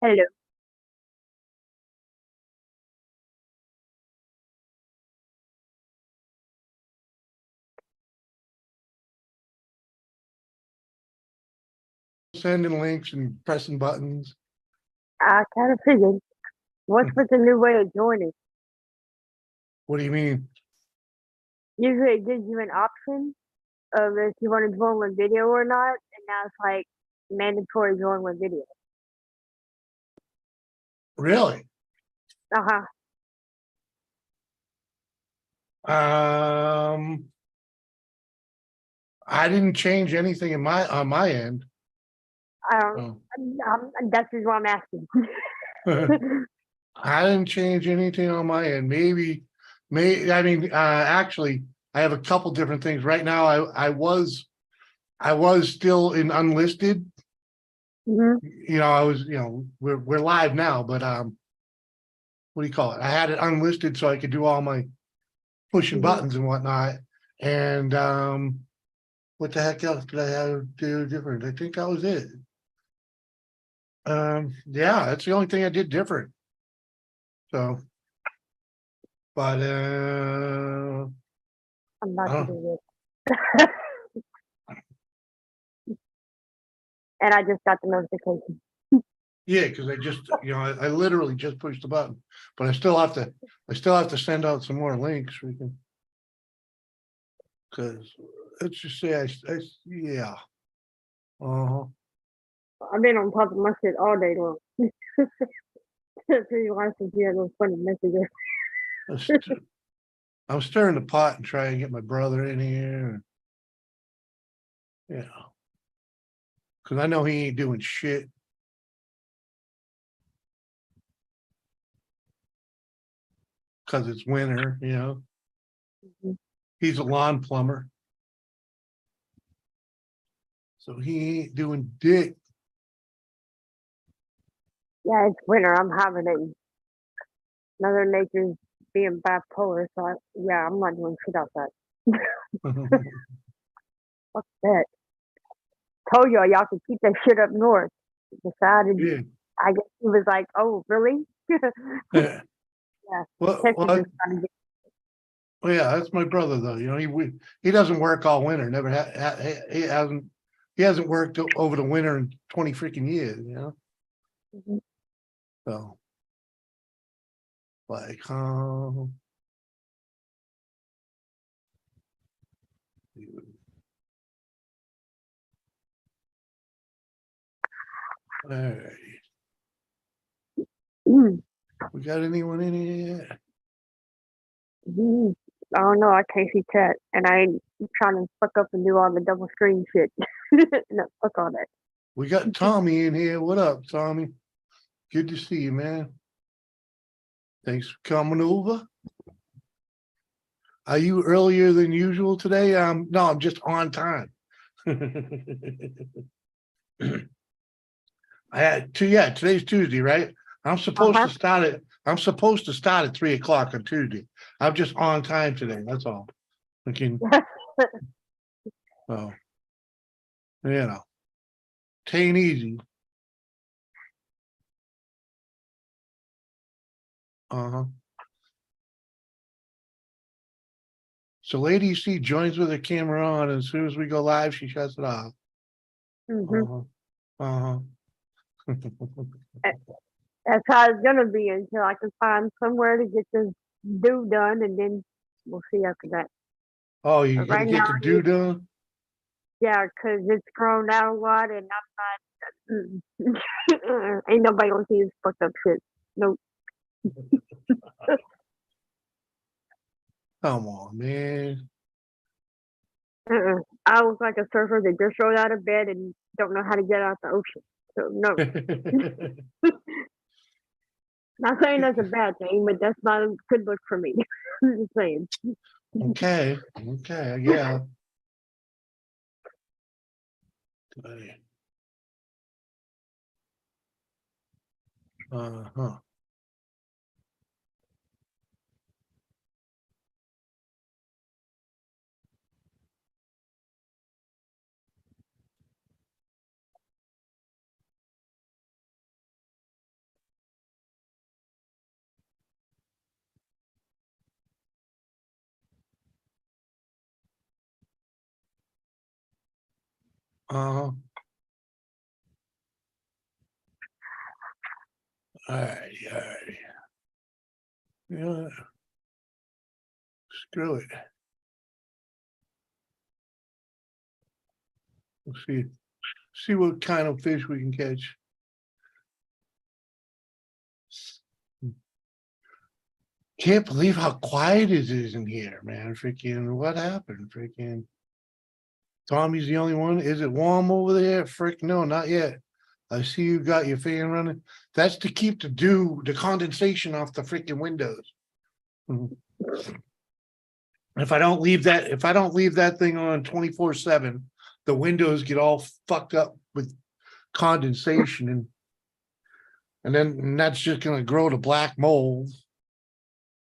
Hello. Sending links and pressing buttons. I kind of figured. What's with the new way of joining? What do you mean? Usually it gives you an option of if you want to join with video or not, and now it's like mandatory join with video. Really? Uh huh. I didn't change anything on my end. I don't. Oh. That's just what I'm asking. I didn't change anything on my end. Maybe, actually, I have a couple different things right now. I was still in unlisted. Hmm. We're live now, but what do you call it? I had it unlisted so I could do all my pushing buttons and whatnot. And what the heck else did I have to do different? I think that was it. Yeah, that's the only thing I did different. So, but I'm not oh, to do this. And I just got the notification. yeah, because I just I literally just pushed the button, but I still have to send out some more links. We can, because let's just say yeah. Uh-huh. I've been on top of my shit all day long. So you want to hear those funny messages. I'm stirring the pot and trying to get my brother in here. Yeah, because I know he ain't doing shit. Because it's winter, He's a lawn plumber. So he ain't doing dick. Yeah, it's winter. I'm having it. Mother Nature's being bipolar, so I'm not doing shit outside. Fuck that. Told y'all could keep that shit up north. Decided, Yeah. I guess he was like, oh, really? Yeah. Yeah. Well, Texas is trying to get. well, yeah, that's my brother though. He doesn't work all winter. Never he hasn't worked over the winter in 20 freaking years. Mhm. So like, all right. We got anyone in here yet? Mhm. I don't know. I can't see chat, and I ain't trying to fuck up and do all the double screen shit. No, fuck all that. We got Tommy in here. What up, Tommy? Good to see you, man. Thanks for coming over. Are you earlier than usual today? No, I'm just on time. Today's Tuesday, right? I'm supposed Uh to start at 3:00 on Tuesday. I'm just on time today. That's all. Thinking, huh. oh, tain't easy. Uh-huh. So Lady C joins with her camera on, and as soon as we go live, she shuts it off. Hmm. Uh-huh. Uh-huh. That's how it's gonna be until I can find somewhere to get this do done, and then we'll see after that. Oh, you But gotta right get now, the do done? yeah, because it's grown out a lot, and I'm not. Ain't nobody gonna see this fucked up shit. Nope. Come on, man. I look like a surfer that just rolled out of bed and don't know how to get out the ocean. So no, not saying that's a bad thing, but that's not a good look for me. I'm just saying. Okay, yeah. Uh-huh. All right, all right. Yeah. Screw it. We'll see what kind of fish we can catch. Can't believe how quiet it is in here, man. Freaking, what happened? Freaking, Tommy's the only one. Is it warm over there? Frick, no, not yet. I see you got your fan running. That's to keep the condensation off the freaking windows. If I don't leave that thing on 24/7, the windows get all fucked up with condensation and that's just gonna grow to black mold.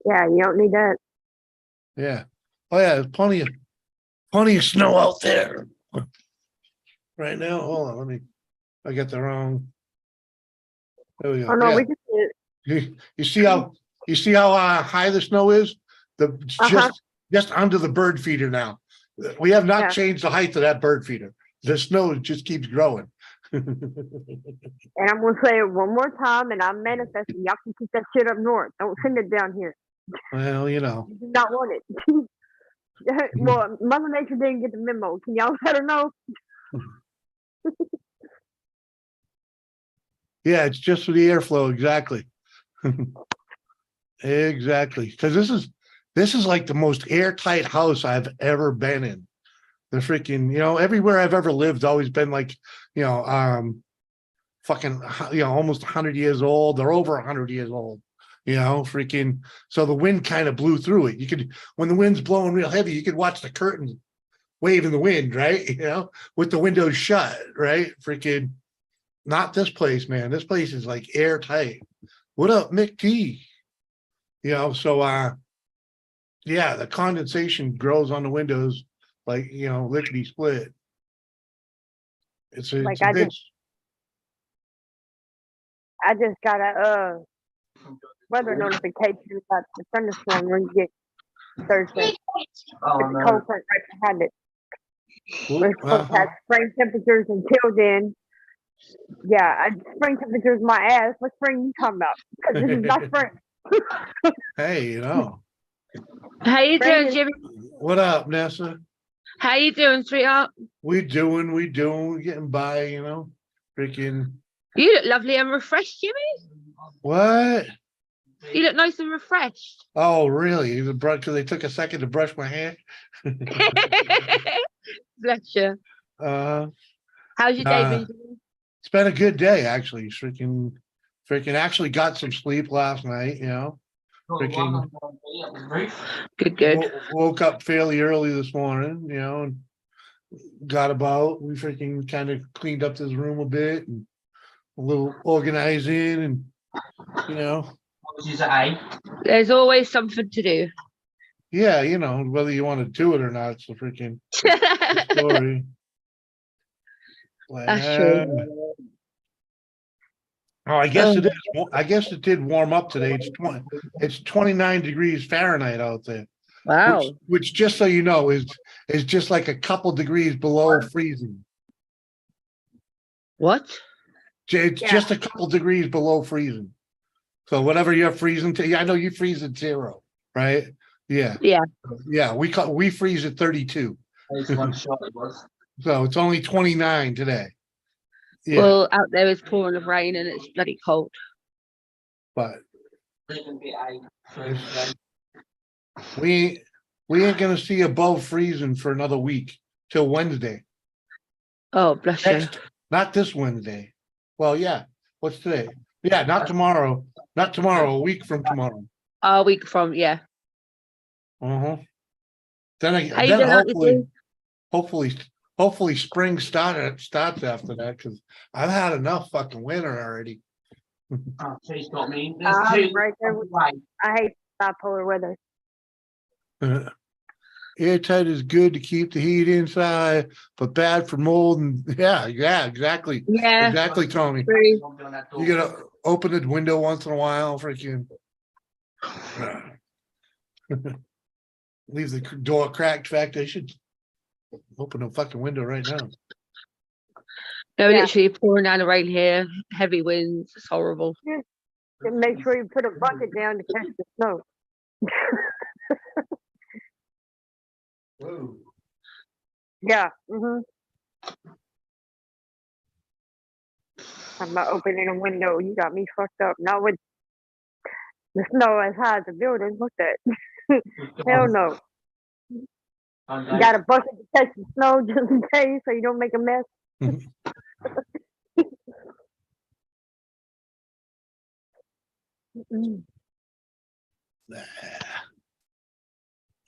Yeah, you don't need that. Yeah. Oh yeah, there's plenty of snow out there right now. Hold on, I got the wrong. There we go. Oh no, Yeah. we just did. You see how high the snow is? Just under the bird feeder now. We have not changed the height of that bird feeder. The snow just keeps growing. And I'm gonna say it one more time, and I'm manifesting. Y'all can keep that shit up north. Don't send it down here. Well, you know. You do not want it. Well, Mother Nature didn't get the memo. Can y'all let her know? Yeah, it's just for the airflow, exactly. Exactly. Because this is like the most airtight house I've ever been in. The freaking, everywhere I've ever lived always been like, fucking, almost 100 years old or over 100 years old. Freaking. So the wind kind of blew through it. When the wind's blowing real heavy, you could watch the curtains wave in the wind, right? With the windows shut, right? Freaking. Not this place, man. This place is like airtight. What up, Mick T? So yeah, the condensation grows on the windows like lickety split. It's a bitch. I just got a weather notification about the thunderstorm we're gonna get Thursday. The cold front right behind it. We're supposed to have spring temperatures until then. Yeah, spring temperatures my ass. What spring you talking about? Because this is not spring. Hey, How you doing, Jimmy? What up, Nessa? How you doing, sweetheart? We doing, getting by, freaking. You look lovely and refreshed, Jimmy. What? You look nice and refreshed. Oh, really? Because they took a second to brush my hair? Bless you. How's your day been, Jimmy? It's been a good day, actually. Freaking actually got some sleep last night, Freaking good. Woke up fairly early this morning, and got about. We freaking kind of cleaned up this room a bit and a little organizing and There's always something to do. Yeah, whether you want to do it or not, it's a freaking story. That's true. Oh, I guess it is. I guess it did warm up today. It's 29 degrees Fahrenheit out there. Wow. Which just so you know is just like a couple degrees below freezing. What? It's just a couple degrees below freezing. So whatever you're freezing to, I know you freeze at 0, right? Yeah. Yeah. We freeze at 32. So it's only 29 today. Yeah. Well, out there is pouring of rain and it's bloody cold. But we ain't gonna see above freezing for another week till Wednesday. Oh, bless you. Not this Wednesday. Well, yeah. What's today? Yeah, not tomorrow. Not tomorrow. A week from tomorrow. A week from, yeah. Then hopefully spring starts after that because I've had enough fucking winter already. Right there. I hate bipolar weather. Airtight is good to keep the heat inside, but bad for mold. And yeah, exactly. Yeah, exactly, Tony. True. You gotta open the window once in a while, freaking. Leave the door cracked. In fact, I should open the fucking window right now. They're Yeah. literally pouring down the rain here. Heavy winds. It's horrible. And make sure you put a bucket down to catch the snow. Whoa. Yeah. I'm not opening a window. You got me fucked up. Not with the snow as high as the building. Look at that. Hell no. You got a bucket to catch the snow just in case so you don't make a mess. Mm.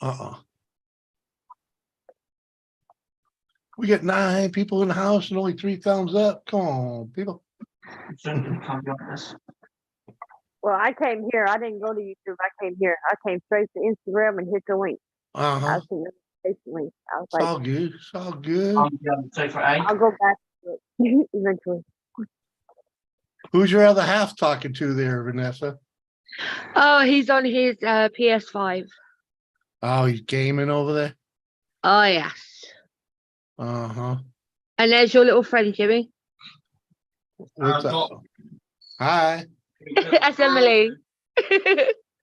Uh-uh. We get 9 people in the house and only 3 thumbs up. Come on, people. Well, I came here. I didn't go to YouTube. I came here. I came straight to Instagram and hit the link. I Uh-huh. seen the link. I was It's like, all good. It's all good. I'll go back to it eventually. Who's your other half talking to there, Vanessa? Oh, he's on his PS5. Oh, he's gaming over there? Oh, yes. Uh-huh. And there's your little friend, Jimmy. What's up? Hi. That's Emily.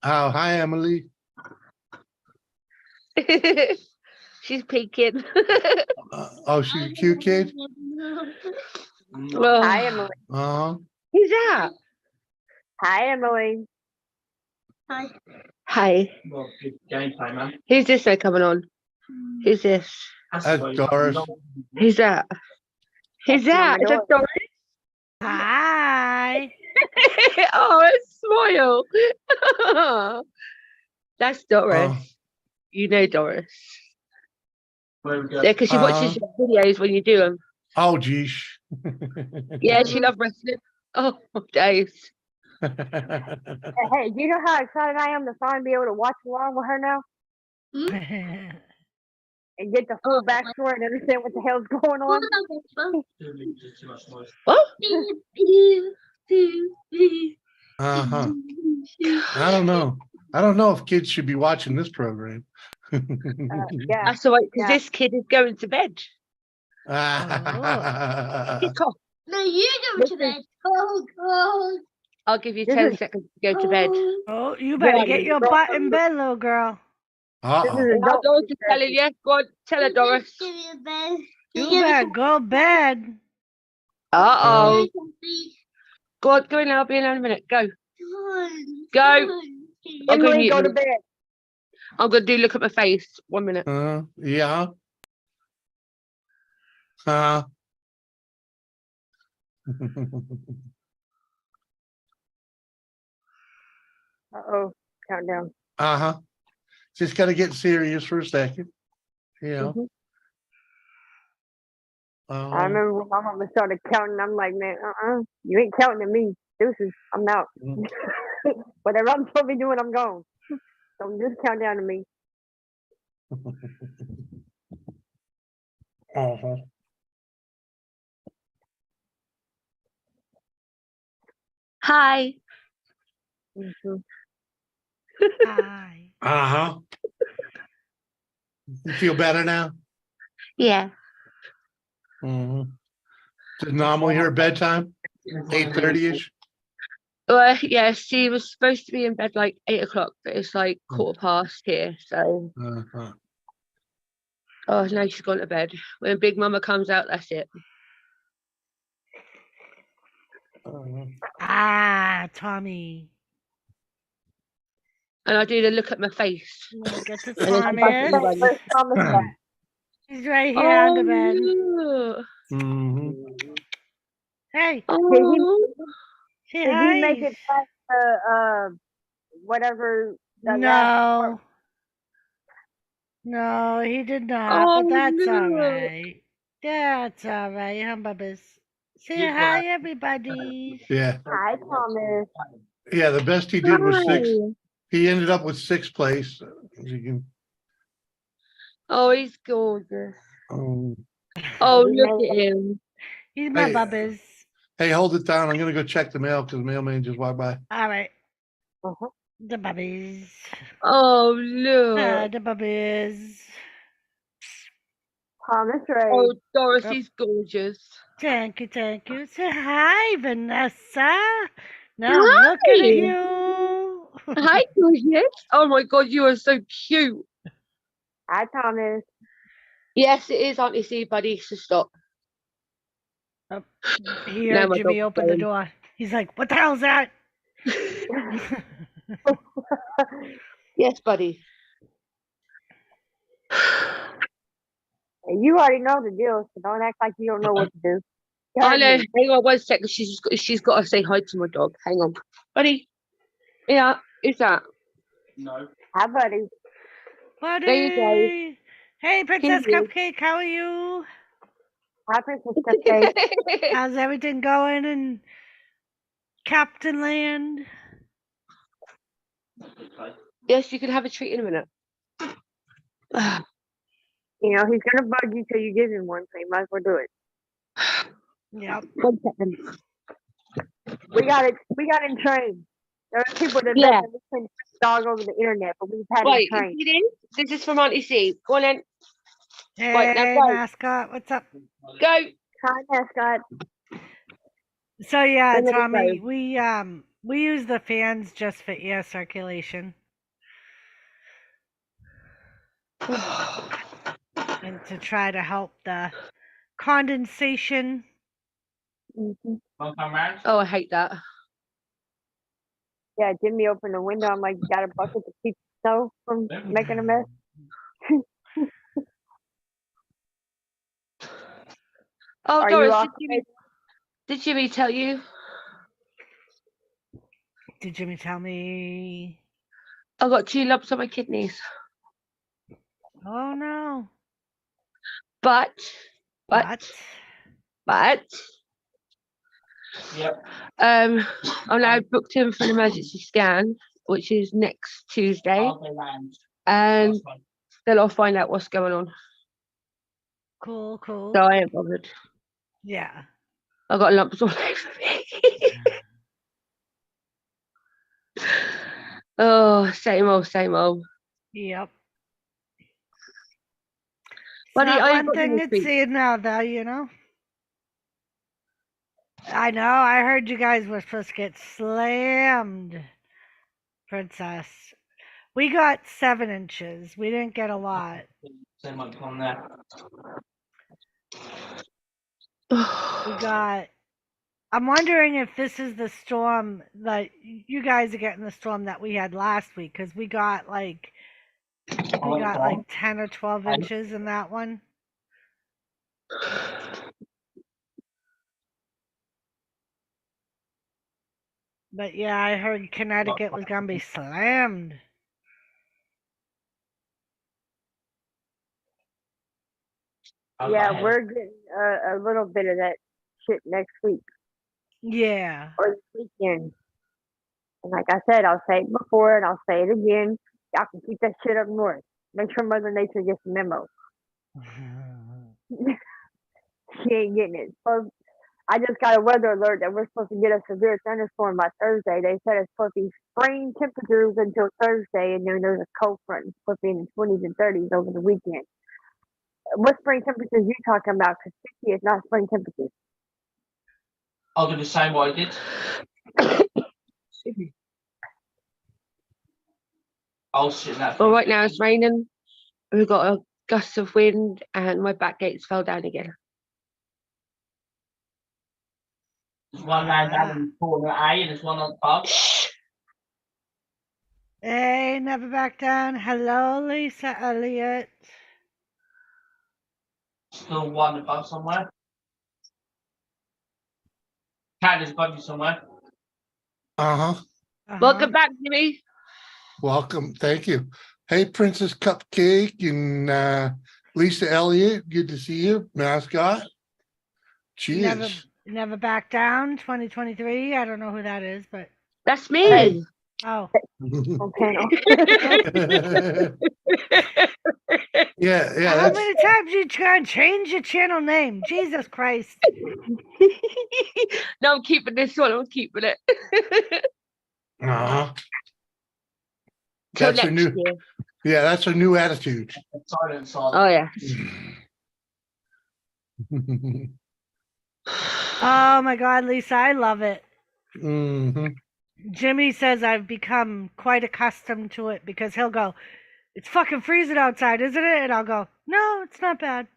Oh, hi, Emily. She's peeking. Oh, she's a cute kid? Oh, Hi, Emily. Uh-huh. who's that? Hi, Emily. Hi. Who's this though coming on? Who's this? That's Doris. Who's that? Who's that? Is that Doris? Hi. Oh, smile. That's Doris. Oh. You know Doris. Yeah, because she watches your videos when you do them. Oh, geez. Yeah, she loves wrestling. Oh, days. Hey, do you know how excited I am to finally be able to watch along with her now and get the full backstory and understand what the hell's going on? What? Uh-huh. I don't know. I don't know if kids should be watching this program. Yeah. That's all right, because Yeah. this kid is going to bed. Uh-huh. Kick off. No, you go to bed. Oh, God. I'll give you This 10 is- seconds to go to bed. Oh, you better One. get your butt in bed, little girl. This Uh-oh. is Now adult Doris is therapy. telling you. Go on, tell her, Doris. You better go to bed. Uh-oh. Go on, go in now. I'll be in a minute. Go. Go. I'll go Emily, mute go you. to bed. I'm going to do look at my face. 1 minute. Yeah. Uh-oh. Countdown. Uh-huh. Just gotta get serious for a second. You know. Mhm. I remember when my mama started counting, I'm like, man, you ain't counting to me. Deuces, I'm out. Mm. Whatever I'm supposed to be doing, I'm gone. Don't just count down to me. Uh-huh. Hi. Mhm. Hi. Uh-huh. You feel better now? Yeah. Mm-hmm. Is it normally her bedtime? 8:30-ish? Well, yeah, she was supposed to be in bed like 8 o'clock, but it's like 1:15 here. So, Uh-huh. oh, no, she's gone to bed. When Big Mama comes out, that's it. Uh-huh. Ah, Tommy. And I do the look at my face. You want to get to And then she Tommy? busts me running. Where's Thomas at? He's right here on the bed. Oh, Mm-hmm. Hey, oh. say Did he make hi. it past whatever the last No. No, he did not, Oh, but that's all no. right. That's all right, huh, Bubba's? Say hi, everybody. Yeah. Hi, Thomas. Yeah, the best he did was 6. Hi. He ended up with 6th place. You can, Oh, he's gorgeous. um, Oh, He look made at him. He's my Hey. Bubba's. hey, hold it down. I'm gonna go check the mail because the mailman just walked by. All right, Uh-huh. the Bubbies. Oh, look. The Bubbies. That's right. Oh, Dorothy's gorgeous. Thank you, thank you. Say hi, Vanessa. Now I'm looking at Hi. you. Hi, gorgeous. Oh my God, you are so cute. Hi, Thomas. Yes, it is Auntie C, buddy. So stop. He Now heard my Jimmy dog's open the going. door. He's like, "What the hell's that?" Yes, buddy. You already know the deal, so don't act like you don't know what to do. You I heard know. me. Hang on 1 second. She's got to say hi to my dog. Hang on, buddy. Yeah, who's that? Hi, buddy. There you go. Buddy. Hey, Princess Here Cupcake, how are you? Hi, Princess he Cupcake. is. How's everything going in Captain Land? Yes, you can have a treat in a minute. You know, he's gonna bug you till you give him one, so you might as well do it. Yep. 1 second. We got it. We got him trained. There are people that Yeah. let him dog over the internet, but we've had Right, him you trained. see this? This is from Auntie C. Go on then. Hey, Right, now go. mascot, what's up? Go. Hi, mascot. So yeah, I'm gonna Tommy, go. we use the fans just for air circulation and to try to help the condensation. Mhm. Oh, I hate that. Yeah, Jimmy opened the window. I'm like, you got a bucket to keep snow from making a mess. Oh, Are you Doris, off? did Jimmy tell you? Did Jimmy tell me? I got 2 lumps on my kidneys. Oh no. But, But I'm now booked in for an emergency scan, which is next Tuesday, and then I'll find out what's going on. cool. So I ain't bothered. Yeah. I got lumps all over me. Oh, same old, same old. Yep. It's Buddy, not I ain't one got thing you it's this week. saying now, though, you know. I know. I heard you guys were supposed to get slammed, Princess. We got 7 inches. We didn't get a lot. We got. I'm wondering if this is the storm that you guys are getting, the storm that we had last week, because we got like 10 or 12 inches in that one. But yeah, I heard Connecticut was gonna be slammed. Yeah, we're getting a little bit of that shit next week Yeah. or this weekend. And like I said, I'll say it before and I'll say it again. Y'all can keep that shit up north. Make sure Mother Nature gets the memo. She ain't getting it. So I just got a weather alert that we're supposed to get a severe thunderstorm by Thursday. They said it's supposed to be spring temperatures until Thursday, and then there's a cold front it's supposed to be in the 20s and 30s over the weekend. What spring temperatures you talking about? Because 50 is not spring temperatures. I'll do the same what I did. I'll sit in that. Well, right now it's raining. We've got a gust of wind, and my back gates fell down again. There's one man down in corner A and there's one on top. Hey, never back down. Hello, Lisa Elliott. Still one above somewhere. Cat is above you somewhere. Uh-huh. Welcome back, Jimmy. Welcome. Thank you. Hey, Princess Cupcake and Lisa Elliott. Good to see you, mascot. Cheers. Never back down. 2023. I don't know who that is, but That's me. Hey. oh, On panel. Yeah, how that's many times you trying to change your channel name? Jesus Christ! No, I'm keeping this one. I'm keeping it. uh-huh. Till That's a next new year. Yeah, that's a new attitude. Silent side. Oh yeah. Oh my God, Lisa, I love it. Mhm. Jimmy says I've become quite accustomed to it because he'll go, "It's fucking freezing outside, isn't it?" And I'll go, "No, it's not bad."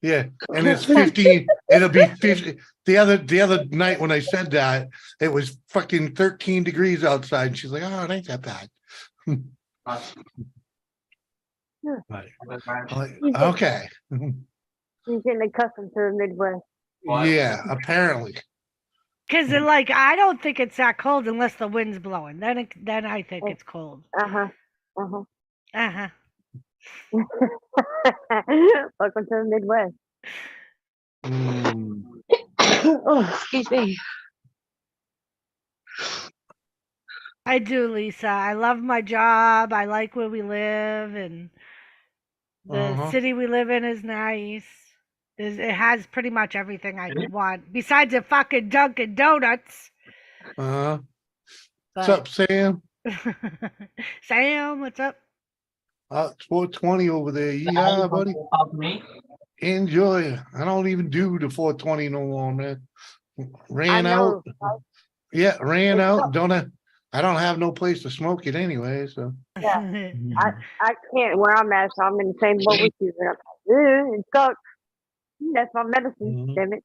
Yeah, and it's 15. It'll be 50. The other night when I said that, it was fucking 13 degrees outside. And she's like, "Oh, it ain't that bad." Right. I'm like, okay. He's getting accustomed to the Midwest. Yeah, apparently. Because like I don't think it's that cold unless the wind's blowing. Then I think it's cold. Uh-huh. Uh-huh. Uh huh. Welcome to the Midwest. Mm. Oh, excuse me. I do, Lisa. I love my job. I like where we live, and the Uh-huh. city we live in is nice. It has pretty much everything I could want, besides a fucking Dunkin' Donuts. Uh-huh. What's But up, Sam? Sam, what's up? It's 420 over there. Yeah, buddy. Enjoy. I don't even do the 420 no more, man. I Ran know. out. Yeah, ran It's out. so- I don't have no place to smoke it anyway, so. Yeah. I can't where I'm at, so I'm in the same boat with you. And I'm like, it sucks. That's my medicine. Mhm. Damn it.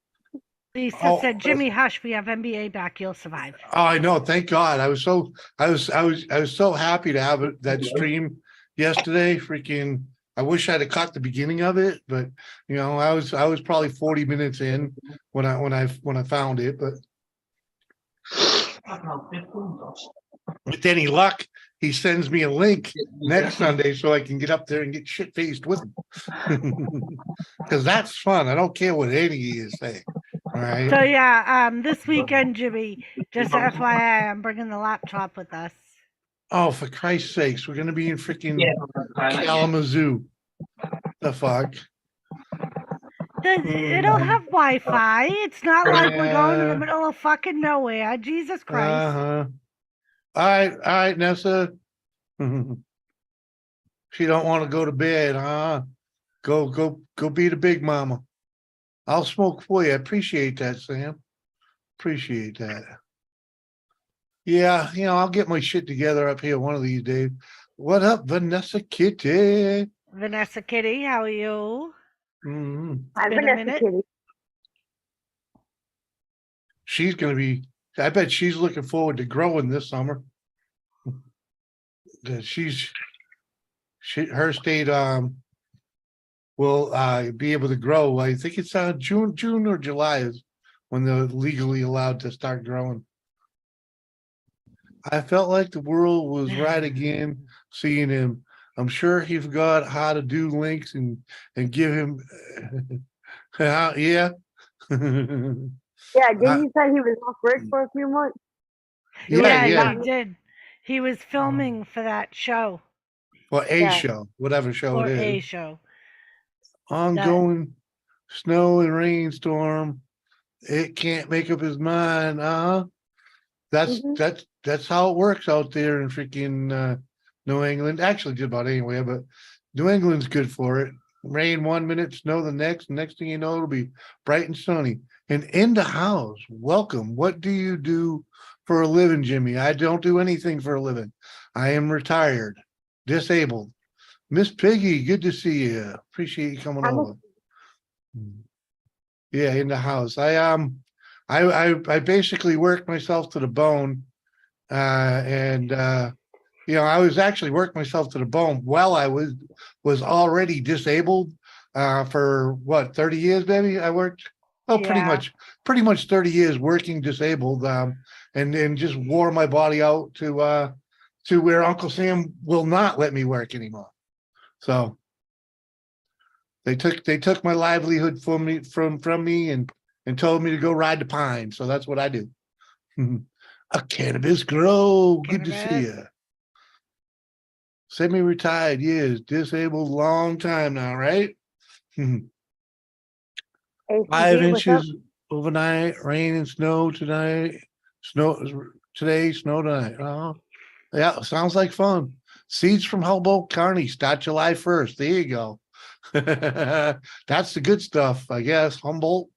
Lisa Oh, said, "Jimmy, hush. We have NBA back. You'll survive." Oh, I know. Thank God. I was so happy to have that stream yesterday. Freaking, I wish I'd have caught the beginning of it, but I was probably 40 minutes in when I found it, but with any luck, he sends me a link next Sunday so I can get up there and get shit faced with him. Because that's fun. I don't care what any of you say. All right. So yeah, this weekend, Jimmy, just FYI, I'm bringing the laptop with us. Oh, for Christ's sakes, we're gonna be in freaking Kalamazoo. The fuck? It'll have Wi-Fi. It's not like we're going to the Yeah. middle of fucking nowhere. Jesus Christ. Uh-huh. All right, Nessa. She don't want to go to bed, huh? Go be the big mama. I'll smoke for you. I appreciate that, Sam. Appreciate that. Yeah, I'll get my shit together up here one of these days. What up, Vanessa Kitty? Vanessa Kitty, how are you? Mhm. I've been been a a minute. kitty. She's gonna be. I bet she's looking forward to growing this summer. Her state will be able to grow. I think it's June or July is when they're legally allowed to start growing. I felt like the world was right again seeing him. I'm sure he forgot how to do links and give him yeah. Yeah, didn't you say he was off work for a few months? Yeah. He did. He was filming for that show, Well, a Yeah. show, whatever show or it a is. show. Ongoing snow and rainstorm. It can't make up his mind. That's Mhm. that's how it works out there in freaking New England. Actually, just about anywhere, but New England's good for it. Rain one minute, snow the next. Next thing you know, it'll be bright and sunny. And in the house, welcome. What do you do for a living, Jimmy? I don't do anything for a living. I am retired, disabled. Miss Piggy, good to see you. Appreciate you coming I'm a- over. Yeah, in the house. I basically worked myself to the bone. And I was actually working myself to the bone while I was already disabled for what, 30 years, baby? I worked pretty Yeah. much 30 years working disabled, and then just wore my body out to where Uncle Sam will not let me work anymore. So they took my livelihood from me and told me to go ride the pine. So that's what I do. A cannabis grow. Good to see Cannabis. you. Semi-retired years, disabled long time now, right? ACG, 5 what's up? inches overnight, rain and snow tonight. Snow today, snow tonight. Oh, yeah, sounds like fun. Seeds from Humboldt County start July 1st. There you go. That's the good stuff, I guess. Humboldt.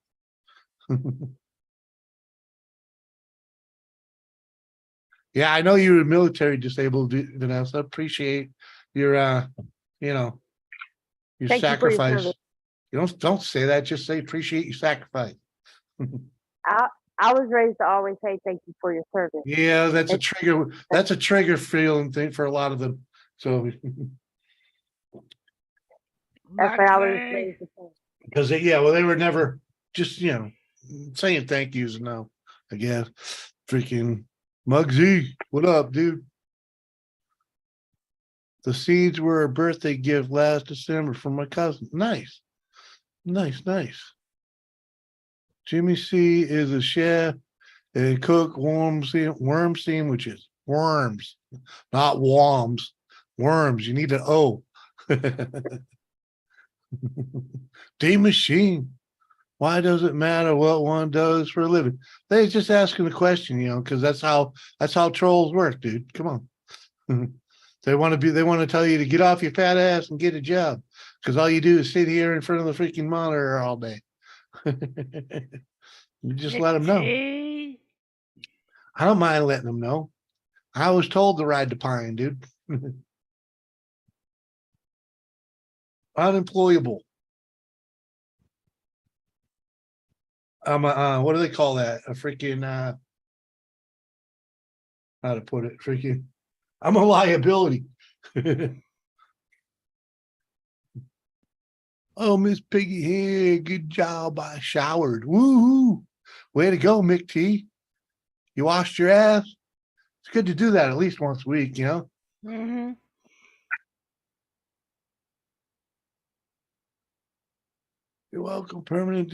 Yeah, I know you were military disabled, Vanessa. Appreciate your you know, your Thank you for your sacrifice. service. You don't say that, just say appreciate your sacrifice. I was raised to always say thank you for your service. Yeah, that's a It's- trigger. That's a trigger feeling thing for a lot of them. So That's what I was Markley. raised to say. because they were never just saying thank yous now. I guess freaking Muggsy, what up, dude? The seeds were a birthday gift last December from my cousin. Nice, nice, nice. Jimmy C is a chef and cook worm sandwiches. Worms, not worms. Worms. You need an O. D machine. Why does it matter what one does for a living? They're just asking the question, because that's how trolls work, dude. Come on. They want to tell you to get off your fat ass and get a job. Because all you do is sit here in front of the freaking monitor all day. You just let them know. Tea. I don't mind letting them know. I was told to ride the pine, dude. Unemployable. I'm what do they call that? A freaking how to put it? Freaking I'm a liability. Oh, Miss Piggy here. Good job. I showered. Woohoo. Way to go, Mick T. You washed your ass. It's good to do that at least once a week, Mm-hmm. You're welcome. Permanent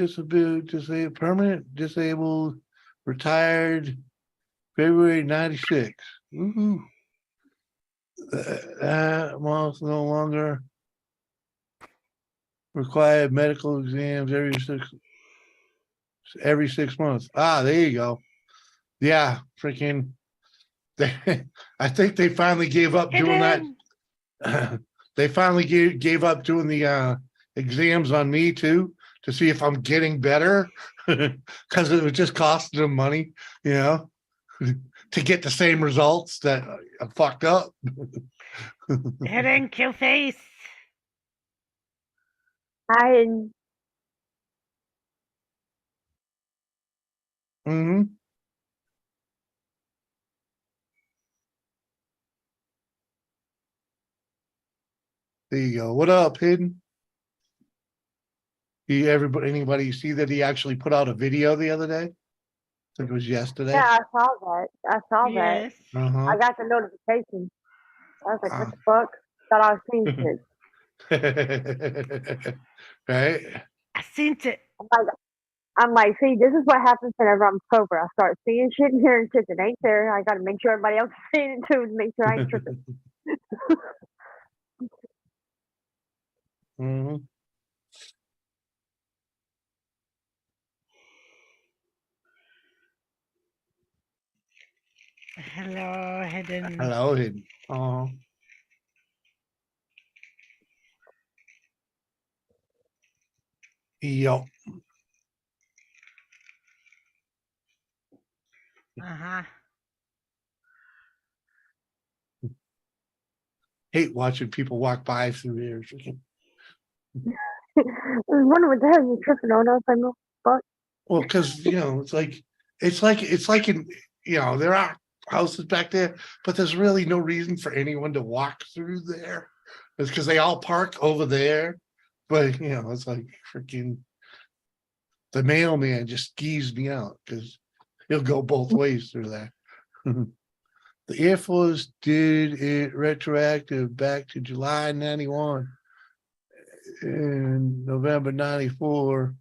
disabled, retired, February 96. Woohoo. That month no longer required medical exams every 6 months. There you go. Yeah, freaking. I think they finally gave up doing that. They finally gave up doing the exams on me too to see if I'm getting better because it was just costing them money, to get the same results that I fucked up. Hitting kill face. I Hmm. There you go. What up, Hidden? Anybody see that he actually put out a video the other day? I think it was yesterday. I saw that. I saw that. Yes. Uh-huh. I got the notification. I was like, what Ah. the fuck? Thought I was seeing shit. Right? I seen it. I'm like, see, this is what happens whenever I'm sober. I start seeing shit and hearing shit that ain't there. I got to make sure everybody else is seeing it too to make sure I ain't tripping. Hmm. Hello, hidden. Hello, Hidden. Oh, yo. Uh-huh. Hate watching people walk by through there. I was wondering what the hell you tripping on. I was like, no, fuck. Well, because it's like in there are houses back there, but there's really no reason for anyone to walk through there. It's because they all park over there. But it's like freaking the mailman just skis me out because he'll go both ways through there. The Air Force did it retroactive back to July 91 and November 94.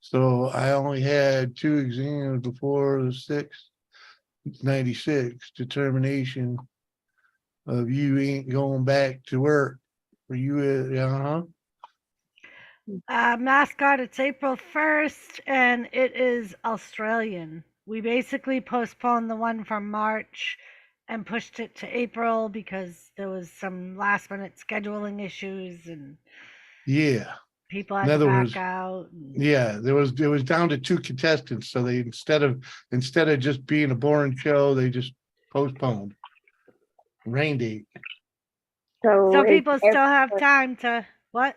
So I only had 2 exams before the 96 determination of you ain't going back to work for you. Mascot, it's April 1st, and it is Australian. We basically postponed the one from March and pushed it to April because there was some last minute scheduling issues and Yeah, People In had to other back words, out. and- yeah, it was down to 2 contestants, so they instead of just being a boring show, they just postponed. Rain date. So So it's people still April have 1st. time to what?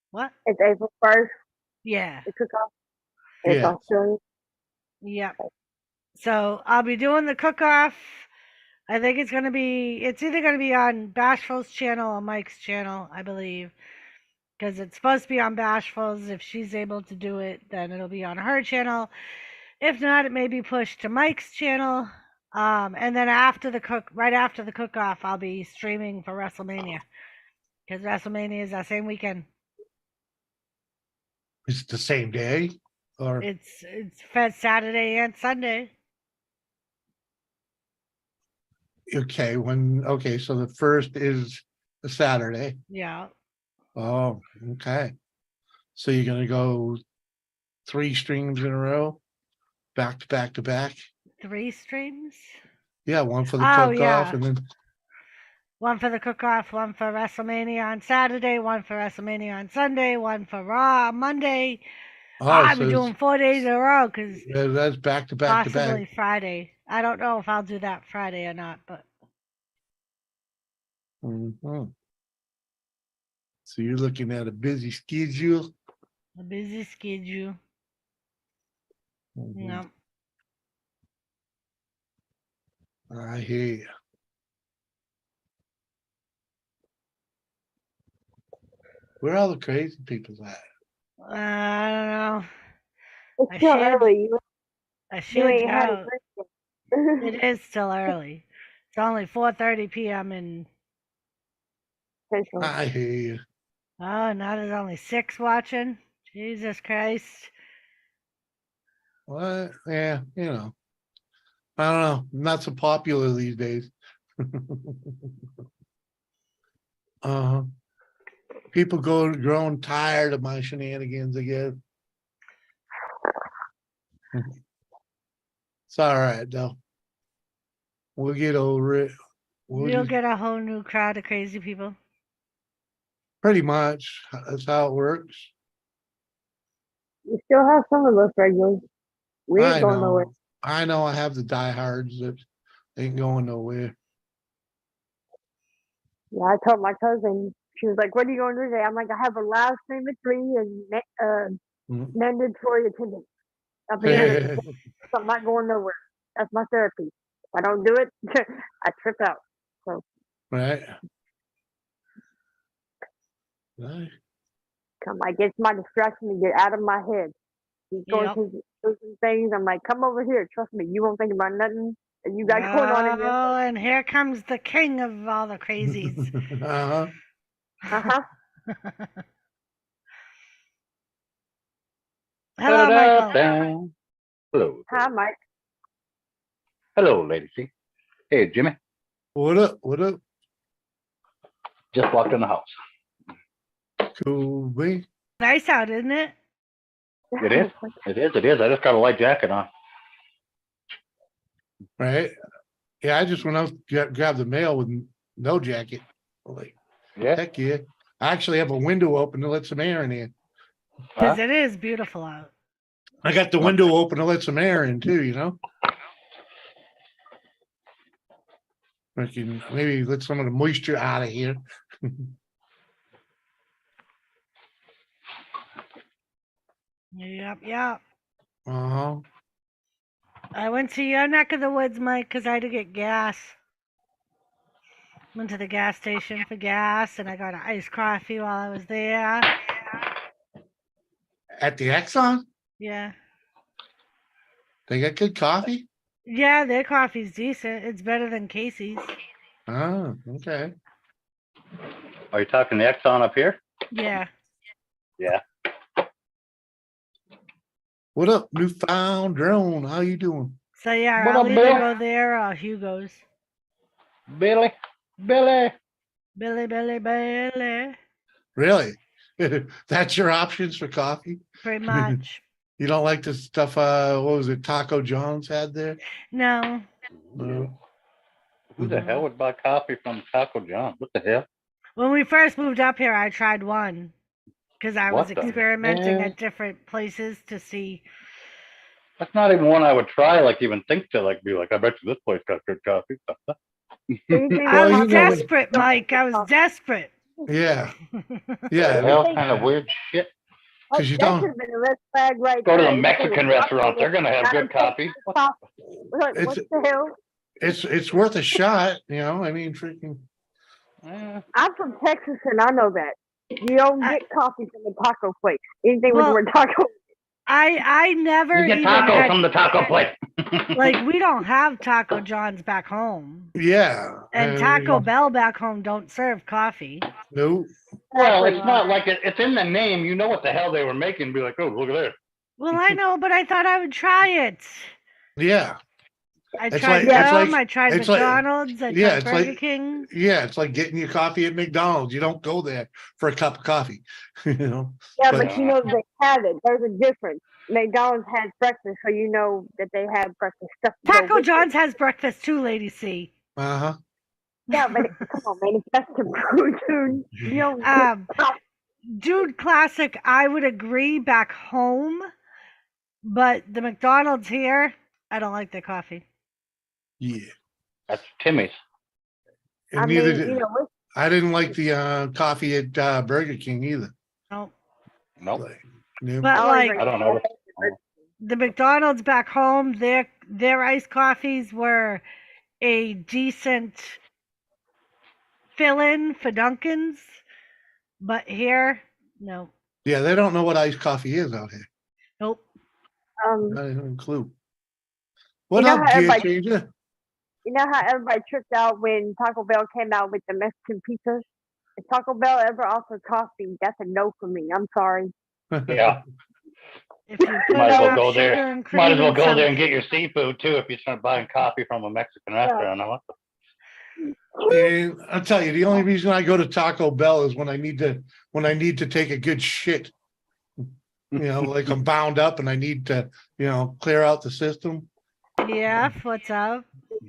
What? It's April 1st, Yeah. the cook-off. It's Yeah. Australian. Yep. So I'll be doing the cook-off. I think it's either gonna be on Bashful's channel or Mike's channel, I believe. Because it's supposed to be on Bashful's. If she's able to do it, then it'll be on her channel. If not, it may be pushed to Mike's channel. And then right after the cook-off, I'll be streaming for WrestleMania. Because WrestleMania is that same weekend. It's the same day, or It's Fed Saturday and Sunday. okay, so the first is a Saturday. Yeah. Oh, okay. So you're gonna go 3 streams in a row, back to back to back. 3 streams. Yeah, one for the Oh, cook-off, yeah. and then One for the cook-off, one for WrestleMania on Saturday, one for WrestleMania on Sunday, one for Raw on Monday. I've been doing 4 days in a row because that's back to back to back. possibly Friday. I don't know if I'll do that Friday or not, but Mhm. So you're looking at a busy schedule. a busy schedule. Mhm. Yeah. I hear you. Where are all the crazy people at? I don't know. It's I still shared- early. I You should ain't had a go. drink It yet. is still early. It's only 4:30 p.m. and Central. I hear you. oh, now there's only 6 watching. Jesus Christ. What? Yeah, I don't know. Not so popular these days. uh People growing tired of my shenanigans again. It's all right though. We'll get over it. You'll get a whole new crowd of crazy people. Pretty much. That's how it works. You still have some of us regulars. We ain't I going nowhere. know. I know. I have the diehards that ain't going nowhere. Yeah, I told my cousin, she was like, "What are you going to do today?" I'm like, "I have a live stream at 3 and Mm. mandatory attendance up in here. So I'm not going nowhere. That's my therapy. If I don't do it, I trip out." So Right. Right. I'm like, it's my distraction to get out of my head. He's going Yep. through some things. I'm like, come over here. Trust me, you won't think about nothing that you got going on in your Oh, and here comes the king of all the crazies. Uh-huh. Uh-huh. Hello, Michael. Da-da-da-da. Hello. Hi, Mike. Hello, Lady C. Hey, Jimmy. What up? What up? Just walked in the house. Cool, B. Nice out, isn't it? It is. It is. I just got a light jacket on. Right. Yeah, I just went out grab the mail with no jacket. Like, Yeah. heck yeah. I actually have a window open to let some air in here. Because Huh? it is beautiful out. I got the window open to let some air in too, Freaking maybe let some of the moisture out of here. Yep. Uh-huh. I went to your neck of the woods, Mike, because I had to get gas. Went to the gas station for gas, and I got an iced coffee while I was there. At the Exxon, Yeah. they got good coffee. Yeah, their coffee's decent. It's better than Casey's. Oh, okay. Are you talking the Exxon up here? Yeah. Yeah. What up, newfound drone? How you doing? So yeah, What I'll up, either Bill? go there or Hugo's. Billy. Billy. Really? That's your options for coffee? Pretty much. You don't like the stuff, what was it, Taco John's had there? No. No. Who the hell would buy coffee from Taco John? What the hell? When we first moved up here, I tried one. because I was What the experimenting heck? at different places to see. That's not even one I would try, like even think to like be like, I bet you this place got good coffee. Anything I Well, with you was know coffee, what- desperate, don't Mike. I was coffee. desperate. Yeah, The yeah, hell kind of weird shit. Oh, 'cause you that don't- should have been a red flag right Go to there. the Anything with Mexican coffee restaurant, in they're it, gonna have not good a coffee. coffee. What It's the hell? it's worth a shot, you know. I mean, freaking. Eh, I'm from Texas and I know that. You don't I- get coffee from a taco place. Anything with the Well, word taco. I never You get even tacos had, from the taco place. like, we don't have Taco John's back home, Yeah, and Taco Bell back home don't serve coffee. no, Well, Exactly. it's not like it's in the name. You know what the hell they were making. Be like, oh, look at that. Well, I know, but I thought I would try it. yeah, I It's tried like- it's them. like- I tried it's like- McDonald's. I yeah, tried it's Burger like- King. yeah. It's like getting your coffee at McDonald's. You don't go there for a cup of coffee, you know. Yeah, But- but you know they have it. There's a difference. McDonald's has breakfast, so you know that they have breakfast stuff. to go Taco with it. John's has breakfast too, Lady C. Uh-huh. Yeah, but come on, man, it's best to food, dude. You don't get Um, coffee. Dude, classic. I would agree back home, but the McDonald's here, I don't like their coffee. Yeah. That's Timmy's. And I mean, neither you did, know, I didn't like the coffee at Burger King either. No. Nope. Like, no. But I always like drink I don't know. the McDonald's back home, their iced coffees were a decent fill-in for Dunkin's, but here, no, Yeah, they don't know what iced coffee is out here. nope. Not even a clue. What know up, how gear everybody- changer? You know how everybody tripped out when Taco Bell came out with the Mexican pizzas? If Taco Bell ever offered coffee, that's a no for me. I'm sorry. Yeah. If you put Might as well enough go there. sugar and cream Might as well in go some- there and get your seafood too if you start buying coffee from a Mexican restaurant. What the- And I'll tell you, the only reason I go to Taco Bell is when I need to take a good shit. You know, like I'm bound up and I need to, clear out the system. Yeah, what's up?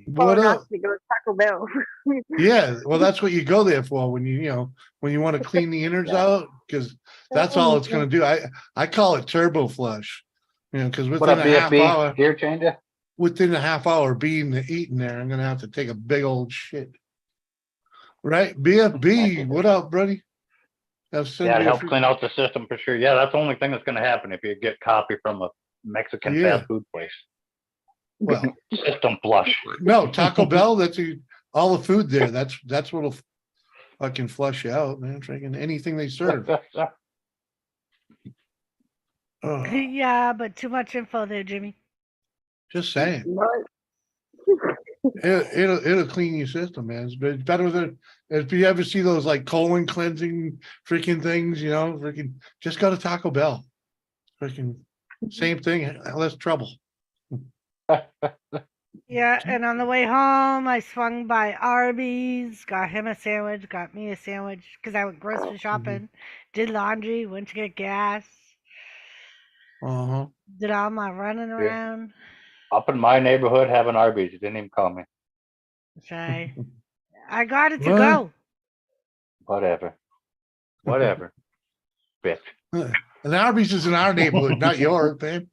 What Or up? not to go to Taco Bell. Yeah, well, that's what you go there for when when you want to clean the innards out, because that's all it's gonna do. I call it turbo flush. Because What within up, a half hour, BFB? Gear changer? within a half hour being eating there, I'm gonna have to take a big old shit. Right? BFB, what up, buddy? Yeah, it helps clean out the system for sure. Yeah, that's the only thing that's gonna happen if you get coffee from a Mexican Yeah. fast food place. Well, System flush. no, Taco Bell, all the food there. That's what'll fucking flush you out, man. Drinking anything they serve. Oh, Yeah, but too much info there, Jimmy. just saying. What? It'll clean your system, man. It's better than if you ever see those like colon cleansing freaking things, freaking just go to Taco Bell. Freaking same thing, less trouble. Yeah, and on the way home, I swung by Arby's, got him a sandwich, got me a sandwich because I went grocery shopping, did laundry, went to get gas, Uh-huh. did all my running around. Up in my neighborhood, having Arby's. You didn't even call me. So I got it to What? go. Whatever. Whatever. Bitch. And Arby's is in our neighborhood, not yours, man.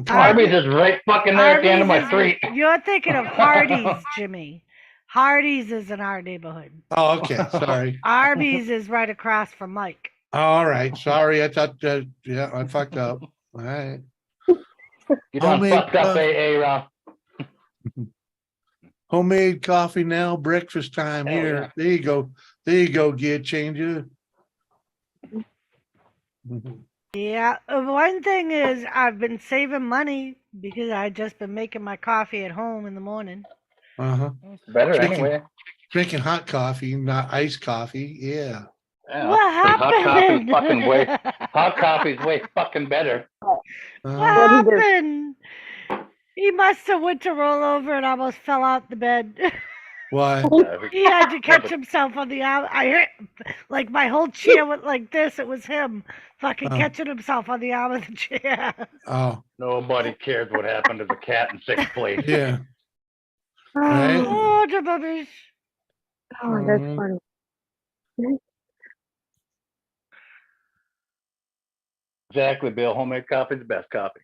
Arby's is right fucking there at the end of my Arby's street. You're thinking of Hardee's, Jimmy. Hardee's is in our neighborhood. Oh, okay. Sorry. Arby's is right across from Mike. All right. Sorry. I thought, yeah, I fucked up. All right. You done Homemade fucked up, stuff. AA, Ron. Homemade coffee now, breakfast time Hell here. yeah. There you go. There you go, gear changer. Yeah, one thing is I've been saving money because I've just been making my coffee at home in the morning. Uh-huh. Better Chicken. anyway. Drinking hot coffee, not iced coffee. Yeah. Yeah, What 'cause hot coffee's happened? fucking way. Hot coffee's way fucking better. What Uh, What he did. happened? He must have went to roll over and almost fell out the bed. why? He had to catch himself on the arm. I heard, like my whole chair went like this. It was him fucking Oh. catching himself on the arm of the chair. Oh, Nobody cares what happened to the cat in sixth place. yeah. Right. Oh, the babies. Oh, that's Mhm. funny. Exactly, Bill. Homemade coffee is the best coffee.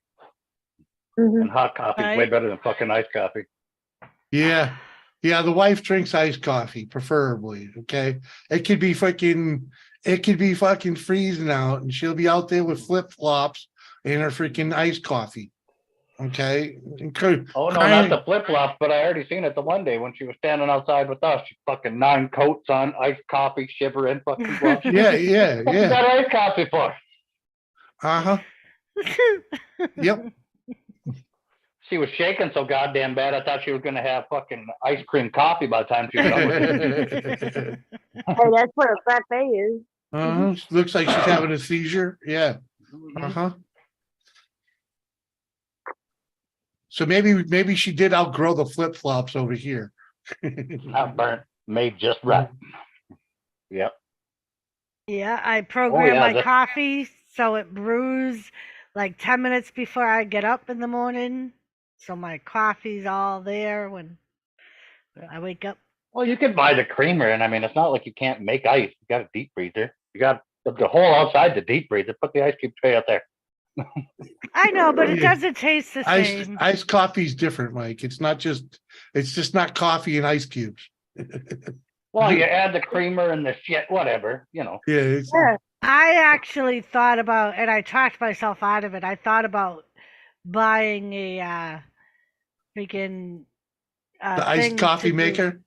Mhm. And hot coffee is way Right. better than fucking iced coffee. Yeah. Yeah, the wife drinks iced coffee, preferably. Okay. It could be fucking freezing out, and she'll be out there with flip-flops and her freaking iced coffee. Okay. Oh no, not the flip flops, but I already seen it the one day when she was standing outside with us. She fucking 9 coats on, iced coffee, shivering, fucking gloves. Yeah, yeah, What's yeah. that iced coffee for? Uh-huh. Yep. She was shaking so goddamn bad, I thought she was gonna have fucking ice cream coffee by the time she was done with it. Hey, that's what a frappe is. Uh-huh. Looks like she's having a seizure. Yeah. Uh-huh. So maybe she did outgrow the flip-flops over here. Not burnt, made just right. Yep. Yeah, I program yeah, my that- coffee so it brews like 10 minutes before I get up in the morning. So my coffee's all there when I wake up. Well, you could buy the creamer, and I mean, it's not like you can't make ice. You got a deep freezer. You got the hole outside the deep freezer. Put the ice cube tray out there. I know, but it Yeah. doesn't taste the Iced same. coffee's different, Mike. It's just not coffee and ice cubes. Well, you add the creamer and the shit, whatever, you know. Yeah. Yeah. I actually thought about, and I talked myself out of it. I thought about buying a freaking The iced thing coffee to do- maker.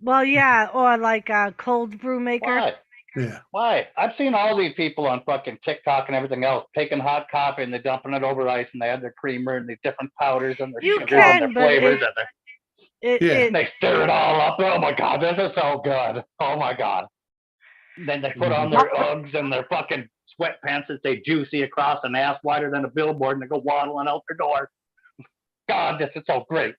Well, yeah, or like a cold brew maker. Why? Yeah. Why? I've seen all these people on fucking TikTok and everything else taking hot coffee and they're dumping it over ice and they add their creamer and these different powders and their You sugars can, and but their flavors it- and Yeah. they stir it all up. Oh my god, this is so good. Oh my god. Then they put on their Uggs and their fucking sweatpants that they juicy across an ass wider than a billboard and they go waddling out their door. God, this is so great.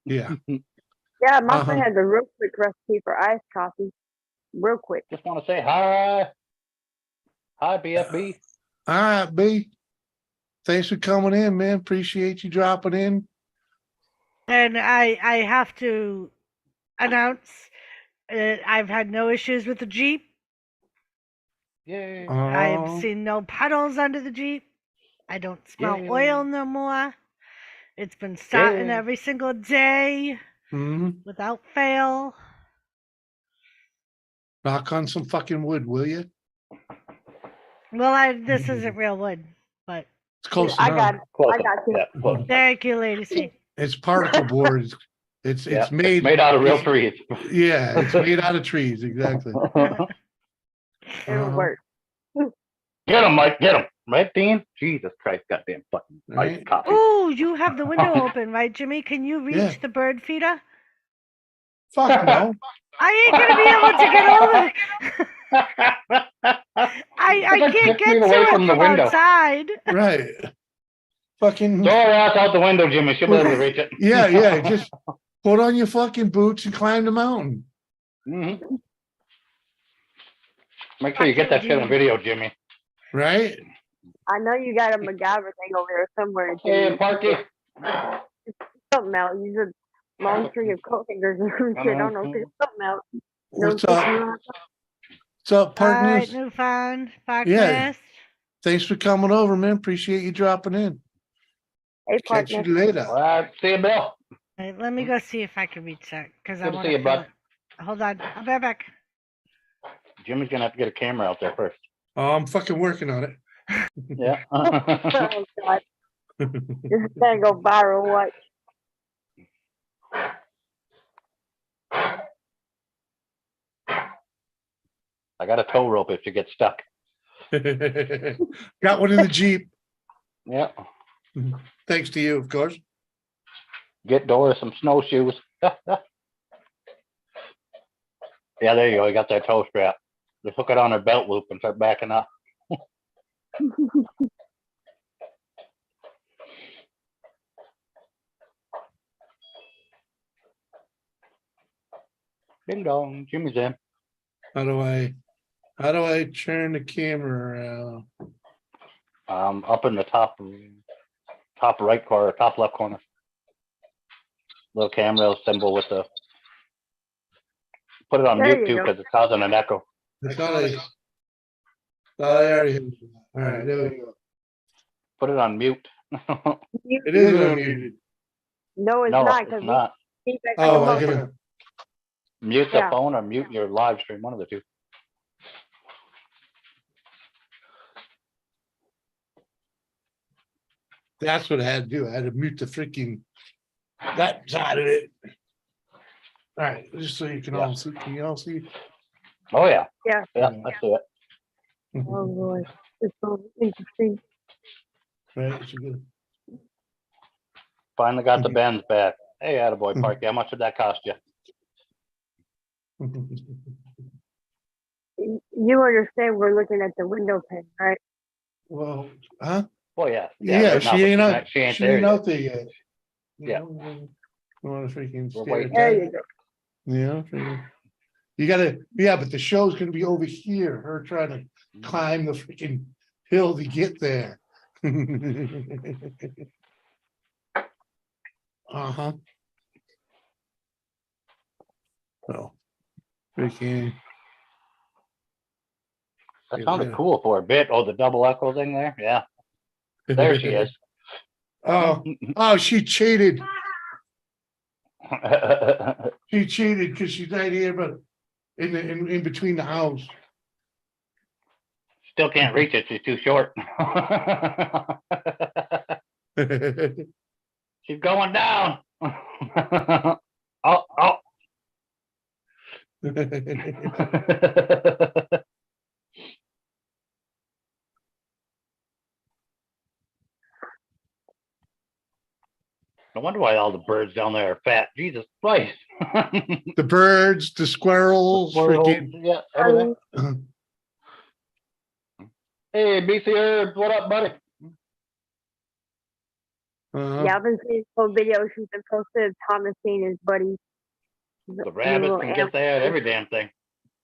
Yeah. Yeah, my friend Uh-huh. has a real quick recipe for iced coffee. Real quick. Just want to say hi. Hi, BFB. All right, B. Thanks for coming in, man. Appreciate you dropping in. And I have to announce I've had no issues with the Jeep. Yay. I've Oh, seen no puddles under the Jeep. I don't smell Yay. oil no more. It's been starting Yay. every single day mhm. without fail. Knock on some fucking wood, will you? Well, this isn't real wood, but It's close I enough. got Close I got enough. you. Yeah, close enough. thank you, Lady C. It's particle board. It's Yeah, made out of real it's- trees. Yeah, it's made out of trees. Exactly. It'll Uh-huh. work. Get him, Mike. Get him. Right, Dean? Jesus Christ, goddamn fucking Right. iced coffee. Oh, you have the window open, right, Jimmy? Can you reach Yeah. the bird feeder? Fuck no. I ain't gonna be able to get over. I Like can't 6 get feet to away it from the from window. outside. Right. Fucking Throw her ass out the window, Jimmy. She'll be able to reach it. yeah. Just put on your fucking boots and climb the mountain. Mhm. Make sure you get that shit on video, Jimmy. Right. I know you got a MacGyver thing over there somewhere. Hey, Jimmy. Parky. Something else. Use a long string of coat fingers or some shit. I don't know. Figure something out. What's No, up? What's up, All right, partners? Newfound, Fox Yeah. Nest. Thanks for coming over, man. Appreciate you dropping in. Hey, Catch you partner. later. All right, see you, Bill. All right, let me go see if I can reach that because I Good to want see to you, feel bud. it. Hold on, I'll be right back. Jimmy's gonna have to get a camera out there first. Oh, I'm fucking working on it. Yeah. Oh, God. This is gonna go viral. What? I got a tow rope if you get stuck. Got one in the Jeep. Yeah. Thanks to you, of course. Get Doris some snowshoes. Yeah, there you go. You got that tow strap. Just hook it on her belt loop and start backing up. Ding dong, Jimmy's in. How do I turn the camera around? Up in the top right corner, top left corner. Little camera symbol with the. Put it on There mute you too, go. because it's causing an echo. I thought I already have. All right, there we go. Put it on mute. It is unmuted. No, it's No, not, it's because not. feedback Oh, on I the get motion. it. Mute the Yeah. phone or mute your live stream, one of the two. That's what I had to do. I had to mute the freaking that side of it. All right, just so you can all see. Can you all see? Oh, yeah. Yeah. Yeah, I see it. Oh, boy. It's so interesting. Right, so good. Finally got the Mhm. bends back. Hey, attaboy, Mhm. Parky, how much did that cost you? You understand we're looking at the window pane, right? Well, huh? Well, yeah. Yeah, right now, she but ain't out. she ain't She there ain't yet. out there yet. Yeah. You want to freaking We're stare waiting. at There that? you go. Yeah. freaking- You gotta, yeah, but the show's gonna be over here. Her trying to climb the freaking hill to get there. Uh-huh. So, freaking. That Yeah, sounded yeah. cool for a bit. Oh, the double echo thing there? Yeah. There she is. Oh, she cheated. She cheated because she's right here, but in between the house. Still can't reach it. She's too short. She's going down. Oh, oh. No wonder why all the birds down there are fat. Jesus Christ. The birds, the squirrels, Squirrels, freaking. yeah, everything. Uh, Hey, BC Herbs, what up, buddy? Yeah, I've been seeing some videos she's been posted of Thomas seeing his buddy. The rabbits can get that, every damn thing.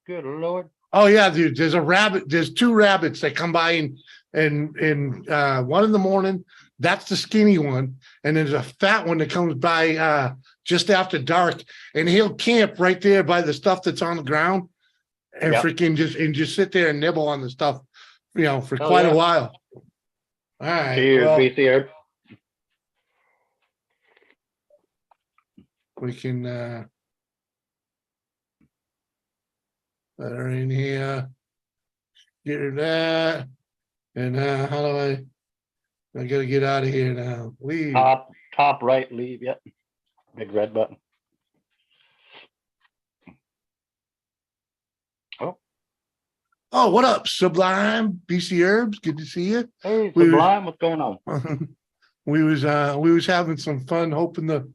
Good Lord. Oh yeah, dude. There's a rabbit. There's two rabbits that come by and one in the morning. That's the skinny one, and there's a fat one that comes by just after dark, and he'll camp right there by the stuff that's on the ground, and Yep. freaking just sit there and nibble on the stuff, for Oh, quite yeah. a while. All right. Cheers, Well, BC Herbs. we can let her in here. Get her that. And how do I gotta get out of here now. Leave. Top right, leave, yep. Big red button. Oh, what up, Sublime? BC Herbs, good to see you. Hey, We was- Sublime, what's going on? we was having some fun, hoping the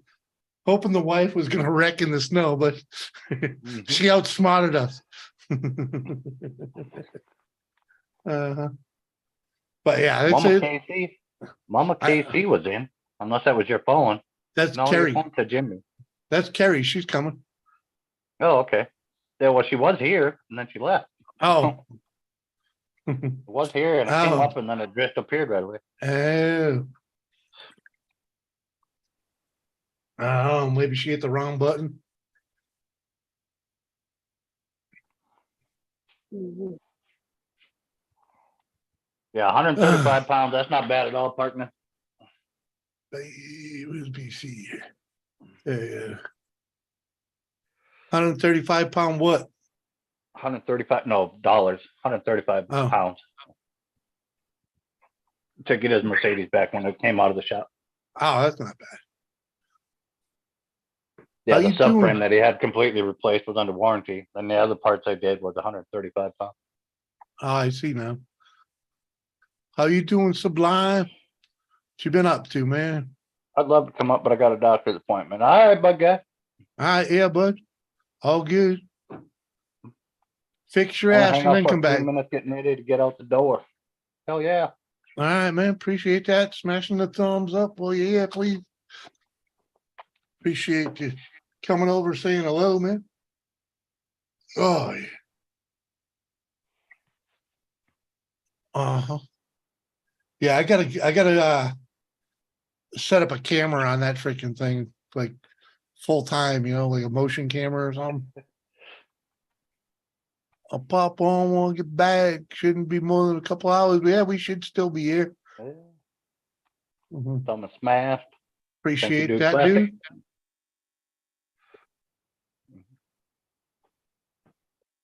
wife was gonna wreck in the snow, but she outsmarted us. But yeah, that's Mama it. KC. Mama KC was in, unless that was your phone. That's No, Carrie. your phone to Jimmy. That's Carrie. She's coming. Oh, okay. Yeah, well, she was here and then she left. Oh. It was here and it came Oh. up and then it just appeared right away. Oh, maybe she hit the wrong button. Mhm. Yeah, 135 pounds. That's not bad at all, Parkman. It was BC. Yeah. 135-pound what? 135, no, dollars. 135 Oh. pounds. To get his Mercedes back when it came out of the shop. Oh, that's not bad. Yeah, How the you doing? subframe that he had completely replaced was under warranty. Then the other parts I did was 135 pounds. Oh, I see now. How you doing, Sublime? What you been up to, man? I'd love to come up, but I got a doctor's appointment. All right, bud guy. All right, yeah, bud. All good. Fix your Only ass hang and out then for come a few back. minutes getting ready to get out the door. Hell yeah. All right, man. Appreciate that. Smashing the thumbs up. Well, yeah, please. Appreciate you coming over, saying hello, man. Oh, yeah. Uh-huh. Yeah, I gotta set up a camera on that freaking thing, like full time, like a motion camera or something. I'll pop on when I get back. Shouldn't be more than a couple hours, but yeah, we should still be here. Mhm. Thumb is smashed. Appreciate Dude that, Classic. dude.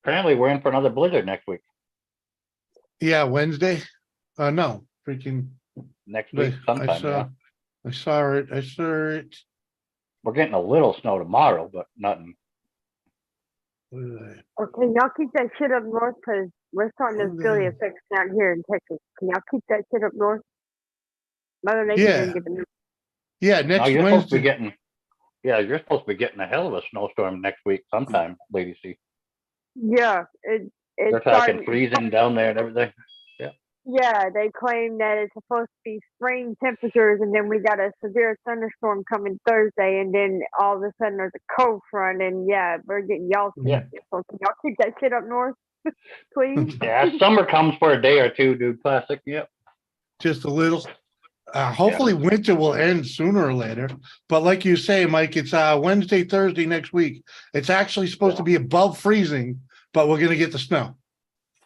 Apparently, we're in for another blizzard next week. Yeah, Wednesday. No, freaking. Next week, I sometime. saw. Yeah, I saw it. I saw it. we're getting a little snow tomorrow, but nothing. What is that? Okay, y'all keep that shit up north because we're starting to feel the effects down here in Texas. Can y'all keep that shit up north? Mother Nature Yeah. didn't give a Yeah, No, next you're supposed to be Wednesday. getting. Yeah, you're supposed to be getting a hell of a snowstorm next week sometime, Lady C. Yeah, it's They're starting. talking freezing down there and everything. Yeah, they claim that it's supposed to be spring temperatures, and then we got a severe thunderstorm coming Thursday, and then all of a sudden there's a cold front, and yeah, we're getting y'all sick. Yeah. So can y'all keep that shit up north, please? Yeah, summer comes for a day or two, dude. Classic. Yep. Just a little. Hopefully winter will end sooner or later. But like you say, Mike, it's Wednesday, Thursday next week. It's actually supposed to be above freezing, but we're gonna get the snow.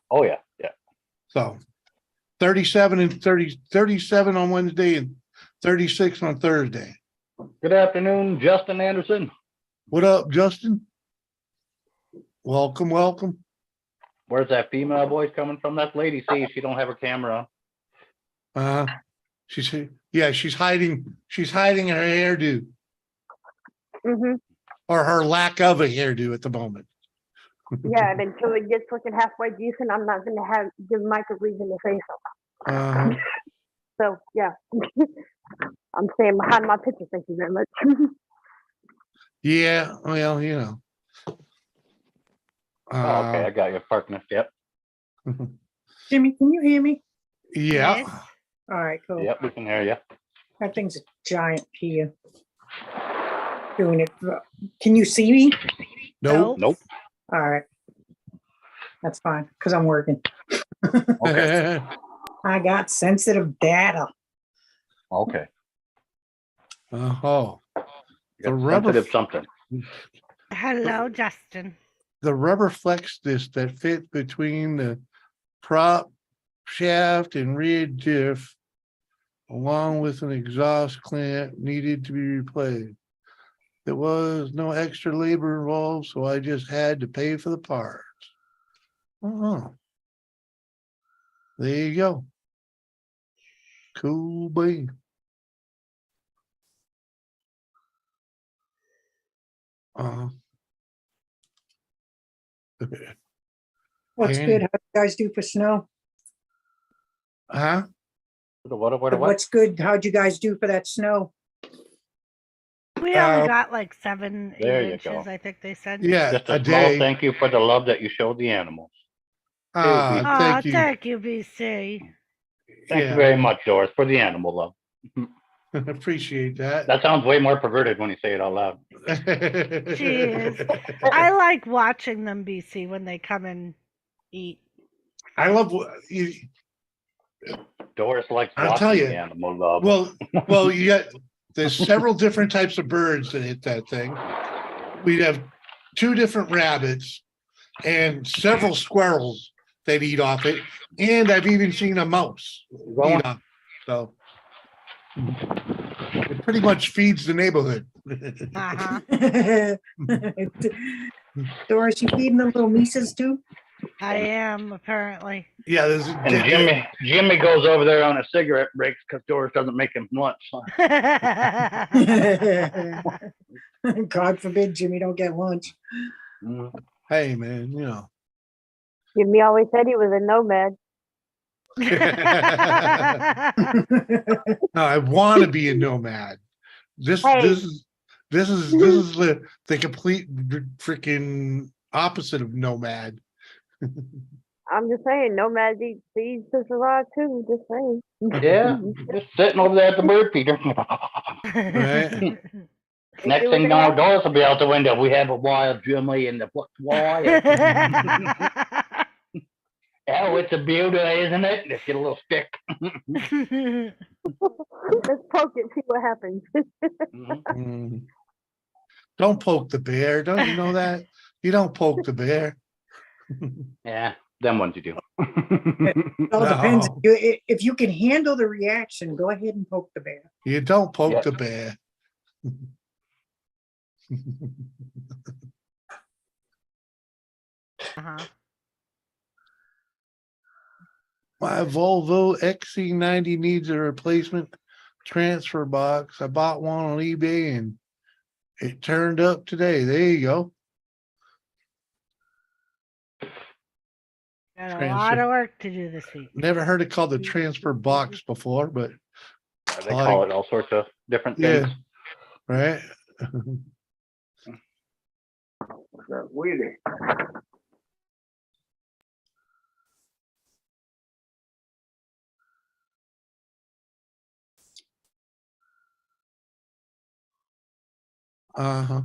Oh yeah, yeah. So 37 and 37 on Wednesday and 36 on Thursday. Good afternoon, Justin Anderson. What up, Justin? Welcome, welcome. Where's that female voice coming from? That's Lady C. She don't have her camera on. She's hiding her hairdo Mm-hmm. or her lack of a hairdo at the moment. Yeah, and until it gets looking halfway decent, I'm not going to give Mike a reason to say so. Uh-huh. So yeah, I'm staying behind my picture. Thank you very much. Yeah, well, you know. Oh, okay, I got your partner. Yep. Jimmy, can you hear me? Yeah. Yes. All right, cool. Yep, we can hear you. That thing's a giant here. Doing it. Can you see me? Nope. Nope. All right. That's fine, because I'm working. Okay. I got sensitive data. Okay. Oh. You got The rubber sensitive something. Hello, Justin. The rubber flex disc that fit between the prop shaft and rear diff, along with an exhaust clamp, needed to be replaced. There was no extra labor involved, so I just had to pay for the parts. Oh, there you go. Cool bean. What's And- good? How you guys do for snow? Huh? What? What's good? How'd you guys do for that snow? We only got like 7, 8 there you inches, go. I think they said. Yeah, Just a a small day. thank you for the love that you showed the animals. Thank you. Thank you, BC. Thank you very much, Doris, for the animal love. Appreciate that. That sounds way more perverted when you say it out loud. Jeez. I like watching them, BC, when they come and eat. I love Doris likes I'll watching tell you. the animal love. Well, you got there's several different types of birds that hit that thing. We'd have 2 different rabbits and several squirrels that eat off it, and I've even seen a mouse Going? eat off. So it pretty much feeds the neighborhood. Uh-huh. Doris, you feeding the little Mises too? I am, apparently. Yeah, there's And Jimmy goes over there on a cigarette breaks because Doris doesn't make him lunch. God forbid Jimmy don't get lunch. Hey man, you know. Jimmy always said he was a nomad. No, I want to be a nomad. This Hey. is the complete freaking opposite of nomad. I'm just saying, nomads eat seeds just a lot too. Just saying. Yeah, just sitting over there at the bird feeder. Right. Next thing you know, Doris will be out the window. We have a wild Jimmy in the wire. Oh, it's a beauty, isn't it? Let's get a little stick. Let's poke it, see what happens. Mm. Don't poke the bear. Don't you know that? You don't poke the bear. Yeah, them ones you do. It all depends. No. If you can handle the reaction, go ahead and poke the bear. You don't poke Yeah. the bear. Uh-huh. My Volvo XC90 needs a replacement transfer box. I bought one on eBay and it turned up today. There you go. Got a lot Transfer. of work to do this week. Never heard it called the transfer box before, but They call it all sorts of different things. yeah, right. Uh-huh.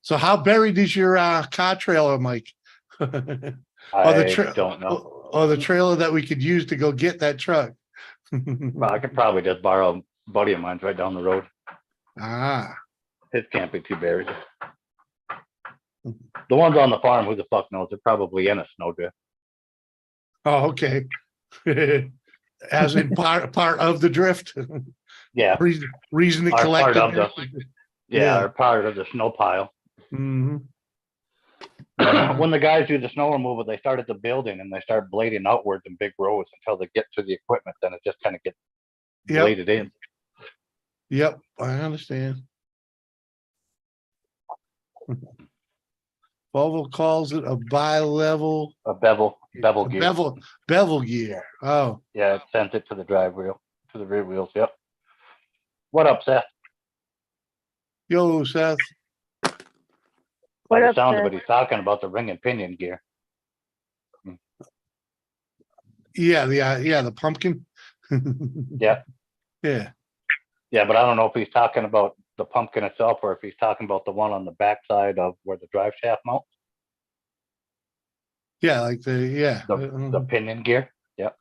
So how buried is your car trailer, Mike? Or the I don't know. or the trailer that we could use to go get that truck. Well, I could probably just borrow a buddy of mine's right down the road. Ah, His can't be too buried. The ones on the farm, who the fuck knows? They're probably in a snowdrift. oh, okay. As in part of the drift. Yeah, Reason to Or collect part of it. yeah, Yeah. or part of the snow pile. Mhm. When the guys do the snow removal, they start at the building and they start blading outwards in big rows until they get to the equipment. Then it just kind of gets Yep. bladed in. Yep, I understand. Volvo calls it a bi-level A bevel gear. bevel gear. Oh, Yeah, it sends it to the drive wheel, to the rear wheels. Yep. What up, Seth? yo, Seth. What By the up, sound of Seth? it, he's talking about the ring and pinion gear. Yeah, the pumpkin. Yeah. Yeah. Yeah, but I don't know if he's talking about the pumpkin itself or if he's talking about the one on the backside of where the drive shaft mounts, Yeah, like the pinion gear. Yep.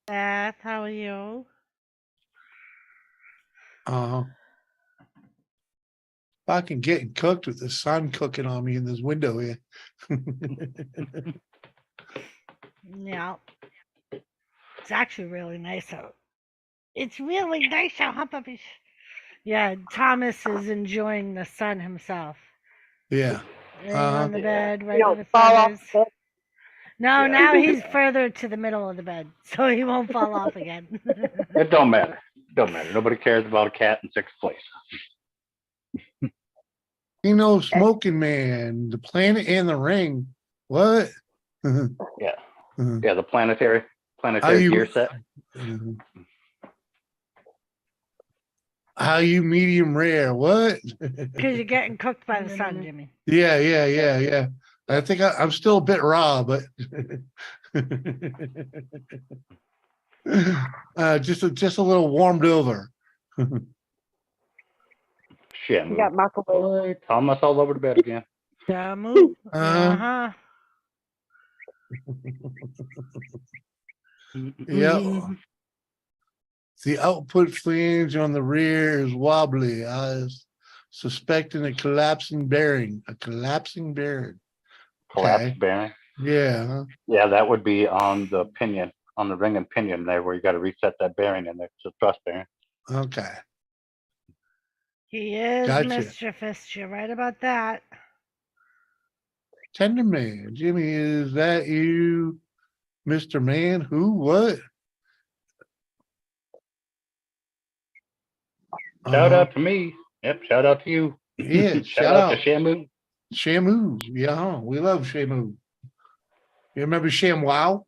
Beth, how are you? Fucking getting cooked with the sun cooking on me in this window here. Yeah. It's actually really nice out. It's really nice out, huh, puppies? Yeah, Thomas is enjoying the sun himself. Yeah. Laying on the Yeah. bed, right You where don't the fall sun off. is. the bed. No, Yeah. now he's further to the middle of the bed, so he won't fall off again. It don't matter. Don't matter. Nobody cares about a cat in sixth place. You know, Smoking Man, the planet and the ring. What? Yeah. Yeah, the planetary you- gear set. How you medium rare? What? Because you're getting cooked by the sun, Jimmy. Yeah. I think I'm still a bit raw, but just a little warmed over. Shit. You got microwave. Thomas all over the bed again. Shamu. Uh-huh. Yep. The output flange on the rear is wobbly. I was suspecting a collapsing bearing. Collapsed bearing. Yeah. Huh? Yeah, that would be on the pinion, on the ring and pinion there, where you got to reset that bearing, and it's a thrust bearing. Okay. He is Gotcha. mischievous. You're right about that. Tender Man, Jimmy, is that you, Mr. Man? Who? What? Shout out to me. Yep. Shout out to you. Yeah. Shout out to Shamu. Shamu. Yeah, we love Shamu. You remember ShamWow?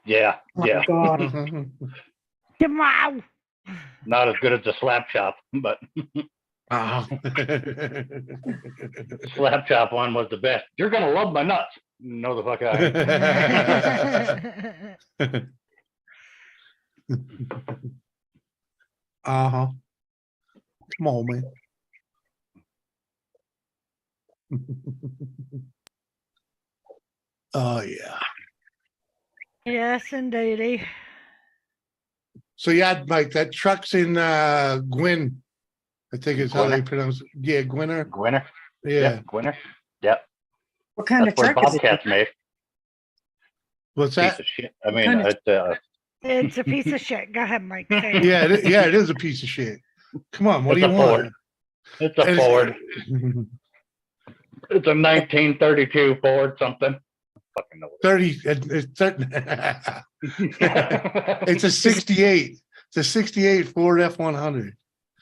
Yeah. Oh, Yeah. God. Wow. Not as good as the slap chop, but Oh. slap chop one was the best. You're gonna love my nuts. No, the fuck I ain't. Uh-huh. Come on, man. Oh, yeah. Yes, indeedy. So yeah, Mike, that truck's in Gwyn. I think is how they Gwinner? pronounce it. Yeah, Gwinner. Gwinner. Yeah. Yep. Gwinner. Yep. What kind That's of where truck is it? Bobcats make. What's Piece that? of shit. I mean, kind of- it's It's a piece of shit. Go ahead, Mike. Say it. Yeah, yeah, it is a piece of shit. Come on, what It's do you a want? Ford. It's a Ford. It's a 1932 Ford something. Fucking know. 30, it's a 68. It's a 68 Ford F-100.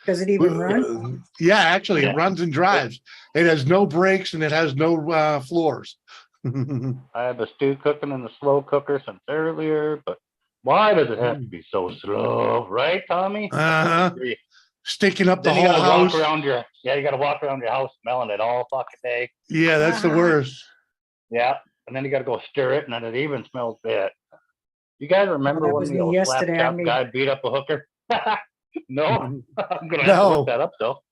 Does it even run? Yeah, actually, Yeah. it runs and drives. It has no brakes and it has no floors. I have the stew cooking in the slow cooker since earlier, but why does it have to be so slow, right, Tommy? Uh-huh. Sticking up the Then you whole gotta house. walk around your you gotta walk around your house smelling it all fucking day. Yeah, that's the Uh-huh. worst. Yeah, and then you gotta go stir it, and then it even smells bad. You guys remember that when was the me old slap yesterday. I chop made- guy beat up a hooker? No, I'm gonna have to No. look that up though.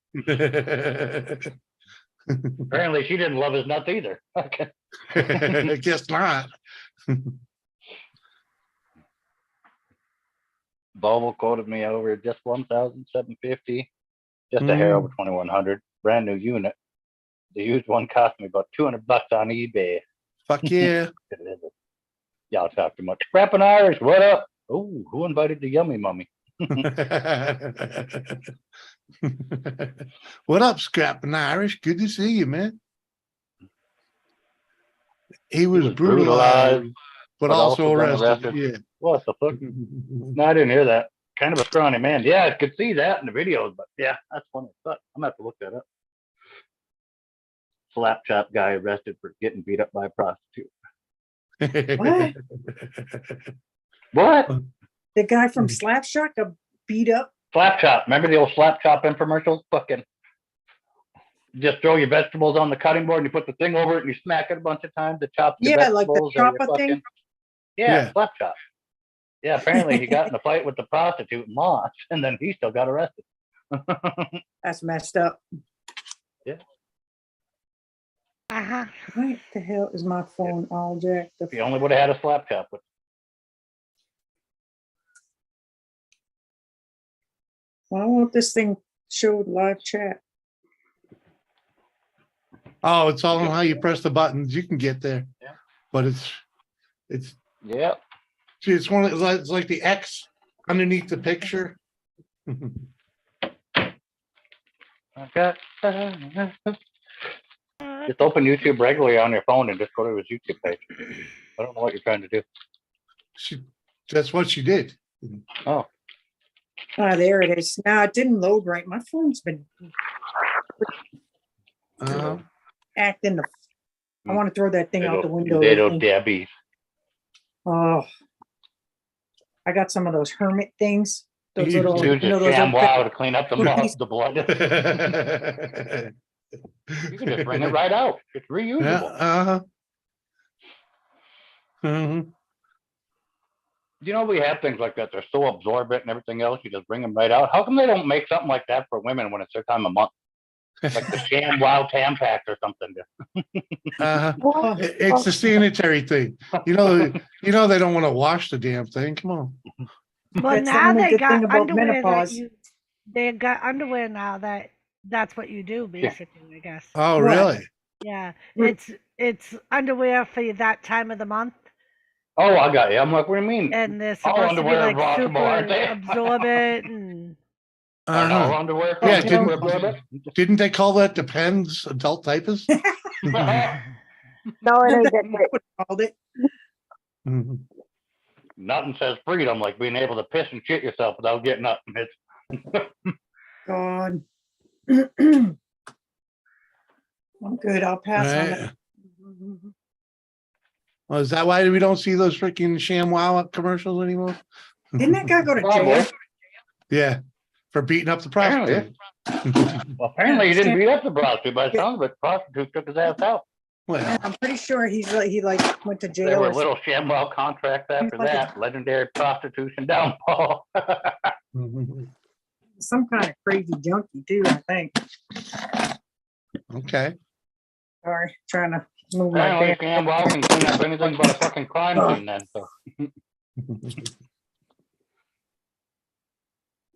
Apparently, she didn't love his nuts either. Okay. Guess not. Volvo quoted me over just 1,750, just a hair over 2,100. Brand new unit. The used one cost me about $200 on eBay. Fuck yeah. Y'all talk too much. Scrapping Irish, what up? Oh, who invited the yummy mummy? What up, Scrapping Irish? Good to see you, man. He was brutalized, but also been arrested. Yeah. What the fuck? No, I didn't hear that. Kind of a scrawny man. Yeah, I could see that in the videos, but yeah, that's funny. But I'm gonna have to look that up. Slap chop guy arrested for getting beat up by a prostitute. What? What? The guy from Slapshot got beat up. Slap chop. Remember the old slap chop infomercials? Fucking just throw your vegetables on the cutting board and you put the thing over it and you smack it a bunch of times to chop your Yeah, like the vegetables. or your chopper thing? fucking- Yeah, Yeah. slap chop. Yeah, apparently he got in a fight with the prostitute and lost, and then he still got arrested. That's messed up. Uh-huh. What the hell is my phone all jacked up? He only would have had a slap chop. But Why won't this thing show live chat? Oh, it's all on how you press the buttons. You can get there. Yeah. But it's yeah, see, it's one of it's like the X underneath the picture. okay. Just open YouTube regularly on your phone and just go to his YouTube page. I don't know what you're trying to do. That's what she did. Oh, Ah, there it is. Now it didn't load right. My phone's been acting. I want to throw that thing out the window. Little lately. Debbie. Oh, I got some of those hermit things. Those You little, Use you know, the those sham little- wow to clean up the blood. You can just bring it right out. It's reusable. You know, we have things like that. They're so absorbent and everything else. You just bring them right out. How come they don't make something like that for women when it's their time of month? Like the sham wow Tampax or something. It's the sanitary thing. You know they don't want to wash the damn thing. Come on. Well, That's the now only they good got thing about underwear menopause. they got underwear now that's what you do basically, I guess. Oh, What? really? Yeah, Mm. it's underwear for that time of the month, Oh, I got you. I'm like, what do you mean? and they're All supposed to be underwear like is washable, super aren't they? absorbent and Aren't all Uh-huh. underwear? Yeah, super didn't- absorbent? Didn't they call that Depends adult diapers? No, it ain't that. Called it. Mhm. Nothing says freedom like being able to piss and shit yourself without getting up. It's God. I'm good. I'll pass on Right. that. Well, is that why we don't see those freaking ShamWow commercials anymore? Didn't that guy go to Probably. jail? Yeah, for beating up the Apparently. prostitute. Well, apparently he didn't beat up the prostitute, but it sounds like the prostitute took his ass out. Well, I'm pretty sure he went to jail. There were or little ShamWow contracts after like that. Legendary prostitution downfall. some kind of crazy junkie too, I think. okay. Sorry, trying to move my Apparently bed. ShamWow can clean up anything but a fucking crime scene then. So.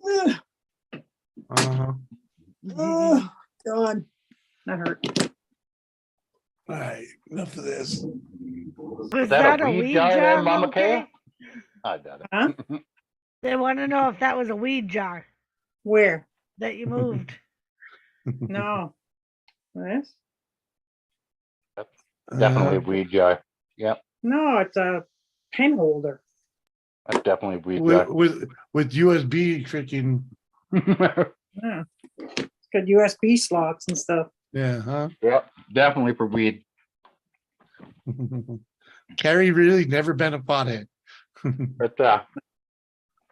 Ugh, Uh-huh. oh, God, that hurt. All right. Enough of this. Was that a that a weed weed jar jar, there, Mama Mama Kay? Kay? I doubt it. Huh? They want to know if that was a weed jar Where? that you moved. No. This? Definitely a weed jar. Yep, No, it's a pen holder. that's definitely a weed jar. With USB freaking Yeah. It's got USB slots and stuff. yeah, huh? Yep, definitely for weed. Carrie really never been a pothead. But the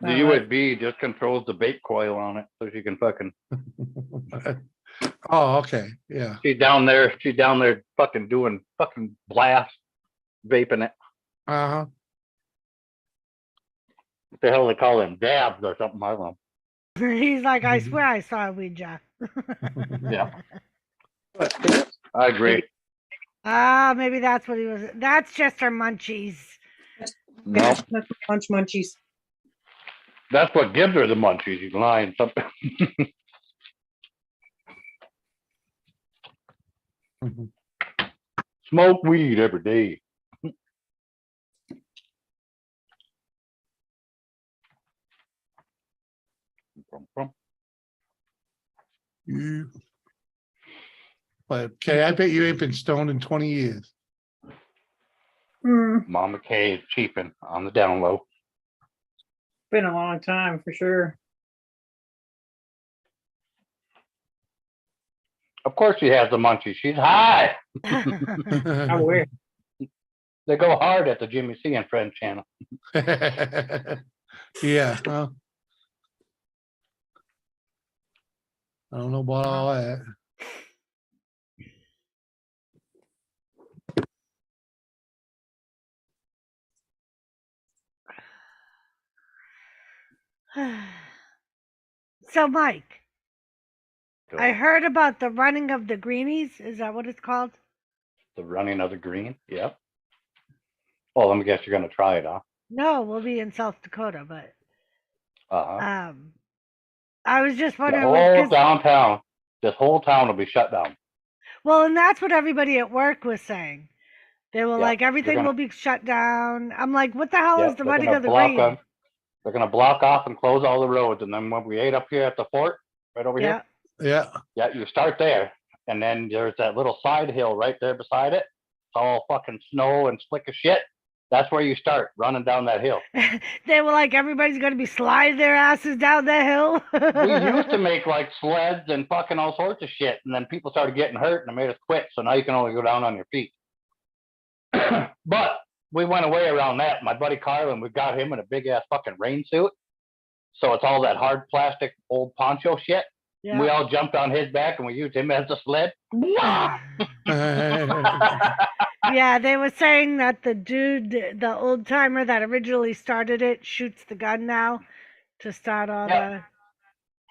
Alright. USB just controls the bait coil on it, so she can fucking. Oh, okay, yeah. She's down there fucking doing fucking blast, vaping it. Uh-huh. What the hell they call them? Dabs or something? I don't know. He's like, I swear I saw a weed jar. Yeah. I agree. Ah, maybe that's what he was. That's just her munchies. No, That's Munch Munchies. that's what gives her the munchies. You lying something. Smoke weed every day. You- But okay, I bet you ain't been stoned in 20 years. Mama K is cheaping on the down low. Been a long time for sure. Of course she has the munchies. She's high. I wish. They go hard at the Jimmy C and Friends channel. Yeah, huh? I don't know about all that. So, Mike, I heard about the running of the greenies. Is that what it's called? The running of the green. Yep. Well, let me guess you're gonna try it, huh? No, we'll be in South Dakota, but Uh-huh. I was just The wondering. whole downtown, this whole town will be shut down. Well, and that's what everybody at work was saying. They were Yeah, like, everything gonna- will be shut down. I'm like, what the hell Yep, is the they're running gonna of the block green? them. They're gonna block off and close all the roads. And then when we ate up here at the fort, right over Yeah. here, Yeah. yeah, you start there, and then there's that little side hill right there beside it. It's all fucking snow and slick as shit. That's where you start running down that hill. They were like, everybody's going to be sliding their asses down that hill. We used to make like sleds and fucking all sorts of shit, and then people started getting hurt, and it made us quit. So now you can only go down on your feet. But we went away around that. My buddy Carlin, we got him in a big ass fucking rain suit. So it's all that hard plastic old poncho shit. Yeah. We all jumped on his back and we used him as a sled. Yeah, they were saying that the dude, the old timer that originally started it, shoots the gun now to start all Yep.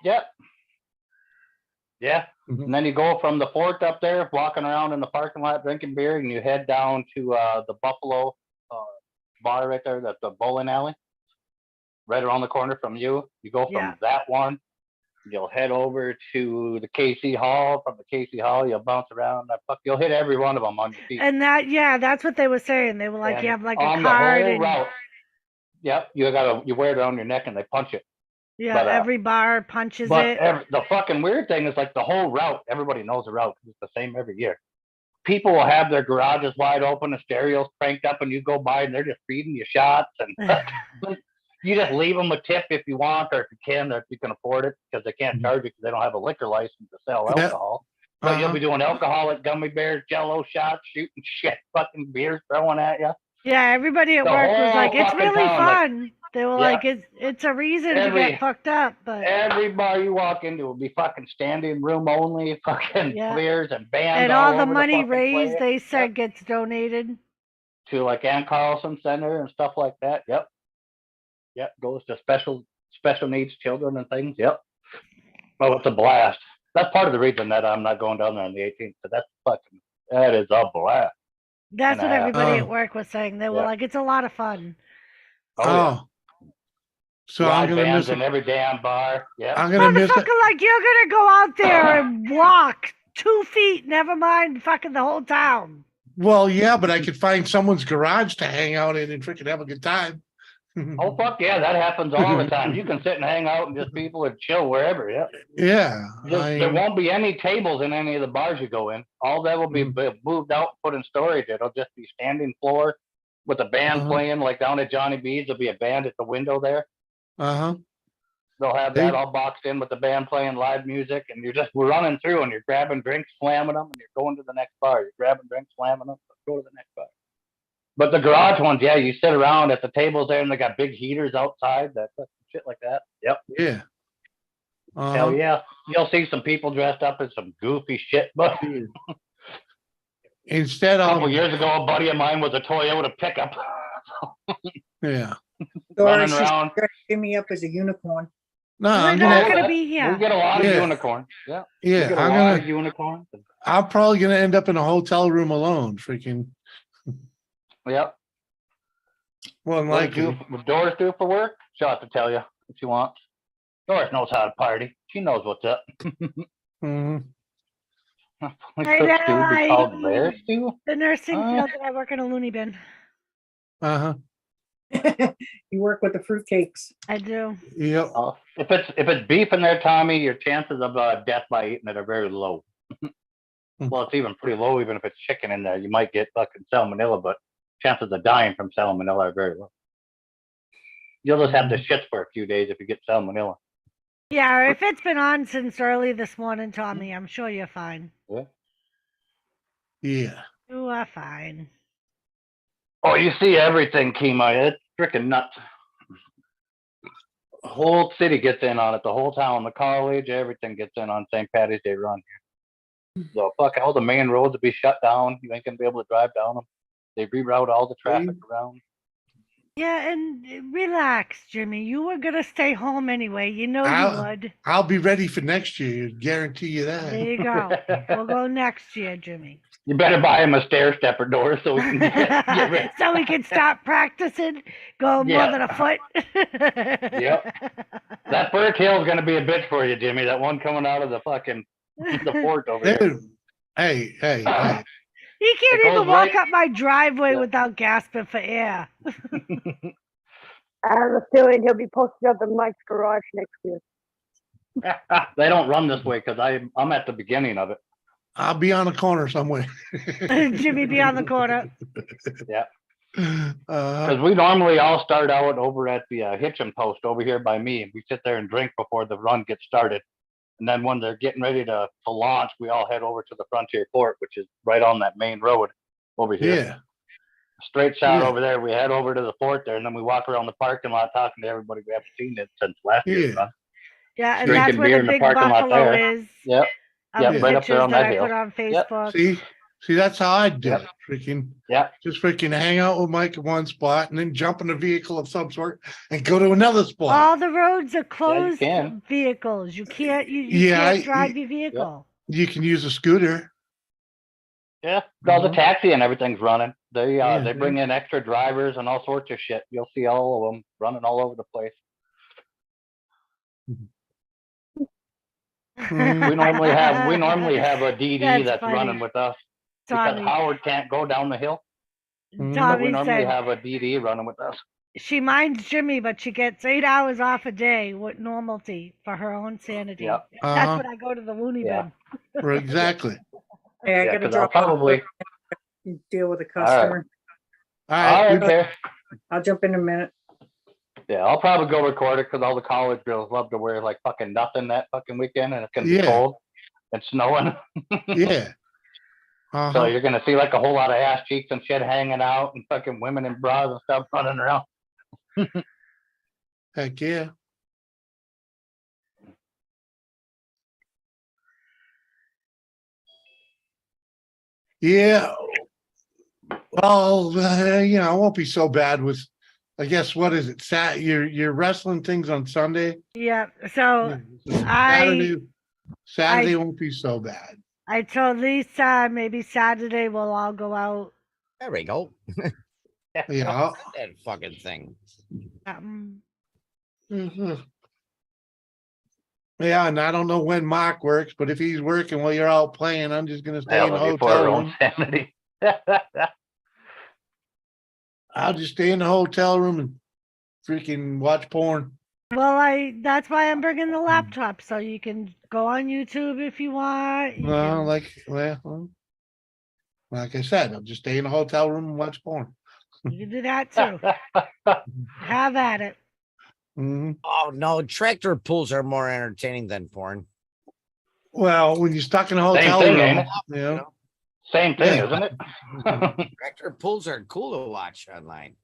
Yep. Yeah. And then you go from the fort up there, walking around in the parking lot, drinking beer, and you head down to the Buffalo bar right there. That's the bowling alley, right around the corner from you. You go from Yeah. that one. You'll head over to the KC Hall. From the KC Hall, you'll bounce around. You'll hit every one of them on your feet. And that, yeah, that's what they were saying. They were like, And you have like a on card the whole and route. Yep, you wear it around your neck and they punch it. yeah, but, every bar punches But it. the fucking weird thing is like the whole route, everybody knows the route because it's the same every year. People will have their garages wide open and stereos cranked up, and you go by and they're just feeding you shots, and you just leave them a tip if you want, or if you can, or if you can afford it, because they can't charge you because they don't have a liquor license to sell Yeah. alcohol. But you'll be doing alcoholic gummy bears, Jello shots, shooting shit, fucking beers throwing at you. Yeah, everybody at The work was like, whole it's fucking really town, like- fun. They were Yeah. like, it's a reason to Every- get fucked up, but Every bar you walk into will be fucking standing room only, fucking Yeah. beers and bands. and all the over money fucking raised, place. they said, Yep. gets donated. To like Ann Carlson Center and stuff like that. Yep. Yep. Goes to special needs children and things. Yep. Oh, it's a blast. That's part of the reason that I'm not going down there on the 18th. So that is a blast. That's And what a half. everybody at Oh. work was saying. They were Yeah. like, it's a lot of fun. Oh. So Ride I'm gonna bands miss in it. every damn bar. Yep. I'm gonna miss it. Motherfucker, like you're gonna go out there and walk 2 feet, never mind fucking the whole town. Well, yeah, but I could find someone's garage to hang out in and freaking have a good time. Oh, fuck yeah, that happens all the time. You can sit and hang out and just people would chill wherever, yeah. Yeah, There won't be any tables in any of the bars you go in. All that will be moved out, put in storage. It'll just be standing floor with a band playing, like down at Johnny B's. There'll be a band at the window there. uh-huh. They'll have that all boxed in with the band playing live music, and you're just running through and you're grabbing drinks, slamming them, and you're going to the next bar. You're grabbing drinks, slamming them, go to the next bar. But the garage ones, yeah, you sit around at the tables there, and they got big heaters outside, that shit like that. Yep. Yeah. Hell yeah. You'll see some people dressed up in some goofy shit, but Instead a couple of, years ago, a buddy of mine was a Toyota pickup. yeah. Doris, Running she's around. dressing me up as a unicorn. No, We're I'm not gonna, gonna be here. We get a lot of Yeah. unicorns. Yeah. yeah, We get a I'm lot of gonna, unicorns. I'm probably gonna end up in a hotel room alone, freaking, Yep. well, What like, would Doris do for work? She'll have to tell you if she wants. Doris knows how to party. She knows what's up. mhm. We I cook know, stew be I- called bear stew? The nursing Oh. field that I work in a loony bin. Uh-huh, You work with the fruitcakes. I do. yep, If it's beef in there, Tommy, your chances of death by eating it are very low. Well, it's even pretty low, even if it's chicken in there. You might get fucking salmonella, but chances of dying from salmonella are very low. You'll just have the shits for a few days if you get salmonella. Yeah, if it's been on since early this morning, Tommy, I'm sure you're fine. yeah. You are fine. Oh, you see everything, Kima. It's freaking nuts. The whole city gets in on it. The whole town, the college, everything gets in on St. Patty's Day run here. So fuck, all the main roads will be shut down. You ain't gonna be able to drive down them. They reroute all the traffic around. Yeah, and relax, Jimmy. You were gonna stay home anyway. You know I'll- you would. I'll be ready for next year, guarantee you There that. you go. We'll go next year, Jimmy. You better buy him a stair stepper door so we can get ready. So we can stop practicing, go more Yeah. than a foot. Yep. That fur tail's gonna be a bitch for you, Jimmy. That one coming out of the fucking the fort over here. Dude, hey, hey, hey. He can't It even goes walk right- up my driveway Yeah. without gasping for air. I have a feeling he'll be posted up in Mike's garage next year. They don't run this way because I'm at the beginning of it. I'll be on a corner somewhere. Jimmy be on the corner. Because we normally all start out over at the hitching post over here by me. We sit there and drink before the run gets started. And then when they're getting ready to launch, we all head over to the Frontier Fort, which is right on that main road over here. Yeah, Straight shot Yeah. over there. We head over to the fort there, and then we walk around the parking lot talking to everybody we haven't seen it since last year's Yeah. run. Yeah, and Drinking that's where beer the in the big parking lot buffalo there. is. Yep. Of Yep, the right up there pictures on that that I hill. put on Yep. Facebook. see, that's how I do Yep. it. Freaking, Yep. just freaking hang out with Mike at one spot and then jump in a vehicle of some sort and go to another spot. All the roads are closed can. vehicles. You can't you Yeah, can't drive your vehicle. You can use a scooter. Yeah. All the Mhm. taxi and everything's running. They Yeah. they bring in extra drivers and all sorts of shit. You'll see all of them running all over the place. Mhm. We normally have a DD that's funny. running with us because Tommy, Howard can't go down the hill. Mhm. So Tommy we normally said have a DD running with us. she minds Jimmy, but she gets 8 hours off a day with normalcy for her own sanity. Yep. That's Uh-huh. when I go to the loony Yeah. bin. Right, exactly. Hey, I Yeah, gotta 'cause I'll drop off. probably. Deal with a right. customer. All All right. right, there. I'll jump in a minute. Yeah, I'll probably go record it because all the college girls love to wear like fucking nothing that fucking weekend, and it's gonna be Yeah. cold and snowing. Yeah. So Uh-huh. you're gonna see like a whole lot of ass cheeks and shit hanging out, and fucking women in bras and stuff running around. Heck yeah. Yeah. Well, you know, it won't be so bad with, I guess, what is it? You're wrestling things on Sunday. Yeah. So Saturday won't be so bad. I told Lisa maybe Saturday we'll all go out. There we go. Yeah. That fucking thing. Mhm. Yeah, and I don't know when Mark works, but if he's working while you're out playing, I'm just gonna stay Hell, in the it'll be for our hotel own room. sanity. I'll just stay in the hotel room and freaking watch porn. Well, that's why I'm bringing the laptop so you can go on YouTube if you want. You Well, can, like I said, I'll just stay in the hotel room and watch porn. you can do that too. Have at it. Mhm. Oh no, tractor pulls are more entertaining than porn. Well, when you're stuck in a Same hotel thing, room, ain't it? you know, Same thing, Yeah. isn't it? Tractor pulls are cool to watch online.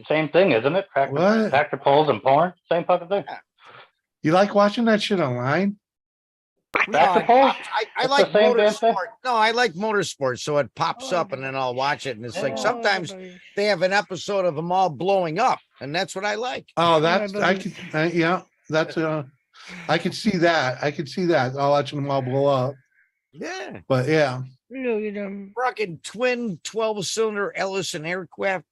Same thing, isn't it? What? Tractor pulls and porn, same fucking thing. You like watching that shit online? No, Tractor pulls? I It's like the same damn thing. motorsport. No, I like motorsport, so it pops Oh, up and then I'll watch it. And it's like Yeah. sometimes they have an episode of them all blowing up, and that's what I like. Oh, my that's I could, yeah, that's I could see that. I could see that. I'll watch them all blow up. Yeah. But yeah, You know, Fucking twin 12-cylinder Ellison aircraft.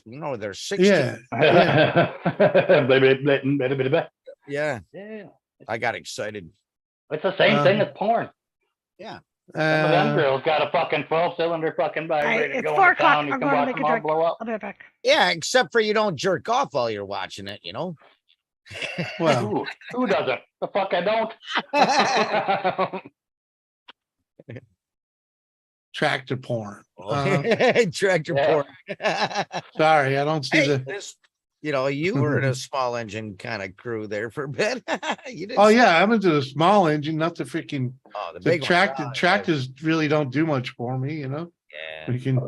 No, they're 16. yeah, yeah. Blah, blah, blah, blah, blah, blah. Yeah. Yeah. I got excited. It's the same thing as porn. Yeah. Some of them Uh, girls got a fucking 12-cylinder fucking bike Hey, ready to it's go 4 into town. o'clock. You I'm can going to watch make a them all drink. blow up. I'll be right back. Yeah, except for you don't jerk off while you're watching it, you know? well, Who doesn't? The fuck I don't. tractor porn. Tractor Yeah. porn. Sorry, I don't see Hey, the. this, you know, you were in a small engine kind of crew there for a bit. You didn't Oh say- yeah, I'm into the small engine, not the freaking Oh, the the big tractor. ones. Tractors really don't do much for me, you know. Yeah. We can.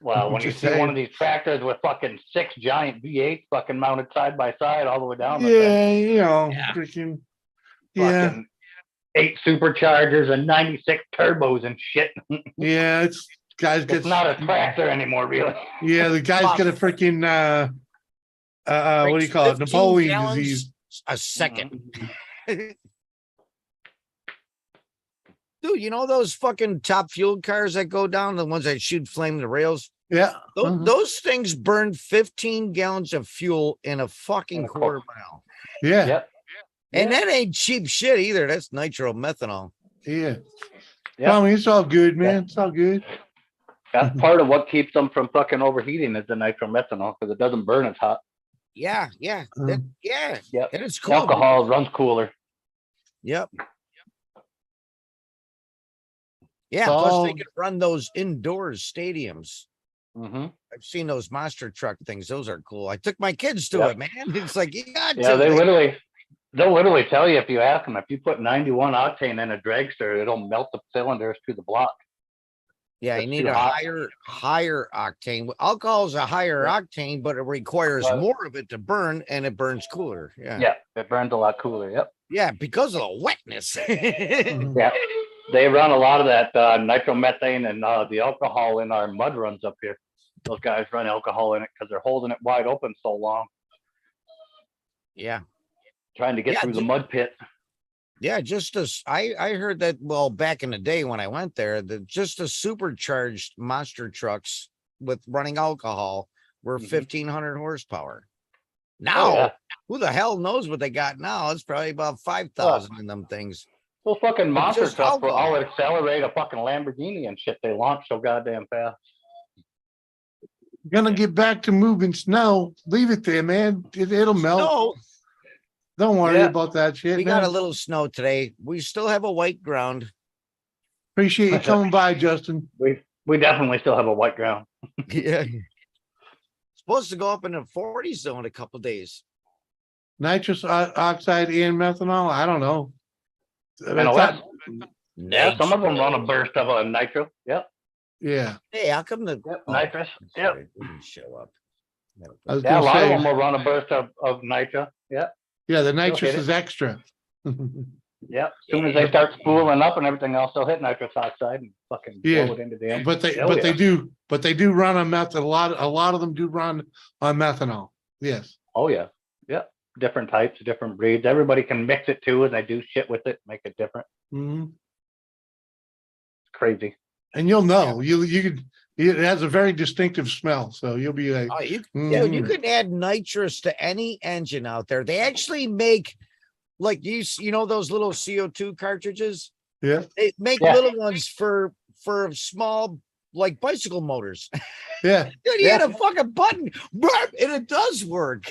Well, when you Just see one saying. of these tractors with fucking 6 giant V8s fucking mounted side by side all the way down the thing, Yeah, you know, Yeah. freaking. Yeah, fucking 8 superchargers and 96 turbos and shit. yeah. It's guys get. It's not a tractor anymore, really. Yeah, the guy's got a freaking. What do you call it? 15 Napoleon gallons disease. a second. Mm-hmm. Dude, you know those fucking top fuel cars that go down, the ones that shoot flame the rails? Yeah. Those things burn 15 gallons of fuel in a fucking In a quarter mile. Yeah. Yep. And that ain't cheap shit either. That's nitromethanol. Yeah. Yeah. I mean, it's all good, man. It's all good. That's part of what keeps them from fucking overheating is the nitromethanol because it doesn't burn as hot. Yeah, yeah. Yeah. Yep. And it's cool. Alcohol runs cooler. Yep. Yeah, plus they Oh. can run those indoors stadiums. Mm-hmm. I've seen those monster truck things. Those are cool. I took my kids to Yep. it, man. It's like, you got Yeah, to. they'll literally tell you if you ask them, if you put 91 octane in a dragster, it'll melt the cylinders to the block. Yeah, you It's need too a hot. higher octane. Alcohol is a higher octane, but it requires But- more of it to burn, and it burns cooler. Yeah, Yeah, it burns a lot cooler. Yep. yeah, because of the wetness. Mhm. Yeah. They run a lot of that nitromethane and the alcohol in our mud runs up here. Those guys run alcohol in it because they're holding it wide open so long, Yeah, trying to get Yeah, through the ju- mud pit. yeah. Just as I heard that. Well, back in the day when I went there, that just the supercharged monster trucks with running alcohol were Mhm. 1,500 horsepower. Oh, Now, yeah. who the hell knows what they got now? It's probably about 5,000 in them things. Those fucking monster just trucks will all alcohol. accelerate a fucking Lamborghini and shit. They launch so goddamn fast. Gonna get back to moving snow. Leave it there, man. It'll melt. No, Don't worry Yeah. about that shit. we got man. a little snow today. We still have a white ground. Appreciate you coming by, Justin. We definitely still have a white ground. Yeah. Supposed to go up in the 40s though in a couple days. Nitrous oxide and methanol. I don't know. NOS. Yeah, some of them Nitro. run a burst of a nitro. Yep. Yeah. Hey, how come the Yep. oh, Nitrous. I'm Yep. sorry, it didn't show up? I was Yeah, a gonna lot of say, them will run a burst of nitro. Yep. yeah, the hit nitrous it. is extra. Yep. As soon as they start spooling up and everything else, they'll hit nitrous oxide and fucking Yeah. blow it into the engine. But they Hell but yeah. they do run on meth. A lot of them do run on methanol. Yes. Oh yeah. Yep. Different types, different breeds. Everybody can mix it too, and they do shit with it, make it different. hmm It's crazy. And you'll know. You could. It has a very distinctive smell. So you'll be like, Oh, you mm. you can add nitrous to any engine out there. They actually make like you know those little CO2 cartridges? yeah. They make Yeah. little ones for small like bicycle motors. Yeah. Dude, he had a fucking button, and it does work.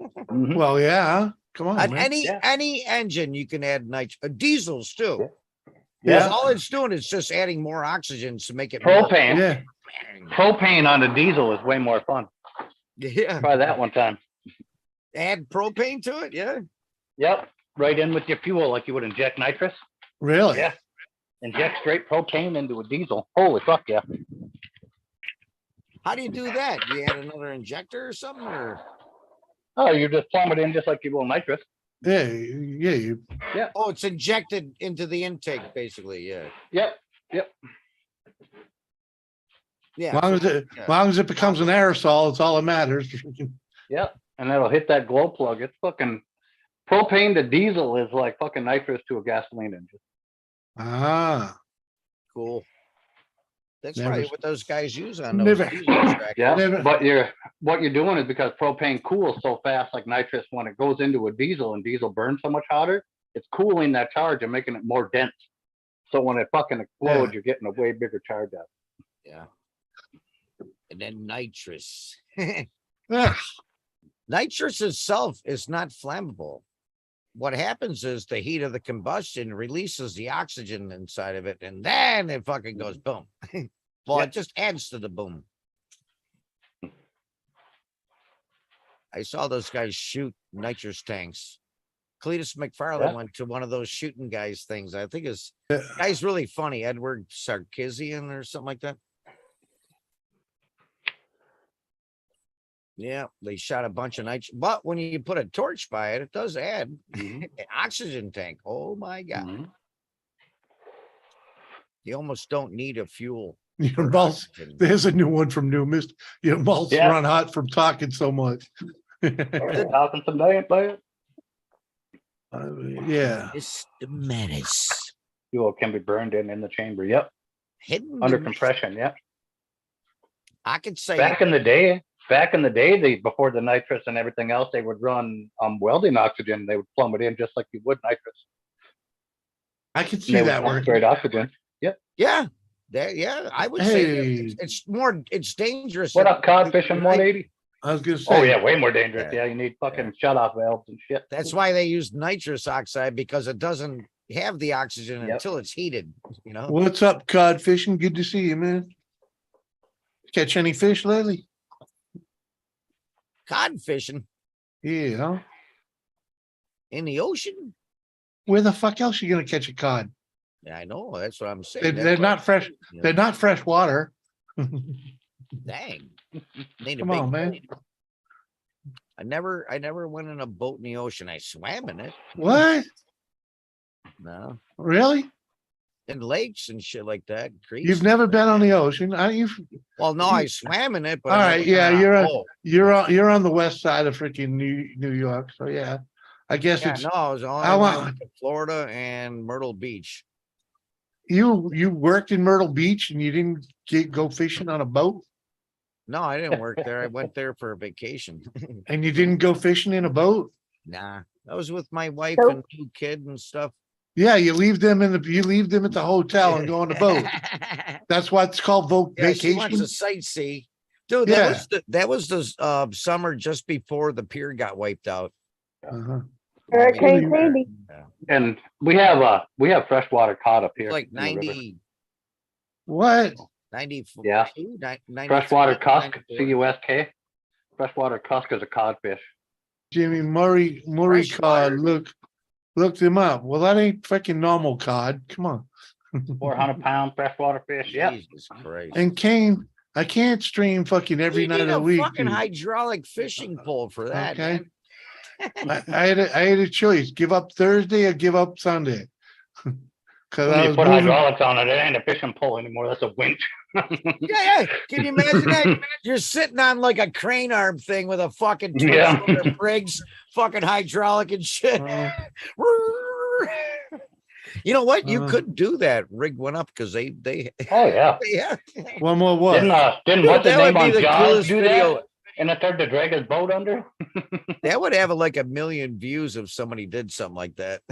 Mhm. Well, yeah. Come on, On man. any engine, you can add diesels too. Yeah. All it's doing is just adding more oxygen to make it more. Propane. Yeah. Propane on the diesel is way more fun. Yeah, Try that one time. add propane to it. Yeah, Yep. Right in with your fuel like you would inject nitrous. Really? Yeah. Inject straight propane into a diesel. Holy fuck yeah. how do you do that? You add another injector or something, or Oh, you just plumb it in just like you will nitrous. Yeah. Yeah. You. oh, it's injected into the intake, basically. Yeah, Yep. yeah. As long as it, yeah. as long as it becomes an aerosol, it's all that matters. Yep. And that'll hit that glow plug. It's fucking propane to diesel is like fucking nitrous to a gasoline engine. Ah. Cool. That's Never probably s- what those guys use on those never- diesel tractors. Yeah. Never- But what you're doing is because propane cools so fast like nitrous when it goes into a diesel and diesel burns so much hotter, it's cooling that charge and making it more dense. So when it fucking explodes, Yeah. you're getting a way bigger charge out. Yeah. And then nitrous. Ah, Nitrous itself is not flammable. What happens is the heat of the combustion releases the oxygen inside of it, and then it fucking goes boom. Well, Yeah. it just adds to the boom. I saw those guys shoot nitrous tanks. Cletus McFarland Yeah. went to one of those shooting guys things. I think his guy's really funny, Edward Sarkisian or something like that. Yeah, they shot a bunch of nitrogen, but when you put a torch by it, it does add Mhm. an oxygen tank. Oh my God. Mhm. You almost don't need a fuel. your for balls. oxygen. There's a new one from New Mist. Your balls Yeah. run hot from talking so much. Talking some diet, but Yeah. It's the menace. fuel can be burned in the chamber. Yep. Hidden Under in- compression. Yep. I could say Back in the day, they before the nitrous and everything else, they would run welding oxygen. They would plumb it in just like you would nitrous. I can And see they would that pump working. straight oxygen. yeah. I would say Hey, it's dangerous. What up, cod fishing 180? I was gonna say. Oh yeah, way more dangerous. Yeah. Yeah, you need fucking shut-off valves and shit. That's why they use nitrous oxide, because it doesn't have the oxygen Yep. until it's heated, you know? What's up, cod fishing? Good to see you, man. Catch any fish lately? Cod fishing Yeah. in the ocean. Where the fuck else you gonna catch a cod? Yeah, I know. That's what I'm saying. They're That's why- not fresh. you know, They're not fresh water. Dang. Need a Come on, big man. boat. I never went in a boat in the ocean. I swam in it. What? No. Really? In lakes and shit like that. Creeks. You've never been on the ocean? You Well, no, I swam in it, but All I right, never yeah, got on you're a a- boat. you're on the west side of freaking New York, so yeah. I guess Yeah, it's no, I was only I went want- to Florida and Myrtle Beach. you worked in Myrtle Beach and you didn't go fishing on a boat, No, I didn't work there. I went there for a vacation. and you didn't go fishing in a boat. Nah, I was with my wife So- and new kid and stuff. Yeah, you leave them at the hotel and go on the boat. That's why it's called Yeah, she wants vacation. to sightsee. Dude, Yeah. that was the summer just before the pier got wiped out. Uh-huh. Hurricane Sandy. And we have freshwater cod up here. Like in the river. 90, What? 94. Yeah. 93, Freshwater cusk, 94. CUSK. Freshwater cusk is a codfish. Jimmy Murray Fresh cod. water. Looked him up. Well, that ain't freaking normal cod. Come on. 400-pound freshwater fish. Yep. Jesus Christ. And Kane, I can't stream fucking every You night need of the a week. fucking dude. hydraulic fishing pole for that. Okay. Man. I had a choice: give up Thursday or give up Sunday. Because When I you was put moving. hydraulics on it, it ain't a fishing pole anymore. That's a winch. Yeah. Can you imagine that? You're sitting on like a crane arm thing with a fucking Yeah. twin Briggs, fucking hydraulic and shit. Uh, You know what? You Uh. could do that. Rig one up because they Oh yeah. yeah. one more what? Didn't Dude, what's his that would name be on the Jaws coolest do video. that? And it started to drag his boat under. That would have like 1 million views if somebody did something like that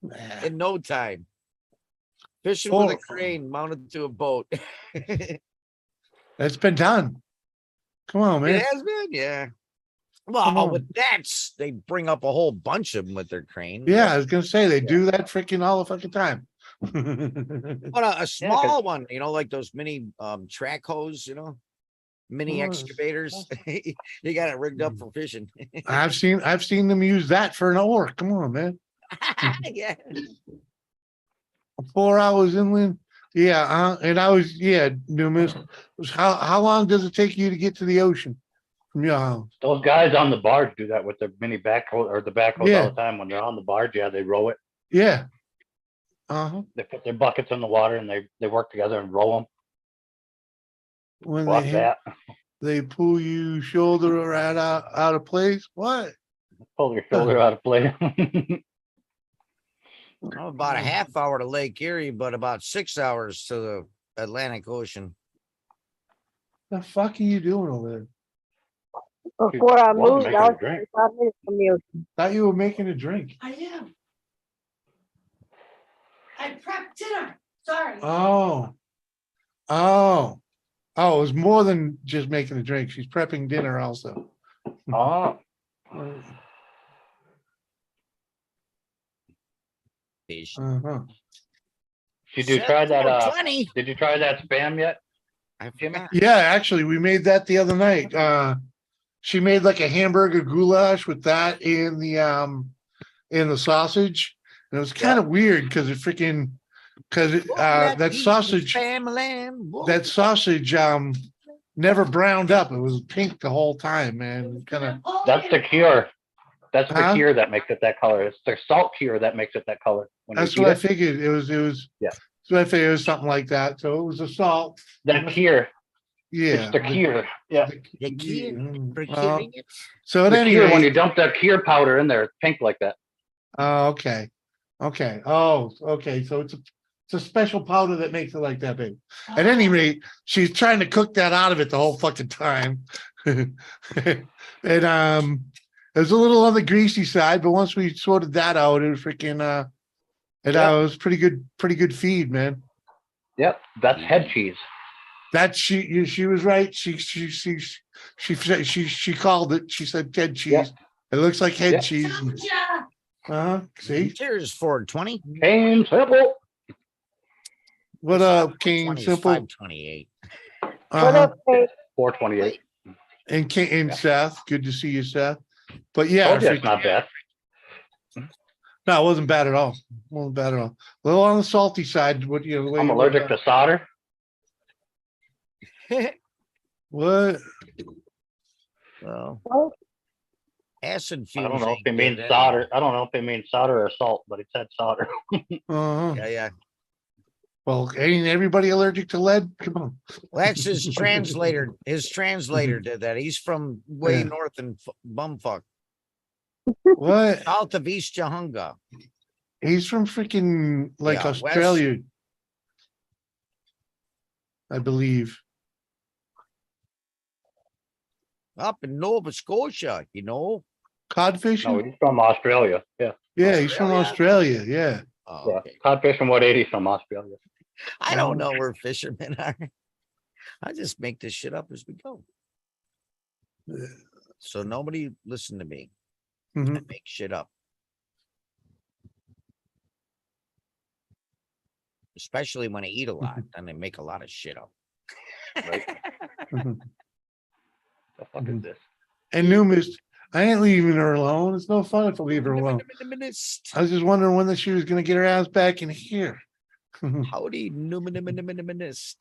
Nah. in no time. Fishing with a Oh. crane mounted to a boat. It's been done. Come on, It man. has been, yeah. Come Well, on. with nets, they bring up a whole bunch of them with their crane. Yeah, I was gonna say they Yeah. do that freaking all the fucking time. But a small one, like those mini track hose, mini Oh, excavators. You got it rigged up for fishing. I've seen them use that for an oar. Come on, man. Yeah. 4 hours inland. Yeah, and I was Numis. How long does it take you to get to the ocean from your house? Those guys on the barge do that with their mini backhoe or the backhoes Yeah. all the time when they're on the barge. Yeah, they row it. Yeah. Uh-huh. They put their buckets in the water and they work together and row them. When Like they that. they pull you shoulder out of place. What? Pull your shoulder out of place. I'm about a half hour to Lake Erie, but about 6 hours to the Atlantic Ocean. The fuck are you doing over there? Before I Well, moved, making I a was drink. 5 minutes from the ocean. Thought you were making a drink. I am. I prepped dinner. Sorry. Oh. Oh. Oh, it was more than just making a drink. She's prepping dinner also. Oh, Fish. Uh-huh. did you try that? 20. Did you try that spam yet? I Jimmy? forgot. Yeah, actually, we made that the other night. She made like a hamburger goulash with that in the sausage. And it was kind of weird because it freaking that sausage never browned up. It was pink the whole time, man. Kind of That's the cure. That's the Huh? cure that makes it that color. It's the salt cure that makes it that color. When that's you what I eat it, figured. It was Yeah. So I figured it was something like that. So it was a salt. that cure. Yeah. It's the cure. Yeah. The key for Uh, curing it. so at The any cure, when you rate, dump that cure powder in there, it's pink like that. oh, okay. Okay. Oh, okay. So it's a special powder that makes it like that big. At any rate, she's trying to cook that out of it the whole fucking time. And it was a little on the greasy side, but once we sorted that out, it was freaking it was pretty good feed, man. Yep. That's head cheese. That she was right. She called it. She said head cheese. Yeah. It looks like head Yeah. cheese. See Cheers for 20. Plain simple. what up, King Simple? 528. What Uh-huh. up, Kate? 428. And Seth, good to see you, Seth. But yeah, Oh, that's not bad. no, it wasn't bad at all. Wasn't bad at all. A little on the salty side. What the way I'm you- allergic to solder. What? Well, What? acid I fumes. don't know if ain't they mean good solder. anyway. I don't know if they mean solder or salt, but it said solder. Uh-huh. Yeah. Well, ain't everybody allergic to lead? Come on. Well, that's his translator. His translator did that. He's from way Yeah. north in bumfuck, What? south of East Jahunga. He's from freaking like Yeah, west. Australia, I believe. Up in Nova Scotia, Codfish? No, he's from Australia. Yeah. Yeah, he's from Australia? Australia. Yeah. Oh, Yeah. okay. Codfish from 180 from Australia. I don't know where fishermen are. I just make this shit up as we go. So nobody listen to me. I Mhm. make shit up. Especially when I eat a lot, and I make a lot of shit up. Mhm. The fuck is this? And Numis, I ain't leaving her alone. It's no fun if I leave her alone. I was just wondering when she was gonna get her ass back in here. Howdy, numinist.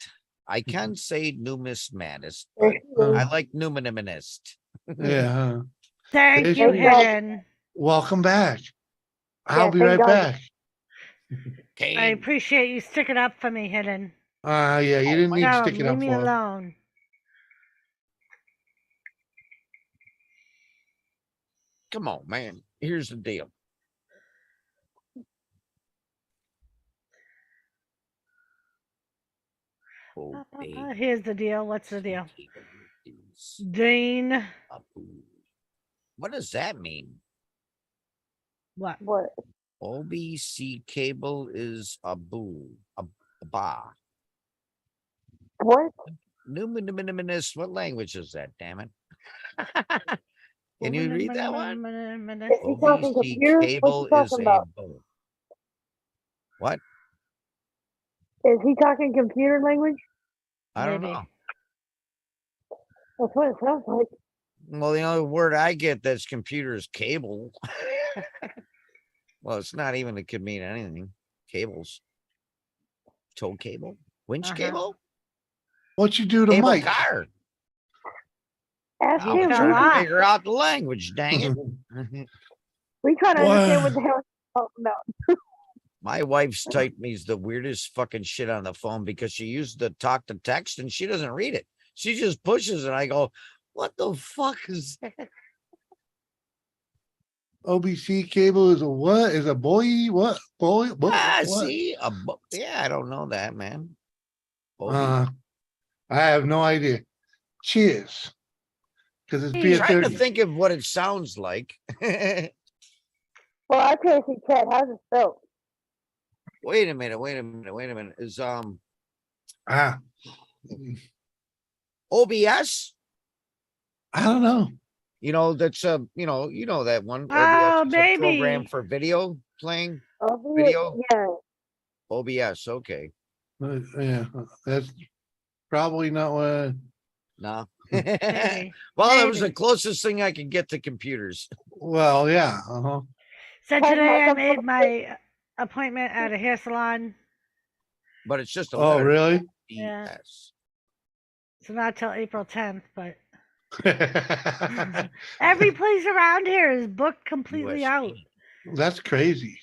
I can say numismatist, There but she is. I like numinist. Yeah. Huh? Thank There you, she is. Hidden. Welcome back. I'll Yeah, be thank right God. back. I Okay. appreciate you sticking up for me, Hidden. Yeah, you didn't need to No, stick it leave up me for her. alone. Come on, man. Here's the deal. Oh, babe. Here's the deal. What's the deal? Capabilities. Dean. What does that mean? What? What? OBC cable is a ba. What? Numinous. What language is that? Damn it. Can you read that one? Is he talking OBC computer? What's cable he is talking a about? bow. What? Is he talking computer language? I don't Maybe. know. That's what it sounds like. Well, the only word I get that's computer is cable. Well, it's not even, it could mean anything. Cables. Tow cable? Winch Uh-huh. cable? What you do to Cable Mike? car. Ask I He was him. fell trying to off. figure out the language, dang it. We try to understand what What? the hell he's talking about. My wife's typed me the weirdest fucking shit on the phone because she used the talk to text and she doesn't read it. She just pushes it. I go, what the fuck is that? OBC cable is a what? Is a boy? What? Boy? Ah, What? see? Yeah, I don't know that, man. I have no idea. Cheers. Because it's Hey. beer Trying to 30. think of what it sounds like. Well, I can't see Chad. How's it spelled? Wait a minute. Is Ah, OBS? I don't know. You know, that's you know that one. Oh, OBS is a program baby. for video playing. Oh, Video? Yeah. OBS, okay. Yeah, that's probably not what. No. Maybe. Well, that was the Maybe. closest thing I could get to computers. Well, yeah. Uh-huh. So Hey, today I Mike, made my appointment at a hair salon. But it's just a Oh, letter. really? Yeah. BS. So not till April 10th, but every place around here is booked completely out. USB. That's crazy.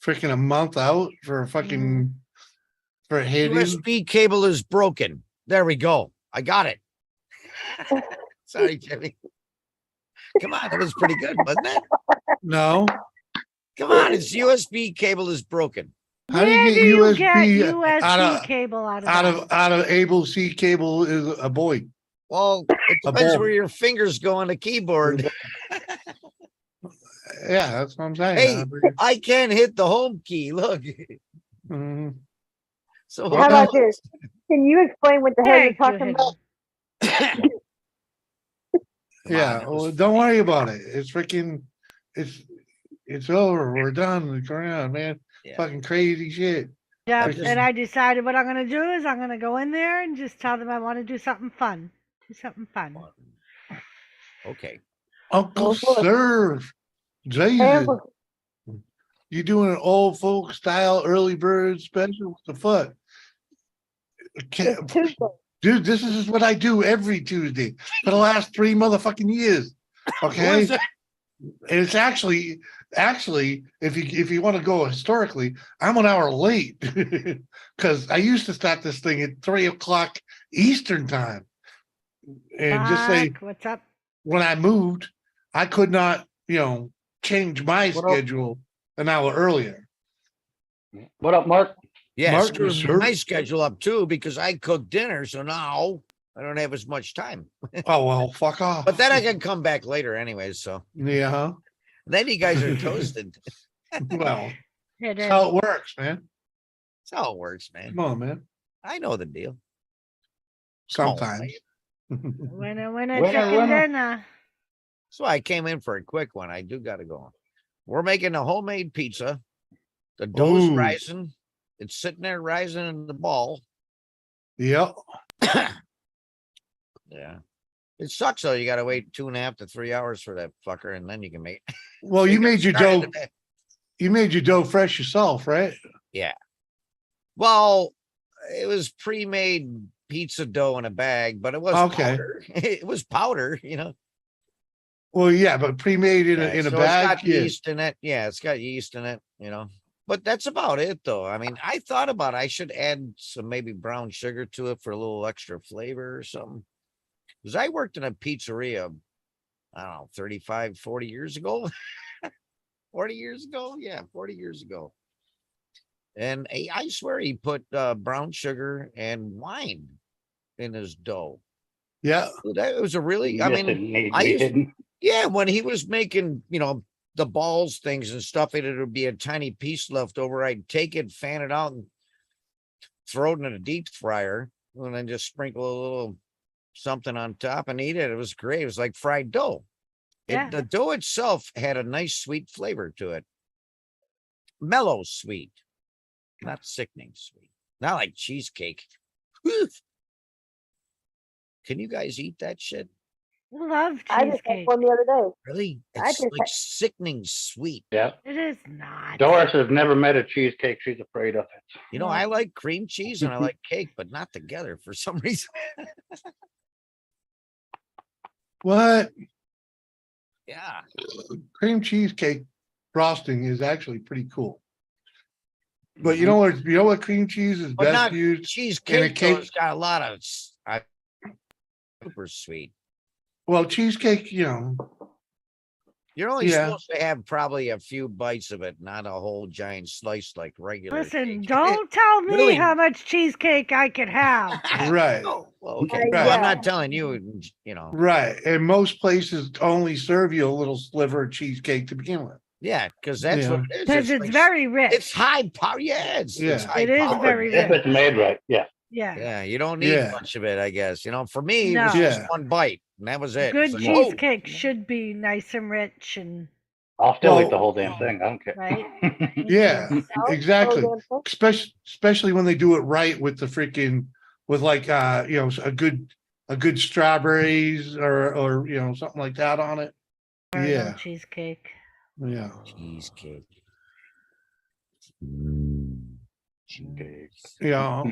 Freaking a month out for a fucking for a hit in. USB cable is broken. There we go. I got it. Sorry, Jimmy. Come on, that was pretty good, wasn't it? No. Come on, it's USB cable is broken. How do you Where get do you USB, get USB out of cable out of out that? of able C cable is a boy. Well, it A depends bulb. where your fingers go on the keyboard. Yeah, that's what I'm saying. Hey, I can't hit the home key. Look. Mhm. So How about this? Can you explain what the hell you're Thank you, talking about? Hidden. Come on, Yeah, that was well, don't worry about it. It's freaking, it's over. We're done. Come on, man. Yeah. Fucking crazy shit. Yeah, just- and I decided what I'm gonna do is I'm gonna go in there and just tell them I want to do something fun. Do something fun. Okay. Uncle Go for it. Serve. Jesus. Amber, You doing an old folk style early bird special? What the fuck? it's Tuesday. Dude, this is what I do every Tuesday for the last 3 motherfucking years. Who Okay. is that? And it's actually, if you want to go historically, I'm an hour late because I used to start this thing at 3 o'clock Eastern time. And just say, Mark, what's up? when I moved, I could not, change my What up? schedule an hour earlier. What up, Mark? Yeah, Mark screwed was hurt. my schedule up too because I cook dinner, so now I don't have as much time. Oh, well, fuck off. But then I can come back later anyways, so Yeah. Huh? then you guys are toasted. Well, Hidden. that's how it works, man. That's how it works, man. Come on, man. I know the deal. Come on, Sometimes. man. Winner, Winner, chicken winner. dinner. So I came in for a quick one. I do gotta go. We're making a homemade pizza. The dough's Ooh. rising. It's sitting there rising in the ball. Yep. Yeah. It sucks though. You gotta wait 2.5 to 3 hours for that fucker, and then you can make. Well, So you gotta made your start in dough. the back. You made your dough fresh yourself, right? Well, it was pre-made pizza dough in a bag, but it was Okay. powder. It was powder, you know. Well, yeah, but pre-made in Yeah, a so bag. it's got Yeah. yeast in it. Yeah, it's got yeast in it, you know. But that's about it though. I mean, I thought about I should add some maybe brown sugar to it for a little extra flavor or something. Because I worked in a pizzeria, I don't know, 35, 40 years ago. 40 years ago? Yeah, 40 years ago. And I swear he put brown sugar and wine in his dough. Yeah. That was a really, I Yes, mean, it made I me used- hidden. yeah, when he was making, the balls things and stuff, and it'll be a tiny piece left over. I'd take it, fan it out, and throw it in a deep fryer, and then just sprinkle a little something on top and eat it. It was great. It was like fried dough. Yeah. The dough itself had a nice sweet flavor to it. Mellow sweet, not sickening sweet. Not like cheesecake. Can you guys eat that shit? Love I just had cheesecake. one the other day. Really? I It's just like sickening sweet. Yeah. It is not. Doris has never met a cheesecake. She's afraid of it. You know, I like cream cheese and I like cake, but not together for some reason. What? Yeah. Cream cheesecake frosting is actually pretty cool. But you know what cream cheese is But best not used? cheesecake. cake- It's got a lot of super sweet. Well, cheesecake, You're only Yeah. supposed to have probably a few bites of it, not a whole giant slice like regular. Listen, cake. don't tell me Really? how much cheesecake I can have. right, Oh, well, okay. Right. Well, I'm Yeah. not telling you, you know. right. And most places only serve you a little sliver of cheesecake to begin with. Yeah, because that's Yeah. what it is. Because it's like- very rich. It's high power. Yeah, it's Yeah. high It is powered. very If rich. it's made right, yeah. Yeah. Yeah, you don't need Yeah. much of it, I guess. You know, for me, it was No. just Yeah. one bite, and that was it. Good It's like, whoa. cheesecake should be nice and rich and I'll still eat Well- the whole damn thing. I don't care. right. Yeah, Salt, exactly. oh, damn, Especially when they do it right with the freaking with like a good strawberries or something like that on it. Caramel Yeah, cheesecake. yeah. Cheesecake. Cheesecake. Yeah.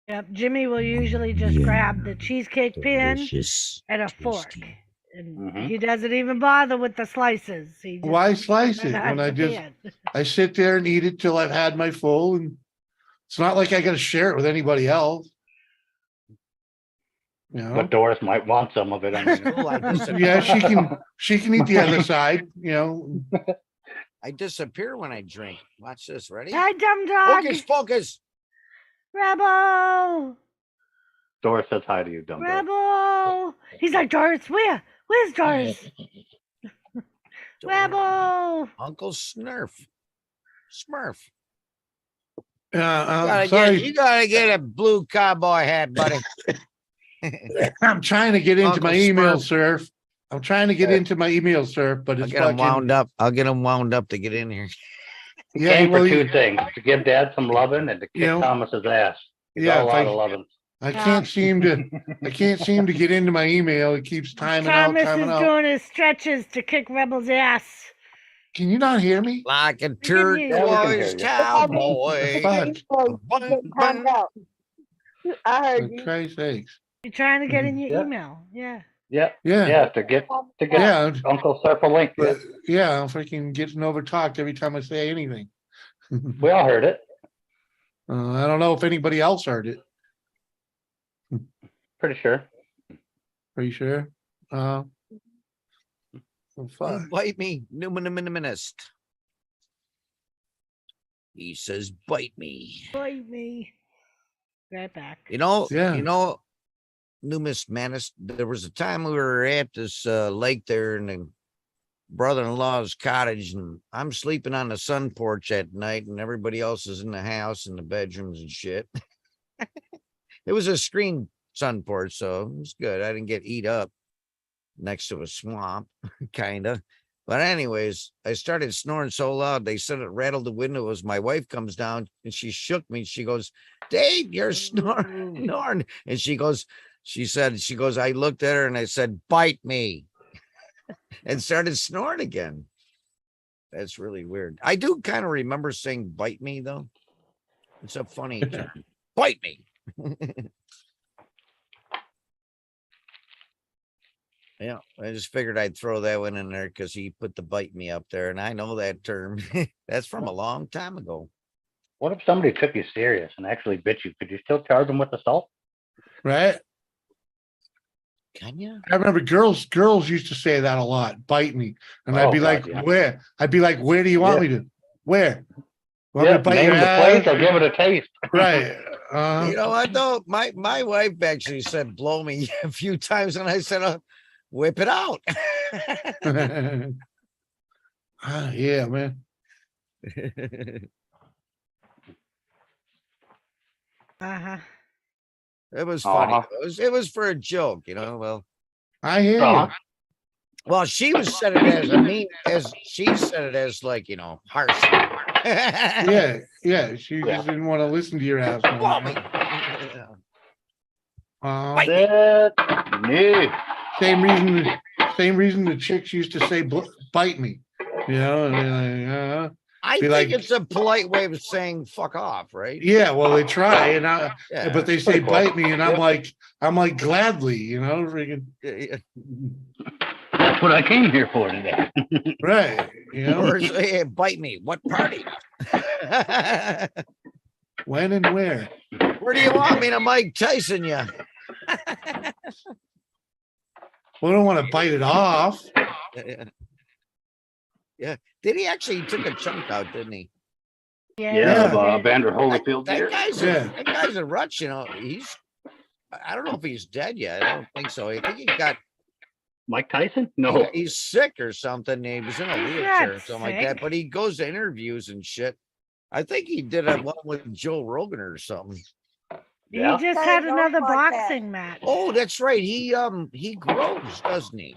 Yep. Jimmy will usually just grab the cheesecake pan Delicious. and a fork. tasty. And Mhm. he doesn't even bother with the slices. He just Why slice puts it on when the pan. I sit there and eat it till I've had my full, and it's not like I got to share it with anybody else. But Doris might want some of it. I mean, Oh, I disappear. Yeah, she can eat the other side. I disappear when I drink. Watch this. Ready? Hi, dumb dog. Focus, focus. Rebel. Doris says hi to you, dumb dog. Rebel. He's like, Doris, where? Where's Doris? Rebel. Uncle Smurf. Smurf. Sorry, You gotta get a blue cowboy hat, buddy. I'm trying to get into Uncle my email Smurf. surf. I'm trying to get into my email surf, but I'll it's get him fucking. wound up. I'll get him wound up to get in here. Yeah, Came well, for two things: to give Dad some loving and to kick Thomas's ass. He's yeah, got a lot if of loving. I can't seem to get into my email. It keeps timing Thomas out. is doing his stretches to kick Rebel's ass. Can you not hear me? Like a can hear you. Yeah, we can turquoise hear you. cowboy. Fuck. Get timed out. I For heard you. Christ's sakes. You're trying to get in your Yeah. email. Yeah. Yeah, Yeah. yeah. To get Yeah. Uncle Surf a link. But yeah, I'm freaking getting over talked every time I say anything. We all heard it. I don't know if anybody else heard it. Pretty sure. Are you sure? Oh, fuck. Bite me, numinist. He says, bite me. Bite me. Right back. Yeah. Numis Manus, there was a time we were at this lake there in the brother-in-law's cottage, and I'm sleeping on the sun porch at night, and everybody else is in the house in the bedrooms and shit. It was a screen sun porch, so it was good. I didn't get eat up next to a swamp, kind of. But anyways, I started snoring so loud, they said it rattled the windows. My wife comes down and she shook me. She goes, Dave, you're snoring. And she goes, I looked at her and I said, bite me. And started snoring again. That's really weird. I do kind of remember saying bite me, though. It's a funny term. Bite me. Yeah, I just figured I'd throw that one in there because he put the bite me up there, and I know that term. That's from a long time ago. What if somebody took you serious and actually bit you? Could you still charge them with assault? Right? Can you? I remember girls used to say that a lot, bite me. And I'd Oh, be God, like, yeah. where? I'd be like, where do you want me to? Where? Want me Yeah, to bite name your the ass? place or give it a taste. Right. You know what, though? My wife actually said, blow me a few times, and I said, whip it out. Yeah, man. Uh-huh. It was funny. Uh-huh. It was for a joke, you know. I hear you. Uh-huh. Well, she was said it as as she said it as like, you know, harsh. Yeah, yeah. She just didn't want to listen to your ass. No Call more. me. Uh, That's me. same reason the chicks used to say bite me. You know, and like, I Be think like- it's a polite way of saying fuck off, right? yeah, well, they try, and Yeah. but they say Pretty cool. bite me, and I'm like gladly, you know, freaking That's what I came here for today. right, you know, Or say, hey, bite me. What party? when and where. Where do you want me to Mike Tyson you? We don't want to bite it off. Yeah. Did he actually he took a chunk out, didn't he? Yeah, Yeah. Vander Holyfield That here. guy's a Rutch, you know. I don't know if he's dead yet. I don't think so. I think he got Mike Tyson? No. he's sick or something. He was in a He's wheelchair or not something like that. sick. But he goes to interviews and shit. I think he did a one with Joe Rogan or something. Yeah. He just That had is our another podcast. boxing match. Oh, that's right. He grows, doesn't he?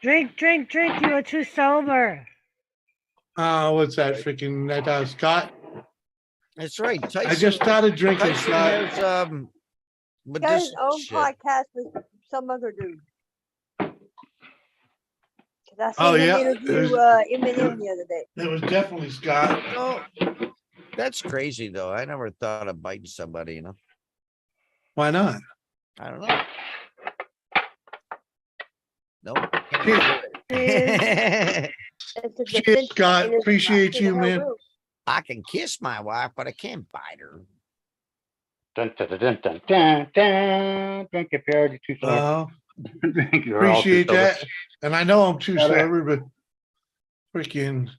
Drink, drink, drink. You are too sober. What's that freaking that Scott? That's right. Tyson, I just started drinking, Tyson Scott. has Got his medicinal own shit. podcast with some other dude. 'Cause I Oh, seen him yeah? interview Eminem the other day. It was definitely Scott. No, that's crazy though. I never thought of biting somebody, you know. Why not? I don't know. Nope. Is- It's a Cheers, defense Scott. mechanism Appreciate not you, to her man. will. I can kiss my wife, but I can't bite her. Dun, dun, dun, dun, dun, dun, dun. Drink if you're already too sober. Drink you're all too Appreciate sober. that. And I know I'm too Yeah, right. sober, but freaking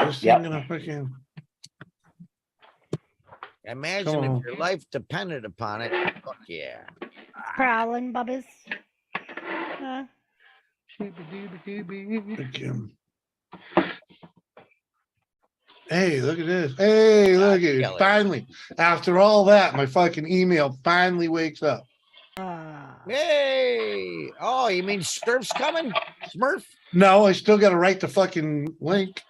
just Yep. thinking of freaking Imagine Come if on. your life depended upon it. Fuck yeah. Prowling, bubbas. Huh? freaking. Hey, look at this. Hey, look at it. Kelly. Finally, after all that, my fucking email finally wakes up. Hey. Oh, you mean Smurf's coming? Smurf? No, I still got to write the fucking link.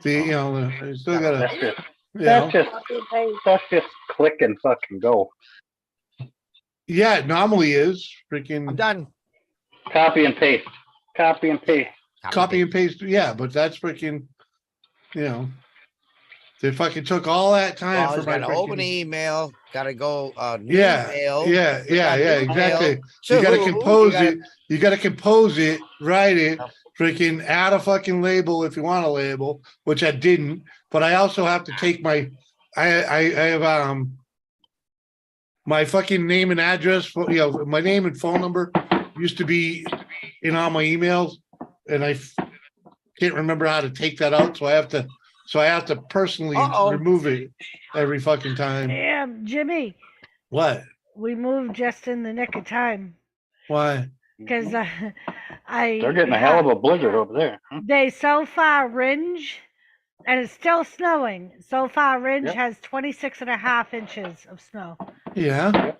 I still got to, That's just, you that's know. just, Copy and paste. that's just click and fucking go. Yeah, it normally is I'm freaking done. Copy and paste. Copy and paste. copy and paste. Yeah, but that's freaking, they fucking took all that time Well, for he's my got to open the freaking. email. Got to go. New Yeah, mail. yeah, yeah, got yeah, new exactly. mail. You got to who? compose You gotta- it. You got to compose it, write it, Yep. freaking add a fucking label if you want a label, which I didn't. But I also have to take my, I have my fucking name and address. My name and phone number used to be in all my emails, and I can't remember how to take that out. So I have to personally Uh-oh. remove it every fucking time. Damn, Jimmy. What? We moved just in the nick of time Why? because They're getting a hell of a blizzard over there. Huh? They so far Ringe, and it's still snowing. So far Ringe Yep. has 26.5 inches of snow. Yeah.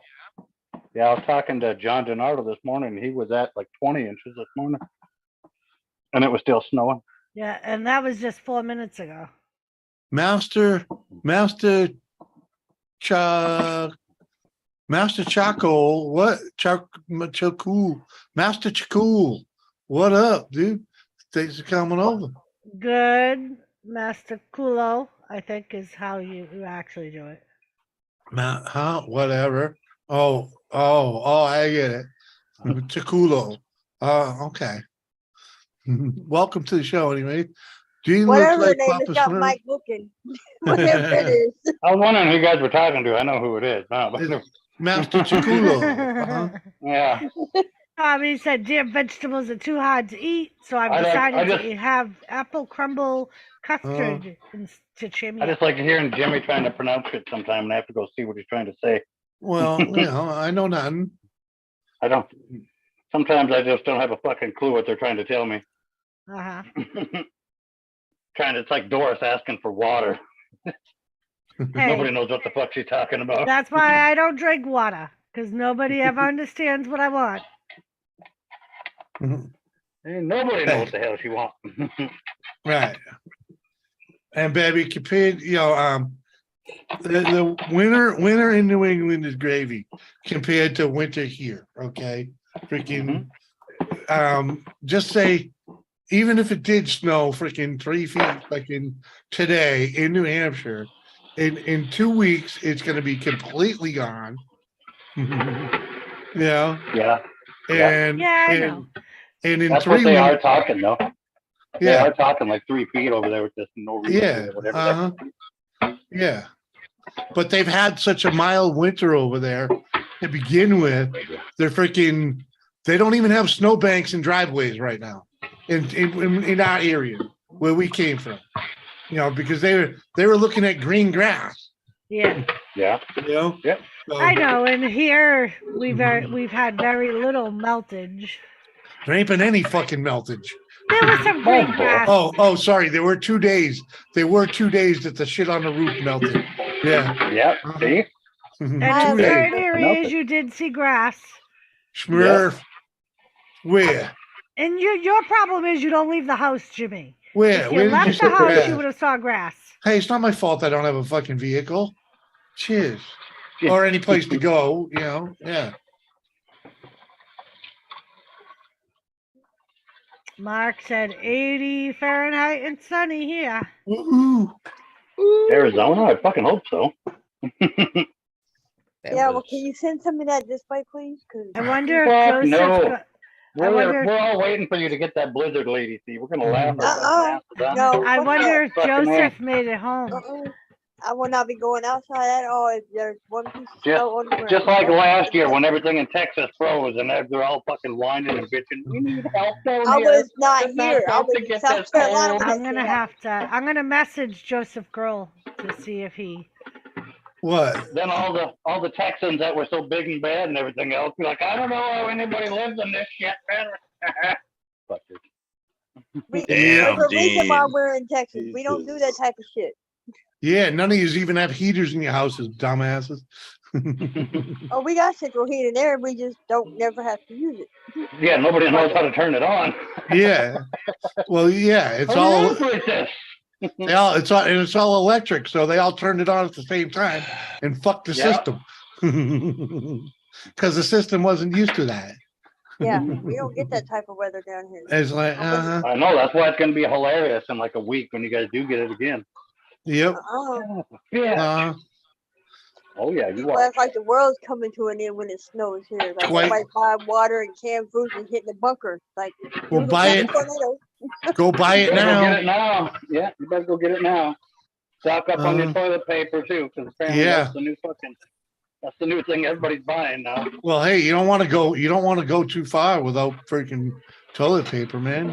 Yeah, I was talking to John DiNardo this morning. And he was at like 20 inches this morning. And it was still snowing. Yeah, and that was just 4 minutes ago. Master Chaco, what? Chacool, Master Chacool, what up, dude? Thanks for coming over. Good, Master Kulo, I think is how you actually do it. Whatever. Oh, I get it. Chaculo. Okay. Welcome to the show, anyway. Do you look Whatever like the name Papa has got Smurf? Mike booking. Whatever it is. I was wondering who you guys were talking to. I know who it is. No, but Master Chaculo. Uh-huh. yeah. He said, "Dear vegetables are too hard to eat, so I've I decided just- to have apple crumble custard to cheer me I up." just like hearing Jimmy trying to pronounce it sometime and I have to go see what he's trying to say. Well, I know nothing. Sometimes I just don't have a fucking clue what they're trying to tell me. Uh-huh. It's like Doris asking for water. Hey, Nobody knows what the fuck she's talking about. that's why I don't drink water, because nobody ever understands what I want. Mhm. Ain't nobody knows what the hell she wants. Right. And baby, compared, the winter in New England is gravy compared to winter here. Okay. Freaking, just say, even if it did snow freaking 3 feet like in today in New Hampshire, in 2 weeks, it's going to be completely gone. Yeah. Yeah, And, Yeah, I know. and in that's 3 what they are weeks, talking though. They yeah, are talking like 3 feet over there with this no reason yeah, or whatever. yeah. But they've had such a mild winter over there to begin with. They're freaking, they don't even have snowbanks and driveways right now in our area where we came from. Because they were looking at green grass. Yeah, Yeah. Yep. So I know. And here we've had very little meltage. there ain't been any fucking meltage. There was some green grass. Oh, sorry. There were 2 days. There were 2 days that the shit on the roof melted. Yeah. Yep. See? And 2 in days. certain areas, Melted. you did see grass. Smurf. Where? And your problem is you don't leave the house, Jimmy. Where? If you Where did you left see the house, grass? you would have saw grass. Hey, it's not my fault I don't have a fucking vehicle. Cheers. Or any place to go, yeah. Mark said 80 Fahrenheit and sunny here. Woo-hoo. Arizona? I fucking hope so. Yeah, well, can you send some of that this way, please? 'Cause I wonder if Fuck Joseph. no. I wonder. We're all waiting for you to get that blizzard, lady. See, we're gonna laugh our Uh-uh. asses off. No. I fuck wonder if Fucking Joseph made it home. I will not be going outside at all if there's one piece of snow on the ground. Just like last year when everything in Texas froze and they're all fucking whining and bitching. We need help down I here. was not It's not here. I safe was to in get South this Carolina cold. when that shit happened. I'm gonna message Joseph Girl to see if he. What? Then all the Texans that were so big and bad and everything else be like, I don't know how anybody lives in this shit, man. Fuckers. There's a reason why we're in Texas. We don't do that type of shit. Yeah, none of you even have heaters in your houses, dumbasses. Oh, we got central heating there. We just don't never have to use it. Yeah, nobody knows how to turn it on. Yeah. Well, yeah, it's all it's all electric, so they all turned it on at the same time and fucked the system. Because the system wasn't used to that. Yeah, we don't get that type of weather down here. It's like, I know, that's why it's gonna be hilarious in like a week when you guys do get it again. Yep. Yeah. Oh yeah, you Well, are. it's like the world's coming to an end when it snows here. Like everybody buying water and canned food and hitting the bunker. Like, Well, buy it. Go buy it now. Go get it now. Yeah, you better go get it now. Stock up on your toilet paper too, because apparently that's the new thing everybody's buying now. Well, hey, you don't want to go too far without freaking toilet paper, man.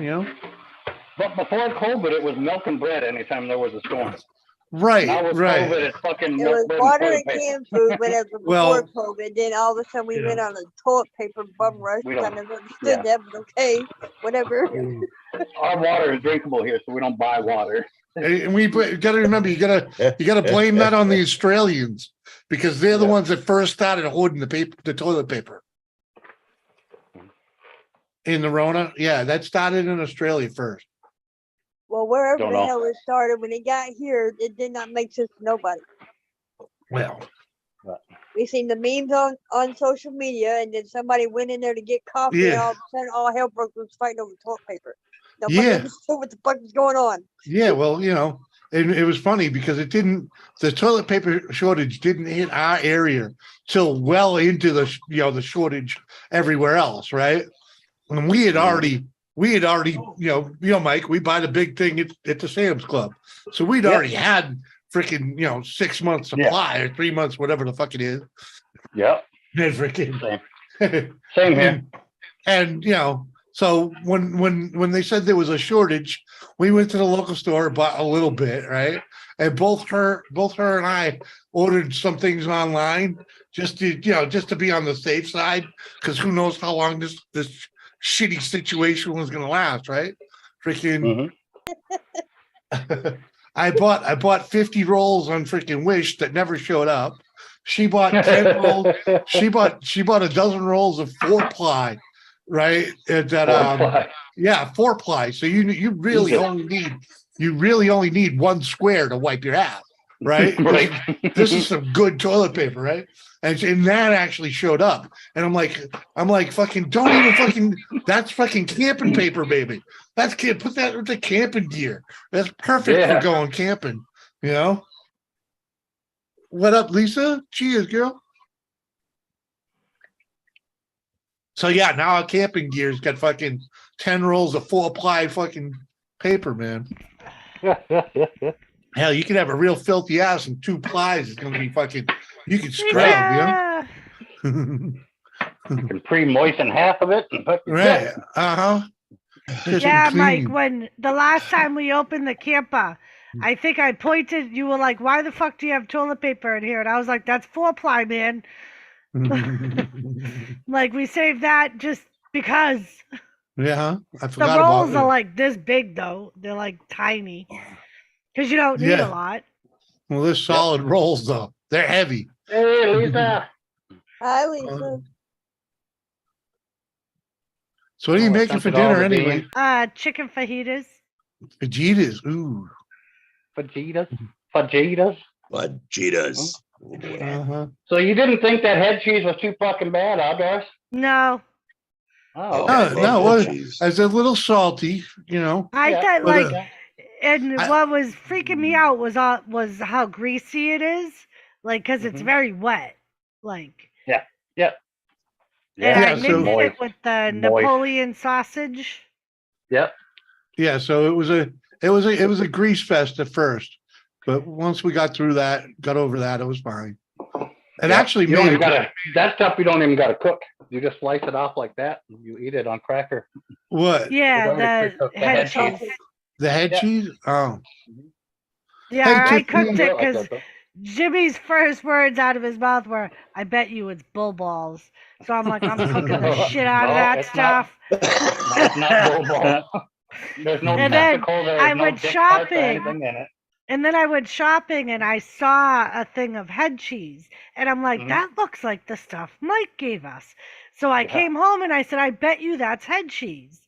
But before COVID, it was milk and bread anytime there was a storm. Right, now with right. COVID, it's fucking It milk, was bread, water and and toilet canned food, but it was Well, before COVID. Then all of a sudden we went on a toilet paper bum rush. We I don't- never understood that, but okay, whatever. Our water is drinkable here, so we don't buy water. And we got to remember, you got to blame that on the Australians because they're the ones that first started hoarding the toilet paper. In the Rona, yeah, that started in Australia first. Well, wherever Don't the know. hell it started, when it got here, it did not make sense to nobody. Well, We seen the memes on social media, and then somebody went in there to get coffee, and Yeah. all of a sudden, all hell broke loose fighting over toilet paper. Nobody Yeah. understood what the fuck was going on. yeah, well, it was funny because the toilet paper shortage didn't hit our area till well into the shortage everywhere else, right? And we had already, Mike, we buy the big thing at the Sam's Club. So we'd already had freaking, 6 months supply or 3 months, whatever the fuck it is. Yep. And freaking, Same here. and so when they said there was a shortage, we went to the local store, bought a little bit, right? And both her and I ordered some things online just to be on the safe side, because who knows how long this shitty situation was going to last, right? freaking. Mhm. I bought 50 rolls on freaking Wish that never showed up. She bought 10 rolls. She bought a dozen rolls of 4-ply, right? And that yeah, 4-ply. So you really only need one square to wipe your ass, right? Right. This is some good toilet paper, right? And that actually showed up. And I'm like, fucking, don't even fucking, that's fucking camping paper, baby. Put that with the camping gear. That's perfect Yeah. for going camping, you know? What up, Lisa? Cheers, girl. So yeah, now our camping gear's got fucking 10 rolls of 4-ply fucking paper, man. Hell, you can have a real filthy ass and 2 plies. It's gonna be fucking, you can scrub, you know? You can pre-moisten half of it and put Right. Uh-huh. Yeah, Mike, when the last time we opened the camper, I think I pointed, you were like, why the fuck do you have toilet paper in here? And I was like, that's 4-ply, man. Like, we saved that just because. Yeah, I The forgot rolls about are it. like this big, though. They're like tiny. Because you don't need Yeah. a lot. Well, they're solid rolls, though. They're heavy. Hey, Lisa. Hi, Lisa. So what are you making for dinner anyway? Chicken fajitas. Fajitas. Ooh. Fajitas. Fajitas. Uh-huh. So you didn't think that head cheese was too fucking bad, huh, Doris? No. Oh, I okay. love No, head cheese. it's a little salty, you know. I Yeah, thought, but, like, and what was freaking me out was how greasy it is. Like, because it's Mhm. very wet. Like, Yeah. and I Yeah, so- mixed it with the Moist. Napoleon sausage. Yep. Yeah, so it was a grease fest at first, but once we got over that, it was fine. It Yep. actually You don't made even gotta, that stuff you don't even gotta cook. You just slice it off like that and you eat it on cracker. what? Yeah, It's already the pre-cooked, the head head cheese. The head Yeah. cheese? Oh. Yeah, Hey, I cooked You it do like because that, though. Jimmy's first words out of his mouth were, "I bet you it's bull balls." So I'm like, I'm cooking the shit out of No, that it's not. stuff. No, it's not bull ball. There's no And then testicle. There's I no went dick parts or shopping. anything in it. And then I went shopping and I saw a thing of head cheese. And I'm like, Mhm. that looks like the stuff Mike gave us. So I Yeah. came home and I said, I bet you that's head cheese.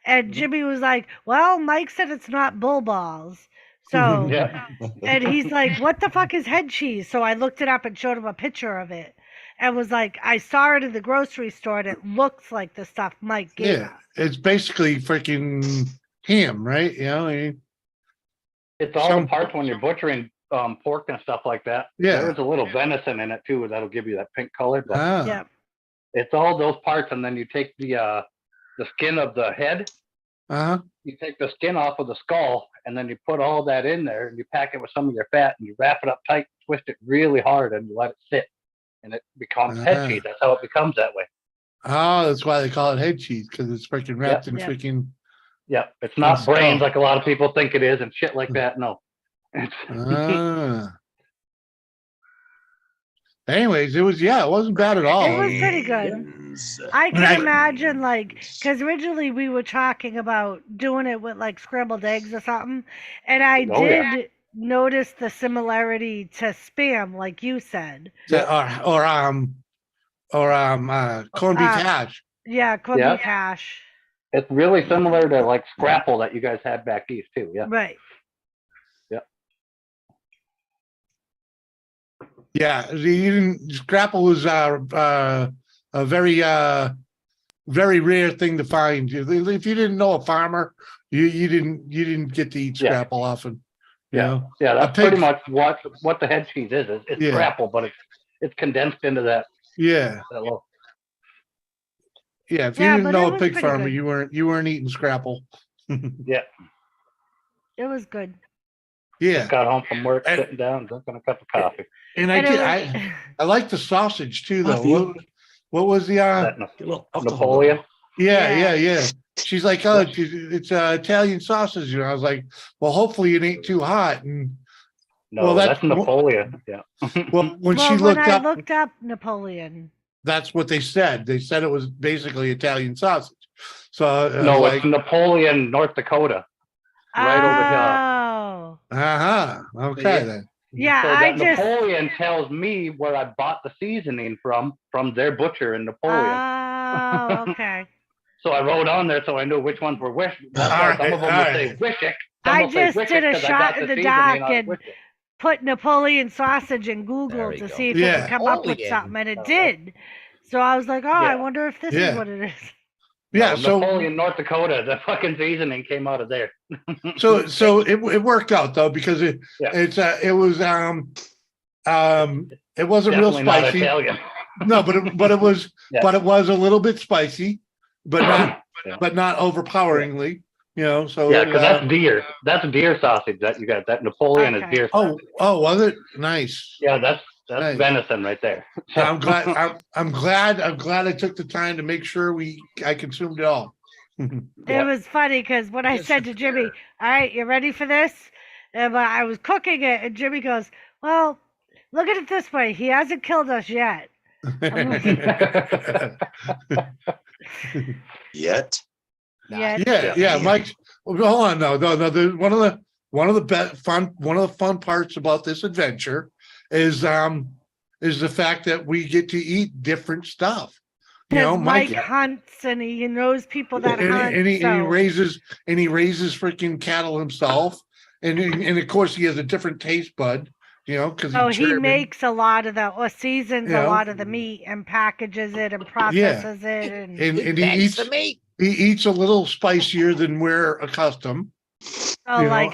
And Mhm. Jimmy was like, well, Mike said it's not bull balls. So, Yeah. and he's like, what the fuck is head cheese? So I looked it up and showed him a picture of it. And was like, I saw it in the grocery store and it looks like the stuff Mike gave Yeah, us. it's basically freaking ham, right? You know, It's all Some- the parts when you're butchering pork and stuff like that. Yeah. There's a little venison in it too that'll give you that pink color. But ah, Yeah. it's all those parts, and then you take the skin of the head. uh-huh. You take the skin off of the skull, and then you put all that in there, and you pack it with some of your fat, and you wrap it up tight, twist it really hard, and you let it sit, and it becomes Ah. head cheese. That's how it becomes that way. Oh, that's why they call it head cheese, because it's freaking wrapped in Yep. freaking Yeah, it's not skull. brains like a lot of people think it is, and shit like that. No. It's Ah. Anyways, it wasn't bad at all. It was pretty good. I can Right. imagine, like, because originally we were talking about doing it with like scrambled eggs or something, and I Oh, yeah. did notice the similarity to Spam, like you said. Or corned beef hash. Yeah, corned Yeah. beef hash. It's really similar to like scrapple that you guys had back east too. Yeah. Right. Yeah, scrapple was a very very rare thing to find. If you didn't know a farmer, you didn't get to eat Yeah. scrapple often. You know? Yeah, that's pig- pretty much what the head cheese is. It's Yeah. scrapple, but it's condensed into that Yeah, little. yeah. If you Yeah, didn't but know it a was pig pretty farmer, good. you weren't eating scrapple. Yeah. It was good. Yeah, Got home from work, And- sitting down, drinking a cup of coffee. and And I like the sausage too, though. Coffee. What was the That Get a little alcohol. Napoleon. Yeah. She's like, oh, it's Italian sausage, and I was like, well, hopefully it ain't too hot. And No, Well, that's that's- Napoleon. Yeah. well, when well, she when looked I up, looked up Napoleon. that's what they said. They said it was basically Italian sausage. So I was No, like, it's Napoleon, North Dakota. Right over here. Oh, okay Yeah. then. yeah. So I that just. Napoleon tells me where I bought the seasoning from their butcher in Napoleon. Oh, okay. So I wrote on there so I knew which ones were Wish. That's All why right, some of them all will say right. Wishick. Some I will say just Wishick did a because I shot got in the the seasoning dark out of and Wishick. put Napoleon sausage in Google There you to go. see if it Yeah. would come up with Napoleon. something, and it did. So I was like, oh, I Yeah. wonder if this is Yeah. what it is. Yeah. No, So Napoleon, North Dakota, the fucking seasoning came out of there. so it worked out though because it Yeah. it was it wasn't real Definitely not spicy. Italian. No, but it was Yeah. but it was a little bit spicy, but not Yeah. overpoweringly. You know, so Yeah, because that's deer. That's deer sausage that you got. That Napoleon is Okay. deer sausage. oh, was it nice? Yeah, that's Nice. venison right there. I'm glad. I'm glad I took the time to make sure I consumed it all. It Yep. was funny because when I Just said to Jimmy, all right, you ready for this? And I was cooking it, and Jimmy goes, well, look at it this way. He hasn't killed us yet. Yet. Yet. Yeah, Mike. Well, hold on, no. One of the one of the fun parts about this adventure is the fact that we get to eat different stuff. You know, Because Mike hunts and he knows people that hunt. and he so raises freaking cattle himself, and of course he has a different taste bud. You know, because so he makes a lot of the or seasons Yeah. a lot of the meat and packages it and processes it and and he That's eats the meat. he eats a little spicier than we're accustomed. so you know, like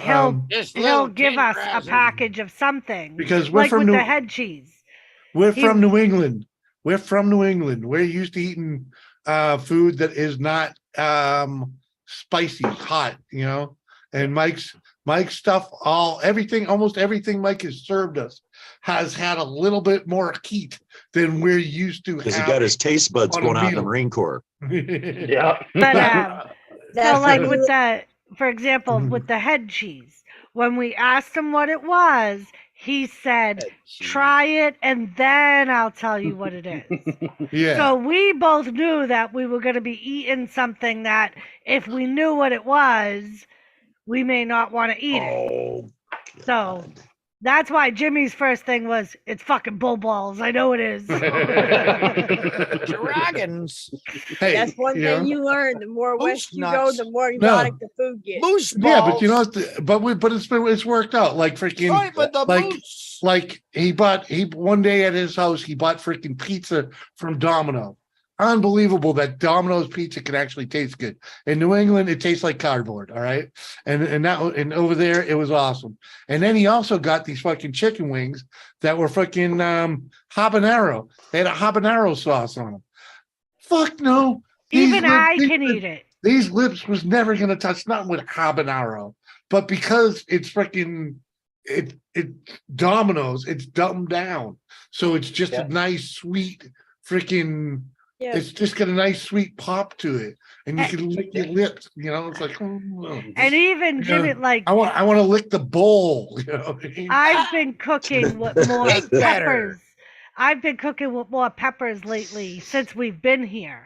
Just he'll little give us a tenderizing. package of something Because we're like from with New the head cheese. we're he- from New England. We're from New England. We're used to eating food that is not spicy, hot, you know. And Mike's stuff, almost everything Mike has served us has had a little bit more heat than we're used to. Because he got his taste buds on a going out in the meal. Marine Corps. Yeah. But so That's like what with you- the for example with the head cheese, when we asked him what it was, he said, try it and then I'll tell you what it is. Yeah. So we both knew that we were going to be eating something that if we knew what it was, we may not want to eat it. Oh, So God. that's why Jimmy's first thing was, it's fucking bull balls. I know it is. Dragons. Hey, That's one you know? thing you learn. The more Moose west you go, nuts. the more No. exotic the food gets. Moose balls. Yeah, but you know, it's worked out. Like freaking, Right, but the like moose. like he one day at his house he bought freaking pizza from Domino. Unbelievable that Domino's pizza can actually taste good. In New England, it tastes like cardboard. All right, and over there it was awesome. And then he also got these fucking chicken wings that were fucking habanero. They had a habanero sauce on them. Fuck no. Even I can eat it. These lips was never gonna touch nothing with habanero, but because it's freaking it Domino's, it's dumbed down, so it's just Yeah. a nice sweet freaking. Yeah. It's just got a nice sweet pop to it, and you can lick your lips. You know, it's like. And even Jimmy, like I want to lick the bowl. You know what I mean? I've been cooking with more Big better. peppers. I've been cooking with more peppers lately since we've been here.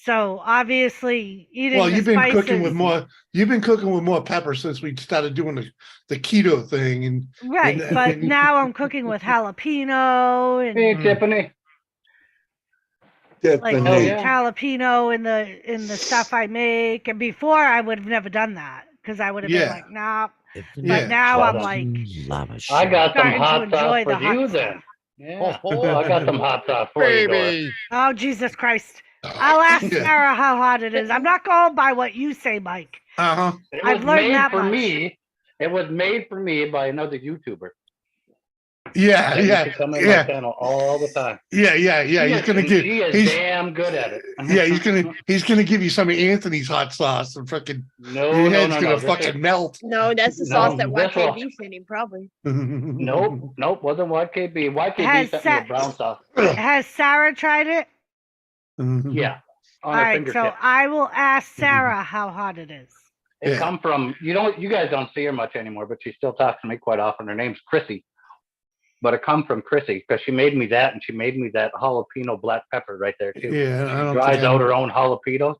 So obviously eating Well, the you've been cooking with spices- more. You've been cooking with more pepper since we started doing the keto thing, and right, and- but now I'm cooking with jalapeno and Hey, Tiffany. like Hell Tiffany. yeah. jalapeno in the stuff I make. And before I would have never done that because I would have Yeah. been like, nah. Yeah. But now I'm Well, like, I got some starting to hot enjoy sauce the for hot you stuff. then. Yeah. Oh, I got some hot sauce for you, Dora. baby. Oh Jesus Christ! I'll ask Yeah. Sarah how hot it is. I'm not going by what you say, Mike. Uh-huh. It I've was learned made that for much. me. It was made for me by another YouTuber. Yeah, That used yeah, to come in my yeah, channel all the time. yeah. He's gonna give. She is He's damn good at it. yeah. He's gonna give you some of Anthony's hot sauce and fucking No, your no, head's no, gonna no. This fucking is- melt. No, that's the No, sauce that this will- YKB sent him, probably. Nope, wasn't YKB. YKB Has sent me sa- a brown sauce. Has Sarah tried it? Yeah, All on her right, so fingertip. I will ask Sarah how hot it is. It Yeah. come from you guys don't see her much anymore, but she still talks to me quite often. Her name's Chrissy. But it come from Chrissy because she made me that, and she made me that jalapeno black pepper right there too. Yeah, I don't Dries think out I, her own jalapenos.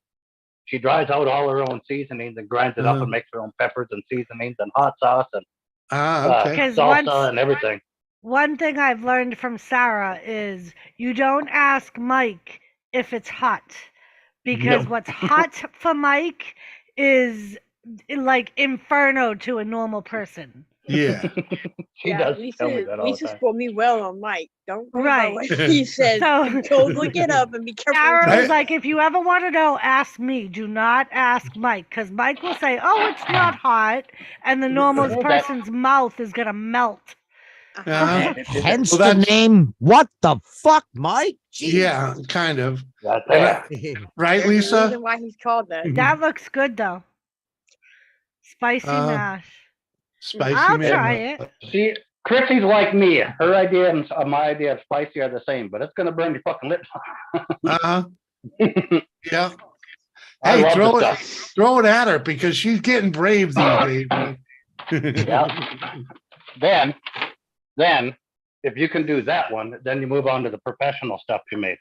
she dries out all her own seasonings and grinds it up and makes her own peppers and seasonings and hot sauce and Okay. 'Cause salsa and everything. One thing I've learned from Sarah is you don't ask Mike if it's hot, because No. what's hot for Mike is like inferno to a normal person. Yeah. She does tell me Lisa, that all the Lisa time. spoiled me well on Mike. Don't worry Right. about what he says. So- Go look it up and be careful. Sarah Right. was like, if you ever want to know, ask me. Do not ask Mike, because Mike will say, "Oh, it's not hot," and the normal Yeah, that- person's mouth is gonna melt. Uh-huh. Hence Well, the that's- name. What the fuck, Mike? Jeez. Yeah, kind of. That's And it. right, There's a Lisa? reason why he's called that. That looks good though. Spicy Uh, mash. Spicy I'll man. try it. See, Chrissy's like me. Her idea and my idea of spicy are the same, but it's gonna burn your fucking lips. Uh-huh. Yeah. I Hey, love the stuff. throw it at her because she's getting brave these days. man. Yeah. Then, if you can do that one, then you move on to the professional stuff you made.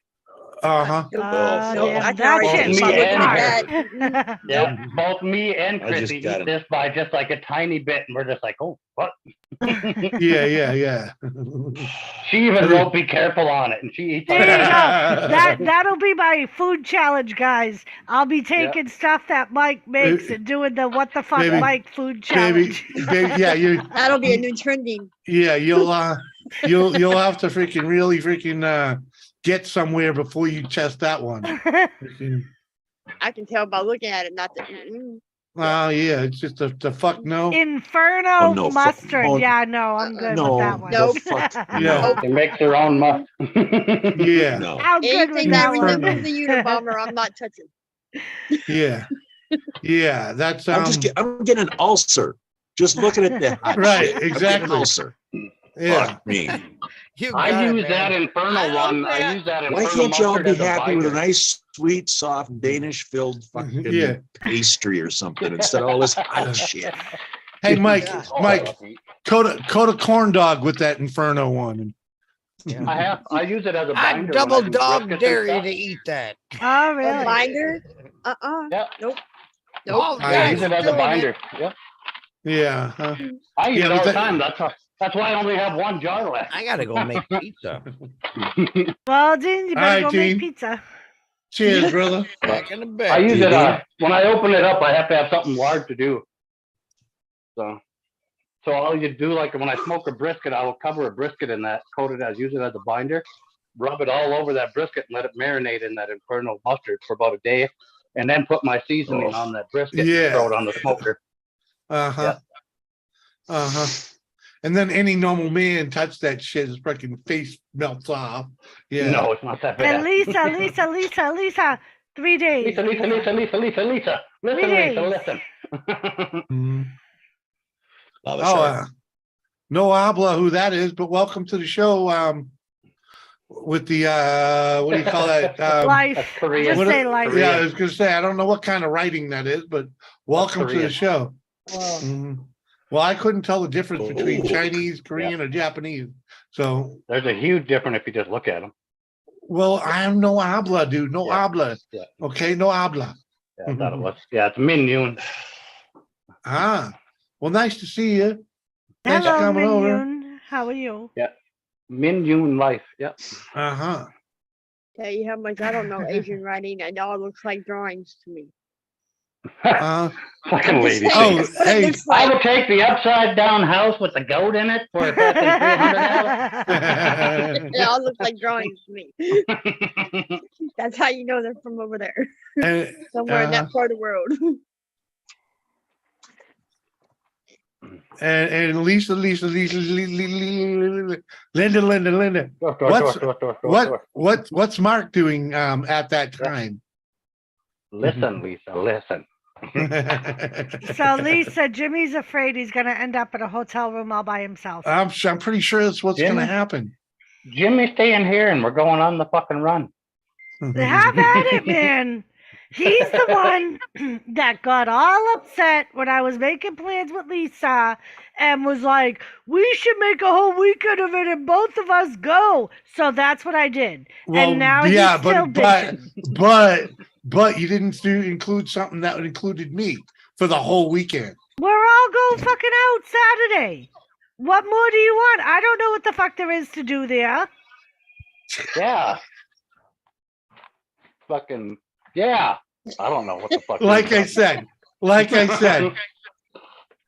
Uh-huh. No, Yeah, I that can already shit's see look it. at that. Yeah, both me and I just Chrissy got eat it. this by just like a tiny bit, and we're just like, oh, what? Yeah. She even wrote, "Be careful on it," and she eats There you it. go. That'll be my food challenge, guys. I'll be taking stuff that Mike makes and doing the what the fuck Baby, Mike food baby, challenge. yeah, That'll be a new trending. you'll have to really get somewhere before you test that one. Freaking- I can tell by looking at it. Not that. Oh yeah, it's just the fuck no. Inferno Oh, no, mustard. oh, Yeah, no, I'm good no, with that one. Nope. fuck, Yeah. She makes her own muff. Yeah, No. I'm good with Anything that that one. resembles the Unabomber, I'm not touching. yeah. That's I'm getting an ulcer. Just looking at that. hot Right, shit. I'm getting exactly. an ulcer. yeah. Fuck me. You I got it, use that man. infernal one. I use that Why infernal can't y'all mustard be as a happy with a binder. nice, sweet, soft, Danish-filled fucking Yeah. pastry or something instead of all this hot shit? Hey, Mike, Oh, Mike, coat a corn dog with that Inferno one. I use it as a I binder. double when I do dog briskets and dare you stuff. to eat that. Oh, A really? binder? Yeah. Nope. Oh, I I yeah, use it as a doing binder. Yep. Yeah. Huh? I use Yeah, it but all the that- time. That's why I only have one jar left. I gotta go make pizza. Well, Dean, you better All right, go Dean. make pizza. Cheers, brother. Back in the bed. I use it DD. when I open it up. I have to have something large to do. So all you do, like when I smoke a brisket, I will cover a brisket in that, coat it as, use it as a binder, rub it all over that brisket, and let it marinate in that infernal mustard for about a day, and then put my seasoning on that brisket Yeah. and throw it on the smoker. Uh-huh. Uh-huh. And then any normal man touch that shit, his fucking face melts off. Yeah. No, it's not that And bad. Lisa, 3 days. Lisa. Listen, Days. listen. Mhm. Love a Oh, shark. no habla who that is, but welcome to the show. With the what do you call that? Life. That's Korean. Just what- say life. Yeah, I was gonna say I don't know what kind of writing that is, but welcome to the Korean. show. Mhm. Well, I couldn't tell the difference between Oh. Chinese, Korean, or Japanese. So, There's a huge difference if you just look at them. well, I am no habla, dude. No Yeah. habla. Yeah. Okay, no habla. Yeah, I thought it was. Yeah, it's Min Yoon. Ah, well, nice to see you. Thanks for Hello, coming over. Minion. How are you? Min Yoon Life. Yep. Uh huh. Tell you how much I don't know Asian writing. It all looks like drawings to me. Fucking I'm just lady. saying, Oh, that's what it hey. looks I like. would take the upside down house with the goat in it for fucking $300. It all looks like drawings to me. That's how you know they're from over there, And, somewhere in that part of the world. and Lisa, Linda. What's Mark doing at that time? Listen, Lisa, listen. So, Lisa, Jimmy's afraid he's going to end up in a hotel room all by himself. I'm pretty sure that's what's going to Jimmy? happen. Jimmy's staying here and we're going on the fucking run. Have at it, man. He's the one that got all upset when I was making plans with Lisa and was like, we should make a whole weekend of it and both of us go. So that's what I did. Well, and now yeah, he's still but bitching. but you didn't include something that included me for the whole weekend. We're all going fucking out Saturday. What more do you want? I don't know what the fuck there is to do there. Yeah. Fucking yeah. I don't know what the fuck. Like I said, For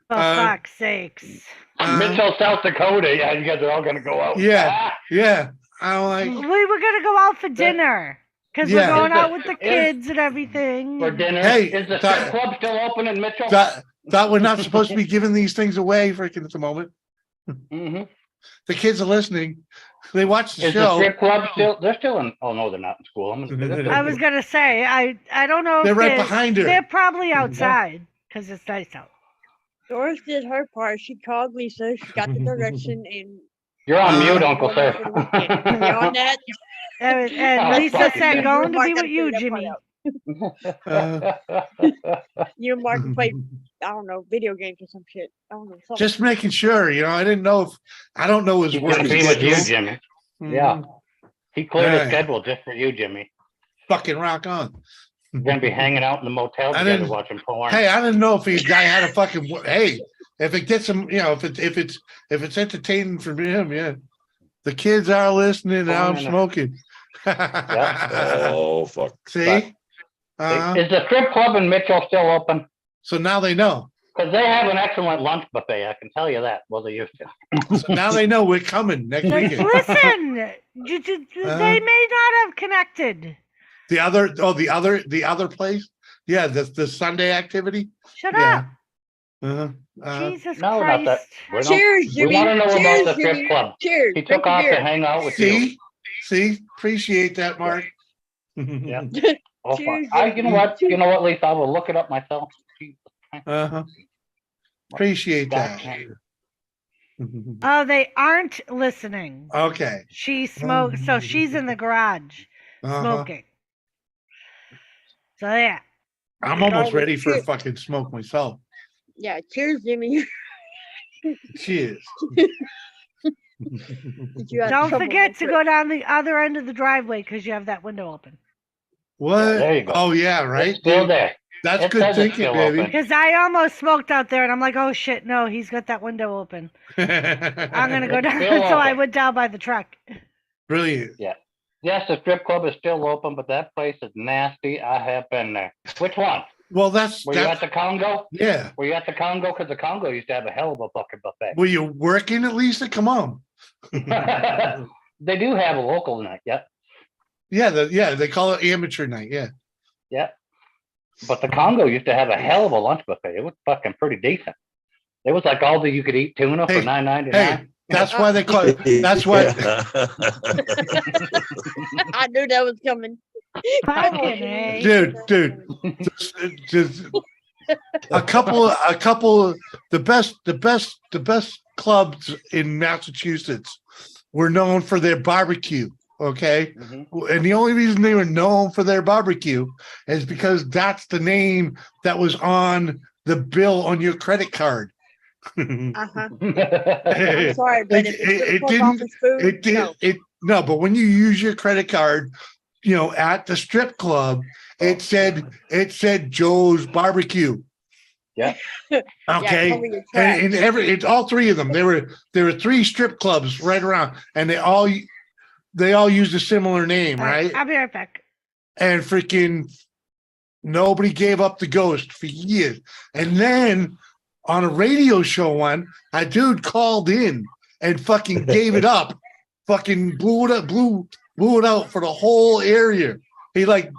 fuck's sakes. Mitchell, South Dakota. Yeah, you guys are all gonna go out. Yeah. I'm like, We were gonna go out for dinner because we're going out with the kids and everything. For dinner. Hey, is the strip club still open in Mitchell? Thought we're not supposed to be giving these things away freaking at the moment. Mm-hmm. The kids are listening. They watch the Is show. the strip club still? They're still in. Oh no, they're not in school. I was gonna say I don't know. They're if right behind her. They're probably outside because it's nice out. Doris did her part. She called Lisa. She got the direction, and You're on mute, Uncle Sir. you're on that. And Lisa said, "Going to be with you, Jimmy." You and Mark play, I don't know, video games or some shit. I don't know. Something. Just making sure, I didn't know if I don't know his He's work. gonna be with you, Jimmy. Yeah. He cleared his Right. schedule just for you, Jimmy. Fucking rock on. We're gonna be hanging out in the motel I together didn't- watching porn. Hey, I didn't know if the guy had a fucking. Hey, if it gets him, if it's entertaining for him, yeah. The kids are listening. Now I'm smoking. Oh, fuck. See, Is the strip club in Mitchell still open? So now they know. Because they have an excellent lunch buffet. I can tell you that. Well, they used to. So now they know we're coming next weekend. Listen, they may not have connected. The other place. Yeah, the Sunday activity. Shut up. Jesus No, not that. Christ. Cheers, We Jimmy. want to know Cheers, about the strip Jimmy. club. Cheers. He Drink took a off beer. to hang out with you. See, appreciate that, Mark. Yeah. Oh, Cheers, you know what? You know what, Lisa? I will look it up myself. Appreciate that. Oh, they aren't listening. Okay. She smokes, so she's in the garage smoking. So yeah. I'm almost ready for a fucking smoke myself. Yeah, cheers, Jimmy. Cheers. Don't forget to go down the other end of the driveway because you have that window open. What? Yeah, there you go. Oh yeah, right. It's still there. That's It good says it's thinking, still baby. open. Because I almost smoked out there and I'm like, oh shit, no, he's got that window open. I'm going to go down. Still So I open. went down by the truck. Brilliant. Yeah. Yes, the strip club is still open, but that place is nasty. I have been there. Which one? Well, that's Were you at the Congo? yeah. Were you at the Congo? Because the Congo used to have a hell of a fucking buffet. Were you working at least? Come on. They do have a local night, yep. Yeah, they call it amateur night. Yeah. Yep. But the Congo used to have a hell of a lunch buffet. It was fucking pretty decent. It was like all the you could eat tuna for Hey, $9.99. Hey, that's why they call it. That's why. I knew that was coming. Fucking A. Dude, just a couple, the best clubs in Massachusetts were known for their barbecue. Okay. Mhm. And the only reason they were known for their barbecue is because that's the name that was on the bill on your credit card. Uh-huh. I'm sorry, but if It it's didn't. office food, It did. no. But when you use your credit card, at the strip club, it said Joe's Barbecue. Yeah. Okay. cover your tracks. And it's all three of them. There were three strip clubs right around, and they all used a similar name, All right, right? I'll be right back. And freaking nobody gave up the ghost for years. And then on a radio show a dude called in and fucking gave it up, fucking blew it out for the whole area. He kind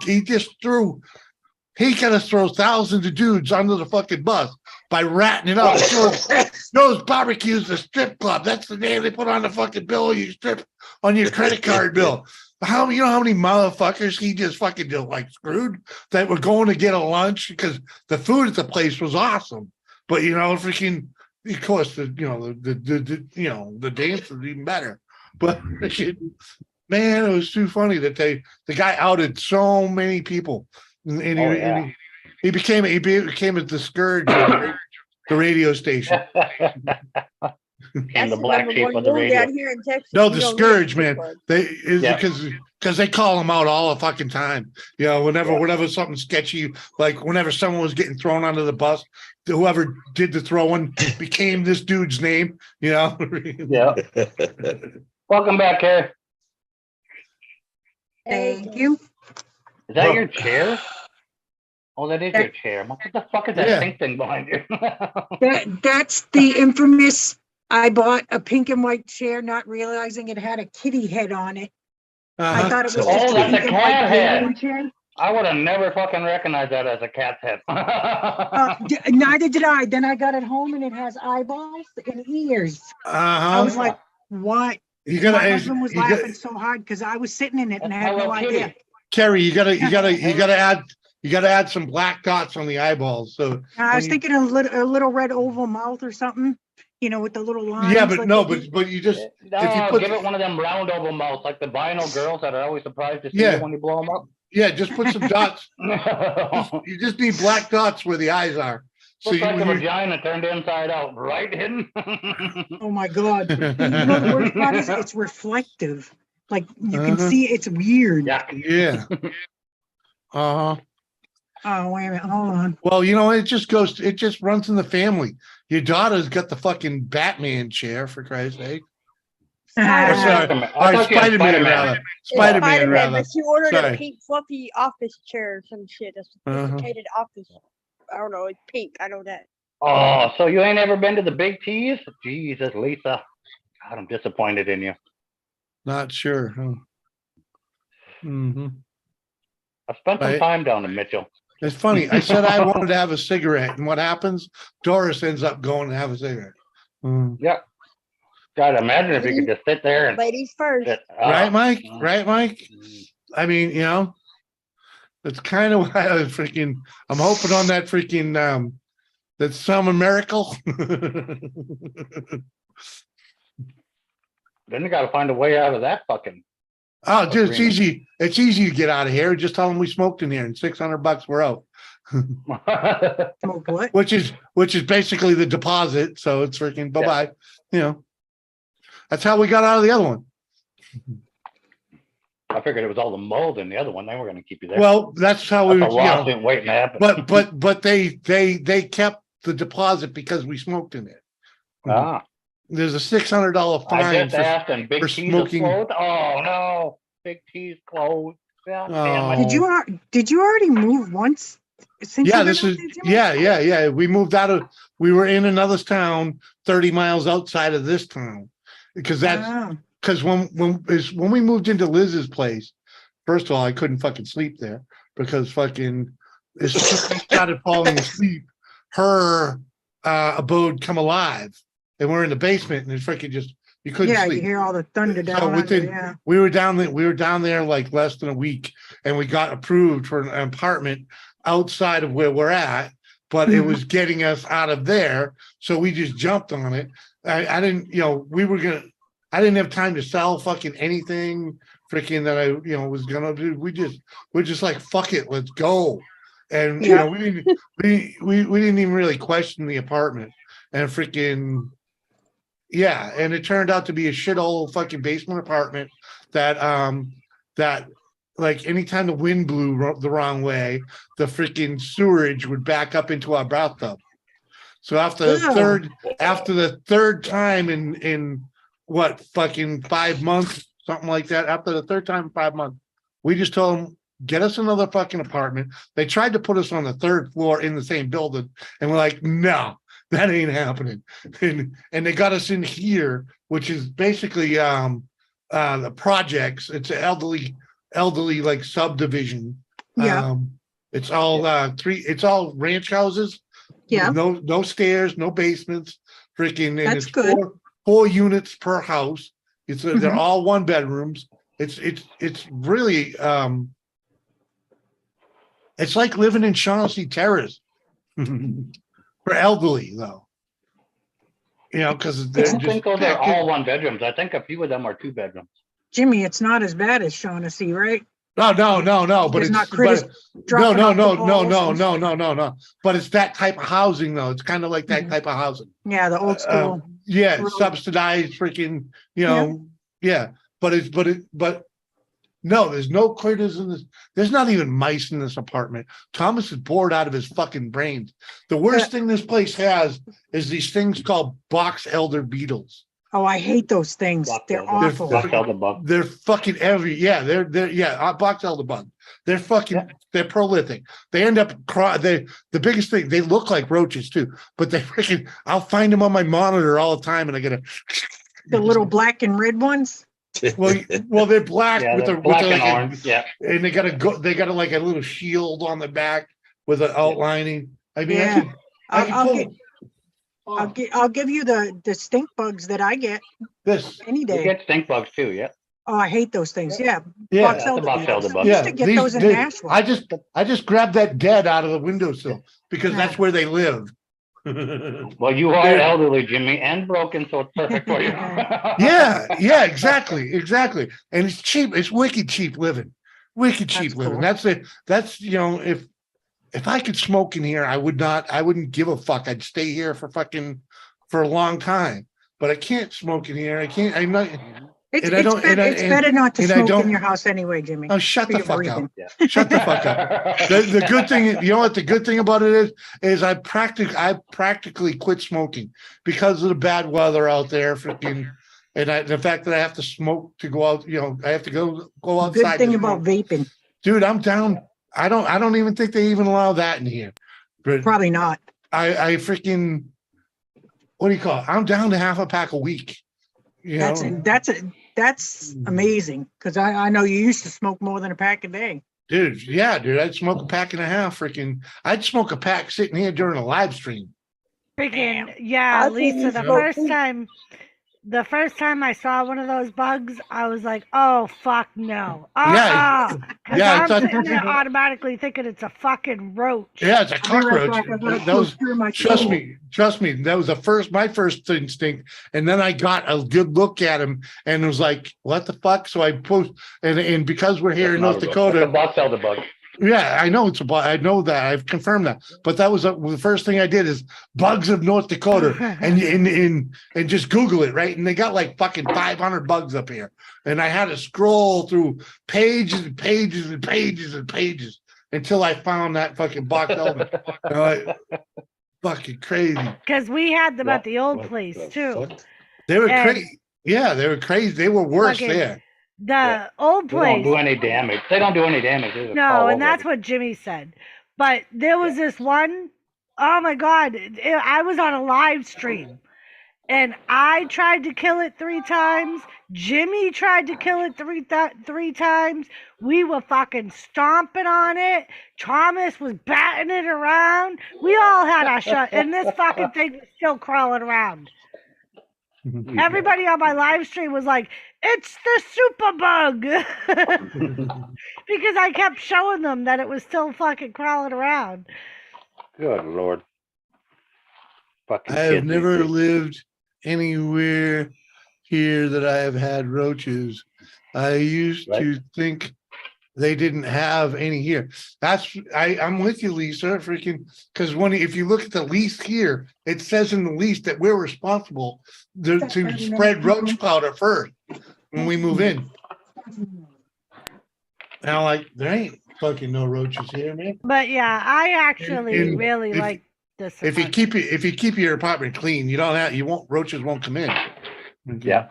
of throws thousands of dudes under the fucking bus by ratting it up. Joe's Barbecue's the strip club. That's the name they put on the fucking bill you strip on your credit card bill. How many motherfuckers he just fucking screwed that were going to get a lunch because the food at the place was awesome, but freaking of course the dance was even better. But man, it was too funny that the guy outed so many people, and he became a scourge of the radio station. Came the That's black number sheep one of the rule radio. down here in Texas. No, You the don't scourge, hit man. bugs. They is Yeah. because they call them out all the fucking time. You know, whenever something sketchy, like whenever someone was getting thrown under the bus, whoever did the throwing became this dude's name. You know. Yeah. Welcome back, Carrie. Thank you. Is that your chair? Oh, that is your chair. What the fuck is that Yeah. pink thing behind you? That's the infamous, I bought a pink and white chair, not realizing it had a kitty head on it. I Uh-huh. thought it was Oh, just a that's a pink and white cat head. gaming chair. I would have never fucking recognized that as a cat's head. Neither did I. Then I got it home and it has eyeballs and ears. I was Uh-huh. like, what? You My gotta, husband was you got, laughing so hard because I was sitting in it and That's had no Hello Kitty. idea. Carrie, you gotta add some black dots on the eyeballs. So And I was thinking a little red oval mouth or something, you know, with the little lines. yeah, but like no, they do. but you just No, if you put give it one of them round oval mouths, like the vinyl girls that are always surprised to see Yeah. you when you blow them up. yeah, just put some dots. You just need black dots where the eyes are. So Looks you, like a when you vagina turned inside out, right, hidden? Oh my God. You know the worst part is it's reflective. Like you can Uh-huh. see it's weird. Yeah. yeah. Uh-huh. Oh, wait a minute. Hold on. Well, you know, it just runs in the family. Your daughter's got the fucking Batman chair, for Christ's sake. Or sorry, I or thought you had Spider-Man, rather. It's Spider-Man, Spider-Man, rather. but she ordered Sorry. a pink fluffy office chair or some shit. A sophisticated office. I don't know. It's pink. I know that. Oh, so you ain't ever been to the Big T's? Jesus, Lisa. God, I'm disappointed in you. Not sure. Huh? Mm-hmm. I spent some Right. time down in Mitchell. It's funny. I said I wanted to have a cigarette, and what happens? Doris ends up going to have a cigarette. Mm. Yeah. God, imagine if you could just sit there and Ladies first. sit. Right, Mike? Right, Mike? I mean, you know, that's kind of why I'm hoping on that freaking, that summer miracle. Then you got to find a way out of that fucking. Oh, dude, it's agreement. easy. It's easy to get out of here. Just tell them we smoked in here and $600 we're out. Smoke what? Which is basically the deposit. So it's freaking bye-bye. You know. That's how we got out of the other one. I figured it was all the mold in the other one. They were going to keep you there. Well, that's how we That's a you know, lawsuit waiting to happen. but they kept the deposit because we smoked in it. Ah, There's a $600 I fine just asked, and Big for T's is smoking. closed. Oh no, Big T's closed. God damn it. Oh. Did you already move once? Since Yeah, you've this been is out there, Jimmy? yeah. We moved we were in another town 30 miles outside of this town. Because Ah. when we moved into Liz's place, first of all, I couldn't fucking sleep there because fucking as soon as I started falling asleep, her abode come alive. And we're in the basement and it's freaking just you couldn't Yeah, sleep. you hear all the thunder down So under, within yeah. we were down there like less than a week and we got approved for an apartment outside of where we're at, but it was getting us out of there. So we just jumped on it. I didn't, you know, I didn't have time to sell fucking anything freaking that I, you know, was gonna do. We're just like, fuck it, let's go. And you know, we didn't even really question the apartment and freaking yeah, and it turned out to be a shithole fucking basement apartment that like anytime the wind blew the wrong way, the freaking sewerage would back up into our bathtub. So after the third time in what fucking 5 months, something like that, after the third time in 5 months, we just told them, get us another fucking apartment. They tried to put us on the third floor in the same building, and we're like, no, that ain't happening. And they got us in here, which is basically the projects. It's an elderly like subdivision. Yeah. It's all it's all ranch houses. Yeah. No stairs, no basements. Freaking and That's it's good. four units per house. It's they're all 1 bedrooms. It's really it's like living in Shaughnessy Terrace for elderly though. You know, because I don't think those are all 1 bedrooms. I think a few of them are 2 bedrooms. Jimmy, it's not as bad as Shaughnessy, right? No, but There's it's, not but, critters no, dropping no, off the no, poles and- no. But it's that type of housing though. It's kind of like that Mhm. type of housing. Yeah, the old school. Yeah, road. subsidized freaking, Yeah. yeah, but no, there's no critters in this. There's not even mice in this apartment. Thomas is bored out of his fucking brains. The worst thing this place has is these things called box elder beetles. Oh, I hate those things. They're awful. Box elder bug. They're fucking box elder bug. They're fucking, they're prolific. They end up the biggest thing, they look like roaches too, but they freaking, I'll find them on my monitor all the time and I gotta. The little black and red ones. Well, they're black Yeah, with they're the black with and like orange. Yeah. and they got like a little shield on the back with an outlining. I mean, Yeah. I can I'll pull get- I'll give you the stink bugs that I get this. any You day. get stink bugs too. Yeah. Oh, I hate those things. Yeah. Yeah, Box that's a elder box beetles. elder bug. We used to get those in Nashville. I just grabbed that dead out of the windowsill because Yeah. that's where they live. Well, you are elderly, Jimmy, and broken, so it's perfect for you. Yeah, exactly. And it's cheap. It's wicked cheap living. Wicked cheap That's living. cool. That's it. That's, if I could smoke in here, I wouldn't give a fuck. I'd stay here for a long time. But I can't smoke in here. I'm not. It's and I don't- and I- it's better not to and I smoke don't- in your house anyway, Jimmy. Oh, shut for the your fuck breathing. up. Shut the fuck up. The good thing, you know what the good thing about it is I practically quit smoking because of the bad weather out there, freaking, and the fact that I have to smoke to go out, I have to go outside. Good thing to about smoke. vaping. Dude, I'm down. I don't even think they even allow that in here. But Probably not. I freaking, what do you call it? I'm down to half a pack a week. That's amazing because I know you used to smoke more than a pack a day. Dude, I'd smoke a pack and a half. Freaking, I'd smoke a pack sitting here during a live stream. Freaking, yeah, I Lisa, think the first time I saw one of those bugs, I was like, oh, fuck no. Yeah, 'Cause yeah, I I'm thought- sitting there automatically thinking it's a fucking roach. Yeah, it's a I'll be right cockroach. back. I gotta That was, go through my trust phone. me. That was my first instinct. And then I got a good look at him and was like, what the fuck? So I post, and because we're here in North It's a Dakota, box elder bug. yeah, I know I know that. I've confirmed that. But that was the first thing I did is bugs of North Dakota and just Google it, right? And they got like fucking 500 bugs up here. And I had to scroll through pages and pages and pages and pages until I found that fucking box elder. Fucking crazy. Because we had them at the old What place the too. fuck? They were And- crazy. Yeah, they were crazy. They were worse Fucking- there. The old They don't place. do any damage. They don't do any damage. They just No, crawl and over that's it. what Jimmy said. But there was this one, oh my God, I was on a live stream and I tried to kill it 3 times. Jimmy tried to kill it three times. We were fucking stomping on it. Thomas was batting it around. We all had our shot, and this fucking thing was still crawling around. Everybody on my live stream was like, it's the super bug. Because I kept showing them that it was still fucking crawling around. Good Lord. Fucking I have kids never these days. lived anywhere here that I have had roaches. I used to think they didn't have any here. I'm with you, Lisa, freaking, because if you look at the lease here, it says in the lease that we're responsible to spread roach powder first when we move in. Now, like, there ain't fucking no roaches here, man. But yeah, I actually And really if- like this. If you apartment. keep your apartment clean, roaches won't come in. Yeah.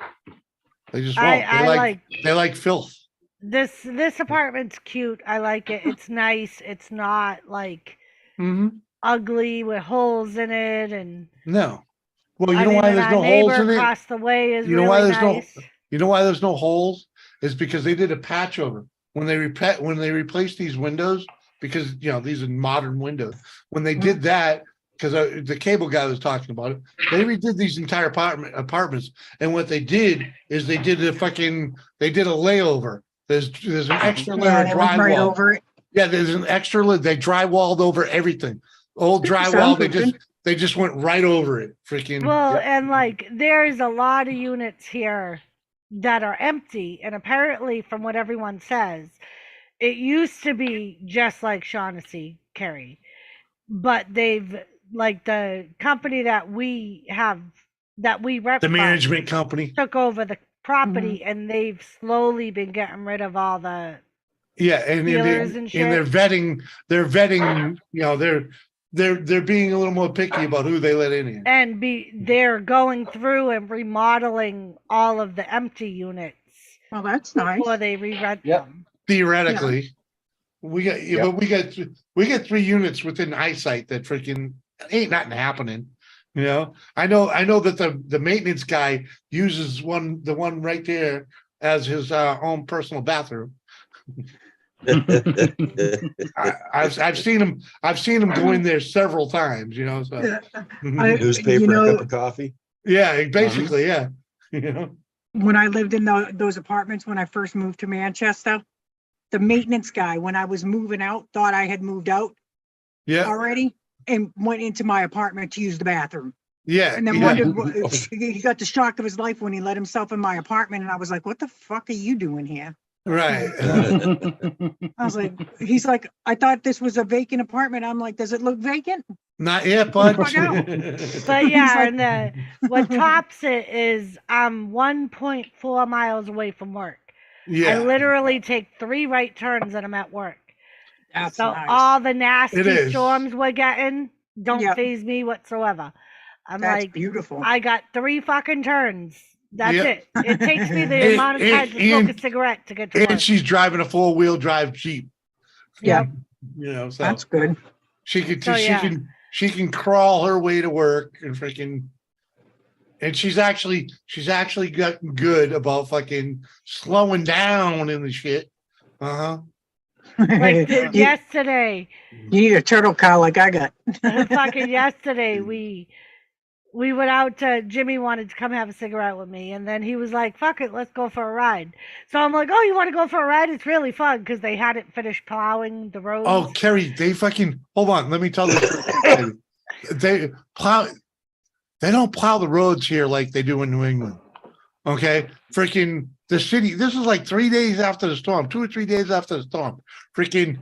They just won't. I They like filth. this apartment's cute. I like it. It's nice. It's not like Mm-hmm. ugly with holes in it. And No. Well, you I know mean, why and there's our no holes neighbor in it? across the way is You know really why there's nice. You know why there's no holes? Is because they did a patch over when they replaced these windows, because these are modern windows. When they did that, because the cable guy was talking about it, they redid these entire apartments, and what they did is they did a layover. There's an extra layer Yeah, of they went right drywall. over it. Yeah, there's an extra layer. They drywalled over everything. Old drywall. Sounds They just went right over it. Freaking. Well, and like there's a lot of units here that are empty, and apparently, from what everyone says, it used to be just like Shaughnessy, Kerry, but they've like the company that we rep The from management company. took over the property, and they've slowly been getting rid of all the Yeah, and dealers and they're shit. vetting, you know, they're being a little more picky about who they let in here. And they're going through and remodeling all of the empty units Well, that's nice. before they re-rent Yep. them. Theoretically, we got Yep. but we got 3 units within eyesight that freaking ain't nothing happening. You know, I know that the maintenance guy uses the one right there as his own personal bathroom. I've seen him go in there several times, you know. So Newspaper, you a know, cup of coffee. yeah, basically, yeah. You know, when I lived in those apartments when I first moved to Manchester, the maintenance guy, when I was moving out, thought I had moved out yeah, already and went into my apartment to use the bathroom. yeah. And then yeah. wondered, he got the shock of his life when he let himself in my apartment. And I was like, what the fuck are you doing here? Right. I was like, he's like, I thought this was a vacant apartment. I'm like, does it look vacant? Not yet, bud. Fuck out. But yeah, like- and what tops it is I'm 1.4 miles away from work. I Yeah, literally take 3 right turns and I'm at work. That's So nice. all the nasty It is. storms we're getting don't Yep. faze me whatsoever. I'm That's like, beautiful. I got 3 fucking turns. That's Yep. it. It takes me the And- amount of time to smoke and- a cigarette to get to and work. she's driving a 4-wheel drive Jeep. Yeah. You know, so That's good. she can So, yeah. she can crawl her way to work and freaking. And she's actually gotten good about fucking slowing down in the shit. Uh-huh. Like you, yesterday, you need a turtle cow like I got. fucking yesterday, we went out to Jimmy wanted to come have a cigarette with me, and then he was like, "Fuck it, let's go for a ride." So I'm like, "Oh, you want to go for a ride? It's really fun because they hadn't finished plowing the roads." Oh, Kerry, they fucking hold on. Let me tell this. They plow. They don't plow the roads here like they do in New England. Okay, freaking the city. This is like 3 days after the storm, 2 or 3 days after the storm. Freaking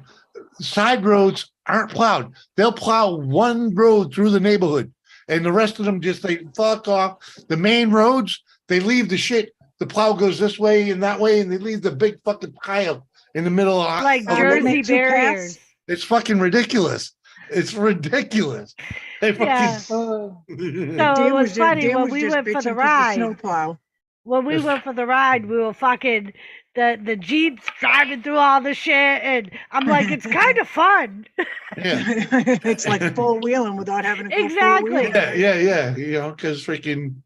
side roads aren't plowed. They'll plow one road through the neighborhood, and the rest of them just they fuck off. The main roads, they leave the shit. The plow goes this way and that way, and they leave the big fucking pile in the middle of like of the Jersey road. Jersey make 2 paths? barriers. It's fucking ridiculous. It's ridiculous. They Yeah. fucking. So it was funny when we went for the ride. Snowplow. When we went for the ride, we were fucking the Jeeps driving through all the shit, and I'm like, it's kind of fun. Yeah, It's like 4-wheeling without having to go Exactly. 4-wheeling. yeah. You know, because freaking,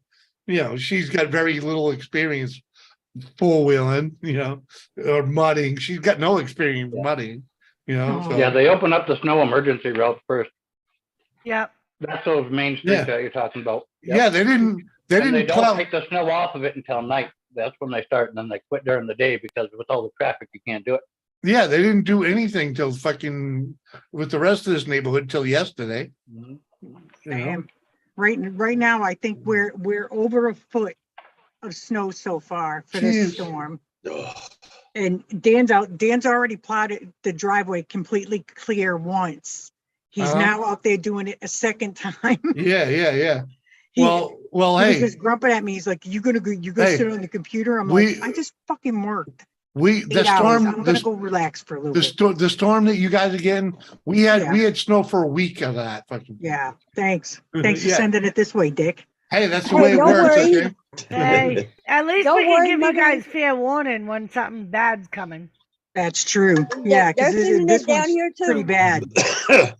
you know, she's got very little experience 4-wheeling, you know, or mudding. She's got no experience mudding, you know. Oh. So. Yeah, they open up the snow emergency route first. Yep. That's those main streets Yeah. that you're talking about. Yep. Yeah, they didn't. They And they didn't don't plow. take the snow off of it until night. That's when they start, and then they quit during the day because with all the traffic, you can't do it. Yeah, they didn't do anything till fucking with the rest of this neighborhood till yesterday. Mhm. You know? Damn. Right now, I think we're over a foot of snow so far for this Jeez. storm. And Dan's already plowed the driveway completely clear once. He's Uh-huh. now out there doing it a second time. Yeah. He- Well, he was hey, just grumping at me. He's like, you gonna Hey, sit on the computer? I'm we- like, I just fucking worked the 8 hours. I'm storm, gonna go relax for a little bit. the storm that you guys are getting, we had Yeah. snow for a week of that. Fucking. Yeah, thanks. Thanks for Yeah. sending it this way, Dick. Hey, that's the Hey, way it don't works. worry. Okay. Hey, at least Don't we can worry, give you Mother. guys fair warning when something bad's coming. That's true. Yeah, They're because sending this it down one's here pretty too. bad.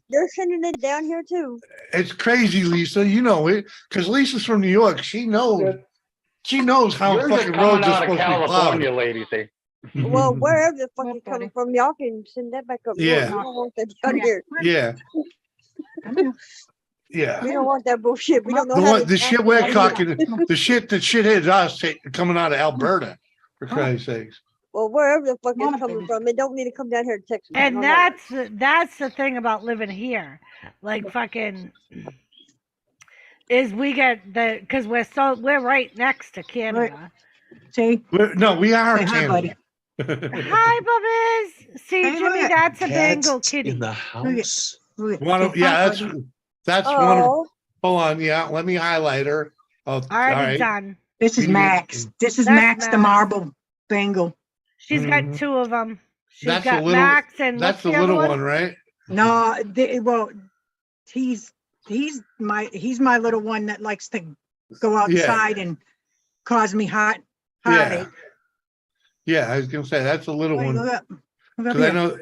They're sending it down here too. It's crazy, Lisa. You know it because Lisa's from New York. She knows. She knows how Yours are fucking coming roads are out of supposed to be plowed. California, lady. See, Well, wherever the fuck Well, it's coming buddy. from, y'all can send that back up. north. Yeah. We don't want that down Yeah. here. Yeah, yeah. We don't want that bullshit. We don't know The how one, to the shit act we're like it. talking, the shit that hits us coming out of Alberta, for Christ's sakes. Well, wherever the fuck Come on it's up, coming baby. from, it don't need to come down here to Texas. And No, no. that's the thing about living here. Like fucking is we get because we're right next to Canada. See, We are Say hi, Canada. Hi, Bubbies. See, Hey, Jimmy, look. that's a Bengal Cats kitty. in the house. Look, One of, they yeah, found- that's one of, Oh, hold on, yeah, let me highlight her. Oh, all Already right. done. This is You- Max. This is That's Max the Max. marble Bengal. She's got Mhm. 2 of them. She's That's the got little, Max and that's what's the the other little one? one, right? No, well, he's my little one that likes to go outside and cause me Yeah, heartache. yeah, I was gonna say, that's a little Wait, one, look up. Look up cause I here. know,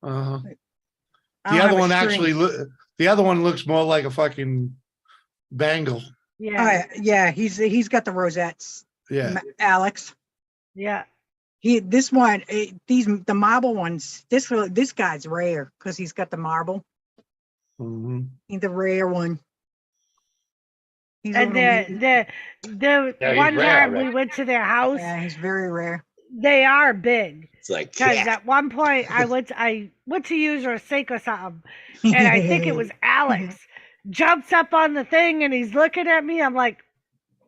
uh-huh. I The don't other have a one string. actually, the other one looks more like a fucking bangle. Oh, Yeah. yeah, he's got the rosettes. Yeah, Alex. Yeah. This one, the marble ones. This guy's rare because he's got the marble. mhm. He's the rare one. He's a And little meaty. the Yeah, he's one rare, time Rick. we went to their house, Yeah, he's very rare. they are big. It's like Because cat. at one point I went to use her sink or something, and I think it was Alex jumps up on the thing and he's looking at me. I'm like,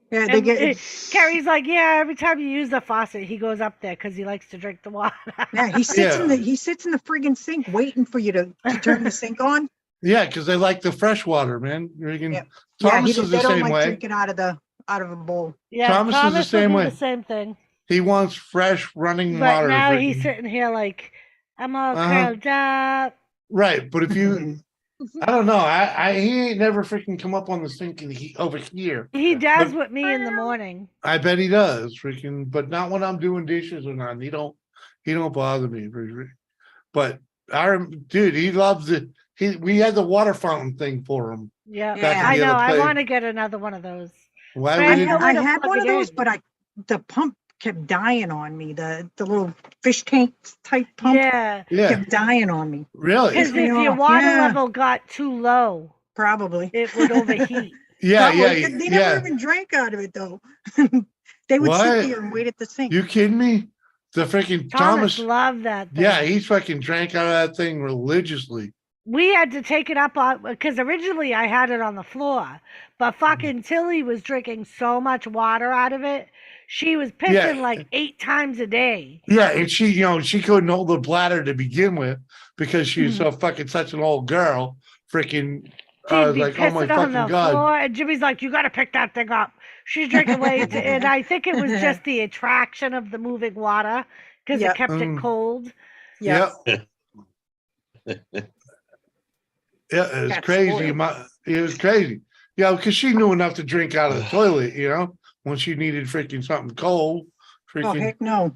Yeah, they and get. Carrie's like, yeah. Every time you use the faucet, he goes up there because he likes to drink the water. Yeah, he sits in Yeah. the friggin' sink waiting for you to turn the sink on. Yeah, cause they like the fresh water, man. Freaking- Yep. Thomas yeah, is they the don't same like way. drinking out of a bowl. Yeah, Thomas is the will same do way. the same thing. He wants fresh running But water. now freaking- he's sitting here like, I'm all Uh-huh. curled up. Right, but if you, I don't know, he ain't never freaking come up on the sink and over here. He does But- with me in the morning. I bet he does, freaking, but not when I'm doing dishes or not. He don't bother me. But dude, he loves it. We had the water fountain thing for him. Yeah, Back in I the know. other I place. want to get another one of those. Why But we I didn't? know where I to had plug one it of those, in. but the pump kept dying on me. The little fish tank type pump Yeah, Yeah, kept dying on me. really? because me if your off, water yeah. level got too low, Probably. it would overheat. Yeah, Probably. yeah, They yeah. never even drank out of it though. They would What? sit there and wait at the sink. You kidding me? The freaking Thomas Thomas. loved that thing. Yeah, he fucking drank out of that thing religiously. We had to take it up on because originally I had it on the floor, but fucking Tilly was drinking so much water out of it. She was pissing Yeah. like 8 times a day. Yeah, and she couldn't hold the bladder to begin with because she was Mm-hmm. so fucking such an old girl. Freaking, I She'd was be like, oh my pissing on fucking the god. floor, and Jimmy's like, "You got to pick that thing up." She's drinking way too, and I think it was just the attraction of the moving water because Yeah. it kept it cold. Yeah. Yeah, it was Got crazy. spoiled. It was crazy. Yeah, because she knew enough to drink out of the toilet, when she needed freaking something cold. Oh Freaking, heck no!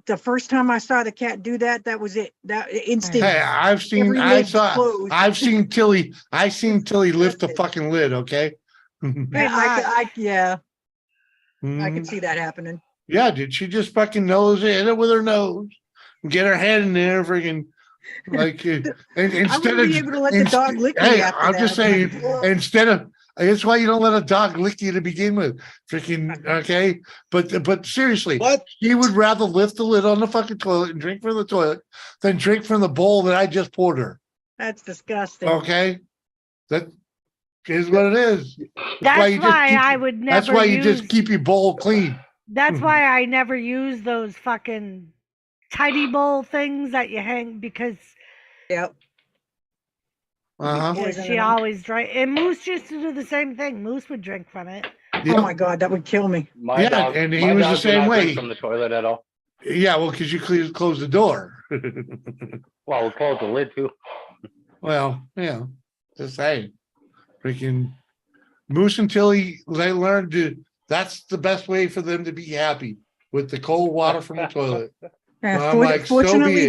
The first time I saw the cat do that, that was it. That instant. hey, I've Every lid's closed. I've seen Tilly lift the fucking lid. Okay. Yeah, I Mhm. could see that happening. Yeah, dude, she just fucking knows it, hit it with her nose, and get her head in there, freaking like. And I instead wouldn't of be able to let the dog lick me hey, after I'm that. just saying, instead of that's why you don't let a dog lick you to begin with, freaking okay. But seriously, What? he would rather lift the lid on the fucking toilet and drink from the toilet than drink from the bowl that I just poured her. That's disgusting. Okay, that is what it is. That's you just why keep- I would never. That's why you use, just keep your bowl clean. That's why I never use those fucking tidy bowl things that you hang because Yep. Uh huh. Poison she it up. always drank. And Moose used to do the same thing. Moose would drink from it. Oh my God, that would kill me. My Yeah, dog, and he my was the dog did same not drink way. from the toilet at all. Yeah, well, because you close the door. Well, we closed the lid too. Well, yeah, just saying. Freaking Moose and Tilly, they learned that's the best way for them to be happy with the cold water from the toilet. Yeah, Well, I'm like, so be fortunately, it.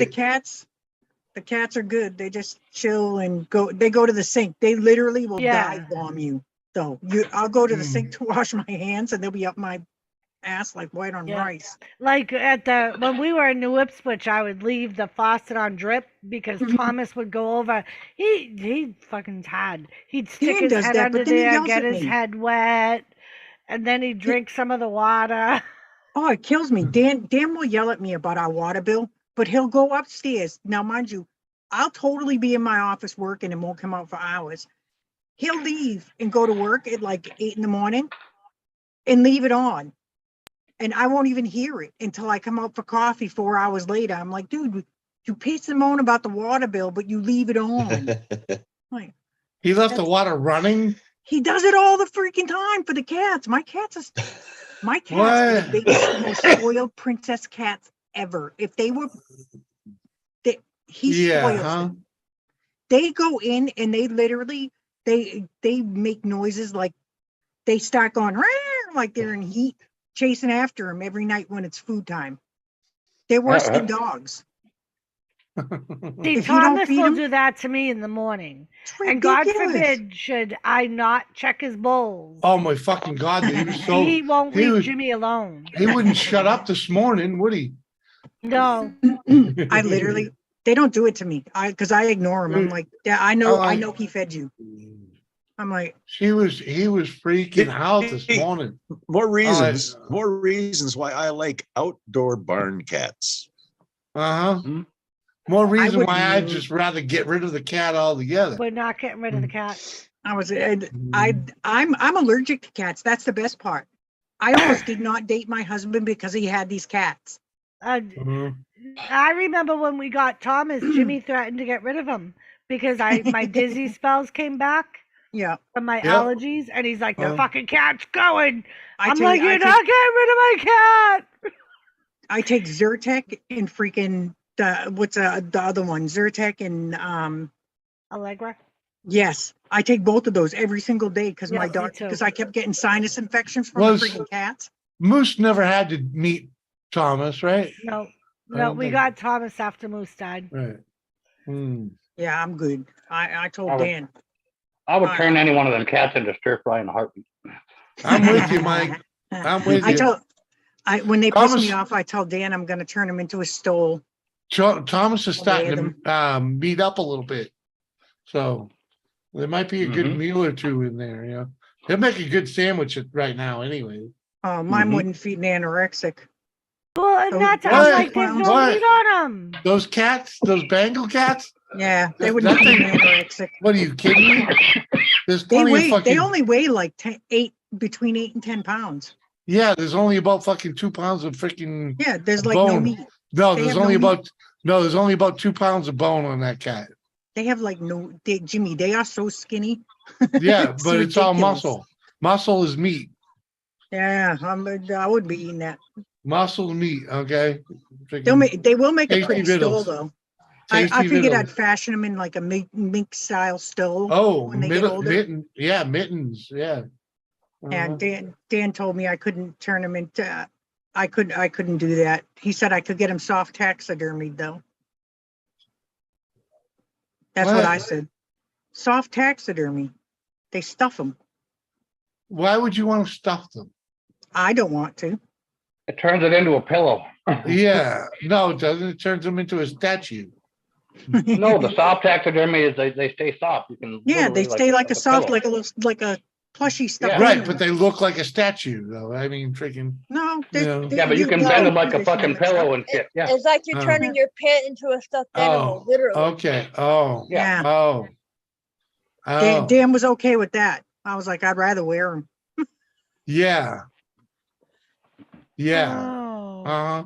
the cats are good. They just chill and go. They go to the sink. They literally will Yeah. dive bomb you. So I'll go to the Mm. sink to wash my hands, and they'll be up my ass like white on Yeah. rice. Like when we were in New Ipswich, I would leave the faucet on drip because Thomas would go over. He fucking had. He'd stick Dan his does head that, under but then he there, yells get at his me. head wet, and then he'd drink some of the water. Oh, it kills me. Dan will yell at me about our water bill, but he'll go upstairs. Now, mind you, I'll totally be in my office working and won't come out for hours. He'll leave and go to work at like 8 in the morning and leave it on. and I won't even hear it until I come out for coffee 4 hours later. I'm like, dude, you piss and moan about the water bill, but you leave it on. Like, He left the water running. he does it all the freaking time for the cats. My cats are the What? biggest, most spoiled princess cats ever. If they were, he spoils them. They go in and they literally, they make noises like they start going "Rawr," like they're in heat, chasing after him every night when it's food time. They're worse than dogs. See, If you don't Thomas feed will him- do that to me in the morning. It's And God ridiculous. forbid should I not check his bowls. Oh my fucking God. He was so, He won't he leave was- Jimmy alone. he wouldn't shut up this morning, would he? No. I literally, they don't do it to me. Because I ignore him. I'm like, yeah, I know he fed you. I'm like, He was freaking out this morning. More reasons why I like outdoor barn cats. Uh-huh. More reason why I'd wouldn't- just rather get rid of the cat altogether. We're not getting rid of the cat. I'm allergic to cats. That's the best part. I almost did not date my husband because he had these cats. Mhm. I remember when we got Thomas, Jimmy threatened to get rid of him because my dizzy spells came back Yeah. from my Yep. allergies, and he's like, the fucking cat's going. I I'm tell like, you, you're not getting rid of my cat. I take Zyrtec and freaking the other one, Zyrtec and Allegra. yes, I take both of those every single day because Yeah, my me dog too. because I kept getting sinus infections from Was- the freaking cats. Moose never had to meet Thomas, right? No, I no, don't we think- got Thomas after Moose died. Right. Hmm. Yeah, I'm good. I told I would- Dan. I would turn any one of them cats into stir fry in a heartbeat. I'm with you, Mike. I'm with you. When they piss me Thomas- off, I tell Dan I'm going to turn him into a stole. Thomas is I'll starting to meet up a little bit. So there might be a good Mhm. meal or two in there, you know. He'll make a good sandwich right now anyway. Oh, mine Mhm. wouldn't feed an anorexic. But Don't- not, What? I'm like, there's no What? meat on them. Those cats, those Bengal cats, Yeah, they That- wouldn't that feed thing- an anorexic. what are you kidding me? There's They plenty of weigh. fucking They only weigh like between 8 and 10 pounds. yeah, there's only about fucking 2 pounds of freaking Yeah, there's like no bone. meat. No, They there's have no only meat. about no, there's only about 2 pounds of bone on that cat. They have like no. Jimmy, they are so skinny. Yeah, but it's all ridiculous. muscle. Muscle is meat. Yeah, I wouldn't be eating that. Muscle is meat. Okay. They will make a Tasty pretty stole vittles. though. Tasty I figured vittles. I'd fashion them in like a mink style stole. Oh, when they get older. mittens. Yeah. And Dan told me I couldn't turn them into. I couldn't do that. He said I could get them soft taxidermied though. That's what I said. Soft taxidermy. They stuff them. Why would you want to stuff them? I don't want to. It turns it into a pillow. Yeah. No, it doesn't. It turns them into a statue. No, the soft taxidermy is they stay soft. You can Yeah, they literally, stay like a soft, pillow. like a plushy stuff. Yeah. Right, but they look like a statue though. I mean, freaking. No, Yeah. Yeah, but you can bend them like a fucking pillow and shit. Yeah. It's like you're Oh. turning your pet into a stuffed animal, Oh, literally. okay. Oh, Yeah. oh. Oh, Dan was okay with that. I was like, I'd rather wear them. yeah. Yeah. Oh. Uh-huh.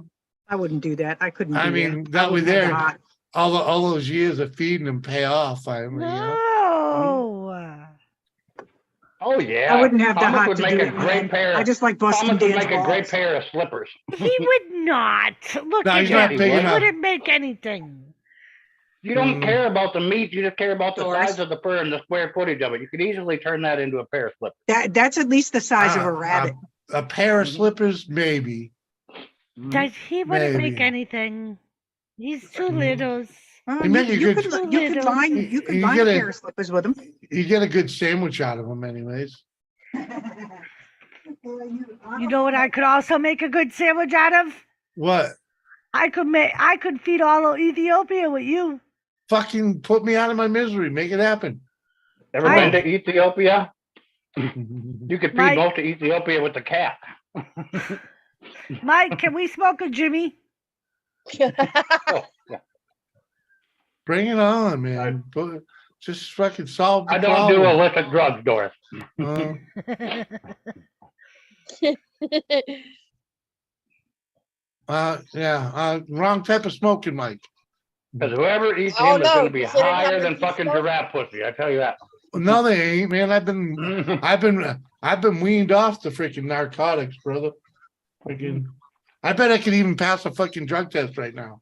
I wouldn't do that. I couldn't. I do mean, that. that I was wouldn't have the there. heart. All those years of feeding them pay off finally, you know. No. Oh yeah. I wouldn't have the Thomas heart would to make do a it, great man. pair. I just like busting Thomas would Dan's make a great balls. pair of slippers. He would not. Look No, at he's him. not big He enough. wouldn't make anything. You don't Mm. care about the meat. You just care about the Doris. size of the fur and the square footage of it. You could easily turn that into a pair of slippers. That's at least the size of Ah, a rabbit. A pair of slippers, maybe. He wouldn't make Maybe. anything. He's too Mm. little. Oh, You make a good- you could line a You pair get of slippers with them. You get a good sandwich out of them, anyways. You know what I could also make a good sandwich out of? What? I could feed all of Ethiopia with you. Fucking put me out of my misery. Make it happen. Ever I- been to Ethiopia? You could feed Mike- most of Ethiopia with the cat. Mike, can we smoke a Jimmy? Oh, yeah. Bring it on, man. Just fucking solve the I don't do problem. illicit drugs, Doris. Uh, Wrong type of smoking, Mike. Because whoever eats Oh, him is no, going to be you shouldn't have higher it than to fucking smoke. giraffe pussy. I tell you that. No, they ain't, man. I've been weaned off the freaking narcotics, brother. Freaking, I bet I could even pass a fucking drug test right now.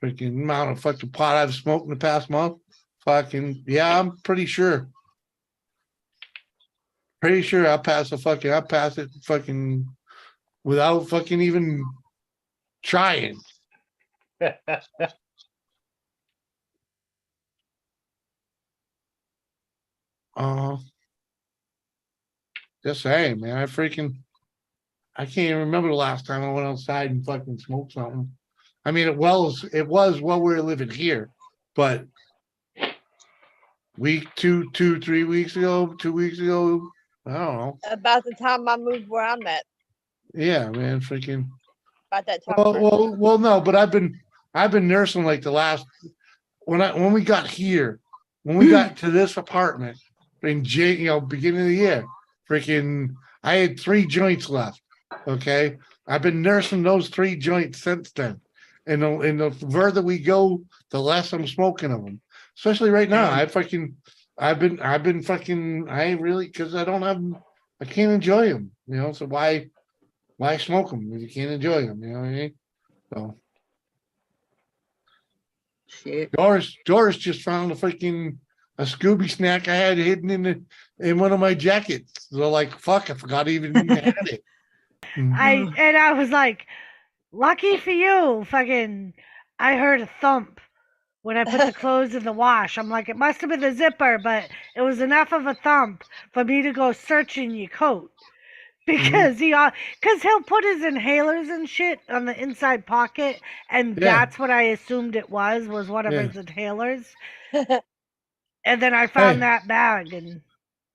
Freaking amount of fucking pot I've smoked in the past month. Fucking, yeah, I'm pretty sure. Pretty sure I'll pass it fucking without fucking even trying. Just saying, man. I can't even remember the last time I went outside and fucking smoked something. I mean, it was while we were living here, but week 3 weeks ago, 2 weeks ago, I don't know. About the time I moved where I'm at. Yeah, man, freaking. About that time. Well, no, but I've been nursing like the last when we got here, when we got to this apartment in beginning of the year, freaking, I had 3 joints left. Okay, I've been nursing those 3 joints since then, and the further we go, the less I'm smoking of them. Especially right now, I've been fucking, I really, because I can't enjoy them, so why smoke them if you can't enjoy them, you know what I mean? So Shit. Doris just found a Scooby snack I had hidden in one of my jackets. So like, fuck, I forgot I even had it. I was like, lucky for you, fucking, I heard a thump when I put the clothes in the wash. I'm like, it must have been the zipper, but it was enough of a thump for me to go searching your coat. Because he'll put his inhalers and shit on the inside pocket, and that's what I assumed it was one of his inhalers. And then I found that bag, and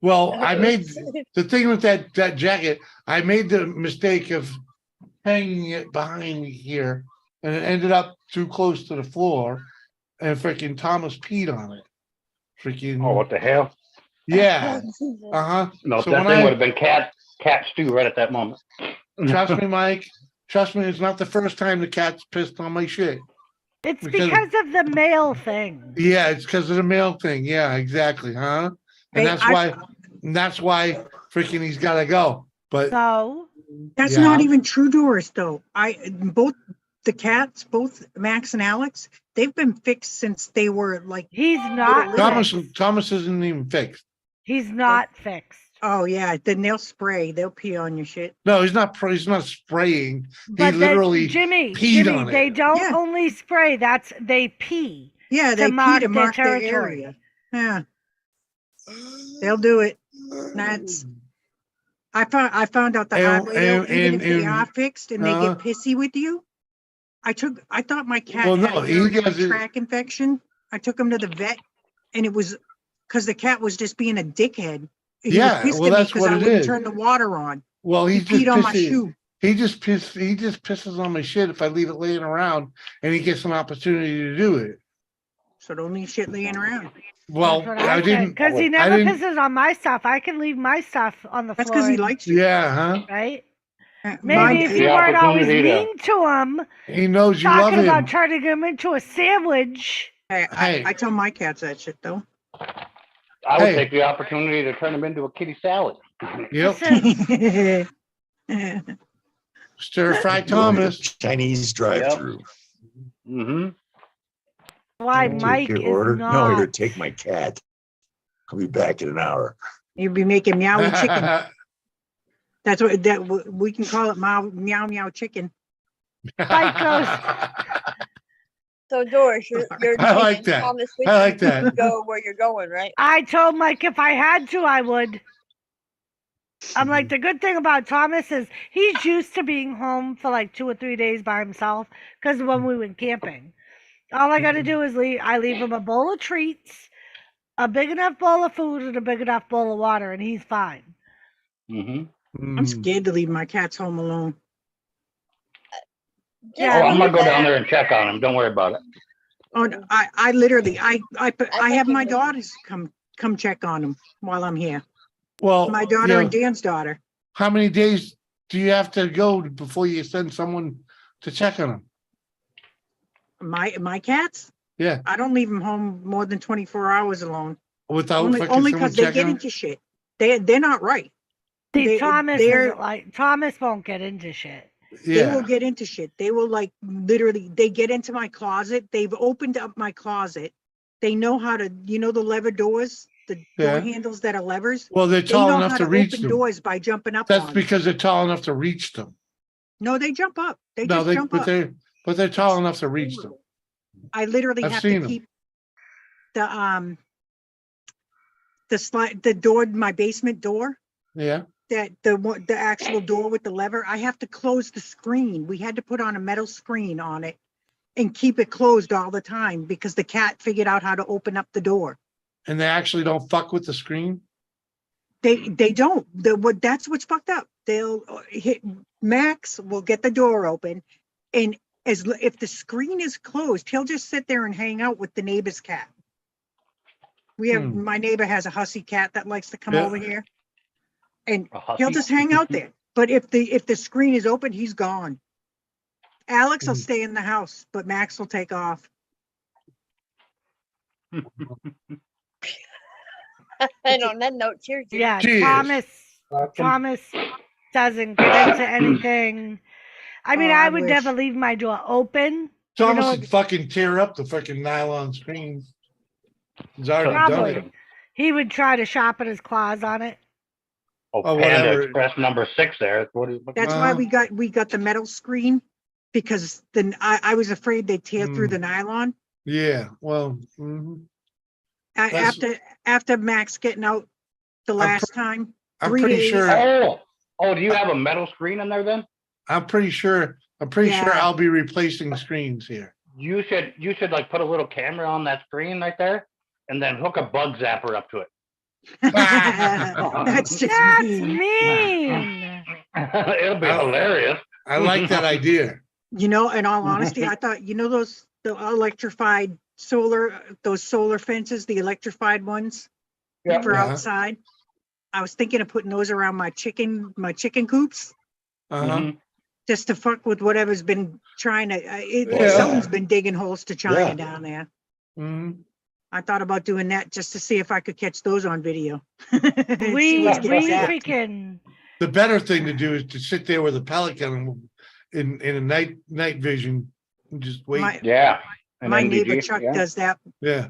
well, I made the thing with that jacket. I made the mistake of hanging it behind me here, and it ended up too close to the floor, and freaking Thomas peed on it. Freaking. Oh, what the hell? Yeah. No, So that thing would have been cat stew right at that moment. Trust me, Mike. Trust me, it's not the first time the cat's pissed on my shit. It's because of the male thing. Yeah, it's because of the male thing. Yeah, exactly, huh? And that's why freaking he's got to go. But no, that's not even true, Doris. Though both the cats, both Max and Alex, they've been fixed since they were like. He's not. Thomas isn't even fixed. He's not fixed. Oh yeah, then they'll spray. They'll pee on your shit. No, he's not. He's not spraying. But he literally Jimmy, on they it. don't only spray. They pee. Yeah, they pee to mark their territory. area. Yeah, they'll do it. That's. I found out the hard way. Even if they are fixed and they get pissy with you, I thought my cat had a urinary tract infection. I took him to the vet, and it was because the cat was just being a dickhead. He was pissed at me because I wouldn't turn the water on. Well, he peed on my shoe. He just pisses on my shit if I leave it laying around, and he gets an opportunity to do it. So don't leave shit laying around. Well, I didn't, because he never pisses on my stuff. I can leave my stuff on the floor. That's because he likes you. Yeah, huh? Right? Maybe if you weren't always mean to him, he knows you love him. Talking about turning him into a sandwich. I tell my cats that shit though. I would take the opportunity to turn him into a kitty salad. Yep. Stir fry Thomas. Chinese drive-through. Mm-hmm. Why Mike is order? not. No, here, take my cat. I'll be back in an hour. You'll be making meowie chicken. That's what we can call it, meow meow chicken. Mike goes. So Doris, you're I like that. I like that. To go where you're going, right? I told Mike if I had to, I would. I'm like, the good thing about Thomas is he's used to being home for like 2 or 3 days by himself because when we went camping. All I got to do is I leave him a bowl of treats, a big enough bowl of food, and a big enough bowl of water, and he's fine. Mm-hmm. I'm scared to leave my cats home alone. Yeah, I'm gonna go down there and check on him. Don't worry about it. Oh, no, I literally I have my daughters come check on them while I'm here. Well, my daughter and Dan's daughter. How many days do you have to go before you send someone to check on them? My cats, Yeah, I don't leave them home more than 24 hours alone. without Only fucking only someone because they checking get them? into shit. They're not right. See, Thomas they're- isn't like Thomas won't get into shit. They will Yeah, get into shit. They will like literally, they get into my closet. They've opened up my closet. They know how to, the lever doors, the door Yeah. handles that are levers. well, they're They tall know enough how to to reach open them. doors by jumping up That's on 'em. because they're tall enough to reach them. No, they jump up. They No, just jump but up. they're tall enough to reach them. I literally I've have seen to 'em. keep the door, my basement door, Yeah, that the actual door with the lever, I have to close the screen. We had to put on a metal screen on it and keep it closed all the time because the cat figured out how to open up the door. and they actually don't fuck with the screen. They don't. That's what's fucked up. They'll hit Max will get the door open, and if the screen is closed, he'll just sit there and hang out with the neighbor's cat. My neighbor has a hussy cat that likes to come Yeah. over here, and A hussy? he'll just hang out there. But if the screen is open, he's gone. Alex will Mhm. stay in the house, but Max will take off. And on that note, cheers. Yeah, Cheers. Thomas doesn't get into anything. I mean, Oh, I I would wish. never leave my door open. Thomas know, would fucking tear up the fucking nylon screen. He's already done Probably. it. He would try to sharpen his claws on it. Oh, Oh, Panda whatever. Express number 6 there. What are you looking That's at? why Uh-huh. we got the metal screen, because then I was afraid they'd tear through Mm. the nylon. Yeah, well, mhm. After Max getting out the last time, I'm 3 pretty days. sure. Oh, do you have a metal screen in there then? I'm pretty sure Yeah. I'll be replacing screens here. You should like put a little camera on that screen right there and then hook a bug zapper up to it. That's just That's mean. mean. It'll be Oh. hilarious. I like that idea. In all honesty, I thought, the electrified those solar fences, the electrified ones Yeah. for Yeah. outside. I was thinking of putting those around my chicken coops, Uh-huh. Mhm. just to fuck with whatever's been trying to, Yeah. something's been digging holes to China Yeah. down there. Mhm. I thought about doing that just to see if I could catch those on video. And We see what's getting zapped. freaking The better thing to do is to sit there with a pellet gun in a night vision and just wait. My, Yeah. An my neighbor NVG, Chuck yeah. does that. Yeah.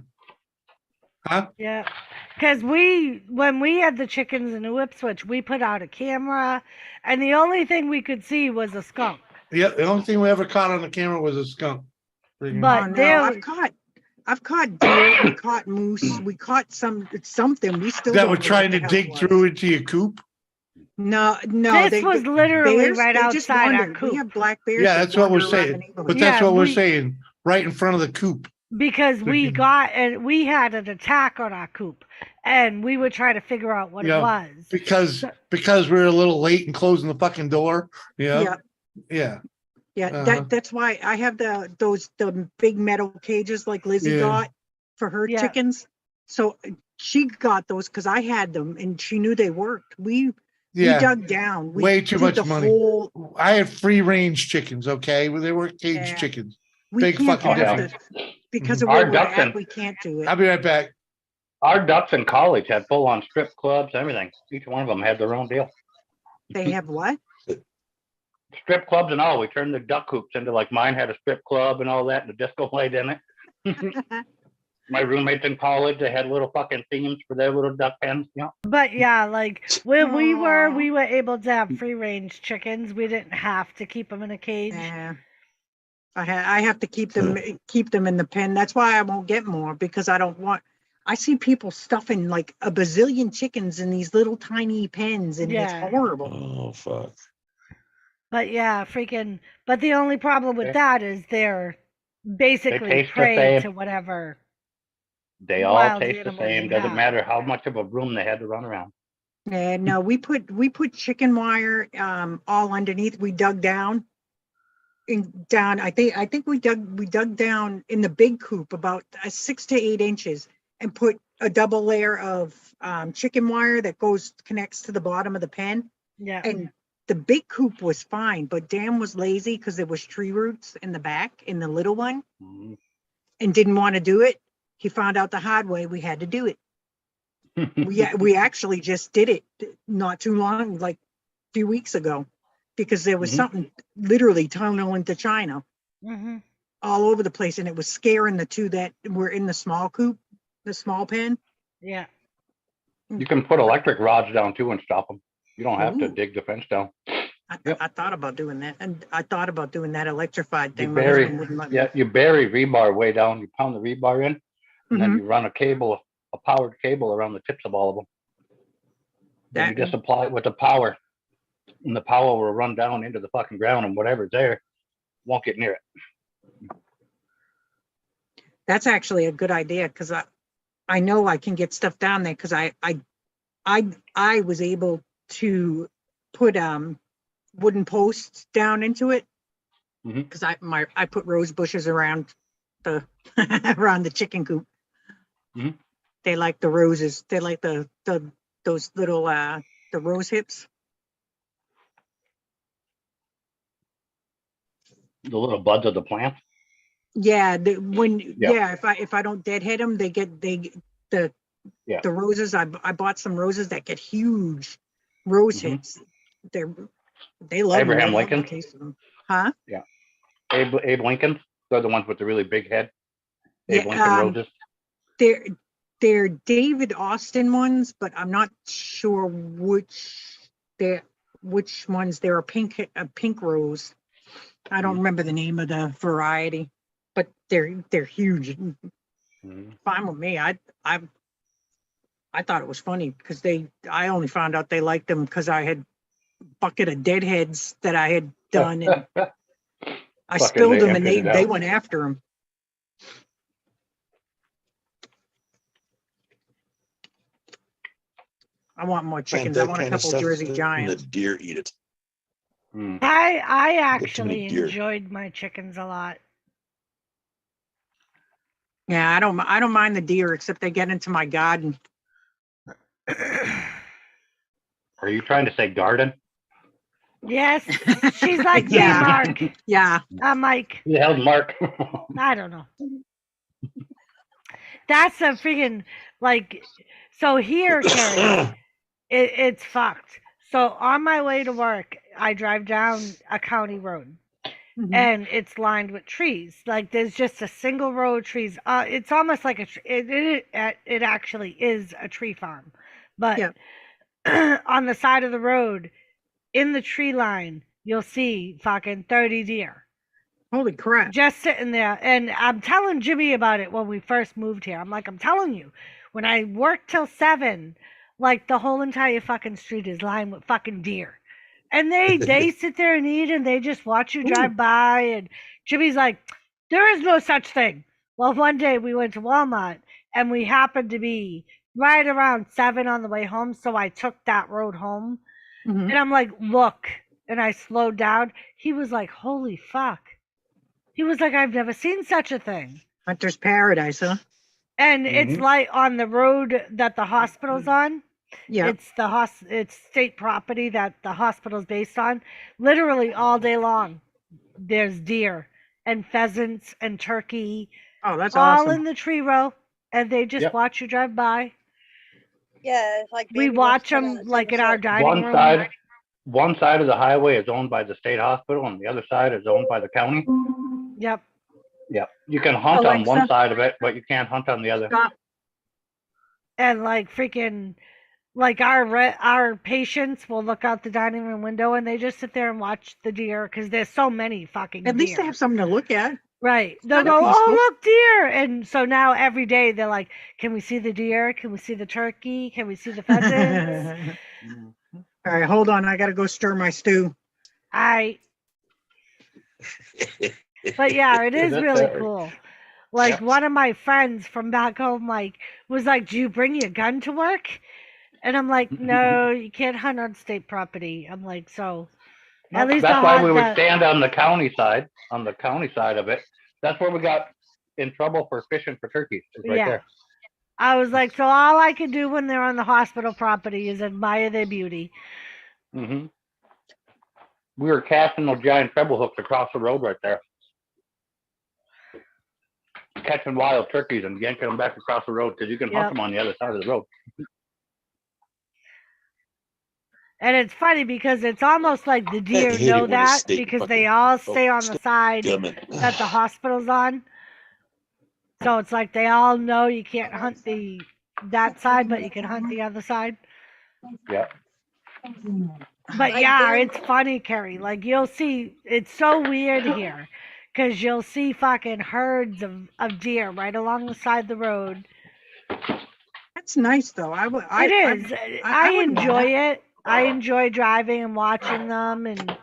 Huh? yeah. Because when we had the chickens in New Ipswich, we put out a camera, and the only thing we could see was a skunk. Yeah, the only thing we ever caught on the camera was a skunk. Freaking- But Oh, no, there- I've caught deer, we caught moose, we caught something. We still that don't were know trying what to the hell dig it was. through into your coop. No, This was literally bears, right they just outside our wander. We coop. have black bears. Yeah, that that's what we're wander around the saying. neighborhood. But that's Yeah, what we're we- saying. Right in front of the coop. Because we Freaking- got and we had an attack on our coop, and we were trying to figure out what Yeah. it was. Because we were a little late in closing the fucking door. Yeah. Yeah, Yeah. Uh-huh. that's why I have the big metal cages like Lizzie Yeah. got for her Yeah. chickens. So she got those because I had them and she knew they worked. We Yeah. dug down. We Way too did much the money. whole- I had free range chickens, okay? Well, they were caged Yeah. chickens. we Big can't fucking have difference. because of Our where we're ducks at, and- we can't do it. I'll be right back. Our ducks in college had full on strip clubs, everything. Each one of them had their own deal. They have what? Strip clubs and all. We turned the duck coops into like mine had a strip club and all that, and a disco light in it. My roommates in college, they had little fucking themes for their little duck pens. You know? But yeah, like when we Aw. were able to have free range chickens. We didn't have to keep them in a cage. Yeah. I have to keep them in the pen. That's why I won't get more, because I see people stuffing like a bazillion chickens in these little tiny pens, and Yeah. it's horrible. Oh, fuck. But yeah, freaking. But the only problem with Yeah. that is they're basically taste the prey same. to whatever. They all Wild taste the animals same. you Doesn't have. matter how much of a room they had to run around. And no, we put chicken wire all underneath. We dug down. I think we dug down in the big coop about 6 to 8 inches and put a double layer of chicken wire that connects to the bottom of the pen, Yeah. and the big coop was fine, but Dan was lazy because there was tree roots in the back in the little one Mhm. and didn't want to do it. He found out the hard way. We had to do it. We actually just did it not too long, like a few weeks ago, because there was Mhm. something literally tunneling to China Mm-hmm. all over the place, and it was scaring the two that were in the small coop, the small pen. Yeah. You can put electric rods down too and stop them. You don't have to Ooh. dig the fence down. Yep. I thought about doing that, and I thought about doing that electrified You thing. My bury, husband wouldn't let me. yeah, you bury rebar way down. You pound the rebar in, and then Mhm. you run a cable, a powered cable around the tips of all of them. Then you That- just apply it with the power, and the power will run down into the fucking ground, and whatever's there won't get near it. That's actually a good idea because I know I can get stuff down there because I was able to put wooden posts down into it Mhm. because I put rose bushes around the around the chicken coop. Mhm. They like the roses. They like those little the rose hips. The little buds of the plant. Yeah, Yeah. if I don't deadhead them, the Yeah. the roses. I bought some roses that get huge rose Mhm. hips. They love them. They Abraham love the Lincoln. taste of them. Huh? Abe Lincoln. They're the ones with the really big head. Abe Yeah, Lincoln roses. they're David Austin ones, but I'm not sure which ones. They're a pink rose. I don't remember the name of the variety, but they're huge. Mhm. Fine with me. I thought it was funny because I only found out they liked them because I had a bucket of deadheads that I had done, and I Fucking spilled they them, and emptied it they out. went after them. I want more Plant chickens. I that want a kind of couple stuff Jersey and the Giants. deer eat it. Mm. I too many actually deer. enjoyed my chickens a lot. Yeah, I don't mind the deer, except they get into my garden. Are you trying to say garden? Yes, she's like Yeah. me, Mark. Yeah, Mike. Who the hell's Mark? I don't know. That's a freaking like. So here, Carrie, it's fucked. So on my way to work, I drive down a county road, Mhm. and it's lined with trees. Like there's just a single row of trees. It's almost like it actually is a tree farm, but on the side of the road, in the tree line, you'll see fucking 30 deer Holy crap! just sitting there. And I'm telling Jimmy about it when we first moved here. I'm like, I'm telling you, when I work till 7, like the whole entire fucking street is lined with fucking deer. And they sit there and eat, and they just watch you drive by. And Jimmy's like, there is no such thing. Well, one day we went to Walmart, and we happened to be right around 7 on the way home. So I took that road home. Mhm. And I'm like, look. And I slowed down. He was like, holy fuck. He was like, I've never seen such a thing. Hunter's paradise, huh? And it's like on the road that the hospital's on. Yeah. It's state property that the hospital's based on. Literally all day long, there's deer and pheasants and turkey, Oh, that's all awesome. in the tree row, and they just Yep. watch you drive by. Yeah, it's like We baby watch wants to them go like to in our the dining room. One side of the highway is owned by the state hospital, and the other side is owned by the county. Yep. Yeah, you can hunt on one Alexa. side of it, but you can't hunt on the other. Stop. And like freaking, like our patients will look out the dining room window and they just sit there and watch the deer because there's so many fucking At least they deer. have something to look at. Right. They'll kinda go, peaceful. oh, look, deer. And so now every day they're like, can we see the deer? Can we see the turkey? Can we see the pheasants? All right, hold on. I got to go stir my stew. But yeah, it is That's really better. cool. Like Yep. one of my friends from back home, like, was like, do you bring your gun to work? And I'm like, no, you can't hunt on state property. I'm like, so at least That's I'll why hunt we would the- stand on the county side of it. That's where we got in trouble for fishing for turkeys. Is right Yeah. there. I was like, so all I can do when they're on the hospital property is admire their beauty. Hmm. we were casting those giant treble hooks across the road right there. Catching wild turkeys and yanking them back across the road because you can hunt them on the other side of the road. And it's funny because it's almost like the deer hate it know when a that state because fucking they all stay on the stop side gumming. that the hospital's on. So it's like they all know you can't hunt that side, but you can hunt the other side. Yeah. But yeah, it's funny, Carrie. Like you'll see, it's so weird here because you'll see fucking herds of deer right along the side of the road. That's nice though. It is. I would want enjoy that. it. I enjoy driving and watching them, and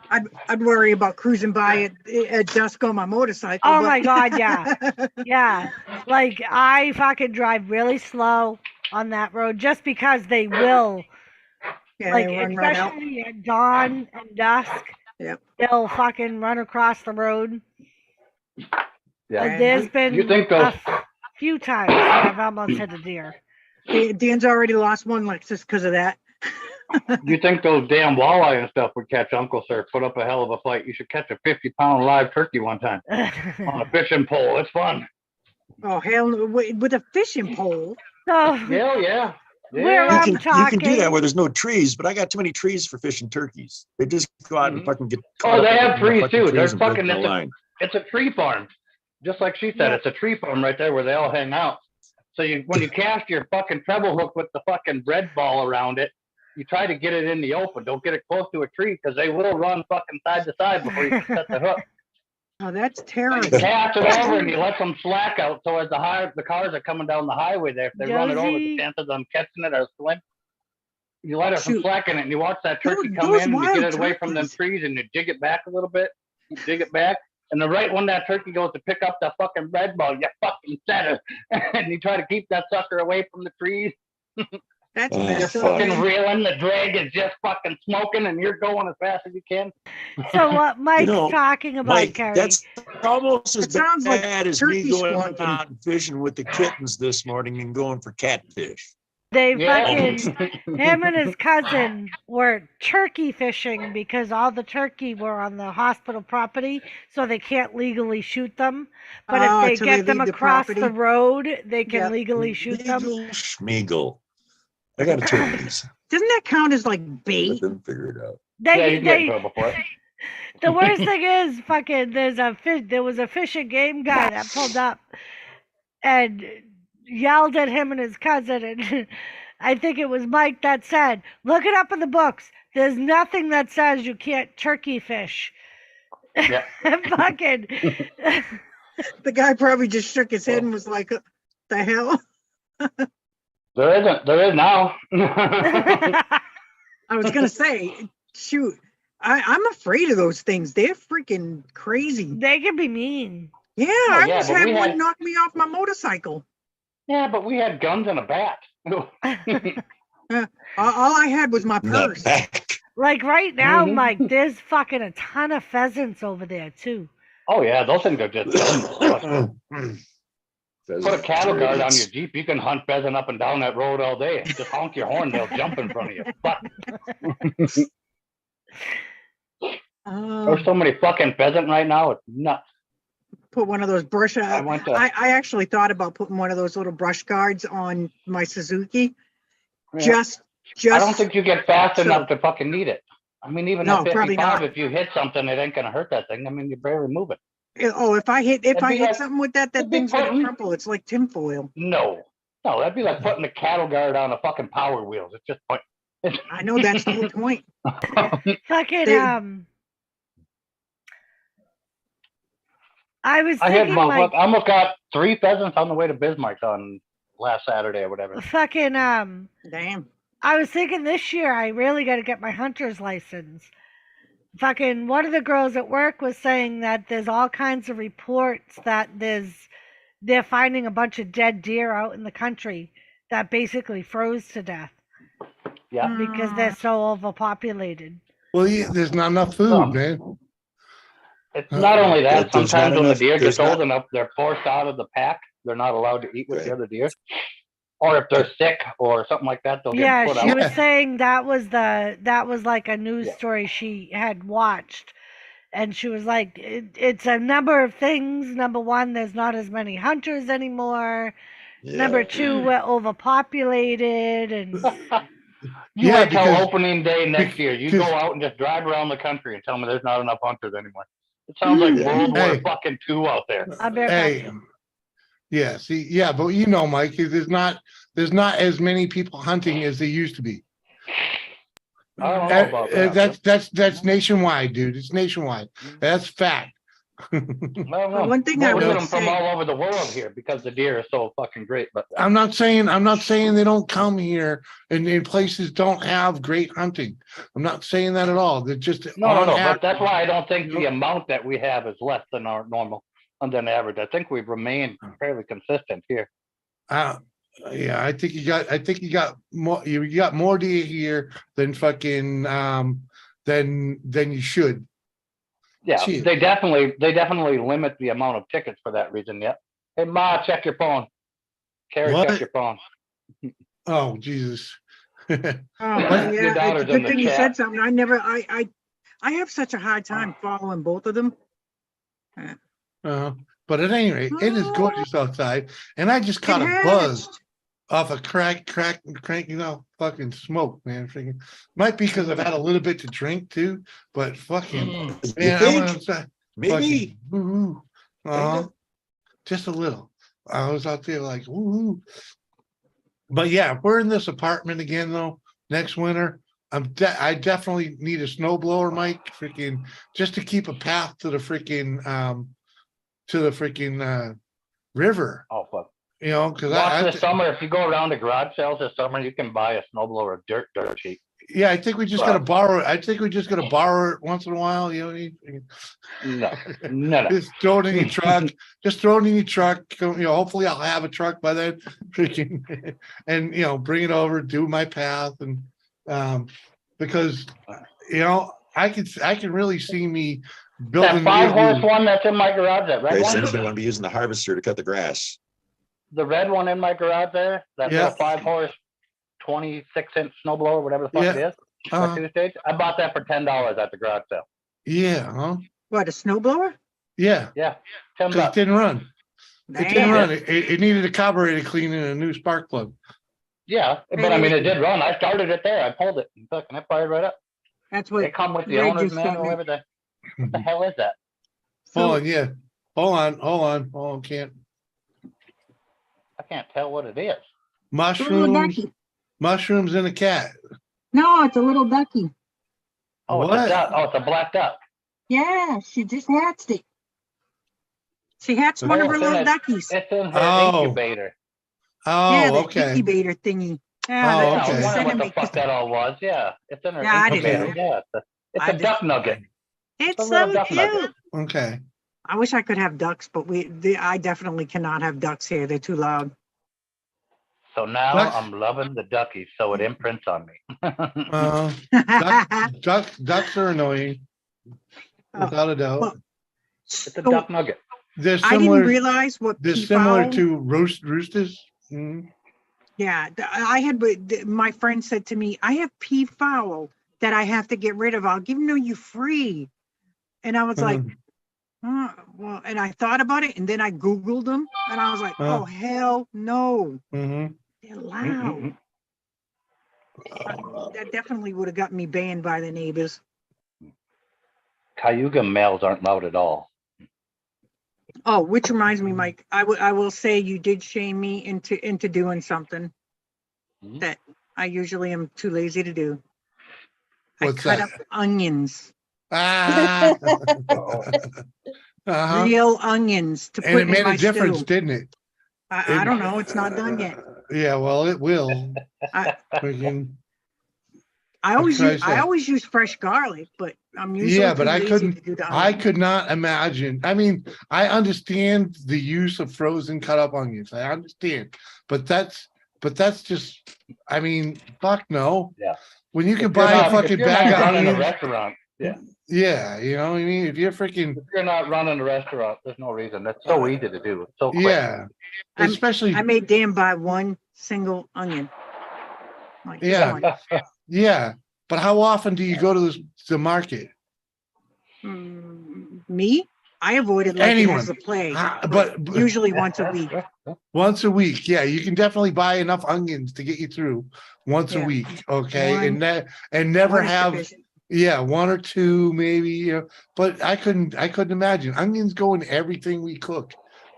I'd worry about cruising by at dusk on my motorcycle. oh but- my god, yeah, yeah. Like I fucking drive really slow on that road just because they will. Yeah, Like they run right out. especially at dawn and dusk, Yep. they'll fucking run across the road. Yeah. And there's been You think those- a few times that I've almost hit a deer. Dan's already lost one Lexus because of that. You think those damn walleye and stuff would catch Uncle Sir? Put up a hell of a fight. You should catch a 50-pound live turkey one time on a fishing pole. It's fun. Oh hell, no, with a fishing pole. So Hell yeah. where You Yeah. I'm can, you can do that talking, where there's no trees, but I got too many trees for fishing turkeys. They just go out and fucking get. Oh, caught they up have in the trees fucking too. trees There's and break fucking the it's a, line. it's a tree farm. Just like she said, Yeah. it's a tree farm right there where they all hang out. So when you cast your fucking treble hook with the fucking red ball around it, you try to get it in the open. Don't get it close to a tree because they will run fucking side to side before you can set the hook. Oh, that's You terrible. cast it over and you let them slack out so as the cars are coming down the highway there. If they run it over, the Josie. chances of them catching it are slim. You let it from Shoot. slacking it and you watch that turkey come Those in and you get wild it away from them turkeys. trees and you dig it back a little bit. You dig it back. And the right when that turkey goes to pick up that fucking red ball, you fucking set it. And you try to keep that sucker away from the trees. That's Oh, You're messed up. fuck. fucking reeling, the drag is just fucking smoking and you're going as fast as you can. so what Mike's know, talking about, Mike, Carrie. that's almost as It sounds like bad as me turkey going squonking. out and fishing with the kittens this morning and going for catfish. They Yeah. fucking him and his cousin were turkey fishing because all the turkey were on the hospital property, so they can't legally shoot them. But Oh, if they till get they them leave the across the property. road, they can Yep. legally shoot them. Schmeagle, Schmeagle. I got attorneys. Doesn't that count as like Let bait? them figure it out. Yeah, They you can get in they trouble for it. the worst thing is fucking there was a fish and game guy that pulled up and yelled at him and his cousin, and I think it was Mike that said, "Look it up in the books. There's nothing that says you can't turkey fish." Yeah. Fucking The guy probably just shook his head and was like, "The hell." There isn't. There is now. I was gonna say, shoot, I'm afraid of those things. They're freaking crazy. they can be mean. Yeah, Oh, I yeah, almost but had we one had- knock me off my motorcycle. Yeah, but we had guns and a bat. All I had was my In the purse. back. Like right now, Mhm. Mike, there's fucking a ton of pheasants over there too. Oh yeah, those things are just dumb. Put a cattle guard on your Jeep, you can hunt pheasant up and down that road all day. Just honk your horn, they'll jump in front of you. Fuck. There's so many fucking pheasant right now, it's nuts. Put one of those brush. I went to I actually thought about putting one of those little brush guards on my Suzuki. Yeah. Just. I don't think you get fast so- enough to fucking need it. I mean, even No, at probably 55, not. if you hit something, it ain't gonna hurt that thing. I mean, you barely move it. Oh, if I hit It'd be like- something with that it'd be thing's like putting- purple. It's like tinfoil. No, that'd be like putting a cattle guard on a fucking Power Wheels. It's just point. I know that's the whole point. Fucking They- I was I had thinking like I almost got 3 pheasants on the way to Bismarck on last Saturday or whatever. fucking Damn. I was thinking this year I really got to get my hunter's license. Fucking one of the girls at work was saying that there's all kinds of reports that they're finding a bunch of dead deer out in the country that basically froze to death Yeah. because they're so overpopulated. Well, yeah, there's not enough food, man. It's not only that, There's not sometimes when the enough- deer there's get old not- enough, they're forced out of the pack. They're not allowed to eat with the Right. other deer. Or if they're sick or something like that, they'll Yeah, get put she out. was Yeah. saying that was like a news Yeah. story she had watched. And she was like, it's a number of things. Number one, there's not as many hunters anymore. Number two, we're overpopulated. And You Yeah, wait till because opening day next year. You go because out and just drive around the country and tell me there's not enough hunters anymore. It sounds like World War hey, fucking II out there. I'll be right hey, back. yeah, see, yeah, but you know, Mike, there's not as many people hunting as there used to be. I don't know about that. That's nationwide, dude. It's nationwide. That's fact. I don't know. But one thing I Well, we will get them from say- all over the world here because the deer are so fucking great. But I'm not saying they don't come here and in places don't have great hunting. I'm not saying that at all. They're just no. on But average. that's why I don't think the amount that we have is less than our normal, than average. I think we've remained fairly consistent here. Yeah, I think you got more. You got more deer here than fucking than you should. Yeah, Shit. they definitely limit the amount of tickets for that reason. Yeah. Hey, Ma, check your phone. Carrie, What? check your phone. Oh Jesus. Oh, Your yeah, it's daughter's a in good the thing you chat. said something. I have such a hard time following both of them. But at any rate, it is gorgeous outside, and I just caught a buzz off a crank, fucking smoke, man. Freaking might be because I've had a little bit to drink too, but fucking You man, I went think? outside. Maybe. Fucking, woo-hoo. Kinda. Just a little. I was out there like woo. But yeah, if we're in this apartment again though next winter, I definitely need a snowblower, Mike, freaking just to keep a path to the freaking river. Oh fuck. You know, because Watch this summer. If you go around to garage sales this summer, you can buy a snowblower dirt cheap. yeah, I think we just gotta borrow it. I think we just gotta borrow it once in a while. You know, No. just throw it in your truck. Just throw it in your truck. You know, hopefully I'll have a truck by then. Freaking, and you know, bring it over, do my path, and because you know, I can really see me building That 5-horse these- one that's in my garage, that red Guys, one, then they're gonna be using the harvester to cut the grass. the red one in my garage there, that Yeah. little 5-horse, 26-inch snowblower, whatever the fuck it is, Uh, that 2-stage. I bought that for $10 at the garage sale. yeah, huh? What, a snowblower? Yeah, Yeah, 10 because it bucks. didn't run. It didn't Damn. run. It needed a carburetor clean and a new spark plug. Yeah, but I mean, it did run. I started it there. I pulled it and fucking it fired right up. That's what They come with the Ray owner's just sent manual, me. everything. What the hell is that? Hold So, on, yeah. Hold on, can't. I can't tell what it is. it's a little Mushrooms, ducky. mushrooms and a cat. No, it's a little ducky. Oh, it's What? a duck. Oh, it's a black duck. Yeah, she just hatched it. She hatched one of Oh, her it's in little a- duckies. It's in her Oh. incubator. Yeah, Oh, the okay. incubator thingy. Oh, Yeah, Yeah, that's I what she okay. wonder sent what me. the fuck that all was. Yeah, it's in her Yeah, I didn't incubator. know. Yeah, it's I a just- duck nugget. It's a little so duck nugget. cute. Okay. I wish I could have ducks, but I definitely cannot have ducks here. They're too loud. So now Ducks- I'm loving the duckies, so it imprints on me. Ducks are annoying. Without a doubt. Well, It's a so duck nugget. They're I didn't similar, realize what they're peafowl. similar to roosters. Mhm. Yeah, I had, my friend said to me, I have peafowl that I have to get rid of. I'll give them to you free. And I was like, well, and I thought about it and then I Googled them and I was like, oh, hell no. Mhm. They're loud. That definitely would have got me banned by the neighbors. Cayuga males aren't loud at all. Oh, which reminds me, Mike, I will say you did shame me into doing something Mhm. that I usually am too lazy to do. What's I cut that? up onions, Ah. Uh-huh. real onions to And put it in made my a difference, stew. didn't it? I don't know. It's not done yet. Yeah, well, it will. I, Freaking- I always try use, I that. always use fresh garlic, but I'm usually Yeah, too but I lazy couldn't, to do the I onion. could not imagine. I mean, I understand the use of frozen cut up onions. I understand, but that's just, I mean, fuck no. Yeah. When you can If you're buy a not- if fucking you're not bag of running a onions, restaurant, yeah. yeah, you know what I mean? If you're freaking, If you're not running a restaurant, there's no reason. That's so easy to do. It's so quick. yeah, especially, I made Dan buy one single onion. Like, Yeah. come on. Yeah, but how often do you go to the market? Me? I avoid it like it Anyone. has the plague, But usually once a week. once a week, yeah, you can definitely buy enough onions to get you through once a Yeah. week, okay, One- and never one is have, sufficient. yeah, one or two maybe, but I couldn't imagine onions go in everything we cook,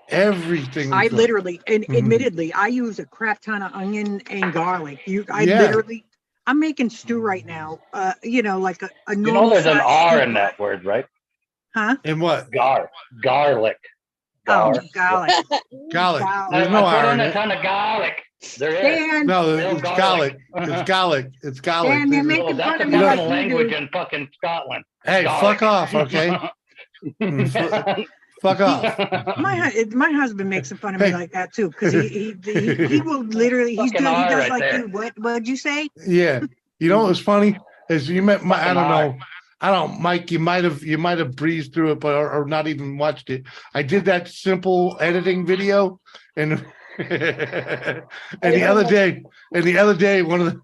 everything we I cook. literally, and Mhm. admittedly, I use a crap ton of onion and garlic. Yeah. I'm making stew right now. Like a You normal know, there's an size R stew in that word, right? Huh? And what? Garlic. Oh, Gar. garlic. Garlic. Garlic. There's no I put R in in a it. ton of garlic. There is. Dan, No, Real it's garlic. It's garlic. It's garlic. Dan, they're There's- making That's fun a of me You like don't- national you language do. in fucking Scotland. Hey, Garlic. fuck off, okay? Fuck off. My husband makes fun of me Hey. like that too, because he will literally he Fucking does R right like there. you. What'd you say? Yeah. You know what was funny is you met my I Fucking don't R. know. I don't Mike, you might have breezed through it, but or not even watched it. I did that simple editing video and and the other day one of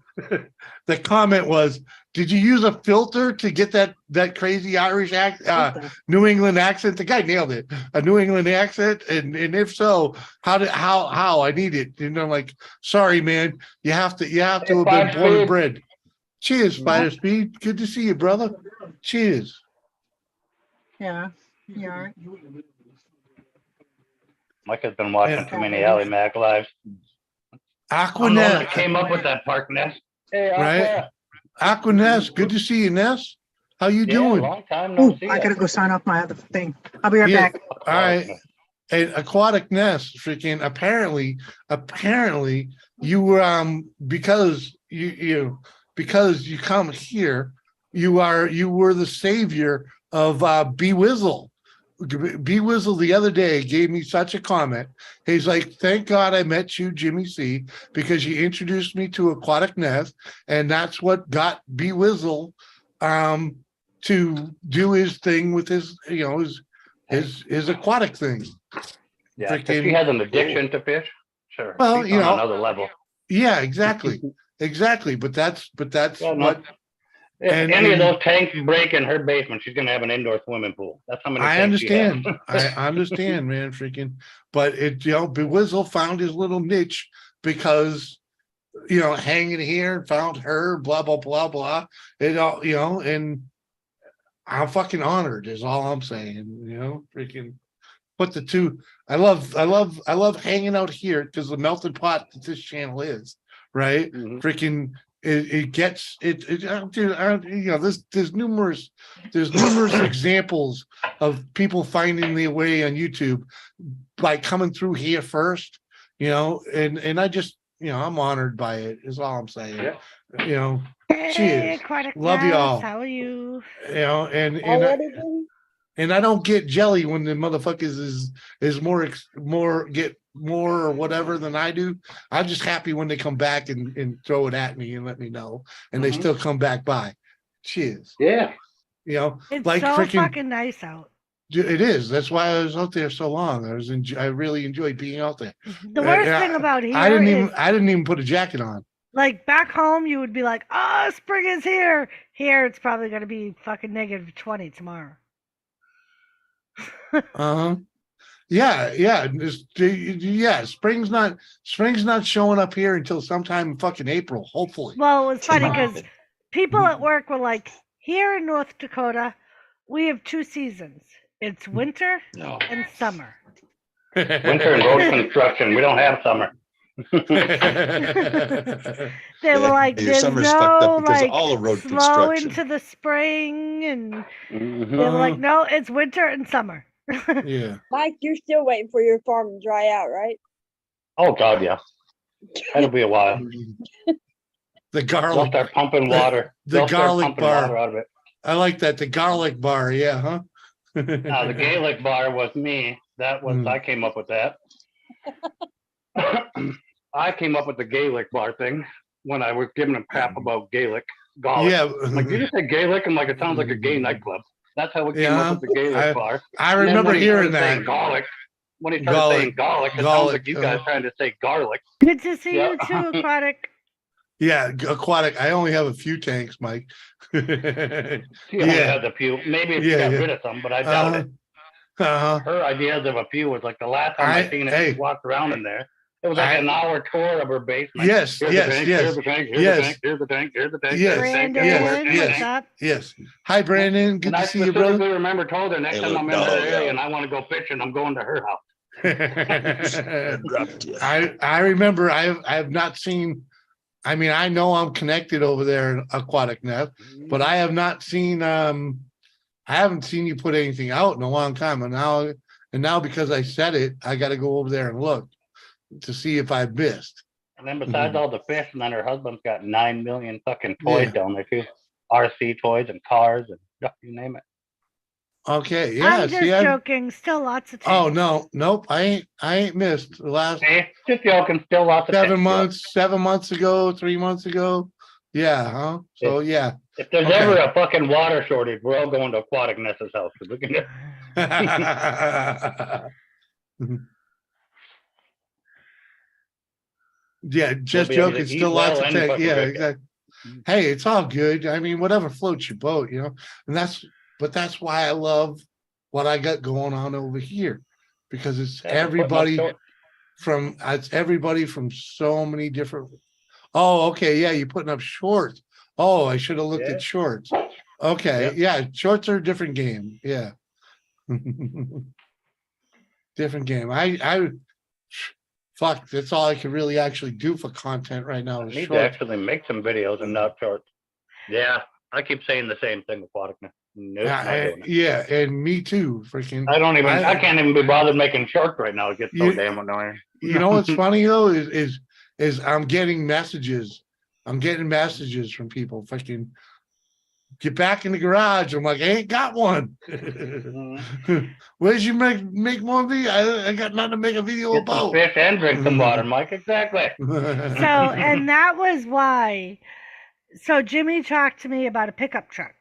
the comment was, did you use a filter to get that crazy Irish New England accent? The guy nailed it. A New England accent, and if so, how I need it. And I'm like, sorry, man, you have to have been Five born and Speed. bred. Cheers, Spider Speed. Good to see you, brother. Cheers. Yeah. Yeah. Mike has been watching Yeah. too many Ally Mac lives. I'm the one Aquanet, that came up with that park nest. Hey, right? Aqua Ness, good to see you, Ness. How you Yeah, doing? long time no Ooh, see. I gotta go sign off my other thing. I'll be right Yeah. back. All right. And Aquatic Nest, freaking apparently you were because you come here, you were the savior of Bee Whizzle. Bee Whizzle the other day gave me such a comment. He's like, thank God I met you, Jimmy C, because you introduced me to Aquatic Nest, and that's what got Bee Whizzle to do his thing with his his aquatic thing. Yeah, if Freaking- she has an addiction to fish, sure. Well, she's you on know, another level. Yeah, exactly. Exactly. But that's Yeah, no. what If And- any and- of those tanks break in her basement, she's gonna have an indoor swimming pool. That's how many. I tanks she has. understand. I understand, man. Freaking, but Bewizzle found his little niche because hanging here, found her, blah blah blah blah. It all, and I'm fucking honored. Is all I'm saying. Freaking put the two. I love hanging out here because the melting pot that this channel is, right? Mhm. Freaking. It gets it. There's numerous examples of people finding their way on YouTube by coming through here first, and I just, I'm honored by it, is all I'm saying. Yeah. Hey, Cheers. Aquatic Love you Ness, all. How are you? And I don't get jelly when the motherfuckers is get more or whatever than I do. I'm just happy when they come back and throw it at me and let me know, and they Mhm. still come back by. Cheers. Yeah. It's Like so freaking, fucking nice out. it is. That's why I was out there so long. I really enjoyed being out there. The worst thing about here I is, didn't even put a jacket on. like, back home, you would be like, "Oh, spring is here." Here, it's probably gonna be fucking -20 tomorrow. Uh-huh. Yeah. Spring's not showing up here until sometime in fucking April, hopefully. Well, it was funny Tomorrow. because people at work were like, "Here in North Dakota, we have 2 seasons. It's winter No. and summer." Winter and road construction. We don't have summer. They were like, Your "There's summer's fucked no up because of like all the road slow construction. into the spring," and Mhm. they were like, "No, it's winter and summer." Yeah. Mike, you're still waiting for your farm to dry out, right? Oh God, yeah. That'll be a while. The They'll garlic. start pumping water. The They'll start garlic pumping bar. water out of it. I like that. The garlic bar. Yeah, huh? Now the Gaelic bar was me. That was Mm. I came up with that. I came up with the Gaelic bar thing when I was giving them crap about Gaelic. Garlic. Yeah. I'm like, you just said Gaelic? I'm like, it sounds like a gay nightclub. That's how we came Yeah, up with the Gaelic bar. I And then remember when he hearing started saying that. Garlic. when he started Garlic. saying garlic, it sounds Garlic, like you guys trying to say garlic. Good to see Yeah. you too, Aquatic. Yeah, aquatic. I only have a few tanks, Mike. He only Yeah. has a few. Maybe if you Yeah, got yeah. rid of some, but I doubt it. Uh-huh. Her ideas of a few was like the last time I seen it, Hey. she walked around in there. It was like an hour tour of her basement. Yes, Here's yes, the tank, yes, here's the tank, here's yes. the tank, here's the tank, here's the tank, Yes, here's the tank, Brandon, everywhere, in the what's tank. up? Yes. Hi, Brandon. Good And I to see you, specifically brother. remember told her next Hey, time look, I'm in her dog, area yeah. and I want to go fishing, I'm going to her house. I dropped you. I remember I have not seen. I mean, I know I'm connected over there in Aquatic Net, but I have not seen. I haven't seen you put anything out in a long time, and now because I said it, I got to go over there and look to see if I missed. And then besides all the fish, and then her husband's got 9 million fucking toys down there too. RC toys and cars and you name it. Okay, yeah. I'm just joking. Still lots of Oh tanks. nope. I ain't missed the last Hey, just joking. Still lots of 7 months. 7 months ago, 3 months ago. Yeah, huh? So yeah. If there's Okay. ever a fucking water shortage, we're all going to Aquatic Nessa's house. We can get... Yeah, just be able joking. to eat Still lots well of and tank. fucking Yeah, drink. exactly. Hey, it's all good. I mean, whatever floats your boat, you know. And that's why I love what I got going on over here, because it's everybody from so many different. Oh, okay, yeah, you're putting up shorts. Oh, I should have looked at shorts. Okay, yeah, shorts are a different game. Yeah. Different game. I fuck, that's all I can really actually do for content right now I is need to shorts. actually make some videos and not shorts. Yeah, I keep saying the same thing with Aquatic. Nope, not doing it. Yeah, and me too. Freaking, I can't even be bothered making shorts right now. It gets so damn annoying. You know what's funny though is I'm getting messages. I'm getting messages from people. Fucking get back in the garage. I'm like, I ain't got one. Where's you make more video? I got nothing to make a video Get some about. fish and drink some water, Mike. Exactly. So, and that was why. So Jimmy talked to me about a pickup truck,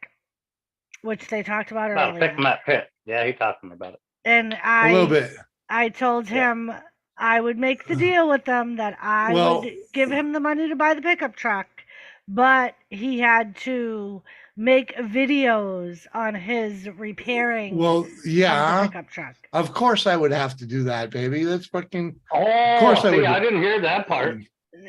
which they talked about About earlier. fixing that pit. Yeah, he talked to me about it. And A little bit. I told him I would make the deal with them that I would give him the money to buy the pickup truck, but he had to make videos on his repairing of the pickup truck. Of course I would have to do that, baby. That's fucking. Oh, of course I would. I didn't hear that part.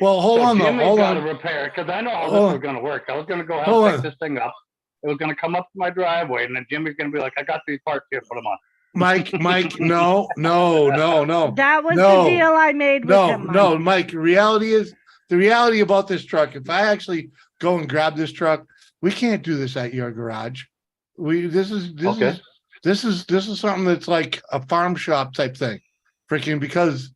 Well, hold on though. Jimmy's Hold got on. to repair it because I know how this was going to work. I was going to go fix this thing up. It was going to come up to my driveway, and then Jimmy's going to be like, "I got these parts here. Put them on." Mike, no. That was the deal I made with him. No, Mike. The reality about this truck. If I actually go and grab this truck, we can't do this at your garage. This is something that's like a farm shop type thing, freaking. Because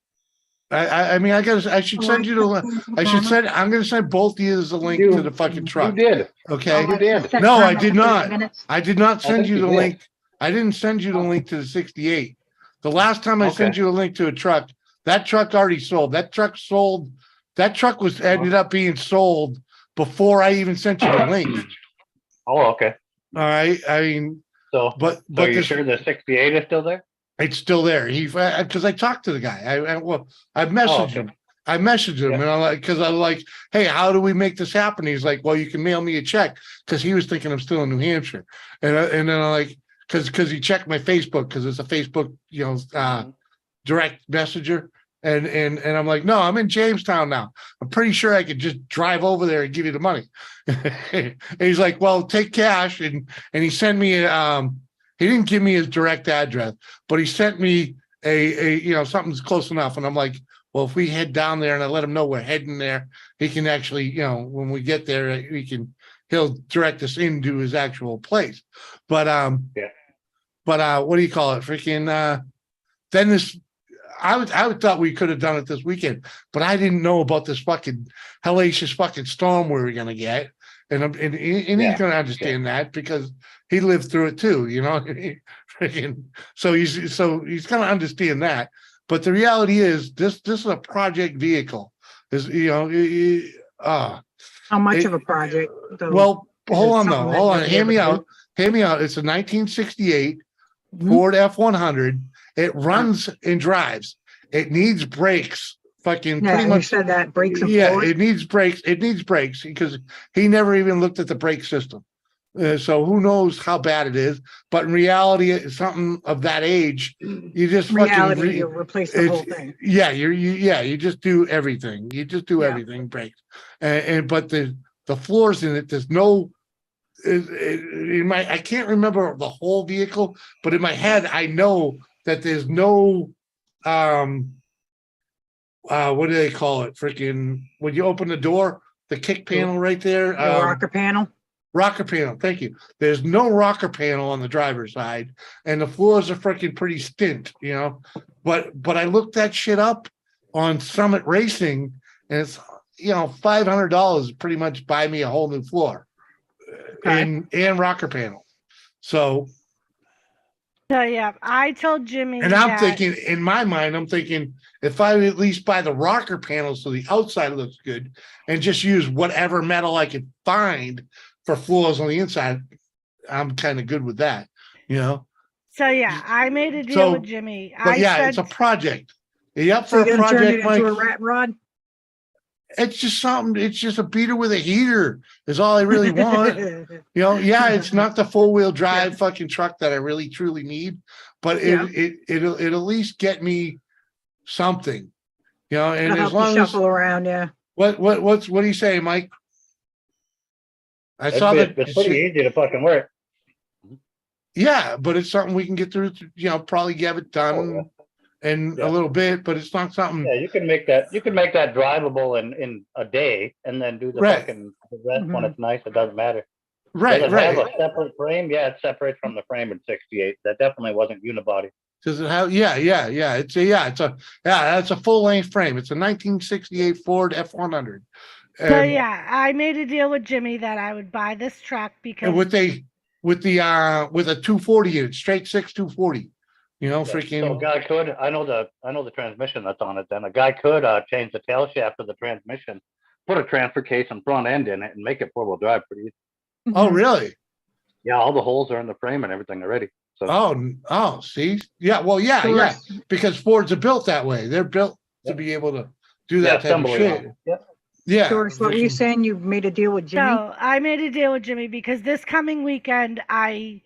I should send you I'm going to send both of you the link to the fucking truck. You did. Okay. You did. No, I did not. I did not send you the link. I didn't send you the link to the 68. The last time I sent you a link to a truck, that truck already sold. That truck ended up being sold before I even sent you the link. Oh, okay. All right. I mean, but you sure the 68 is still there? It's still there. Because I talked to the guy. I messaged him. I messaged him and I'm like, hey, how do we make this happen? He's like, well, you can mail me a check, because he was thinking I'm still in New Hampshire. And then I'm like, because he checked my Facebook, because it's a Facebook, direct messenger. And I'm like, no, I'm in Jamestown now. I'm pretty sure I could just drive over there and give you the money. And he's like, well, take cash. And he sent me he didn't give me his direct address, but he sent me a something's close enough. And I'm like, well, if we head down there and I let him know we're heading there, he can actually, when we get there, he'll direct us into his actual place. But what do you call it? Freaking then this I thought we could have done it this weekend, but I didn't know about this fucking hellacious fucking storm we were gonna get. And he's gonna understand that because he lived through it too, so he's gonna understand that. But the reality is this is a project vehicle. How much of a project? Though? Well, hold on. Hear me out. It's a 1968 Ford F-100, It runs and drives. It needs brakes. Fucking Yeah, pretty you much. said that, brakes and Yeah, forward. it needs brakes. It needs brakes because he never even looked at the brake system. So who knows how bad it is? But in reality, it's something of that age. You just Reality, fucking you replace the whole thing. yeah, you just do everything. You just do Yeah. everything brakes. And but the floors in it, there's no. In my, I can't remember the whole vehicle, but in my head, I know that there's no. What do they call it? Freaking when you open the door, the kick panel right there. The rocker panel. Rocker panel. Thank you. There's no rocker panel on the driver's side, and the floors are freaking pretty stint, you know. But I looked that shit up on Summit Racing, and it's $500 pretty much buy me a whole new floor, and rocker panel. So yeah, I told Jimmy. and I'm that- thinking, in my mind, I'm thinking if I at least buy the rocker panel so the outside looks good and just use whatever metal I could find for floors on the inside, I'm kind of good with that, you know? So yeah, I made a deal So, with Jimmy. But it's a project. Are you up So for you're a gonna turn project, it Mike? into a rat rod? It's just something, it's just a beater with a heater is all I really want. It's not the four-wheel drive fucking truck that I really truly need, but it'll at least get me something, and It'll as help you long as shuffle around, yeah. what do you say, Mike? I saw that. It's pretty easy to fucking work. Yeah, but it's something we can get through, probably get it done in a little bit, but it's not something. Yeah, you can make that drivable in a day and then do the fucking the rest when it's nice. It doesn't matter. Right, Does it have a separate frame? Yeah, it separates from the frame in 68. That definitely wasn't unibody. Does it have? Yeah. That's a full length frame. It's a 1968 Ford F100. So yeah, I made a deal with Jimmy that I would buy this truck because And with a 240 in it, straight 6 240. Freaking. So a guy could. I know the transmission that's on it. Then a guy could change the tail shaft of the transmission, put a transfer case and front end in it, and make it 4-wheel drive pretty easy. Oh, really? Yeah, all the holes are in the frame and everything already. So. Oh, see, yeah, well, yeah, because Fords are built that way. They're built to be able to do that type of shit. Yep. Yeah. Doris, what were you saying? You made a deal with Jimmy? So I made a deal with Jimmy because this coming weekend I've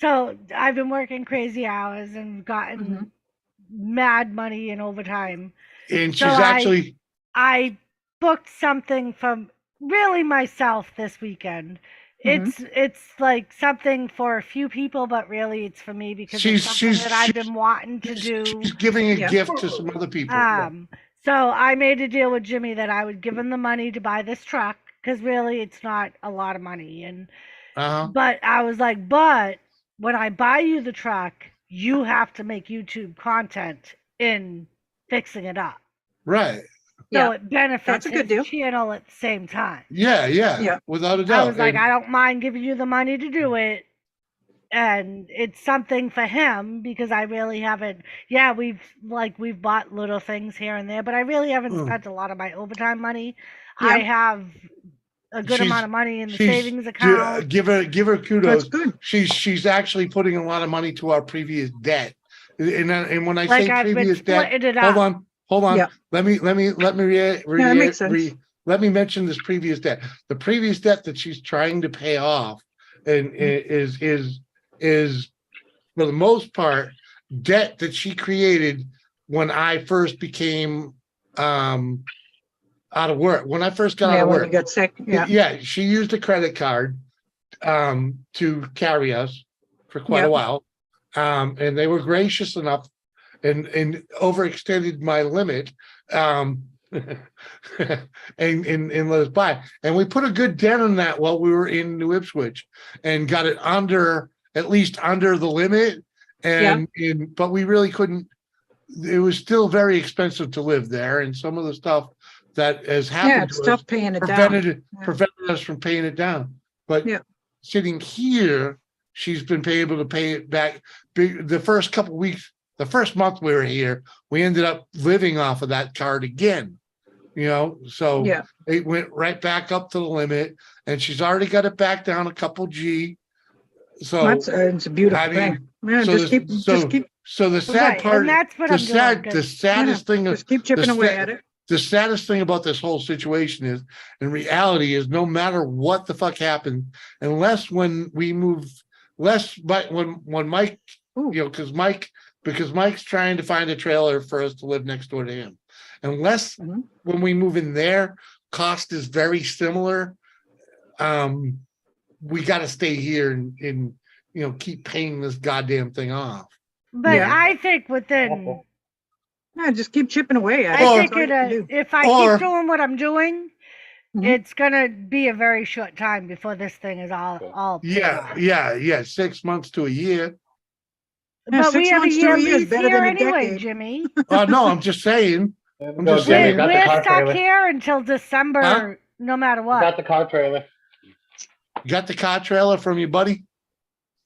been working crazy hours and gotten mad money in overtime. And she's I booked something from really myself this weekend. It's like something for a few people, but really it's for me because it's something that I've been wanting to do. She's giving a gift to some other people. So I made a deal with Jimmy that I would give him the money to buy this truck because really it's not a lot of money. And but I was like, but when I buy you the truck, you have to make YouTube content in fixing it up. Right. So it benefits That's a good his deal. channel at the same time. Yeah. Without a doubt. I was like, I don't mind giving you the money to do it. And it's something for him because I really haven't. Yeah, we've bought little things here and there, but I really haven't spent a lot of my overtime money. Yeah. I have a good amount of money in the savings account. Give her kudos. That's good. She's actually putting a lot of money to our previous debt. And when I Like say I've been previous debt, splitting it up. hold on. Yeah. Let me that makes sense. let me mention this previous debt. The previous debt that she's trying to pay off and is for the most part debt that she created when I first became out of work. When I first got out of when work. you got sick. Yeah. Yeah, she used a credit card to carry us for quite a while. And they were gracious enough and overextended my limit and let us buy. And we put a good dent on that while we were in New Ipswich and got it at least under the limit. But we really couldn't. It was still very expensive to live there, and some of the stuff that has happened it's to tough us paying it prevented down. us from paying it down. But sitting here, she's been able to pay it back. The first couple weeks, the first month we were here, we ended up living off of that card again. So it went right back up to the limit, and she's already got it back down a couple G. So It's a beautiful thing. Yeah, So the sad Right, part, and that's what the I'm doing. sad, 'cause- the saddest thing, Just keep chipping the away sa- at it. the saddest thing about this whole situation is, in reality, is no matter what the fuck happened, unless when we move, but when Mike, Ooh. because Mike's trying to find a trailer for us to live next door to him. Unless Mhm. when we move in there, cost is very similar. We got to stay here and keep paying this goddamn thing off. But Yeah. I think within, Yeah, just keep chipping away at it. I Or- think That's all you can do. if I Or- keep doing what I'm doing, Mhm. it's gonna be a very short time before this thing is all paid Yeah, off. yeah, 6 months to a year. Yeah, But we 6 have a months to year a year is lease better here than a anyway, decade. Jimmy. No, I'm just saying. There we I'm go, just Jimmy. saying. Got the We're car stuck trailer. here until December, no matter We what. got the car trailer. Got the car trailer from you, buddy?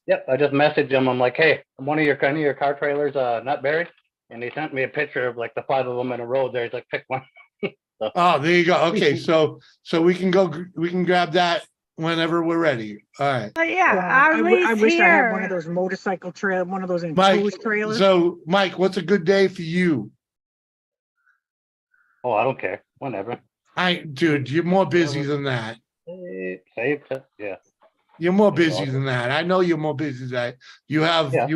Yep, I just messaged him. I'm like, hey, one of your car trailers not buried? And he sent me a picture of like the 5 of them in a row there. He's like, pick one. Oh, there you go. Okay, so we can grab that whenever we're ready. All right. But yeah, Yeah, our lease I wish here. I had one of those motorcycle trail, one of those Mike, enclosed trailers. so Mike, what's a good day for you? Oh, I don't care. Whenever. Dude, you're more busy than that. Save. Yeah. You're more busy than that. I know you're more busy than that. You have Yeah.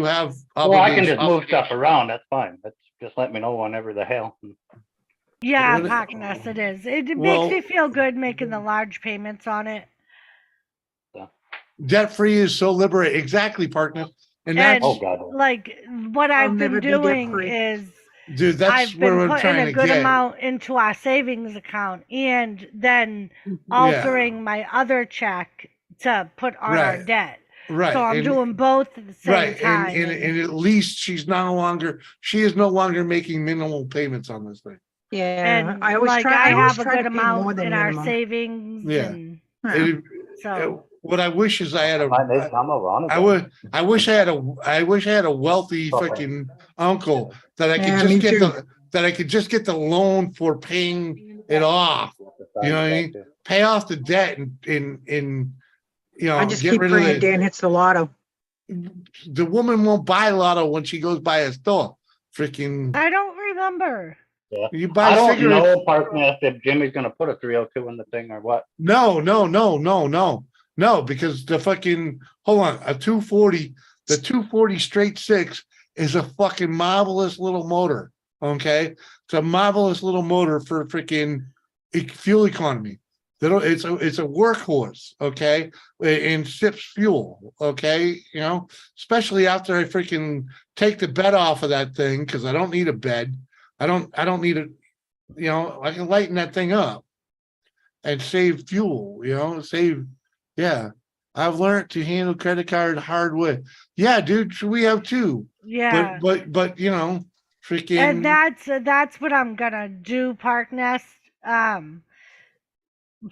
Well, I can just move stuff around. That's fine. That's just let me know whenever the hell. Yeah, What- Parkness, it is. It Well- makes me feel good making the large payments on it. Debt free is so liberating. Exactly, partner. And that's, Oh God. Like what I'll I've never been be doing debt-free. is dude, that's I've where been I'm putting trying a to good get. amount into our savings account and then altering my other check to put on our Right. debt. Right. So I'm and- doing both at the same Right, time. and at least she is no longer making minimal payments on this thing. Yeah, and I always like try. I always have a try good to pay more amount than in our minimum. savings Yeah. and Yeah. It- so what I wish is I had Might make a, some around it. I wish I had a wealthy fucking uncle that I could Yeah, just me get too. the loan for paying it off. You know what I mean? Pay off the debt and I just get keep rid praying of the. Dan hits the lotto. The woman won't buy lotto when she goes by a store. Freaking, I don't remember. you buy I don't cigarettes. know, Parkness, if Jimmy's gonna put a 302 in the thing or what. No, because the fucking hold on, the 240 straight 6 is a fucking marvelous little motor. Okay, it's a marvelous little motor for freaking fuel economy. It's a workhorse, okay, and sips fuel, okay, especially after I freaking take the bed off of that thing because I don't need a bed. I don't need it. I can lighten that thing up and save fuel, yeah. I've learned to handle credit card hard way. Yeah, dude, we have too. Yeah. But freaking. And that's what I'm gonna do, Park Nest.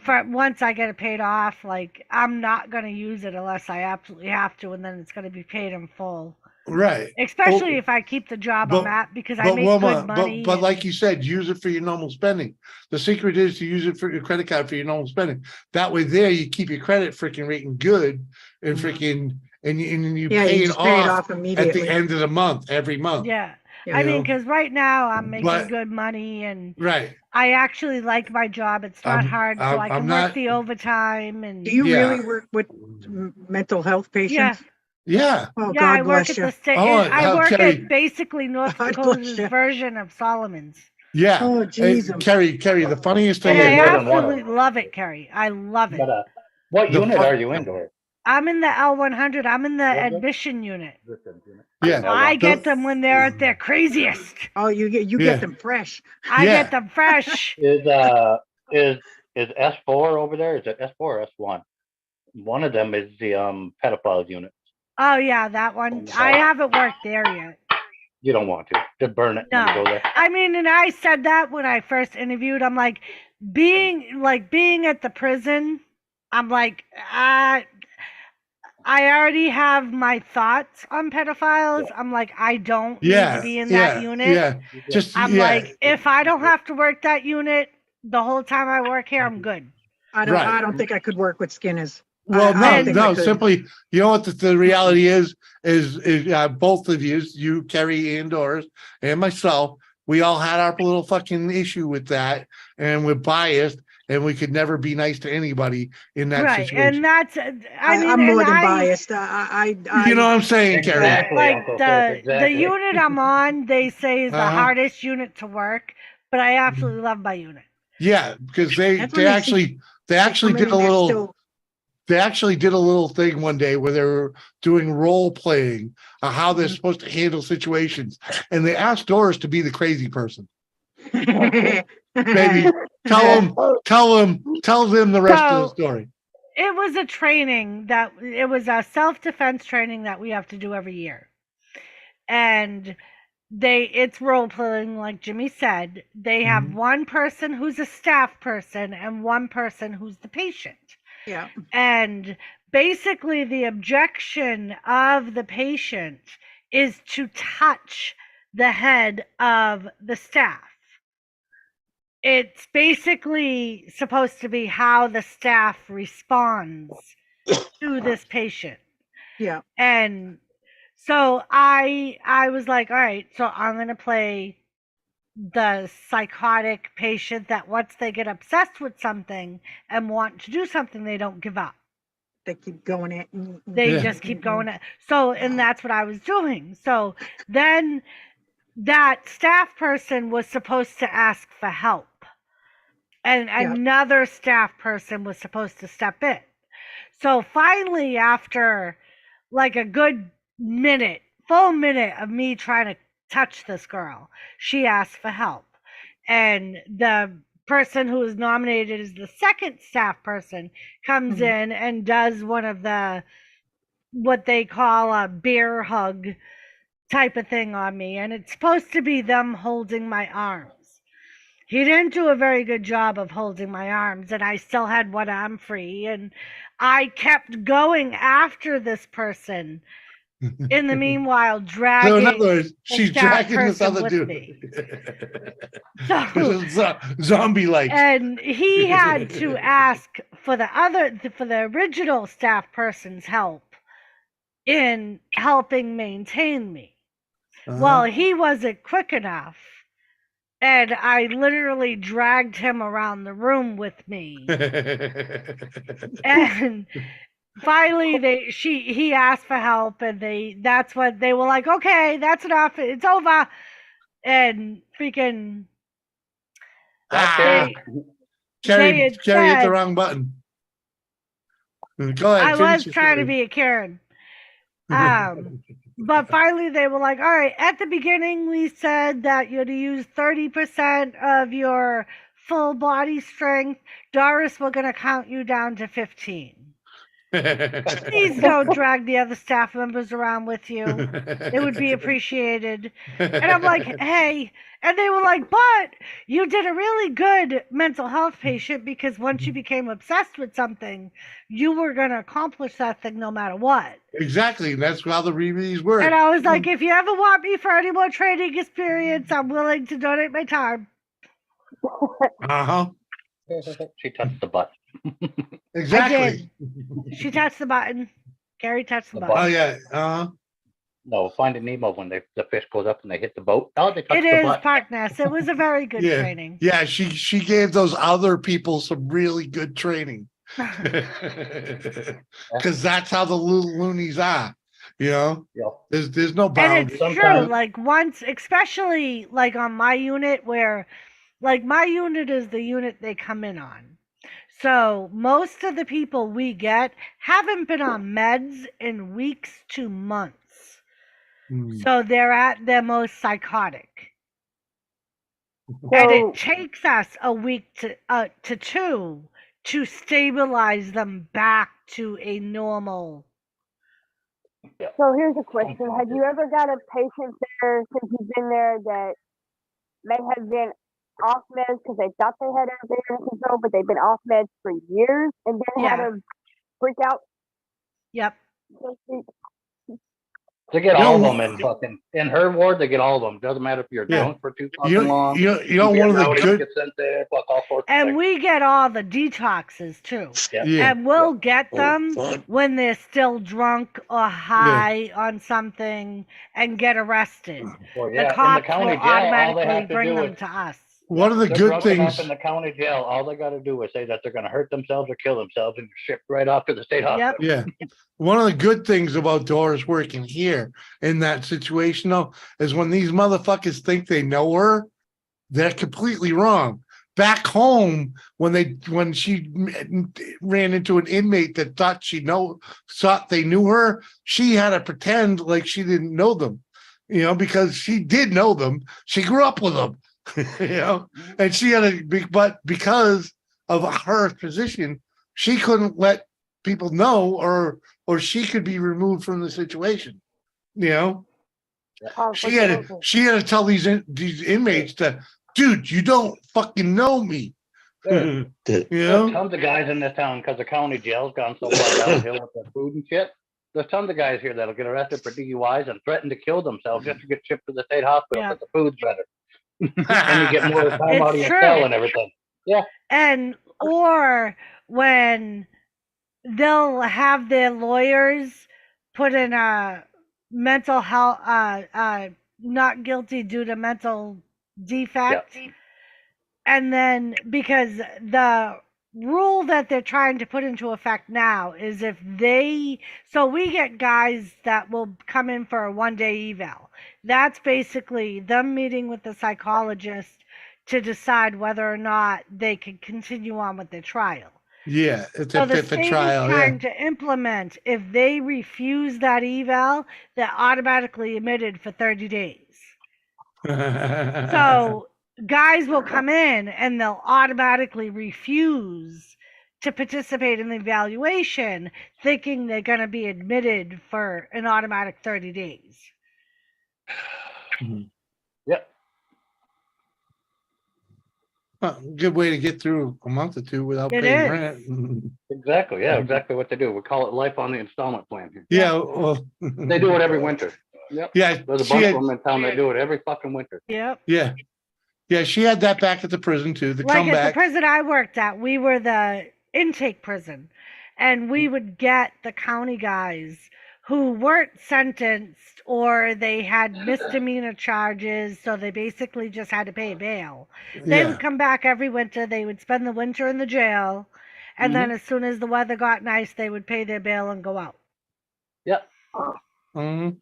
For once I get it paid off, like I'm not gonna use it unless I absolutely have to, and then it's gonna be paid in full. Right. Especially if I keep the job I'm at because I make Wilma, good money. but like you said, use it for your normal spending. The secret is to use it for your credit card for your normal spending. That way, there you keep your credit freaking rating good, and freaking and you Yeah, pay you it just pay it off off at immediately. the end of the month, every month. Yeah. Yeah. I mean, because right now I'm making But- good money and Right. I actually like my job. It's not hard, so I I'm can not- work the overtime and Do you Yeah. really work with mental health patients? yeah. Yeah. Oh, Yeah, God I work bless at you. the state. Oh, I work Kerry. at basically North God Dakota's bless you. version of Solomon's. Yeah. Oh, Hey, Jesus. Kerry, the funniest thing And I Okay, is, more than one of absolutely love it, Kerry. I love it. But what The unit fu- are you in, Dory? I'm in the L100. I'm in the What is it? admission unit. yeah. I get them when they're at their craziest. Oh, you Yeah. get them fresh. I Yeah. get them fresh. Is S4 over there? Is it S4 or S1? One of them is the pedophiles unit. Oh yeah, that one. I haven't worked there yet. You don't want to. Just burn it No. and go there. I mean, and I said that when I first interviewed. I'm like, being at the prison. I'm like, I already have my thoughts on pedophiles. I'm like, I don't need Yeah. to be in yeah, that unit. Yeah. Just I'm yeah. like, if I don't have to work that unit the whole time I work here, I'm good. I don't think I could work with Skinners. Well, I don't no, think I no, could. simply, you know what the reality is both of you, Kerry indoors and myself, we all had our little fucking issue with that, and we're biased, and we could never be nice to anybody in that Right, situation. and that's I'm more than biased. You know what I'm saying, Kerry? Exactly, like Uncle Chris, the exactly. unit I'm on, they say is the Uh-huh. hardest unit to work, but I absolutely love my unit. Yeah, because they That's when they actually come in did a and they're little. still- They actually did a little thing one day where they were doing role playing, how they're supposed to handle situations, and they asked Doris to be the crazy person. Baby, tell them the rest of the So- story. It was a training it was a self-defense training that we have to do every year. And it's role playing, like Jimmy said. They have one person who's a staff person and one person who's the patient. Yeah. And basically, the objection of the patient is to touch the head of the staff. It's basically supposed to be how the staff responds to this patient. Yeah. And so I was like, all right, so I'm going to play the psychotic patient that once they get obsessed with something and want to do something, they don't give up. They keep going at. They just keep going at. So, and that's what I was doing. So then that staff person was supposed to ask for help. And another staff person was supposed to step in. So finally, after like a good full minute of me trying to touch this girl, she asked for help. And the person who was nominated as the second staff person comes in and does one of what they call a bear hug type of thing on me. And it's supposed to be them holding my arms. He didn't do a very good job of holding my arms, and I still had one arm free, and I kept going after this person. In the meanwhile, dragging. So in other words, she's dragging this other with dude. me. Zombie like. And he had to ask for the original staff person's help in helping maintain me. Well, he wasn't quick enough. And I literally dragged him around the room with me. And finally he asked for help, and that's what they were like, okay, that's enough, it's over. And freaking Kerry hit the wrong button. Go ahead. I was trying to be a Karen. But finally they were like, all right, at the beginning we said that you're to use 30% of your full body strength. Doris, we're going to count you down to 15. Please don't drag the other staff members around with you. It would be appreciated. And I'm like, hey. And they were like, but you did a really good mental health patient, because once you became obsessed with something, you were going to accomplish that thing no matter what. Exactly. That's how the reviews work. And I was like, if you ever want me for any more training experience, I'm willing to donate my time. Uh-huh. She touched the butt. Exactly. She touched the button. Carrie touched the button. Oh yeah. Uh-huh. No, Finding Nemo, when the fish goes up and they hit the boat. Oh, they touch It the is butt. Park Nest. It was a very good Yeah. training. Yeah, she gave those other people some really good training. Because that's how the little loonies are. You know? Yeah. There's no And boundaries. it's true. Like once, especially like on my unit, where like my unit is the unit they come in on. So most of the people we get haven't been on meds in weeks to months. So they're at their most psychotic. And it takes us a week to two to stabilize them back to a normal. So here's a question. Have you ever got a patient there since you've been there that may have been off meds because they thought they had everything under control, but they've been off meds for years and then had a freak out? Yep. They get You all of know, them in her ward. They get all of them. Doesn't matter if you're Yeah. drunk for too fucking long. You know be one of the rowdy, good, get sent there, fuck all sorts of And things. we get all the detoxes too. yeah, And we'll get Oh, them fun. when they're still drunk or high on something and get arrested. Well, The yeah, in the cops county will jail, all they automatically have to bring do them is to us. one of the they're good drunk enough things. in the county jail. All they got to do is say that they're going to hurt themselves or kill themselves, and you're shipped right off to the state hospital. Yeah. One of the good things about Doris working here in that situation, though, is when these motherfuckers think they know her, they're completely wrong. Back home, when she ran into an inmate that thought they knew her, she had to pretend like she didn't know them, because she did know them. She grew up with them, and she had but because of her position, she couldn't let people know, or she could be removed from the situation. Oh, She had to tell these inmates that, dude, you don't fucking know me. There's tons of guys in this town because the county jail's gone so far downhill with the food and shit. There's tons of guys here that'll get arrested for DUIs and threaten to kill themselves just to get shipped to the state hospital because the food's better. And you get more time out of your cell and everything. Yeah. Or when they'll have their lawyers put in a mental health, not guilty due to mental defect. Yep. And then because the rule that they're trying to put into effect now is so we get guys that will come in for a 1-day eval. That's basically them meeting with the psychologist to decide whether or not they can continue on with their trial. Yeah, it's So a the fit state trial. is trying to implement, if they refuse that eval, they're automatically admitted for 30 days. So guys will come in and they'll automatically refuse to participate in the evaluation, thinking they're going to be admitted for an automatic 30 days. Yep. Good way to get through a month or two without It paying is. rent. Exactly. Yeah, exactly what they do. We call it life on the installment plan here. Yeah, well, They do it every winter. Yep. Yeah, There's a she bunch had- of them in town that do it every fucking winter. Yep. yeah. She had that back at the prison too. The Like at the comeback. prison I worked at, we were the intake prison, and we would get the county guys who weren't sentenced or they had misdemeanor charges, so they basically just had to pay bail. They would come back every winter. They would spend the winter in the jail, and then as soon as the weather got nice, they would pay their bail and go out. Yep. Mhm.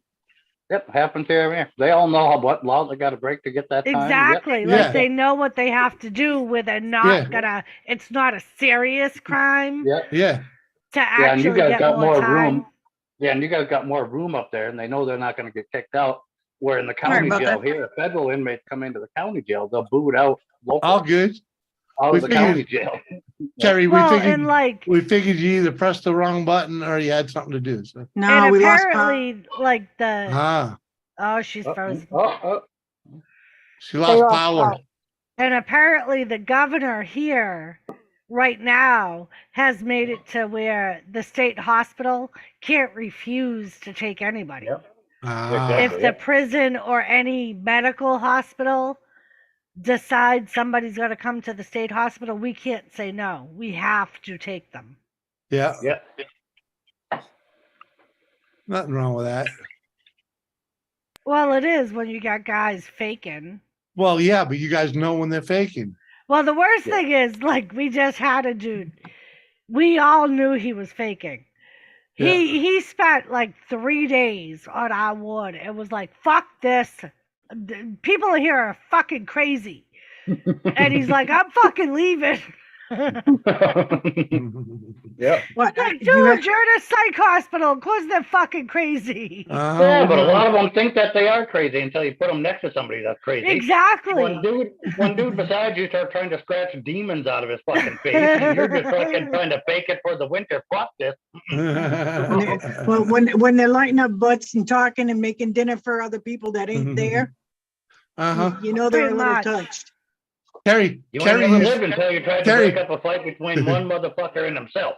Yep. Happens here every year. They all know what laws they got to break to get that time. Exactly. Yep. Like they know what they have to do where they're not gonna, it's not a serious crime Yeah. to Yeah, and you actually guys get got more time. room. Yeah, and you guys got more room up there, and they know they're not going to get kicked out. Where in the county about jail that. here, if federal inmates come into the county jail, they'll boot out local All good. out we of the figured- county jail. Terry, Well, we figured and like, you either pressed the wrong button or you had something to do. So. No, and we lost power. apparently, like Ah, she's frozen. she lost power. And apparently the governor here right now has made it to where the state hospital can't refuse to take anybody. Yep. Ah, Exactly. If the prison or any medical hospital decides somebody's going to come to the state hospital, we can't say no. We have to take them. yeah. Yeah. Nothing wrong with that. Well, it is when you got guys faking. Well, yeah, but you guys know when they're faking. Well, the worst thing is, like, we just had a dude. We all knew he was faking. He spent like 3 days on our ward. It was like, fuck this. People here are fucking crazy. And he's like, I'm fucking leaving. Yep. What? Like, You dude, have- you're in a psych hospital. Of course they're fucking crazy. Yeah, but a lot of them think that they are crazy until you put them next to somebody that's crazy. Exactly. One dude beside you start trying to scratch demons out of his fucking face, and you're just fucking trying to fake it for the winter. Fuck this. Well, when they're lighting up butts and talking and making dinner for other people that ain't there, you know they're a Pretty little much. touched. Terry, You Terry ain't never used, lived until you tried to Terry- break up a fight between one motherfucker and himself.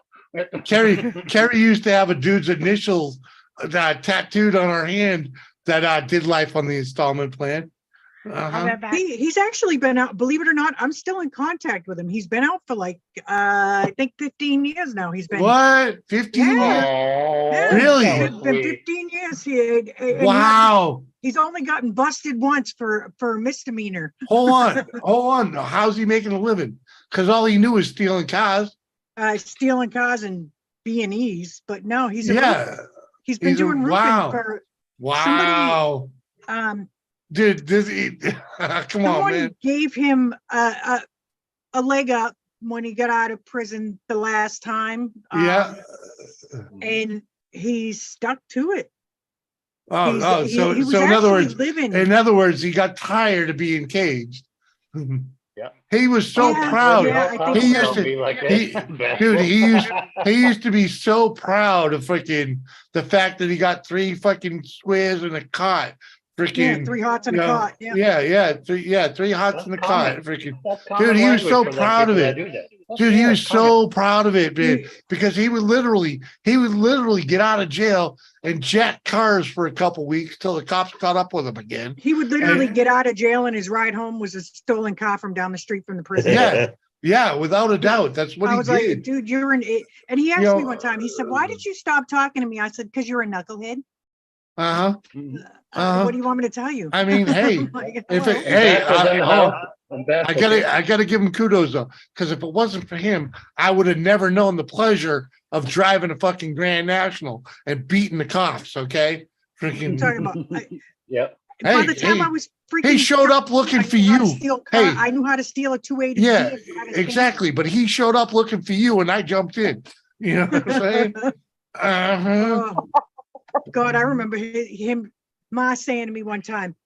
Terry used to have a dude's initials tattooed on our hand that did life on the installment plan. I'll be right back. He's actually been out, believe it or not, I'm still in contact with him. He's been out for like, I think 15 years now. He's been. What? 15 Yeah. years? Yeah, Really? It's been 15 years here. And Wow. He's only gotten busted once for a misdemeanor. Hold on. How's he making a living? Because all he knew was stealing cars. Stealing cars and B&Es, but no, he's he's been He's doing roofing wow. for Wow. somebody. Dude, come on, Someone man. gave him a leg up when he got out of prison the last time. Yeah. And he stuck to it. So he was in other actually words, he got tired of being caged. Yeah. He was so proud. Yeah, He used to be so proud of freaking the fact that he got 3 fucking squares in a cot. Freaking 3 hots in a cot. Yeah. 3 hots in a cot. Freaking dude, he was so proud of it. Dude, he was so proud of it, man, because he would literally get out of jail and jack cars for a couple weeks till the cops caught up with him again. He would literally get out of jail and his ride home was a stolen car from down the street from the prison. Yeah, without a doubt. That's what I he was did. like, dude, you're an it. And he asked me one time, he said, why did you stop talking to me? I said, because you're a knucklehead. What do you want me to tell you? I mean, hey, Like, I gotta give him kudos though, because if it wasn't for him, I would have never known the pleasure of driving a fucking Grand National and beating the cops. Okay, freaking. I'm talking about. Yep. By the time I was freaking, he showed up looking for you. Hey, I knew how to steal a 280. yeah, exactly. But he showed up looking for you, and I jumped in. You know what I'm saying? God, I remember him, Ma saying to me one time,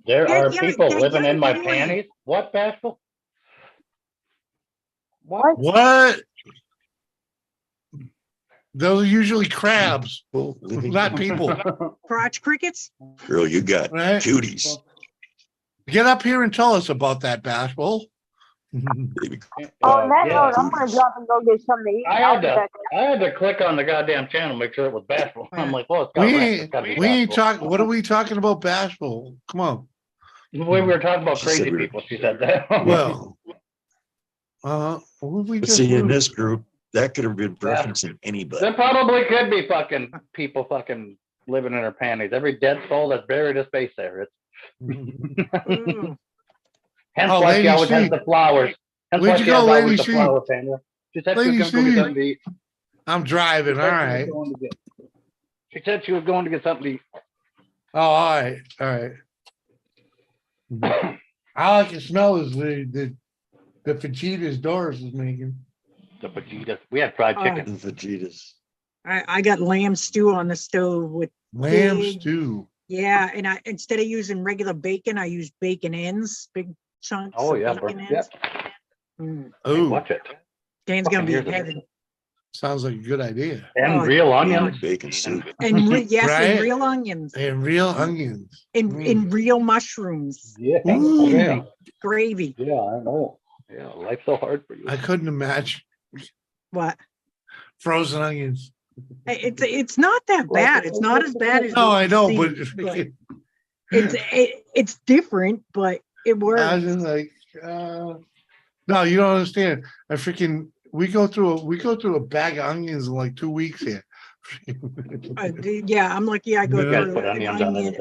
there are people living in my panties. What, Bashful? What? Those are usually crabs, not people. Crotch crickets? Girl, you got cuties. Get up here and tell us about that, Bashful. On that note, I'm gonna drop and go get something to eat. I had to click on the goddamn channel, make sure it was Bashful. I'm like, well, it's we ain't talking. What are we talking about, Bashful? Come on. We were talking about crazy people. She said that. Well, see, in this group, that could have been referencing anybody. There probably could be fucking people fucking living in their panties. Every dead soul that's buried a space there. Hence why she always has the flowers. Hence why she has always the flower family. She said she was going to go get something to eat. I'm driving. All right. She said she was going to get something to eat. Oh, all right. All right. All I can smell is the fajitas Doris is making. The fajitas. We had fried chicken. The fajitas. I got lamb stew on the stove with lamb stew. Yeah, and instead of using regular bacon, I use bacon ends, big chunks. Oh yeah, Oh, watch it. Dan's gonna be in heaven. Sounds like a good idea. And real onions, bacon soup, and yes, right? and real onions, and real onions, and real mushrooms. Yeah, gravy. Yeah, I know. Yeah, life's so hard for you. I couldn't imagine. What? Frozen onions. It's not that bad. It's not as bad as. No, I know, but it's different, but it works. I was just like, no, you don't understand. We go through a bag of onions in like 2 weeks here. Yeah, I'm lucky. I go through an onion.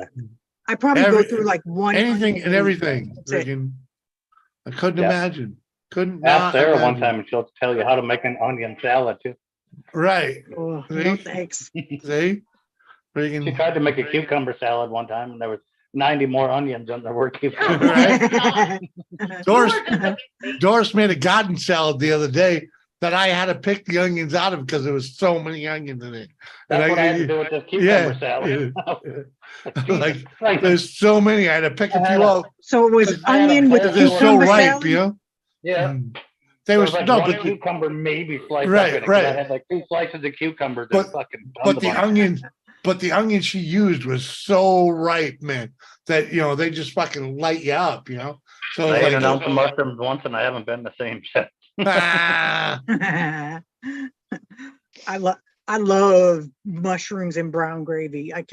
I probably go through like one anything and everything. I couldn't imagine. Couldn't. Ask Sarah one time, and she'll tell you how to make an onion salad too. Right. Oh, no thanks. See? She tried to make a cucumber salad one time, and there was 90 more onions than there were cucumbers. Right? Doris made a garden salad the other day that I had to pick the onions out of because there was so many onions in it. That's what I had to do with this cucumber salad. like there's so many, I had to pick a few out. So it was onion with cucumber so ripe, salad? you know? Yeah. There was like no, one cucumber maybe sliced right, up in it, right. I had like 2 slices of cucumbers but, and fucking. But the onions she used was so ripe, man, that they just fucking light you up, you know. So I ate an ounce of mushrooms once, and I haven't been the same since. I I love mushrooms and brown gravy. I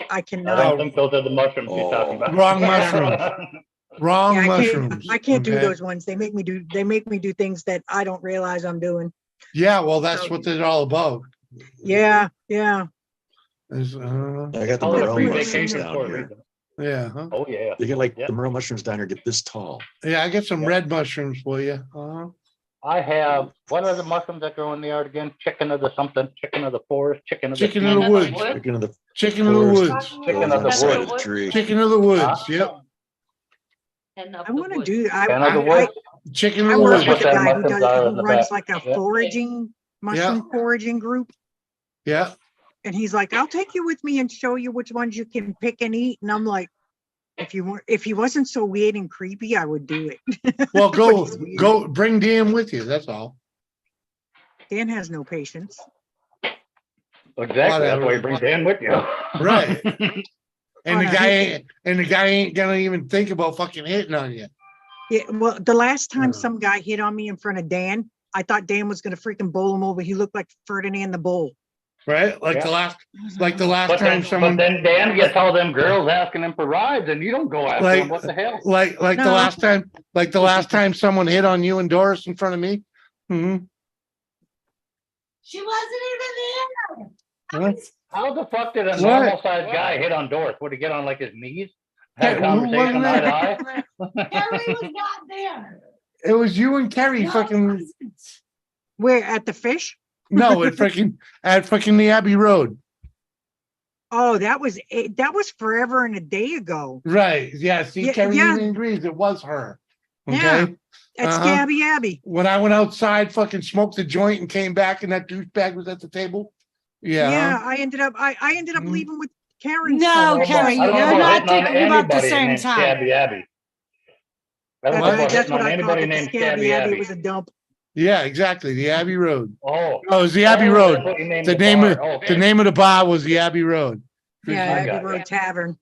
I cannot. don't think those are the mushrooms you're talking about. Wrong Yeah. mushrooms. Wrong Yeah, mushrooms. I can't do okay? those ones. They make me do things that I don't realize I'm doing. Yeah, well, that's So- what they're all about. Yeah. Is, I got the Call it a morel free mushrooms vacation down for a here. reason. yeah, huh? Oh, yeah. You get like Yeah. the morel mushrooms down here get this tall. Yeah, I get some Yeah. red mushrooms for you. I have, what are the mushrooms that grow in the yard again? Chicken of the something, chicken of the forest, chicken of the Chicken of the tree. woods. Chicken of the Chicken of the forest woods. Chicken of the goes inside woods. the tree. Chicken of the woods. Yep. I want to do. Chicken of the woods. Chicken of I the work woods. with a That guy who mushrooms are in the runs back. like a Yeah. foraging mushroom foraging group, Yeah. and he's like, "I'll take you with me and show you which ones you can pick and eat." And I'm like, if he wasn't so weird and creepy, I would do it. Well, But go he's weird. go bring Dan with you. That's all. Dan has no patience. Exactly. That's Whatever. why you bring Dan with you. Right. And the no, guy ain't gonna even think about fucking hitting on you. Yeah. Well, the last time Yeah. some guy hit on me in front of Dan, I thought Dan was gonna freaking bowl him over. He looked like Ferdinand the Bull. Right? Like Yeah. the last time But then someone Dan gets all them girls asking him for rides, and you don't go after Like- him. What the hell? like No. the last time someone hit on you and Doris in front of me. Hmm. She wasn't even there. What? How the fuck did a What? normal sized guy hit on Doris? Would he get on like his knees? Have a Yeah, who conversation wasn't eye to there? eye? Kelly was not there. It was you and Kerry No, fucking it wasn't. Where at the fish? no at fucking the Abbey Road. Oh, that was it. That was forever and a day ago. Right. Yeah. See, Yeah, Kerry yeah. even agrees it was her. Okay. Yeah. At Uh-huh. Scabby Abbey. When I went outside, fucking smoked a joint and came back and that douchebag was at the table. Yeah. Yeah, I ended up Mhm. leaving with Karen. No, I Carrie, don't know you're about not hitting on thinking about the anybody same named time. Scabby Abbey. I don't know about That's hitting what on I called anybody it. The named Scabby Abbey. It was a dump. Yeah, exactly. The Abbey Road. Oh. Oh, it was the Abbey Oh, Road. that's what you named The the name bar. of Okay. the name of the bar was the Abbey Road. Yeah, I Abbey got Road ya. Tavern.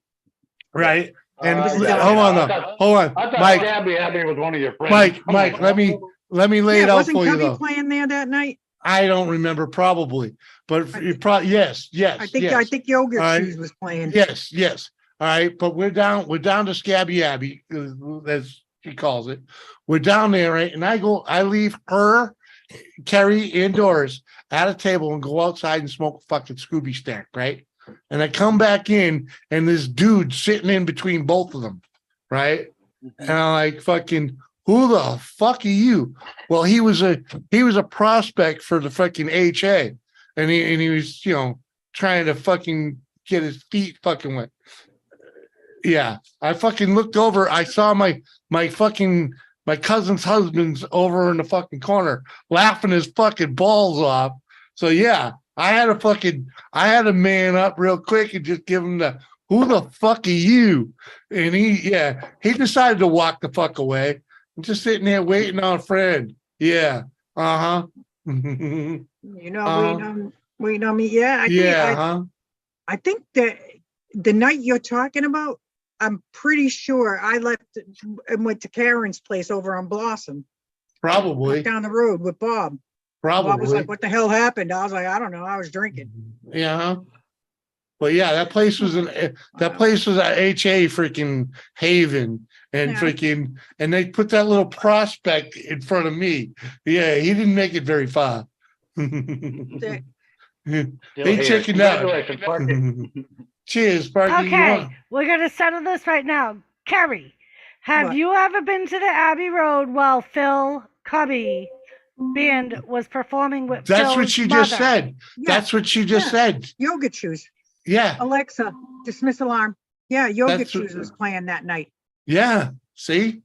Right. And I got hold ya. on, I though. thought- Hold I on, thought Mike. Scabby Abbey was one of your friends. Mike, I'm like, let me lay Yeah, it out wasn't for you Cubby though. playing there that night? I don't remember, probably, but you probably yes. I think Yogurt All right. Shoes was playing. Yes. All right, but we're down to Scabby Abbey, as she calls it. We're down there, right? And I leave her, Kerry, and Doris at a table and go outside and smoke a fucking Scooby stack, right? And I come back in and this dude sitting in between both of them, right? And I'm like, fucking, who the fuck are you? Well, he was a prospect for the fucking HA, and he was, trying to fucking get his feet fucking wet. Yeah, I fucking looked over. I saw my cousin's husband's over in the fucking corner laughing his fucking balls off. So yeah, I had to man up real quick and just give him the, who the fuck are you? And he decided to walk the fuck away. I'm just sitting there waiting on a friend. Yeah. Uh-huh. You know, waiting on me. Yeah, I think that the night you're talking about, I'm pretty sure I left and went to Karen's place over on Blossom. Probably. Down the road with Bob. Bob was Probably. like, what the hell happened? I was like, I don't know. I was drinking. Yeah. But yeah, that place was a HA freaking haven and Yeah. freaking, and they put that little prospect in front of me. Yeah, he didn't make it very far. That- Still They here. checking out. Congratulations, Parky. Cheers, Sparky. Okay, we're gonna settle this right now. Carrie, have What? you ever been to the Abbey Road while Phil Cubby band was performing with That's Phil's what she just mother? said. Yeah, That's what she just said. Yogurt Shoes. Yeah. Alexa, dismiss alarm. Yeah, Yogurt That's what- Shoes was playing that night. Yeah. See?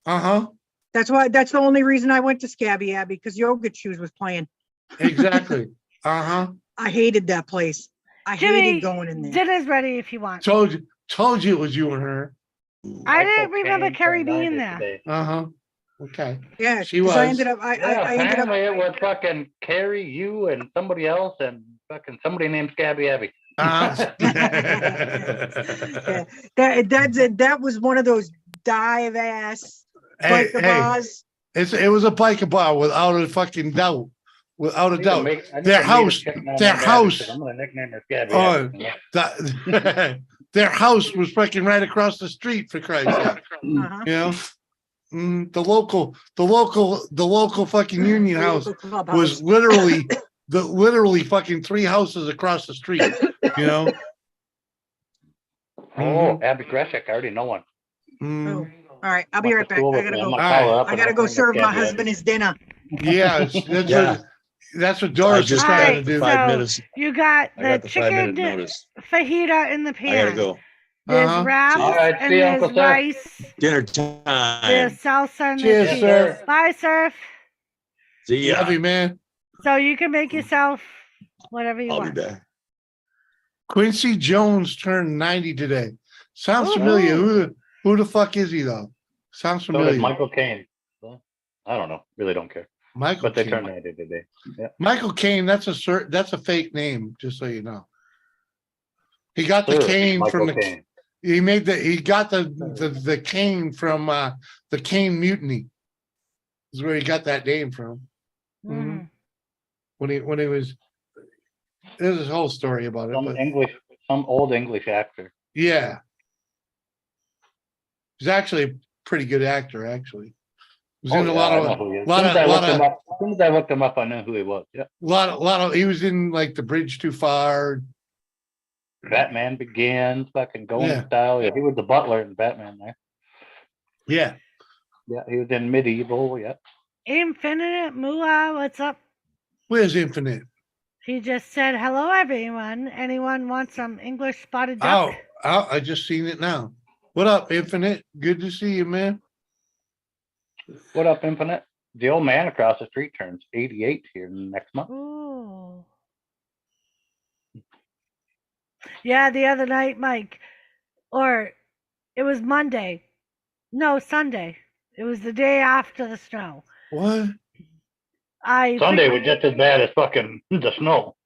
Uh-huh. That's the only reason I went to Scabby Abbey, because Yogurt Shoes was playing. Exactly. Uh-huh. I hated that place. I Jimmy, hated going in there. dinner's ready if you want. Told you it was you and her. I didn't Cocaine remember Carrie turned on being you there. today. Uh-huh. Okay. Yeah, She 'cause was. I ended up. Yeah, I ended up. apparently it was fucking Carrie, you, and somebody else, and fucking somebody named Scabby Abbey. Uh-huh. Yeah, that was one of those dive ass Hey, biker hey, bars. it was a biker bar without a fucking doubt. without a I doubt. need to Their meet a house, chick named their Abby, house, 'cause I'm gonna nickname her Gabby. oh, Abby. their house was fucking right across the street, for Christ's sake. Uh-huh. You know, the local fucking Union House Local clubhouse. was literally fucking 3 houses across the street. You know. Oh, Abby Greshik, I already know one. Oh, all right. I'll be Went right to back. school I with gotta me. go. I'm gonna All call right. her up I and gotta her go name is serve my Gabby husband Abby. his dinner. Yeah, that's what Doris is All trying right, to do. 5 so minutes. you got I the got the 5-minute chicken notice. fajita in the pan. I gotta go. There's Uh-huh. wraps See ya. All right, and see you, there's Uncle Seth. rice. Dinner There's time. salsa and Cheers, there's sir. cheese. Bye, Surf. See Love ya. you, man. So you can make yourself whatever you I'll be want. back. Quincy Jones turned 90 today. Sounds Ooh. familiar. Who the fuck is he though? Sounds So did familiar. Michael Caine. Well, I don't know. Really don't care. Michael But they Caine. turned 90 today. Yeah. Michael Caine, that's a fake name, just so you know. He got the Sir, cane from Michael the Caine. he got the cane from the Cane Mutiny. Is where he got that name from. Mhm. When he was there's this whole story about it, but Some old English actor. yeah. He's actually a pretty good actor, actually. He was Oh, in a yeah, lot I of know who he is. lot As soon as I looked him of up, as soon as I looked him up, I knew who he was. Yeah. lot of he was in like The Bridge Too Far. Batman Begins, fucking Going Yeah. Style. Yeah, he was the butler in Batman there. Yeah. Yeah, he was in Medieval. Yeah. Infinite Moolah, what's up? Where's Infinite? He just said, hello, everyone. Anyone want some English spotted duck? Oh, I just seen it now. What up, Infinite? Good to see you, man. What up, Infinite? The old man across the street turns 88 here next month. Ooh. Yeah, the other night, Mike, or it was Monday. No, Sunday. It was the day after the snow. What? Sunday was just as bad as fucking the snow.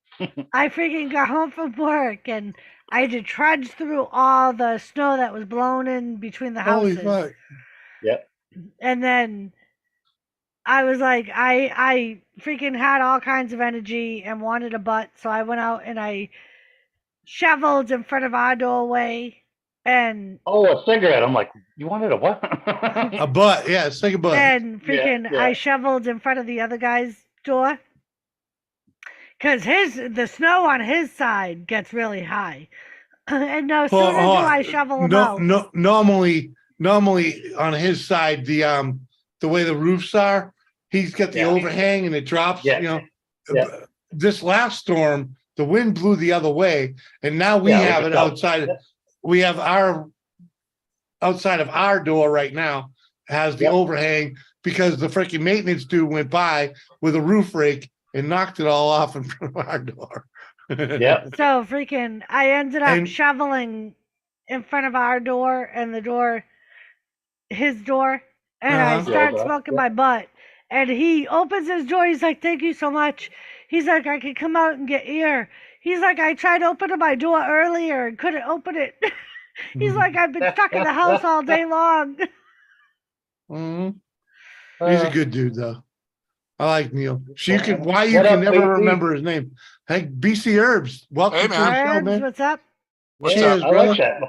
I freaking got home from work and I had to trudge through all the snow that was blown in between the Holy houses. fuck. Yep. And then I was like, I freaking had all kinds of energy and wanted a butt, so I went out and I shoveled in front of our doorway and Oh, a cigarette. I'm like, you wanted a what? A butt, yeah, it's like a butt. and freaking yeah. I shoveled in front of the other guy's door. Cause the snow on his side gets really high. And no sooner do I shovel him out. Normally on his side, the way the roofs are, he's got the Yeah. overhang and it drops, Yeah. you know. Yeah. This last storm, the wind blew the other way, and now we Yeah, have we it just out. outside. We have our outside of our door right now has the Yep. overhang because the freaking maintenance dude went by with a roof rake and knocked it all off in front of our door. Yep. So freaking I ended up And- shoveling in front of our door and the door, his door, and I Uh-huh. started Yeah, smoking yeah. my butt. And he opens his door. He's like, "Thank you so much." He's like, "I could come out and get air." He's like, "I tried opening my door earlier and couldn't open it." He's like, "I've been stuck in the house all day long." Mhm. He's a good dude, though. I like Neil. You can why you What can up, never BC? remember his name. Hey, BC Herbs, welcome Hey, to the man. show, Herbs, man. what's up? What's Cheers, up? I brother. like that.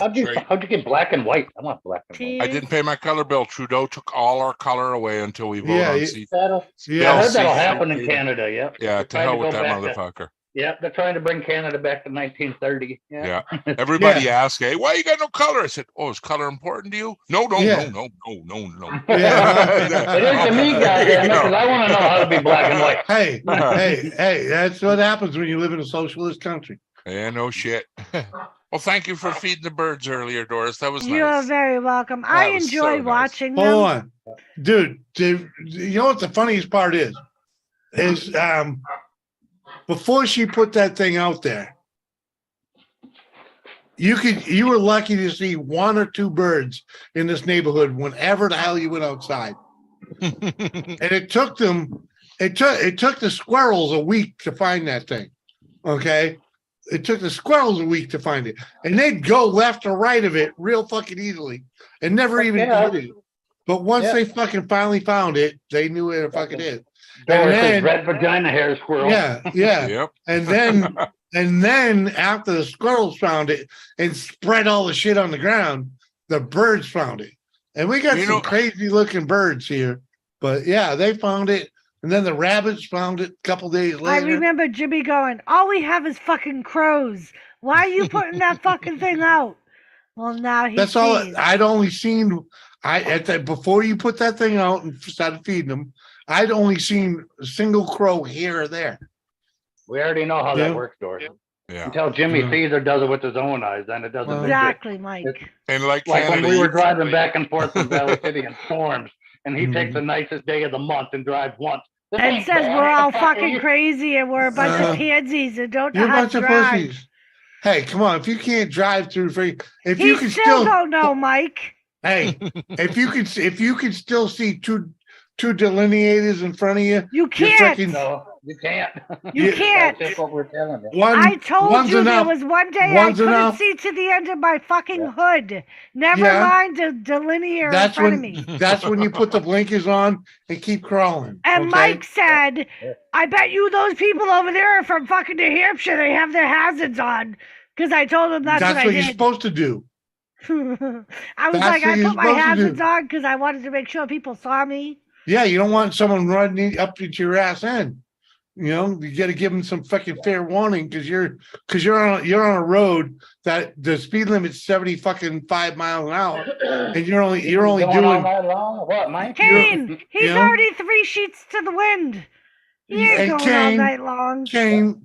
How'd you get black and white? I want black and white. Cheers. I didn't pay my color bill. Trudeau took all our color away until we vote Yeah, on yeah. C. I Yeah, heard that'll C- happen in C- Canada. Yep. Yeah, They're to trying hell with go that back to- motherfucker. Yep, they're trying to bring Canada back to 1930. Yeah. Everybody asked, hey, why you got no color? I said, oh, is color important to you? No. Yeah. No. Yeah. It is to me, goddamn it, because I want to know how to be black and white. Hey, that's what happens when you live in a socialist country. Yeah, no shit. Well, thank you for feeding the birds earlier, Doris. That was You're nice. very welcome. I was enjoy so nice. watching them. Hold on. Dude, you know what the funniest part is before she put that thing out there, you were lucky to see 1 or 2 birds in this neighborhood whenever the hell you went outside. And it took the squirrels a week to find that thing. Okay. It took the squirrels a week to find it. And they'd go left or right of it real fucking easily and never even Yeah. did it. But once Yeah. they fucking finally found it, they knew where it fucking is. Doris then- says red vagina hair squirrel. Yeah, yeah. Yep. And then after the squirrels found it and spread all the shit on the ground, the birds found it. And we got You some know- crazy looking birds here. But yeah, they found it. And then the rabbits found it a couple days I later. remember Jimmy going, all we have is fucking crows. Why are you putting that fucking thing out? Well, now he That's all. sees. I'd only seen. Before you put that thing out and started feeding them, I'd only seen a single crow here or there. We already know how Yeah. that works, Doris. Yeah. Until Jimmy Yeah. sees or does it with his own eyes, then it doesn't. Well- Exactly, Mike. And like Like when Canada, we were you- driving back and forth from Valley City in storms, and he takes Mhm. the nicest day of the month and drives once. This And ain't says bad. we're all fucking crazy and we're a bunch Uh, of pansies and don't know You're a how bunch to of drive. pussies. Hey, come on! If you can't drive through free, if He you can still don't know, Mike. hey, if you can still see two delineators in front of you, You you're can't. freaking- No, you can't. You Yeah. can't. That's just what we're telling you. one. I told one's you enough. there was one day I One's couldn't enough. see to the end of my fucking hood. Never Yeah. mind the delineator in That's front of when. me. That's when you put the blinkers on and keep crawling. And okay? Mike said, I bet you those people over there are from fucking New Hampshire. They have their hazards on. Because I told him that's what I you're did. supposed to do. I was That's like, what I you're put my supposed to hazards do. on because I wanted to make sure people saw me. Yeah, you don't want someone running up into your ass end. You know, you got to give them some fucking fair warning because you're on a road that the speed limit's 75 miles an hour, and you're only Going all doing. night long? What, Mike? Kane, he's yeah. already 3 sheets to the wind. He ain't Hey, going all Kane, night long.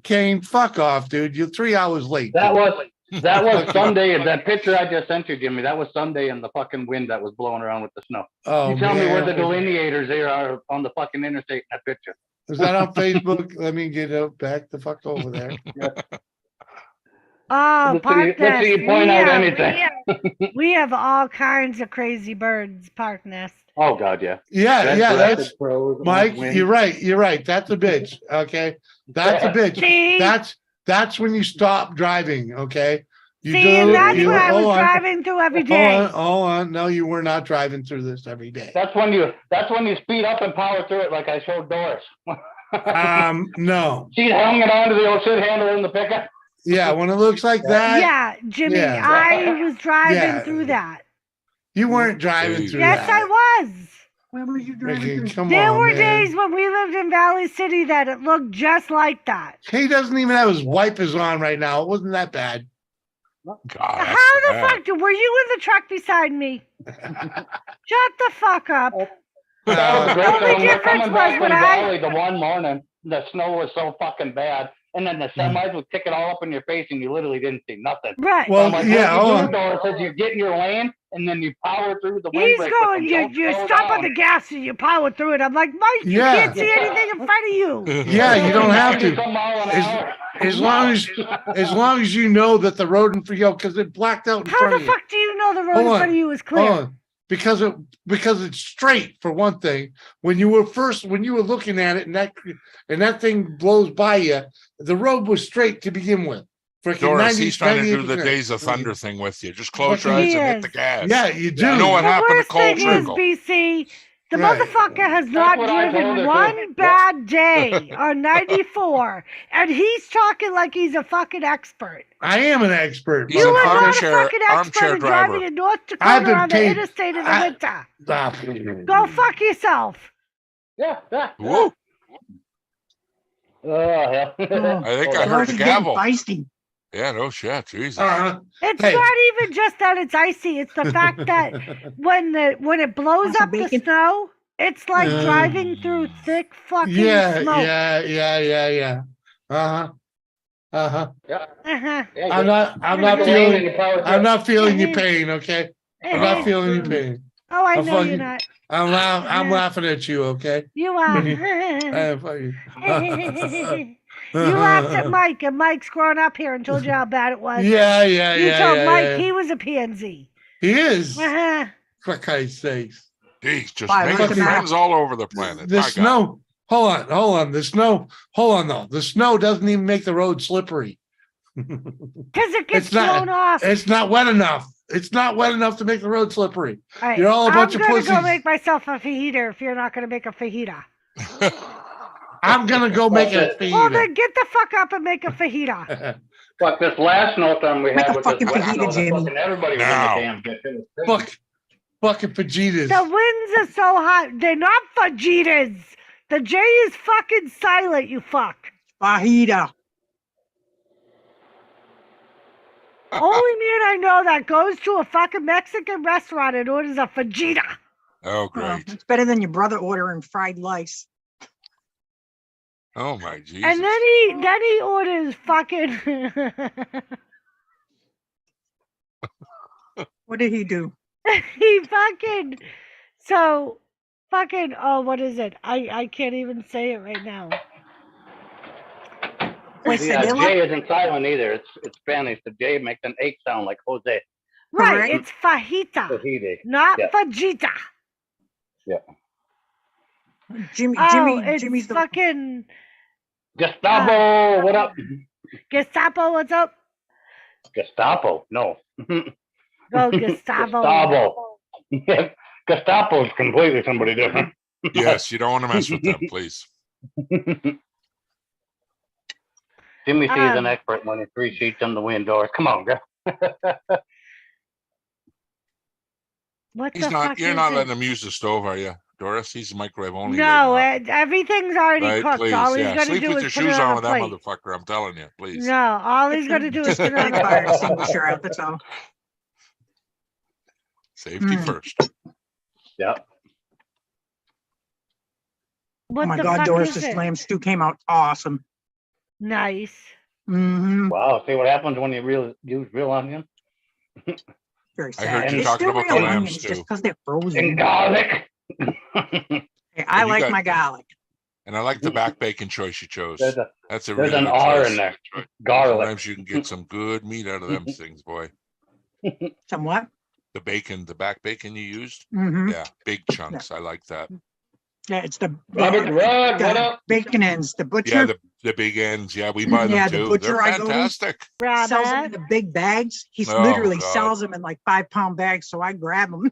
Kane, fuck off, dude. You're 3 hours late. That was Sunday. That picture I just sent you, Jimmy. That was Sunday in the fucking wind that was blowing around with the snow. Oh, You tell me where man. the delineators there are on the fucking interstate in that picture. Is that on Facebook? Let me get it back the fuck over there. Oh, Let's see Park Nest. you point out anything. We have all kinds of crazy birds, Park Nest. Oh God, yeah. Yeah, Red yeah, breasted that's crows and Mike. wind. You're right. That's a bitch. Okay, that's a bitch. See? That's when you stop driving. Okay. You See, and that's you- what I was hold on, driving through every Hold day. on, hold on. No, you were not driving through this every day. That's when you speed up and power through it, like I showed Doris. No. She's hanging on to the old shit handle in the pickup. Yeah, when it looks like that, Yeah, Jimmy, yeah. I was driving Yeah. through that. you weren't driving through Yes, that. I was. Where were you driving Freaking through? come There on, were man. days when we lived in Valley City that it looked just like that. He doesn't even have his wipers on right now. It wasn't that bad. God, How that's the bad. fuck were you in the truck beside me? Shut the fuck up. That was great. Only So when we're difference coming back was from when I- Valley the one morning, the snow was so fucking bad. And then the semis would kick it all up in your face and you literally didn't see nothing. Right. Well, I'm like, yeah, what hold you on. do, Doris, is you get in your lane and then you power through the He's windbreak. going, you stop on the gas and you power through it. I'm like, Mike, you Yeah. can't see anything in front of you. Yeah, you don't have to. to. As long as you know that the road in front of you, because it blacked out in How front the of you. fuck do you know the road Hold in on, front of you is Hold clear? on. Because it's straight for one thing. When you were looking at it and that thing blows by you, the road was straight to begin with. Freaking Doris, he's trying to do the 98%. Days of Thunder thing with you. Just close your He eyes and hit is. the gas. Yeah, you do. You know what The happened to worst Cole thing is, Trickle? BC, the Right. motherfucker has not what I told driven her, one too. bad day on 94, and he's talking like he's a fucking expert. I am an expert. He's You an are not a armchair- fucking expert armchair in driving driver. in North I've Dakota been on the paid- interstate in the I- winter. motherfucker. Go fuck yourself. Yeah. Woo. Oh, hell. I think I heard Doris the is getting gavel. feisty. Yeah, no shit. Jesus. It's Hey. not even just that it's icy. It's the fact that when it blows Want some up the bacon? snow, it's like Uh, driving through thick fucking Yeah, smoke. yeah. Uh-huh. Uh-huh. Yeah, I'm not feeling your pain, okay? I'm not feeling your pain. Oh, I I'm know you're fucking- not. I'm laughing at you, okay? You are. I'm fucking- You laughed at Mike, and Mike's grown up here and told you how bad it was. Yeah. You told Mike yeah. he was a pansy. He is. Uh-huh. For Christ's sakes. Jeez, just Bye, making look at friends all over the planet. The My God. snow. Hold on. The snow. Hold on though. The snow doesn't even make the road slippery. Because it gets It's not- blown off. It's not wet enough. It's not wet enough to make the road slippery. All right, You're all a bunch of I'm gonna pussies. go make myself a fajita if you're not gonna make a fajita. I'm gonna go make a Well, fajita. then get the fuck up and make a fajita. Fuck, this last snowstorm we Make had a with this fucking wet fajita, snow, that Jimmy. fucking everybody was in Now. the damn ditch. It was crazy. Fucking fajitas. The winds are so hot. They're not fajitas. The J is fucking silent, you fuck. Fajita. Only man I know that goes to a fucking Mexican restaurant and orders a fajita. Oh, Well, great. it's better than your brother ordering fried lice. Oh my Jesus. And then he orders fucking What did he do? he fucking oh, what is it? I can't even say it right now. The Quesadilla? J isn't silent either. It's Spanish. The J makes an H sound like Jose. Right, Correct. it's fajita, Fajita. not Yeah. fajita. Jimmy's It's the fucking Gestapo, what up? Gestapo. What's up? Gestapo, no. Go Gestapo. Gestapo. Gestapo is completely somebody different. Yes, you don't want to mess with them, please. Jimmy C is an Um, expert when he 3 sheets on the wind doors. Come on, girl. What He's the not. fuck You're is not it? letting him use the stove, are you, Doris? He's microwave only. No, right now. everything's already Right, cooked. please, All he's yeah. gonna Sleep do with is your put it shoes on on a with that plate. motherfucker. I'm telling you, please. No, all he's gonna do is put it on a fire plate. extinguisher out, that's all. Safety Hmm. first. Yep. What Oh my the God, fuck Doris, is the it? lamb stew came out awesome. Nice. Mm-hmm. Wow, see what happens when you use real onion? Very I heard sad. you It's talking still about the real lamb onions stew. just because they're frozen. And garlic. Hey, I And you like got- my garlic. And I like the back bacon choice you chose. There's That's a there's really an good R choice. in there. Garlic. Sometimes you can get some good meat out of them things, boy. Somewhat. The bacon, the back bacon you used, Mm-hmm. yeah, big chunks. I like that. Yeah, it's the Robert Rod, what up? bacon ends. The butcher Yeah, the big ends. Yeah, we buy them Yeah, the too. butcher They're I go to- fantastic. sells them in Robert. the big bags. He Oh, literally God. sells them in like 5-pound bags, so I grab them.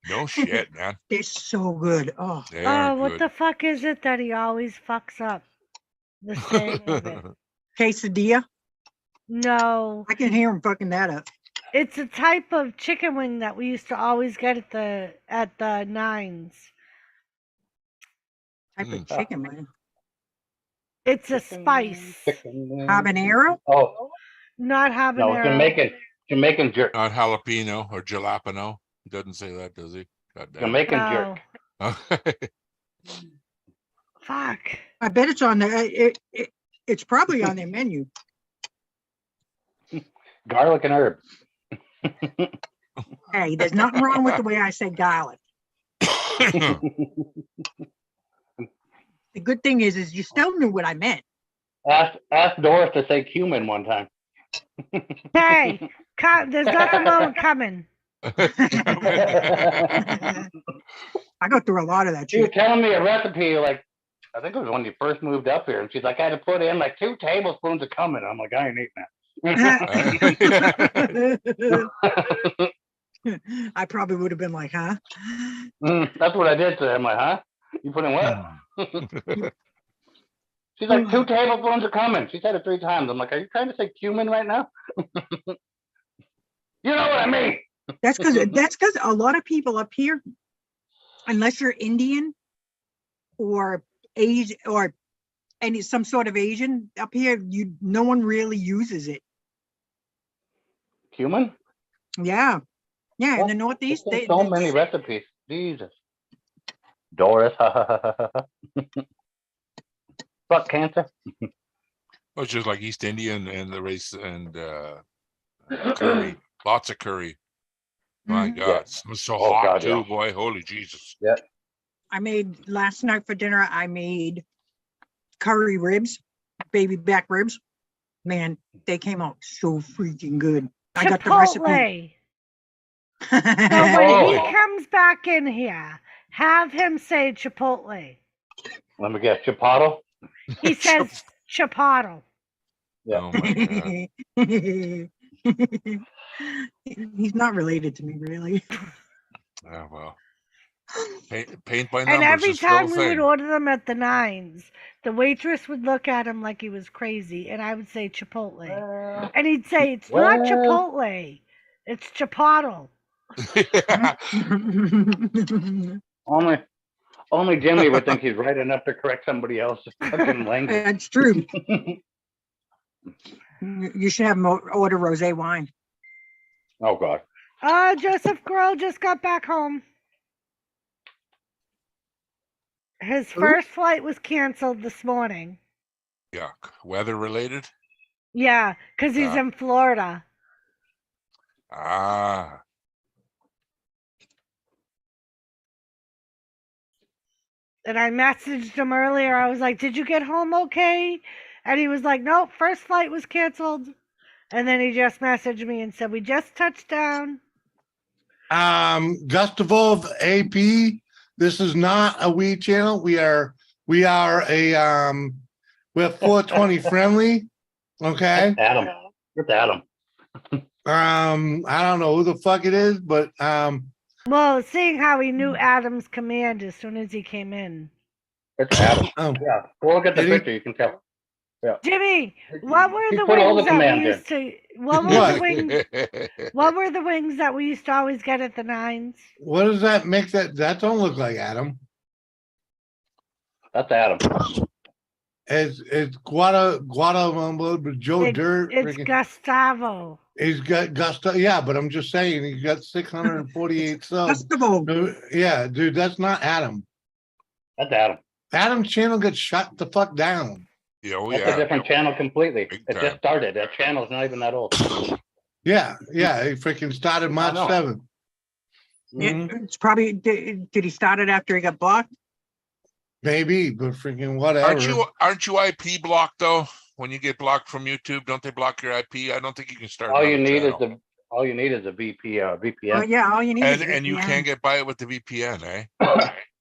No shit, man. They're so good. Oh, They are Oh, what good. the fuck is it that he always fucks up? The saying of it. quesadilla. No, I can hear him fucking that up. it's a type of chicken wing that we used to always get at the Nines. Type of chicken, man. It's a spice, Habanero. Oh, not no, habanero. Jamaican jerk. Not jalapeno or jalapeno. He doesn't say that, does he? God damn. Jamaican No. jerk. Okay. Fuck. I bet it's on the. It's probably on their menu. Garlic and herb. Hey, there's nothing wrong with the way I say garlic. The good thing is you still knew what I meant. Ask Doris to say cumin one time. Hey, there's nothing wrong with coming. I go through a lot of that She was shit. telling me a recipe, like, I think it was when you first moved up here, and she's like, I had to put in like 2 tablespoons of cumin. I'm like, I ain't eating that. I probably would have been like, huh? That's what I did to her. I'm like, huh? You put in what? She's like, 2 tablespoons of cumin. She said it 3 times. I'm like, are you trying to say cumin right now? You know what I mean? That's because a lot of people up here, unless you're Indian or Asian or some sort of Asian up here, no one really uses it. Cumin? Yeah. Yeah, in the Northeast, There's so many recipes. Jesus. Doris. Fuck cancer. Well, it's just like East Indian and the race and curry. Lots of curry. My Mhm. God. It was so Oh, hot God, too, yeah. boy. Holy Jesus. I made last night for dinner, I made curry ribs, baby back ribs. Man, they came out so freaking good. I got the recipe. So when Oh. he comes back in here, have him say Chipotle. Let me guess. Chipotle? He says Chipotle. Yeah. Oh my God. He's not related to me, really. Oh, well. Paint by And numbers every is still a time we would thing. order them at the Nines, the waitress would look at him like he was crazy, and I would say Chipotle, and he'd say it's not Chipotle, it's Chipotle. Only Jimmy would think he's right enough to correct somebody else's fucking language. That's true. You should have him order rosé wine. Oh God. Joseph Girl just got back home. His first flight was canceled this morning. Yuck. Weather related? Yeah, because he's Ah. in Florida. Ah. And I messaged him earlier. I was like, "Did you get home okay?" And he was like, "Nope, first flight was canceled." And then he just messaged me and said, "We just touched down." Gustavo AP. This is not a weed channel. We are a we're 420 friendly. Okay. Adam. It's Adam. I don't know who the fuck it is, but Well, seeing how he knew Adam's command as soon as he came in. It's Adam. oh, Yeah. Go look at the Did he? picture. You can tell. Yeah. Jimmy, what were He the put all wings the that we commands used to? What were What? the wings? What were the wings that we used to always get at the Nines? what does that make that? That don't look like Adam. That's Adam. It's Guatemala, but Joe Dirt. It's freaking- Gustavo. He's got Gusto. Yeah, but I'm just saying he's got 648 subs. Gustavo. Yeah, dude, that's not Adam. That's Adam. Adam's channel gets shut the fuck down. Yeah, oh That's yeah. a different channel completely. Big It time. just started. That channel's not even that old. Yeah, he freaking started March know. 7th. Yeah, Mhm. it's probably, did he start it after he got blocked? Maybe, but freaking whatever. Aren't you IP blocked though? When you get blocked from YouTube, don't they block your IP? I don't think you can start. All you another need is channel. all you need is a VPN. Oh, yeah, all you need is and you VPN. can't get by it with the VPN, eh?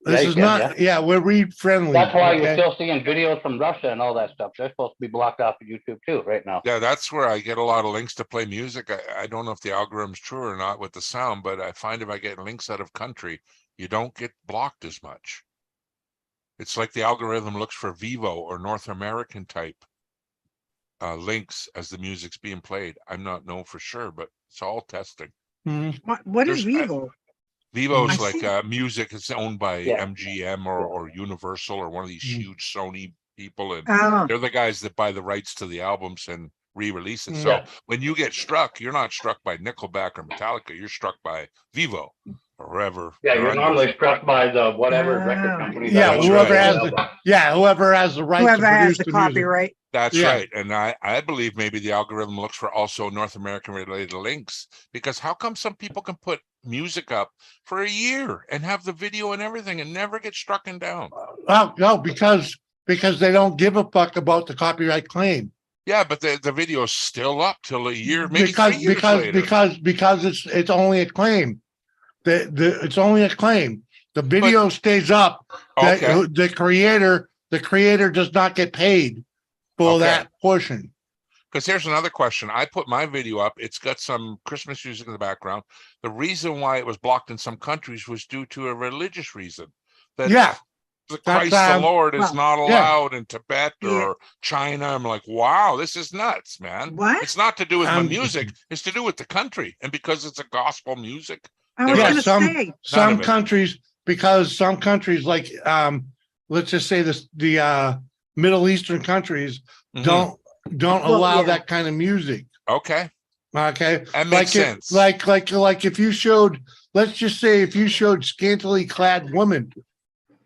This you is can, not, yeah, we're read friendly. That's why okay? you're still seeing videos from Russia and all that stuff. They're supposed to be blocked off of YouTube too right now. Yeah, that's where I get a lot of links to play music. I don't know if the algorithm's true or not with the sound, but I find if I get links out of country, you don't get blocked as much. It's like the algorithm looks for Vivo or North American type links as the music's being played. I'm not known for sure, but it's all testing. Mhm. What is There's- Vivo? Vivo's I like see. music is owned by Yeah. MGM or Universal or one of these Mm. huge Sony people, and Oh, they're the guys that buy the rights to the albums and re-release it. Mm. So Yeah. when you get struck, you're not struck by Nickelback or Metallica. You're struck by Vivo or whoever. Yeah, they're you're under. normally struck by the whatever record Ah. company. Yeah, that owns whoever the has album. whoever has the right to whoever has produce the the music. copyright. That's Yeah. right. And I believe maybe the algorithm looks for also North American related links, because how come some people can put music up for a year and have the video and everything and never get struck down? Oh, no, because they don't give a fuck about the copyright claim. Yeah, but the video's still up till a year, maybe 3 years later. because it's only a claim. It's only a claim. The video stays up. Okay. The creator does not get paid for Okay. that portion. Because here's another question. I put my video up. It's got some Christmas music in the background. The reason why it was blocked in some countries was due to a religious reason. That Yeah. the That's, Christ the Lord is well, not yeah. allowed in Tibet Yeah. or China. I'm like, wow, this is nuts, man. What? It's not to do with my Um, music. It's to do with the country. And because it's a gospel music. I was Yeah, gonna say, Some of it. countries, because some countries like let's just say the Middle Eastern countries Mhm. don't Well, allow yeah. that kind of music. Okay. Okay. That makes sense. Like if you showed, let's just say if you showed scantily clad women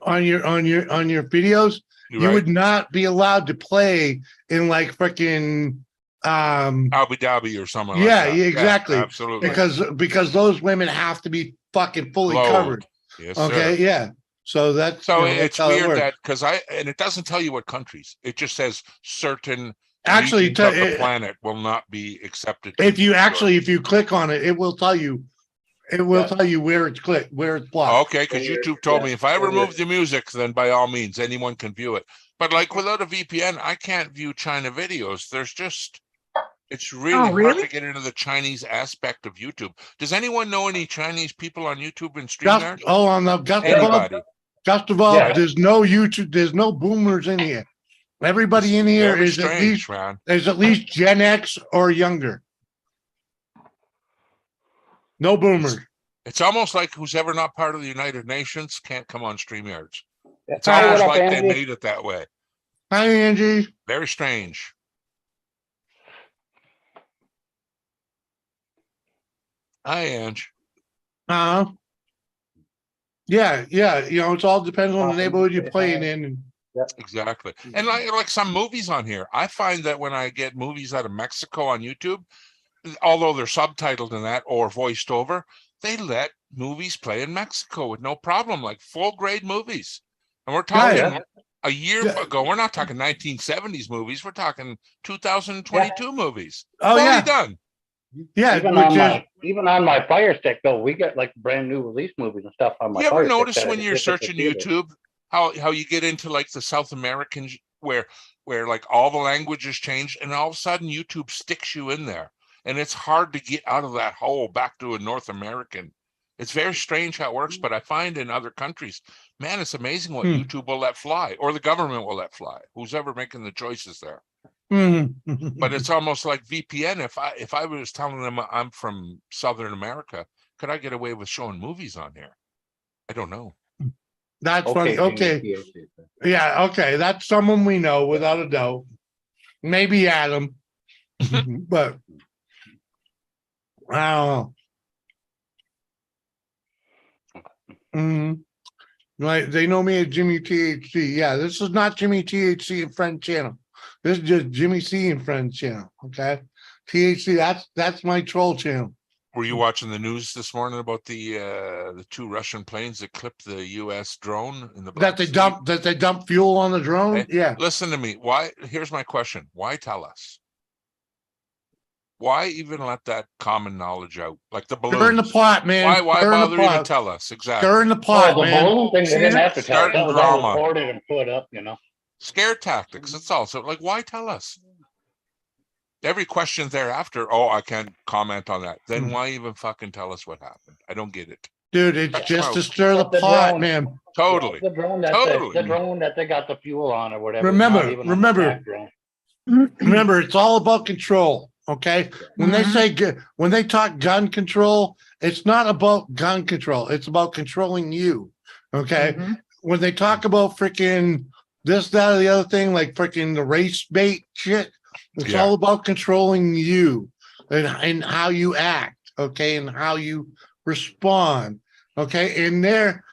on your videos, you Right. would not be allowed to play in like freaking Abu Dhabi or somewhere like yeah, that. exactly. Absolutely. because those women have to be fucking fully Clothed. covered. Yes, Okay, sir. yeah. So that's So that's it's how it weird works. that because and it doesn't tell you what countries. It just says certain Actually, regions of the planet will not be accepted. to if you use your- actually if you click on it, it will tell you where it's clicked, where it's blocked. Okay, because YouTube told me if I remove the music, then by all means anyone can view it. But like without a VPN, I can't view China videos. There's just It's really hard really? to get into the Chinese aspect of YouTube. Does anyone know any Chinese people on YouTube and Just, StreamYard? on the just above, Anybody? just above, Yeah. there's no YouTube, there's no boomers in here. Everybody in here Very is at strange, least, man. is at least Gen X or younger. No boomers. It's almost like who's ever not part of the United Nations can't come on StreamYards. It's Hey, what almost up, like they Angie? made it that way. Hi, Angie. Very strange. Hi, Ange. Yeah, it's all depends on the neighborhood you're playing in. And Exactly. And like some movies on here, I find that when I get movies out of Mexico on YouTube, although they're subtitled in that or voiced over, they let movies play in Mexico with no problem, like full grade movies. And we're talking a year ago. We're not talking 1970s movies. We're talking 2022 movies. Oh, Fully yeah. done. Yeah, Even on my Fire Stick though, we get like brand new release movies and stuff on my. You ever Fire Stick notice that when I you're get at the searching theater. YouTube how you get into like the South American where like all the languages change and all of a sudden YouTube sticks you in there and it's hard to get out of that hole back to a North American. It's very strange how it works, but I find in other countries, man, it's amazing what YouTube will let fly or the government will let fly. Who's ever making the choices there? But it's almost like VPN. If I was telling them I'm from Southern America, could I get away with showing movies on here? I don't know. That's funny. Okay. Yeah, okay. That's someone we know without a doubt. Maybe Adam. But I don't know. Right. They know me as Jimmy THC. Yeah, this is not Jimmy THC and Friends channel. This is just Jimmy C and Friends channel. Okay. THC, that's my troll channel. Were you watching the news this morning about the 2 Russian planes that clipped the U.S. drone in the Black Sea? That they dump fuel on the drone? Hey, yeah. Listen to me. Here's my question. Why tell us? Why even let that common knowledge out? Like the balloons. Stir in the pot, man. Why bother even tell us? Exactly. Stir in the pot, the man. balloon thing, they didn't have to tell us. That was all drama. recorded and put up, Scare tactics. That's all. So like, why tell us? Every question thereafter, oh, I can't comment on that. Then why even fucking tell us what happened? I don't get it. Dude, it's just to stir the pot, man. Totally. The drone that they got the fuel on or whatever. Remember, it's all about control. Okay. When when they talk gun control, it's not about gun control. It's about controlling you. Okay. When they talk about freaking this, that, or the other thing, like freaking the race bait shit, it's all about controlling you and how you act. Okay. And how you respond. Okay. And their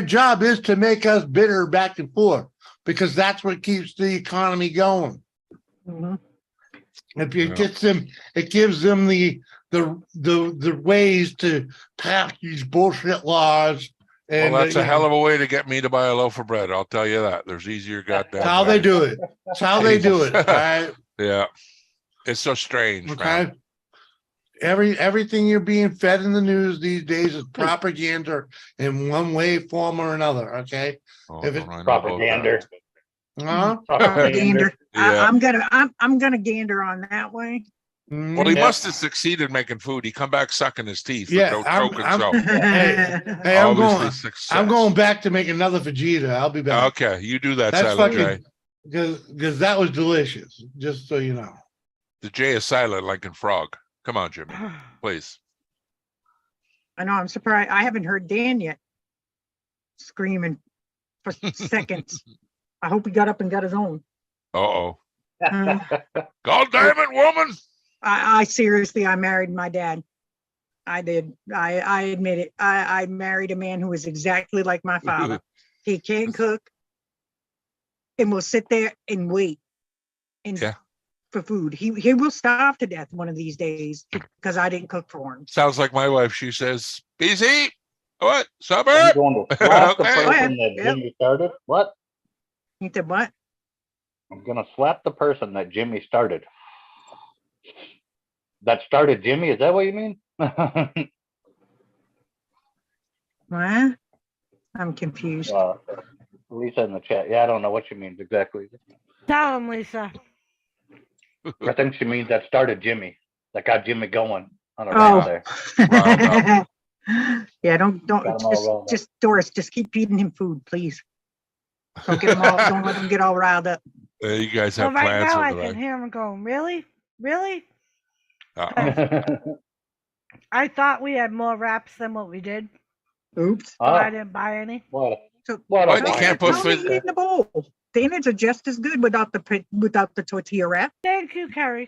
job is to make us bitter back and forth because that's what keeps the economy going. It gets them, it gives them the ways to pass these bullshit laws. And well, that's a hell of a way to get me to buy a loaf of bread. I'll tell you that. There's easier goddamn. That's how they do it. That's how they do it. All right. Yeah. It's so strange. Okay. Man. Everything you're being fed in the news these days is propaganda in one way, form, or another. Okay. If it's propaganda. Propaganda. Yeah. I'm gonna gander on that way. Well, he must have succeeded making food. He come back sucking his teeth. Yeah, I'm going back to make another Vegeta. I'll be back. Okay, you do that, Silent J. Because that was delicious. Just so you know, the J is silent, like in Frog. Come on, Jimmy, please. I know. I'm surprised. I haven't heard Dan yet screaming for seconds. I hope he got up and got his own. God damn it, woman! I seriously, I married my dad. I did. I admit it. I married a man who was exactly like my father. He can't cook and will sit there and wait for food. He will starve to death one of these days because I didn't cook for him. Sounds like my wife. She says, "BC, what suburb?" I'm going to slap the person that Jimmy started. What? You said what? I'm gonna slap the person that Jimmy started. That started Jimmy? Is that what you mean? What? I'm confused. Lisa in the chat. Yeah, I don't know what you mean exactly. Tell him, Lisa. I think she means that started Jimmy. That got Jimmy going on a Oh. rant there. Yeah, don't, Got 'em all riled up. just Doris, just keep feeding him food, please. Don't get him all, don't let him get all riled up. You guys Well, have right plans now for I the can ride. hear him going, really? Really? Uh-oh. I thought we had more wraps than what we did, Oops. so I didn't buy any. What? So, What? What, you no, can't they're put telling food- me eat in the bowl. Danids are just as good without the tortilla wrap. Thank you, Carrie.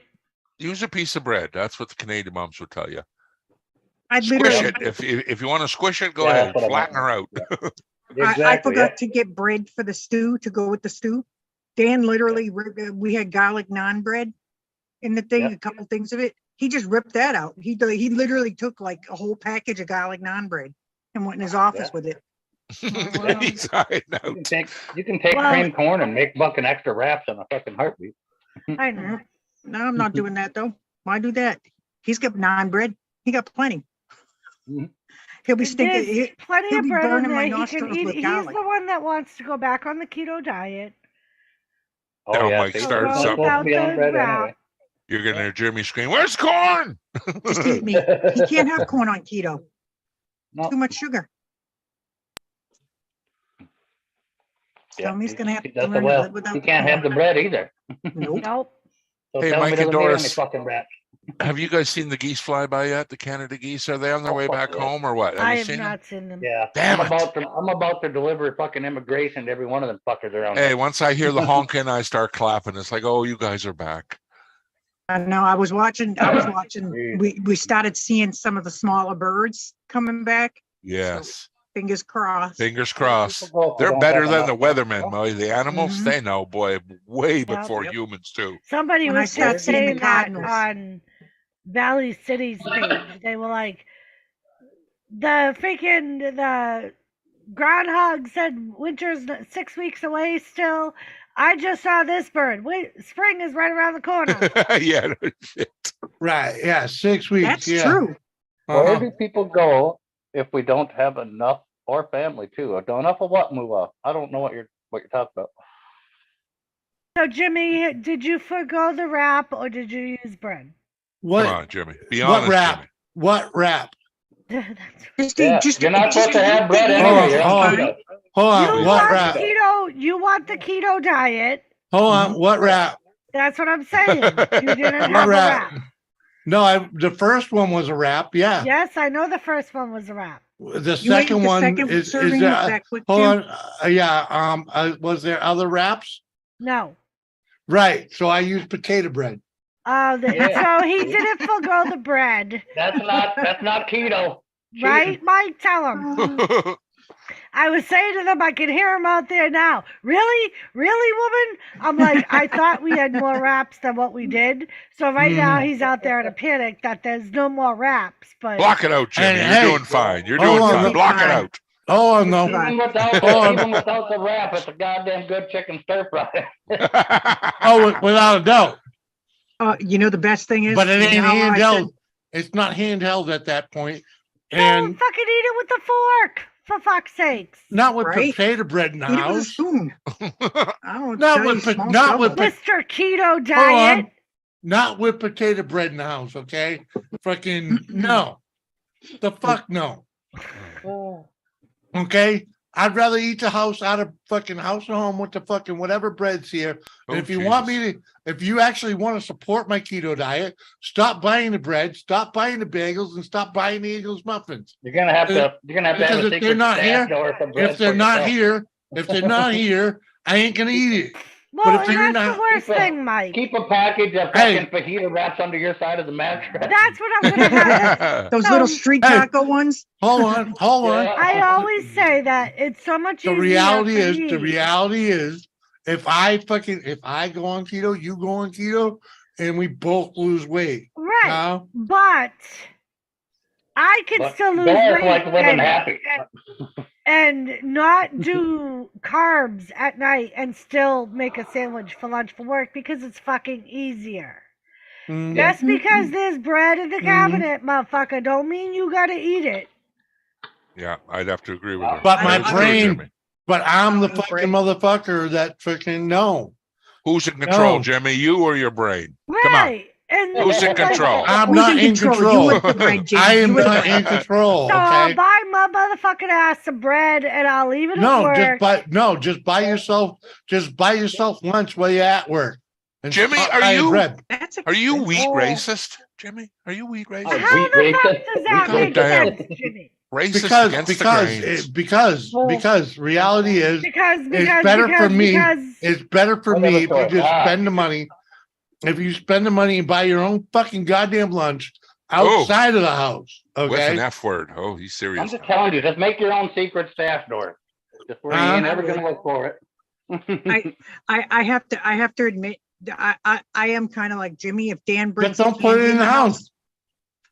Use a piece of bread. That's what the Canadian moms would tell you. I Squish literally, it. If you want to squish it, go Yeah, ahead. that's what I Flatten meant. her out. Exactly. I forgot yeah. to get bread for the stew to go with the stew. Dan literally, we had garlic naan bread in the thing, Yeah. a couple things of it. He just ripped that out. He literally took like a whole package of garlic naan bread and went in his office Yeah. with it. He's hiding You out. can take Well- creamed corn and make fucking extra wraps in a fucking heartbeat. I know. No, I'm not doing that though. Why do that? He's got naan bread. He got plenty. Mhm. He'll be There's stinking. plenty he'll of be bread in burning there. my He can nostrils eat. with He's garlic. the one that wants to go back on the keto diet. Now yeah, Mike see, started it's not something. supposed to be on Without bread the anyway. You're gonna hear Jimmy scream, "Where's corn?" Just eat meat. He can't have corn on keto. No. Too much sugar. Yeah, Tell me he's gonna have to that's the learn to well. live without He the can't have the corn. bread either. Nope. Nope. So Hey, tell Mike him he and doesn't need any Doris. fucking wraps. Have you guys seen the geese fly by yet? The Canada geese? Are they on their Oh, way fuck back yeah. home or what? Have I you have seen them? not seen them. Yeah, Damn I'm it. about to deliver fucking immigration to every one of them fuckers around Hey, here. once I hear the honking, I start clapping. It's like, oh, you guys are back. I know. I was watching. Jeez. We started seeing some of the smaller birds coming back. Yes. Fingers crossed. Fingers crossed. People go if they They're don't better have than the enough bread. weathermen, Mo. The animals, Mhm. they know, boy, way before Yep. humans too. Somebody When I was start just seeing the saying that cardinals. on Valley City's page. They were like, the groundhog said winter's 6 weeks away still. I just saw this bird. Wait, spring is right around the corner. Yeah, no shit. Right, yeah, 6 weeks, That's yeah. true. Where Uh-huh. do people go if we don't have enough, or family too? Or don't enough of what move off? I don't know what you're talking about. So, Jimmy, did you forgo the wrap or did you use bread? What, Come on, Jimmy. Be what honest, wrap? Jimmy. What wrap? Just Yeah, just you're not supposed to have bread eat it. anyway. Oh, You're oh. on keto. Hold You on, Please what don't. wrap? You want the keto diet. Hold on, what wrap? That's what I'm saying. You didn't have a wrap? wrap. No, the first one was a wrap, yeah. Yes, I know the first one was a wrap. The You ate second the one second is serving with that quick hold too? on, yeah, was there other wraps? No. Right, so I used potato bread. Oh, Yeah. so he didn't forgo the bread, That's not keto. right, Mike? Tell him. I was saying to them, I can hear him out there now. Really, woman? I'm like, I thought we had more wraps than what we did. So right now he's out there in a panic that there's no more wraps. But Block it out, Jimmy. Hey, You're hey. doing fine. You're Hold doing on, fine. look, Block it fine. out. Oh, no. Even without the wrap, it's a goddamn good chicken stir fry. Oh, without a doubt. You know the best thing is, But it you ain't know how I said- handheld. It's not handheld at that point. don't And fucking eat it with the fork, for fuck's sakes. not with Right? potato bread in the Eat it with a house. spoon. I don't Not tell you, with small not with stuff. Mr. Keto hold Diet. on. Not with potato bread in the house, okay? Fucking no. The fuck no. Okay? I'd rather eat the house out of fucking house and home with the fucking whatever bread's here. Oh, And if you want Jesus. me to, if you actually want to support my keto diet, stop buying the bread, stop buying the bagels, and stop buying the Eagles muffins. You're gonna have to have Because a if they're secret not stash here, or some bread If they're for not yourself. here, I ain't gonna eat it. Well, if they're and that's not- the worst Keep a- thing, Mike. Keep a package of Hey. fucking fajita wraps under your side of the mattress. That's what I'm gonna have. Those No. little street Hey. taco ones. Hold on, hold on. Yeah. I always say that it's so much The easier. reality for is, me. if I go on keto, you go on keto, and we both lose weight. Right. Now, But I can But still lose Doris weight like living happy. and not do carbs at night and still make a sandwich for lunch for work because it's fucking easier. mm, Just because there's bread in the Mhm. cabinet, motherfucker, don't mean you gotta eat it. Yeah, I'd have to agree with her. But That my is true, brain- Jimmy. but I'm the Oh, fucking bread. motherfucker that freaking no. Who's in control, No. Jimmy? You or your brain? Come on. Right. And Who's in it's like, control? I'm Who's not in in control? control. You with the bread, Jimmy. I am You with the not bread. in control. So I'll Okay. buy my motherfucking ass some bread and I'll leave it at No, work. just buy yourself lunch while you're at work. And Jimmy, stop are buying you- bread. That's Are you expensive. wheat Oh. racist, Jimmy? Are you wheat racist? Oh, How wheat the fuck racist. does that God make damn. sense, Jimmy? Racist against the grains. Because reality is Because it's better for me. because It's better for Whatever me if you sort. just Ah. spend the money. If you spend the money and buy your own fucking goddamn lunch Oh. outside of the house. With an Okay. F word. Oh, he's I'm serious. just telling you, just make your own secret stash door. Just where you ain't ever gonna look for it. I have to admit, I am kind of like Jimmy. If Dan brings Just don't put it candy in the house.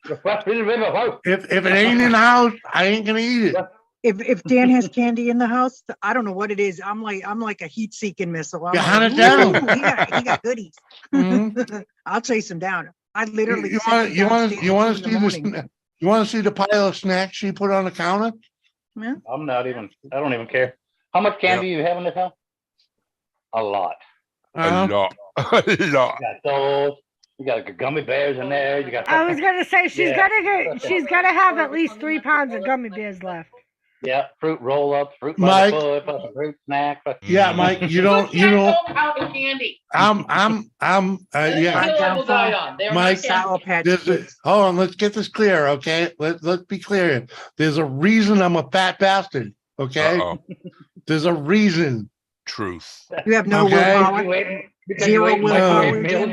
If it ain't in the house, I ain't gonna eat it. if Dan has candy in the house, I don't know what it is. I'm like a heat seeking missile. I'm You like, hunt it down. "Ooh, he got goodies." Mhm. I'll chase him down. I literally You set want him you want downstairs you want at to 2 in see the morning. this? You want to see the pile of snacks she put on the counter? I'm not even, I don't even care. How much candy you have in this house? A lot. A lot. A lot. You got those, you got gummy bears in there, you got. I was gonna say she's Yeah. gonna have at least 3 pounds of gummy bears left. Yeah, fruit roll-ups, fruit by Mike. the foot, plus a fruit snack. Plus, Yeah, Mike. You don't. candy. Yeah. Mike, Sour Patch There's a, Kids. hold on. Let's get this clear, okay? Let's be clear. Here. There's a reason I'm a fat bastard. Okay. Uh-oh. There's a reason. Truth. You have no Okay. willpower. Zero willpower, Jim.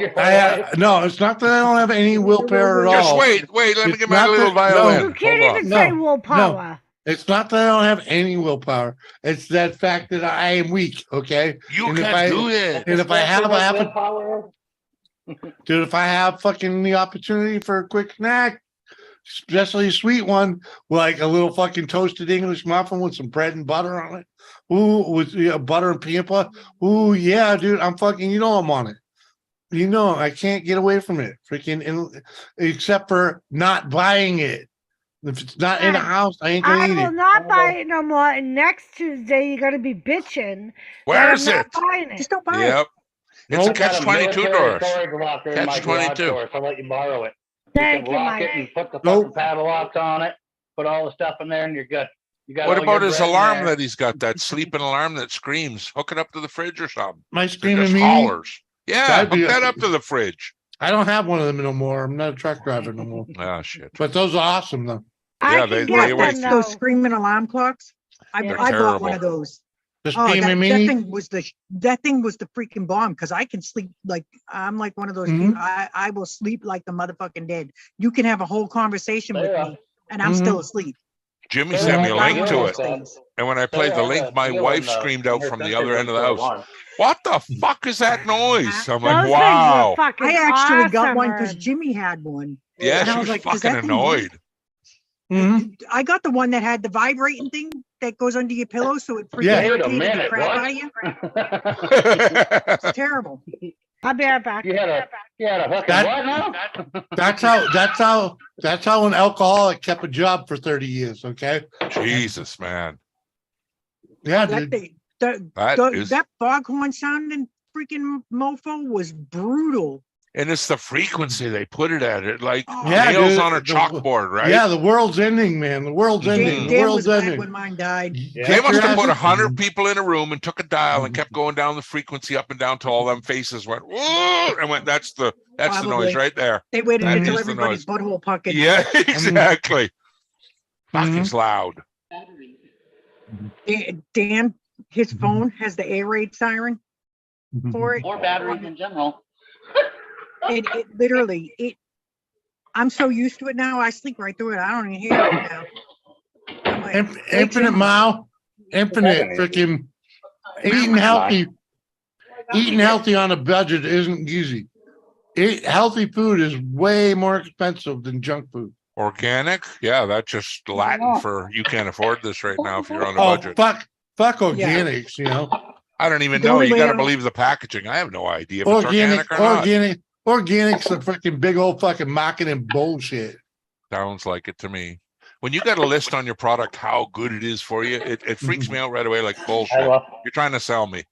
No, it's not that I don't have any willpower at Just all. wait. Let me It's get my not little that- violin. no. You can't Hold even on. say No, willpower. It's not that I don't have any willpower. It's that fact that I am weak. Okay. You And if can't I- do it. And if I have willpower, dude, if I have fucking the opportunity for a quick snack, especially a sweet one, like a little fucking toasted English muffin with some bread and butter on it. Ooh, with butter and peanut butter. Ooh, yeah, dude, I'm fucking, you know, I'm on it. You know, I can't get away from it. Freaking, except for not buying it. If it's not in the house, I ain't I gonna eat will it. not buy it no more. And next Tuesday you're gonna be bitching. Where that is I'm not it? buying it. Just don't buy it. Yep. It's a Nope. catch 22 doors. Storage locker in my Catch garage 22. door, so I'll let you borrow it. You Thank can you, lock Mike. it and put the Nope. fucking padlocks on it, put all the stuff in there, and you're good. You got What all about your his bread in alarm there. that he's got? That sleeping alarm that screams. Hook it up to the fridge or something. My It screaming just me. hollers. Yeah, That'd hook be that up to the fridge. I don't have one of them no more. I'm not a truck driver no more. Oh shit. But those are awesome though. I Yeah, can they get wake them you. Those though. screaming alarm clocks. They're I bought one terrible. of those. The Oh, screaming that me. thing was the freaking bomb because I can sleep like I'm like one of those Mhm. people. I will sleep like the motherfucking dead. You can have a whole conversation with Sarah. me and I'm still asleep. Jimmy Sarah, sent me I a got link one to of it. those, Things. And when I played the Sarah, link, had a my deal wife in the- screamed in out her from the century other end of the for house. alarm. What the fuck is that noise? I'm like, Those things wow. are fucking I actually got awesome, one because Herb. Jimmy had one. Yeah, and I she was was like, "Does fucking that thing work?" annoyed. Mhm. I got the one that had the vibrating thing that goes under your pillow, so it freaking Yeah. Wait a irritated the minute, crap what? out of you. That's It's terrible. I'll be right back. You had a fucking That- what now? That's how an alcoholic kept a job for 30 years. Okay. Jesus, man. Yeah, That dude. thing, Is, that foghorn sounding freaking mofo was brutal. and it's the frequency they put it at. It like Yeah, nails dude, on a the- chalkboard, right? Yeah, the world's ending, man. The world's ending. The Dan world's was glad ending. when mine died. Yeah. They Get must your have put ass- 100 people in a room and took a dial and kept going down the frequency up and down till all them faces went, whoa, and went, that's the noise Probably. right there. They waited That until is the everybody's butthole puckered. Yeah, exactly. Fucking Mhm. loud. Dan, his phone has the air raid siren for it. Or batteries in general. It literally, I'm so used to it now. I sleep right through it. I don't even hear it now. I'm like, Infinite Jim. mile, infinite freaking eating healthy. Eating healthy on a budget isn't easy. Healthy food is way more expensive than junk food. Organic? Yeah, that's just Latin for you can't afford this right now if you're on a Oh, budget. fuck organics, you know. I don't even The know. only You way got to I- believe the packaging. I have no idea if it's Organic, organic or not. organic's a freaking big old fucking marketing bullshit. Sounds like it to me. When you got a list on your product how good it is for you, it freaks me out right away like bullshit. I love, You're trying to sell me.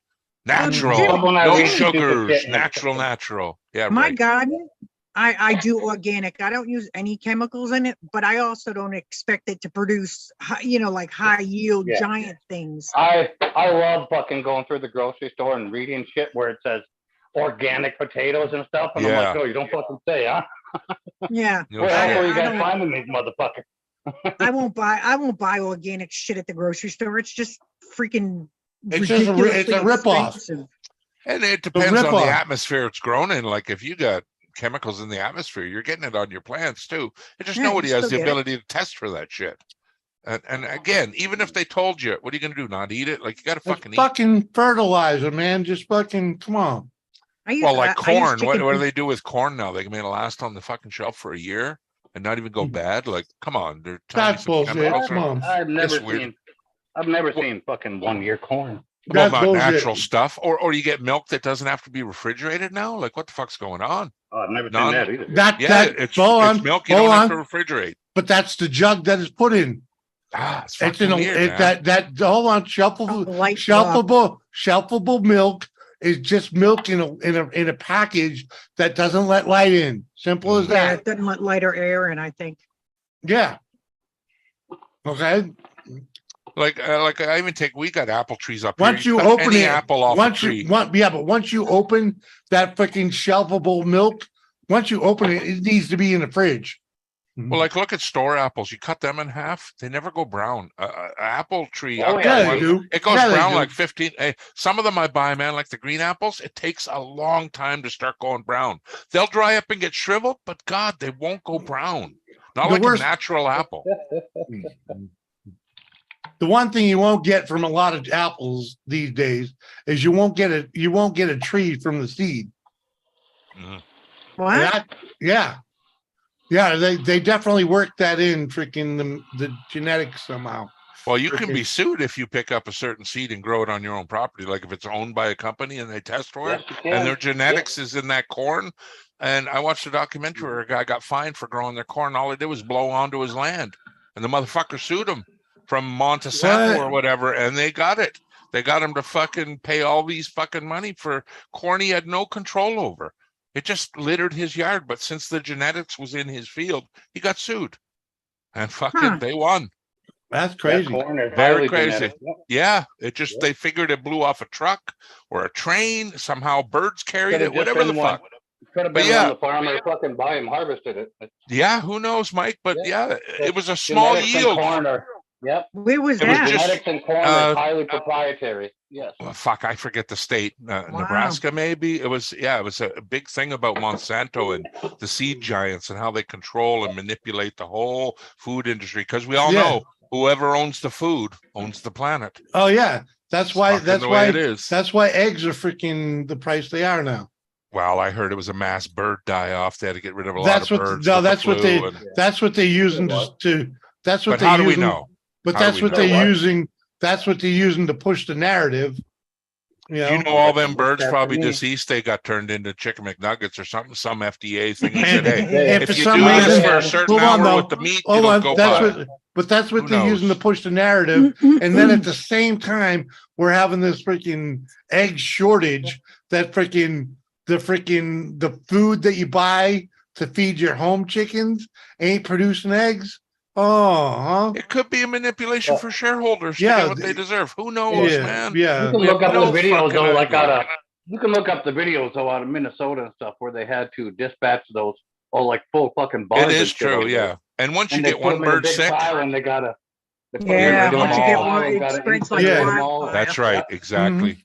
Natural, Jim, When I no read stupid sugars, shit, natural. Yeah, my right. garden, I do organic. I don't use any chemicals in it, but I also don't expect it to produce, like high yield Yeah. giant things. I love fucking going through the grocery store and reading shit where it says organic potatoes and stuff, and I'm Yeah. like, oh, you don't fucking say, huh? Yeah. No Where else shit. are you I guys don't- finding these motherfuckers? I won't buy organic shit at the grocery store. It's just freaking It's just a ridiculously ripoff. expensive. And it depends on the rip-off. atmosphere it's grown in. Like if you got chemicals in the atmosphere, you're getting it on your plants too. And just Yeah, nobody you has still the get it. ability to test for that shit. And again, even if they told you, what are you gonna do? Not eat it? Like you gotta It's fucking eat. fucking fertilizer, man. Just fucking come on. Well, like I use corn. chicken What do feed. they do with corn now? They can make it last on the fucking shelf for a year and not even go bad. Like, come on, they're telling you That's some bullshit. chemicals Come are- on. I've never seen fucking 1 year corn. Well, That's not bullshit. natural stuff, or you get milk that doesn't have to be refrigerated now. Like, what the fuck's going on? Oh, I've never seen None. that either. Yeah, it's milk you don't have to refrigerate. But that's the jug that is put in. It's It's fucking in weird, man. that hold on, shelfable milk is just milk in a package that doesn't let light in. Simple as Yeah, that. it doesn't let light or air in, I think. Yeah. Okay. Like I even we got apple trees up Once here. you cut open any it, apple off a tree. but once you open that freaking shelfable milk, once you open it, it needs to be in the fridge. Well, like look at store apples. You cut them in half; they never go brown. Apple tree, Oh, I'll yeah, get they one, do. it goes Yeah, they brown do. like 15. Some of them I buy, man, like the green apples. It takes a long time to start going brown. They'll dry up and get shriveled, but God, they won't go brown. Not The like worst- a natural apple. The one thing you won't get from a lot of apples these days is you won't get a tree from the seed. Mhm. What? Yeah, they definitely work that in freaking the genetics somehow. Well, you can be sued if you pick up a certain seed and grow it on your own property. Like if it's owned by a company and they test for it, Yes, you and can. their genetics is in that corn. And I watched a documentary where a guy got fined for growing their corn. All he did was blow onto his land, and the motherfucker sued him from Monsanto What? or whatever, and they got it. They got him to fucking pay all these fucking money for corn he had no control over. It just littered his yard, but since the genetics was in his field, he got sued, and fucking they won. That's That crazy. corn is Very highly crazy. genetic. Yep. Yeah, it just they figured it blew off a truck or a train. Somehow birds carried Could've it, just whatever the been one. fuck. Could have But been yeah. when the farmer fucking by him harvested it. Yeah, who knows, Mike? But Yeah. yeah, it was a small Genetics in yield. corn are, yep. Where was It was that? just- Genetics in corn is highly proprietary. Yes. Well, fuck, I forget the state. Nebraska, maybe. It was a big thing about Monsanto and the seed giants and how they control and manipulate the whole food industry. Because we all Yeah. know whoever owns the food owns the planet. Oh yeah, that's why. Fucking That's the way why. it is. That's why eggs are freaking the price they are now. Well, I heard it was a mass bird die off. They had to get rid of a That's lot of what. birds. No, with the that's what flu they. and- That's what they're using to. That's what But they're how do we using. know? But How do that's we what know? they're using. That's what they're using to push the narrative. You know, Do you know all them birds That's probably me. deceased? They got turned into chicken McNuggets or something. Some FDA thing that And said, "Hey, if if for you some do this reason, for a certain hold on hour though, with the meat, hold it'll on, go that's bad." what. But that's what Who they're using to knows? push the narrative. And then at the same time, we're having this freaking egg shortage. That the food that you buy to feed your home chickens ain't producing eggs. Oh, huh? It could be a manipulation for shareholders to Yeah, get what they deserve. Who knows, Yeah, man? yeah. You can We look have up no the videos fucking though, like idea. you can look up the videos though out of Minnesota and stuff where they had to dispatch those like full fucking barns. It and is shit true, over there. yeah. And once you And they get put one them in a bird big sick, pile and they gotta. They put Yeah, them in a rid of big them Once you all. get pile one, and it gotta spreads like Yeah. incinerate them all. wildfire. that's right, exactly.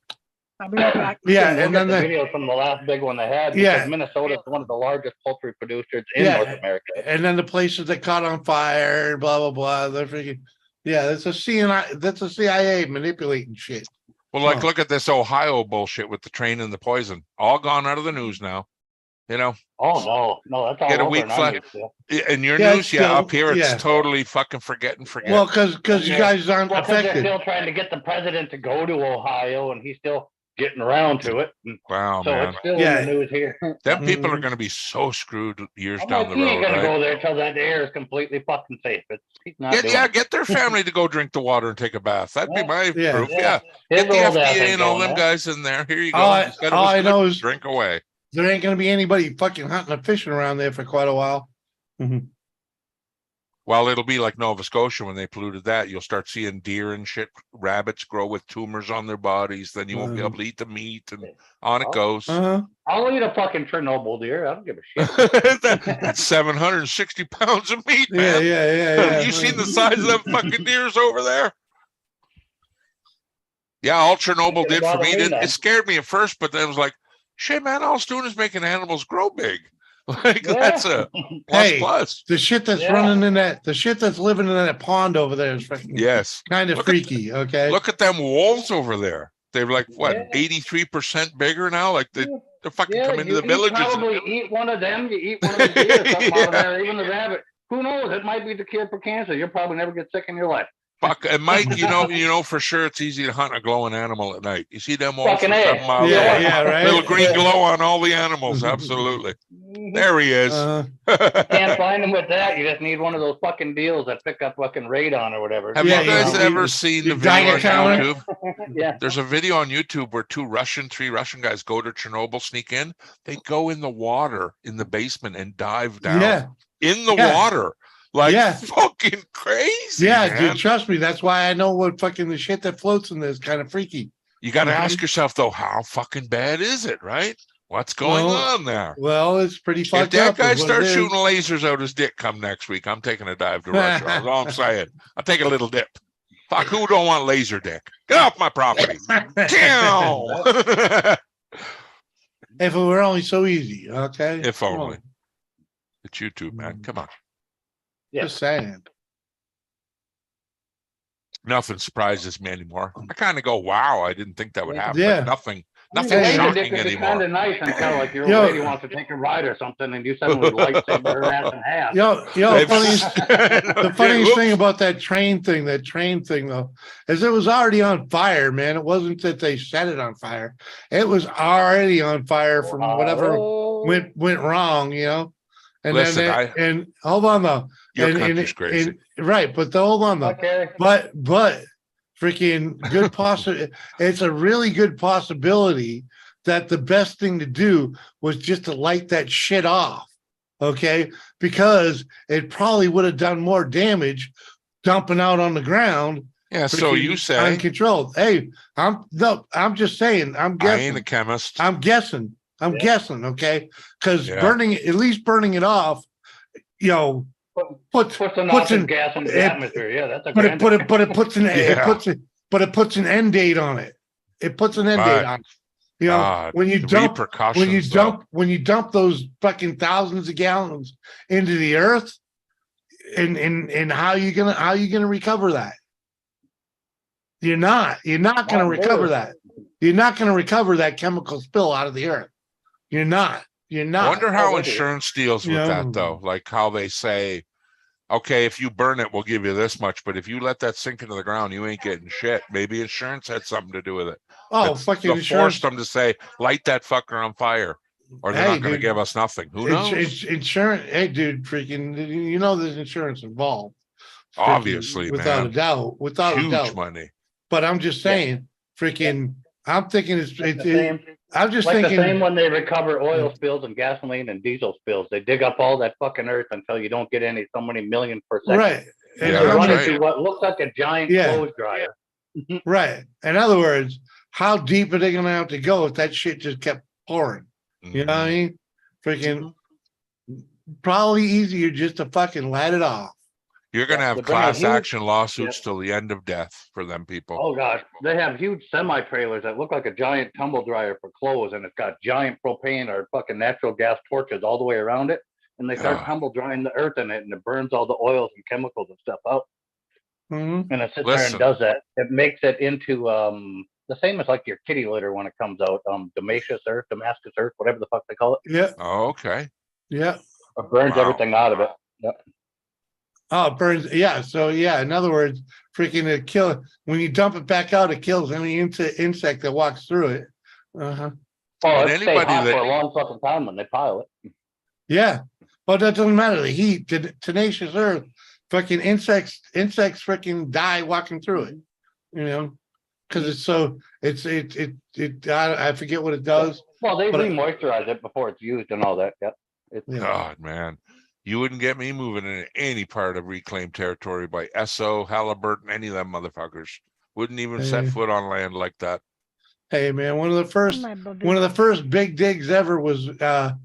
I'll be right back. You Yeah, can look and at then the the videos from the last big one they had Yeah. because Minnesota is one of the largest poultry producers in Yeah. North America. and then the places that caught on fire, blah blah blah. They're freaking that's a CIA manipulating shit. Well, like, Huh. look at this Ohio bullshit with the train and the poison. All gone out of the news now. You know, Oh no, that's all Get a over weak in our flag. news, yeah. in your Yeah, news, still, up here, it's yeah. totally fucking forget and forget. Well, because you Yeah. guys aren't Well, 'cause they're affected. still trying to get the president to go to Ohio, and he's still getting around to it. And Wow, so man. it's still Yeah. in the news here. Them people are going to be so screwed years I'm down like, the he ain't road, gonna right? go there till that air is completely fucking safe. He's not doing it. Get their family to go drink the water and take a bath. That'd be my Yeah. proof. Yeah. Yeah. His Get the old ass FDA ain't and all going them there. guys in there. Here you go. All You said it all was I good. know is Drink away. there ain't gonna be anybody fucking hunting and fishing around there for quite a while. Well, it'll be like Nova Scotia when they polluted that. You'll start seeing deer and shit, rabbits grow with tumors on their bodies. Then you won't be able to eat the meat, and on it goes. I'll eat a fucking Chernobyl deer. I don't give a shit. That's 760 pounds of meat, man. Yeah. You seen the size of them fucking deers over there? Yeah, all Chernobyl did for me, it scared me at first, but then it was like, shit, man, all it's doing is making animals grow big. Like that's a plus. The shit that's running in the shit that's living in that pond over there is fucking kind of freaky. Okay. Look at them wolves over there. They're like what 83% bigger now. Like they're fucking come into the villages. Probably eat one of them. You eat one of the deer or something out of there. Even the rabbit. Who knows? It might be the cure for cancer. You'll probably never get sick in your life. Fuck, and Mike, you know for sure it's easy to hunt a glowing animal at night. You see them wolves Fucking for 7 miles away. right. Little green glow on all the animals. Absolutely. There he is. Can't find him with that. You just need one of those fucking deals that pick up fucking radon or whatever. Have you guys ever seen the video on YouTube? Yeah. There's a video on YouTube where 3 Russian guys go to Chernobyl, sneak in. They go in the water in the basement and dive down in the water. Like fucking crazy. Yeah, man. dude, trust me. That's why I know what fucking the shit that floats in there is kind of freaky. You got to ask yourself though, how fucking bad is it, right? What's going on there? Well, it's pretty fucked up. up. If that guy starts shooting lasers out his dick come next week, I'm taking a dive to Russia. That's all I'm saying. I'll take a little dip. Fuck, who don't want laser dick? Get off my property. If it were only so easy, okay? If only. It's YouTube, man. Come on. Just saying. Nothing surprises me anymore. I kind of go, wow, I didn't think that would happen. Yeah. But nothing Laser shocking dick is anymore. kind of nice until like your old lady wants to take a ride or something and you suddenly lightsaber her ass in half. The funniest thing about that train thing though, is it was already on fire, man. It wasn't that they set it on fire. It was already on fire from whatever went wrong, you know. And Listen, and hold on though. Your country's crazy. Right, but hold on though. Okay. But freaking good it's a really good possibility that the best thing to do was just to light that shit off. Okay, because it probably would have done more damage dumping out on the ground. Yeah, so you say uncontrolled. Hey, I'm just saying, I'm guessing. I ain't a chemist. I'm guessing, okay? Because burning it off, you know, puts enough gas into the atmosphere. Yeah, that's a grand but it puts an end date on it. It puts an end date on it. You know, when you dump those fucking thousands of gallons into the earth, and how you gonna recover that? You're not gonna recover that. You're not gonna recover that chemical spill out of the earth. You're not. I wonder how insurance deals with that though. Like how they say, okay, if you burn it, we'll give you this much, but if you let that sink into the ground, you ain't getting shit. Maybe insurance had something to do with it. Fucking insurance forced them to say, light that fucker on fire, or they're not going to give us nothing. Who knows? Insurance, hey, dude, freaking, you know, there's insurance involved. Obviously, without man. a doubt, Huge money. But I'm just saying, freaking, I'm thinking it's the same. I'm just like thinking the same when they recover oil spills and gasoline and diesel spills. They dig up all that fucking earth until you don't get so many million per second. Right. And they run into what looks like a giant clothes dryer. Right. In other words, how deep are they going to have to go if that shit just kept pouring? You know what I mean? Freaking, probably easier just to fucking let it off. You're going to have class action lawsuits till the end of death for them people. Oh, gosh. They have huge semi-trailers that look like a giant tumble dryer for clothes, and it's got giant propane or fucking natural gas torches all the way around it. And they start tumble drying the earth in it, and it burns all the oils and chemicals and stuff out. And it sits there and does that. It makes it into the same as like your kitty litter when it comes out. Damascus earth, whatever the fuck they call it. Yeah. Oh, okay. Yeah. It burns everything out of it. Yep. Oh, it burns. Yeah. So yeah, in other words, freaking it when you dump it back out, it kills any insect that walks through it. Uh-huh. Well, And it stayed anybody hot that- for a long fucking time when they pile it. Yeah. But that doesn't matter. The heat, tenacious earth, fucking insects freaking die walking through it. You know? Because it's so I forget what it does. Well, they But- re-moisturize it before it's used and all that. Yep. Yeah. God, man, you wouldn't get me moving in any part of reclaimed territory by Esso, Halliburton, any of them motherfuckers. Wouldn't even set Hey. foot on land like that. Hey man, one of the first My bubby. one of the first big digs ever was a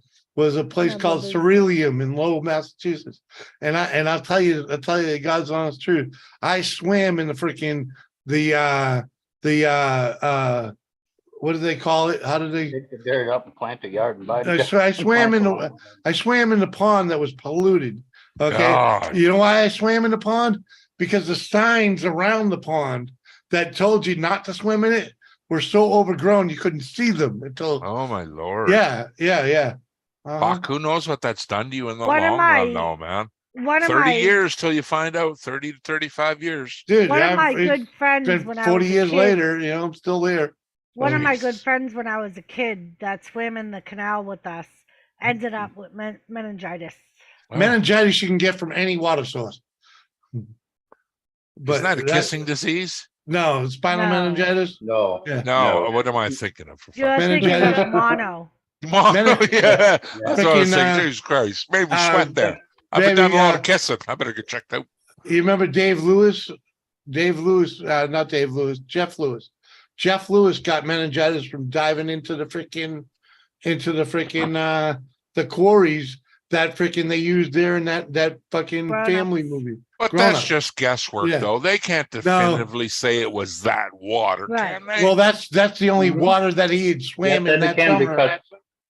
place My called bubby. Ceruleum in Lowell, Massachusetts. And I'll tell you the God's honest truth. I swam in the freaking what do they call it? How do they? Dig the dirt up and plant a yard and buy. I swam in the pond that was polluted. Okay. God. You know why I swam in the pond? Because the signs around the pond that told you not to swim in it were so overgrown you couldn't see them until. Oh my Lord. Yeah. Fuck, who knows what that's done to you in the One of long my- run, though, man. One of 30 my years till you find out. 30 to 35 years. Dude, one of yeah, my it's good friends been when I 40 was a years kid, later, you know, I'm still there. One of my good Jeez. friends when I was a kid that swam in the canal with us ended up with meningitis. Wow. Meningitis you can get from any water source. Isn't that a kissing disease? No, spinal No. meningitis. No. Yeah. No, what am I thinking of? For You're thinking Meningitis. of mono. Mono, Menin- yeah. That's what I was Freaking, saying. Jesus Christ. Maybe sweat there. I've been baby, doing a lot of kissing. I better get checked out. You remember Dave Lewis? Not Dave Lewis, Jeff Lewis. Jeff Lewis got meningitis from diving into the the quarries that freaking they used there in that fucking Grown-ups. family movie. But Grown that's Up. just guesswork, Yeah. though. They can't definitively say it was that water, Right. can they? Well, that's the only Mhm. water that he had Yes, swam in then they that can summer.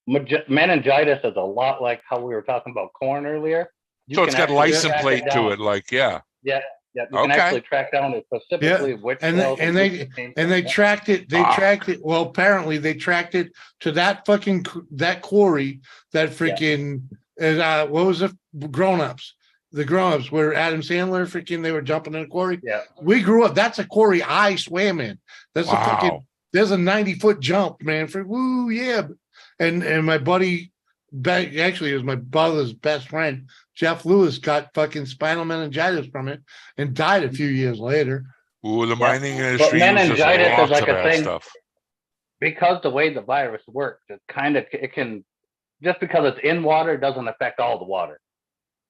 because meningitis is a lot like how we were talking about corn earlier. You So it's can got actually license track plate to down. it, like, yeah. Yeah, you can Okay. actually track down specifically which And cells they which came and from. they tracked it. They Ah. tracked it. Well, apparently they tracked it to that fucking that quarry that freaking what was it? Grown-ups. The grown-ups where Adam Sandler freaking they were jumping in a quarry. Yeah. We grew up. That's a quarry I swam in. That's a fucking. Wow. There's a 90-foot jump, man. For woo, yeah. And my buddy, actually, it was my brother's best friend, Jeff Lewis, got fucking spinal meningitis from it and died a few years later. Ooh, the Yeah. mining But industry uses meningitis is lots like of a bad thing. stuff. Because the way the virus works, it can just because it's in water doesn't affect all the water.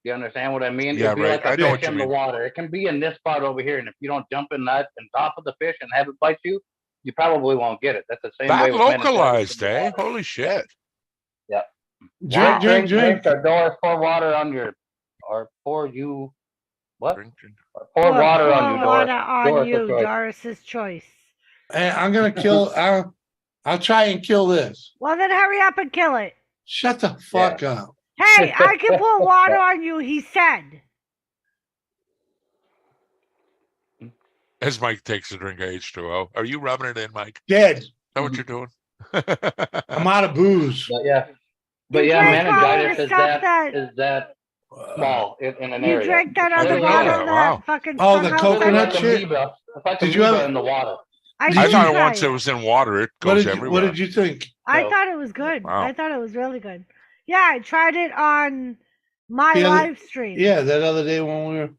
You understand what I mean? Yeah, It'd be right. like a I know what fish you in the mean. water. It can be in this part over here, and if you don't jump in that on top of the fish and have it bite you, you probably won't get it. That's the same way That with meningitis in localized, the eh? water. Holy shit. Drink. Or Doris, pour water on your, or pour you, what? Drink, drink. Or pour water on you, Pour Doris. water on Doris' you, choice. Doris's choice. Hey, I'm gonna kill. I'll try and kill this. Well, then hurry up and kill it. Shut the fuck up. Hey, I can pour water on you, he said. As Mike takes a drink of H2O. Are you rubbing it in, Mike? Dead. Is that what you're doing? I'm out of booze. But You yeah, drank all meningitis the is stuff that small in an You area. drank that other Literally water? water Wow. that fucking Oh, the somehow coconut said- shit? It's like Did you amoeba ever- in the water. I Did I did thought it try once it was in water, it What goes did everywhere. you think? I No. thought it was good. Wow. I thought it was really good. Yeah, I tried it on my The other- live stream. Yeah, that other day when we were.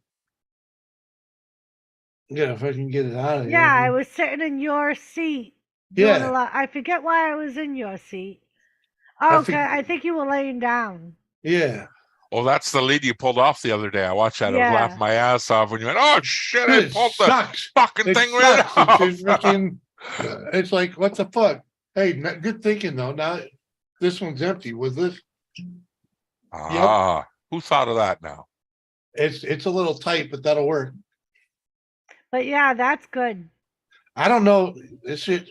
Yeah, if I can get it out of here. Yeah, I was sitting in your seat doing Yeah. a lot. I forget why I was in your seat. I Okay, think- I think you were laying down. Yeah. Oh, that's the lead you pulled off the other day. I watched that. I Yeah. was laughing my ass off when you went, oh, shit, I It pulled the sucks. fucking It thing right sucks. off. It's freaking. It's like what the fuck. Hey, good thinking though. Now this one's empty. Was this? Ah, who thought of that now? It's a little tight, but that'll work. But yeah, that's good. I don't know. This shit.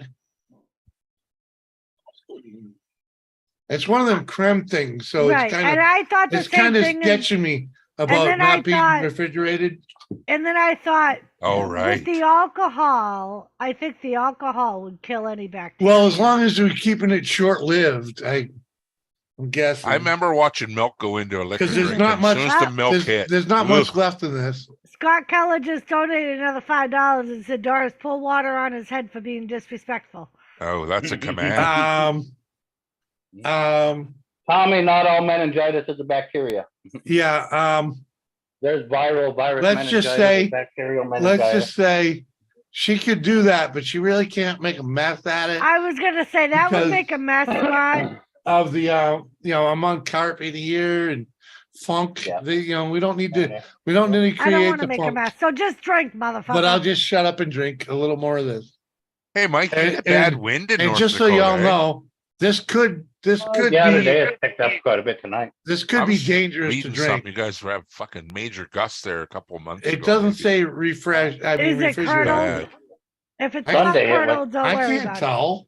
It's one of them creme things, so right. it's kind And of I thought the it's same kind of thing. sketching me about then not I being thought- refrigerated. And then I thought, Oh, right. with the alcohol, I think the alcohol would kill any bacteria. Well, as long as we're keeping it short lived, I'm guessing. I remember watching milk go into a liquor 'Cause there's drink. not As much- soon as the milk there's, hit, there's not much ugh. left in this. Scott Keller just donated another $5 and said Doris pull water on his head for being disrespectful. Oh, that's a command. Tommy, not all meningitis is a bacteria. Yeah, There's viral virus let's meningitis, just say, and bacterial let's meningitis. just say she could do that, but she really can't make a mess at it I was gonna say that would Because- make a mess, but of the, among carp in here and funk. Yeah. We don't need to, we don't need to I don't create want to the make a funk. mess. So just drink, motherfucker. But I'll just shut up and drink a little more of this. Hey, Mike, you And- get bad and- wind in And North just so Dakota, y'all eh? know, this could The other day be, it picked up quite a bit tonight. this I could be was dangerous to reading drink. something. You guys have fucking major gusts there a couple of months ago. It doesn't maybe. say refresh, I mean, Is it refrigerate. curdled? Bad. If it's I- not Sunday it was- curdled, don't I worry can't about it. tell.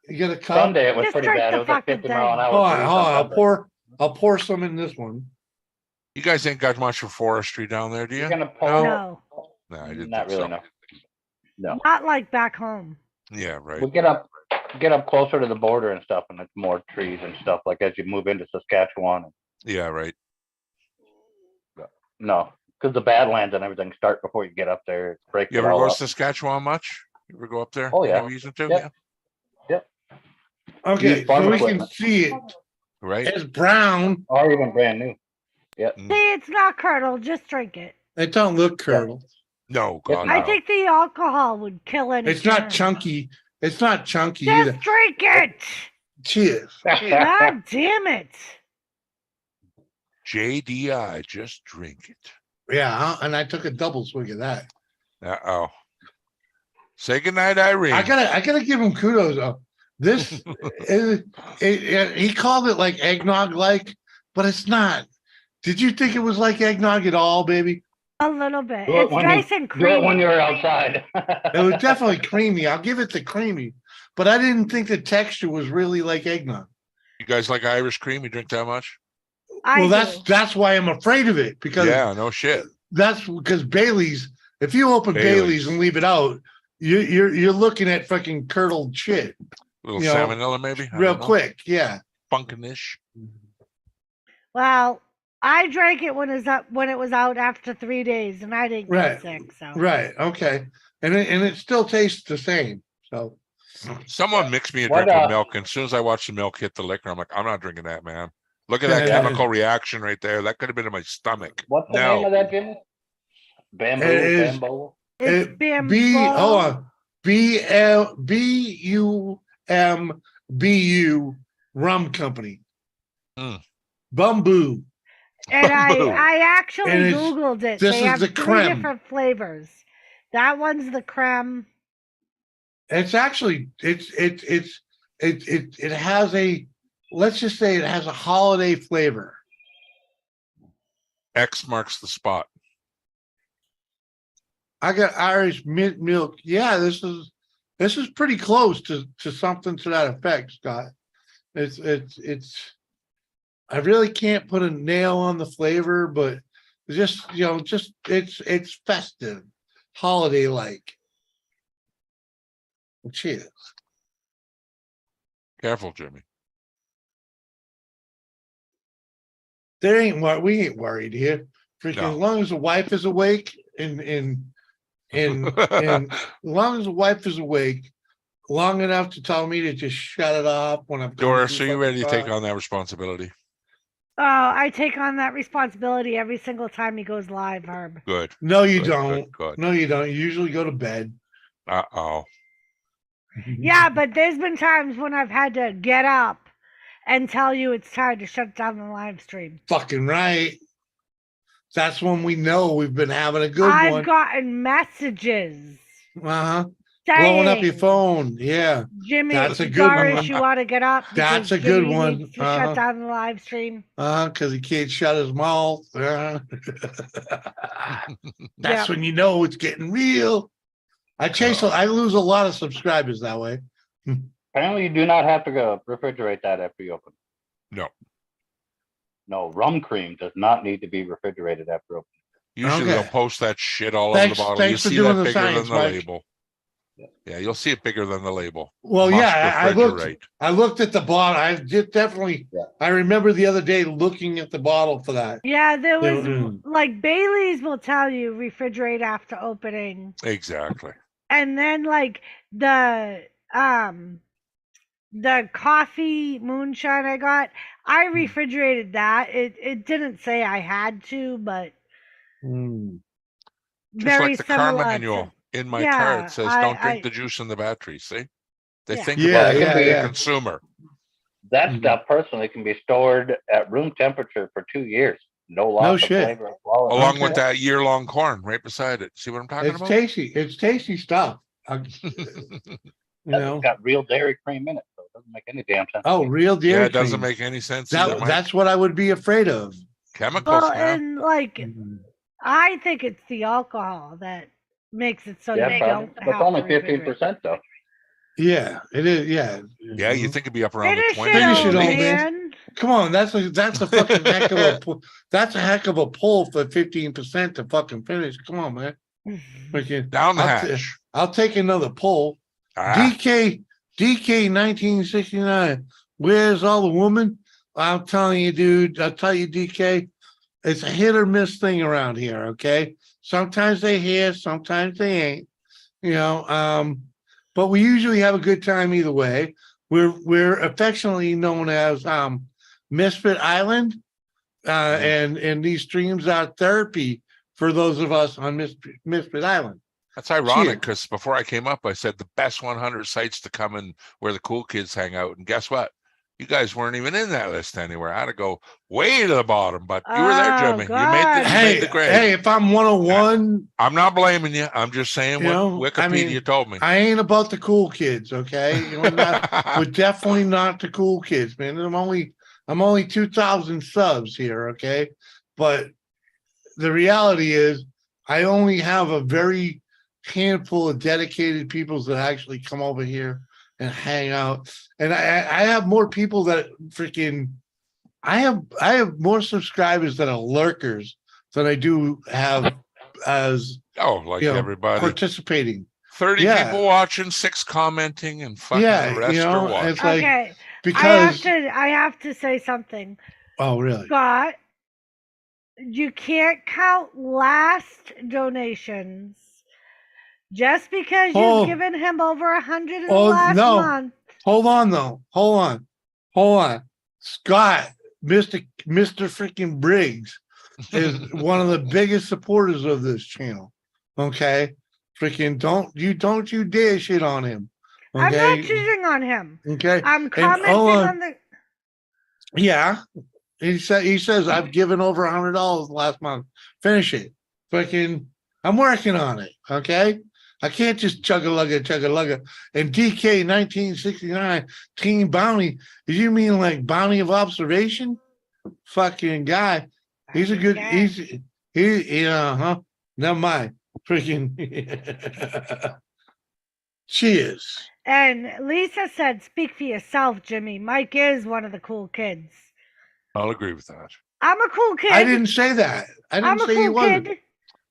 You get a cup? Sunday it was Just pretty drink bad. the It was like fucking 50 mile an thing. hour. Hold on, breeze hold on, Sunday. I'll pour some in this one. You guys ain't got much for forestry down there, do you? You're gonna pull. No, No, I didn't Not think really. so. No. not like back home. Yeah, right. We get up closer to the border and stuff, and it's more trees and stuff. Like as you move into Saskatchewan. Yeah, right. No, because the Badlands and everything start before you get up there. It breaks You it ever all go to up. Saskatchewan much? You ever go up there? Oh, yeah. Any reason to? Yep. Okay, Use farm so we can equipment. see it. Yeah. Right. It's brown. Or even brand new. Mm. See, it's not curdled. Just drink it. It don't look curdled. No, Yes, God, I no. think the alcohol would kill any. It's not germ. chunky. It's not chunky Just either. drink it. Cheers. God damn it. JDI, just drink it. Yeah, and I took a double swig of that. Uh-oh. Say goodnight, Irene. I gotta give him kudos though. This, he called it like eggnog like, but it's not. Did you think it was like eggnog at all, baby? A little bit. Do it It's when nice you- and Do it when creamy. you're outside. It was definitely creamy. I'll give it the creamy, but I didn't think the texture was really like eggnog. You guys like Irish cream? You drink that much? I Well, do. that's why I'm afraid of it because Yeah, no shit. that's because Bailey's. If you open Bailey's and leave it out, you're looking at fucking curdled shit Little you know, salmonella, maybe? I real don't know. quick. Yeah. Funkinish. Well, I drank it when it was out after 3 days, and I didn't Right. get sick. So Right. Okay. And it still tastes the same. So Someone mixed me a What, drink with milk, and as soon as I watched the milk hit the liquor, I'm like, I'm not drinking that, man. Look at that Yeah. chemical reaction right there. That could have been in my stomach. What's the No. name of that, Jimmy? Bamboo. It is- Bamboo. it's it- bamboo. hold on. BUMBU Rum Company. Mm. Bamboo. And Bamboo. I actually And it's- Googled it. this They is have the 3 creme. different flavors. That one's the creme. It's actually it has a, let's just say it has a holiday flavor. X marks the spot. I got Irish mint milk. Yeah, this is pretty close to something to that effect, Scott. It's I really can't put a nail on the flavor, but just it's festive, holiday like. Cheers. Careful, Jimmy. We ain't worried here. Freaking No. as long as the wife is awake and as long as the wife is awake long enough to tell me to just shut it off when I'm going Doris, through are you ready to fucking take thought. on that responsibility? Oh, I take on that responsibility every single time he goes live, Herb. Good. No, you Good, don't. Good. No, you don't. You usually go to bed. Uh-oh. Yeah, but there's been times when I've had to get up and tell you it's time to shut down the live stream. Fucking right. That's when we know we've been having a good I've one. gotten messages Uh-huh. saying, Blowing up your phone. Yeah. Jimmy, That's a good Doris, one. you ought to get up. That's because a good Jimmy one. needs to Uh-huh. shut down the live stream. Because he can't shut his mouth. That's Yeah. when you know it's getting real. I lose a lot of subscribers that way. Apparently, you do not have to go refrigerate that after you open. No. No, rum cream does not need to be refrigerated after opening. Usually Okay. they'll post that shit all Thanks- over the bottle. You thanks for see doing that the bigger science, than the Mike. label. Yeah, you'll see it bigger than the label. Well, Must yeah, refrigerate. I looked at the bottle. I did definitely. Yeah. I remember the other day looking at the bottle for that. Yeah, there Yeah, was mm. like Bailey's will tell you refrigerate after opening. Exactly. And then like the the coffee moonshine I got, I refrigerated that. It didn't say I had to, but Mm. Just very like the karma similar manual to, in my car, it says, don't drink I the juice in the battery. See? They Yeah. think Yeah, about yeah, the yeah. consumer. That Mhm. stuff personally can be stored at room temperature for 2 years. No loss of shit. flavor or quality. Along with Okay. that year-long corn right beside it. See what I'm talking It's about? tasty. It's tasty stuff. You It's know. got real dairy cream in it, so it doesn't make any damn sense. Oh, real dairy Yeah, it doesn't cream. make any sense either, Mike. That's what I would be afraid of. Chemicals, well, man. and like Mhm. I think it's the alcohol that makes it so Yeah, you probably. don't That's have only to 15% though. Yeah, it is. Yeah. Yeah, you Mhm. think it'd be up around the Finish 20. it, Finish it, old old man. man. Come on, that's a fucking heck of a that's a heck of a pull for 15% to fucking finish. Come on, man. Freaking, Down the I'll, hatch. I'll take another pull. Ah, DK 1969. Where's all the women? I'm telling you, dude. I'll tell you, DK. It's a hit or miss thing around here. Okay. Sometimes they here, sometimes they ain't. You know. But we usually have a good time either way. We're affectionately known as Misfit Island, and these streams are therapy for those of us on Misfit Island. that's ironic Cheers. because before I came up, I said the best 100 sites to come in where the cool kids hang out. And guess what? You guys weren't even in that list anywhere. I had to go way to the bottom, but you were there, Oh, Jimmy. You God. made the grade. Hey, if I'm 101, I'm not blaming you. I'm just saying you what know, Wikipedia I mean, told me. I ain't about the cool kids, okay? You know, we're definitely not the cool kids, man. I'm only 2,000 subs here, okay? But the reality is, I only have a very handful of dedicated people that actually come over here and hang out. And I have more people that freaking I have more subscribers that are lurkers than I do have as Oh, like you know, everybody. participating. 30 Yeah. people watching, 6 commenting, and fucking Yeah, the rest you know, are watching. it's like Okay, because I have to say something. oh really? Scott, you can't count last donations just because Oh. you've given him over 100 in the Oh last no. month. Hold on though. Hold on. Scott, Mr. freaking Briggs is one of the biggest supporters of this channel. Okay. Freaking don't you dare shit on him. Okay. I'm not cheating on him. Okay. I'm And, commenting hold on the. Yeah. He says I've given over $100 last month. Finish it. Fucking I'm working on it. Okay. I can't just chugga-lugga. And DK 1969 Team Bounty. Did you mean like Bounty of Observation? Fucking guy. He's a good guy. Never mind. Freaking cheers. And Lisa said, "Speak for yourself, Jimmy. Mike is one of the cool kids." I'll agree with that. I'm a cool kid. I didn't say that. I I'm didn't a say he cool wasn't. kid.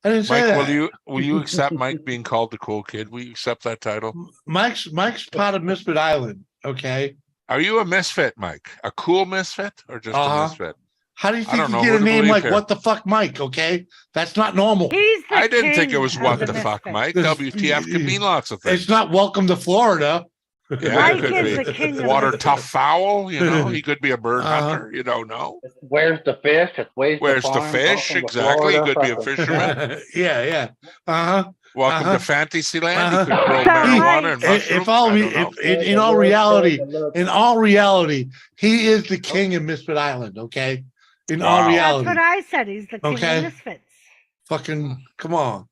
I didn't say Mike, that. will you accept Mike being called the cool kid? Will you accept that title? Mike's part of Misfit Island. Okay. Are you a misfit, Mike? A cool misfit or just a misfit? How do you I think don't you know get who a to name believe like here. What the Fuck Mike? Okay. That's not normal. He's the I didn't think it king was of what the misfits. fuck, Mike. This- WTF could mean lots of things. It's not Welcome to Florida. Yeah, Mike it could is be. the king of Water misfits. tough fowl, you know. He could be a bird Uh-huh. hunter. You don't know. Where's the fish? It's ways Where's to the farm. fish? Welcome to Exactly. He Florida. could be a fisherman. Yeah. Uh-huh. Welcome Uh-huh. to Fantasyland. Uh-huh. He could grow So, marijuana Mike, and mushrooms. In all reality, he is the king of Misfit Island, okay? In all Wow. That's reality. what I said. He's the king Okay. of misfits. Fucking come on.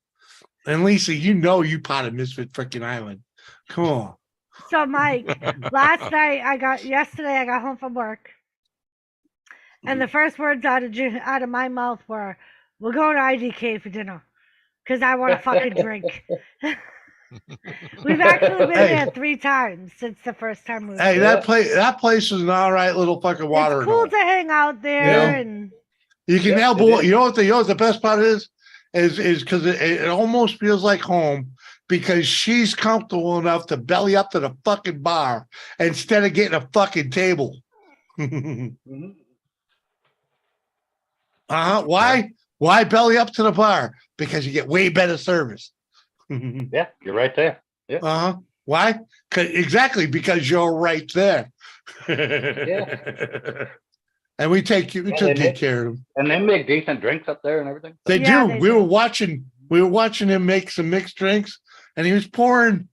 And Lisa, you know you part of Misfit freaking Island. Come on. So, Mike, yesterday I got home from work, and the first words out of my mouth were, "We're going to IDK for dinner, because I want to fucking drink." We've actually been there 3 times since the first time we. Hey, that place is an all right little fucking water. It's cool to hang out there, Yeah. and You can elbow. You know what the best part is because it almost feels like home because she's comfortable enough to belly up to the fucking bar instead of getting a fucking table. Why? Why belly up to the bar? Because you get way better service. Yeah, you're right there. Yeah. Why? Exactly, because you're right there. And we took Yeah, good they make- care of them. And they make decent drinks up there and everything. They Yeah, do. they We do. were watching him make some mixed drinks, and he was pouring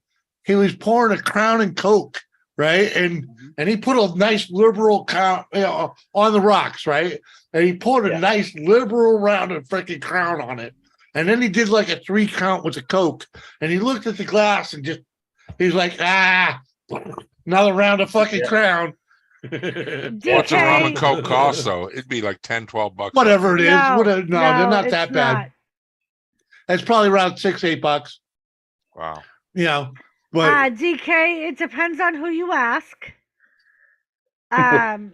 a Crown and Coke, right? And he put a nice liberal count, on the rocks, right? And he poured a nice liberal round of freaking Crown on it. And then he did like a 3 count with the Coke, and he looked at the glass and he's like, another round of fucking Crown. What's a rum and coke cost though? It'd be like 10, 12 bucks. Whatever it is. No, They're not it's that bad. not. It's probably around $6-8. Wow. But DK, it depends on who you ask. I'm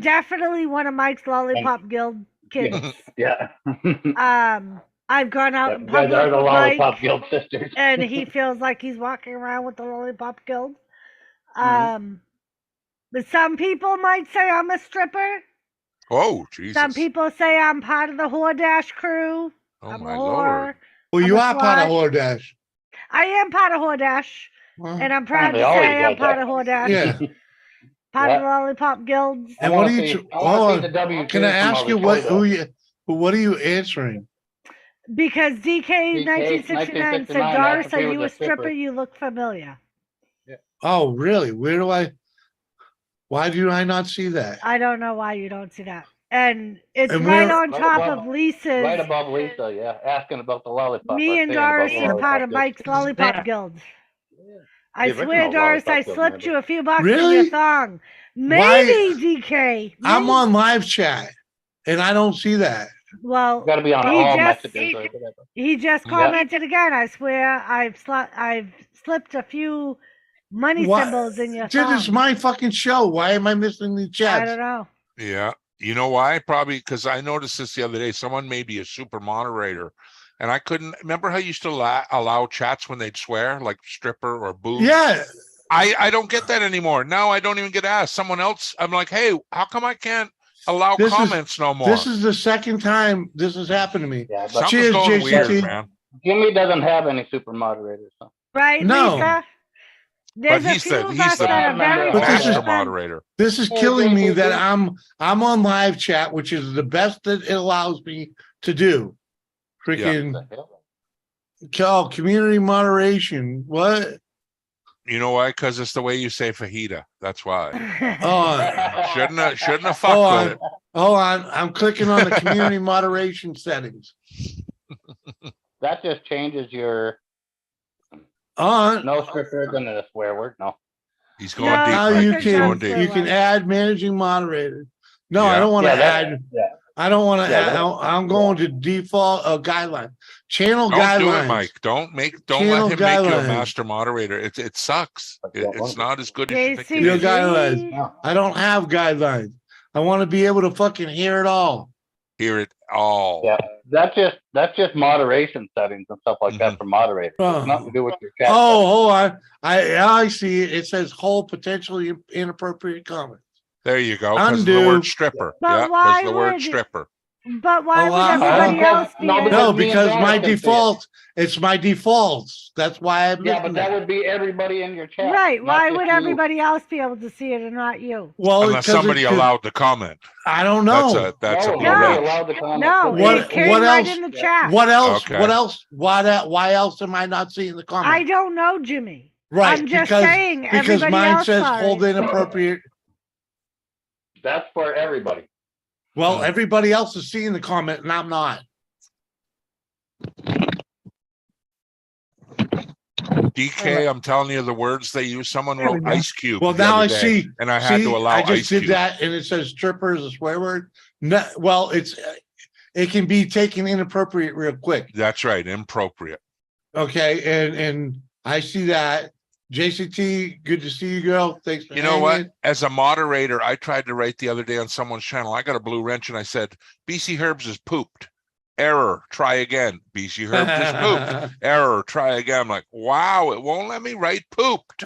definitely one of Mike's Lollipop Guild kids. Yeah. I've gone out in You guys public are the with Lollipop Mike, Guild sisters. and he feels like he's walking around with the Lollipop Guild. But some people might say I'm a stripper. Oh, Jesus. Some people say I'm part of the Whoredash crew. Oh, I'm a my whore. Lord. well, I'm you a are part of slut. Hordash. I am part of Whoredash, and I'm proud They to always say I'm like part that. of Whoredash. Yeah. Part of Yeah. the Lollipop Guilds. And I what wanna do you? see- I wanna hold see on. the W2 Can I from ask a you recorder. what are you answering? Because DK 1969 said, 1969 Doris, asked if are he you was a a stripper. stripper? You look familiar. Oh, really? Why do I not see that? I don't know why you don't see that. And it's And right where- on Right top above- of Lisa's. Right above Lisa, yeah, asking about the lollipop. Me or and saying about Doris the is part lollipop of guild. Mike's Lollipop Guild. I The swear, original Doris, I Lollipop Guild slipped member. you a few bucks in Really? your thong. Maybe, DK. I'm maybe. on live chat, and I don't see that. Well, You gotta be on he all just- messages or whatever. he just Yeah. commented again. I swear, I've slipped a few money What? symbols in your Dude, it's thong. my fucking show. Why am I missing the I chats? don't know. Yeah. You know why? Probably because I noticed this the other day. Someone may be a super moderator. And I couldn't remember how you used to allow chats when they'd swear, like stripper or boob. Yeah. I don't get that anymore. Now I don't even get asked. Someone else, I'm like, hey, how come I can't allow This is- comments no more? This is the second time this has happened to me. Yeah, but Something's Cheers, going JCT. weird, man. Jimmy doesn't have any super moderators. So. Right, No. Lisa? There's But a he's few the of us that are very But this is- master good. moderator. This is Hey, killing me that JCT. I'm on live chat, which is the best that it allows me to do. Freaking community moderation. What? You know why? Because it's the way you say fajita. That's why. Oh, Shouldn't have hold fucked with on. it. Hold on. I'm clicking on the community moderation settings. That just changes your On. no strippers and a swear word. No. He's going No, deep. Now Mike. you He's can going deep. you can add managing moderator. No, I Yeah. don't want to Yeah, that- add. yeah. I don't want to. Yeah, add. that- I'm going to default guideline. Channel Don't guidelines. do it, Mike. Don't Channel let him make you a guidelines. master moderator. It sucks. It's not as good as you think it Your is. guidelines. No. I don't have guidelines. I want to be able to fucking hear it all. Hear it all. Yeah, that's just moderation settings and stuff like that for moderators. Oh. It's nothing to do with your chat. Oh, hold on. I see it. It says hold potentially inappropriate comments. There you go. Because of the Undo. word stripper. But Yeah, why because the word would- stripper. But why would Allow- everybody Oh, else be no, able No, me and because Donna my can see it. default. It's my defaults. That's why I'm Yeah, missing but that would be everybody in your chat. Right, not why just would you. everybody else be able to see it and not you? Well, Unless because somebody allowed to comment. I don't That's know. a No, big nobody issue. allowed to comment. No, What- it came what right else? in the chat. What else? Okay. What else? Why else am I not seeing the comment? I don't know, Jimmy. Right, I'm just because saying because everybody mine else says saw hold it. inappropriate. That's for everybody. Well, everybody else is seeing the comment and I'm not. DK, I'm telling you the words they use. Someone There we wrote go. Ice Cube. Well, the now other I day, see. and I had See, to allow I just Ice did Cube. that, and it says stripper is a swear word. No, well, it can be taken inappropriate real quick. That's right, inappropriate. Okay, and I see that. JCT, good to see you, girl. Thanks for You know what? hanging. As a moderator, I tried to write the other day on someone's channel. I got a blue wrench and I said, BC Herbs is pooped. Error. Try again. BC Herbs is pooped. Error. Try again. I'm like, wow, it won't let me write pooped.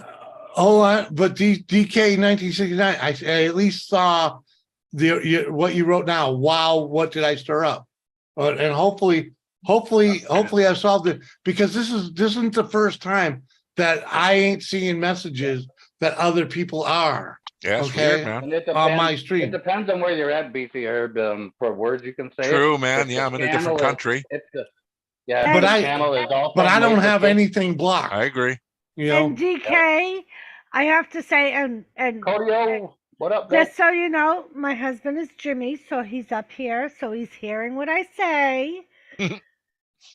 Hold on, but DK 1969, I at least saw what you wrote now. Wow, what did I stir up? And hopefully I solved it, because this isn't the first time that I ain't seeing messages that other people are. Yeah, it's Okay. weird, man. And it On my depends, stream. it depends on where you're at, Beefy, or for words you can say. it. True, man. If the Yeah, I'm in a channel different is- country. If the, yeah, But if the I- channel is also But I don't made for have kids. anything blocked. I agree. You know. And DK, I have to say, and Codio, what up, bitch? just so you know, my husband is Jimmy, so he's up here, so he's hearing what I say.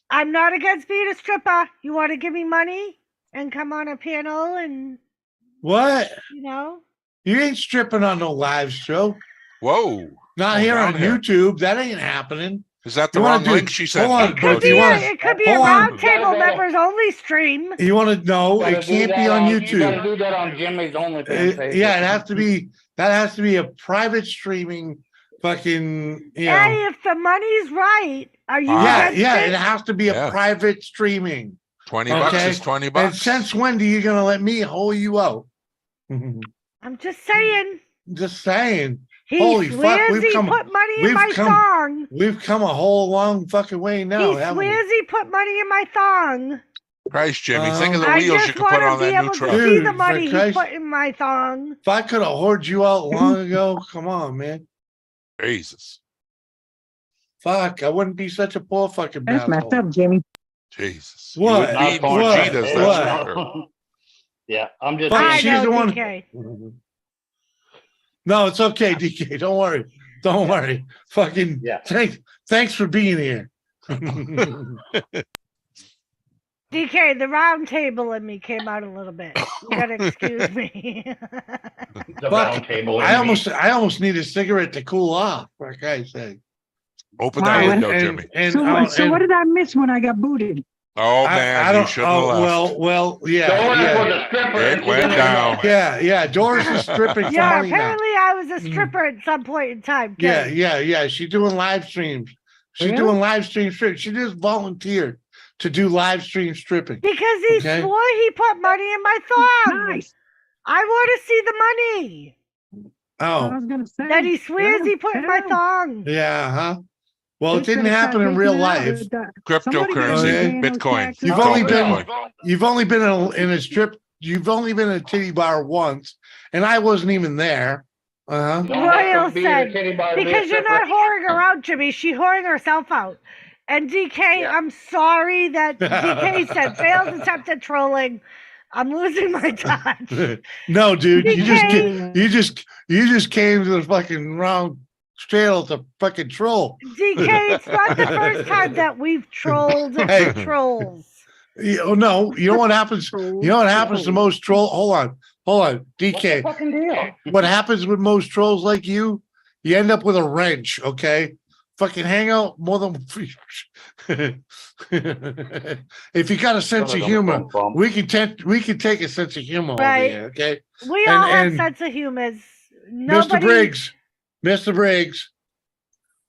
I'm not against being a stripper. You want to give me money and come on a panel and, What? you know? You ain't stripping on no live show. Whoa. Not Oh, here on down here. YouTube. That ain't happening. Is that the You wanna wrong do- link she sent? hold on, me? It but could do you be wanna- it could be a hold on. roundtable members only stream. You want to know? Gotta It do can't that be on You gotta YouTube. do that on Jimmy's OnlyFans page. Yeah, it has to be. That has to be a private streaming. Fucking. You know. Hey, if the money's right, are you Yeah, against yeah. it? It has to be a Yeah. private streaming. 20 bucks Okay. is 20 And bucks. since when do you gonna let me hole you out? I'm just saying. Just saying. He Holy fuck, swears we've he come- put money in we've my come- thong. We've come a whole long fucking way now. He haven't we? swears he put money in my thong. Christ, Jimmy, think of the I wheels you just could put want on to be that new able to truck. see Dude, the for money he Christ- put in my thong. If I could have whored you out long ago, come on, man. Jesus. Fuck, I wouldn't be such a poor fucking That's messed asshole. up, Jimmy. Jesus. What? You would Not be porn, Vegeta's, but- that's for sure. Yeah, I'm just. Fuck, I she's know, the one- DK. No, it's okay, DK. Don't worry. Don't worry. Fucking Yeah. thanks for being here. DK, the round table in me came out a little bit. You gotta excuse me. The Fuck, round table. I almost need a cigarette to cool off, like I say. Open Wow, that and- window, Jimmy. So what did I miss when I got booted? Oh, I man, you don't. shouldn't have left. Well, yeah, Doris yeah. was a stripper. It and she went didn't down. know. Yeah. Doris is stripping for Yeah, money now. apparently I was a stripper at some point in time. Yeah, Ken. yeah. She's doing live streams. She's Really? doing live stream stripping. She just volunteered to do live stream stripping. Because he Okay. swore he put money in my thong. Nice. I want to see the money I Oh, was gonna say that he swears he put in my thong. yeah, huh? Well, it They didn't better happen start in real making it out life. with that. Cryptocurrency, Okay. Bitcoin. You've Oh, only Bitcoin. been you've only been in a strip. You've only been in a titty bar once, and I wasn't even there. Uh huh. Don't have to Royal be in a said, titty bar to be a because you're not stripper. whoring her out, Jimmy. She's whoring herself out. And DK, Yeah. I'm sorry that DK said failed attempt at trolling. I'm losing my touch. No, dude, you DK. just came to the fucking wrong channel to fucking troll. DK, it's not the first time that we've trolled Hey. trolls. No, you know what happens? You know what happens to most troll? Hold on, What's the DK. fucking deal? What happens with most trolls like you? You end up with a wrench. Okay, fucking hang out more than. If you got a sense of humor, we can take a sense of humor over Right. here. Okay, We And- all have and sense of humor. Mr. Briggs,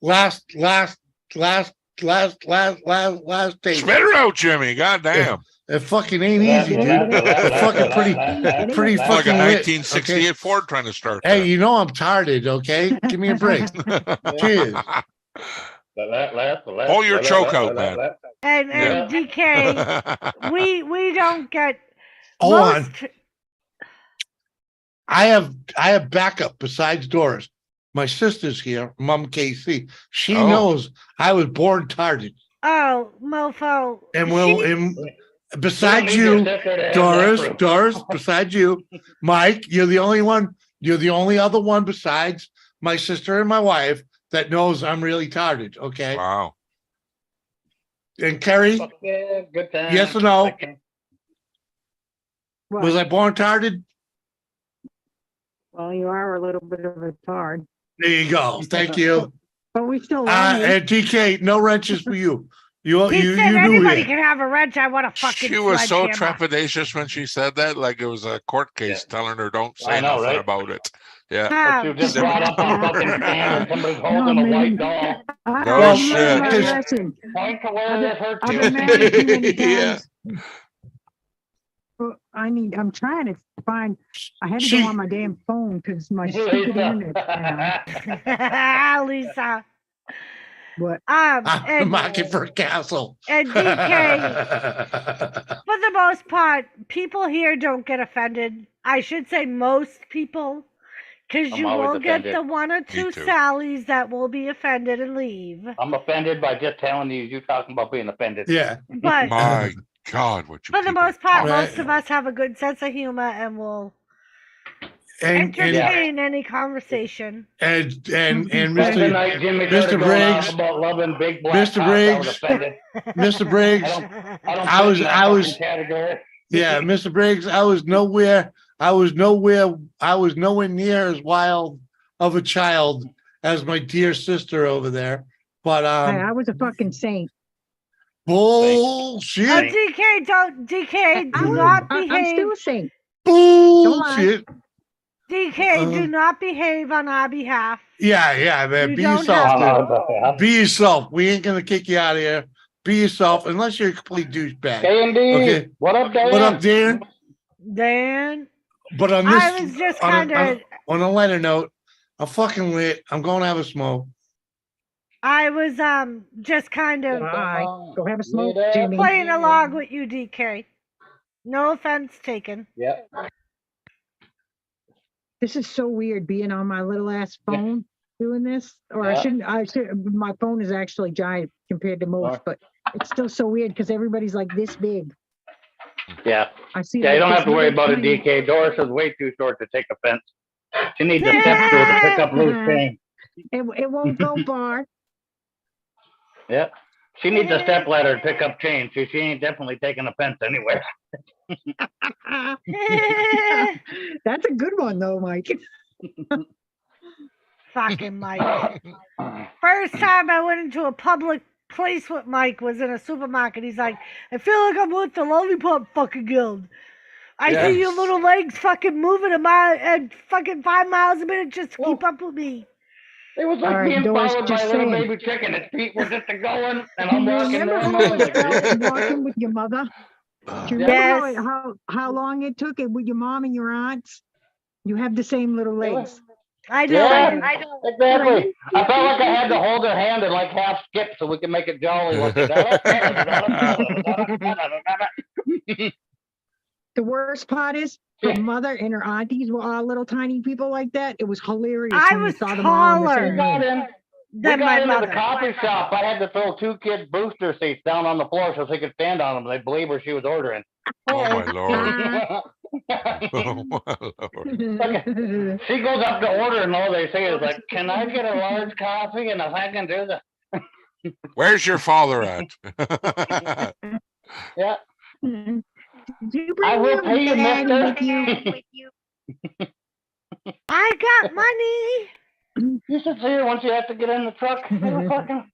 last tape. Spit her out, Jimmy. Goddamn. It fucking ain't easy, dude. It's fucking pretty It's like a fucking lit. 1968 Okay? Ford trying to start. Hey, you know I'm tarded, okay? Give me a break. Cheers. Hold your choke out, man. And Yeah. DK, we don't get Hold on. most. I have backup besides Doris. My sister's here, Mom KC. She Oh. knows I was born tarded. Oh, mofo. And She- besides you, Doris, besides you, Mike, you're the only one, you're the only other one besides my sister and my wife that knows I'm really tarded, okay? Wow. And Kerry, Yeah, good time. yes or no? What? Was I born tarded? Well, you are a little bit of a tard, There you go. Thank you. but we still love you. And DK, no wrenches for you. You He you said knew anybody it. can have a wrench. I want a fucking She was so sledgehammer. trepidatious when she said that, like it was a court case telling her don't say I know, nothing right? about it. Yeah. Ah, You just brought up a fucking can and somebody's holding a man. white doll. I No learned shit. my lesson. Point to where this hurt I've you. been married too many Yeah. times. Well, I'm trying to find, I had to She- go on my damn phone because my stupid internet. Lisa. What? I'm And, market for a castle. and DK, for the most part, people here don't get offended. I should say most people, because I'm you always will get offended. the one or two too. Sallies that will be offended and leave. I'm offended by just telling you talking about being offended. Yeah. But My God, what you for the people most part, talk. most of us have a good sense of humor and will And entertain any conversation. and Like the Mr. night Jimmy Mr. started going off Briggs, about loving big black Mr. cops, I was Briggs, offended. Mr. Briggs, I don't I fit was- in that I was- fucking category. yeah, Mr. Briggs, I was nowhere near as wild of a child as my dear sister over there. But Hey, I was a fucking saint. bullshit. DK, do I'm not still behave. a saint. Bullshit. DK, do not behave on our behalf. Yeah, man. You Be don't yourself, have dude. Be yourself. We ain't gonna kick you out of here. Be yourself, unless you're a complete douchebag. K&D, Okay. what up, Dan? What up, Dan? Dan, But on this, I was just on kind of, on a lighter note, I'm fucking lit. I'm going to have a smoke. I was just kind of Bye. Go have a smoke, Yeah. Jimmy. playing along with you, DK. No offense taken. Yeah. This is so weird being on my little ass phone doing this. Or Yeah. I should, my phone is actually giant compared to most, but it's still so weird because everybody's like this big. Yeah. I see. Yeah, you like don't this have to worry little about a tiny- DK. Doris is way too short to take offense. She needs a step stool to pick up loose change. It won't go far. Yeah. She needs a step ladder to pick up change. So she ain't definitely taking offense anywhere. That's a good one though, Mike. Fucking Mike. First time I went into a public place with Mike was in a supermarket. He's like, I feel like I'm with the Lollipop fucking guild. I see your little legs fucking moving a mile and fucking 5 miles a minute just to keep up with me. It was like All right, being Doris, followed by a just little saying. baby chicken. Its feet were just a going, and Do I'm you walking remember around. how it felt walking with your mother? Do you remember Yes. how long it took it with your mom and your aunts? You have the same little legs. I do. Yeah, I do. exactly. I felt like I had to hold her hand and like half skip so we could make it jolly. The worst part is her mother and her aunties were all little tiny people like that. It was hilarious. I when you was saw them all in the same taller room. We than my got into the mother. coffee shop. I had to throw 2 kids' booster seats down on the floor so they could stand on them. They believe where she was ordering. Oh my Lord. Oh my Lord. She goes up to order and all they say is like, "Can I get a large coffee?" And if I can do that, Where's your father at? yeah, Did you I bring will your pay you, daddy with you? mister. I got money. You should see her once you have to get in the truck. Fucking...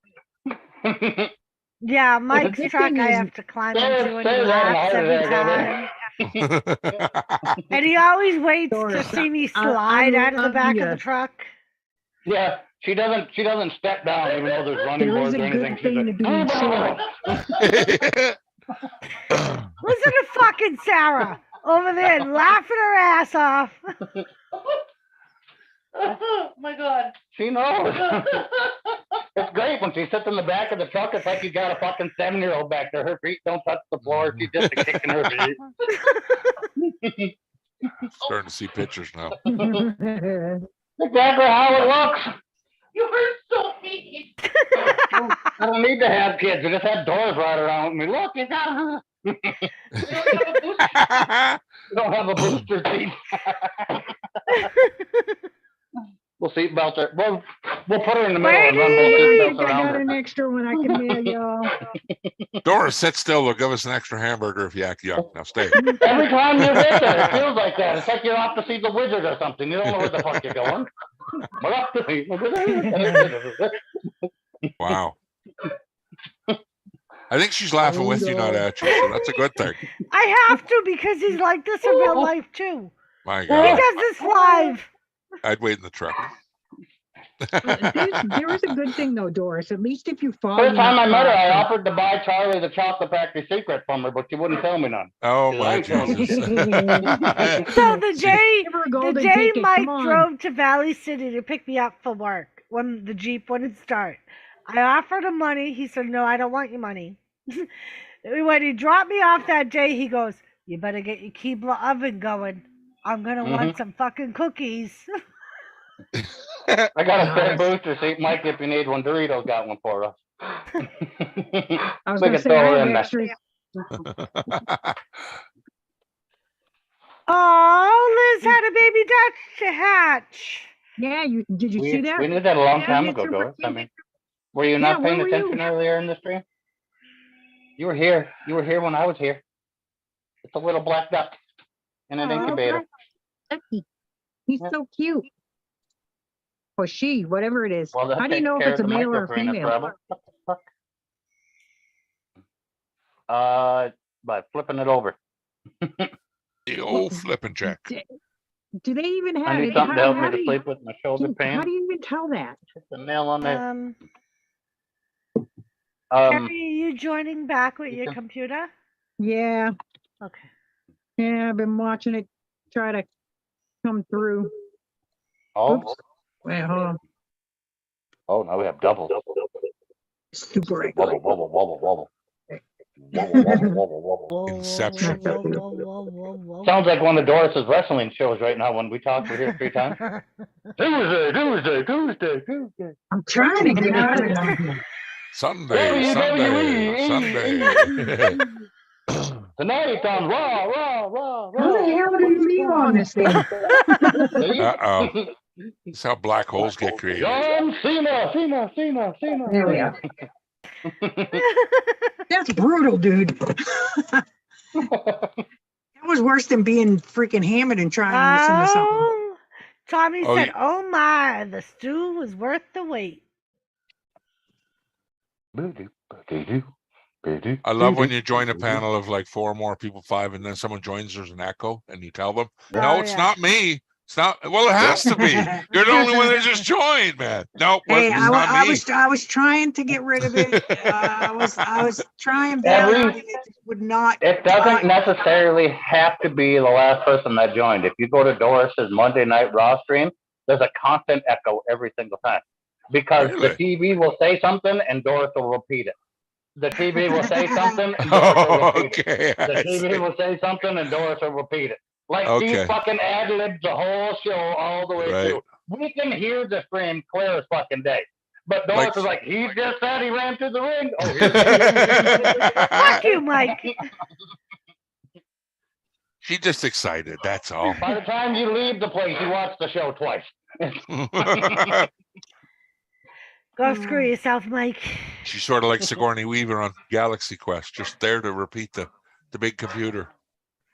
Yeah, Mike's good truck thing I is- have to climb Say- into and say he that and laughs I every was time. Oh And he always waits Doris, to see me I slide out of the love back you. of the truck. Yeah, she doesn't step down even though there's running There boards is or a anything. good thing to do in short. Listen to fucking Sarah over there laughing her ass off. Oh my God. She knows. It's great when she sits in the back of the truck. It's like you got a fucking 7-year-old back there. Her feet don't touch the floor. She's just kicking her feet. Starting to see pictures now. Exactly how it looks. You are so mean. I don't need to have kids. I just have doors right around me. Look, you got. We don't have a booster seat. We'll seatbelt her. We'll put her in the middle and run both seatbelts I around got her. an extra one I can mail y'all. Doris, sit still. They'll give us an extra hamburger if you act young. Now stay. Every time you get there, it feels like that. It's like you're off to see the wizard or something. You don't know where the fuck you're going. Wow. I think she's laughing with you, not at you. So that's a good thing. I have to because he's like this in real life too. My He God. does this live. I'd wait in the truck. There is a good thing though, Doris. At least if you fall. First time I met her, I offered to buy Charlie the chocolate factory secret from her, but she wouldn't tell me none. Oh my She's like, Jesus. So the day Give her a the golden day ticket. Mike Come on. drove to Valley City to pick me up for work when the Jeep wouldn't start, I offered him money. He said, no, I don't want your money. When he dropped me off that day, he goes, you better get your Keebler oven going. I'm going to want some fucking cookies. I got a spare Nice. booster seat, Mike. If you need one, Doritos got one for us. I was We gonna can say, throw I her have in there. extras. Oh, Liz had a baby duck to hatch. Yeah, did you see that? We knew that a long Yeah, time it's ago, super Doris. I cute. mean, were you Yeah, not where paying were you? attention earlier in the stream? You were here. You were here when I was here. It's a little black duck in an Oh, incubator. Ducky. He's Yeah. so cute. Or she, whatever it is. Well, that How do you takes know if care it's of a the male or a microphone female? trouble. By flipping it over. The old flipping check. Do they even have I need it? something to help me How to do you- sleep with my shoulder How do pain. you even tell that? Hit the nail on the Harry, are you joining back with your can- computer? Yeah, Okay. yeah, I've been watching it try to come through. Oh, Oops. Wait, hold on. oh, now we have doubles. Super Wobble, echoey. wobble, wobble, wobble. Wobble, wobble, wobble, wobble. Inception. Sounds like one of Doris's wrestling shows right now when we talk. We're here 3 times. Tuesday. I'm trying to get out of it. Sunday. Tonight on Raw. How the hell did you leave on this thing? Uh-oh. That's how black holes get created. John Cena. There we are. That's brutal, dude. That was worse than being freaking hammered and trying to listen to something. Oh, Tommy Oh, said, oh my, the stew was worth the wait. I love when you join a panel of like 4 more people, 5, and then someone joins, there's an echo, and you tell them, no, Oh, it's yeah. not me. It's not, well, it has to be. You're the only one that just joined, man. No, Hey, it's not me. I was trying to get rid of it. I was trying very hard, and it just would not. It doesn't necessarily have to be the last person that joined. If you go to Doris's Monday Night Raw stream, there's a constant echo every single time. Because the TV will say something and Doris will repeat it. The TV will say something and Doris will repeat it. The TV will say something and Doris will repeat it. Like she fucking ad-libs the whole show all the way through. We can hear the stream clear as fucking day. But Doris is like, he just said he ran through the ring. Oh, Fuck you, Mike. She's just excited, that's all. By the time you leave the place, you watch the show twice. Go screw yourself, Mike. She's sort of like Sigourney Weaver on Galaxy Quest, just there to repeat the big computer.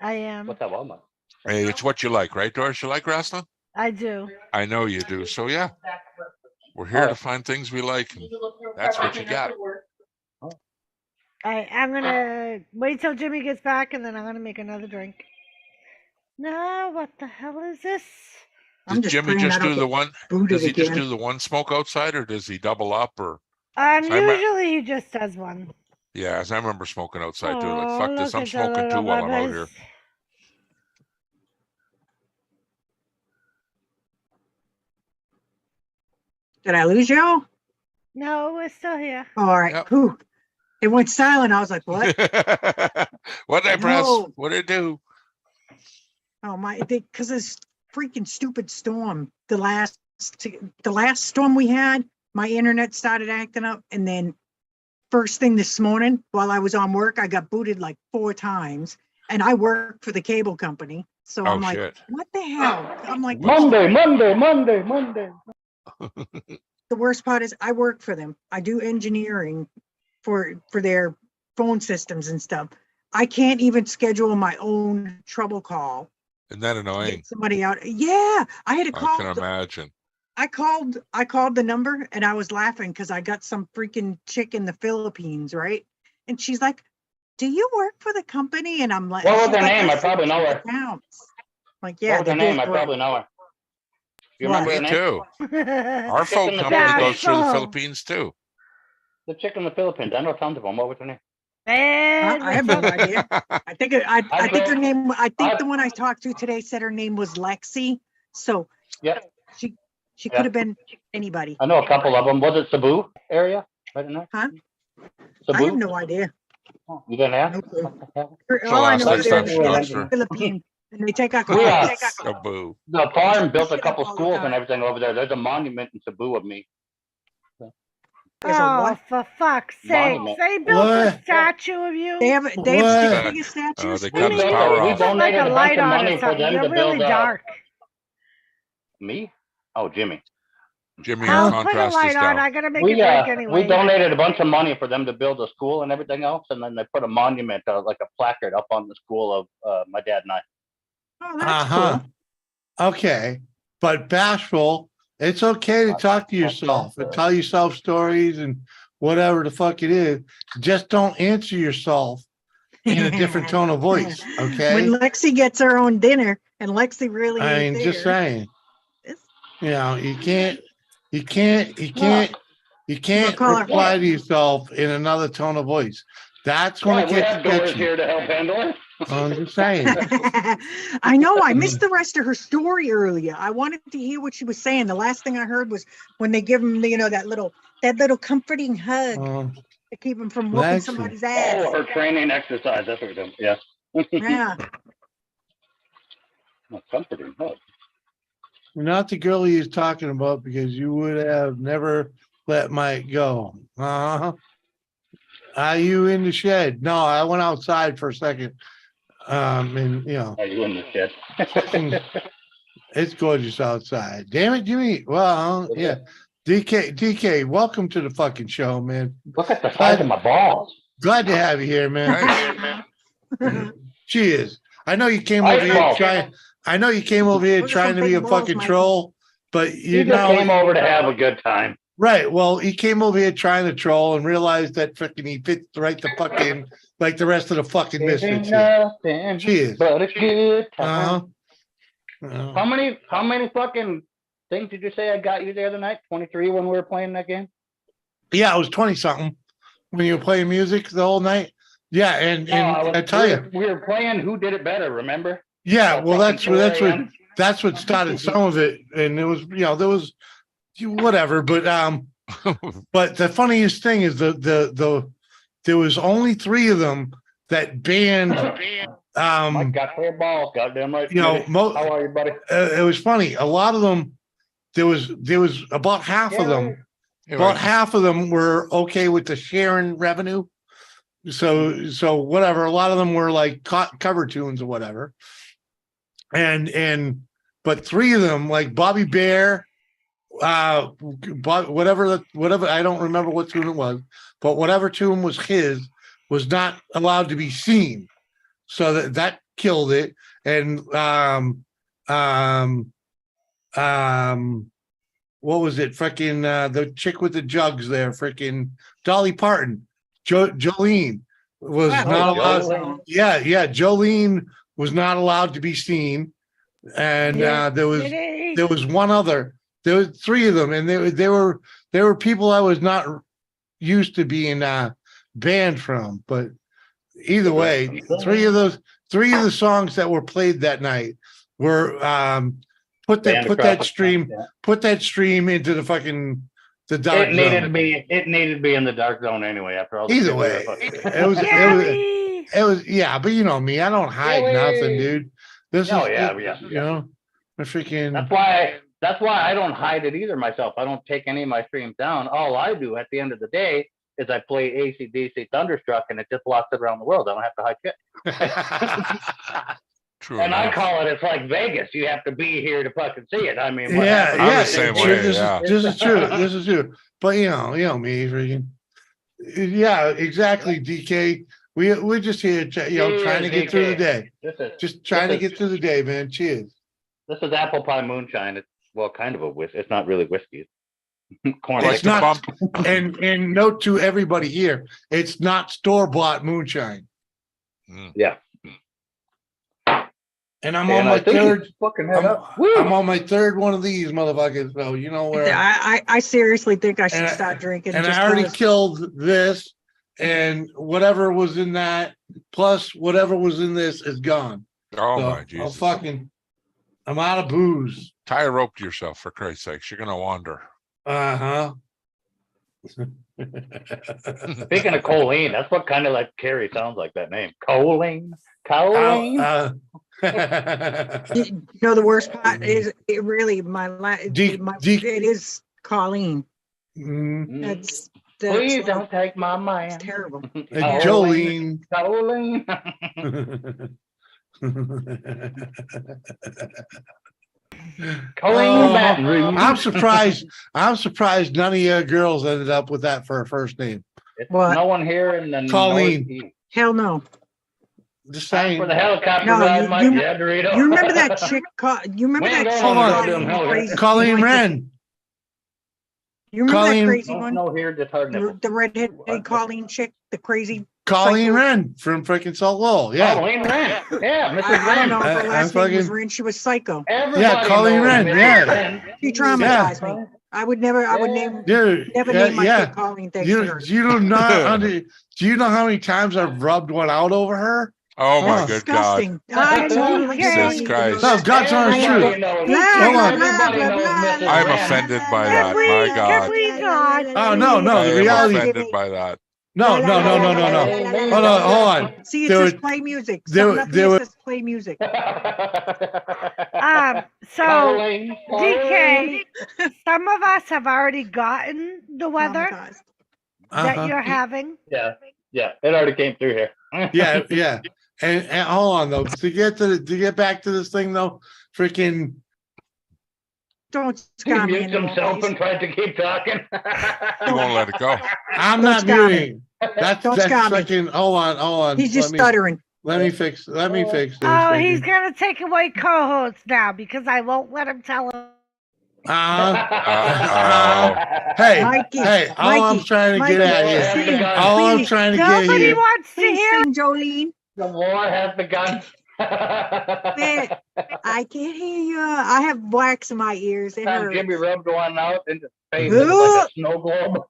I am. What's that, Walmart? Hey, it's what you like, right, Doris? You like wrestling? I do. I know you do. So yeah, we're here to find things we like, and that's what you got. I'm gonna wait till Jimmy gets back, and then I'm gonna make another drink. No, what the hell is this? Does Jimmy just do the one? Does he just again. do the one smoke outside, or does he double up? Or Usually he just does one. yeah, as I remember smoking outside too. Like Oh, fuck this, look I'm at the smoking too little while I'm out bubbas. here. Did I lose you? No, we're still here. All right. Yep. Whew. It went silent. I was like, what? What did I press? No. What did I do? Oh my! Because this freaking stupid storm. The last storm we had, my internet started acting up, and then first thing this morning, while I was on work, I got booted like 4 times, and I work for the cable company, so I'm like, shit. what the hell? I'm like, Monday. The worst part is I work for them. I do engineering for their phone systems and stuff. I can't even schedule my own trouble call. Isn't that to annoying? get somebody out. Yeah, I had to I call. can imagine. I called the number and I was laughing because I got some freaking chick in the Philippines, right? And she's like, "Do you work for the company?" And I'm like, What was she's her like, name? I probably know her. accounts. Like, yeah, What was her they're name? both I great. probably know her. You What? remember her Me name? too. Our phone in the company Philippines. goes through the Yeah. Philippines too. The chick in the Philippines. I know tons of them. What was her name? I have no idea. I think her name. I think I- the one I talked to today said her name was Lexi. So Yeah. she Yeah. could have been anybody. I know a couple of them. Was it Cebu area? Right in there? Huh? So I have no idea. You didn't ask? No clue. What the hell? All I last know thing is they're Sunday dumpster. Philippine, and they take our We, Sabu. the farm built a Shit up couple all the schools and time. everything over there. There's a monument in Cebu of me. There's a Oh, what? for fuck's sake! Monument. They built a What? statue of you. They have six What? figure statues. They We cut his built power it. We off. Put like donated a a bunch light of on money or for something. them You're to really build a. dark. Me? Oh, Jimmy. Jimmy, in I'll put a contrast light is on. down. I gotta make We a drink anyway. we donated a bunch of money for them to build a school and everything else, and then they put a monument, like a placard, up on the school of my dad and I. Oh, that's Uh-huh. cool. Okay. But Bashful, it's okay to talk to yourself and tell yourself stories and whatever the fuck it is. Just don't answer yourself in a different tone of voice. Okay. When Lexi gets her own dinner, and Lexi really I ain't mean, just there. saying. It's- You know, you can't call her- reply to yourself in another tone of voice. That's when Yeah, it we gets have doors sketchy. here to help handle it. I'm just saying. I know. I missed the rest of her story earlier. I wanted to hear what she was saying. The last thing I heard was when they give him, that little comforting hug to keep him from whooping Lexi. somebody's Oh, ass. her training exercise. That's what we're doing. Yeah. Yeah. Comforting hug. Not the girl he is talking about, because you would have never let Mike go. Uh-huh. Are you in the shed? No, I went outside for a second. And Are you in the shed? it's gorgeous outside. Damn it, Jimmy. Well, yeah. DK, welcome to the fucking show, man. Look at the size of my balls. Glad to have you here, man. Nice. Cheers. I know you came over here trying. I know you came over here Those are trying some to be a big balls, fucking Mike. troll, but You you just know. came over to have a good time. Right. Well, he came over here trying to troll and realized that freaking he fits right the fuck in like the rest of the fucking misfits here. Nothing Cheers. but a good time. Uh-huh. How many fucking things did you say I got you the other night? 23 when we were playing that game? Yeah, it was 20 something when you were playing music the whole night. Yeah, and I tell you, we were playing Who Did It Better, remember? yeah, well, that's fucking what started some of it, and it was, there was whatever, but but the funniest thing is there was only 3 of them that banned. Mike got 4 balls, goddamn right. How are you, buddy? It was funny. A lot of them, there was about half of them. About half of them were okay with the sharing revenue. So whatever. A lot of them were like cover tunes or whatever. But 3 of them, like Bobby Bear, whatever I don't remember what tune it was, but whatever tune was his was not allowed to be seen. So that killed it. And what was it? Freaking the chick with the jugs there, freaking Dolly Parton, Jolene was not allowed. Yeah, Jolene was not allowed to be seen. And there was one other. There was 3 of them, and they were people I was not used to being banned from. But either way, 3 of the songs that were played that night were put that stream into the fucking the dark zone. It needed to be in the dark zone anyway. After all. Either way, it was yeah. But you know me, I don't hide nothing, dude. Freaking. That's why I don't hide it either myself. I don't take any of my streams down. All I do at the end of the day is I play AC/DC Thunderstruck, and it just blocks it around the world. I don't have to hide shit. True. And I call it, it's like Vegas. You have to be here to fucking see it. I mean, This is true. This is true. But you know me, freaking. Yeah, exactly, DK. We're just here, trying to get through the day. Just trying to get through the day, man. Cheers. This is apple pie moonshine. It's kind of a whiskey. It's not really whiskey. Corn. It's not. And note to everybody here, it's not store-bought moonshine. Yeah. And I'm on my third. I'm on my third one of these motherfuckers. So you know where I seriously think I should start drinking. And I already killed this, and whatever was in that, plus whatever was in this, is gone. Oh my Jesus! I'm out of booze. Tie a rope to yourself, for Christ's sakes. You're gonna wander. Uh-huh. Speaking of Colleen, that's what kind of like Carrie sounds like, that name. Colleen. Colleen. You know, the worst part is it really it is Colleen. That's Please like, don't take my man. it's terrible. Jolene. Colleen. Colleen Oh, Baton Rouge. I'm surprised none of you girls ended up with that for a first name. What? No one here in the Colleen. Northeast. Hell no. Just Time saying. for the helicopter No, ride, Mike. Yeah, Dorito. You remember that chick? You remember We ain't that chick? going on to them crazy Colleen one? Wren. You remember Colleen- that crazy No one? snow here, just hard nipple. The redheaded Colleen chick, the crazy. Colleen psycho- Wren from freaking Salt Lowell. Yeah. Colleen Wren. Yeah, Mrs. I don't know Wren. if her last name was Wren. She was psycho. Everybody Colleen knows Wren, Mrs. yeah. Wren. She traumatized me. I would never. I would name. Dude. Never yeah, name my yeah. kid Colleen. Thanks to her. Do you know how many times I've rubbed one out over her? Oh my That's good God. disgusting. I totally Jesus get it. Christ. No, God's honest Everybody truth. knows- Hold on. Everybody knows Mrs. I'm Wren. offended by that. My Can God. we not? Oh, no. I The am reality. offended by that. No. Hold on. See, it There says was- play music. there- Something up there here was- says play music. So Colleen, DK, some of us have already gotten the weather Traumatized. that Uh-huh. you're having. Yeah, it already came through here. Yeah. And hold on though. To get back to this thing though, freaking Don't He scam me muted anymore, himself please. and tried to keep talking. He won't let it go. I'm Don't not scam me. muting. That's Don't scam me. freaking hold on. He's just stuttering. Let me fix this. Oh, freaking- he's gonna take away co-hosts now because I won't let him tell him. Hey, Mikey, all I'm Mikey, trying to get at here. Sing, All I'm please. trying to get Nobody here. wants to Please hear. sing, Jolene. The war has begun. Man, I can't hear you. I have wax in my ears. It Time hurts. Jimmy rubbed one out in his face, it was like a snow globe.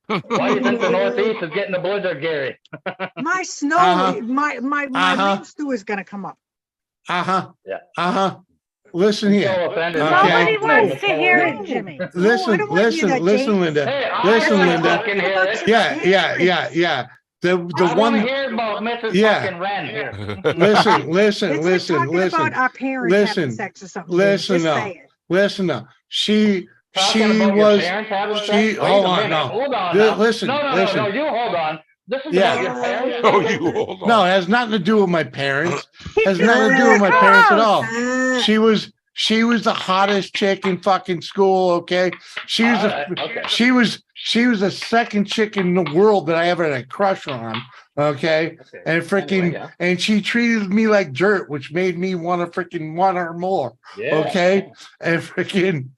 Why do you think the Northeast is getting a blizzard, Gary? My snow, Uh-huh. my Uh-huh. leaf stew is gonna come up. Yeah. Listen here. So offended. Okay. Nobody wants to hear it, Jimmy. Listen, don't wanna hear that, listen, James. Linda. Hey, I Listen, wanna Linda. fucking hear it. Yeah. The I one. want to hear about Mrs. Yeah. fucking Wren here. Listen. It's like talking about our parents Listen. having sex or something. Listen Just now. say it. Listen now. She Talking about your was. parents having sex? She. Wait Hold a on. minute. No. Hold on. Li- now. listen, No, listen. you hold on. This is Yeah. about your parents. Oh, you hold on. No, it has nothing to do with my parents. Has nothing to do with my parents at all. She was the hottest chick in fucking school. Okay, she was she was the second chick in the world that I ever had a crush on. Okay, and freaking Anyway, yeah. and she treated me like dirt, which made me want to freaking want her more. Yeah. Okay, and freaking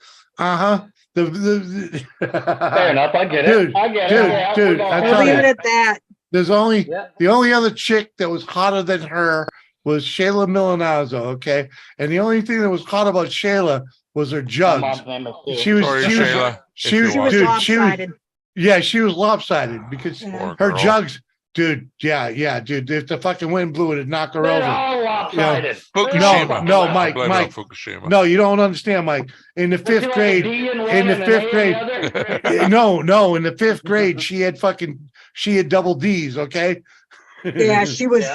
the Fair enough. I get it. Dude, I get dude, it. Yeah, dude, we don't I hold tell Leave you. it at that. There's only Yeah. the only other chick that was hotter than her was Shayla Milanazzo, okay? And the only thing that was hot about Shayla was her My jugs. mom's name is Sue. She was Sorry, she was Shayla. she if was you She was want. dude, she was lopsided. yeah, she was lopsided because Yeah. Poor her girl. jugs, dude, dude. If the fucking wind blew it'd knock her They're over. all lopsided. Fukushima. No, I Mike, blame it on Mike. Fukushima. No, you don't understand, Mike. In the fifth grade, in the fifth grade, no, in the fifth grade, she had double D's, okay? Yeah, she was.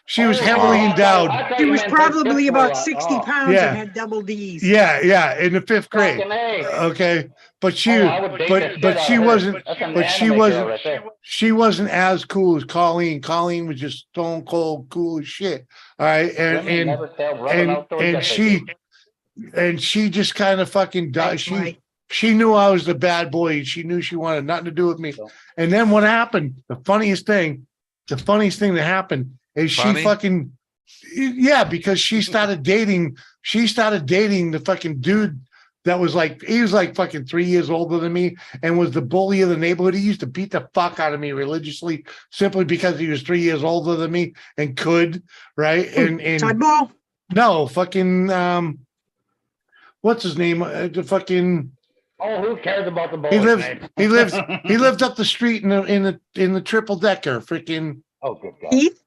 She was heavily endowed. She was probably about 60 pounds Yeah. and had double D's. Yeah, in the fifth grade. Okay, but she she wasn't as cool as Colleen. Colleen was just stone cold cool as shit. All right, and she just kind of fucking died. She knew I was the bad boy, and she knew she wanted nothing to do with me. And then what happened? The funniest thing that happened is Funny? she fucking because she started dating the fucking dude that was like, he was like fucking 3 years older than me and was the bully of the neighborhood. He used to beat the fuck out of me religiously simply because he was 3 years older than me and could, right? And Toddball? no, fucking what's his name? The fucking Oh, who cares about the boy? he lived up the street in the triple decker, freaking Oh, good God. Keith?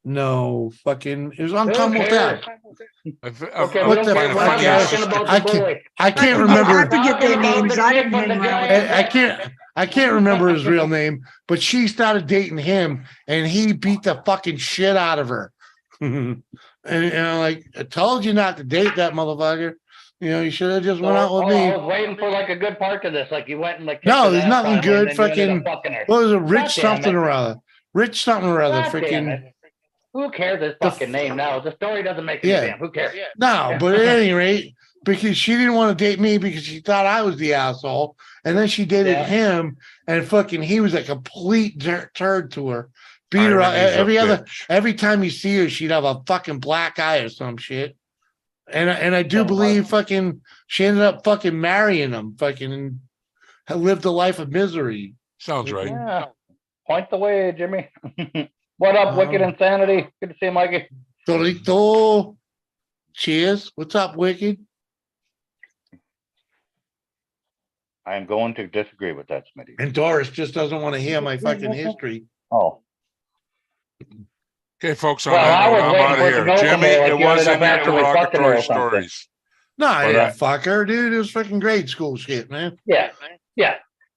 No, fucking, it was on Who Come With That. cares? Okay, What I'm the trying to We're fuck find not is- this. talking about I the can't- bully. I can't I remember. forget their Talking about names. the I chick didn't with hang the around with giant I can't remember his real name, but she started dating him and he beat the fucking shit out of her. and I'm like, I told you not to date that motherfucker. You know, you should have just went out with I me. was waiting for like a good part to this. Like you went and like. No, kicked her there's ass nothing finally, and good. then you ended up Fucking, fucking her. what was it? God Rich damn something it. or other. Rich something or other. God damn Freaking. it. Who cares his The fucking f- name now? The story doesn't make any Yeah. damn. Who cares? No, but at any rate, because she didn't want to date me because she thought I was the asshole, and then she dated Yeah. him, and fucking he was a complete turd to her. Beat her up Irony's a bitch. every time you see her, she'd have a fucking black eye or some shit. And I do believe fucking she ended up fucking marrying him, fucking lived a life of misery. Sounds right. Yeah. Point the way, Jimmy. What up, Wicked Insanity? Good to see you, Mikey. Torito. Cheers. What's up, Wicked? I am going to disagree with that, Smitty. And Doris just doesn't want to hear my fucking history. Oh. Okay, folks, on Well, that I note, was I'm waiting out of for it to here. go Jimmy, somewhere, like it you ended wasn't up actually fucking her derogatory or something. stories. No, I But, didn't fuck her, dude. It was fucking grade school shit, man. Yeah. Yeah.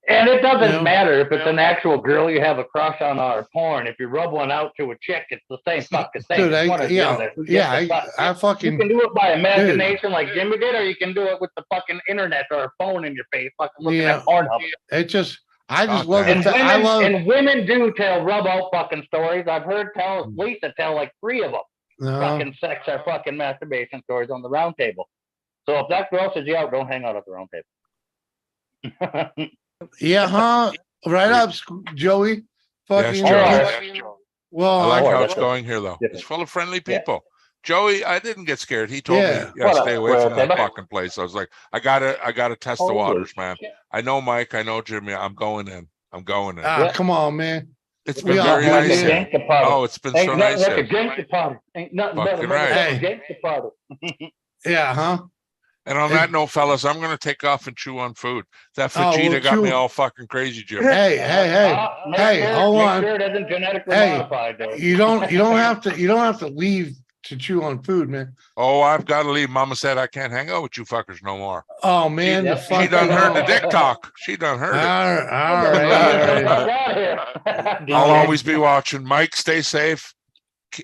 And it doesn't You know? matter if it's an actual girl you have a crush on or porn. If you rub one out to a chick, it's the same fucking thing. Dude, It's one or the other. Who gives a fuck? I You fucking can do it by imagination like Jimmy did, or you can do it with the fucking internet or a phone in your face, fucking looking at Pornhub. it just I just Stop love that. the And fact I women, love and women do tell rub out fucking stories. I've heard Lisa tell like 3 of them. no, Fucking sex or fucking masturbation stories on the round table. So if that girl says you out, don't hang out at the round table. yeah, huh? Right up, Joey. Fucking Joey. well, I like Oh, how that's it's going here, though. different. It's full of friendly Yeah. people. Joey, I didn't get scared. He told Yeah. me, yeah, What stay up, away from that Timmy? fucking place. I was like, I gotta test the Holy waters, man. shit. I know Mike, I know Jimmy. I'm going in. ah, Yeah. come on, man. It's we been all very do nice this. here. Ain't the party. Oh, it's been Ain't so nothing nice like a here. gangster party. Ain't nothing better Fucking than right. a gangster party. Yeah, huh? And on that note, fellas, I'm gonna take off and chew on food. That Oh, well, fajita got me chew- all fucking crazy, Jim. Hey, hold make on. sure it isn't genetically Hey, modified, though. You don't have to leave to chew on food, man. Oh, I've got to leave. Mama said I can't hang out with you fuckers no more. Oh man, Yep. the She fuck done you heard know. the dick talk. She done heard it. All right. I'll always be watching. Mike, stay safe.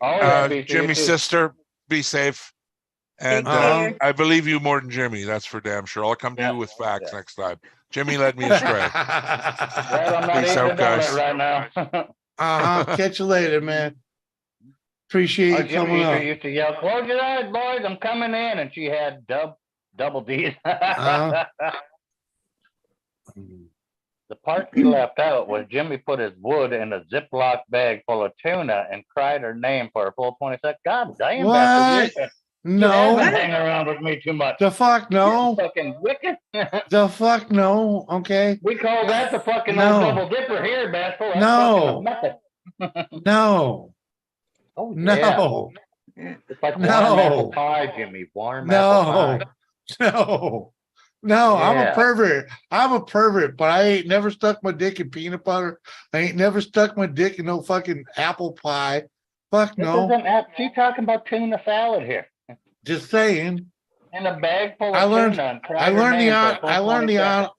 Oh, yeah, BC, you Jimmy's too. sister, be safe. And Take care. I believe you more than Jimmy. That's for damn sure. I'll come to you with facts next time. Jimmy led me astray. Well, I'm not Peace eating out, a guys. donut right now. Catch you later, man. Appreciate you coming Jimmy up. used to yell, "Close your eyes, boys! I'm coming in," and she had double D's. The part he left out was Jimmy put his wood in a Ziploc bag full of tuna and cried her name for a full 20 seconds. God damn, What? bastard. No. You haven't hang around with me too much. The fuck no. Fucking wicked. The fuck no. Okay. We call that the fucking No. old double dipper here, Bastard. That's No. fucking a method. No. Oh, yeah. No. It's like No. warm apple pie, Jimmy. Warm apple No. pie. No. No, I'm a Yeah. pervert. I'm a pervert, but I ain't never stuck my dick in peanut butter. I ain't never stuck my dick in no fucking apple pie. Fuck This no. isn't she's talking about tuna salad here. Just saying. In a bag full of I learned tuna. And I learned the art. full I learned 20 the seconds. art.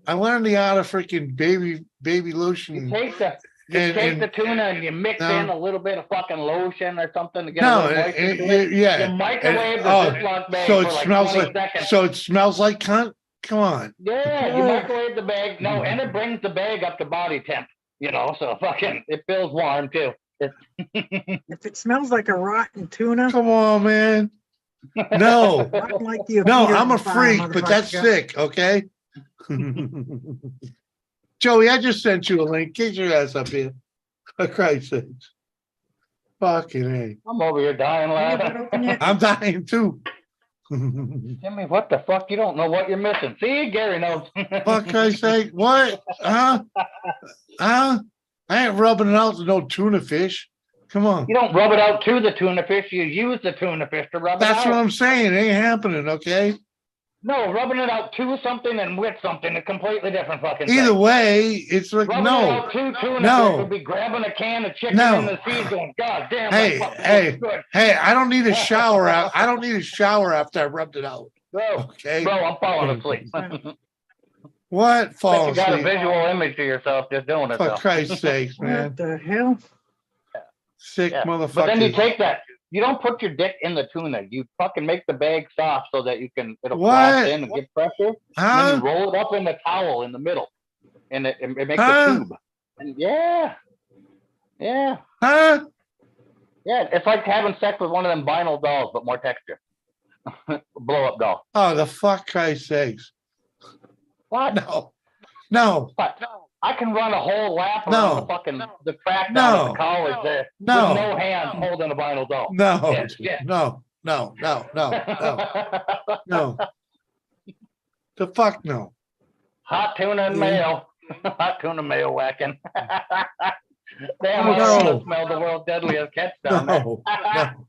I learned the art of freaking baby You lotion. take the And- the tuna and you mix No. in a little bit of fucking lotion or something to get a No, little moisture to it. yeah. You microwave the Oh, Ziploc bag so for it like smells 20 like seconds. so it smells like cunt. Come on. Yeah, you microwave the bag. No, and it brings the bag up to body temp. You know, so fucking it feels warm too. If it smells like a rotten tuna, Come on, man. No. rotten like the No, Peter I'm a Pan, freak, but that's motherfucker. sick, okay? Joey, I just sent you a link. Get your ass up here. For Christ's sakes. Fucking A. I'm over here dying Yeah, but laughing. open it. I'm dying too. Jimmy, what the fuck? You don't know what you're missing. See, Gary knows. For Christ's sake, what? Huh? Huh? I ain't rubbing it out to no tuna fish. Come on. You don't rub it out to the tuna fish. You use the tuna fish to rub That's it what out. I'm saying. It ain't happening, okay? No, rubbing it out to something and with something, a completely different fucking Either thing. way, it's like, Rubbing it no, out to tuna no. fish would be grabbing a can of chicken No. in the sea going, God damn, Hey, that fucking hey, looks good. hey, I don't need a shower. I don't need a shower after I rubbed it out. Bro, Okay. bro, I'm falling asleep. What? Bet Fall you got a asleep? visual image of yourself just doing it For though. Christ's sakes, man. What the hell? Sick Yeah. motherfuckers. But then you take that. You don't put your dick in the tuna. You fucking make the bag soft so that you can it'll frost What? in and get pressure. And then Huh? you roll it up in the towel in the middle, and it makes Huh? a tube. And yeah, Huh? it's like having sex with one of them vinyl dolls, but more texture. Blow up doll. Oh, the fuck Christ's sakes. What? No. No. What? I can run a whole lap around No. the fucking the track down No. at the college there No. with no hands holding a vinyl doll. No. Yes, yes. No. No. No. No. No. No. The fuck no. Hot tuna and Yeah. mayo. Hot tuna mayo whacking. Damn, Oh, I no. don't smell the world's deadliest catch down there. No. No.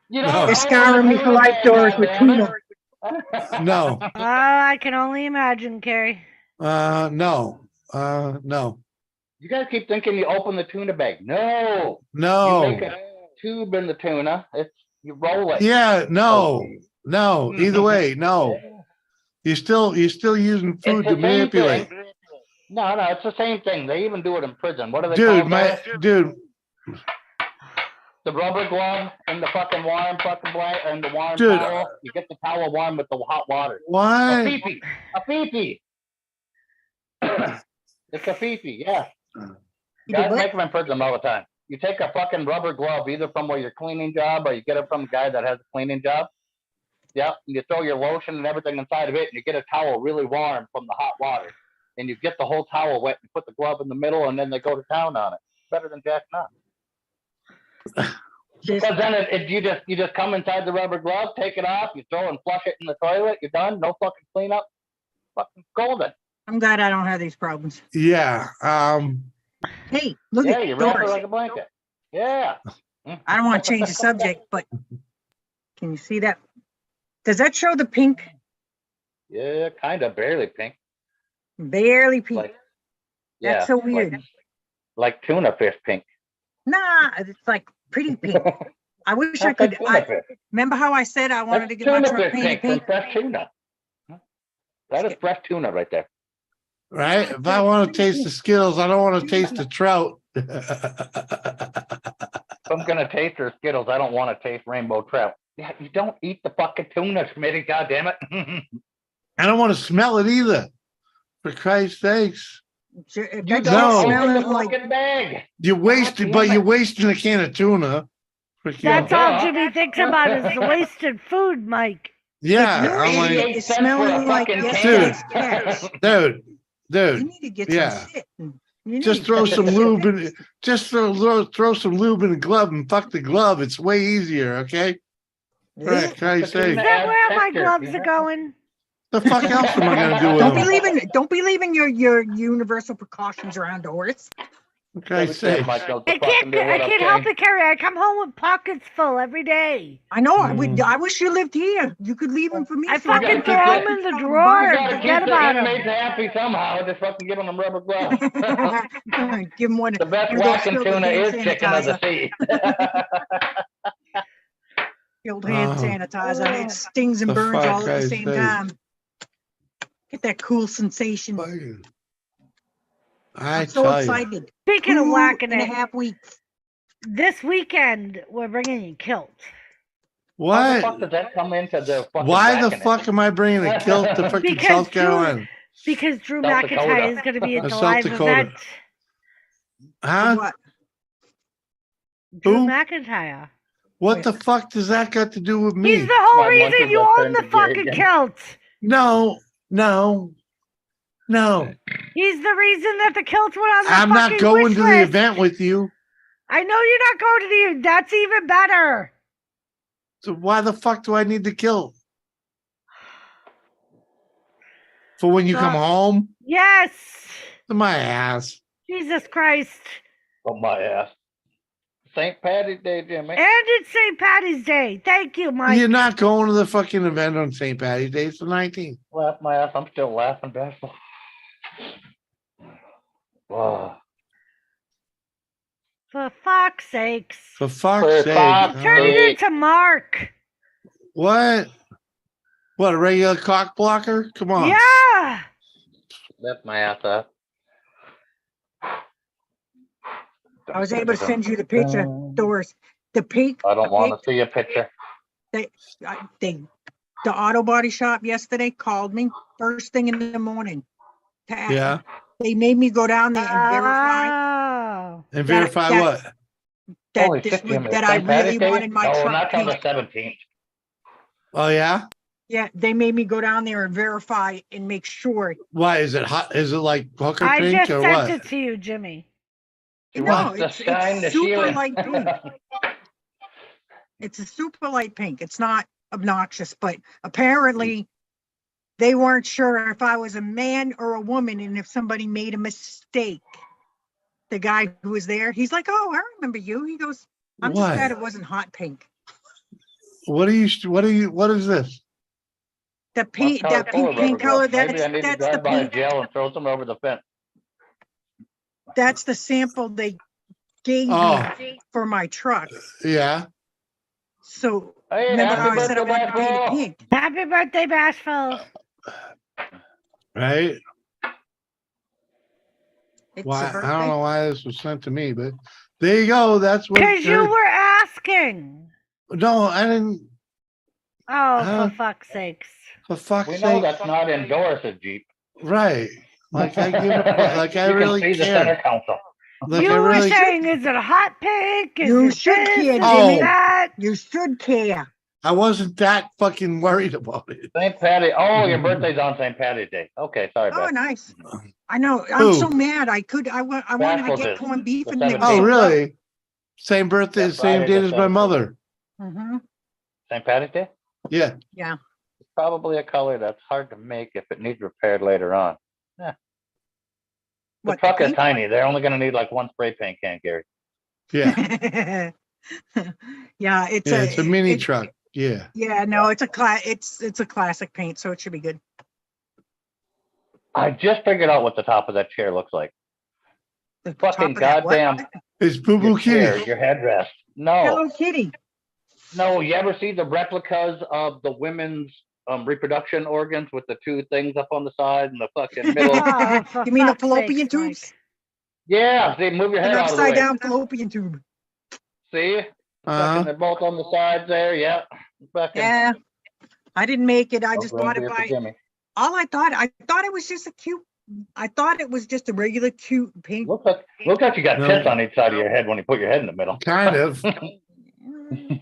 You No. don't They're scouring me for outdoors with tuna. No. Oh, I can only imagine, Carrie. No. No. You guys keep thinking you open the tuna bag. No. No. You make a tube in the tuna. You roll it. Yeah, no. No. Either way, no. You're still using It's food the to same manipulate. thing. No, it's the same thing. They even do it in prison. What do they Dude, call that? dude, The rubber glove and the fucking warm fucking blanket and the warm Dude. towel. You get the towel warm with the hot water. A what? pee-pee. A pee-pee. It's a pee-pee, yeah. You Guys do make what? them in prison all the time. You take a fucking rubber glove either from your cleaning job or you get it from a guy that has a cleaning job. Yep. And you throw your lotion and everything inside of it and you get a towel really warm from the hot water. And you get the whole towel wet and put the glove in the middle and then they go to town on it. Better than jacking up. Just, Because then you just come inside the rubber glove, take it off, you throw and flush it in the toilet, you're done, no fucking cleanup. Fucking golden. I'm glad I don't have these problems. Yeah. Hey, look Yeah, at you wrap it Doris. like a blanket. Yeah. I don't want to change the subject, but can you see that? Does that show the pink? Yeah, kind of barely pink. Barely pink. Like, yeah, That's so weird. Like tuna fish pink. Nah, it's like pretty pink. I wish I That's could. like tuna fish. Remember how I said I wanted That's to get my tuna truck fish painted pink from pink? fresh tuna. That is fresh tuna right there. Right? If I want to taste the Skittles, I don't want to taste the trout. If I'm gonna taste her Skittles, I don't want to taste rainbow trout. Yeah, you don't eat the fucking tuna, Schmitty, goddammit. I don't want to smell it either. For Christ's sakes. Sure, if You that's don't No. open smelling the like fucking bag. You're wasting, damn but it. you're wasting a can of tuna. That's Yeah. all Jimmy thinks about is the wasted food, Mike. Yeah. You're I'm idiot. like, It's smelling like fucking yesterday's can. catch. dude, You need to get Yeah. some shit. You just need throw to- some lube in. Just throw some lube in the glove and fuck the glove. It's way easier. Okay. Is For it? Christ's Is sake. that where my texture, gloves yeah. are going? The fuck else am I gonna do with Don't be them? leaving your universal precautions around Doris. For Christ's sake. I can't help it, Carrie. I come home with pockets full every day. I know. Mm. I wish you lived here. You could leave them for me. I so I fucking could throw get them in the some drawer. You bars. gotta Forget keep the about 'em. inmates happy somehow. Just fucking giving them rubber gloves. Give them one. The best one of those whacking filled with tuna hand is chicken of the sanitizer. sea. Filled hand Oh. sanitizer. It stings and The burns fuck all at the I same say. time. Get that cool sensation. I I'm so tell you. excited. Speaking of 2 whacking and a it, half weeks. this weekend we're bringing you kilt. How the fuck What? does that come into the fucking Why the whacking it? fuck am I bringing a kilt to freaking Because South Carolina? Because Drew South McIntyre Dakota. is going to be at the South live Dakota. event. Huh? What? Drew Who? McIntyre. What the fuck does that got to do with me? He's the whole My reason monkey you will own turn the to gay fucking again. kilt. No. He's the reason that the kilt went on the I'm not fucking going wish to the list. event with you. I know you're not going to the event. That's even better. So why the fuck do I need the kilt? For when you come home? Yes. To my ass. Jesus Christ. Oh my ass. St. Patty's Day, Jimmy. And it's St. Patty's Day. Thank you, Mike. You're not going to the fucking event on St. Patty's Day. It's the 19th. Laugh my ass. I'm still laughing, Bashful. Wow. For fuck's sakes. For fuck's For sake. fuck's Turn it sake. into Mark. What? What, a regular cock blocker? Come on. Yeah. Laugh my ass off. I was able to send you the picture, Doris. The pink. I don't want to see a picture. The auto body shop yesterday called me first thing in the morning. to ask. Yeah. They made me go down there and verify Oh. And verify what? that Holy this shit, was, Jimmy, that I St. Patty's really Day? wanted my No, truck not till the pink. 17th. Oh yeah? Yeah, they made me go down there and verify and make sure. Why is it hot? Is it like hooker I pink just or sent what? it to you, Jimmy. She No, wants to shine the it's super Sheila. light pink. It's a super light pink. It's not obnoxious, but apparently they weren't sure if I was a man or a woman and if somebody made a mistake. The guy who was there, he's like, "Oh, I remember you." He goes, "I'm just glad What? it wasn't hot pink." What is this? The What pink, color that pink rubber paint color, gloves? Maybe I need to that's the drive by a paint, jail and throw some over the fence. that's the sample they gave Oh. me for my truck. Yeah. So Hey, remember happy how I said I birthday, wanted to paint it Bashful. pink? Happy birthday, Bashful. Right. It's Why? a I don't birthday. know why this was sent to me, but there you go. That's what. Because you were asking. No, I didn't. Oh, Huh? for fuck's sakes. For fuck's We know sake. that's not endorsed, Jeep. Right. Like I give a fuck. Like I You can really see the center care. council. Like You I were really. saying, is it a hot pink? Is You it should this? care, Is Jimmy. it that? You should care. I wasn't that fucking worried about it. St. Patty. Oh, your birthday's on St. Patty's Day. Okay, sorry, Oh, Beth. nice. I know. I'm Who? so mad. I wanted to Bashful get is corned beef the and they 17th. Oh, sold out. really? Same birthday, Yeah, same Friday date the as my 17th. mother. Mm-hmm. St. Patty's Day? Yeah. Yeah. Probably a color that's hard to make if it needs repaired later on. Yeah. The What, the truck is pink? tiny. They're only going to need like one spray paint can, Gary. Yeah. Yeah, it's Yeah. It's a mini it- truck. Yeah. Yeah, no, it's a classic paint, so it should be good. I just figured out what the top of that chair looks like. The top Fucking of that what? goddamn It's Boo Boo your chair, Kitty. your headrest. No, Hello Kitty. no. You ever see the replicas of the women's reproduction organs with the two things up on the side and the fucking middle? Oh, for You mean the fuck's fallopian sakes, tubes? Mike. Yeah, see, move your head An out of the upside way. down fallopian tube. See? Fucking, they're both on the sides there. Yeah. Fucking. Yeah. I didn't make it. I no just room bought for it you for by Jimmy. I thought it was just a cute. I thought it was just a regular cute pink. Looks like you got No. tits on each side of your head when you put your head in the middle. Kind of.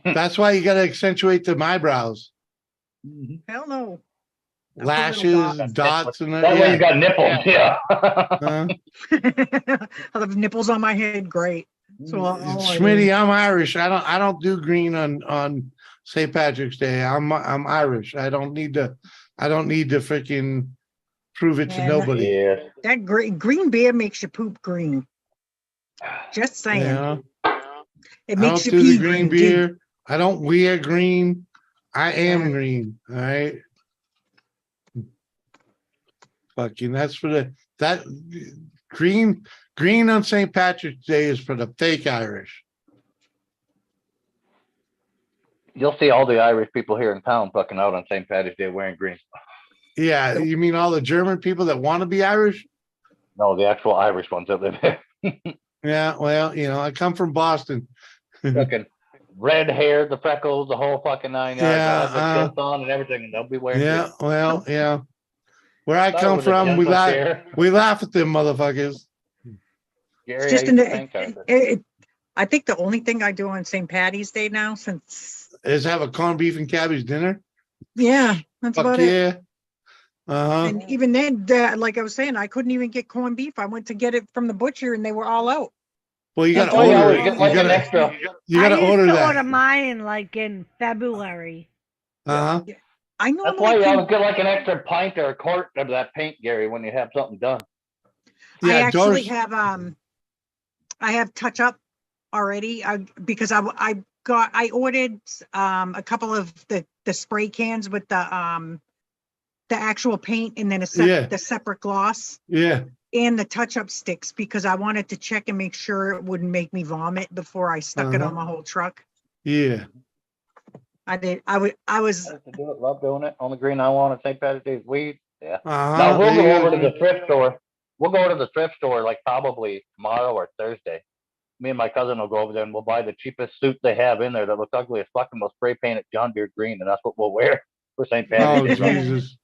That's why you got to accentuate the eyebrows, Hell no. lashes, dots, and That way you got nipples. Yeah. I have nipples on my head. Great. So Schmitty, I'm Irish. I don't do green on St. Patrick's Day. I'm Irish. I don't need to freaking prove it to Yeah, nobody. Yeah. that green beer makes you poop green. Just saying. Yeah. It I makes don't you do pee the green green. beer. I don't wear green. I am Yeah. green. All right. Fucking that's for that green on St. Patrick's Day is for the fake Irish. You'll see all the Irish people here in town fucking out on St. Patty's Day wearing green. Yeah, you mean all the German people that want to be Irish? No, the actual Irish ones that live here. Yeah, well, I come from Boston. Fucking red hair, the freckles, the whole fucking 9 yards. Yeah, They'll have the kilts on and everything, and they'll be wearing Yeah, green. well, yeah. Where I Thought it come was a from, we gentle laugh. share. We laugh at them motherfuckers. Gary, It's just I used to paint carpet. I think the only thing I do on St. Patty's Day now, since Is have a corned beef and cabbage dinner. yeah, that's Fuck about it. yeah. Uh-huh. And even then, like I was saying, I couldn't even get corned beef. I went to get it from the butcher, and they were all out. Well, you That's gotta why I order always it. get You like an gotta, extra. you I gotta used order to that. order mine like in February. Uh-huh. I That's why normally you can, always get like an extra pint or a quart of that paint, Gary, when you have something done. I Yeah, actually Doris. have I have touch up already. Because I ordered a couple of the spray cans with the actual paint and then the separate gloss. Yeah. And the touch-up sticks because I wanted to check and make sure it wouldn't make me vomit before I stuck it on my whole truck. Yeah. I did. I was. To do it, love doing it. Only green I want on St. Patrick's Day is weed. Yeah. Uh-huh. Now we'll There go you over go. to the thrift store. We'll go to the thrift store like probably tomorrow or Thursday. Me and my cousin will go over there and we'll buy the cheapest suit they have in there that looks ugly as fucking. We'll spray paint it John Deere green, and that's what we'll wear for St. Oh, Patrick's Day. Jesus.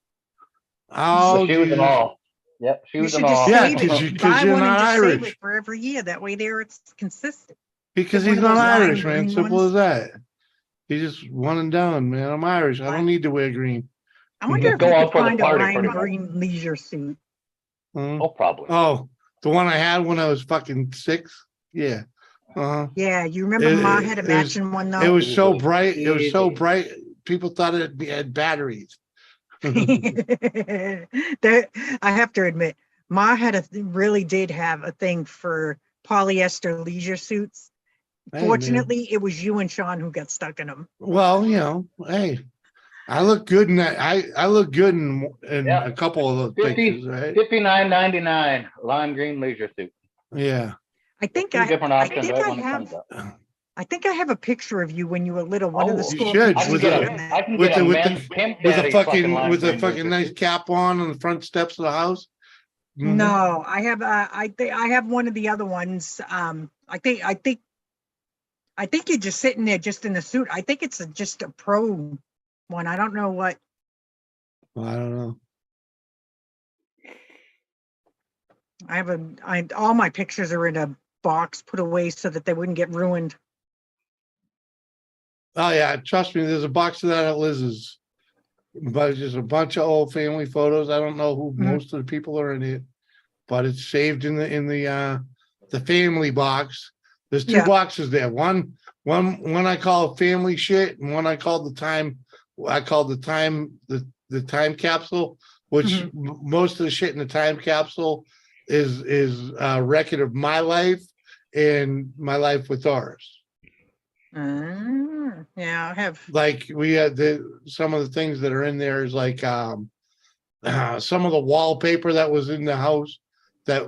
The Oh, shoes and Jesus. all. Yep, You shoes should and just all. Yeah, save 'cause it. you- Buy you're one and not just save Irish. it for every year. That way, there it's consistent. Because Get one he's of not those lime Irish, man. green Simple ones. as that. He's just one and done, man. I'm Irish. I don't need to wear green. I wonder if Go you out could for the find a party, lime pretty much. green leisure suit. Oh, probably. Oh, the one I had when I was fucking 6? Yeah. Yeah, you remember Ma had a matching one though. It was so Easy. bright. It was so Easy. bright. People thought it had batteries. That I have to admit, Ma really did have a thing for polyester leisure suits. Hey, man. Fortunately, it was you and Sean who got stuck in them. Well, hey, I look good in that. I look good in Yeah. a couple of those pictures, right? $59.99 lime green leisure suit. Yeah. I think Two different options right when it comes up. I think I have a picture of you when you were little. One of the Oh, school should, pictures with you a- were in that. I can With get a the men's pimp with a daddy fucking lime with a green fucking leisure nice suit. cap on the front steps of the house. Mhm. No, I have. I have one of the other ones. I think you're just sitting there, just in the suit. I think it's just a pro one. I don't know what. Well, I don't know. I have all my pictures are in a box put away so that they wouldn't get ruined. Oh yeah, trust me. There's a box of that at Liz's, but it's just a bunch of old family photos. I don't know who most of the people are in it, but it's saved in the family box. There's two boxes there. One I call family shit, and one I call the time. I call the time capsule, which most of the shit in the time capsule is a record of my life and my life with ours. Yeah, I have. Like we had some of the things that are in there is like some of the wallpaper that was in the house that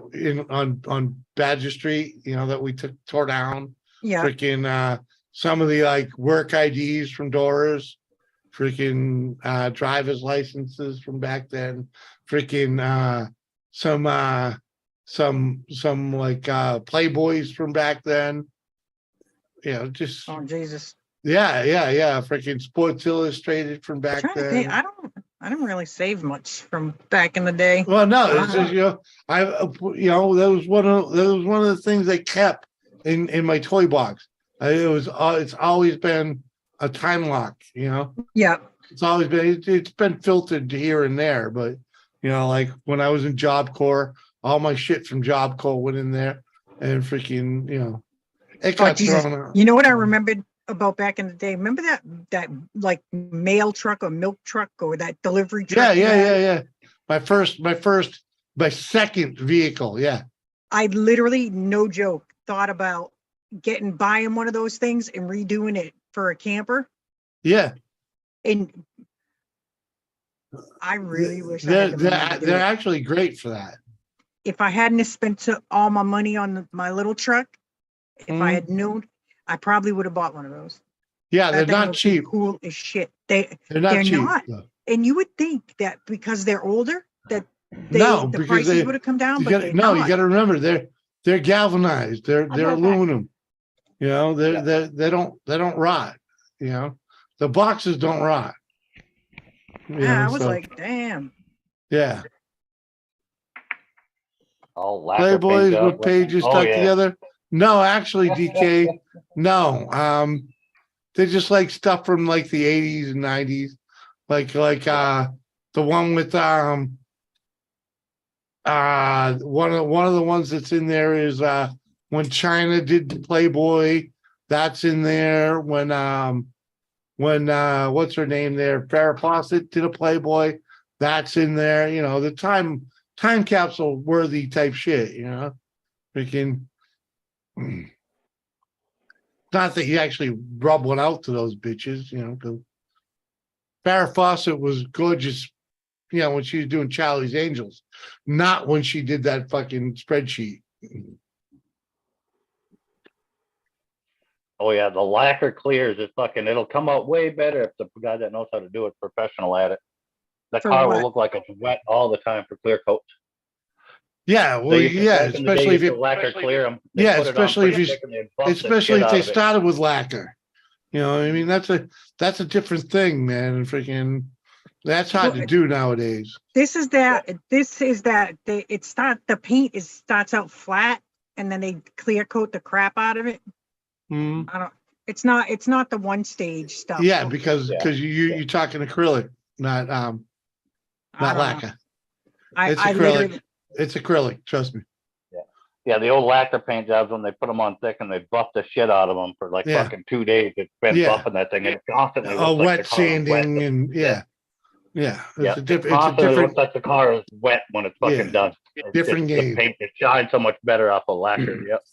on Badger Street, that we tore down. Yeah. Freaking some of the like work IDs from Doris, freaking driver's licenses from back then, freaking some like Playboys from back then. Just Oh Jesus. yeah, freaking Sports Illustrated from back I'm trying to think. then. I don't really save much from back in the day. Well, no, it's just, that was one of the things they kept in my toy box. It's always been a time lock, Yeah. It's always been it's been filtered here and there, but like when I was in Job Corps, all my shit from Job Corps went in there, and freaking it got Jesus. thrown out. You know what I remembered about back in the day? Remember that like mail truck or milk truck or that delivery truck? Yeah. My second vehicle. Yeah. I literally, no joke, thought about buying one of those things and redoing it for a camper. Yeah. And I really wish I had the money to do They're it. actually great for that. If I hadn't spent all my money on my little truck, if I had known, I probably would have bought one of those. Yeah, they're That thing not would be cheap. Cool as shit. They're not cheap. though. And you would think that because they're older, that No, the because prices would have come down, but they're not. you got to remember they're galvanized. They're aluminum. They don't rot. The boxes don't rot. Yeah, I was like, damn. Yeah. All lacquer Playboys paint with up. pages Oh, stuck yeah. together. No, actually, DK. No. They're just like stuff from like the 80s and 90s. Like the one with one of the ones that's in there is when China did the Playboy, that's in there. When what's her name there? Farrah Fawcett did a Playboy, that's in there. The time capsule worthy type shit, freaking Not that you actually rub one out to those bitches, you know, because Farrah Fawcett was gorgeous, you know, when she was doing Charlie's Angels, not when she did that fucking spreadsheet. Oh yeah, the lacquer clears is fucking. It'll come out way better if the guy that knows how to do it professional at it. The For car what? will look like it's wet all the time for clear coats. Yeah, well, yeah, especially if you you, lacquer clear them. yeah, especially if they started with lacquer. You know, I mean, that's a different thing, man. And freaking, that's hard to do nowadays. This is that the paint starts out flat and then they clear coat the crap out of it. Hmm. It's not the one stage stuff. Yeah, because you're talking acrylic, not lacquer. It's acrylic. It's acrylic. Trust me. Yeah, the old lacquer paint jobs, when they put them on thick and they buff the shit out of them for like fucking 2 days, it's been buffing that thing and it constantly looks like wet the car is sanding wet. and it's a different. Constantly looks like the car is wet when it's fucking done. Different game. The paint, it shines so much better off of lacquer. Yep.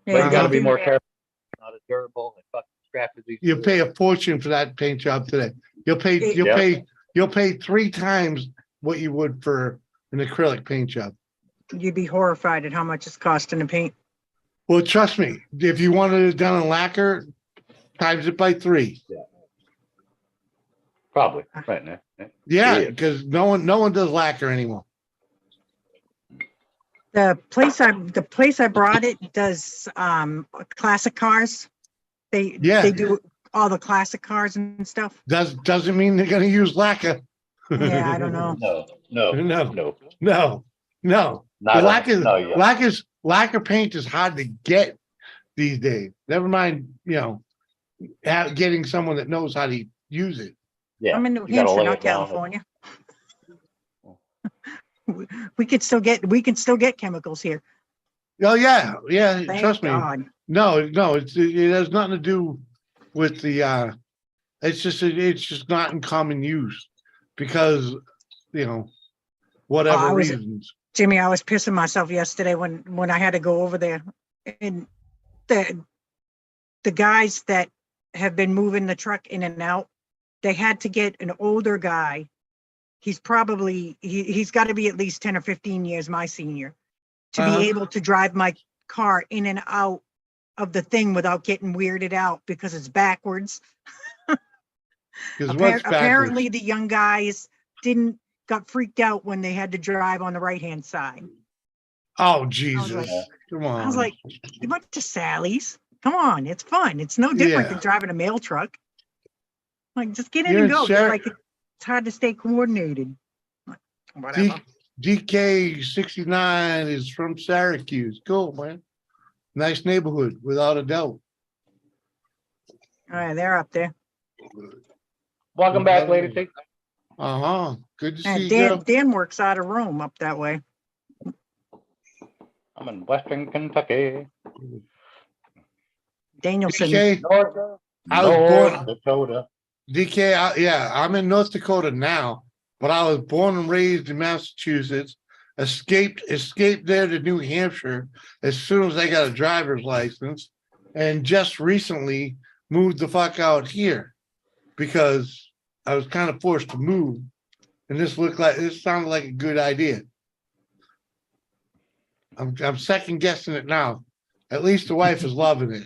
Yeah, But you gotta be more careful. It's not as durable and fucking scrap as these. You pay a fortune for that paint job today. You'll pay 3 times what you would for an acrylic paint job. You'd be horrified at how much it's costing to paint. Well, trust me, if you wanted it done in lacquer, times it by 3. Yeah. Probably right now. Yeah, because no one does lacquer anymore. The place I brought it does classic cars. They do all the classic cars and stuff. Doesn't mean they're gonna use lacquer. Yeah, I don't know. No. Lacquer paint is hard to get these days. Never mind, you know, getting someone that knows how to use it. Yeah, I'm in New Hampshire, not California. We can still get chemicals here. Oh yeah. Thank Trust me. God. No, it has nothing to do with the. It's just not in common use because, you know, whatever reasons. Jimmy, I was pissing myself yesterday when I had to go over there, and the guys that have been moving the truck in and out, they had to get an older guy. He's probably he's got to be at least 10 or 15 years my senior to be able to drive my car in and out of the thing without getting weirded out because it's backwards. Apparently the young guys got freaked out when they had to drive on the right-hand side. Oh, Jesus. Come on. I was like, you went to Sally's. Come on, it's fun. It's no different than driving a mail truck. Like, just get in and go. Like, it's hard to stay coordinated. Like, whatever. DK69 is from Syracuse. Cool, man. Nice neighborhood, without a doubt. All right, they're up there. Welcome back, Lady T. Good to see you. Dan works out of Rome up that way. I'm in Western Kentucky. Danielson. DK, I was born Dakota. DK, I'm in North Dakota now, but I was born and raised in Massachusetts. Escaped there to New Hampshire as soon as I got a driver's license, and just recently moved the fuck out here because I was kind of forced to move, and this sounded like a good idea. I'm second guessing it now. At least the wife is loving it.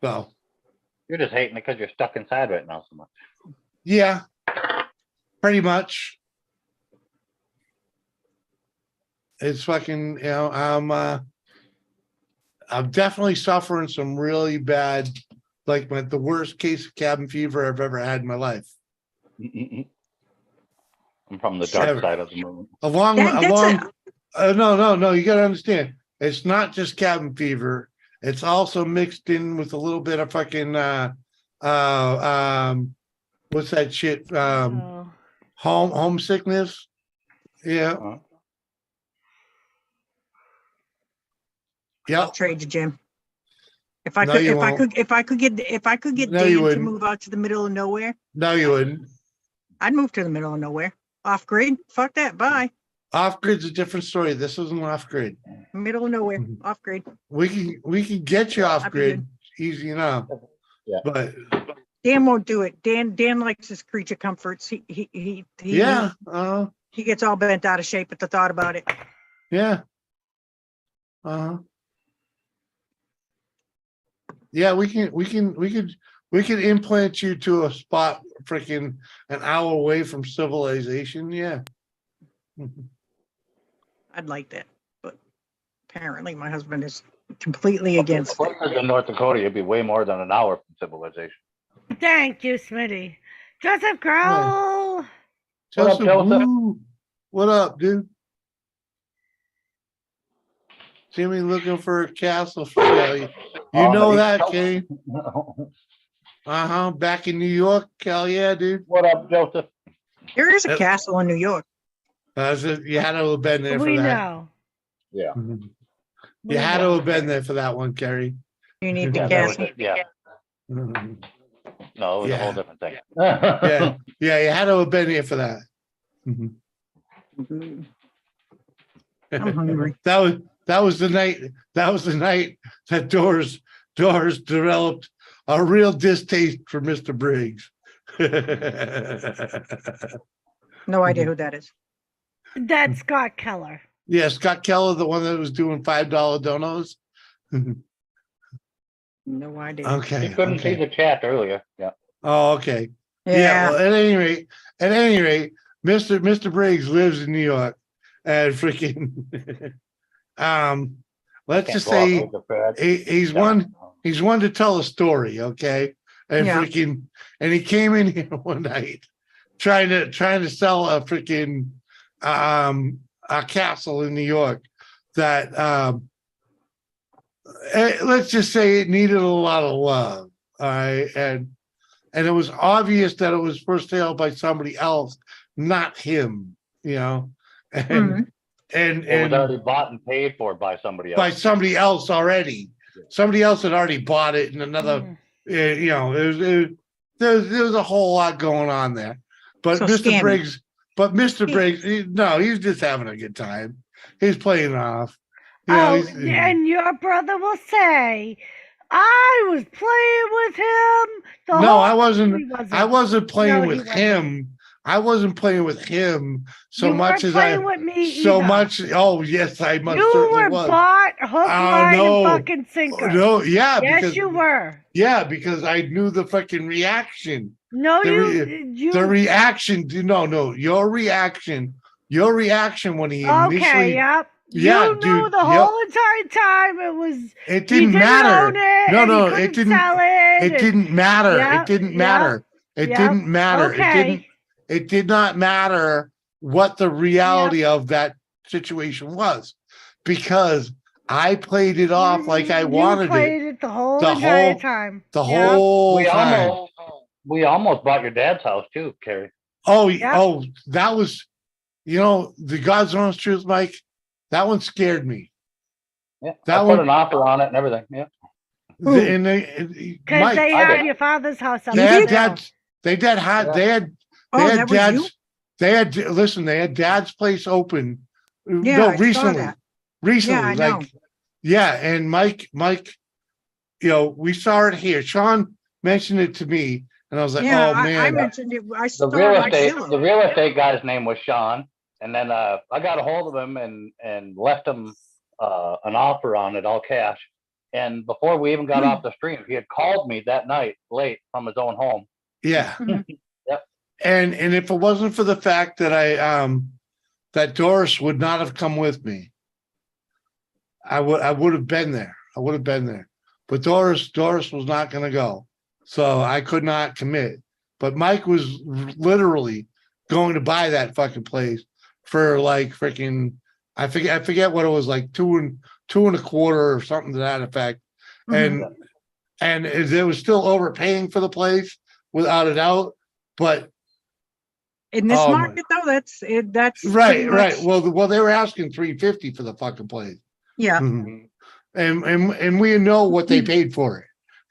So you're just hating it because you're stuck inside right now so much. Yeah, pretty much. It's fucking, you know, I'm definitely suffering some really bad, like the worst case of cabin fever I've ever had in my life. I'm from the dark side of the moon. No, you gotta understand. It's not just cabin fever. It's also mixed in with a little bit of fucking what's that shit? Homesickness. Yeah. I'll trade you, Jim. If I could get Dave to move out to the middle of nowhere. No, you wouldn't. I'd move to the middle of nowhere. Off grid. Fuck that. Bye. Off grid's a different story. This isn't off grid. Middle of nowhere, Mhm. off grid. We can get you off I'd be grid easy enough. Yeah. But Dan won't do it. Dan likes his creature comforts. He yeah, he gets all bent out of shape at the thought about it. yeah. Yeah, we could implant you to a spot freaking an hour away from civilization. Yeah. I'd like that, but apparently my husband is completely against it. Places in North Dakota, you'd be way more than an hour from civilization. Thank you, Smitty. Joseph Grohl. What up, Joseph, Joseph? woo. What up, dude? Jimmy looking for a castle for sale. You On know the that, East Kane? Coast. Back in New York. Hell yeah, dude. What up, Joseph? There is a castle in New York. You had to have been there for We that. know. Yeah. Mhm. We You had to know. have been there for that one, Kerry. You need the Yeah, that was castle. it. Yeah. Mhm. No, it was a whole Yeah. different thing. Yeah, yeah, you had to have been here for that. Mhm. Mhm. I'm hungry. That was the night. That was the night that Doris developed a real distaste for Mr. Briggs. No idea who that is. That's Scott Keller. Yeah, Scott Keller, the one that was doing $5 donos. No idea. Okay. You couldn't see Okay. the chat earlier. Yeah. Oh, okay. Yeah. Yeah. Well, at any rate, Mr. Briggs lives in New York, and freaking, let's Can't just go out say with the Fed. he's one to tell a story, okay? And Yeah. and he came in here one night trying to sell a freaking a castle in New York that let's just say it needed a lot of love. All right. And it was obvious that it was for sale by somebody else, not him, you know. And Mhm. It was already bought and paid for by somebody else. by somebody else already. Somebody else had already bought it, and another, you know, there was a whole lot going on there. But So Mr. scammy. Briggs, no, he's just having a good time. He's playing off. You know, Oh, he's- and your brother will say, I was playing with him. The no, whole I He wasn't. wasn't. Playing No, he with wasn't. him. I wasn't playing with him so You much weren't as playing with me so either. much. Oh yes, I most You certainly were was. bought hook, line, no. and fucking sinker. No, yeah, Yes, because you were. yeah, because I knew the fucking reaction. No, The you. reaction. No, your reaction when he initially. Okay, yep. Yeah, you knew dude, the yep. whole entire time it was. It he didn't matter. Own it, No, and no, he couldn't it didn't. Sell it, It and- didn't matter. Yep, It didn't yep, matter. It yep. didn't matter. Okay. It did not matter what the reality of that situation was, because I played it off like I wanted You played it the whole the entire whole- time. the Yep. whole time. We almost bought your dad's house too, Carrie. Oh, Yep. oh, that was, you know, the God's honest truth, Mike. That one scared me. Yeah. That I put one- an offer on it and everything. Yeah. And Because Mike, they I had did. your father's house up they there. had dads. They had Yeah. they had Oh, that was dads. you? They had listen. They had dad's place open. Yeah, no, I saw recently, that. recently, I like know. yeah. And Mike, you know, we saw it here. Sean mentioned it to me, and I was like, Yeah, oh I man, mentioned it. I The saw real it on estate Zillow. the real estate guy's name was Sean. And then I got a hold of him and left him an offer on it, all cash. And before we even got off the stream, he had called me that night late from his own home. yeah. Yep. And if it wasn't for the fact that that Doris would not have come with me, I would have been there. I would have been there. But Doris was not going to go, so I could not commit. But Mike was literally going to buy that fucking place for like freaking, I forget what it was, like two and a quarter or something to that effect. Mhm. And it was still overpaying for the place without a doubt. But In this Oh, my- market, though, that's it. That's right, pretty right. much- Well, they were asking $350 for the fucking place. Yeah. Mhm. And we know what they paid for it.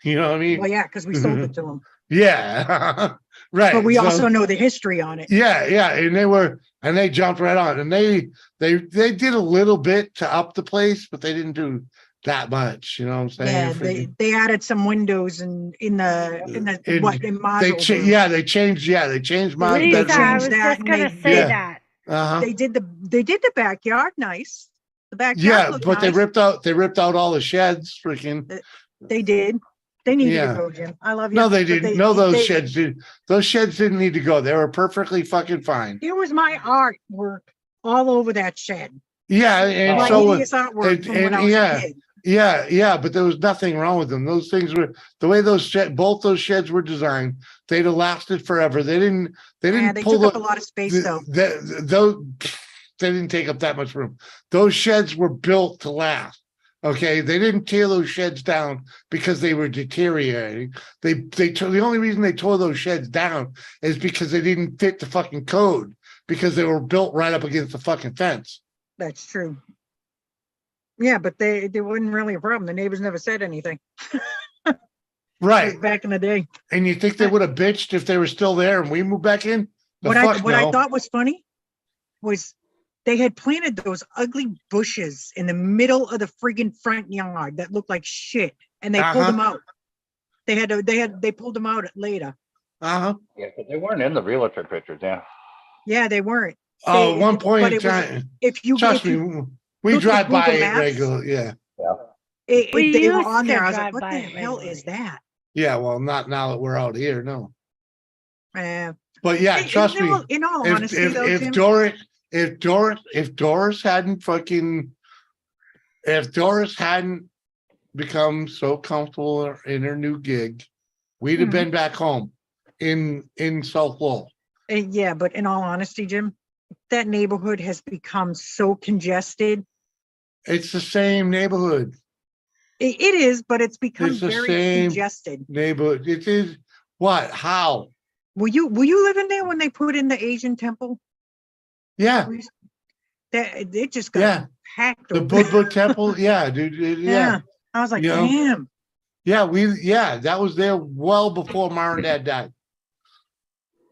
You know what I mean? Well, yeah, because we sold it to them. Yeah. Right. But we So- also know the history on it. Yeah, yeah. And and they jumped right on. And they did a little bit to up the place, but they didn't do that much. You know what I'm saying? Yeah, Freaking- they added some windows in in- module. they changed modules. Lisa, They I changed was that just and gonna they- say Yeah. that. Uh-huh. They did the backyard nice. The backyard Yeah, looked but they nice. ripped out all the sheds, freaking. They did. They needed Yeah. to go, Jim. I love you. No, they but didn't. No, those sheds did. Those sheds didn't need to go. They were perfectly fucking fine. There was my artwork all over that shed. Yeah, and My so hideous artwork from when I was yeah, a kid. yeah, but there was nothing wrong with them. Those things were the way both those sheds were designed. They'd have lasted forever. They didn't Yeah, they pull took up the, a lot of space though. those. They didn't take up that much room. Those sheds were built to last. Okay, they didn't tear those sheds down because they were deteriorating. The only reason they tore those sheds down is because they didn't fit the fucking code because they were built right up against the fucking fence. That's true. Yeah, but they wasn't really a problem. The neighbors never said anything. Right. Back in the day. And you think they would have bitched if they were still there and we moved back in? What I thought was funny was they had planted those ugly bushes in the middle of the friggin' front yard that looked like shit, and they pulled them out. They pulled them out later. Uh-huh. Yeah, but they weren't in the realtor pictures, yeah. Yeah, they weren't. Oh, They- one point but in it was- time. If you Trust if me, you we look at drive by Google it Maps, regularly. Yeah. they were used on there. to I was like, drive what by the it hell regularly. is that? Yeah, well, not now that we're out here, no. Uh, But yeah, trust me. In all If honesty, though, if Jim, Doris hadn't fucking if Doris hadn't become so comfortable in her new gig, we'd have Mhm. been back home in South Lowell. yeah, but in all honesty, Jim, that neighborhood has become so congested. It's the same neighborhood. It is, but it's become It's the very same congested. neighborhood. It is what? How? Were you living there when they put in the Asian temple? Yeah, That it just got yeah. packed. The over. Buddha temple. Yeah, dude. Yeah. I was like, You know? damn. Yeah, that was there well before Mom and Dad died.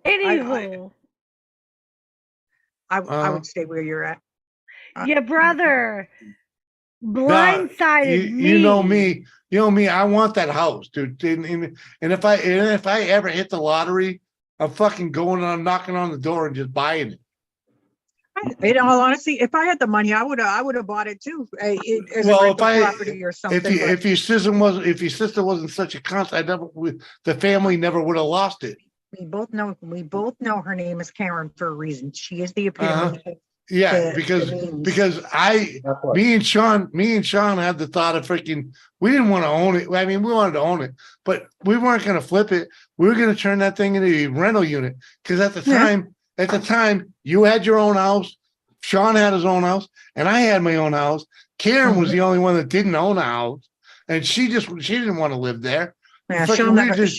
Anywho, I would stay where you're at. your brother blindsided me. You know me. You know me. I want that house, dude. And if I ever hit the lottery, I'm fucking going on, knocking on the door and just buying it. In all honesty, if I had the money, I would have bought it too. As Well, a if rental property or something. but if your sister wasn't such a cunt, the family never would have lost it. we both know her name is Karen for a reason. She is the appearance. Yeah, The- because the means. because me and Sean had the thought of freaking. We didn't want to own it. I mean, we wanted to own it, but we weren't going to flip it. We were going to turn that thing into a rental unit because at the time, you had your own house, Sean had his own house, and I had my own house. Karen was the only one that didn't own a house, and she didn't want to live there. Yeah, Fucking she'll we never. just-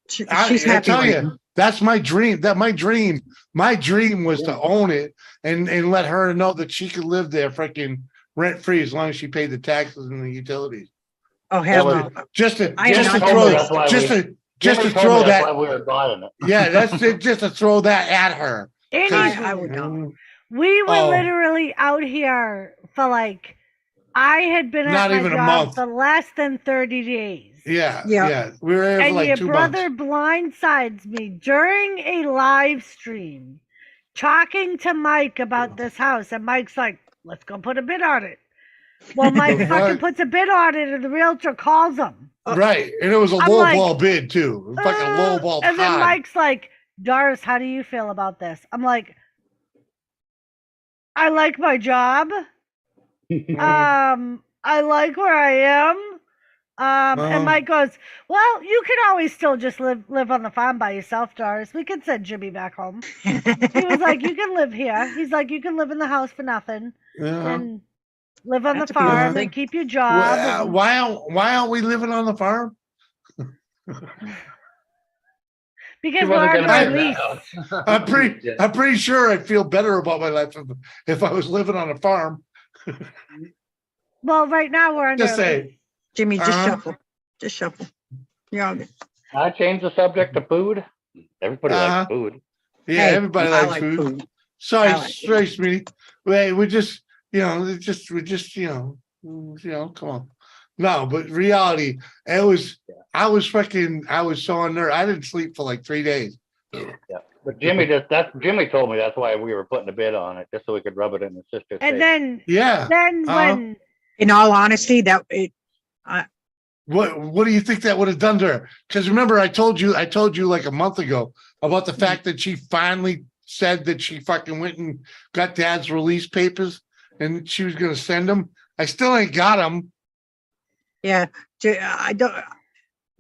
She's I happy. tell right you, now. that's my dream. My dream was to own it and let her know that she could live there freaking rent free as long as she paid the taxes and the utilities. Oh hell no! Just to I am not throw doing That's why just we- to Jimmy told throw me that's that. why we were buying it. Yeah, that's it. Just to throw that at her. I would not. We were Oh. literally out here for like, I had been Not at my even a job month. for less than 30 days. Yeah, Yeah. yeah. We were there for And like your 2 brother months. blindsides me during a live stream, talking to Mike about this house. And Mike's like, let's go put a bid on it. Well, Mike What? fucking puts a bid on it and the realtor calls him. Right, and it was a I'm low like, ball bid too. It was fucking low ball And then high. Mike's like, Doris, how do you feel about this? I'm like, I like my job. I like where I am. And Mike goes, well, you can always still just live on the farm by yourself, Doris. We can send Jimmy back home. He was like, you can live here. He's like, you can live in the house for nothing and live on That's the a beautiful farm thing. and keep your job. and- Why aren't we living on the farm? because She we're wasn't under gonna a buy lease. that house. I'm pretty sure I'd feel better about my life if I was living on a farm. Well, right now we're under Just a lease. say, Jimmy, just Uh-huh. shuffle. Just shuffle. Yeah. I changed the subject to food. Everybody Uh-huh. likes food. yeah, everybody likes food. Sorry, All right. sorry, Smitty. Wait, we're just, we're just, come on. No, but reality, I was so unnerved. I didn't sleep for like 3 days. Yeah, but Jimmy told me that's why we were putting a bid on it, just so we could rub it in his sister's And face. then, Yeah. when In all honesty, What do you think that would have done to her? Because remember, I told you like a month ago about the fact that she finally said that she fucking went and got Dad's release papers and she was going to send them. I still ain't got them. yeah, I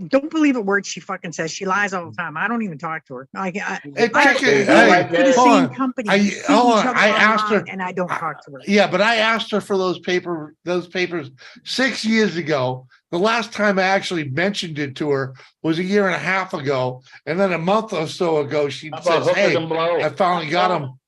don't believe a word she fucking says. She lies all the time. I don't even talk to her. Hey, check it. We're Hey, the hold same on. company. I- We see hold each on. other I asked her- online, and I don't talk to her. Yeah, but I asked her for those papers 6 years ago. The last time I actually mentioned it to her was a year and a half ago. And then a month or so ago, she How about says, hookers hey, and blow? I finally got them.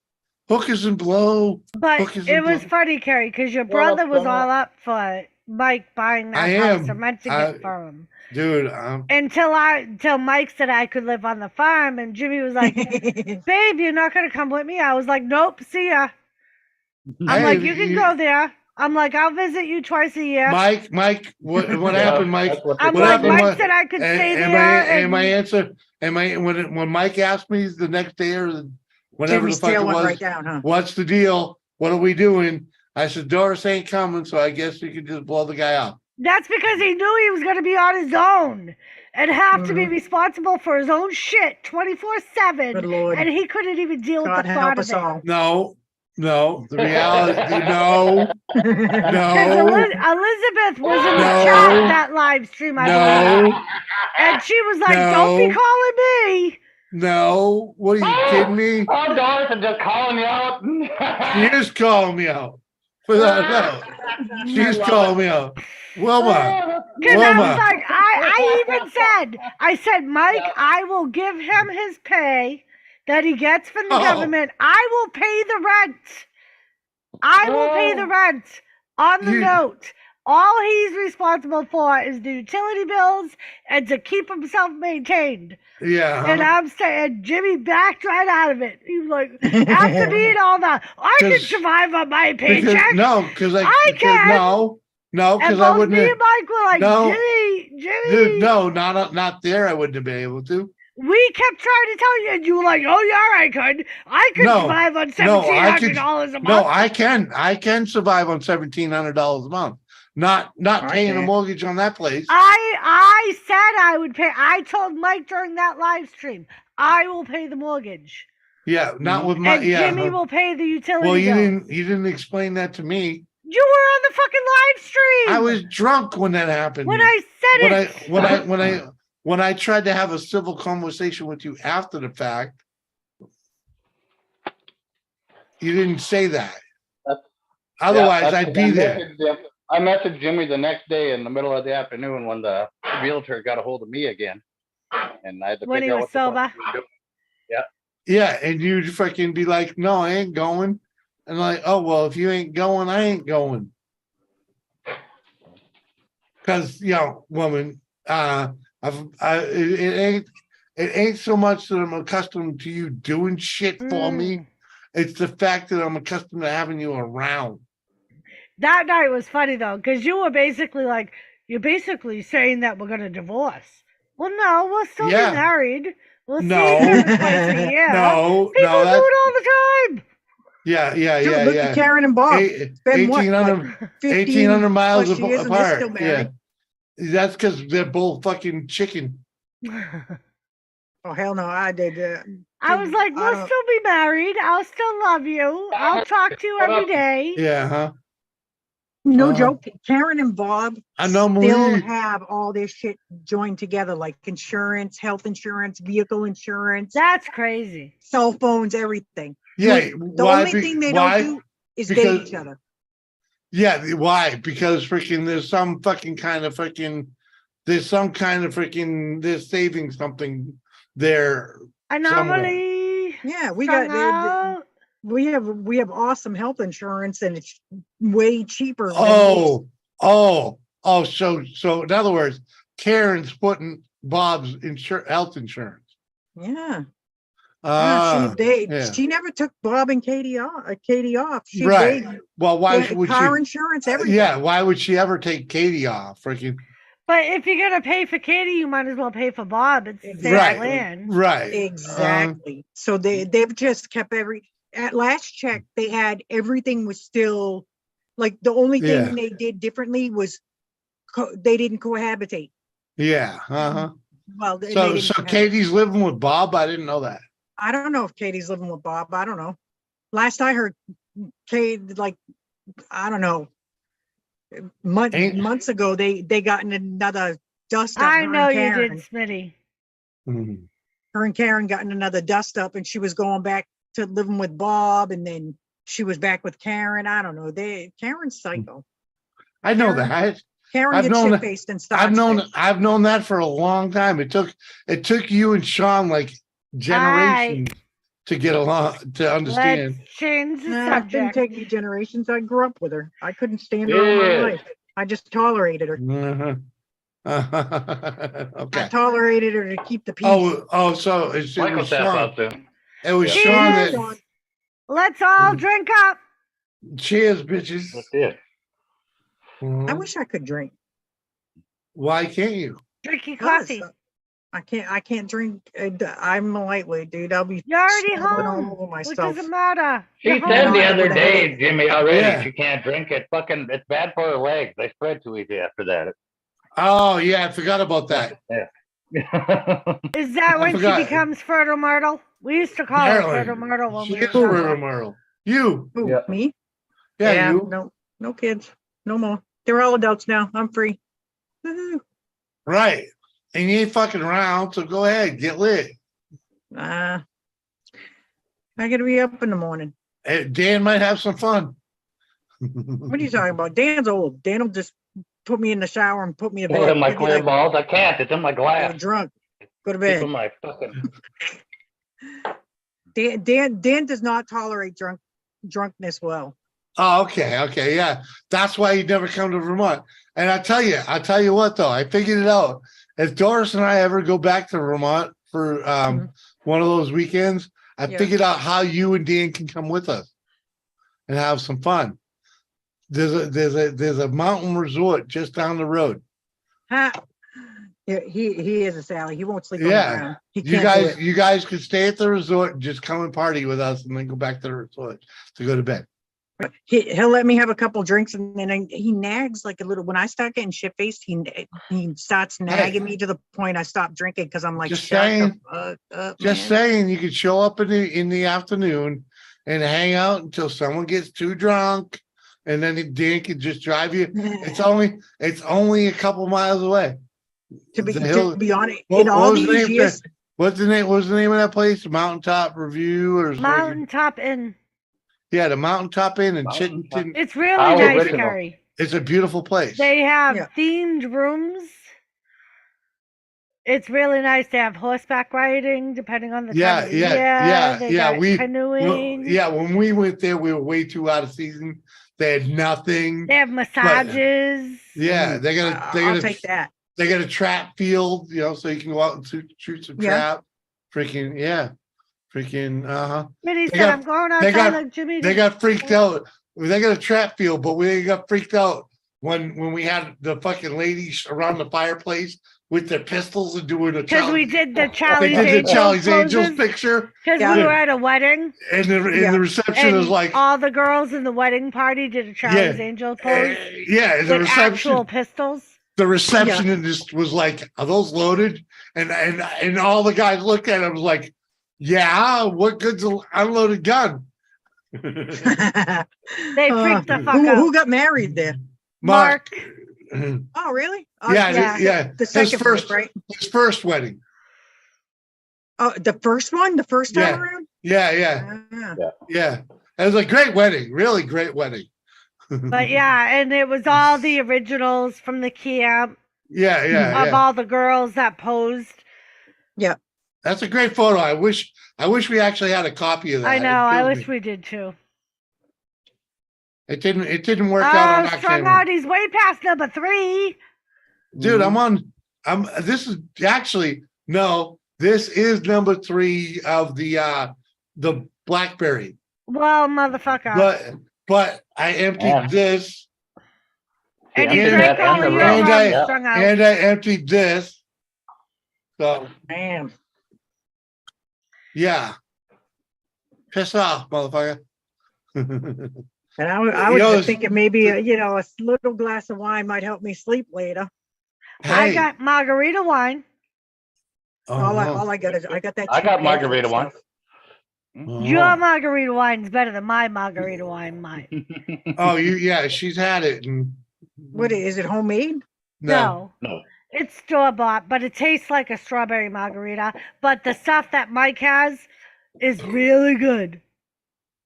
Hookers and blow. but Hookers it and was blow. funny, Carrie, because your Well, brother was well, all up for Mike buying that I house am. or renting it for him. Dude, Until Mike said I could live on the farm, and Jimmy was like, "Babe, you're not gonna come with me." I was like, "Nope, see ya." I'm like, "You can go there." I'm like, "I'll visit you twice a year." Mike, what happened, Mike? That's what I'm what like, happened, Mike Mike? said I could stay And there. my and- answer, when Mike asked me the next day or whenever Jimmy's the fuck it tail went was, right down, huh? what's the deal? What are we doing? I said, Doris ain't coming, so I guess you can just blow the guy up. That's because he knew he was gonna be on his own and have to be responsible for his own shit 24/7, Good Lord. and he couldn't even deal God with the help thought us of it. all. No, the reality, no, Because no, Elizabeth was in the No. chat that live stream, I believe, no, and she was like, "Don't be No. calling me." no. What are you kidding me? Oh, Doris is just calling you out. She is calling me out. Without a doubt. She's calling me out. Wilma, Because I was Wilma. like, I even said, Mike, I will give him his pay that he gets from the Oh. government. I will pay the rent. I will pay the rent on the You- note. All he's responsible for is the utility bills and to keep himself maintained. Yeah. And I'm saying Jimmy backed right out of it. He was like, after being all the, I can 'Cause- survive on my Because paycheck. because I can. no, And because I both wouldn't me have, and Mike were like, No. Jimmy. dude, no, not there. I wouldn't have been able to. We kept trying to tell you, and you were like, "Oh yeah, I could. I could No, survive on no, I $1,700 a month." No, I can survive on $1,700 a month. Not I paying a can't. mortgage on that place. I said I would pay. I told Mike during that live stream, I will pay the mortgage, Yeah, not with my and yeah. Jimmy will pay the utility Well, you bill. didn't explain that to me. You were on the fucking live stream. I was drunk when that happened. when I said it. When I tried to have a civil conversation with you after the fact, you didn't say that. Otherwise, I'd be there. I messaged Jimmy the next day in the middle of the afternoon when the realtor got a hold of me again. And I had to When he figure out was what the fuck sober. he was doing. Yeah, and you'd fucking be like, "No, I ain't going," and like, "Oh well, if you ain't going, I ain't going." Because woman, it ain't so much that I'm accustomed to you doing shit for me. It's the fact that I'm accustomed to having you around. That night was funny though, because you were basically like, you're basically saying that we're gonna divorce. Well, no, we'll still Yeah. be married. We'll No. see each other twice a year. No, People no, do that's it all the time. yeah. Look at Karen and Bob. It's been what, 1,800 miles plus years and they're apart. still married. Yeah, that's because they're both fucking chicken. Oh hell no, I did. I was like, I we'll don't- still be married. I'll still love you. I'll talk to you every day. Yeah, huh? No Uh-huh. joke. Karen and Bob I know, still Marie. have all this shit joined together, like insurance, health insurance, vehicle insurance, That's crazy. cell phones, everything. Yeah, The only thing they don't do is date Because- each other. Yeah, why? Because freaking there's some kind of freaking they're saving something there. Anomaly. Yeah, we strung got out. we have awesome health insurance and it's way cheaper. than So in other words, Karen's putting Bob's health insurance. most. Yeah. Yeah, yeah. she never took Bob and Katie off. She Right. paid Well, why would car she? insurance, everything. Yeah, why would she ever take Katie off? Freaking But if you're gonna pay for Katie, you might as well pay for Bob. It's the same right, plan. right. Exactly. So they've just kept at last check, they had everything was still like the only Yeah. thing they did differently was they didn't cohabitate. Yeah. Uh-huh. Well, they So didn't so cohabitate. Katie's living with Bob. I didn't know that. I don't know if Katie's living with Bob. I don't know. Last I heard, Kate, like, I don't know, months ago, they got in another dust up. I her know and you Karen. did, Smitty. Mhm. Her and Karen got in another dust up, and she was going back to living with Bob, and then she was back with Karen. I don't know. Karen's psycho. I know Karen- that. Karen I've gets known shit that- faced and I've starts. known that for a long time. It took you and Sean like generations to get along to understand. Let's change the It didn't subject. take me generations. I grew up with her. I couldn't stand her all my Yeah. life. I just tolerated her. Uh-huh. I Okay. tolerated her to keep the peace. So it was Michael tap Sean. out there. It was Cheers. Sean that. Sean. Let's all drink up. Cheers, bitches. That's it. I Mhm. wish I could drink. Why can't you? Drink your Because coffee. I can't drink. I'm a lightweight, dude. I'll be You're already stumbling all home. over What myself. does it matter? She You're said home. the I other would have day, had Jimmy, already Yeah. she can't drink it. It's bad for her legs. They spread too easy after that. Oh yeah, I forgot about that. Yeah. Is that I when forgot. she becomes fertile myrtle? We used to call her fertile Apparently. myrtle when She we is were Fertile younger. Myrtle. You. Who, Yeah. me? Yeah, you. No kids. No more. They're all adults now. I'm free. Woohoo. Right. And you ain't fucking around, so go ahead, get lit. I gotta be up in the morning. Dan might have some fun. What are you talking about? Dan's old. Dan will just put me in the shower and put me to Put bed. in my He'd be clear like, balls. I can't. It's in my "You're glass. drunk. Go to Keep bed. in my fucking. Dan does not tolerate drunkenness well. Oh, okay, yeah. That's why you never come to Vermont. And I tell you what though, I figured it out. If Doris and I ever go back to Vermont for one of those weekends, I Yeah. figured out how you and Dan can come with us and have some fun. There's a mountain resort just down the road. Ha. Yeah, he is a Sally. He won't sleep on the Yeah. ground. He You can't do guys, it. you guys could stay at the resort and just come and party with us and then go back to the resort to go to bed. He'll let me have a couple drinks and then he nags like a little. When I start getting shit faced, he starts nagging me to the point I stop drinking because I'm like, Just shut saying. the fuck up, Just man. saying, you could show up in the afternoon and hang out until someone gets too drunk, and then Dan can just drive you. It's only a couple miles away. To be The hill- honest, What- in what all was the these name years, What's the name? What's the name of that place? Mountaintop Review or something? Mountaintop Inn. Yeah, the Mountaintop Inn in Mountaintop. Chittenden. It's really How nice, original. Gary. It's a beautiful place. They have Yeah. themed rooms. It's really nice to have horseback riding, depending on the time Yeah, of the yeah, year. yeah, They yeah. got Well, canoeing. yeah, when we went there, we were way too out of season. They had nothing. They have massages. Yeah, they got I'll take that. They got a trap field, so you can go out and shoot some Yeah. trap. Freaking uh-huh. Smitty They said, got- I'm going they outside got- like Jimmy. They got freaked out. They got a trap field, but we got freaked out when we had the fucking ladies around the fireplace with their pistols and doing a Because we did the they Charlie's did the Angels Charlie's Angels poses. picture, Because Yeah. we were at a wedding. and the reception And was like, all the girls in the wedding party did a Charlie's Yeah. Angel pose yeah, and the with actual reception. pistols. The receptionist was like, "Are those loaded?" And all the guys looked at him was like, "Yeah, what good's an unloaded gun?" They freaked the fuck Who out. got married there? Mark. Oh, really? Yeah. The second first, right? his first wedding. Oh, the first one, the first time Yeah. around. Yeah. Yeah. It was a great wedding, really great wedding. But yeah, and it was all the originals from the camp yeah. of all the girls that posed. That's a great photo. I wish we actually had a copy of that. I know. It I kills wish me. we did too. It didn't work out on Oh, that strung camera. out. He's way past number 3. Dude, this is actually, no, This is number 3 of the blackberry. Well, motherfucker. But I emptied Yeah. this And you emptied drank that and all the of your rum. rum, Yeah. strung out. and I emptied this. So Man, yeah. Piss off, motherfucker. and I You was know, just thinking maybe a little glass of wine might help me sleep later. I hey, got margarita wine. All I got is I got that. I cheap got Catholic margarita wine. stuff. Your margarita wine's better than my margarita wine, mate. Oh, yeah, she's had it. And What is it? Homemade? no, No. It's store bought, but it tastes like a strawberry margarita. But the stuff that Mike has is really good.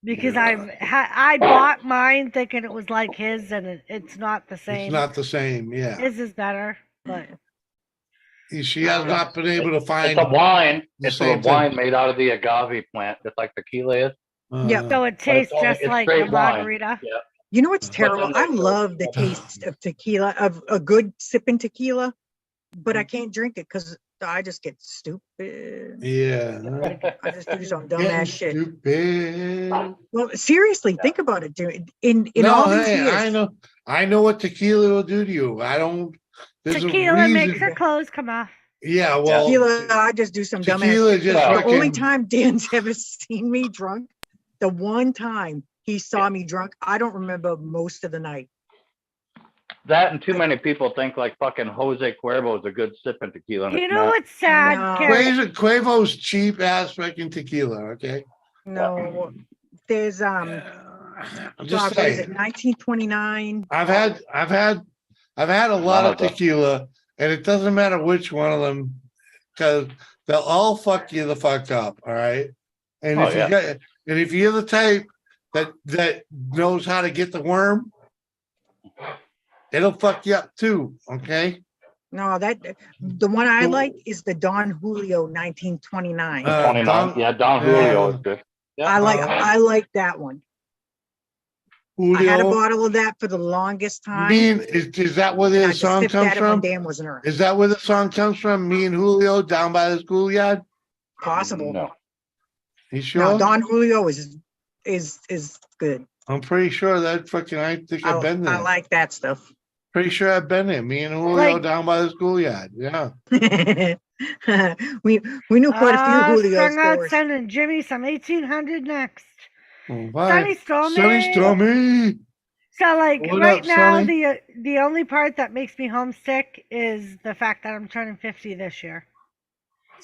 Because I bought mine thinking it was like his, and it's not the same. it's not the same. Yeah, His is better, but she has not been able to find. It's a wine. the It's a same thing. wine made out of the agave plant, just like tequila is. Yeah. so it tastes only- just it's like straight the wine. margarita. Yeah. You know what's But terrible? then I they- love the taste of tequila, of a good sipping tequila, but I can't drink it because I just get stupid. Yeah. I just do some dumb Getting ass shit. stupid. Well, seriously, think about it, dude. In No, all these hey, years, I know what tequila will do to you. I don't. There's Tequila a makes reason. her clothes come off. Yeah, well, tequila, I just do some dumb ass tequila shit. just The only freaking. time Dan's ever seen me drunk, the one time he saw me drunk, I don't remember most of the night. That and too many people think like fucking Jose Cuervo is a good sipping tequila. and You it's know not. what's sad, No. Carrie? Quavo's cheap ass fucking tequila. Okay. No, there's I'm God, just what is it? saying. 1929. I've had a lot None of of them. tequila, and it doesn't matter which one of them, because they'll all fuck you the fuck up. All right. And Oh, if yeah. you got, and if you're the type that knows how to get the worm, it'll fuck you up too. Okay. No, the one I like is the Don Julio 1929. 29. Don- Don Julio is good. I like that one. I had a Julio. bottle of that for the longest time. Me and is that where and I the just song sipped comes at it when from? Dan wasn't around. Is that where the song comes from? Me and Julio down by the schoolyard. Possible. No. You No, sure? Don Julio is good. I'm pretty sure that fucking. I think I've been there. I like that stuff. Pretty sure I've been there. Me and Julio Like- down by the schoolyard. Yeah. we knew quite a few Julio Strung out stores. sending Jimmy some 1800 next. Why? Sunny Stormy. Sunny Stormy. So like What right up, now, Sonny? the only part that makes me homesick is the fact that I'm turning 50 this year.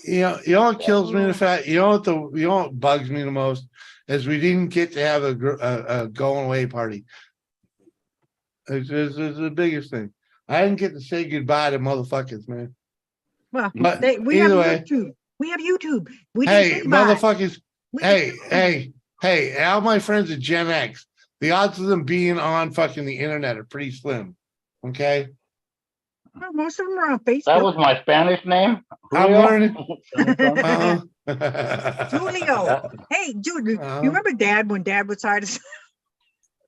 You know what kills me? The fact you know what bugs me the most is we didn't get to have a going away party. It's the biggest thing. I didn't get to say goodbye to motherfuckers, man. Well, But we have either way, YouTube. We have YouTube. We hey, didn't say bye. motherfuckers. We Hey, didn't- hey, all my friends are Gen X. The odds of them being on fucking the internet are pretty slim. Okay. Well, most of them are on Facebook. That was my Spanish name. I'm Julio? learning. Julio. Hey, dude, you remember Dad when Dad was trying to?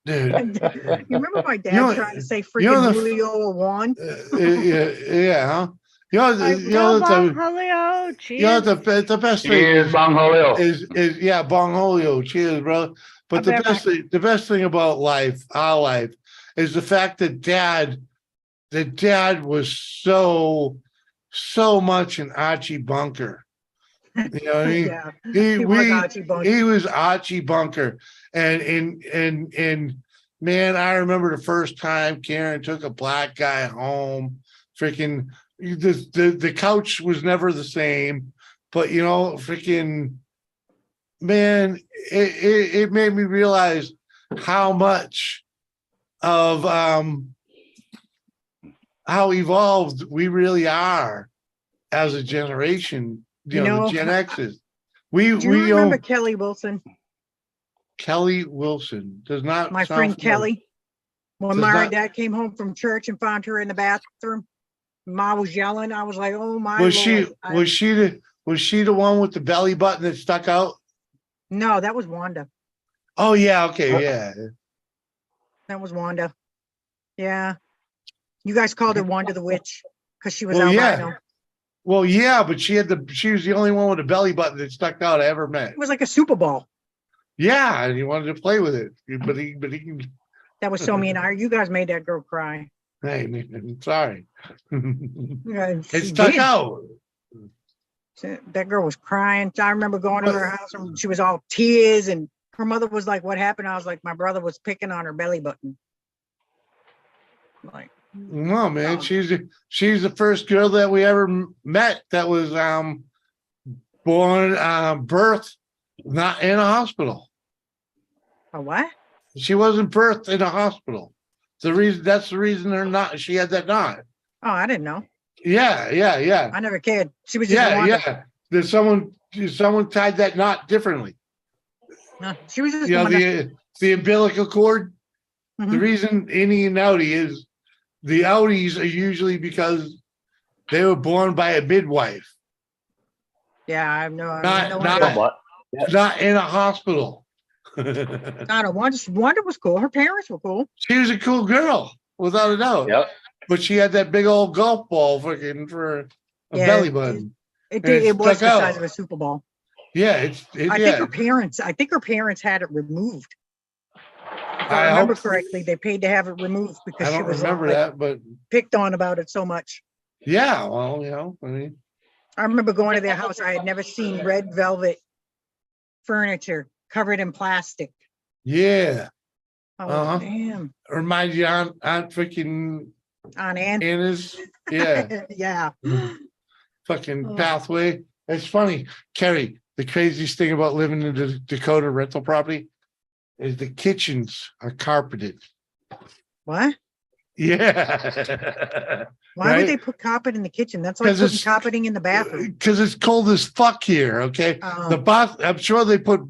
Dude. You remember my dad You know- trying to say you know freaking the- Julio or Juan? Yeah, huh? You know, Like, you know, Bong the, Julio, you cheers. know, the best thing Cheers, Bong Julio. is yeah, Bong Julio, cheers, bro. But I'll the be right best thing about life, our life, is the fact that Dad was so much an Archie Bunker. You know what I mean? Yeah, He was Archie Bunker. he was Archie Bunker, and man, I remember the first time Karen took a black guy home. Freaking the couch was never the same, but you know, freaking man, it made me realize how much of how evolved we really are as a generation. You know, the Gen X's. Do you remember Kelly Wilson? Kelly Wilson does not. My sound friend familiar. Kelly. When Does my not- dad came home from church and found her in the bathroom, Ma was yelling. I was like, "Oh my Was Lord." was she the one with the belly button that stuck out? No, that was Wanda. Oh yeah, okay, yeah. That was Wanda. Yeah. You guys called her Wanda the Witch because she was Well, yeah. albino. Well, yeah, but she was the only one with a belly button that stuck out I ever met. It was like a Super Bowl. Yeah, and he wanted to play with it, but he That was so mean. You guys made that girl cry. hey, man, sorry. Yeah, It she stuck did. out. That girl was crying. I remember going to her house and she was all tears, and her mother was like, "What happened?" I was like, "My brother was picking on her belly button." Like, No, man, she's the first girl that we ever met that was born birthed not in a hospital. a what? She wasn't birthed in a hospital. That's the reason they're not. She had that knot. Oh, I didn't know. Yeah. I never cared. She was just Yeah, wondering. yeah. There's someone tied that knot differently. No, she was just You know, wondering. the umbilical cord. The Mhm. reason Innie and Outie is the Outies are usually because they were born by a midwife, Yeah, I have no not idea. What? not in a hospital. I don't want. Wanda was cool. Her parents were cool. She was a cool girl, without a doubt. Yep. But she had that big old golf ball fucking for a Yeah, belly button. It And was the stuck out. size of a Super Bowl. Yeah, I think yeah. her parents had it removed. If I I remember hope- correctly, they paid to have it removed because I she don't was remember like, that, but picked on about it so much. yeah, well, you know, I mean, I remember going to their house. I had never seen red velvet furniture covered in plastic. yeah. Oh, Uh-huh. damn. Reminds you on freaking On Ann. Anna's, yeah, Yeah. fucking Oh. pathway. It's funny, Kerry. The craziest thing about living in the Dakota rental property is the kitchens are carpeted. What? Yeah. Why Right? would they put carpet in the kitchen? That's like 'Cause putting it's- carpeting in the bathroom. Because it's cold as fuck here. Okay. Oh. The bath, I'm sure they put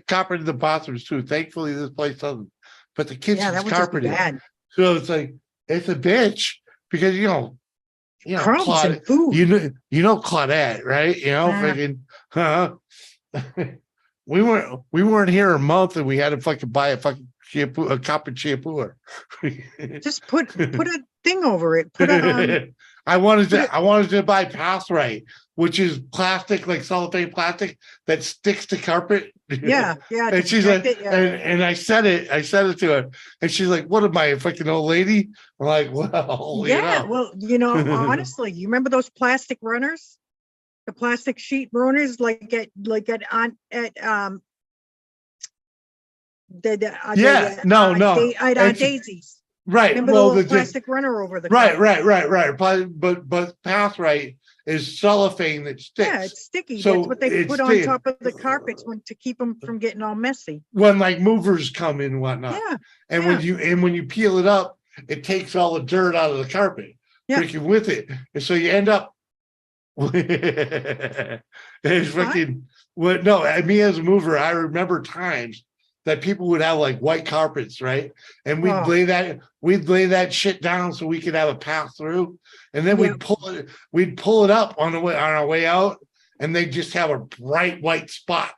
carpet in the bathrooms too. Thankfully, this place doesn't. But the Yeah, kitchen's that would just be carpeted. bad. So it's like it's a bitch because you know, Crumbs Claude- and food. you know Claudette, right? You know, Yeah. freaking, we weren't here a month and we had to fucking buy a fucking shampoo, a copper shampooer. Just put a thing over it. Put a I wanted to buy Pathright, which is plastic, like cellophane plastic that sticks to carpet. yeah. to And she's like, protect it, yeah. and I said it to her, and she's like, "What am I, a fucking old lady?" I'm like, "Well, Yeah, you know." well, honestly, you remember those plastic runners, the plastic sheet runners, like at the It's- Daisy's. right. Remember Well, the little the plastic runner over the right. carpet? But Pathright is cellophane that sticks. Yeah, it's sticky. So That's what they it's put on sticky. top of the carpets to keep them from getting all messy. When like movers come in and whatnot. Yeah, And when you peel it up, it takes all the dirt out of the carpet, Yeah. freaking with it. And so you end up it's freaking me as a mover, I remember times that people would have like white carpets, right? And we'd Oh. lay that shit down so we could have a path through. And then Yeah. we'd pull it up on our way out, and they just have a bright white spot.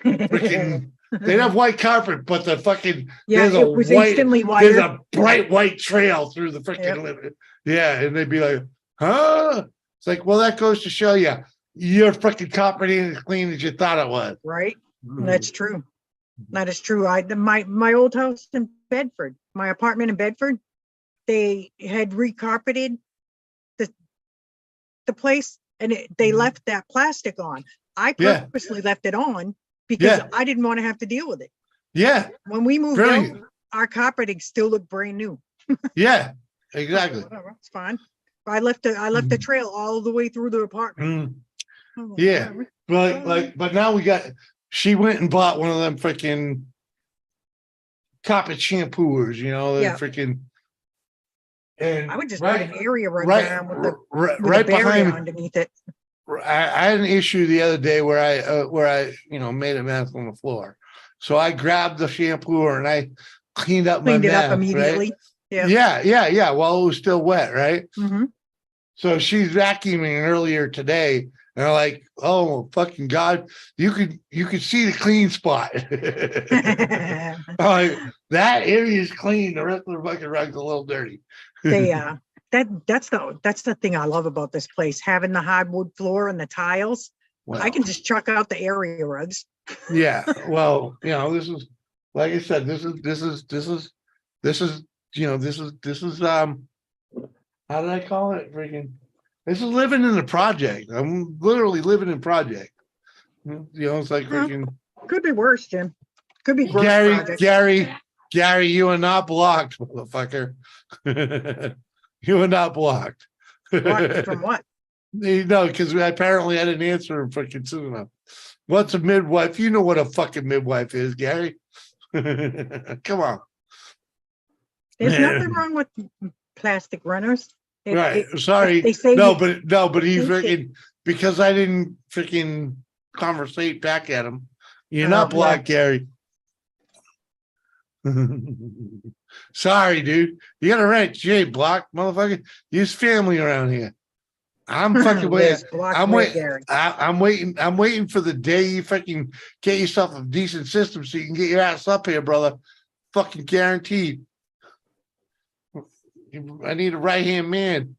Freaking they'd have white carpet, but the fucking Yeah, there's it was instantly there's whiter. a bright white trail through the freaking Yep. living. Yeah, and they'd be like, huh? It's like, well, that goes to show you your freaking carpet ain't as clean as you thought it was. Right? That's true. That is true. My old house in Bedford, my apartment in Bedford, they had recarpeted the place, and they left that plastic on. I Yeah. purposely left it on because Yeah. I didn't want to have to deal with it. Yeah, When we moved Brilliant. out, our carpeting still looked brand new. yeah, exactly. Whatever, it's fine. I left the trail all the way through the apartment. Mm. Oh, Yeah. whatever. But now she went and bought one of them freaking carpet shampooers, you know, the Yeah. freaking. And I would just put an area right down with the right, with a right barrier behind. underneath it. I had an issue the other day where I made a mess on the floor, so I grabbed the shampooer and I cleaned up Cleaned my it mess, up immediately. Right? Yeah. Yeah. While it was still wet, right? Mhm. So she's vacuuming earlier today, and I'm like, "Oh fucking god, you could see the clean spot." I'm like, that area is clean. The rest of the fucking rug's a little dirty. They that's the thing I love about this place, having the hardwood floor and the tiles. I Well, can just chuck out the area rugs. yeah, well, this is, like I said, this is, how did I call it? This is living in the project. I'm literally living in project. It's like Well, freaking Could be worse, Jim. Could be worse projects. Gary, you are not blocked, motherfucker. You are not blocked. What, from what? No, because apparently I didn't answer him freaking soon enough. What's a midwife? You know what a fucking midwife is, Gary. Come on. There's nothing wrong with plastic runners. Right. Sorry. They say No, you- but he think that- freaking, because I didn't freaking conversate back at him. You're Oh, not yeah. blocked, Gary. Sorry, dude. You got a right. You ain't blocked, motherfucker. Use family around here. I'm fucking waiting. Liz, block I'm Liz, waiting. Gary. I'm waiting. I'm waiting for the day you fucking get yourself a decent system so you can get your ass up here, brother. Fucking guaranteed. I need a right hand man.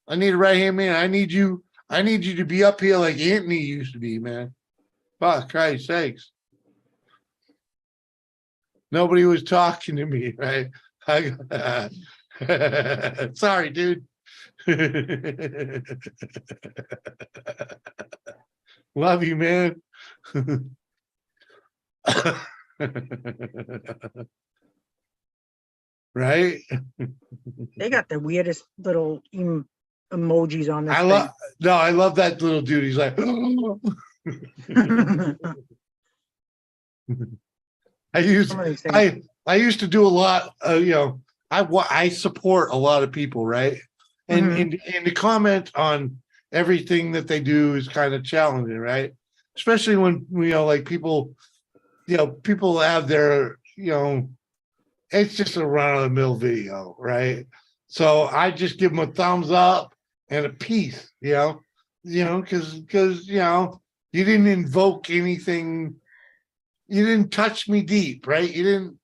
I need you. I need you to be up here like Anthony used to be, man. Fuck Christ's sakes. Nobody was talking to me, right? Sorry, dude. Love you, man. Right? They got the weirdest little emojis on this I love that little dude. He's like, thing. I used Some of these things. I used to do a lot. I support a lot of people, right? And Mhm. and to comment on everything that they do is kind of challenging, right? Especially when like people, people have their, it's just a run of the mill video, right? So I just give them a thumbs up and a peace, because you didn't invoke anything. You didn't touch me deep, right? You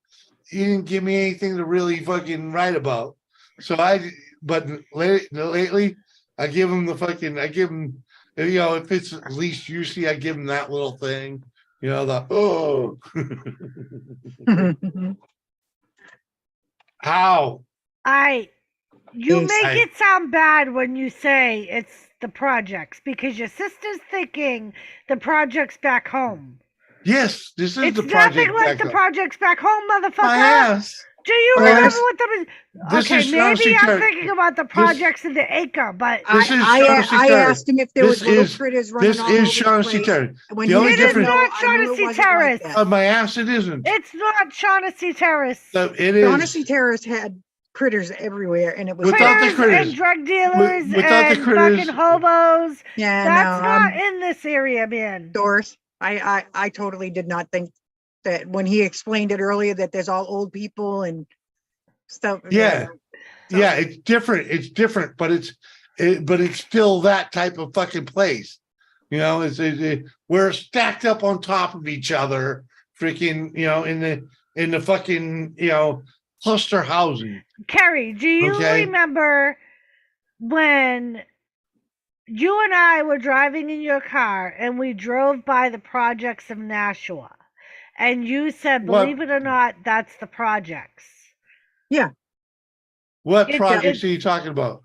didn't give me anything to really fucking write about. So but lately, I give them if it's at least juicy, I give them that little thing, How? You Yes. make it sound bad when you say it's the projects because your sister's thinking the projects back home. Yes, this is It's the project. nothing like the back up. projects back home, motherfucker. My ass. Do you My remember ass. what the? This Okay, is maybe Shaughnessy I'm Terrace. thinking about the projects in the acre, but This is I Shaughnessy Terrace. asked him if there was This little is- critters running This all over is the Shaughnessy place. Terrace. When The he only said difference- no, It's not I knew it Shaughnessy wasn't like Terrace. that. My ass, it isn't. it's not Shaughnessy Terrace. So it is. Shaughnessy Terrace had critters everywhere, and it was Without the Critters critters. and drug dealers Without the and critters. fucking hobos. yeah, That's no, not in this area, man. Doris. I totally did not think that when he explained it earlier that there's all old people and stuff. Yeah. So- Yeah, it's different. It's different, but it's still that type of fucking place. We're stacked up on top of each other, freaking, in the fucking, cluster housing. Kerry, do you Okay. remember when you and I were driving in your car and we drove by the projects of Nashua? And you said, What- believe it or not, that's the projects. What It- projects it's- are you talking about?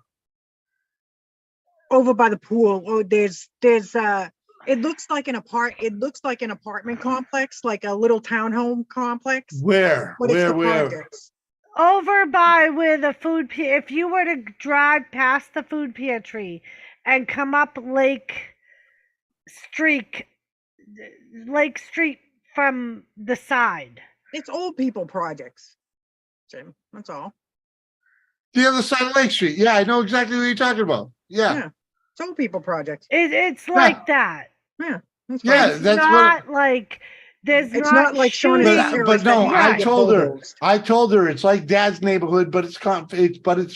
over by the pool. Oh, there's it looks like an apartment complex, like a little townhome complex. Where? But it's the Where? projects. Over by where the food if you were to drive past the food pantry and come up Lake Street from the side. It's old people projects, Jim. That's all. The other side of Lake Street. Yeah, I know exactly what you're talking about. Yeah. Yeah. It's old people projects. It's like that. Yeah. That's Yeah, fine. It's that's not like there's It's not not like shooting. Shaughnessy Terrace. But no, that I get told her. bulldozed. I told her it's like Dad's neighborhood, but it's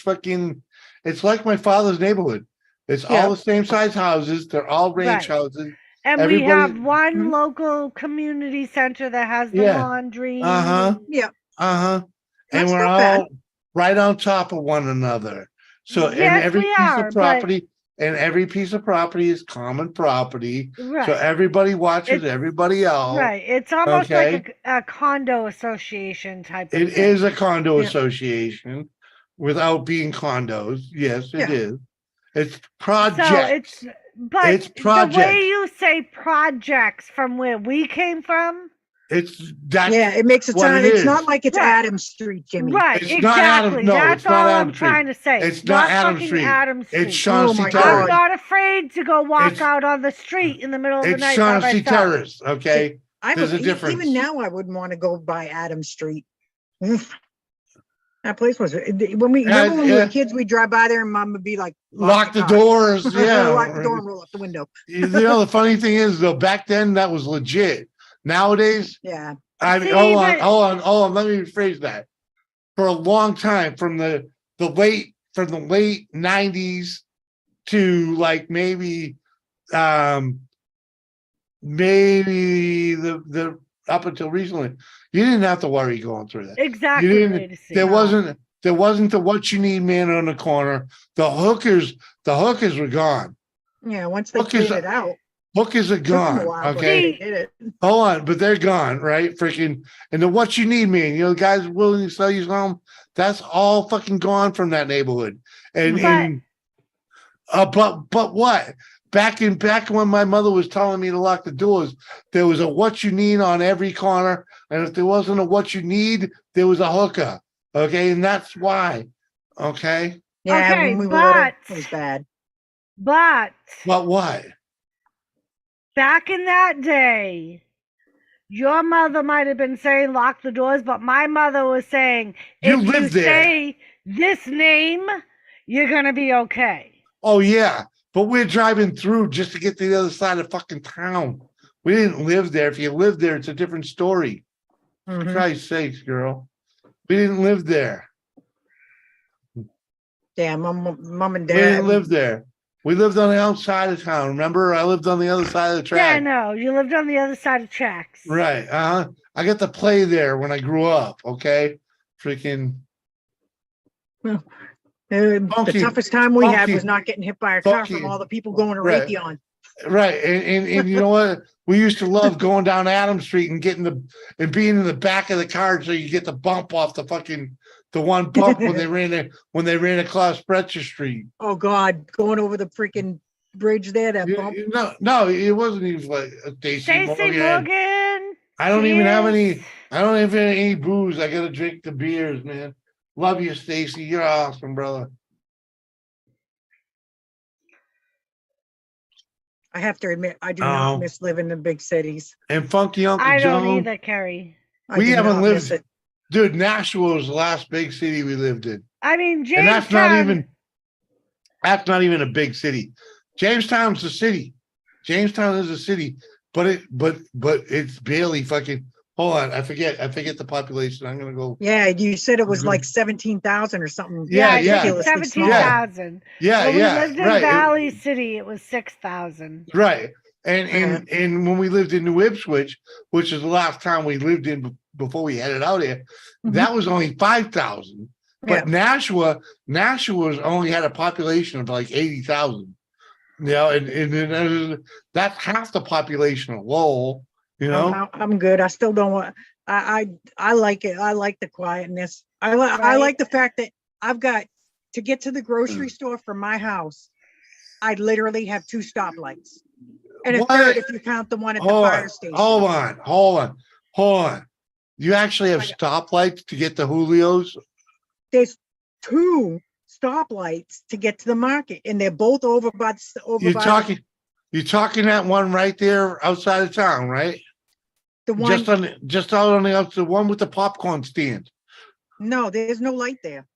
fucking. It's like my father's neighborhood. It's Yeah. all the same size houses. They're all ranch Right. houses. And we everybody- have one Mhm. local community center that has the Yeah. laundry. Uh huh. Yeah. Uh huh. And That's we're not all bad. right on top of one another. So, and Yes, every we piece are, of but- property, and every piece of property is common property. So Right. everybody watches It's- everybody else. Right. It's almost okay? like a condo association type of It thing. is a condo Yeah. association without being condos. Yes, it Yeah. is. It's So projects. but It's the way projects. you say projects from where we came from, That's Yeah, it makes it what sound, it it's not is. like it's Right. Adams Street, Jimmy. right? It's not Adam- Exactly. no, That's it's not all Adam I'm Street. trying to say. It's not Adam fucking Street. Adam Street. It's Shaughnessy my Terrace. God. I'm not afraid to go walk It's- out on the street in the middle of the It's night by Shaughnessy myself. Terrace, okay? There's a difference. Even now, I wouldn't want to go by Adams Street. Oof. That place was, when we, remember when we were kids, we'd drive by there and mom would be like, Lock the car." doors, yeah. Lock the door and roll up the window. You know, the funny thing is though, back then that was legit. Nowadays, Yeah. I mean, See, hold but- on. Let me rephrase that. For a long time, from the late 90s to like maybe the up until recently, you didn't have to worry going through that. Exactly. You didn't- Lady C. There wasn't the what you need man on the corner. The hookers were gone. Yeah, once they Hookers cleared it out. Hookers are Took them a gone. while, but Okay. they did it. Hold on, but they're gone, right? Freaking, and the what you need, man. You know, guys willing to sell you home. That's all fucking gone from that neighborhood. And but what? Back when my mother was telling me to lock the doors, there was a what you need on every corner, and if there wasn't a what you need, there was a hooker. Okay, and that's why. Okay, Yeah, Okay, when we were little, but- it was bad. But but what? back in that day, your mother might have been saying lock the doors, but my mother was saying You if you lived there. say this name, you're gonna be okay. Oh yeah, but we're driving through just to get to the other side of fucking town. We didn't live there. If you lived there, it's a different story. For Mhm. Christ's sakes, girl. We didn't live there. Yeah, mom and We dad. didn't live there. We lived on the outside of town. Remember, I lived on the other side of the Yeah, track. no, you lived on the other side of tracks. Right. I got to play there when I grew up. Okay. Freaking. The Funky- toughest time we had funky- was not getting hit by a car funky- from all the people going to Right. Raytheon. Right. And you know what? We used to love going down Adams Street and being in the back of the car so you get the bump off the one bump when they ran across Bretcher Street. Oh God, going over the freaking bridge there, that bump. No, it wasn't even like Stacy Stacy Morgan. I don't even have any. cheers. I don't even have any booze. I gotta drink the beers, man. Love you, Stacy. You're awesome, brother. I have to admit, I do Oh. not miss living in big cities. And Funky Uncle I don't Joe. either, Kerry. I We do haven't not miss lived. it. Dude, Nashville was the last big city we lived in, I mean, and that's not Jamestown. even. That's not even a big city. Jamestown's a city. Jamestown is a city, but it's barely fucking. Hold on, I forget the population. I'm gonna go. Yeah, you said it was Mhm. like 17,000 or something. Yeah, I think yeah. it's ridiculously small. 17,000. Yeah, When yeah, we lived in right. Valley City, it was 6,000. Right. And when we lived in New Ipswich, which is the last town we lived in before we headed out here, Mhm. that was only 5,000. But Nashua's only had a population of like 80,000. You know, and that's half the population of Lowell, you know. I'm good. I still don't want. I like it. I like the quietness. I Right. like the fact that I've got to get to the grocery store from my house. I literally have 2 stoplights, and a What? third if you count the one at the fire station. Hold on. You actually have stoplights to get to Julio's? There's 2 stoplights to get to the market, and they're both over by You're talking that one right there outside of town, right? the one. Just out on the outside, the one with the popcorn stand. No, there's no light there.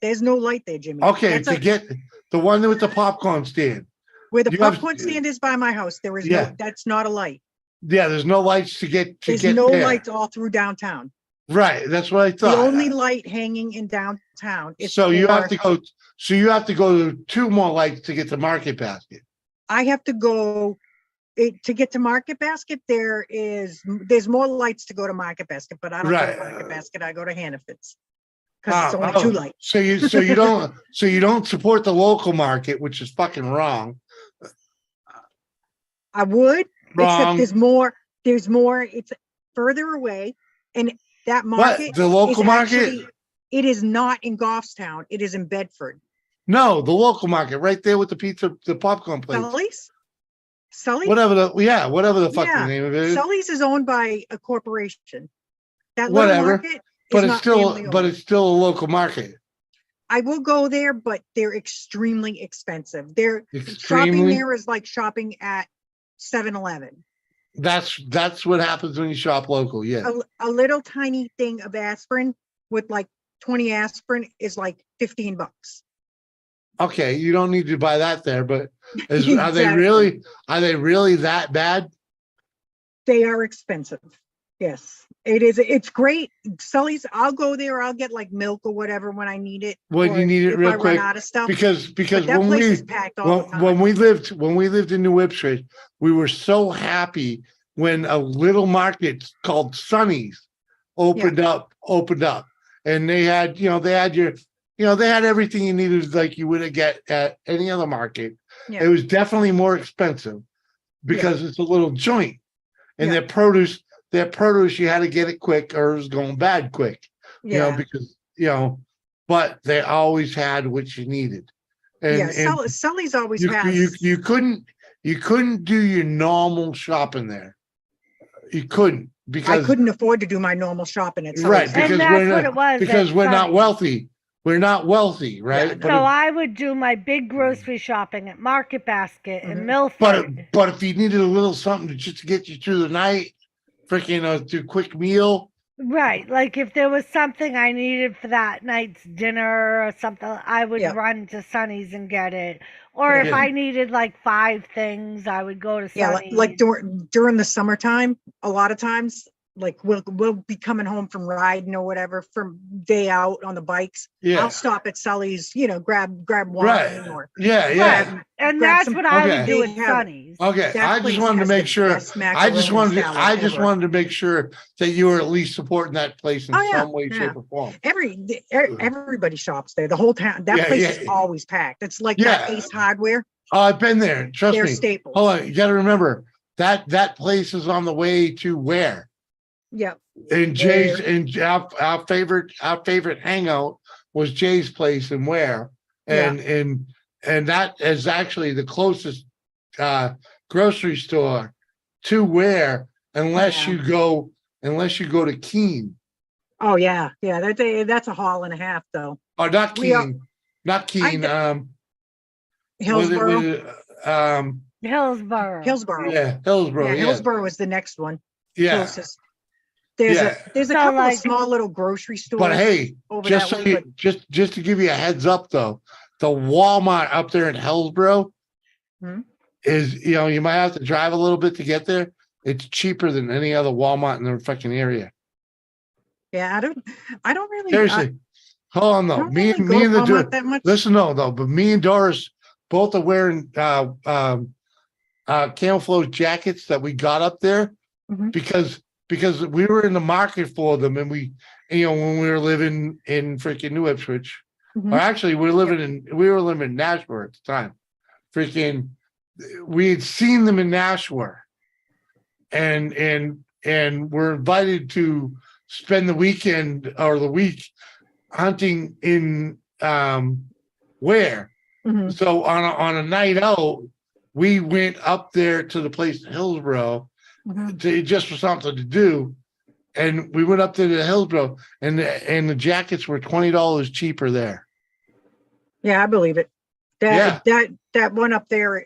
There's no light there, Jimmy. Okay, That's to like get the one with the popcorn stand. where the you have- popcorn stand is by my house. There is Yeah. no. That's not a light. Yeah, there's no lights to get There's get no there. lights all through downtown. Right, that's what I The thought. only light hanging in downtown is So you have for- to go. So you have to go to 2 more lights to get to Market Basket. I have to go to get to Market Basket. There's more lights to go to Market Basket, but I don't go Right. to Market Basket. I go to Hannaford's because it's only two Oh, lights. so you don't support the local market, which is fucking wrong. I would, except Wrong. there's more, it's further away. And that market The local is market? actually, it is not in Goffstown. It is in Bedford. No, the local market right there with the pizza, the popcorn place. Sully's? Whatever the fuck the Yeah. name of it is. Sully's is owned by a corporation. That little Whatever. market But is it's not still family-owned. a local market. I will go there, but they're extremely expensive. Shopping Extremely. there is like shopping at 7-Eleven. That's what happens when you shop local. Yeah. A little tiny thing of aspirin with like 20 aspirin is like $15. Okay, you don't need to buy that there, but are they Exactly. really that bad? They are expensive. Yes, it is. It's great. Sully's, I'll go there. I'll get like milk or whatever when I need it. When or you need it if real I quick, run out of stuff. because But that when place we is packed all the time. when we lived in New Ipswich, we were so happy when a little market called Sonny's opened up, and they had they had everything you needed like you would get at any other market. Yeah. It was definitely more expensive because it's a little joint, and their produce you had to get it quick or it was going bad quick. Yeah. Because but they always had what you needed. And Sully's always you has. you couldn't do your normal shopping there. You couldn't because I couldn't afford to do my normal shopping at Sully's. right because And that's what it was because at we're not Sonny's. wealthy. We're not wealthy, right? So I would do my big grocery shopping at Market Basket in Milford. But if you needed a little something just to get you through the night, freaking do a quick meal. Right. Like if there was something I needed for that night's dinner or something, I would run to Sonny's and get it. Or if I needed like 5 things, I would go to Sonny's. Like during the summertime, a lot of times, like we'll be coming home from riding or whatever from day out on the bikes. Yeah. I'll stop at Sully's, grab wine Right. or Yeah. And grab that's some- what I Okay. would do They at have- Sonny's. Okay, That I just place wanted to has make the sure. best I just macaroni wanted salad ever. to make sure that you were at least supporting that place in Oh, yeah, some way, yeah. shape, or form. Everybody shops there. The whole town. That place is always packed. It's like that Ace Hardware. Oh, I've been there. Trust They're me. staples. Hold on, you got to remember that place is on the way to where? Yeah. And Jay's and our favorite hangout was Jay's place and where and that is actually the closest grocery store to where unless you go to Keene. Oh yeah. That's a haul and a half though. Oh, not Keene. Hillsborough. Hillsborough. Hillsborough. Yeah, Hillsborough. Yeah, Yeah, Hillsborough is the next one. Yeah. Closest. There's a couple of small little grocery stores. But hey, over just that so way, you, just to give you a heads up though, the Walmart up there in Hillsborough is you might have to drive a little bit to get there. It's cheaper than any other Walmart in the fucking area. Yeah, I don't really Seriously. Hold on though. Me and the Walmart that much. listen though, but me and Doris both are wearing camouflage jackets that we got up there because we were in the market for them and we when we were living in freaking New Ipswich. Or actually we were living in Nashua at the time. Freaking we had seen them in Nashua and we're invited to spend the weekend or the week hunting in where. So on a night out, we went up there to the place in Hillsborough just for something to do. And we went up to the Hillsborough and the jackets were $20 cheaper there. Yeah, I believe it. That one up there,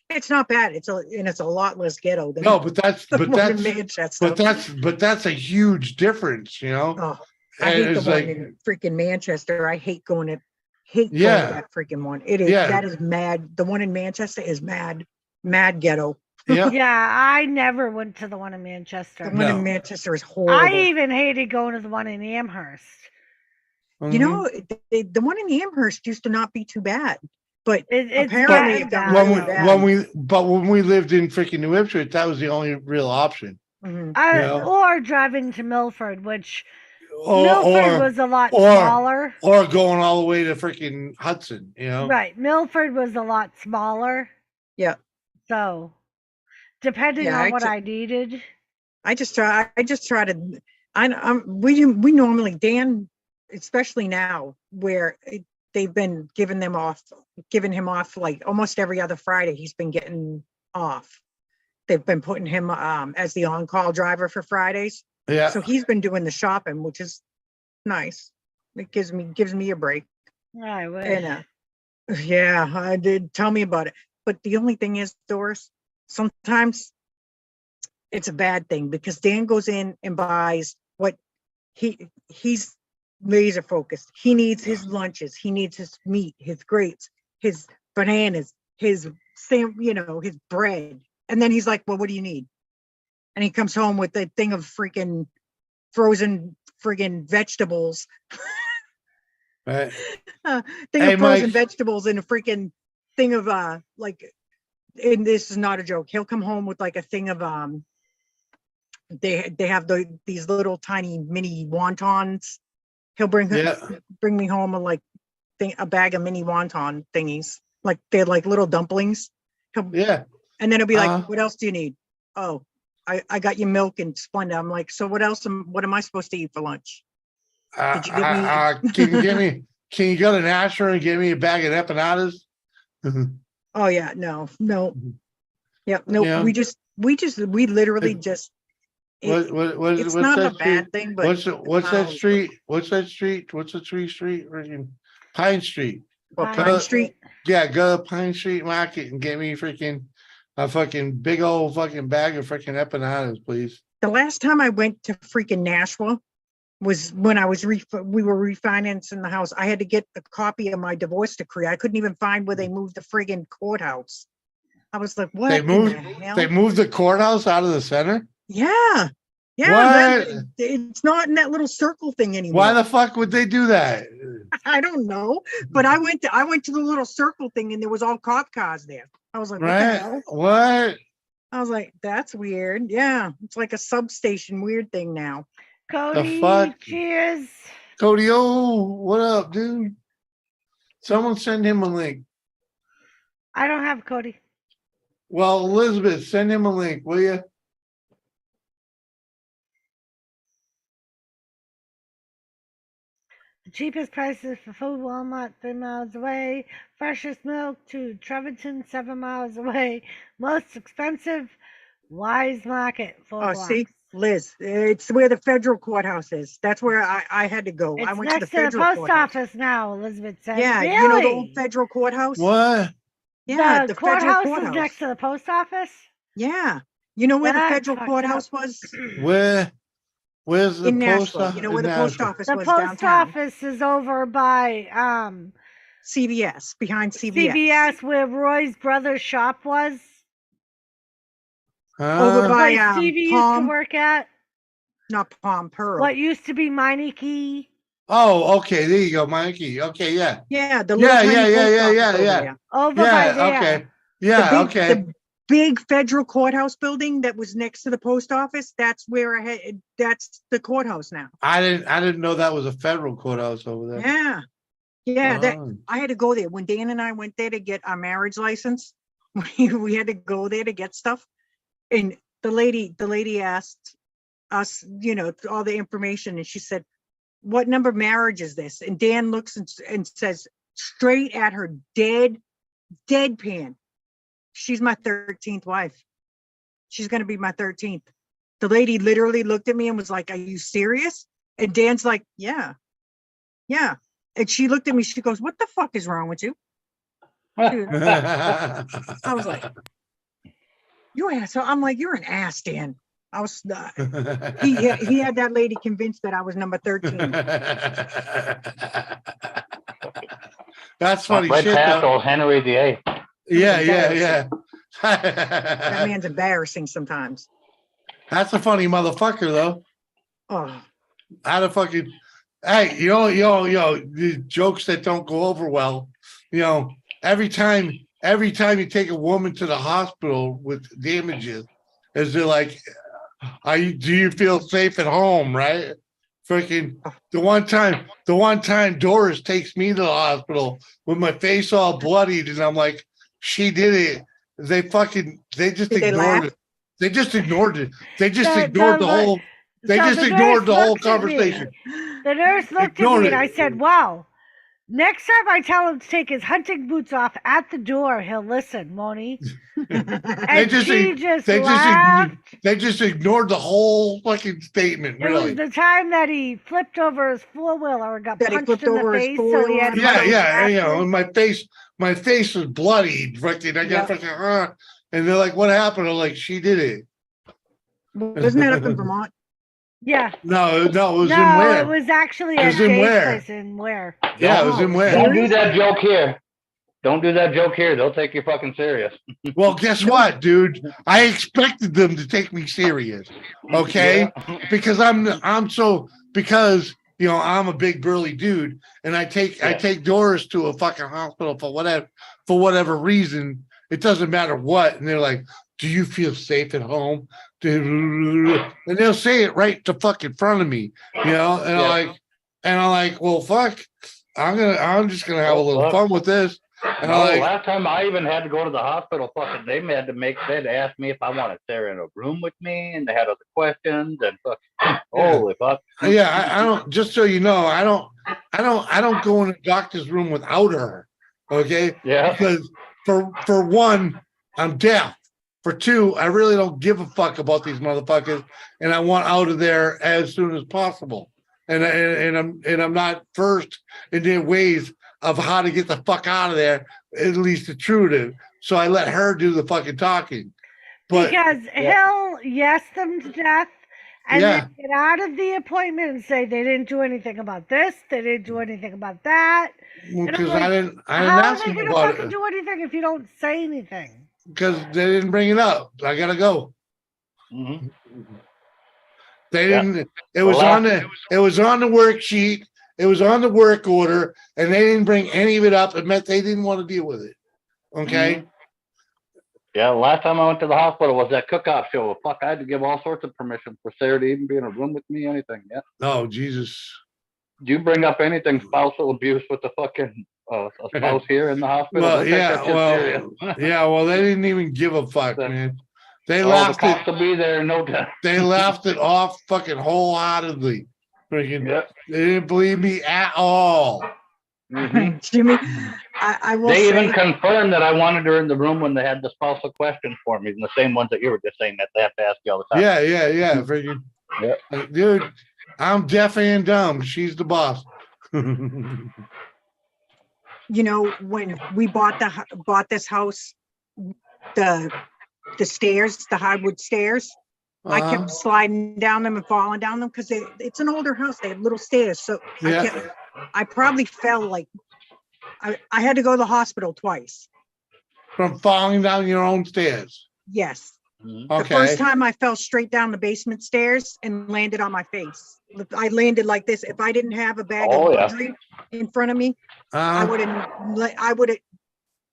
it's not bad. It's a lot less ghetto than that's Manchester. But that's a huge difference, Oh, I hate the one in freaking Manchester. I hate going to that freaking one. It is that is mad. The one in Manchester is mad ghetto. Yeah, I never went to the one in Manchester. The one in Manchester is horrible. I even hated going to the one in Amherst. The one in Amherst used to not be too bad, but it's apparently it got really bad. when we lived in freaking New Ipswich, that was the only real option. Or driving to Milford, which Milford was a lot or smaller. or going all the way to freaking Hudson, you know? Right. Milford was a lot smaller. Yeah. So depending Yeah, on what I needed. I just try to, we normally, Dan, especially now where they've been giving him off like almost every other Friday. He's been getting off. They've been putting him as the on-call driver for Fridays. Yeah. So he's been doing the shopping, which is nice. It gives me a break. I wish. And yeah, I did. Tell me about it. But the only thing is, Doris, sometimes it's a bad thing because Dan goes in and buys what he's laser focused. He needs his lunches. He needs his meat, his grapes, his bananas, his his bread. And then he's like, well, what do you need? And he comes home with a thing of freaking frozen friggin' vegetables. Right. Thing Hey, of frozen Mike. vegetables and a freaking thing of like, and this is not a joke. He'll come home with like a thing of they have these little tiny mini wontons. He'll bring me home a bag of mini wonton thingies. Like they're like little dumplings. And then he'll be like, what else do you need? Oh, I got you milk and Splenda. I'm like, so what else? What am I supposed to eat for lunch? Did you give me? Can you go to Nashville and give me a bag of empanadas? Oh yeah, no. Yep, no. Yeah. We literally just. It's not a bad thing, but what's that street? What's that street? What's the street? Freaking Pine Street. Well, Pine Street. Yeah, go to Pine Street Market and get me freaking a fucking big old fucking bag of freaking empanadas, please. The last time I went to freaking Nashville was when I was we were refinancing the house. I had to get a copy of my divorce decree. I couldn't even find where they moved the friggin' courthouse. I was like, what? They moved the courthouse out of the center? Yeah. It's not in that little circle thing anymore. Why the fuck would they do that? I don't know. But I went to the little circle thing and there was all cop cars there. I was like, what the hell? What? I was like, that's weird. Yeah. It's like a substation weird thing now. Cody, The fuck? cheers. Cody, what up, dude? Someone send him a link. I don't have Cody. Well, Elizabeth, send him a link, will you? The cheapest prices for food, Walmart 3 miles away. Freshest milk to Trevorton 7 miles away. Most expensive, Wise Market 4 blocks. See, Liz, it's where the federal courthouse is. That's where I had to go. It's I went to the next to the federal post courthouse. office now, Elizabeth said. Yeah, really? you know the old federal courthouse? What? Yeah, the federal courthouse is courthouse. next to the post office? Yeah. You know where the That's federal fucked courthouse up. was? Where's the In post Nashville. You know where the post office The was post downtown? office is over by CVS, behind CVS. CVS, where Roy's brother's shop was. Over by Like Stevie used to Palm, work at. not Palm, Pearl. What used to be Meineke. Oh, okay. There you go, Mikey. Okay, yeah. Yeah, the little tiny post office over there. Over by there. Okay. Yeah, okay. The big federal courthouse building that was next to the post office, that's where that's the courthouse now. I didn't know that was a federal courthouse over there. Yeah. Yeah, Oh. I had to go there. When Dan and I went there to get our marriage license, we had to go there to get stuff. And the lady asked us, all the information, and she said, what number marriage is this? And Dan looks and says straight at her deadpan, she's my 13th wife. She's going to be my 13th. The lady literally looked at me and was like, are you serious? And Dan's like, yeah. And she looked at me, she goes, what the fuck is wrong with you? I was like, you asshole. I'm like, you're an ass, Dan. I was, he had that lady convinced that I was number 13. That's funny Right shit, past though. old Henry VIII. Yeah. That man's embarrassing sometimes. That's a funny motherfucker, though. Oh, How the fucking, hey, the jokes that don't go over well, every time you take a woman to the hospital with damages, is they're like, do you feel safe at home, right? Freaking the one time Doris takes me to the hospital with my face all bloodied, and I'm like, she did it. They just Did they ignored laugh? it. They just ignored it. They just The- ignored the- the whole. They So just the ignored nurse the whole looked at me. conversation. The nurse looked at Ignored me and it. I said, wow, next time I tell him to take his hunting boots off at the door, he'll listen, won't he? And she just laughed. They just ignored the whole fucking statement. It was Really. the time that he flipped over his four-wheeler and got That he punched flipped in the over his face, so he had four-wheeler. Yeah, muscle you know, spasms. and my face was bloodied. Fucking, I got Yep. fucking, and they're like, "What happened?" I'm like, "She did it." Wasn't that up in Vermont? Yeah. No, it was in No, Ware. it was actually It at was in Jay's Ware. place in Ware. Yeah, it was in Ware. Don't do that joke here. Don't do that joke here. They'll take you fucking serious. Well, guess what, dude? I expected them to take me serious. Okay, because because you know I'm a big burly dude, and I take Doris to a fucking hospital for whatever reason. It doesn't matter what, and they're like, "Do you feel safe at home?" And they'll say it right to fucking front of me, you know. And I'm like, well, fuck. I'm just gonna have a little fun with this. And No, I'm like, last time I even had to go to the hospital, fucking, they'd ask me if I wanted Sarah in a room with me, and they had other questions, and fucking, holy fuck. yeah, I don't. Just so you know, I don't go in a doctor's room without her. Okay. Yeah. Because for one, I'm deaf. For two, I really don't give a fuck about these motherfuckers, and I want out of there as soon as possible. And I'm not first in their ways of how to get the fuck out of there, at least the truth. So I let her do the fucking talking. But Because he'll yes them to death and Yeah. then get out of the appointment and say they didn't do anything about this, they didn't do anything about that. And I'm because like, I didn't how ask are they them gonna about fucking it do anything if you don't say anything? because they didn't bring it up. I gotta go. Mm-hmm. They Yeah. didn't. It was on the worksheet. It was on the work order, and they didn't bring any of it up. It meant they didn't want to deal with it. Okay. Mhm. Yeah, the last time I went to the hospital was that cook-off show. Fuck, I had to give all sorts of permission for Sarah to even be in a room with me, anything. Yeah. Oh Jesus. Do you bring up anything spousal abuse with the fucking a spouse here in the hospital? Well, Don't take yeah, that shit serious. well, they didn't even give a fuck, man. They Oh, the laughed cops it. will be there in no time. They laughed it off fucking wholeheartedly. Freaking, Yep. they didn't believe me at all. Mhm. Jimmy, I will They say, even confirmed that I wanted her in the room when they had the spousal questions for me, and the same ones that you were just saying that they have to ask you all the time. Yeah. Freaking, Yeah. like, dude, I'm deaf and dumb. She's the boss. you know, when we bought this house, the stairs, the hardwood stairs, I Uh-huh. kept sliding down them and falling down them because it's an older house. They have little stairs. So Yeah. I probably fell like, I had to go to the hospital twice. From falling down your own stairs. Yes. Mhm. The Okay. first time I fell straight down the basement stairs and landed on my face. I landed like this. If I didn't have a bag Oh, of yeah. laundry in front of me, I would have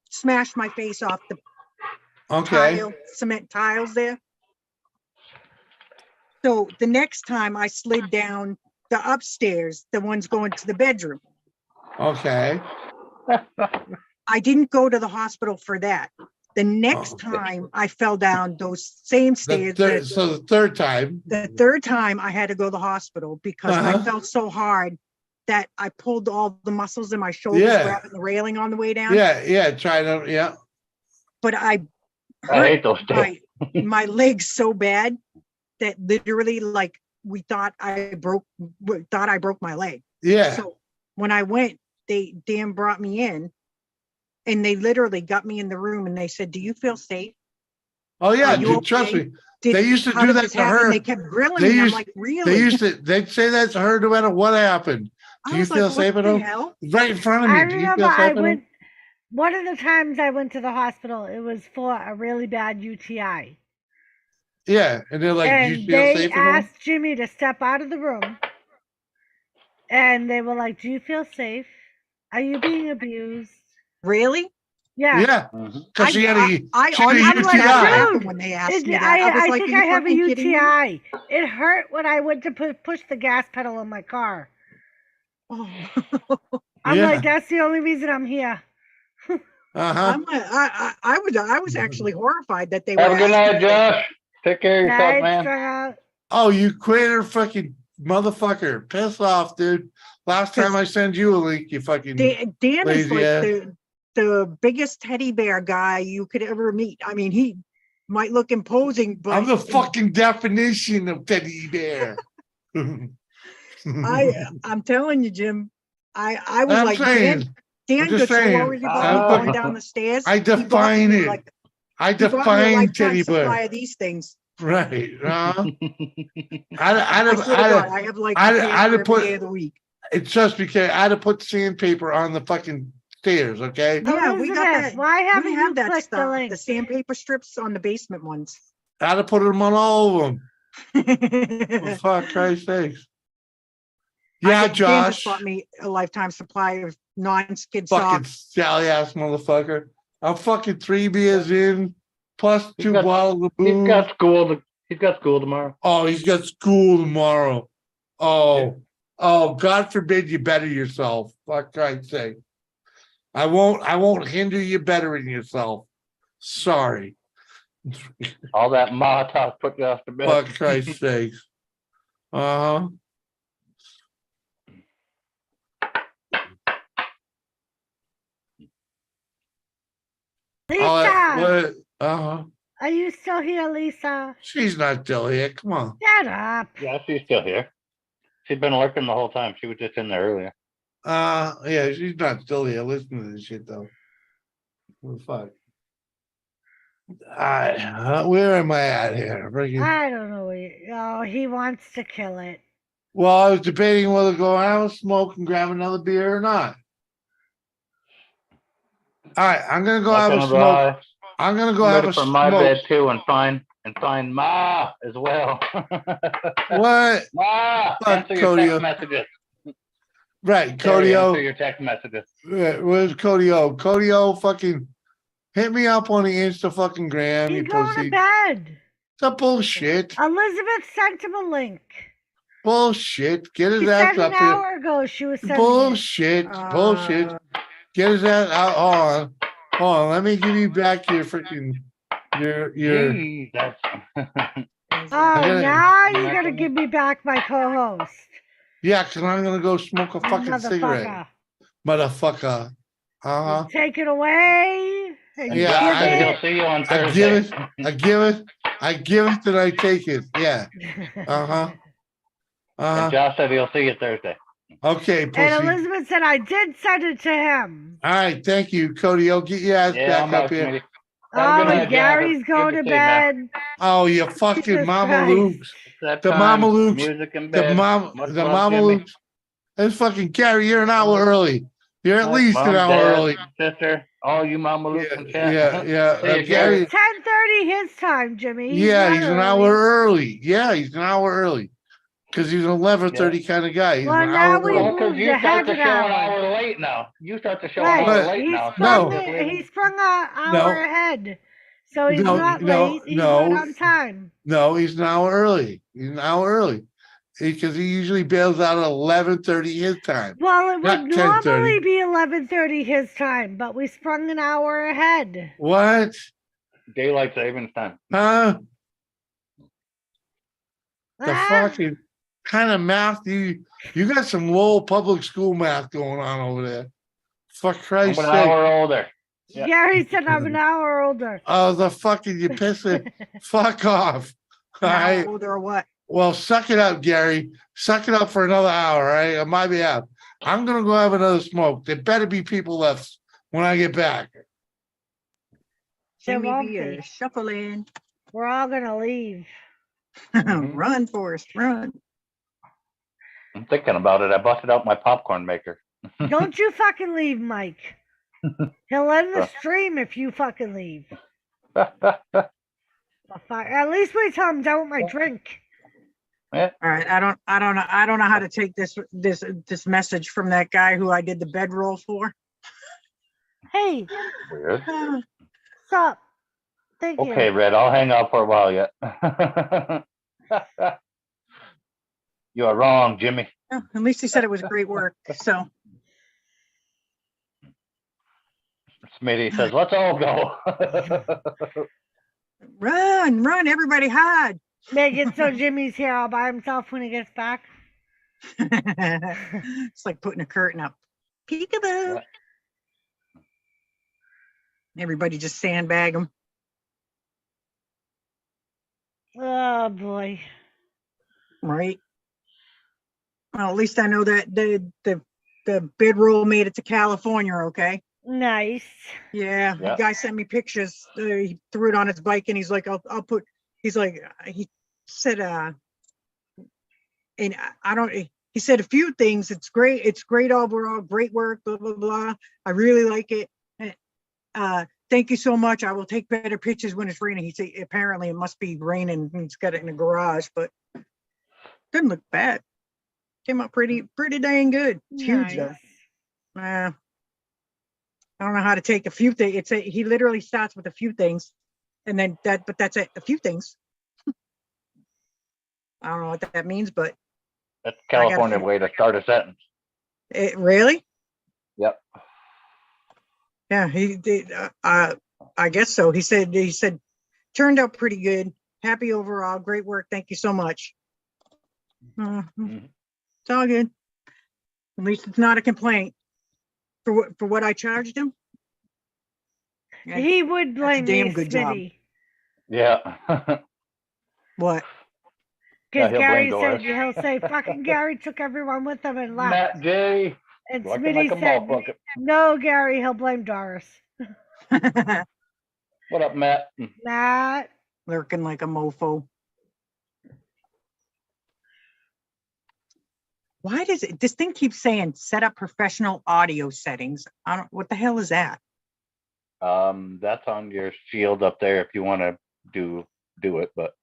smashed my face off the Okay. cement tiles there. So the next time I slid down the upstairs, the ones going to the bedroom, Okay. I didn't go to the hospital for that. The next time I fell down those same stairs, So the third time. the third time I had to go to the hospital because I Uh-huh. felt so hard that I pulled all the muscles in my shoulders, Yeah. grabbing the railing on the way down. Yeah. Try to. Yeah. But I I hate those stairs. my legs so bad that literally, like, we thought I broke my leg. Yeah. So when I went, Dan brought me in, and they literally got me in the room and they said, "Do you feel safe? Oh yeah. Are you Dude, trust okay? me. They used to How do did that this to happen?" her. They kept grilling They me. I'm used- like, really? They'd say that to her no matter what happened. I Do you was like, feel what safe at the home? hell? Right in front of me. I Do you remember feel safe I at home? went, one of the times I went to the hospital, it was for a really bad UTI. Yeah. And they're like, do And you feel they safe at home? asked Jimmy to step out of the room. And they were like, "Do you feel safe? Are you being abused?" Really? Yeah. Yeah, because she had a I she had a honestly I'm like, started UTI. laughing dude, when they asked It, me that. I was I like, think "Are I you have a fucking kidding me?" UTI. It hurt when I went to push the gas pedal in my car. Oh. I'm like, Yeah. that's the only reason I'm here. Uh-huh. I was actually horrified that they were Have a good asking night, me that. Josh. Take care of yourself, Night, man. strung out. Oh, you quitter fucking motherfucker. Piss off, dude. Last time I send you a link, you fucking Dan is lazy like ass. the biggest teddy bear guy you could ever meet. I mean, he might look imposing, but I'm the fucking definition of teddy bear. I'm telling you, Jim. I was I'm like, saying, Dan I'm just gets so saying, worried about I'm me going fucking- down the stairs. I he bought define me it. like I he bought me a define lifetime teddy supply bear. of these things. Right. I swear to God, I have like a pair for every day of the week. It's just because I had to put sandpaper on the fucking stairs, okay? Yeah, we got Elizabeth, that. why We haven't you have that clicked the stuff. link? The sandpaper strips on the basement ones. I had to put them on all of them. For fuck Christ's sakes. Yeah, Dan just Josh. bought me a lifetime supply of non-skid Fucking socks. sally ass motherfucker. I'm fucking 3 beers in, plus He's 2 got- bottles of He's booze. got school. He's got school tomorrow. Oh, he's got school tomorrow. Oh, God forbid you better yourself. Fuck Christ's sake. I won't hinder you bettering yourself. Sorry. All that Molotov put you off the bed. Fuck Christ's sakes. Uh-huh. Lisa, Uh-huh. are you still here, Lisa? She's not still here. Come on. Shut up. Yeah, she's still here. She's been lurking the whole time. She was just in there earlier. Yeah, she's not still here. Listen to this shit though. What the fuck? Where am I at here? Freaking- I don't know. Oh, he wants to kill it. Well, I was debating whether to go out and smoke and grab another beer or not. All right, I'm gonna go have a smoke. I'm gonna go I'm have ready a for my smoke. bed too, and find Ma as well. What? Ma, Fuck answer your Cody. text messages. Right, Terry, Cody answer O. your text messages. Where's Cody O? Cody O, fucking hit me up on the Insta fucking gram. He's You going pussy. to bed. It's a bullshit. Elizabeth sent him a link. Bullshit. Get She his ass said an up here. hour ago she was sending it. Bullshit. Bullshit. Get his ass out. Hold on. Let me give you back your freaking your Gee, that's Oh, gonna- now you're gonna give me back my co-host. yeah, because I'm gonna go smoke a fucking cigarette. Motherfucker. Uh-huh. Take it away. And Yeah, give Josh said he'll it. see you on I Thursday. give it, I give it, then I take it. Yeah. Uh-huh. And Josh said he'll see you Thursday. Okay, And pussy. Elizabeth said I did send it to him. All right, thank you, Cody. I'll get your ass Yeah, I'm back up out, here. Smitty. Oh, Have a good and night, Gary's Josh. going Good to see you, man. bed. Oh, you fucking Jesus Mama Christ. Luke's. That The time, Mama Luke's. music in The bed. Mama Much love, Jimmy. Luke's. That's fucking Gary. You're an hour early. You're at least Mom, an hour Dad, early. Sister, all you Mama Luke in chat. Yeah. See you, Gary. It's 10:30 his time, Jimmy. Yeah, not he's an early. hour early. Yeah, he's an hour early. Because he's an 11:30 kind of guy. He's Well, an now hour we early. Well, because moved you ahead start to an show an hour. hour late now. You start to show Right. an hour late He now. sprung, No. he sprung an hour ahead. So he's not late. He's no. right on time. No, he's an hour early. He's an hour early. Because he usually bails out at 11:30 his time. Well, it Not would normally 10:30. be 11:30 his time, but we sprung an hour ahead. What? Daylight savings time. Huh? The Ah, fucking kind of math you got some low public school math going on over there. For I'm Christ's an sake. hour older. Yeah. Gary said I'm an hour older. Oh, the fucking you pissing. Fuck off. All Now right. older or what? Well, suck it up, Gary. Suck it up for another hour, all right? On my behalf. I'm gonna go have another smoke. There better be people left when I get back. There Jimmy won't B be. is shuffling. We're all gonna leave. Run, Forrest, run. I'm thinking about it. I busted out my popcorn maker. Don't you fucking leave, Mike. He'll end the stream if you fucking leave. At least we tell him don't my drink. All right, I don't know how to take this message from that guy who I did the bedroll for. Hey, Weird. sup? Thank Okay, you. Red, I'll hang out for a while yet. You are wrong, Jimmy. Oh, at least he said it was great work. So Smitty says, let's all go. run, everybody hide. Make it so Jimmy's here all by himself when he gets back. It's like putting a curtain up. Peekaboo. Yeah. Everybody just sandbag him. Oh boy. Right. Well, at least I know that the bedroll made it to California. Okay. Nice. Yeah, Yeah. the guy sent me pictures. He threw it on his bike, and he's like, "I'll put." He's like, he said, and I don't. He said a few things. It's great. It's great overall. Great work. Blah blah blah. I really like it. Thank you so much. I will take better pictures when it's raining. He said apparently it must be raining. He's got it in the garage, but didn't look bad. Came out pretty dang good. It's huge though. I don't know how to take a few things. He literally starts with a few things, and then but that's it. A few things. I don't know what that means, but That's California way to start a sentence. it really. Yep. Yeah, he did. I guess so. He said turned out pretty good. Happy overall. Great work. Thank you so much. It's all good. At least it's not a complaint for what I charged him. Yeah, He would blame that's a damn me, good job. Smitty. Yeah. What? Because he'll Gary blame said Doris. he'll say fucking Gary took everyone with him and left. Matt J. And Looking Smitty like a said, motherfucker. no, Gary, he'll blame Doris. What up, Matt? Matt. Lurking like a mofo. Why does this thing keep saying set up professional audio settings? I don't. What the hell is that? That's on your shield up there if you want to do it, but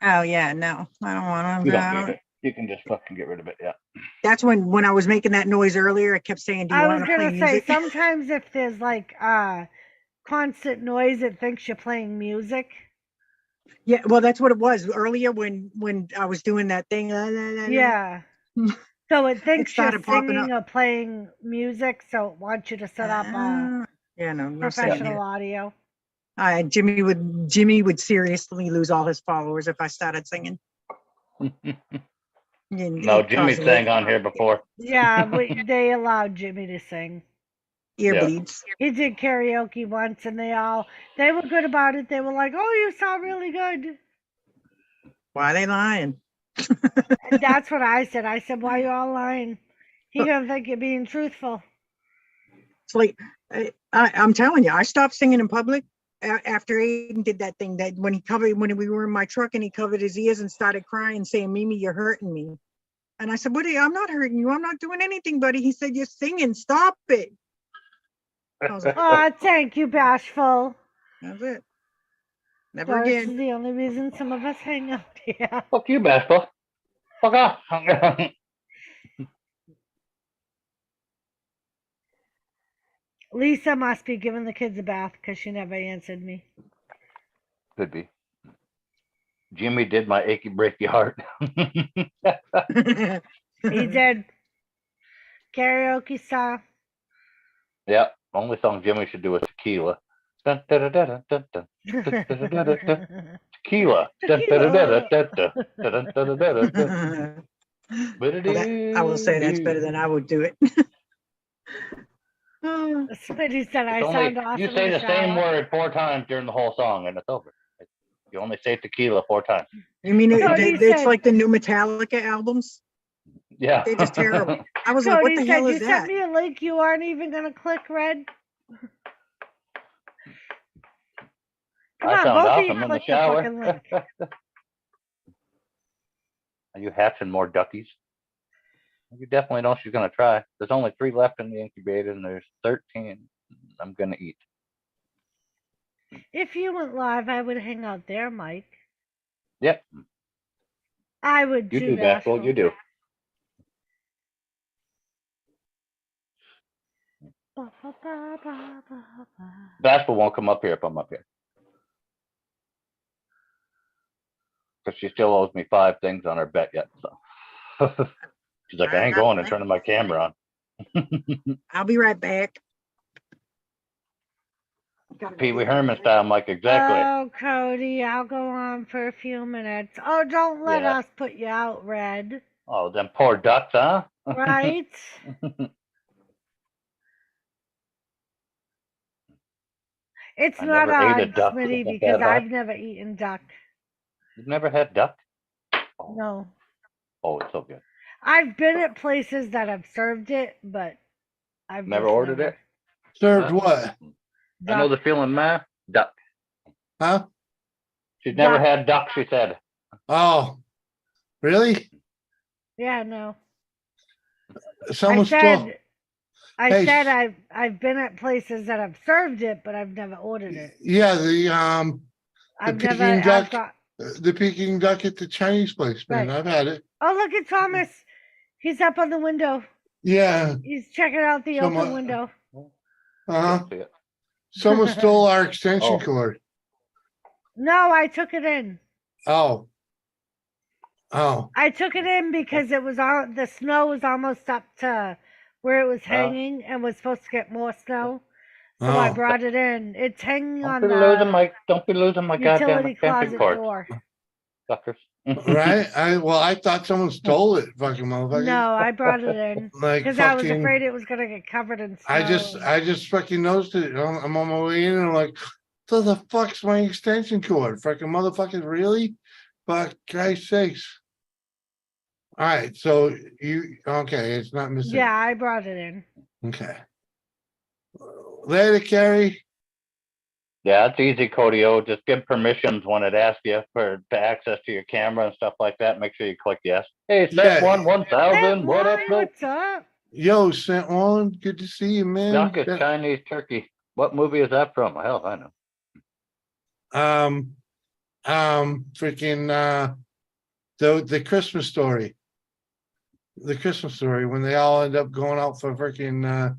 Oh yeah, no, I don't want you to. don't need it. You can just fucking get rid of it. Yeah. That's when I was making that noise earlier. I kept saying, "Do you I want was to play gonna say music?" sometimes if there's like constant noise, it thinks you're playing music. Yeah, well, that's what it was earlier when I was doing that thing. Yeah. So it thinks you're started popping singing up. or playing music, so it wants you to set up Yeah, no singing professional here. audio. Jimmy would seriously lose all his followers if I started singing. No, Jimmy sang on here before. Yeah, they allowed Jimmy to sing. Earbleeds. He did karaoke once, and they were good about it. They were like, "Oh, you sound really good." Why are they lying? That's what I said. I said, "Why you all lying? He gonna think you're being truthful." It's like I'm telling you, I stopped singing in public after Aiden did that thing. That when we were in my truck and he covered his ears and started crying, saying, "Mimi, you're hurting me." And I said, "Buddy, I'm not hurting you. I'm not doing anything, buddy." He said, "You're singing. Stop it." I was like, "Oh, thank you, bashful." That's it. Never Doris again. is the only reason some of us hang out here. Fuck you, Bashful. Fuck off. Lisa must be giving the kids a bath because she never answered me. Could be. Jimmy did my achy breaky heart. He did. Karaoke style. Yeah, only song Jimmy should do is Tequila. Tequila. I will say that's better than I would do it. Smitty said I sound awesome. You say the same word 4 times during the whole song and it's over. You only say tequila 4 times. You mean it's like the new Metallica albums? Yeah. They're just terrible. I was like, what the hell is you that? sent me a link you aren't even going to click, Red? Come on, both of you click the fucking link. Are you hatching more duckies? You definitely know she's going to try. There's only 3 left in the incubator and there's 13 I'm going to eat. If you went live, I would hang out there, Mike. Yep. I would You do that. Well, you do. Vasper won't come up here if I'm up here. Because she still owes me 5 things on her bet yet. So she's like, I ain't going and turning my camera on. I'll be right back. Pee Wee Herman style, Mike, exactly. Oh, Cody, I'll go on for a few minutes. Oh, don't let Yeah. us put you out, Red. Oh, them poor ducks, huh? Right? It's I not never ate a odd, duck. Smitty, Isn't because that hot? I've never eaten duck. You've never had duck? No. Oh, it's so good. I've been at places that have served it, but I've Never just ordered never. it? Served Huh? what? I know the Duck. feeling, man. Duck. Huh? She's never Duck. had duck, she said. Oh, really? Yeah, no. Someone stole. I Hey, said I've been at places that have served it, but I've never ordered it. Yeah, I've Peking never. I've duck, got. the Peking duck at the Chinese place, man. Right. I've had it. Oh, look at Thomas. He's up on the window. Yeah. He's checking out the open Someone- window. Uh-huh. Can't see it. Someone stole our extension Oh. cord. No, I took it in. Oh. Oh. I took it in because it was on. The snow was almost up to where it was hanging and was supposed to get more snow. So I Oh. brought it in. It's hanging Don't on be losing my goddamn utility extension closet cord, door. suckers. Right? I thought someone stole it, fucking motherfucker. No, I brought it in Like because I was fucking afraid it was gonna get covered in snow. I just fucking noticed it. I'm on my way in and I'm like, what the fuck's my extension cord? Fucking motherfuckers, really? But Christ's sakes. All right, so okay, it's not missing. Yeah, I brought it in. Okay. Later, Carrie. Yeah, it's easy, Cody. Just give permissions when it asks you for access to your camera and stuff like that. Make sure you click yes. Hey, set Yeah. 1000. What up, bro? What's up? Yo, Saint Juan, good to see you, man. Duck is Chinese turkey. What movie is that from? Hell, I know. Freaking the Christmas story. The Christmas story when they all end up going out for freaking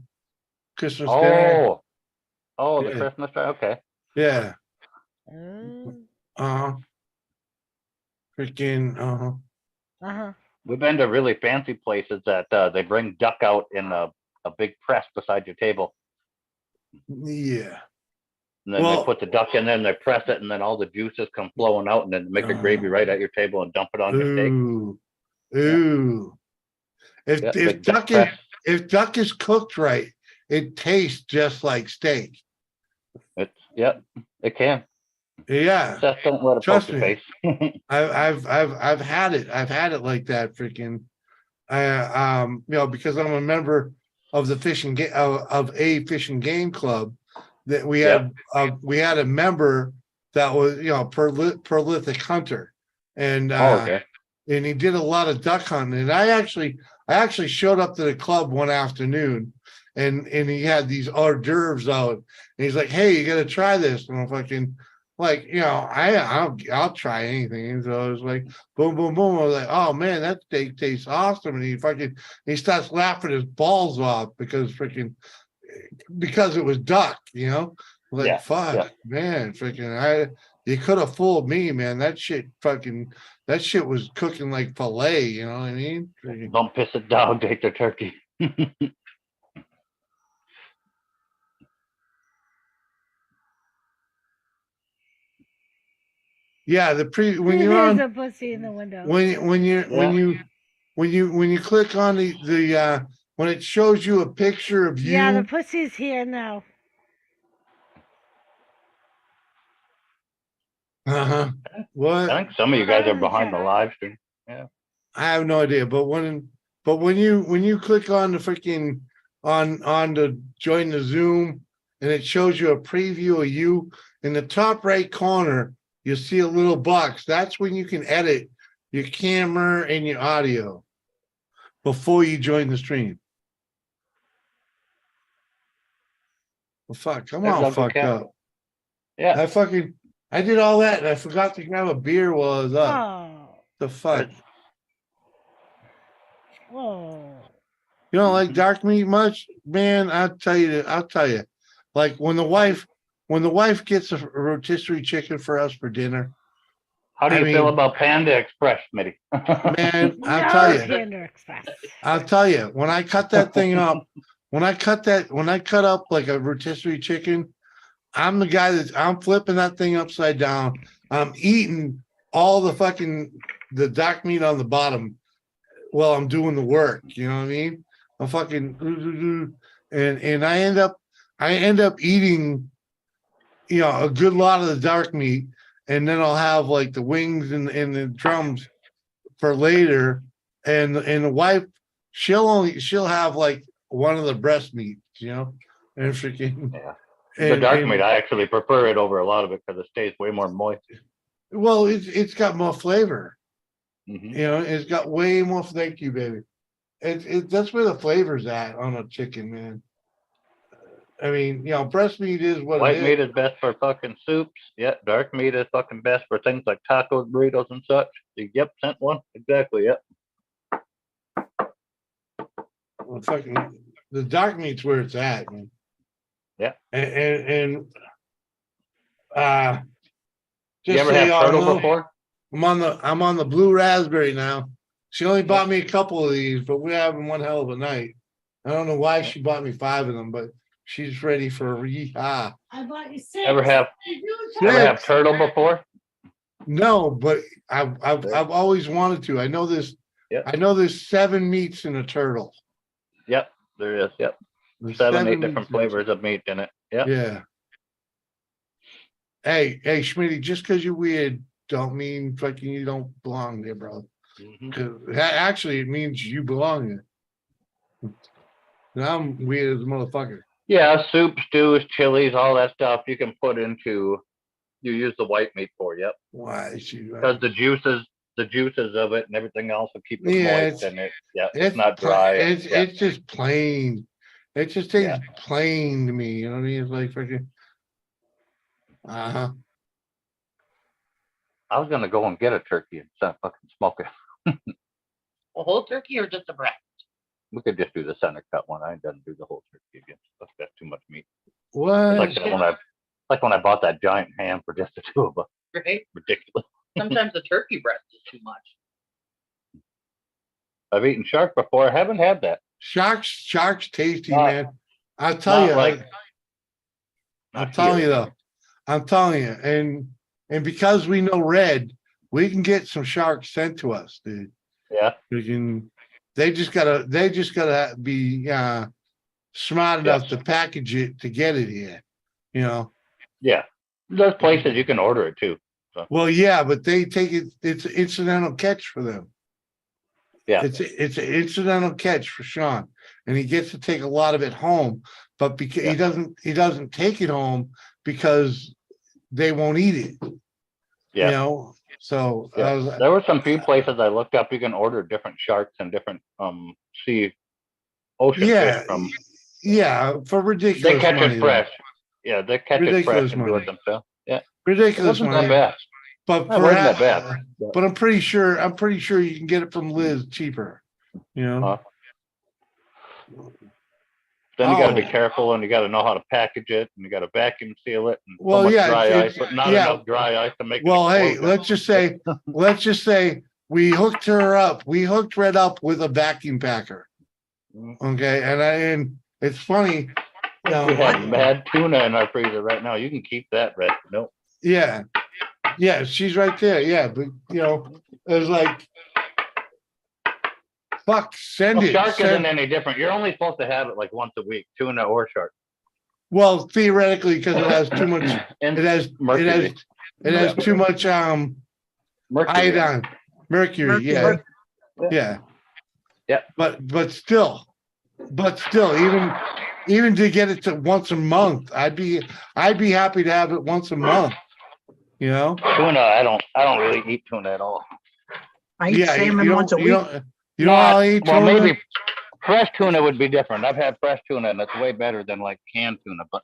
Christmas dinner. Oh, the Yeah. Christmas tree. Okay. Yeah. Mm. Freaking We've been to really fancy places that they bring duck out in a big press beside your table. Yeah. And then they put the duck in there and they press it, and then all the juices come flowing out, and then make the gravy right at your table and dump it on your steak. Ooh. Yeah, If duck is cooked right, it tastes just like steak. It can. Yeah. Just don't let it Trust poke your me. face. I've had it. I've had it like that. Freaking, because I'm a member of the fishing of a fishing game club that we had. We had a member that was prolific hunter, and Okay. and he did a lot of duck hunting. And I actually showed up to the club one afternoon, and he had these hors d'oeuvres out, and he's like, "Hey, you got to try this." And I'm fucking like, I'll try anything. And so I was like, boom, boom, boom. I was like, oh man, that steak tastes awesome. And he starts laughing his balls off because it was duck, like fuck, man, you could have fooled me, man. That shit was cooking like filet, you know what I mean? Don't piss it down, take the turkey. Yeah, when you're on There's a pussy in the window. when you click on the when it shows you a picture of you. Yeah, the pussy's here now. What? I think some of you guys are behind the live stream. Yeah. I have no idea, but when you click on the freaking on the join the Zoom and it shows you a preview of you in the top right corner, you see a little box. That's when you can edit your camera and your audio before you join the stream. Well, fuck, I'm all fucked up. Yeah. I did all that and I forgot to grab a beer while I was up. Oh. The fuck? Whoa. You don't like dark meat much, man. I'll tell you. Like when the wife gets a rotisserie chicken for us for dinner, How do I you feel mean- about Panda Express, Smitty? man, I'll No, tell you. Panda Express. I'll tell you. When I cut that thing up, when I cut up like a rotisserie chicken, I'm the guy I'm flipping that thing upside down. I'm eating all the dark meat on the bottom while I'm doing the work. You know what I mean? I'm fucking and I end up eating, a good lot of the dark meat, and then I'll have like the wings and the drums for later. And the wife, she'll have like one of the breast meat, and freaking. Yeah. The dark meat, I actually prefer it over a lot of it because it stays way more moist. Well, it's got more flavor. Mhm. It's got way more. Thank you, baby. That's where the flavor's at on a chicken, man. I mean, breast meat is what White it is. meat is best for fucking soups. Yeah, dark meat is fucking best for things like tacos, burritos, and such. Yep, sent one. Exactly. Yep. Well, fucking the dark meat's where it's at, man. Yeah. And You just ever so have y'all turtle know, before? I'm on the blue raspberry now. She only bought me a couple of these, but we're having one hell of a night. I don't know why she bought me 5 of them, but she's ready for a yeehaw. I bought you 6. Ever have turtle before? No, but I've always wanted to. I know this. Yep. I know there's 7 meats in a turtle. Yep, there is. Yep. There's 7, 8 meats different in a flavors of meat in it. Yep. Yeah. Hey, Schmitty, just because you're weird, don't mean fucking you don't belong there, bro. Mhm. 'Cause actually, it means you belong there. And I'm weird as a motherfucker. Yeah, soup, stews, chilies, all that stuff you can put into. You use the white meat for. Yep. Why is she? Because the juices of it and everything else will keep it Yeah, moist it's- and it's not pla- dry. It's just plain. It just tastes plain to me. You know what I mean? It's like fucking. I was gonna go and get a turkey and fucking smoke it. A whole turkey or just a breast? We could just do the center cut one. I ain't gonna do the whole turkey again. That's too much meat. What? Like when I bought that giant ham for just the 2 of us. Right? Ridiculous. Sometimes the turkey breast is too much. I've eaten shark before. I haven't had that. Shark's tasty, Not- man. I'll tell not you. like- I'm not telling here. you though. I'm telling you, and because we know red, we can get some sharks sent to us, dude. Yeah. We can. They just gotta be smart enough to package it to get it here. Yeah. There's places you can order it too. So. Well, yeah, but they take it. It's an incidental catch for them. Yeah. It's an incidental catch for Sean, and he gets to take a lot of it home. But because he doesn't take it home because they won't eat it. Yeah. So there were some few places I looked up. You can order different sharks and different ocean fish from. Yeah, for ridiculous. They catch money, it fresh. Yeah, they catch it fresh and do money. it themselves. Yeah. Ridiculous It wasn't money. that bad. But It wasn't that bad. But I'm pretty sure you can get it from Liz cheaper. Then you got to be careful, and you got to know how to package it, and you got to vacuum seal it, and Well, so much yeah, dry it's- ice, but not enough dry ice to make. Well, it hey, explode. let's just say we hooked her up. We hooked Red up with a vacuum packer. Okay, and it's funny. We have mad tuna in our freezer right now. You can keep that, Red. Nope. Yeah, she's right there. Yeah, but it's like, fuck, send it. Shark isn't any different. You're only supposed to have it like once a week, tuna or shark. Well, theoretically, because it has too much. And it has too much iodine, mercury. Yeah. But still, even to get it to once a month, I'd be happy to have it once a month. Tuna, I don't really eat tuna at all. I eat salmon once a week. You don't all eat tuna? Well, maybe fresh tuna would be different. I've had fresh tuna, and it's way better than like canned tuna. But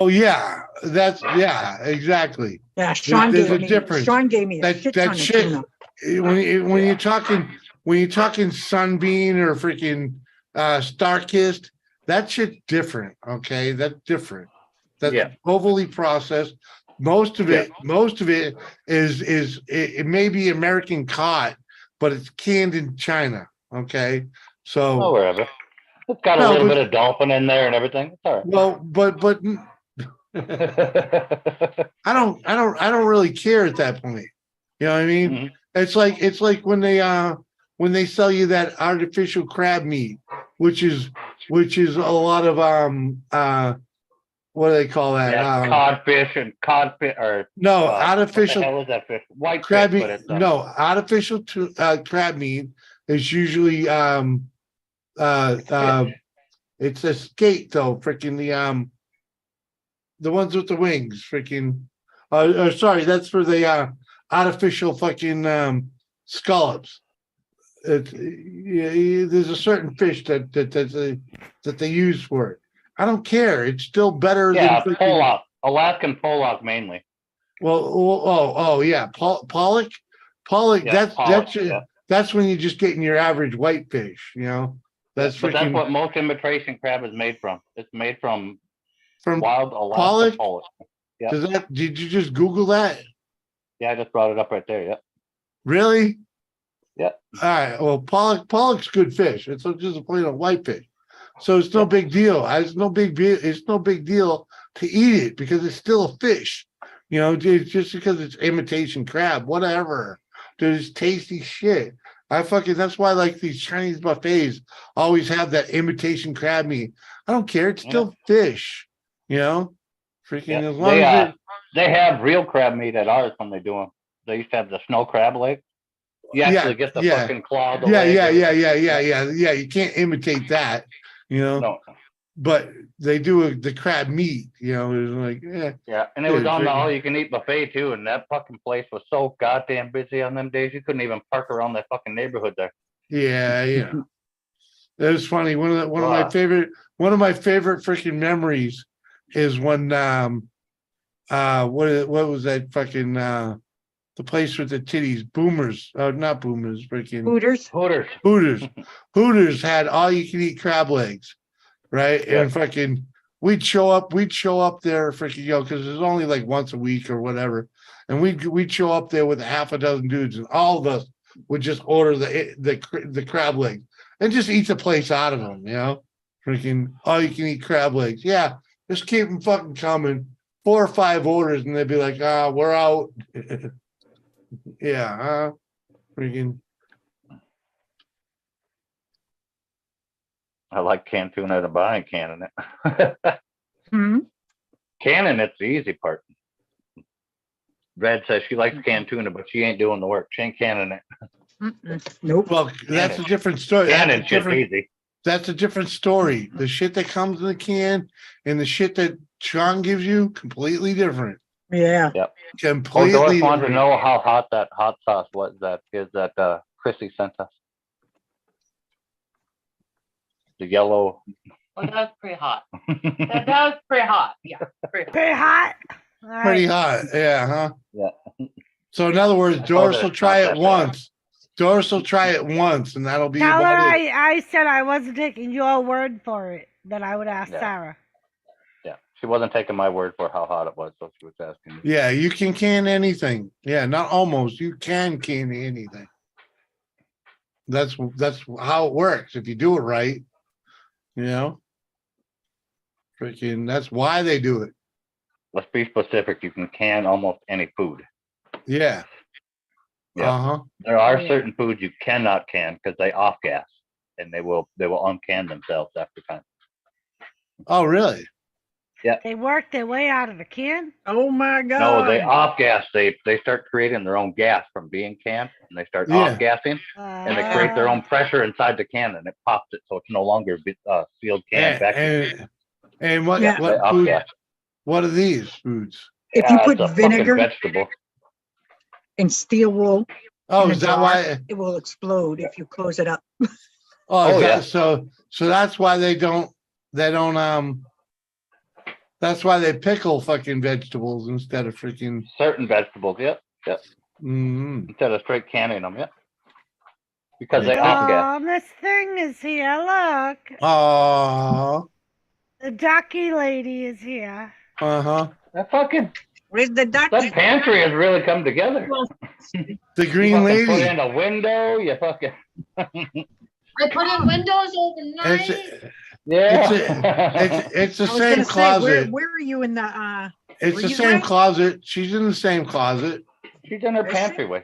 oh yeah, exactly. Yeah, Sean There's gave a me. difference. Sean gave me a shit ton of tuna. When when you're talking Sunbeam or freaking Star-Kissed, that shit's different. Okay, that's different. That's Yeah. overly processed. Most of it is it may be American caught, but it's canned in China. Okay, so Oh, wherever. It's got a No, little but- bit of dolphin in there and everything. It's all well, but right. I don't really care at that point. You know what I mean? Mhm. It's like when they sell you that artificial crab meat, which is a lot of what do they call that? Yeah, codfish and codfish or No, what the artificial hell is that fish? White crab fish, meat. but it's No, artificial crab meat is usually it's a skate though, freaking the ones with the wings, freaking sorry, that's for the artificial fucking scallops. There's a certain fish that they use for it. I don't care. It's still better yeah, than freaking, pollock, Alaskan pollock mainly. oh yeah, pollock. Yeah, pollock, yeah. That's when you're just getting your average whitefish. You know, that's But that's freaking what most imitation crab is made from. It's made from from wild Alaska pollock? pollock. Yeah. Did you just Google that? Yeah, I just brought it up right there. Yeah. Really? Yeah. All right. Well, pollock's good fish. It's just a plain old whitefish. So it's no big deal. It's no big deal to eat it because it's still a fish. You know, just because it's imitation crab, whatever. Dude, it's tasty shit. That's why like these Chinese buffets always have that imitation crab meat. I don't care. It's still fish. You know? Freaking Yeah. as long as They have real crab meat at ours when they do them. They used to have the snow crab leg. You actually get the fucking claw. The leg, yeah. You can't imitate that, you know. No. But they do the crab meat, you know. It's like, Yeah, and it was on the all-you-can-eat buffet too, and that fucking place was so goddamn busy on them days. You couldn't even park around that fucking neighborhood there. Yeah. It was funny. One of my favorite freaking memories is when what was that fucking the place with the titties, Boomers, not Boomers, freaking Hooters had all you can eat crab legs, right? Yeah. And fucking we'd show up there freaking because there's only like once a week or whatever, and we'd show up there with half a dozen dudes, and all of us would just order the crab legs and just eat the place out of them, you know, freaking all you can eat crab legs. Yeah, just keep them fucking coming. 4 or 5 orders, and they'd be like, we're out. Yeah, freaking. I like canned tuna to buy and canning it. Canning it's the easy part. Red says she likes canned tuna, but she ain't doing the work. She ain't canning it. Nope. Well, that's a different story. Canning shit's easy. That's a different story. The shit that comes in the can and the shit that Sean gives you, completely different. Yeah. Yep. Completely. Doris wanted to know how hot that hot sauce was that Chrissy sent us. The yellow. Well, that's pretty hot. That's pretty hot. Yeah. Pretty hot. All right. Pretty hot. Yeah, huh? Yeah. So in other words, Doris her will it's try not it that once. Doris will try it once, and that'll be Tell her about it. I said I wasn't taking your word for it, that I would ask Yeah. Sarah. Yeah. She wasn't taking my word for how hot it was, so she was asking me. Yeah, you can can anything. Yeah, not almost. You can anything. That's how it works if you do it right. You know, freaking. That's why they do it. Let's be specific. You can can almost any food. Yeah. Yeah. There are certain foods you cannot can because they off gas, and they will uncan themselves after time. Oh, really? Yeah. They work their way out of the can? Oh my God. No, they off gas. They start creating their own gas from being canned, and they start off gassing, and they create their own pressure inside the can, and it pops it, so it's no longer sealed can vacuum. And what Yeah. what food, what are these foods? If you put it's a vinegar fucking vegetable. and steel wool, Oh, in a is that jar, why? it will explode if you close it up. Oh, yeah. So that's why they don't that's why they pickle fucking vegetables instead of freaking Certain vegetables, yep. mm-hmm. Instead of straight canning them, yep. because they off gas. Oh, Miss Thing is here. Look, Oh, the ducky lady is here. uh-huh. That fucking Where's the that ducky? pantry has really come together. The You green fucking put lady. in a window. You fucking I put in windows overnight. yeah. It's the I was same gonna say, closet. where are you in the, It's the breezeway? same closet. She's in the same closet. She's in her Is she? pantry.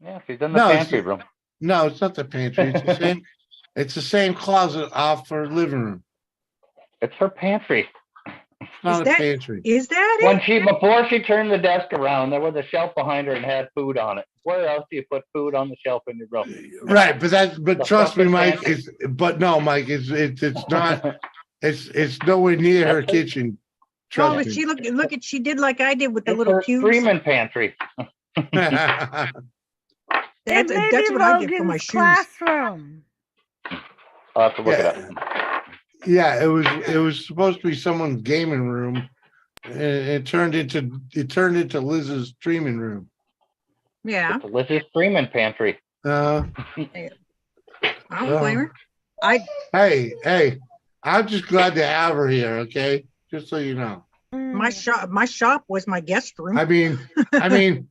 Yeah, she's in the No, pantry room. No, it's not the pantry. It's the same. It's the same closet off her living room. It's her pantry. It's not a that- pantry. is that When it? before she turned the desk around, there was a shelf behind her and had food on it. Where else do you put food on the shelf in your room? Right, but The trust me, fucking Mike. pantry. Mike. It's not. It's nowhere near her That's her- kitchen. Well, Trust if me. look at, she did like I did with the It's little her cubes. streaming pantry. It may That's be what I get for my Logan's shoes. classroom. I'll have to look it up. Yeah, it was supposed to be someone's gaming room. And it turned into Liz's streaming room. Yeah, It's Liz's streaming pantry. Uh, I don't blame her. hey, I'm just glad to have her here. Okay, just so you know. My shop was my guest room. I mean,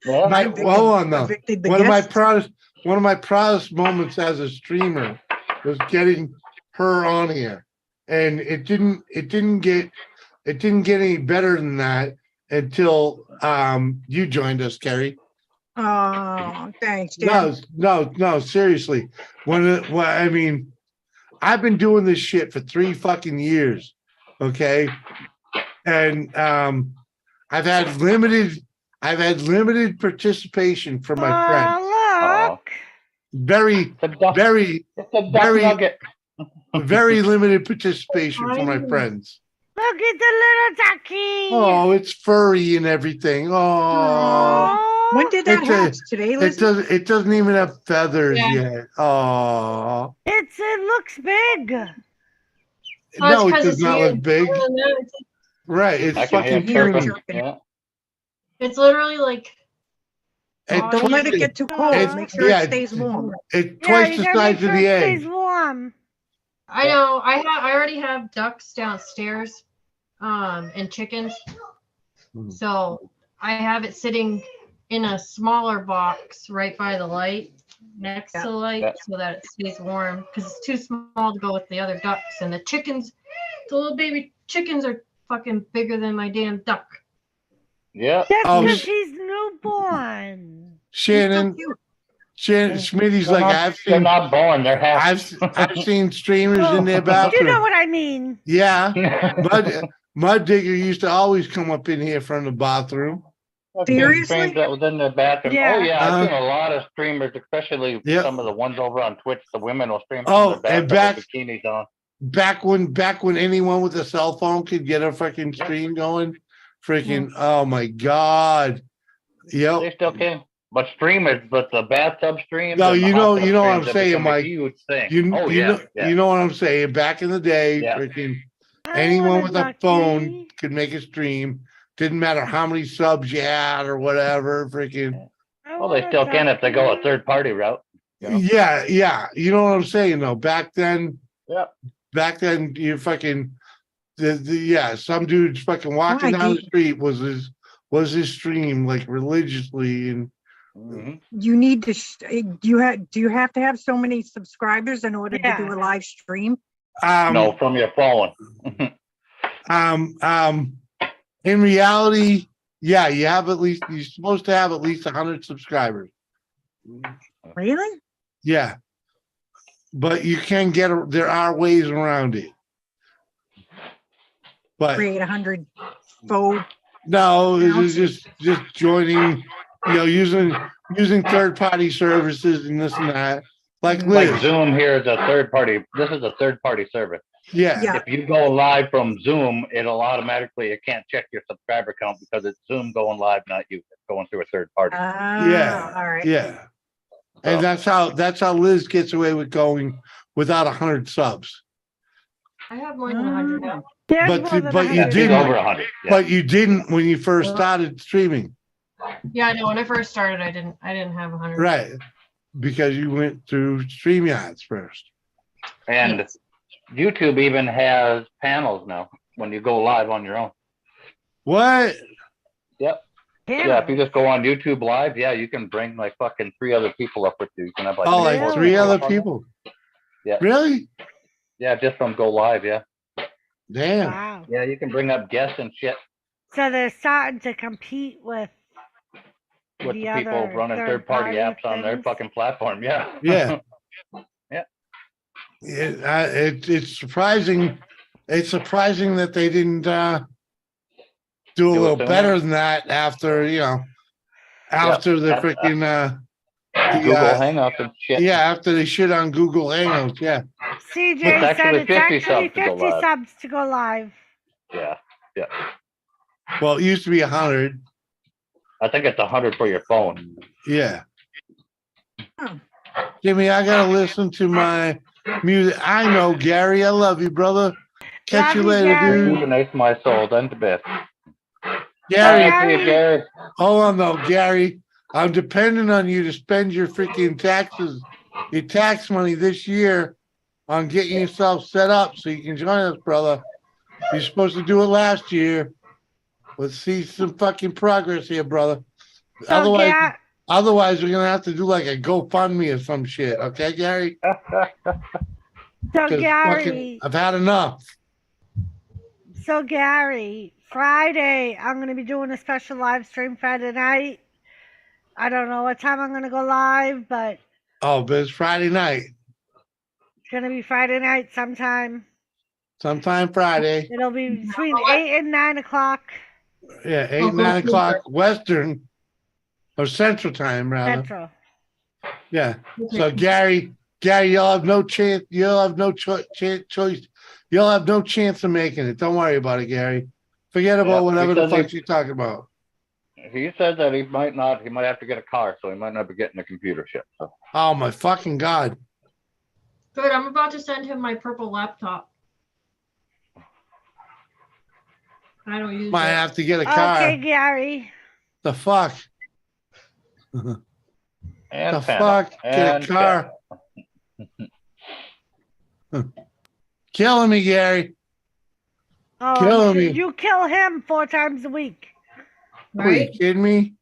Yeah. my, hold on though. Evicted the One of guests. my proudest moments as a streamer was getting her on here, and it didn't get any better than that until you joined us, Kerry. Oh, thanks, Dan. No, seriously. I mean, I've been doing this shit for 3 fucking years, okay? And I've had limited participation from my friends. Oh, look. Very, It's a duck, very, it's a duck very- nugget. very limited participation from my friends. Look at the little ducky. Oh, it's furry and everything. Oh, When did that It's a- hatch? Today, Lizzie? it doesn't even have feathers Yeah. yet. Oh, It looks big. no, it 'cause does it's not weird. look big. I don't know, Right, it's I can hear fucking it chirping. puny. chirping. Yeah. It's literally like It Don't let it twice- get too cold. it's- Make sure yeah, it stays warm. It's Yeah, twice you the gotta make size of sure the it stays egg. warm. I know. I already have ducks downstairs, and chickens. So I have it sitting in a smaller box right by the light, next to the light, Yeah. so that it stays warm. Because it's too small to go with the other ducks, and the chickens, the little baby chickens are fucking bigger than my damn duck. Yeah. That's Oh, because sh- he's newborn. Shannon, Cute. Smitty's They're like, not, they're not born. They're hatched. I've seen streamers in their You know bathroom. what I mean. Yeah, Mud Digger used to always come up in here from the bathroom. Seriously? Streams that was in their bathroom. Yeah. Oh yeah, I've Uh-huh. seen a lot of streamers, especially Yep. some of the ones over on Twitch. The women will stream Oh, from their and bathtub with bikinis on. Back when anyone with a cell phone could get a freaking stream going, freaking, oh my God. They Yep. still can. But streamers, but the bathtub streams. No, and the you hot know tub what I'm streams have saying, become a Mike. Huge thing. You, Oh you yeah, know, yeah. you know what I'm saying? Back in the day, Yeah. freaking I anyone want with a phone could make a stream. Didn't matter how many subs you had or whatever, freaking. Well, they still can if they go a third party route. You know? Yeah. You know what I'm saying though? Back then, Yeah. you fucking some dudes fucking walking Why, down do the street was his stream like religiously and Mhm. You need to. Do you have to have so many subscribers in order to do a live stream? No, from your phone. in reality, yeah, you're supposed to have at least 100 subscribers. Really? Yeah. But you can there are ways around it. But Create 100 faux. no, it's just joining, using third-party services and this and that. Like Liz. Like Zoom here is a third party. This is a third party service. Yeah. If you go live from Zoom, it can't check your subscriber count because it's Zoom going live, not you. It's going through a third party. Yeah. All right. Yeah. And that's how Liz gets away with going without 100 subs. I have more than 100 now. But you She's didn't. over 100. Yeah. But you didn't when you first started streaming. Yeah, I know. When I first started, I didn't have 100. Right. because you went through StreamYards first. And YouTube even has panels now when you go live on your own. What? Yep. Yeah, if you just go on YouTube Live, yeah, you can bring like fucking 3 other people up with you. You can have like, Oh, like Really? 3 other up on there. people. Yeah. Really? Yeah, just from Go Live, yeah. Damn. Wow. Yeah, you can bring up guests and shit So they're starting to compete with with the the people other running third-party apps on their things. fucking platform. Yeah. Yeah. Yeah. It's surprising. It's surprising that they didn't do a Do it little sooner? better than that after, after the Yep. freaking Google Hangouts and shit. yeah, after they shit on Google Hangouts, yeah. CJ It's said actually it's 50 actually subs to go 50 live. subs to go live. Yeah. Yeah. Well, it used to be 100. I think it's 100 for your phone. Yeah. Huh. Jimmy, I gotta listen to my music. I know, Gary. I love you, brother. Catch Love you you, later, Gary. dude. Rejuvenates my soul, then to bed. Gary, Bye, see you, Gary. hold on though, Gary. I'm depending on you to spend your freaking taxes, your tax money this year on getting yourself set up so you can join us, brother. You're supposed to do it last year. Let's see some fucking progress here, brother. So Otherwise, we're gonna have to do like a GoFundMe or some shit. Okay, Gary? so 'Cause Gary, I've had enough. Friday, I'm gonna be doing a special live stream Friday night. I don't know what time I'm gonna go live, but Oh, but it's Friday night. it's gonna be Friday night sometime. Sometime Friday. It'll be between 8 and 9 o'clock Yeah, 8, 9 o'clock Western or Central Time, rather. Central. Yeah. So Gary, you'll have no chance. You'll have no choice. You'll have no chance of making it. Don't worry about it, Gary. Forget about Yeah, whatever the because fuck you're talking about. He said that he might have to get a car, so he might not be getting a computer ship. So. Oh my fucking God. Good. I'm about to send him my purple laptop. I don't use Might it. have to get a car. Okay, Gary. The fuck? And The Panda. fuck? Get And a car. Killing me, Gary. Oh, Killing me. you kill him 4 times a week. Are you Right? kidding me?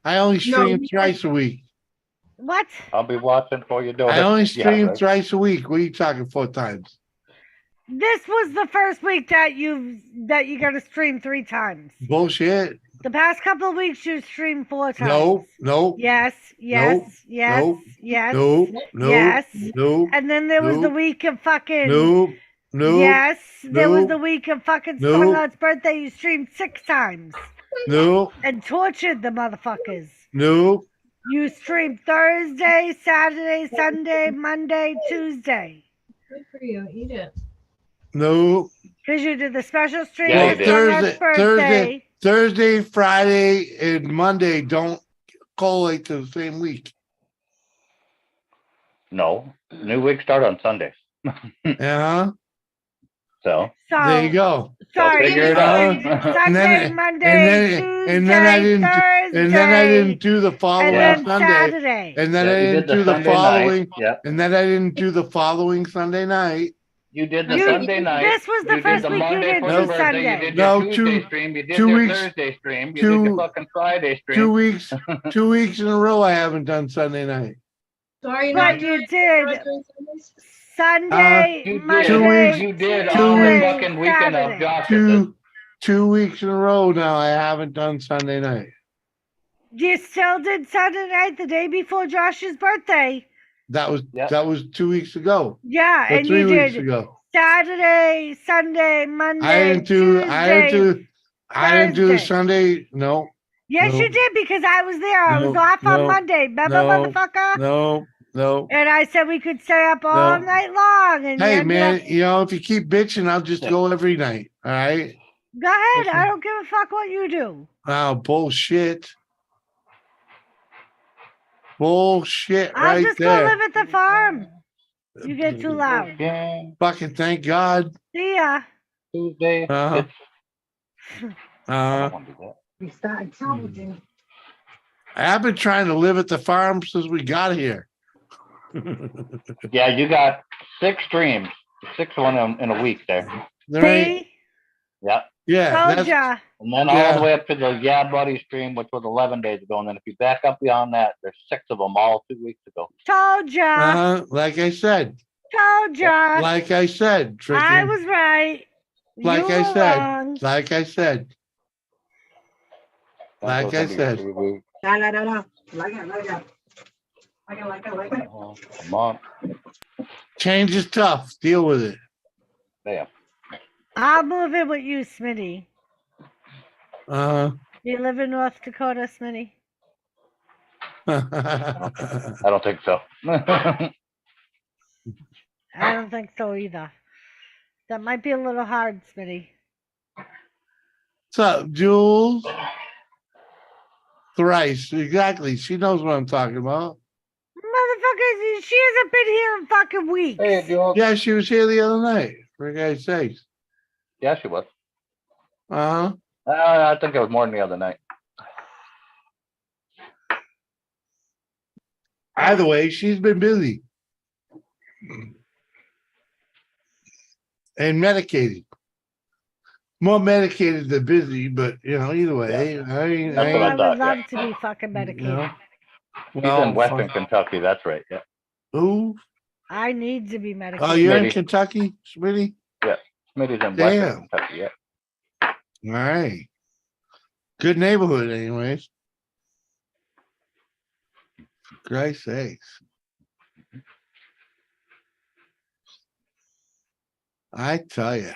I only No, stream thrice a week. What? I'll be watching for you doing I it. only Yeah, stream right. thrice a week. What are you talking 4 times? This was the first week that you gotta stream 3 times. Bullshit. The past couple of weeks you streamed 4 times. Nope. Yes, Nope. yes. Nope. Yes. Nope. And then there was the Nope. week of fucking. Nope. Yes. There was Nope. the week of fucking Nope. Scarlett's birthday. You streamed 6 times Nope. and tortured the motherfuckers. Nope. You streamed Thursday, Saturday, Sunday, Monday, Tuesday. Good for you. Eat it. Nope. Because you did the special stream Yeah, for you did. Scarlett's birthday. Thursday, Friday, and Monday don't collate to the same week. No, new week start on Sundays. Uh-huh. So So There you go. sorry, figure you it out. streamed And Sunday, then- Monday, Tuesday, and then I didn't Thursday, and then I didn't do the and following then Sunday. Saturday. And then yeah, I you didn't did the do the Sunday following. night. Yeah, And then I didn't do the following Sunday night. you did the You- Sunday night. This was the you first did the week you Monday did for two your birthday. Sunday. You did No, your Tuesday two- stream. You did 2 your weeks- Thursday stream. You two- did your fucking Friday stream. 2 weeks, 2 weeks in a row I haven't done Sunday night. So are you But not you doing did Sundays? Sunday, You did. Monday, 2 weeks- You did two on the weeks- fucking weekend of Saturday. Josh's. 2 weeks in a row now I haven't done Sunday night. You still did Sunday night the day before Josh's birthday. That was Yep. 2 weeks ago. Yeah, Or and 3 you weeks did ago. Saturday, Sunday, Monday, I didn't do Thursday. Sunday. No. Yes, No. you did because I was there. I was No, off on no, Monday. Remember, no, motherfucker? No. And I said we could stay up all No. night long. And you Hey ended man, up- if you keep bitching, I'll just go every night. All right. go ahead. I don't give a fuck what you do. Oh, bullshit. Bullshit I'll right just go there. live at the farm. You get too loud. Yeah, Fucking thank God. See ya. Tuesday. Uh-huh. I don't want to do that. We started television. I've been trying to live at the farm since we got here. Yeah, you got 6 streams, 6 one in a week there. There ain't, See? Yeah. yeah, Told that's, ya. And then all the way up to the Yeah Buddy stream, which was 11 days ago. And then if you back up beyond that, there's 6 of them all 2 weeks ago. Told ya. like I said, Told ya. like I said, I Tricky. was right. Like You I were said, wrong. like I said, like I said. No. Like it. Come on. Change is tough. Deal with it. Damn. I'll move in with you, Smitty. Uh, Do you live in North Dakota, Smitty? I don't think so. I don't think so either. That might be a little hard, Smitty. What's up, Jules? Thrice, exactly. She knows what I'm talking about. Motherfuckers, she hasn't been here in fucking weeks. Hey, Joel. Yeah, she was here the other night. For God's sakes. Yeah, she was. Uh-huh. I think it was more than the other night. Either way, she's been busy. And medicated. More medicated than busy, but either way. Yeah. I That's what I I thought, would love yeah. to be fucking medicated. He's in Western Kentucky. That's right. Yeah. Who? I need to be medicated. Oh, you're in Smitty. Kentucky, Smitty? Yeah. Smitty's in Damn. Western Kentucky. Yeah. All right. Good neighborhood, anyways. For Christ's sakes. I tell you.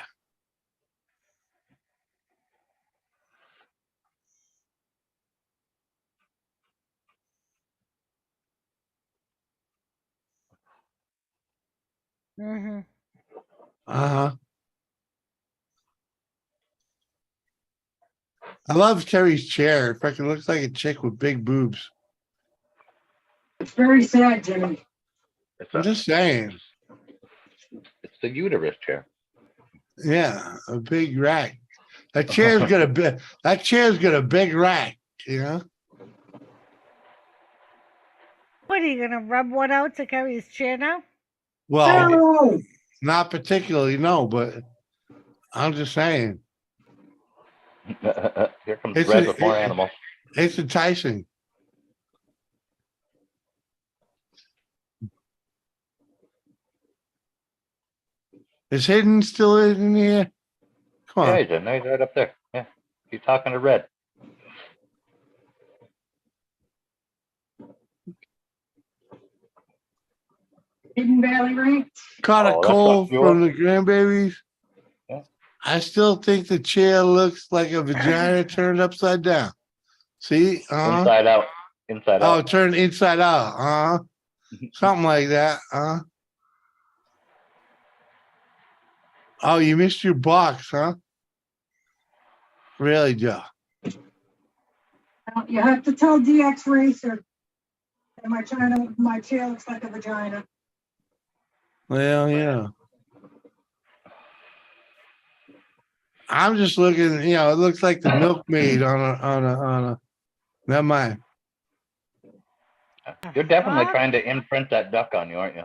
Mm-hmm. Uh-huh. I love Terry's chair. It fucking looks like a chick with big boobs. It's very sad, Jimmy. I'm just saying. It's the uterus chair. Yeah, a big rack. That chair's got a big rack, What, are you going to rub one out to carry his chair now? Well, No. not particularly, no, but I'm just saying. Here comes It's Red a- with more animals. It's enticing. Is Hidden still in here? Come Yeah, on. he's in there. He's right up there. Yeah. He's talking to Red. Hidden Valley Ranch. Caught a Oh, that's cold what you from the grandbabies. Yeah. I still think the chair looks like a vagina turned upside down. See? Inside out. Inside Oh, out. turned inside out. Something like that. Oh, you missed your box, huh? Really, Joe? You have to tell DX Racer that my chair looks like a vagina. Well, yeah. I'm just looking, it looks like the milkmaid on a never mind. You're definitely Huh? trying to imprint that duck on you, aren't you?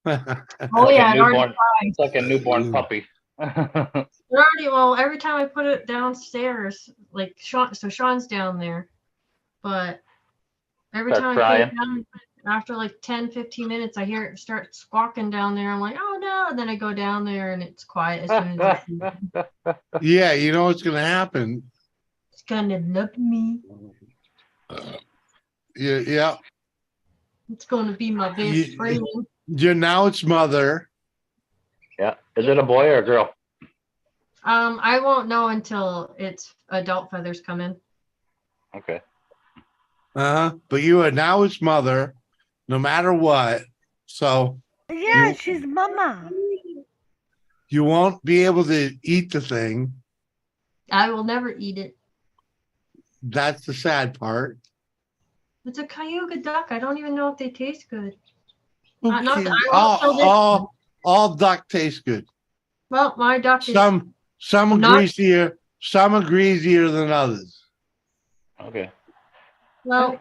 Oh yeah, Like it a already newborn, tried. it's like a newborn puppy. It already, well, every time I put it downstairs, like Sean's down there, but every Start time I put it crying. down, after like 10, 15 minutes, I hear it start squawking down there. I'm like, oh no. And then I go down there and it's quiet as soon as Yeah, you know what's gonna happen. it's gonna love me. Yeah. It's gonna be my best You- friend. You're now its mother. Yeah. Is it a boy or a girl? I won't know until it's adult feathers come in. Okay. But you are now its mother, no matter what. So Yeah, You- she's mama. you won't be able to eat the thing. I will never eat it. That's the sad part. It's a Cayuga duck. I don't even know if they taste good. Who Not that cares? I won't tell this- all duck tastes good. Well, my duck is Some are Not- greasier, some are greasier than others. Okay. Well,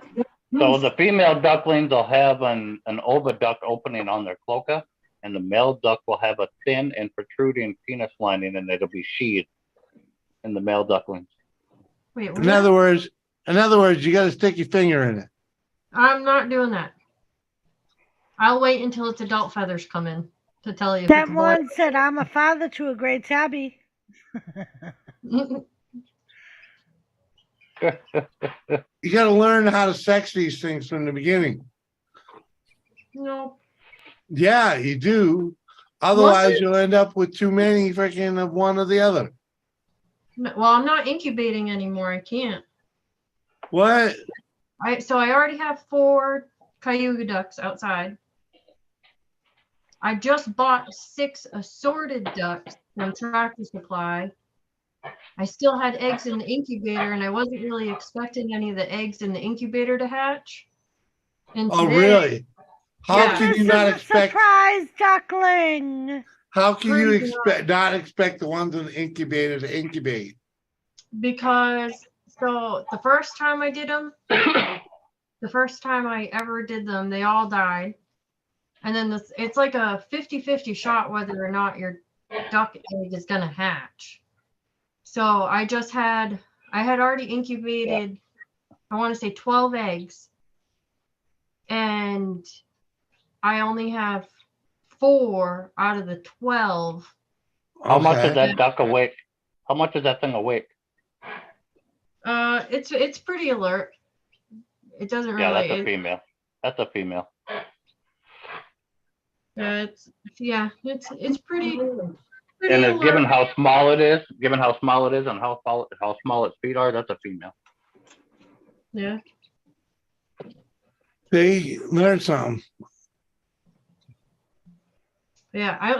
So the female ducklings will have an oviduct opening on their cloaca, and the male duck will have a thin and protruding penis lining, and it'll be sheathed in the male ducklings. wait, In other words, you got to stick your finger in it. I'm not doing that. I'll wait until its adult feathers come in to tell you if That it's a boy. one said, I'm a father to a great tabby. You got to learn how to sex these things from the beginning. No. Yeah, you do. Otherwise, you'll end up with too many freaking of one or the other. Well, I'm not incubating anymore. I can't. What? So I already have 4 Cayuga ducks outside. I just bought 6 assorted ducks from Tractor Supply. I still had eggs in the incubator, and I wasn't really expecting any of the eggs in the incubator to hatch. And Oh, today, really? How can you This not is a expect? surprise duckling. How can you Pretty expect not expect the ones in the incubator to incubate? because so the first time I did them, the first time I ever did them, they all died. And then it's like a 50-50 shot whether or not your duck egg is going to hatch. So I had already incubated, I want to say 12 eggs. And I only have 4 out of the 12. How much is Okay. that duck awake? How much is that thing awake? It's pretty alert. It doesn't really. Yeah, that's a female. That's a female. It's pretty. And alert. given how small it is, and how small its feet are, that's a female. Yeah. They learn something. Yeah. I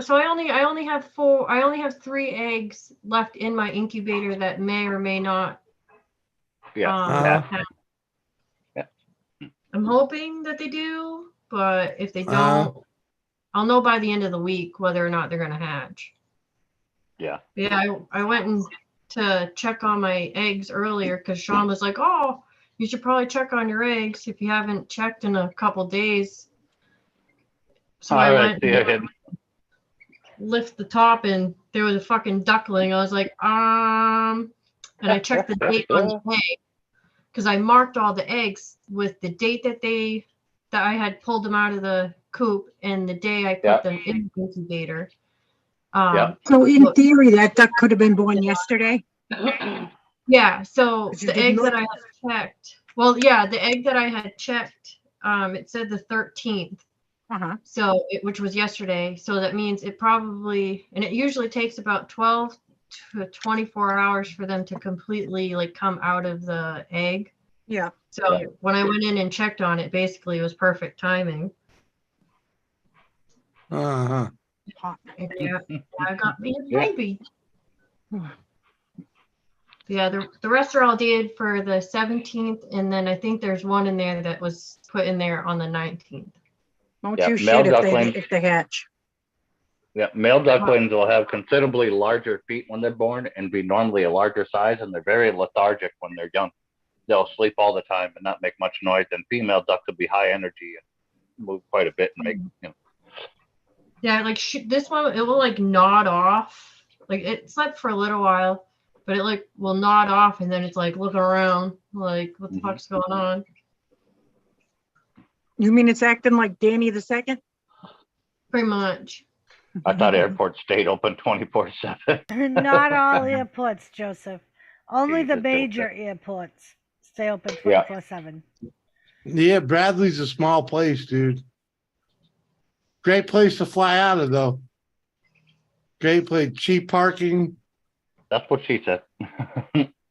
only have 4. I only have 3 eggs left in my incubator that may or may not. Yeah. Hatch. I'm hoping that they do, but if they don't, I'll know by the end of the week whether or not they're gonna hatch. Yeah. Yeah, I went to check on my eggs earlier because Sean was like, "Oh, you should probably check on your eggs if you haven't checked in a couple days." So I went and lift the top, and there was a fucking duckling. I was like, and I checked the date on the egg because I marked all the eggs with the date that I had pulled them out of the coop and the day I put them in the incubator. So in theory, that duck could have been born yesterday. Yeah. So You the didn't egg that look? I had checked. Well, yeah, the egg that I had checked. It said the 13th. So which was yesterday. So that means it probably, and it usually takes about 12 to 24 hours for them to completely like come out of the egg. Yeah. So when I went in and checked on it, basically it was perfect timing. Uh-huh. Yeah, I got me a baby. Yeah, the rest are all dated for the 17th, and then I think there's one in there that was put in there on the 19th. Won't Yeah, you male shit ducklings. if they hatch? Yeah, male ducklings will have considerably larger feet when they're born and be normally a larger size, and they're very lethargic when they're young. They'll sleep all the time and not make much noise. And female ducks will be high energy and move quite a bit and make, you know. Yeah, like this one, it will like nod off. Like it slept for a little while, but it like will nod off, and then it's like looking around, like what the fuck's going on? You mean it's acting like Danny the Second? Pretty much. I thought airports stayed open 24/7. Not all airports, Joseph. Only the Jesus, major Joseph. airports stay open Yeah. 24/7. Yeah, Bradley's a small place, dude. Great place to fly out of, though. Great place, cheap parking. That's what she said.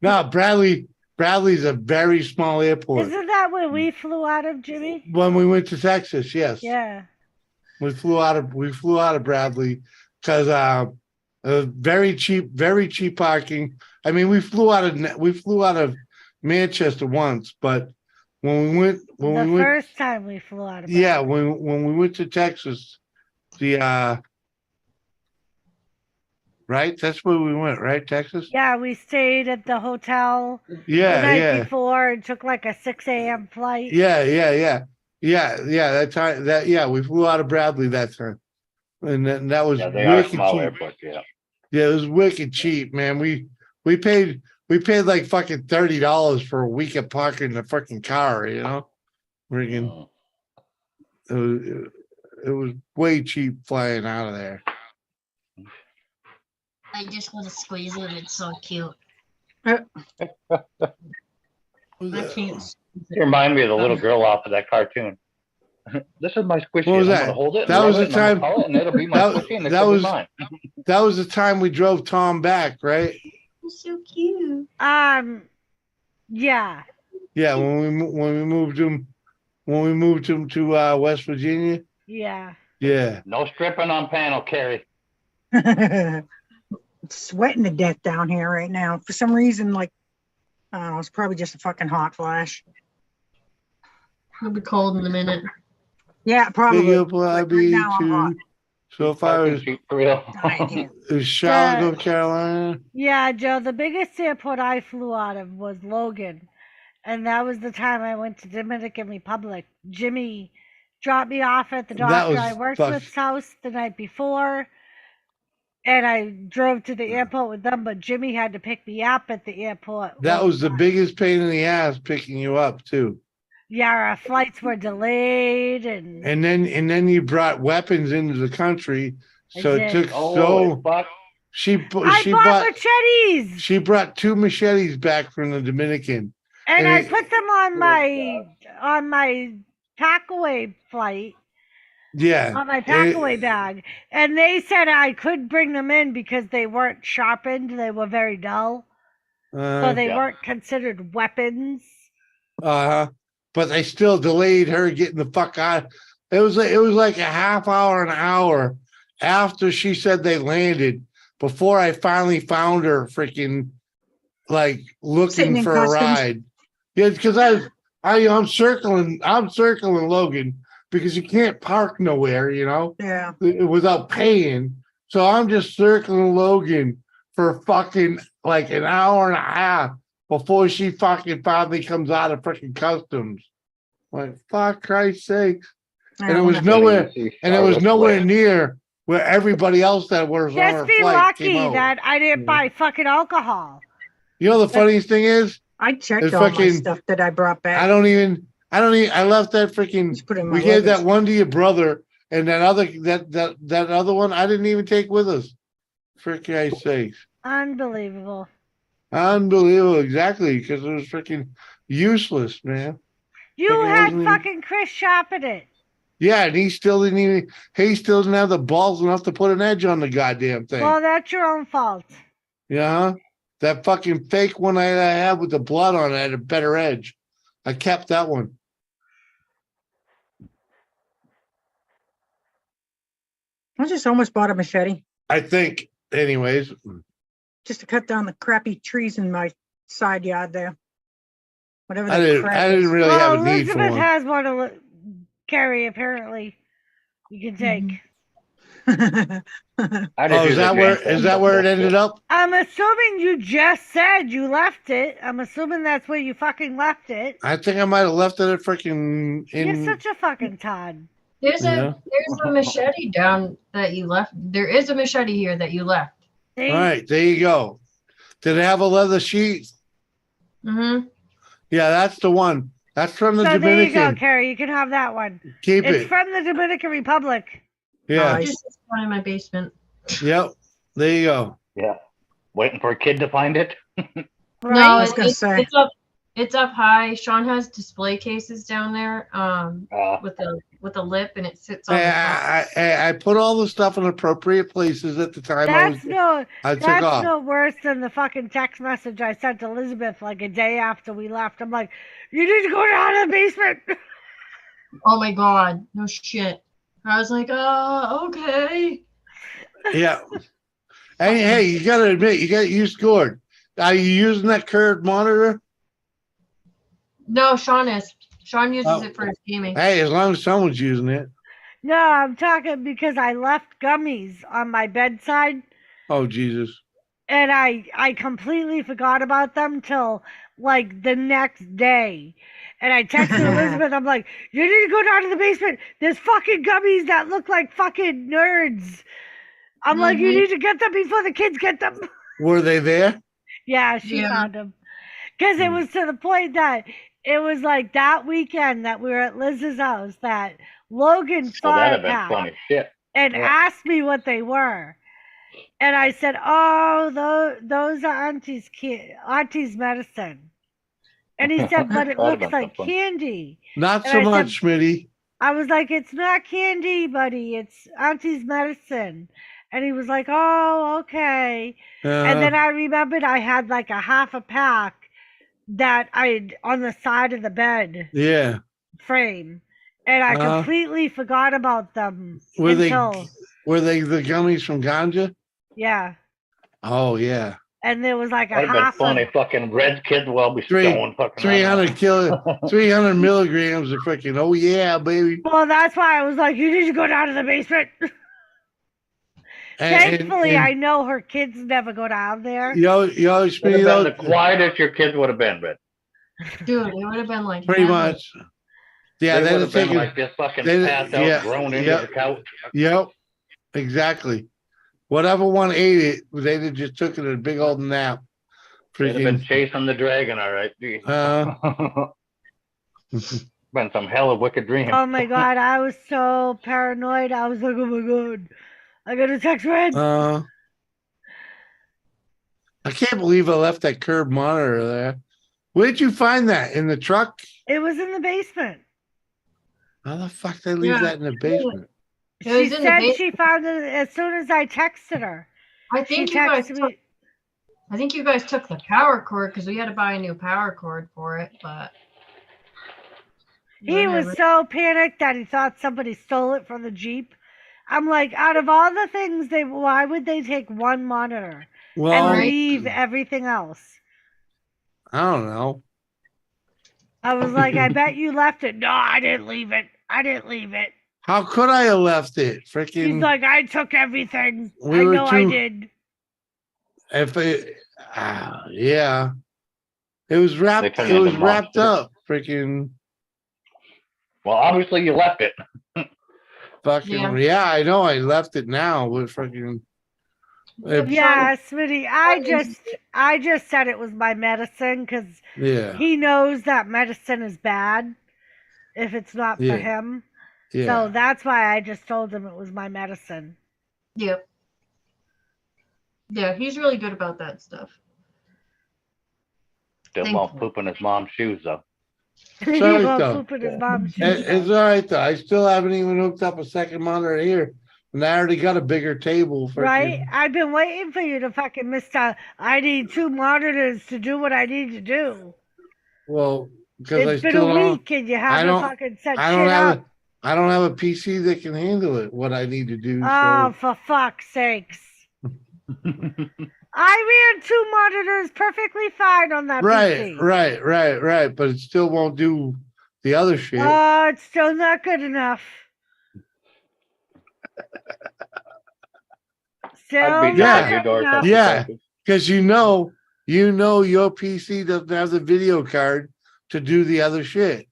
No, Bradley's a very small airport. Isn't that where we flew out of, Jimmy? When we went to Texas, yes. Yeah. We flew out of Bradley because very cheap parking. I mean, we flew out of Manchester once, but when we went First time we flew out of yeah, Bradley. when we went to Texas, the right? That's where we went, right? Texas? Yeah, we stayed at the hotel the Yeah, night yeah. before and took like a 6 a.m. flight. Yeah. That time we flew out of Bradley that time. And that was Yeah, they are wicked small cheap. airports, yeah. Yeah, it was wicked cheap, man. We paid like fucking $30 for a week of parking the fucking car, you know? Freaking it was way cheap flying out of there. I just want to squeeze it. It's so cute. Uh, I can't. You remind me of the little girl off of that cartoon. This is my squishy. What was I'm that? gonna hold it. That and was rub the it, and I'm time- gonna call it, and it'll be my that- squishy, and that it'll was- be mine. That was the time we drove Tom back, right? It's so cute. Yeah. Yeah, when we moved him to West Virginia. Yeah. Yeah. No stripping on panel, Carrie. It's sweating to death down here right now. For some reason, like, I don't know, it's probably just a fucking hot flash. It'll be cold in a minute. Yeah, probably. Big Like, right now I'm hot. So if I was For real. Dying here. is Charlotte, North Carolina. Yeah, Joe, the biggest airport I flew out of was Logan. And that was the time I went to Dominican Republic. Jimmy dropped me off at the That doctor was I worked fuck- with's house the night before. And I drove to the airport with them, but Jimmy had to pick me up at the airport. That when- was the biggest pain in the ass picking you up too. Yeah, our flights were delayed and And then you brought weapons into the country. So I it did. took Oh, fuck. she I bought machetes she brought 2 machetes back from the Dominican. and and I it- put them on my pack away flight. Yeah. On my and pack it- away bag. And they said I could bring them in because they weren't sharpened, they were very dull. So they Yeah. weren't considered weapons. But they still delayed her getting the fuck out. It was like a half hour, an hour after she said they landed before I finally found her freaking like Sitting looking in for customs. a ride. Yeah, because I'm circling Logan because you can't park nowhere, you know, Yeah. without paying. So I'm just circling Logan for fucking like an hour and a half before she fucking finally comes out of freaking customs. Like, fuck Christ's sake. And it was nowhere, near where everybody else that was on Just her be flight came lucky out. that I didn't buy fucking alcohol. You know the funniest thing is, I checked It's all my fucking- stuff that I brought back. I left that freaking. Just put it in my We gave that luggage. one to your brother, and that other one I didn't even take with us. For Christ's sakes. Unbelievable. Unbelievable, exactly, because it was freaking useless, man. You Fucking had wasn't even- fucking Chris shopping it. Yeah, and he still didn't have the balls enough to put an edge on the goddamn thing. Well, that's your own fault. Yeah, that fucking fake one I had with the blood on it had a better edge. I kept that one. I just almost bought a machete I think, anyways. just to cut down the crappy trees in my side yard there. Whatever I that didn't. crap I didn't is. really Well, have a need for Elizabeth one. has one to carry, apparently. You can take. Mm-hmm. I just Oh, is use that where advanced it ones. ended up? I'm assuming you just said you left it. I'm assuming that's where you fucking left it. I think I might have left it at freaking You're in. such a fucking Todd. There's Yeah. a machete down that you left. There is a machete here that you left. See? All right, there you go. Did it have a leather sheath? Mm-hmm. Yeah, that's the one. That's from the So there you go, Dominican. Carrie. You can have that one. Keep It's it. from the Dominican Republic. Yeah. Nice. Just one in my basement. Yep. There you go. Yeah. Waiting for a kid to find it. Right? No, I was gonna say. it's up high. Sean has display cases down there, with a lip, and it sits on the top. I put all the stuff in appropriate places at the time I took off. no worse than the fucking text message I sent Elizabeth like a day after we left. I'm like, you need to go down to the basement. Oh my god, no shit. I was like, okay. Yeah. Hey, you gotta admit, you scored. Are you using that curved monitor? No, Sean is. Sean uses Oh. it for his gaming. Hey, as long as someone's using it. No, I'm talking because I left gummies on my bedside Oh, Jesus. And I completely forgot about them till like the next day. And I texted Elizabeth, I'm like, you need to go down to the basement. There's fucking gummies that look like fucking nerds. I'm like, you need to get them before the kids get them. Were they there? Yeah, she found them. Because it was to the point that it was like that weekend that we were at Liz's house that Logan Well, saw that'd a have been pack funny shit. and Yeah. asked me what they were. And I said, "Oh, those are Auntie's medicine." And he said, "But it That'd have looks been like something. candy." Not And so I much, Smitty. I was like, "It's not candy, buddy. It's Auntie's medicine." And he was like, "Oh, okay." And then I remembered I had like a half a pack that I on the side of the bed Yeah. frame, and I completely forgot about them Were they until the gummies from Ganja? yeah. Oh yeah. And there was like a That'd have been half funny. of Fucking red kids will be stoned. Fucking 300 milligrams of freaking. Oh yeah, baby. Well, that's why I was like, you need to go down to the basement. Thankfully, I know her kids never go down there. You always Would have been the quietest your kids would have been, but Dude, it would have been like pretty heaven. much. Yeah, they they'd would have have been taken like just fucking passed out, grown into the couch. Yep. Exactly. Whatever one ate it, they'd have just took it a big old nap. They'd have been chasing the dragon, all right. Been some hell of wicked dream. Oh my god, I was so paranoid. I was like, oh my god, I gotta text Red. I can't believe I left that curb monitor there. Where did you find that? In the truck? It was in the basement. How the fuck did they leave that in the basement? She said she found it as soon as I texted her. I think you guys took the power cord because we had to buy a new power cord for it, but he was so panicked that he thought somebody stole it from the Jeep. I'm like, out of all the things why would they take one monitor and leave everything else? I don't know. I was like, I bet you left it. No, I didn't leave it. I didn't leave it. How could I have left it? Freaking. He's like, I took everything. I know I did. If it, yeah, it was wrapped. It was wrapped up. Freaking. Well, obviously you left it. Fucking yeah, I know. I left it now with freaking. Yeah, Smitty. I just said it was my medicine because he knows that medicine is bad if it's not for him. Yeah. So that's why I just told him it was my medicine. Yep. Yeah, he's really good about that stuff. Still won't poop in his mom's shoes though. He won't poop in his mom's shoes. It's all right though. I still haven't even hooked up a second monitor here. And I already got a bigger table. Right? I've been waiting for you to fucking I need 2 monitors to do what I need to do. Well, because it's been a week and you haven't fucking set shit up. I don't have a PC that can handle it, what I need to do. Oh, for fuck's sakes. I ran 2 monitors perfectly fine on that PC. Right. But it still won't do the other shit. Oh, it's still not good enough. Yeah, because you know your PC doesn't have the video card to do the other shit.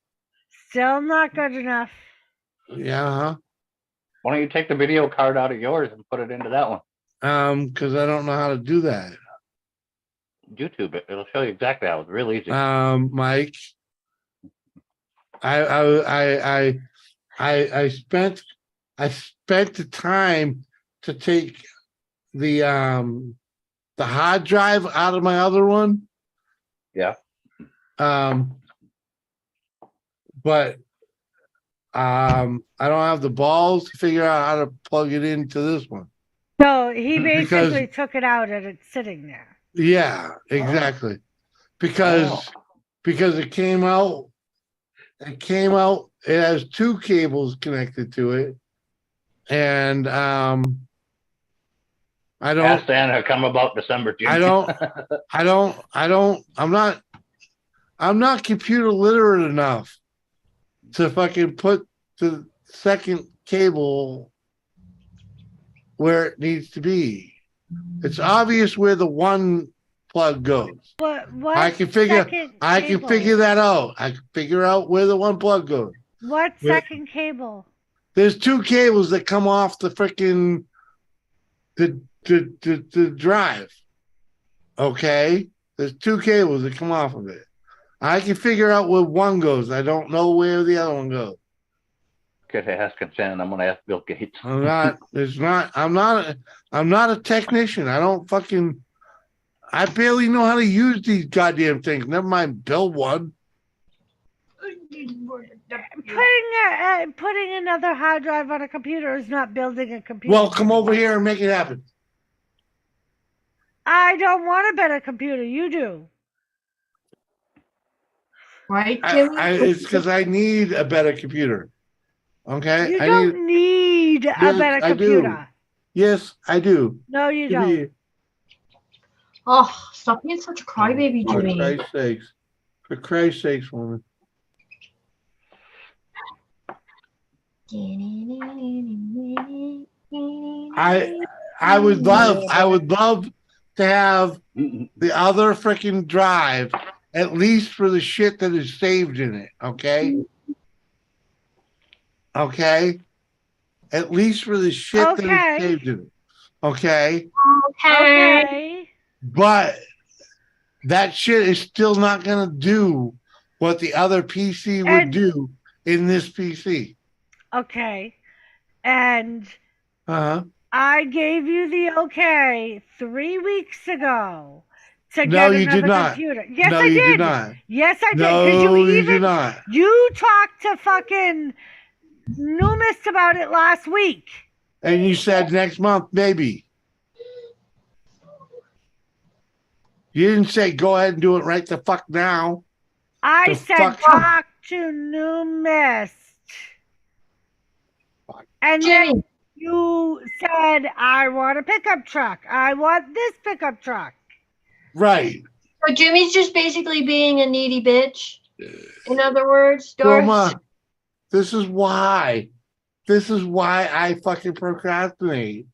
Still not good enough. Yeah. Why don't you take the video card out of yours and put it into that one? Because I don't know how to do that. YouTube it. It'll show you exactly how. It's real easy. Mike, I spent the time to take the hard drive out of my other one. Yeah. But I don't have the balls to figure out how to plug it into this one. So he basically took it out and it's sitting there. Yeah, exactly. Because it came out. It has 2 cables connected to it. And I don't. Ask Anna come about December. I'm not computer literate enough to fucking put the second cable where it needs to be. It's obvious where the one plug goes. What I can figure second I can cable? figure that out. I can figure out where the one plug goes. What Where- second cable? There's two cables that come off the freaking the drive. Okay? There's two cables that come off of it. I can figure out where one goes. I don't know where the other one goes. Could ask consent. I'm gonna ask Bill Gates. I'm not a technician. I don't fucking I barely know how to use these goddamn things. Never mind build one. Putting another hard drive on a computer is not building a computer. Well, come over here and make it happen. I don't want a better computer. You do. Right, Jimmy? It's because I need a better computer. Okay? You I don't need a Yes, better I do. computer. Yes, I do. No, you Give don't. me- Oh, stop being such a crybaby, For Jimmy. Christ's sakes. For Christ's sakes, woman. I would love to have the other freaking drive, at least for the shit that is saved in it. Okay. Okay. At least for the shit that Okay. is saved in it. Okay. Okay. But that shit is still not gonna do what the other PC would And- do in this PC. Okay. And Uh-huh. I gave you the okay 3 weeks ago to No, get you did another not. computer. Yes, No, I you did. did not. Yes, I did. No, Because you did not. you talked to fucking Numis about it last week. And you said next month, maybe. You didn't say go ahead and do it right the fuck now. I The said fuck- talk to Numis. And then Jimmy, you said, I want a pickup truck. I want this pickup truck. Right. so Jimmy's just basically being a needy bitch. In other words, Doris. Wilma, this is why. This is why I fucking procrastinate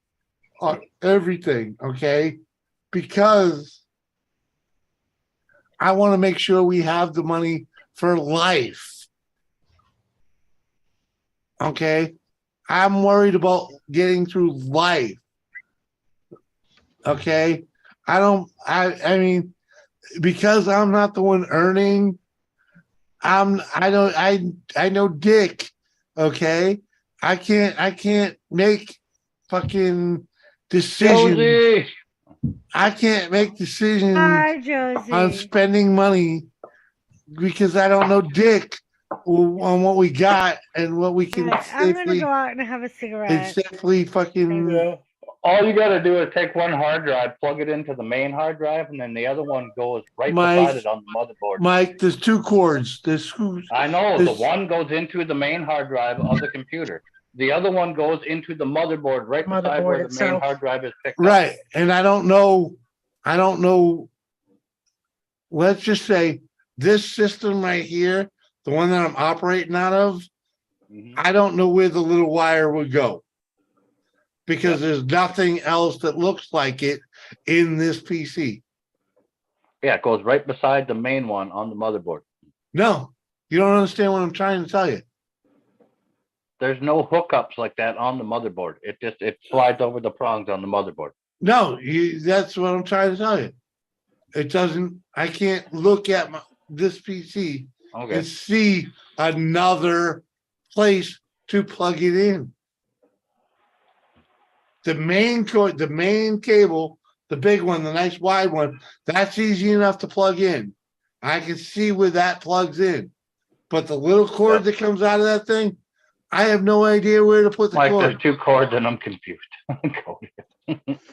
on everything, okay? Because I want to make sure we have the money for life. Okay? I'm worried about getting through life. Okay? I mean, because I'm not the one earning, I know Dick, okay? I can't make fucking decisions. Josie! I can't make decisions Hi, Josie. on spending money because I don't know Dick on what we got and what we can Alright, I'm gonna safely go out and have a and cigarette. safely fucking Yeah. All you gotta do is take one hard drive, plug it into the main hard drive, and then the other one goes right Mike, beside it on the motherboard. Mike, there's two cords. There's screws. I know, the This- one goes into the main hard drive of the computer. The other one goes into the motherboard right beside Motherboard where the main itself. hard drive is picked up. Right. And I don't know. Let's just say this system right here, the one that I'm operating out of, Mhm. I don't know where the little wire would go because there's nothing else that looks like it in this PC. Yeah, it goes right beside the main one on the motherboard. No, you don't understand what I'm trying to tell you. There's no hookups like that on the motherboard. It slides over the prongs on the motherboard. No, that's what I'm trying to tell you. It doesn't, I can't look at this PC Okay. and see another place to plug it in. The main cord, the main cable, the big one, the nice wide one, that's easy enough to plug in. I can see where that plugs in. But the little cord that comes out of that thing, I have no idea where to put the Mike, cord. there's two cords and I'm confused.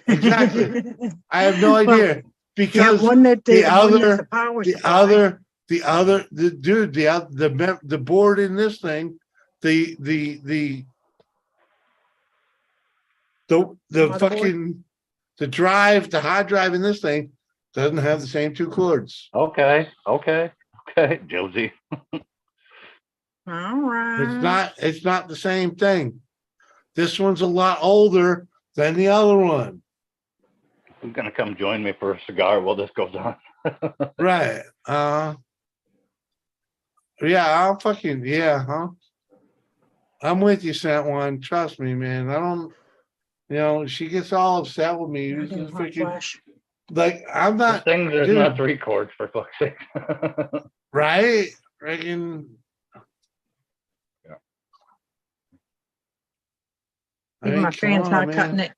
Exactly. I have no idea because one that the one that's other, the power the supply. other, the board in this thing, the Motherboard? fucking, the drive, the hard drive in this thing doesn't have the same two cords. Okay, Josie. All right. It's not the same thing. This one's a lot older than the other one. Who's gonna come join me for a cigar while this goes on? Right. Yeah, I'll fucking, yeah, huh? I'm with you, Sent One. Trust me, man. I don't, she gets all upset with me. This is freaking, like, I'm This not, thing, there's dude, not 3 cords for fuck's sake. right? Freaking. Yeah. I Even mean, my come fan's on, not man. cutting it.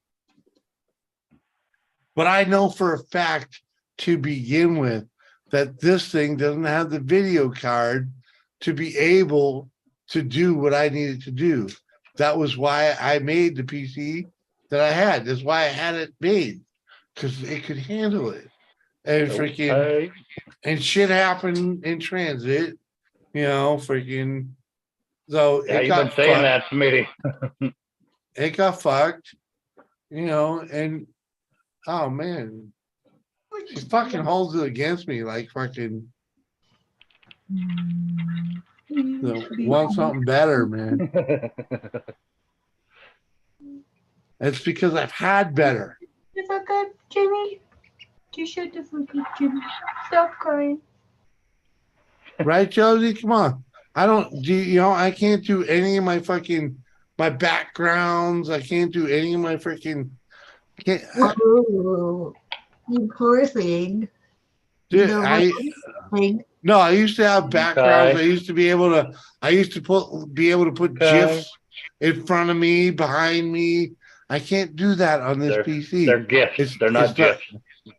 But I know for a fact to begin with that this thing doesn't have the video card to be able to do what I needed to do. That was why I made the PC that I had. That's why I had it made, because it could handle it. And freaking, Okay. and shit happened in transit, freaking. So Yeah, it you've been got saying fucked. that, Smitty. It got fucked, and oh man, she fucking holds it against me like fucking. Want something better, man. It's because I've had better. It's okay, Jimmy. You should have forgiven Jimmy. Stop crying. Right, Josie? Come on. I don't do I can't do any of my my backgrounds. I can't do any of my freaking Oh, you poor thing. dude, The I thing. no, I used to have backgrounds. Okay. I used to be able to put Okay. GIFs in front of me, behind me. I can't do that on this PC. They're gifts. They're not GIFs.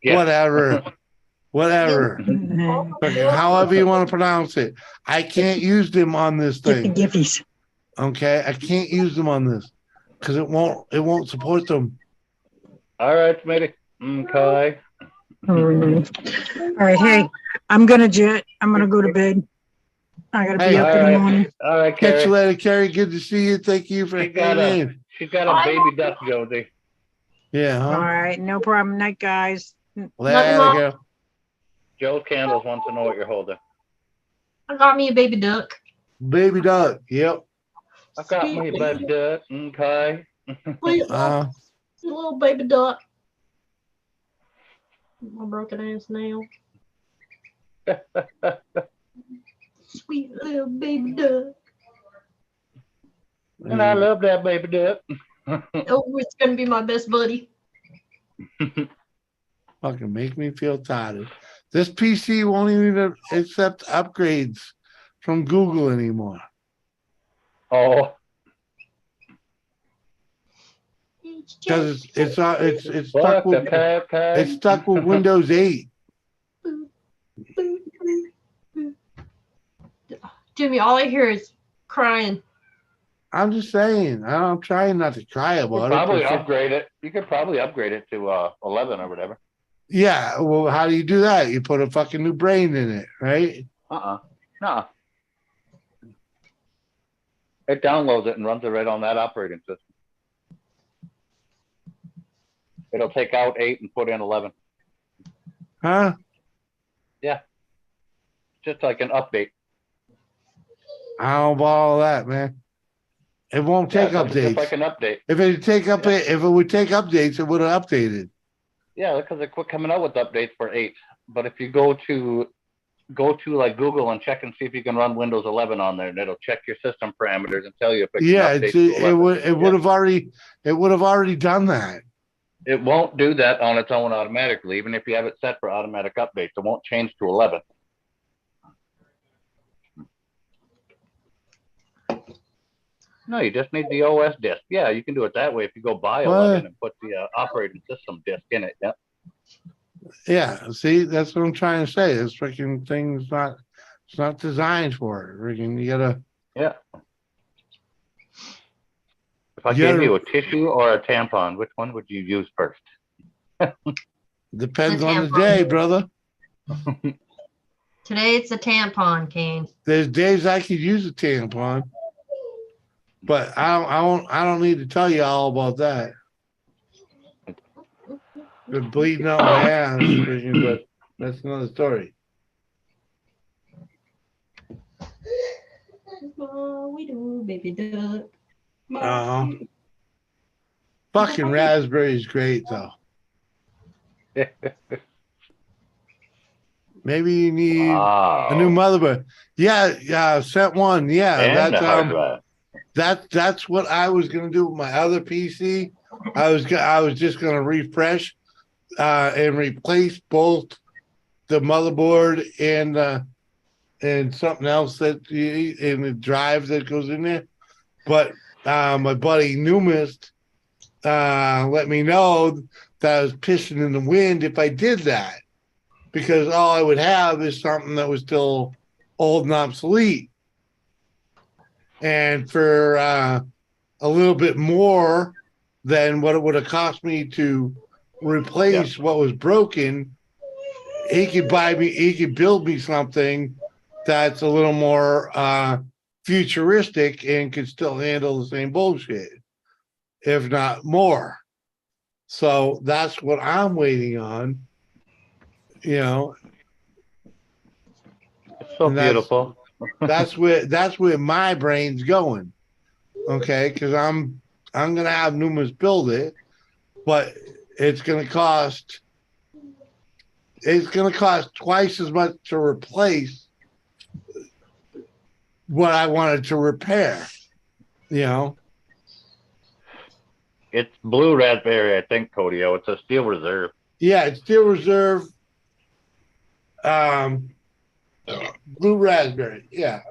Gifts. Whatever. Whatever. Fucking however you want to pronounce it. I can't use them on this Get the thing. giffies. Okay, I can't use them on this because it won't support them. All right, Smitty. Okay. All right, hey, I'm gonna jet. I'm gonna go to bed. I gotta be Hey, up in the morning. All right, Catch you Carrie. later, Carrie. Good to see you. Thank you for She's got hanging in. a baby duck, Josie. Yeah, All huh? right, no problem. Night, guys. Later, girl. Joe Candles wants to know what you're holding. I got me a baby duck. Baby duck. Yep. I got me a baby duck. Okay. Sweet little baby duck. My broken ass nail. Sweet little baby duck. And I love that baby duck. Oh, it's gonna be my best buddy. Fucking make me feel tired. This PC won't even accept upgrades from Google anymore. Oh. Because it's stuck Fuck, with okay. it's stuck with Windows 8. Jimmy, all I hear is crying. I'm just saying. I'm trying not to cry You could about probably it. upgrade it. You could probably upgrade it to 11 or whatever. Yeah. Well, how do you do that? You put a fucking new brain in it, right? No. It downloads it and runs it right on that operating system. It'll take out 8 and put in 11. Huh? Yeah. Just like an update. I don't about all that, man. It won't take Yeah, it's updates. just like an update. If it would take updates, it would have updated. Yeah, because they quit coming out with updates for 8. But if you go to like Google and check and see if you can run Windows 11 on there, and it'll check your system parameters and tell you if it can update to 11. It would have already done that. It won't do that on its own automatically, even if you have it set for automatic updates. It won't change to 11. No, you just need the OS disk. Yeah, you can do it that way if you go buy 11 and put the operating system disk in it. Yep. Yeah, see, that's what I'm trying to say. This freaking thing's it's not designed for it. Freaking, you gotta. Yeah. If I gave you a tissue or a tampon, which one would you use first? Depends on the day, brother. Today it's a tampon, Kane. There's days I could use a tampon, but I don't need to tell you all about that. Been bleeding out my ass, freaking, but that's another story. We do, baby duck. Fucking raspberry is great though. Maybe you need Wow. a new motherboard. Yeah, sent one. Yeah, And that's the hard drive. that's what I was gonna do with my other PC. I was just gonna refresh and replace both the motherboard and something else that in the drive that goes in there. But my buddy Newmist let me know that I was pissing in the wind if I did that, because all I would have is something that was still old and obsolete. And for a little bit more than what it would have cost me to replace what was broken, he could build me something that's a little more futuristic and could still handle the same bullshit, if not more. So that's what I'm waiting on, you know. It's so And beautiful. that's where my brain's going. Okay, because I'm gonna have Numas build it, but it's gonna cost twice as much to replace what I wanted to repair, you know. It's blue raspberry, I think, Cody. Oh, it's a steel reserve. Yeah, it's Steel Reserve blue raspberry. Yeah,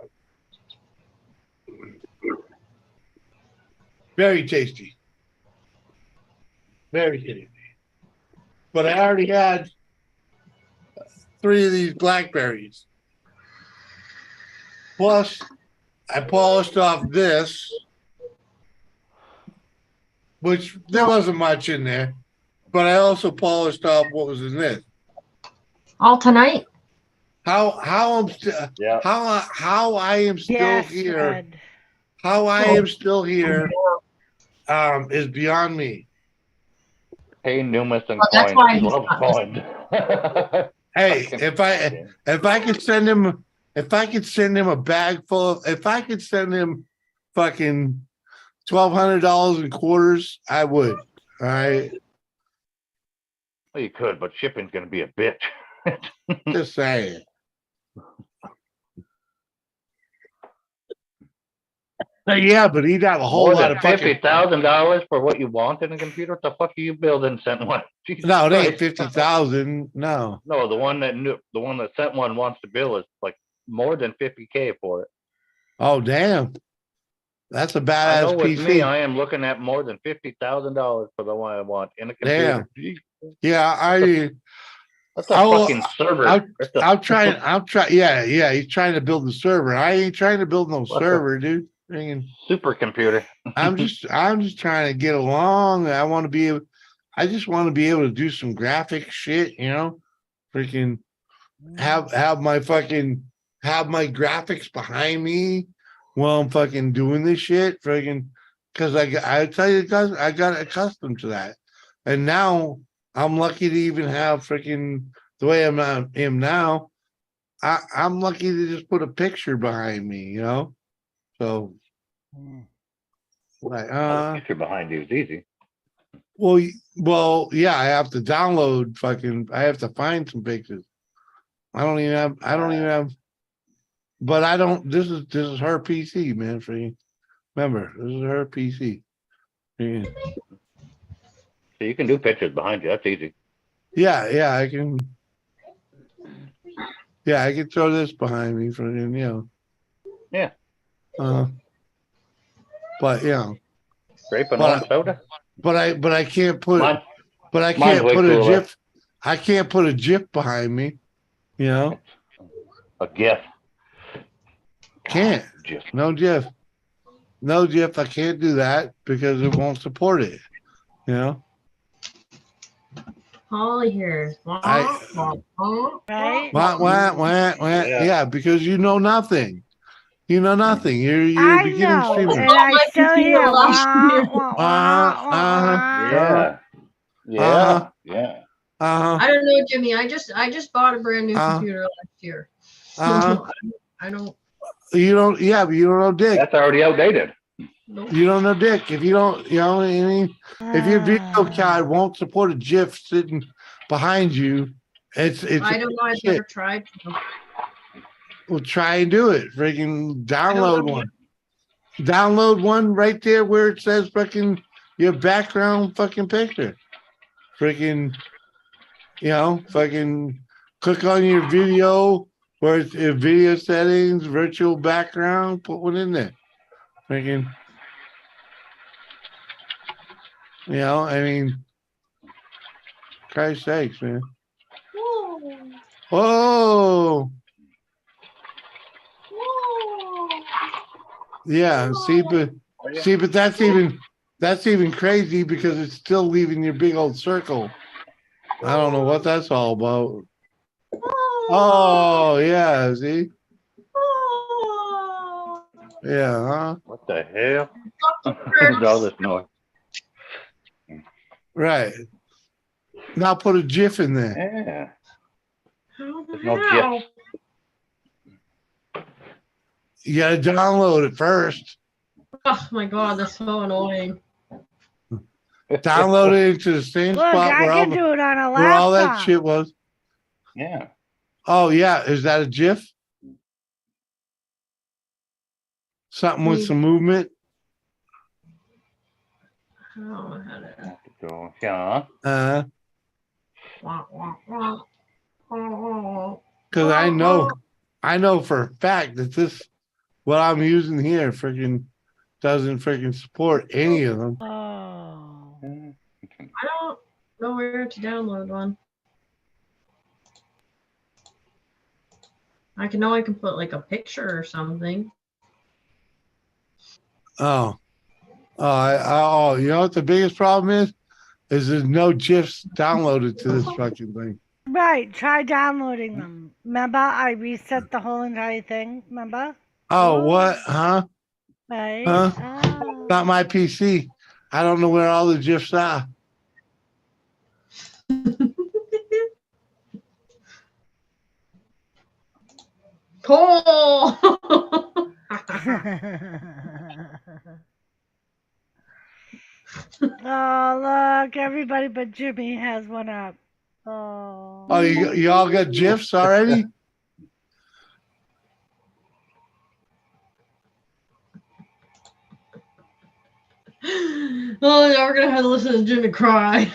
very tasty, very tasty. But I already had 3 of these blackberries, plus I polished off this, which there wasn't much in there, but I also polished off what was in this. All tonight? How I'm how I am still Yes, here. Fred. How I am still here is beyond me. Hey, Numas and that's coins. why He he's loves not coins. Hey, if I could send him a bag full of, if I could send him fucking $1,200 in quarters, I would. All right. Well, you could, but shipping's going to be a bitch. Just saying. Yeah, but he'd have a whole More lot than of fucking. $50,000 for what you want in a computer? What the fuck are you building? Sent one. Jesus No, it ain't Christ. 50,000. No. No, the one that sent one wants to bill is like more than 50K for it. Oh damn. That's a I badass know with PC. me, I am looking at more than $50,000 for the one I want in a computer. Damn. Yeah, That's a fucking server. I'll try. Yeah, he's trying to build the server. I ain't trying to build no What the- server, dude. Freaking- Supercomputer. I'm just trying to get along. I just want to be able to do some graphic shit, you know, freaking have my graphics behind me while I'm fucking doing this shit, freaking, because I tell you guys, I got accustomed to that, and now I'm lucky to even have freaking the way am now. I'm lucky to just put a picture behind me, you know. So, like, The picture behind you is easy. well, yeah, I have to download I have to find some pictures. I don't even have, but I don't, this is her PC, man, for you. Remember, this is her PC. Yeah, So you can do pictures behind you. That's easy. I can. Yeah, I can throw this behind me for, you know. Yeah. But, you know. Grape and orange soda? But I can't put Mine- but I mine's can't way put a cooler. GIF. I can't put a GIF behind me, you know. A GIF. Can't. GIF. No GIF. No GIF. I can't do that because it won't support it. You know. Holly here. I- Right? Yeah, because you know nothing. You know nothing. You're I a beginning know, streamer. and I my still computer hear last year. Yeah. Yeah. Yeah. I don't know, Jimmy. I just bought a brand new computer last year. So I don't. You don't. Yeah, but you don't know dick. That's already outdated. Nope. You don't know dick. If you don't, you know, if your video card won't support a GIF sitting behind you. It's I don't know. I've shit. never tried. Well, try and do it. Freaking I don't download know. one. Download one right there where it says fucking your background fucking picture. Freaking, fucking click on your video where it's video settings, virtual background, put one in there. Freaking, I mean, Christ's sakes, man. Oh, yeah. See, but that's even crazy because it's still leaving your big old circle. I don't know what that's all about. Oh, yeah. See? Yeah, huh? What the hell? What's all this noise? Right. Now put a GIF in there. Yeah. There's no GIF. You gotta download it first. Oh my god, that's so annoying. Download it into the same Look, spot I can do it on a where all that laptop. shit was. Yeah. Oh, yeah. Is that a GIF? Something with some movement? I don't know how to. Go, yeah. Because I know for a fact that what I'm using here freaking doesn't freaking support any of them. Oh. I don't know where to download one. I know I can put like a picture or something. Oh, you know what the biggest problem is? Is there's no GIFs downloaded to this fucking thing. Right, try downloading them. Remember, I reset the whole entire thing. Remember? Oh, what? Huh? Right. Huh? Oh. Not my PC. I don't know where all the GIFs are. Cool. Oh, look, everybody but Jimmy has one up. Oh. Oh, you all got GIFs already? Oh, now we're gonna have to listen to Jimmy cry.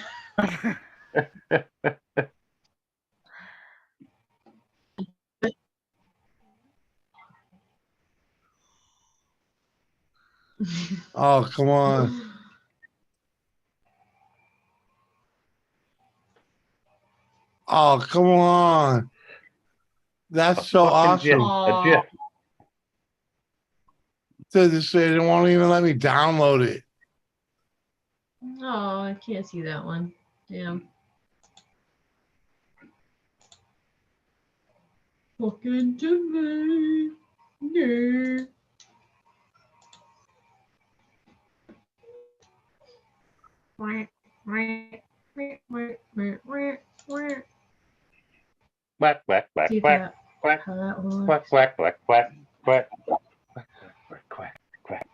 Oh, come on. Oh, come on. That's so awesome. A GIF. They won't even let me download it. Oh, I can't see that one. Damn. Fucking Jimmy. Yeah. Quack, quack, quack, See quack, that? quack, How that works. quack, quack, quack, quack, quack, quack, quack, quack.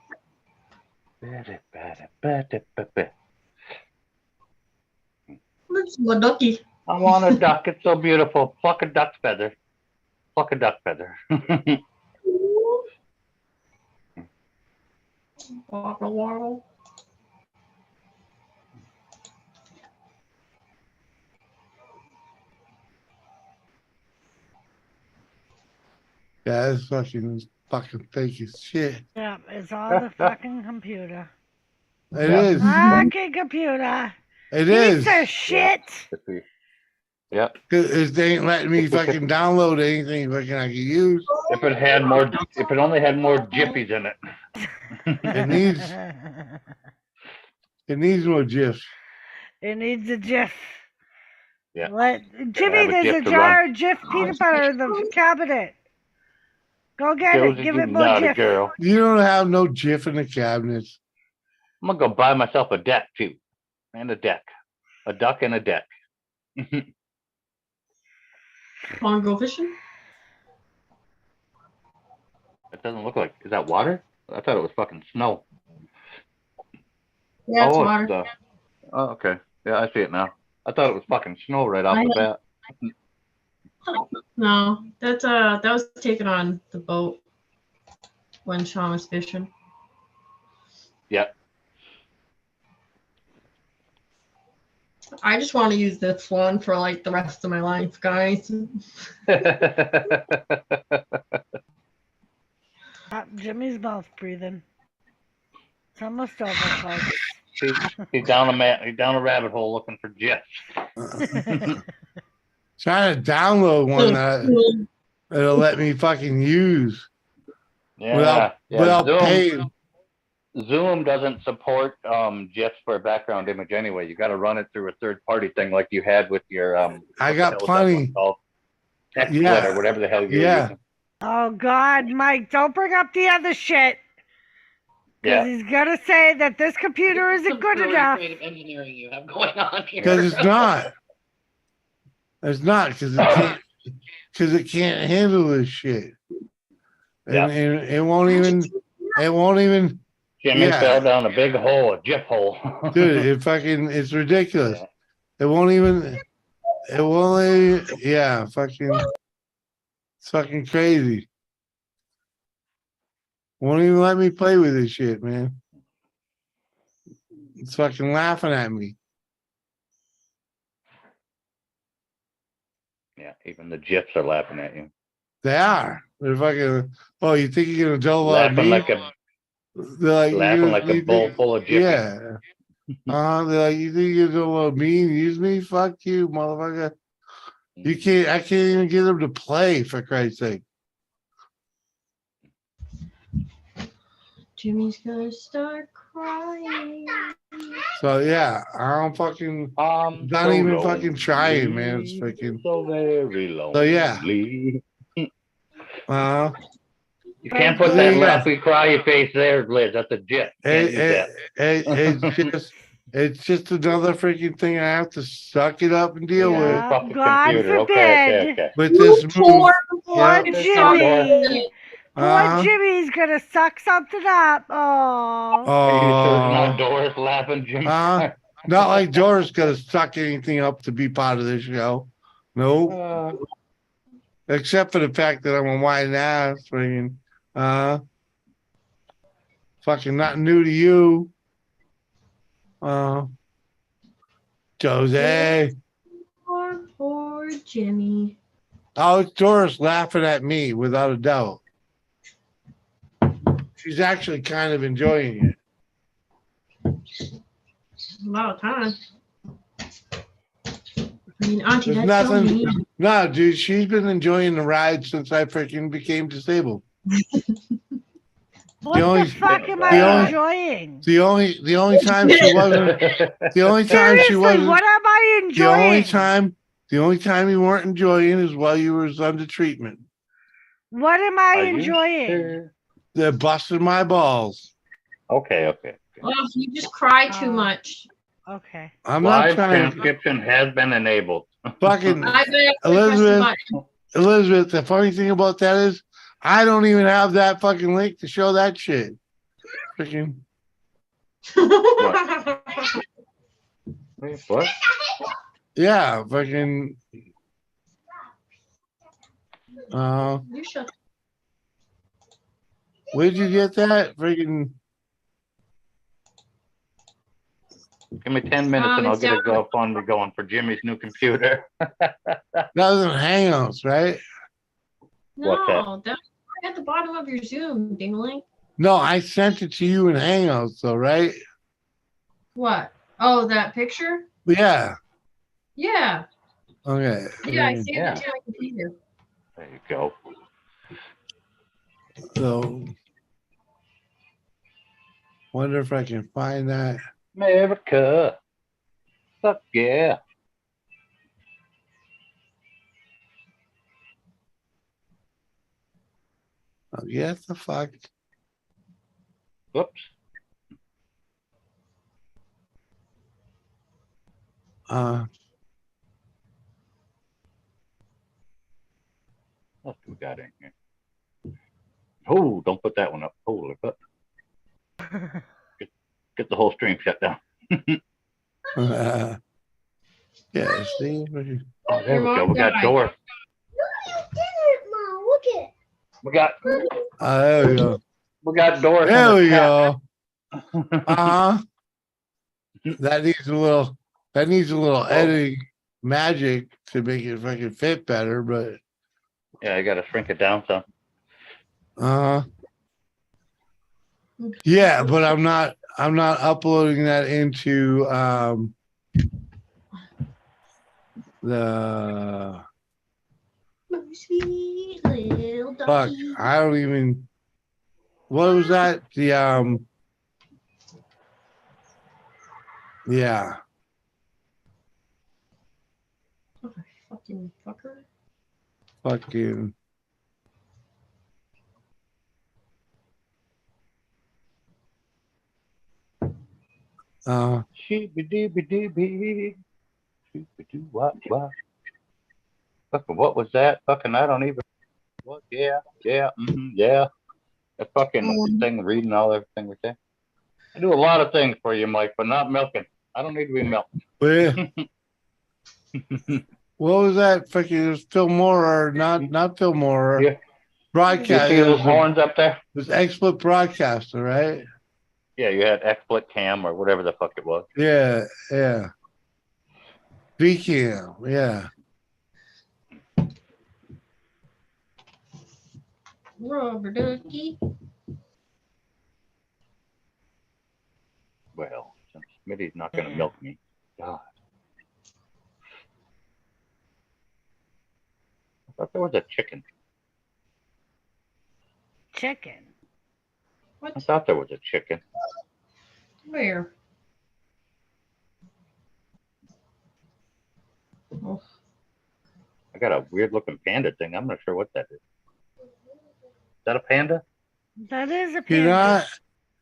That's my ducky. I want a duck. It's so beautiful. Pluck a duck's feather. Pluck a duck feather. Waddle, waddle. Yeah, this fucking fake as shit. Yeah, it's all the fucking computer. It is. Fucking computer. It Piece is. of shit. Yep. Cause they ain't letting me fucking download anything fucking I can use. If it only had more jiffies in it. It needs more GIFs. It needs a GIF. Yeah. Jimmy, have a there's GIF a to jar run. of Jif peanut butter in the cabinet. Go get Josie, it. Give you it more naughty GIF. girl. You don't have no GIF in the cabinets. I'm gonna go buy myself a deck too, and a deck, a duck and a deck. Wanna go fishing? It doesn't look like. Is that water? I thought it was fucking snow. Yeah, it's water. Oh, okay. Yeah, I see it now. I thought it was fucking snow right off the bat. No, that was taken on the boat when Sean was fishing. Yeah. I just want to use this one for like the rest of my life, guys. Jimmy's mouth breathing. It's almost over, folks. He's down a rabbit hole looking for GIFs. Trying to download one that'll let me fucking use Yeah, without paying. Zoom doesn't support GIFs for a background image anyway. You got to run it through a third party thing like you had with your I got plenty. XSplit or whatever the hell you're using. Oh God, Mike, don't bring up the other shit. Because he's gonna say that this computer isn't good enough. Creative engineering you have going on here. Because it's not. It's not because it can't handle this shit. And it won't even. Jimmy fell down a big hole, a GIF hole. Dude, it's ridiculous. It won't even. Yeah, it's fucking crazy. Won't even let me play with this shit, man. It's fucking laughing at me. Yeah, even the GIFs are laughing at you. They are. They're fucking. Oh, you think you're gonna tell about me? Laughing like a bowl full of GIFs. Yeah. They're like, you think you're gonna love me and use me? Fuck you, motherfucker. I can't even get them to play, for Christ's sake. Jimmy's gonna start crying. So yeah, I'm fucking not even fucking trying, man. It's freaking so very lonely. So yeah. You can't put that laughy cry face there, Liz. That's a GIF. It's just another freaking thing I have to suck it up and deal with. God forbid. With this Poor Jimmy. Poor Jimmy's gonna suck something up. Oh. Not Doris laughing, Jimmy. Not like Doris gonna suck anything up to be part of this show. Nope. Except for the fact that I'm a white ass freaking fucking not new to you. Jose. Poor Jimmy. Oh, it's Doris laughing at me without a doubt. She's actually kind of enjoying it. About time. I mean, Auntie, There's that's nothing. so mean. No, dude, she's been enjoying the ride since I freaking became disabled. What the fuck am I enjoying? The only time she wasn't. The only time she wasn't. What am I enjoying? The only time you weren't enjoying is while you was under treatment. What am I enjoying? Sure? They're busting my balls. Okay. Well, you just cry too much. Okay. I'm not Live trying. transcription has been enabled. Fucking I bet Elizabeth, the funny thing about that is I don't even have that fucking link to show that shit. Freaking. What? Yeah, fucking. You shut. Where'd you get that? Freaking. Give me 10 minutes and I'll get a GoFundMe going for Jimmy's new computer. That was in Hangouts, right? No, that's at the bottom of your Zoom, Dingling. No, I sent it to you in Hangouts, though, right? What? Oh, that picture? Yeah. Yeah. Okay. Yeah, I see it on my computer. There you go. So, wonder if I can find that. America. Fuck yeah. Oh, yes, the fuck. Whoops. What we got in here? Oh, don't put that one up. Holy fuck. Get the whole stream shut down. Yeah, see? Oh, there Your we go. mom We got died. door. We got There we go. we got Doris There and her we cat. go. Uh-huh. That needs a little editing magic to make it fucking fit better, but Yeah, I gotta shrink it down some. yeah, but I'm not uploading that into the Sweet little fuck. doggy. I don't even what was that? The yeah. Fucking fucker. Fucking Sheebie-dee-bee-dee-bee. Sheebie-doo-wah, wah. Fucking what was that? Fucking I don't even. What? Yeah, yeah, yeah. The fucking thing reading all everything we say. I do a lot of things for you, Mike, but not milking. I don't need to be milked. yeah. What was that? Fucking it was Phil Moore or not Phil Moore. Yeah. Broadcast. You see those horns up there? It was XSplit broadcaster, right? Yeah, you had XSplit cam or whatever the fuck it was. Yeah, yeah. VCam, yeah. Rubber ducky. Well, since Smitty's not gonna milk me. God. I thought there was a chicken. Chicken. What? I thought there was a chicken. Where? Oh, I got a weird looking panda thing. I'm not sure what that is. Is that a panda? That is a Cannot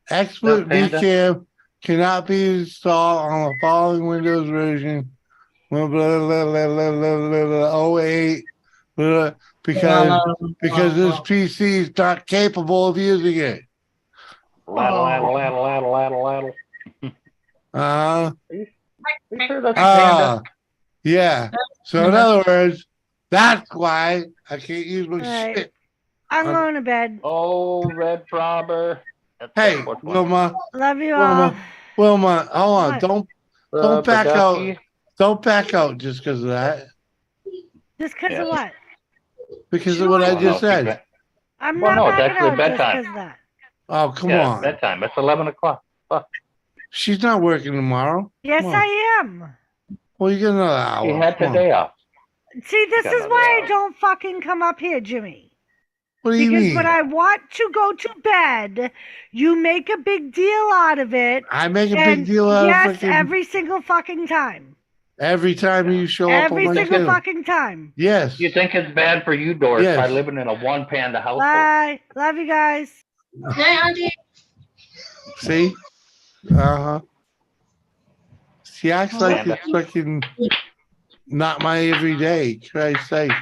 panda. XSplit Panda? VCam cannot be installed on the following Windows version. Blah, blah, blah, blah, blah, blah, blah, blah, 08, blah, because this PC is not capable of using it. Laddle, laddle, laddle, laddle, laddle, laddle. Uh Are you sure that's a panda? yeah. So in other words, that's why I can't use my Right. shit. I'm going to bed. Oh, red frobber. That's Hey, the fourth one. Wilma, Love you all. Wilma, hold on. What? Don't back out. Ducky. Don't back out just because of that. Just because Yeah. of what? Because of what I Oh, just no, said. I'm Well, not no, it's backing actually out just bedtime. because of that. Oh, come Yeah, on. bedtime. It's 11 o'clock. Fuck. She's not working tomorrow. Yes, Come on. I am. Well, you get another hour. She had Come on. today off. See, this got is another why I hour. don't fucking come up here, Jimmy. What do you Because mean? when I want to go to bed, you make a big deal out of it. I make a And big deal out yes, of fucking every single fucking time. every time you show up on Every my single channel. fucking time. Yes. You think it's bad for you, Doris, by Yes. living in a one panda household? Bye. Love you guys. hey, Auntie. See? Uh-huh. She acts like Panda. it's fucking not my everyday. Christ's sake.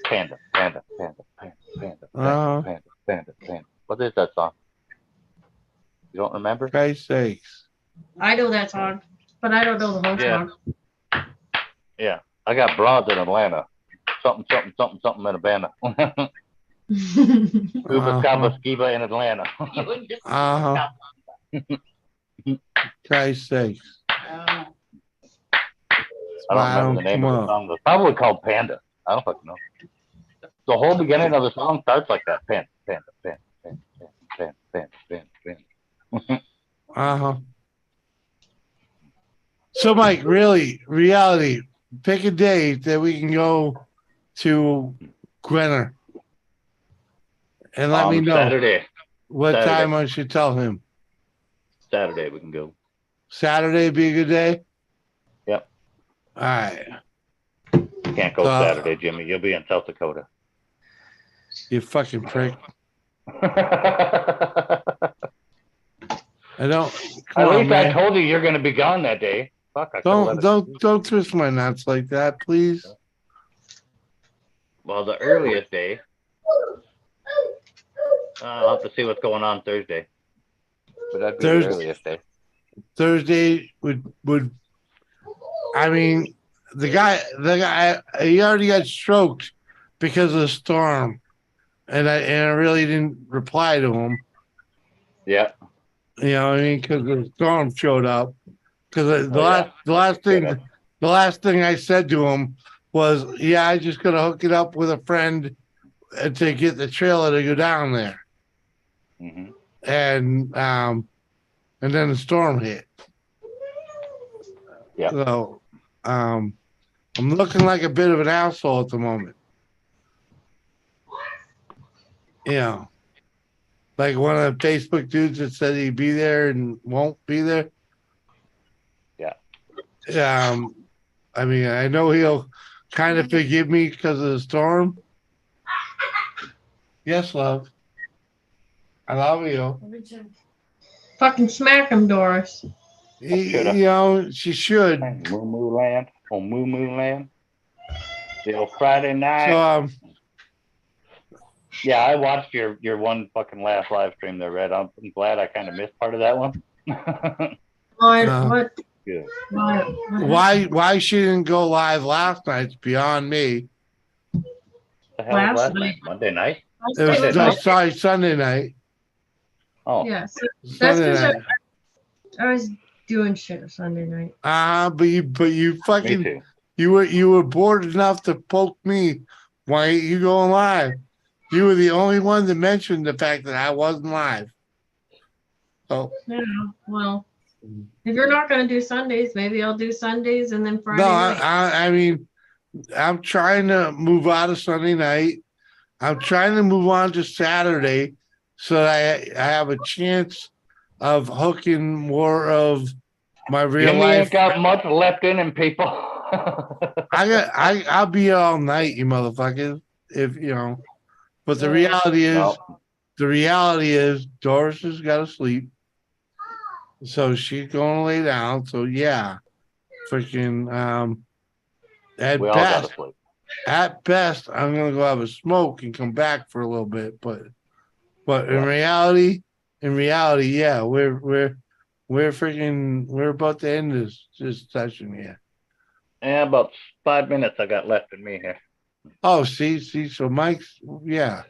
Panda, panda, panda, panda, panda, Uh-huh. panda, panda, panda. What is that song? You don't remember? Christ's sakes. I know that song, but I don't know the whole Yeah. song. Yeah. I got broads in Atlanta. Something, something, something, something in Havana. Uba Kappa Skiba in Atlanta. Uh-huh. Christ's sakes. I don't remember the name come of the up. song. It's probably called Panda. I don't fucking know. The whole beginning of the song starts like that. Panda, panda, panda, panda, panda, panda, panda, panda. Uh-huh. So, Mike, really, reality, pick a date that we can go to Gwenner. And let me know Saturday. what Saturday. time I should tell him. Saturday we can go. Saturday be a good day? Yep. All right. You can't go Saturday, Jimmy. You'll be in South Dakota. You fucking prick. I don't. Come At on, least man. I told you you're going to be gone that day. Fuck, I could've let it- Don't twist my nuts like that, please. Well, the earliest day. I'll have to see what's going on Thursday. But that'd be the Thursday. earliest day. Thursday would I mean, the guy, he already got stroked because of the storm, and I really didn't reply to him. Yeah. You know what I mean? Because the storm showed up. Because Oh, yeah. the last thing I said to him was, "Yeah, I just gotta hook it up with a friend to get the trailer to go down there." Mhm. And then the storm hit. Yeah. So I'm looking like a bit of an asshole at the moment. You know, like one of the Facebook dudes that said he'd be there and won't be there. Yeah. I mean, I know he'll kind of forgive me because of the storm. Yes, love. I love you. Fucking smack him, Doris. shoulda. You know, she should. Moo Moo Land. On Moo Moo Land. The old Friday night. So yeah, I watched your one fucking last live stream there, Red. I'm glad I kind of missed part of that one. What? Good. why she didn't go live last night's beyond me. The hell was last night? Monday night? It was Sunday night? sorry, Sunday night. Oh. Yes. That's Sunday because night. I was doing shit Sunday night. But you Me fucking too. you were bored enough to poke me. Why ain't you going live? You were the only one that mentioned the fact that I wasn't live. So Yeah. Well, if you're not going to do Sundays, maybe I'll do Sundays and then Friday no, night. I mean, I'm trying to move out of Sunday night. I'm trying to move on to Saturday so that I have a chance of hooking more of my real Jimmy life. ain't got much left in him, people. I'll be here all night, you motherfuckers. If you know, but the reality is Doris has got to sleep. So she's going to lay down. So yeah, freaking We all gotta sleep. at best, I'm gonna go have a smoke and come back for a little bit. But in reality, yeah, we're about to end this session here. Yeah, about 5 minutes I got left in me here. Oh, see, so Mike's, yeah,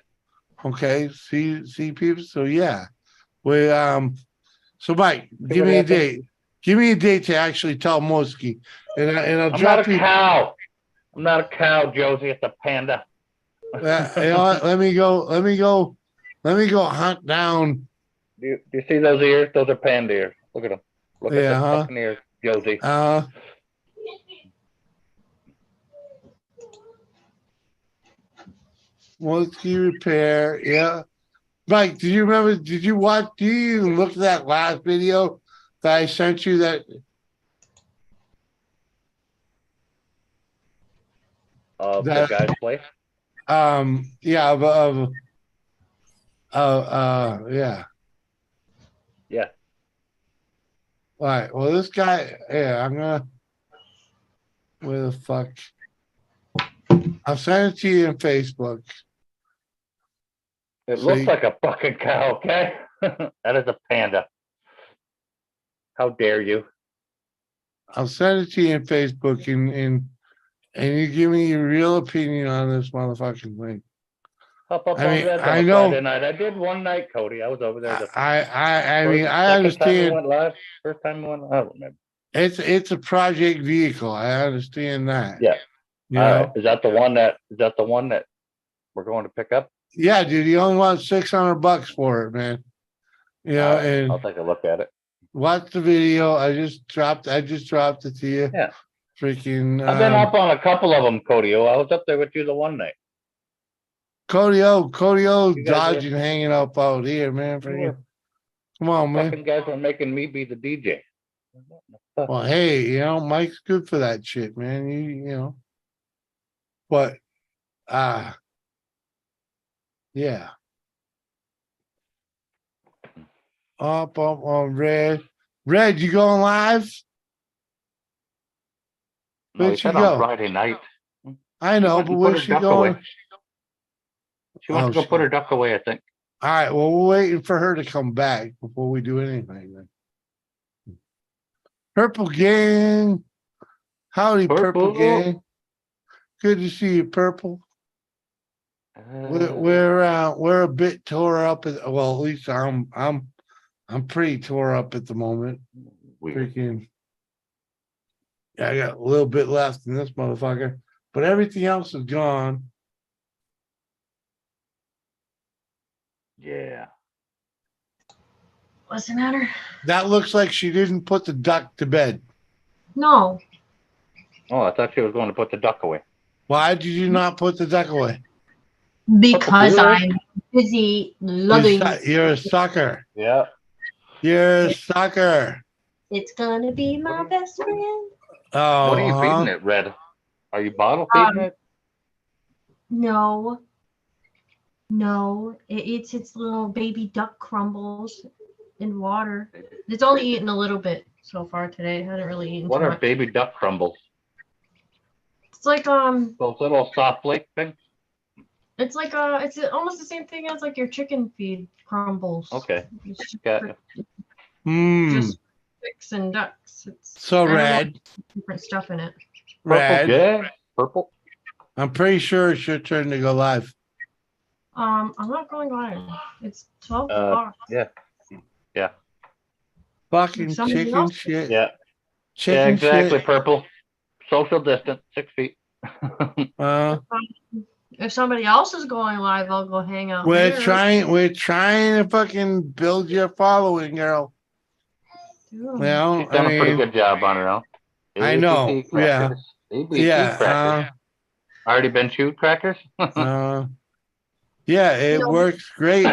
okay, see, people, so yeah, we so Mike, give me a date. Give me a date to actually tell Moski, and I'll I'm drop not a cow. I'm not a cow, Josie. It's a panda. you know what, let me go hunt down. Do you see those ears? Those are panda ears. Look at them. Look at the fucking ears, Josie. Moski repair, yeah. Mike, do you remember? Did you watch? Do you even look at that last video that I sent you? That Of the guy's place. yeah, yeah. Yeah. All right. Well, this guy, yeah, I'm gonna. Where the fuck? I'll send it to you on Facebook. It looks like a fucking cow, okay? That is a panda. How dare you? I'll send it to you on Facebook and you give me your real opinion on this motherfucking thing. Hop up I on mean, Red I on know- Friday night. I did one night, Cody. I was over there. I mean, I Second understand. time we went live. First time we went live. I don't remember. It's a project vehicle. I understand that. Yeah. You All know? right. Is that the one that we're going to pick up? Yeah, dude. You only want $600 for it, man. You know, Right, and I'll take a look at it. watch the video. I just dropped it to you. Yeah. Freaking. I've been up on a couple of them, Cody. I was up there with you the one night. Cody O You guys were- dodging, hanging up out here, man. Freaking. Come on, man. Fucking guys were making me be the DJ. Well, hey, you know, Mike's good for that shit, man. You know. But yeah. Up on Red. Red, you going live? No, Where'd he she said go? on Friday night. I know, went but and put where's her she duck going? away. She went to go put her duck away, I think. All right, well, we're waiting for her to come back before we do anything then. Purple Gang. Howdy, Purple Purple. Gang. Good to see you, Purple. We're a bit tore up. Well, at least I'm pretty tore up at the moment. Weird. Freaking. Yeah, I got a little bit left in this motherfucker, but everything else is gone. Yeah. What's the matter? That looks like she didn't put the duck to bed. No. Oh, I thought she was going to put the duck away. Why did you not put the duck away? Because Purple. I'm busy loving. You're a sucker. Yeah. You're a sucker. It's gonna be my best friend. Oh, What are you feeding it, Red? Are you bottle feeding it? No. No. It eats its little baby duck crumbles in water. It's only eaten a little bit so far today. It hasn't really eaten What too are much. baby duck crumbles? It's like Those little soft flake things? it's like it's almost the same thing as like your chicken feed crumbles. Okay. It's just, Got you. just chicks and ducks. It's So I don't know, rad. different stuff in it. Purple Rad. gang. Purple. I'm pretty sure it's your turn to go live. I'm not going live. It's 12 o'clock. Yeah. Yeah. Fucking Somebody chicken else? shit. Yeah. Chicken Yeah, exactly. shit. Purple. Social distance, 6 feet. If somebody else is going live, I'll go hang out We're there. trying to fucking build your following, girl. You know, She's done a pretty good job on her own. I know. ABT Yeah. crackers. ABT Yeah. crackers. Already been chewed crackers? Yeah, it works great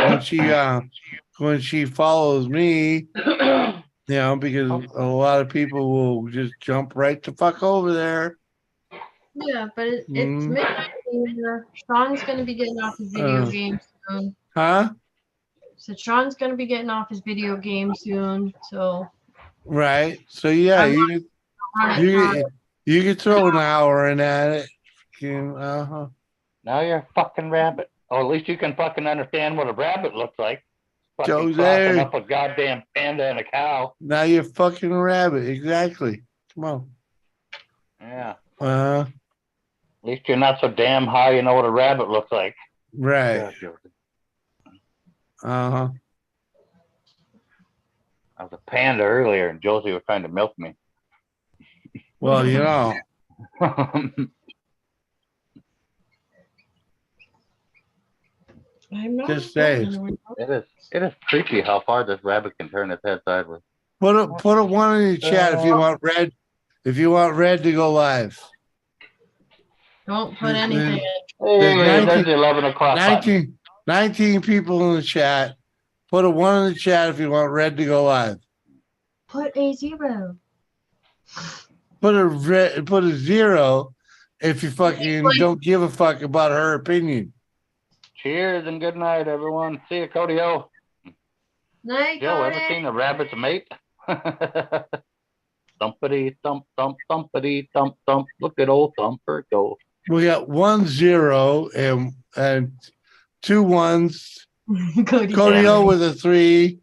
when she follows me, you know, because a lot of people will just jump right the fuck over there. Yeah, but it's midnight here. Sean's gonna be getting off his video game soon. Huh? So Sean's gonna be getting off his video game soon. So Right. So yeah, you could throw an hour in at it. Now you're a fucking rabbit. Oh, at least you can fucking understand what a rabbit looks like. Fucking Jose. crossing up a goddamn panda and a cow. Now you're fucking a rabbit. Exactly. Come on. Yeah. At least you're not so damn high you know what a rabbit looks like. Right. I was a panda earlier and Josie was trying to milk me. Well, you know. I'm not Just saying. It is creepy how far this rabbit can turn its head sideways. Put a one in the chat if you want red. If you want red to go live. Don't put anything in. Hey, there's the 11 o'clock. 19 people in the chat. Put a one in the chat if you want red to go live. Put a 0. Put a 0 if you fucking don't give a fuck about her opinion. Cheers and good night, everyone. See you, Cody O. Night, Joe, Cody. ever seen a rabbit's mate? Thumpity thump thump thumpity thump thump. Look at old Thumper go. We got 1 0 and 2 1s. Cody O with a 3.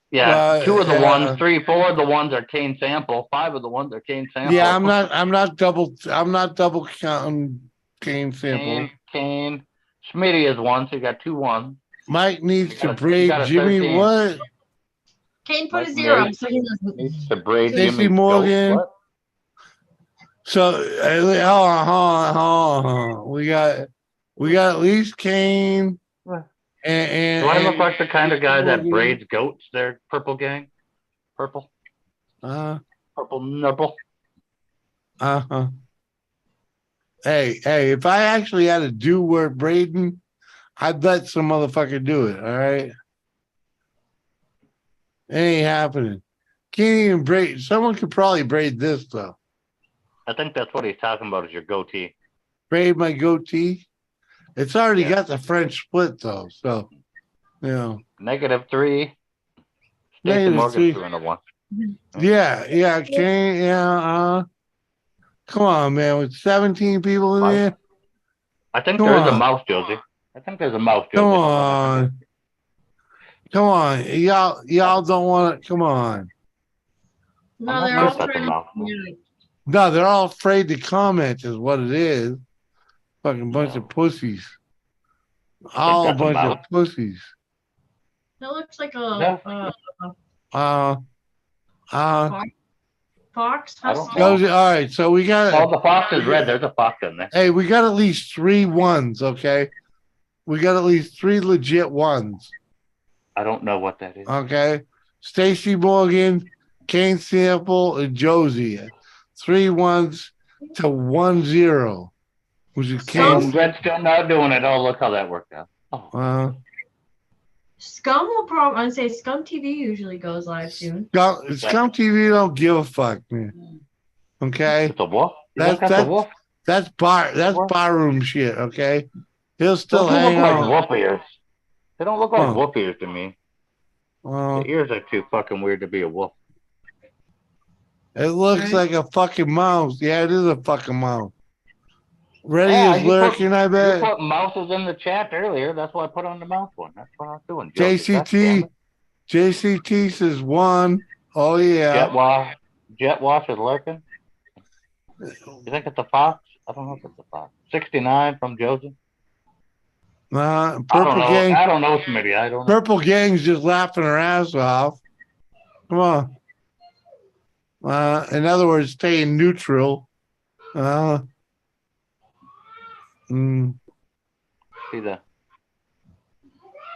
Yeah, 2 of the ones, 3, 4 of the ones are Kane Sample, 5 of the ones are Kane Sample. Yeah, I'm not double counting Kane Sample. Kane. Smitty is 1, so you got 2 1s. Mike needs to braid Jimmy 13. what? Kane put a 0, so he doesn't. Needs to braid Stacey Jimmy Morgan. What? So we got at least Kane and do I look like the kind of guy that braids goats there, Purple Gang? Purple? Purple nipple? Hey, if I actually had to do work braiding, I'd let some motherfucker do it, all right? It ain't happening. Can't even braid. Someone could probably braid this, though. I think that's what he's talking about is your goatee. Braid my goatee? It's already got the French split, though, so, you know. -3. Stacey Negative Morgan's 3. 2 and a 1. Yeah, Kane, come on, man, with 17 people in there. I think Come there is a on. mouse, Josie. I think there's a mouse, Josie. Come on. Y'all don't want it. Come on. No, I'm they're not all sure if that's a trying mouse. to. No, they're all afraid to comment is what it is. Fucking bunch of pussies. All a that's a bunch of mouse. pussies. That looks like No. Uh, fox. I don't Husky. know. Josie, all right, so we got Oh, the fox is red. There's a fox in there. hey, we got at least 3 ones, okay? We got at least 3 legit ones, I don't know what that is. okay? Stacy Morgan, Kane Sample, and Josie. 3 ones to 1-0. Which is Kane. Red's still not doing it. Oh, look how that worked out. Oh. Scum will probably. I'd say Scum TV usually goes live soon. Scum TV don't give a fuck, man. Okay? It's a wolf. That's a wolf. That's barroom shit, okay? He'll still Those hang look on. like wolf ears. They don't look like Huh. wolf ears to me. The ears are too fucking weird to be a wolf. It looks Right. like a fucking mouse. Yeah, it is a fucking mouse. Ready Yeah, is you lurking, I You bet. put mouses in the chat earlier. That's why I put on the mouse one. That's what I was doing. Josie. God damn JCT, it. JCT says 1. Oh, yeah. Jet Wash is lurking. You think it's a fox? I don't know if it's a fox. 69 from Josie. Purple Gang. I don't know, Smitty. I don't know. Purple Gang's just laughing her ass off. Come on. In other words, staying neutral. See that?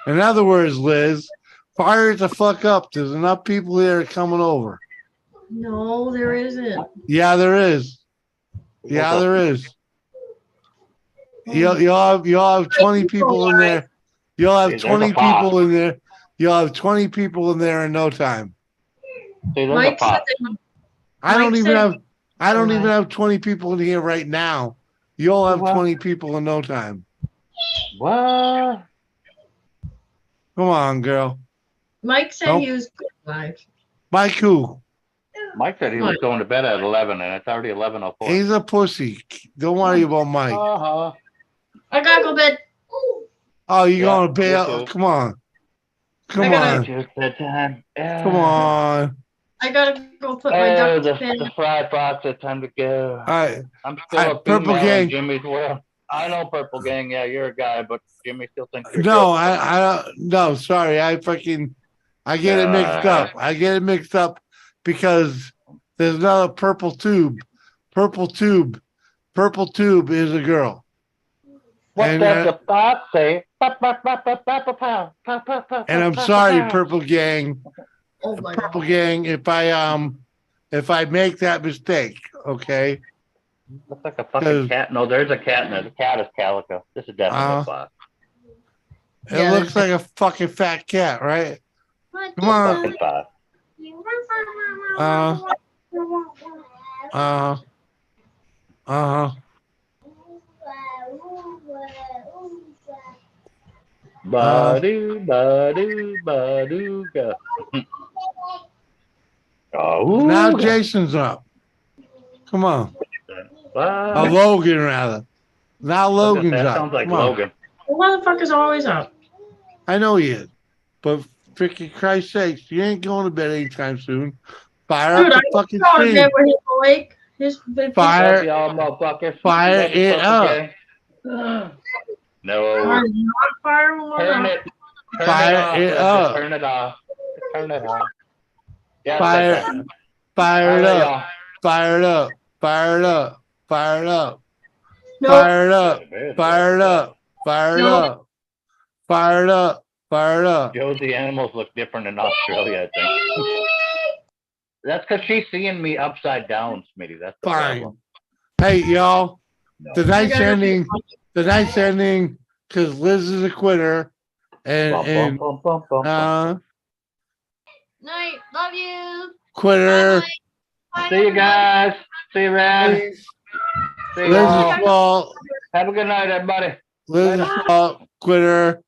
In other words, Liz, fire it the fuck up. There's enough people here coming over. No, there isn't. Yeah, there is. Yeah, there is. You'll have 20 people in there. You'll have There's 20 a fox. people in there. You'll have 20 people in there in no time. See, there's Mike a fox. said I don't Mike even said- have I don't even Right. have 20 people in here right now. You'll have What? 20 people in no time. What? Come on, girl. Mike said Nope. he was live. Mike who? Mike said he was going to bed at 11, and it's already 11:04. He's a pussy. Don't worry about Mike. Uh-huh. I gotta go to bed. Oh, you Yeah, going to me bail? too. Come on. Come I gotta- on. Just bedtime. Come on. I gotta go put my Oh, duck the to bed. fried fox. It's time to go. All right. I'm still Alright, a Purple female Gang. in Jimmy's world. I know Purple Gang. Yeah, you're a guy, but Jimmy still thinks you're No, good. I no, sorry. I get it mixed up. I get it mixed up because there's another purple tube. Purple tube is a girl. What And, does the fox say? Pa, pa, pa, pa, pa, pa, pa, pa, pa, pa, And I'm pa, sorry, pa. Purple Gang. Oh my Purple god. Gang, if I make that mistake, okay? Looks like a fucking 'Cause- cat. No, there's a cat in there. The cat is calico. This is definitely a fox. It Yeah, looks like a fucking fat cat, right? What Come on. Fucking fox. Ba-doo, ba-doo, ba-doo, go. Oh, Now Jason's up. Come on. Logan, rather. Now Logan's that up. sounds like Come on. Logan. The motherfucker's always up. I know he is. But freaking Christ's sakes, you ain't going to bed anytime soon. Fire Dude, up I the fucking saw stream. him when he's awake. Fire- Love y'all, motherfuckers. Fire Love you, it Purple up. Gang. No. Not fire one Turn up. it. Turn Fire it off. it Let's up. just turn it off. Turn it off. Yeah, Fire that's it. Fire it All right, up. y'all. Fire it up. Fire it up. Fire it up. Nope. Fire it up. Fire it up. Fire it No. up. Fire it up. Fire it up. Josie, animals look different in Australia, I think. That's because she's seeing me upside down, Smitty. That's the Fine. problem. Hey, y'all. No. The night's ending because Liz is a quitter. And Bum, bum, bum, bum. Night. Love you. quitter. Bye, See you guys. See you, Red. Liz See you is all. fault. Have a good night, everybody. Liz is fault. Quitter.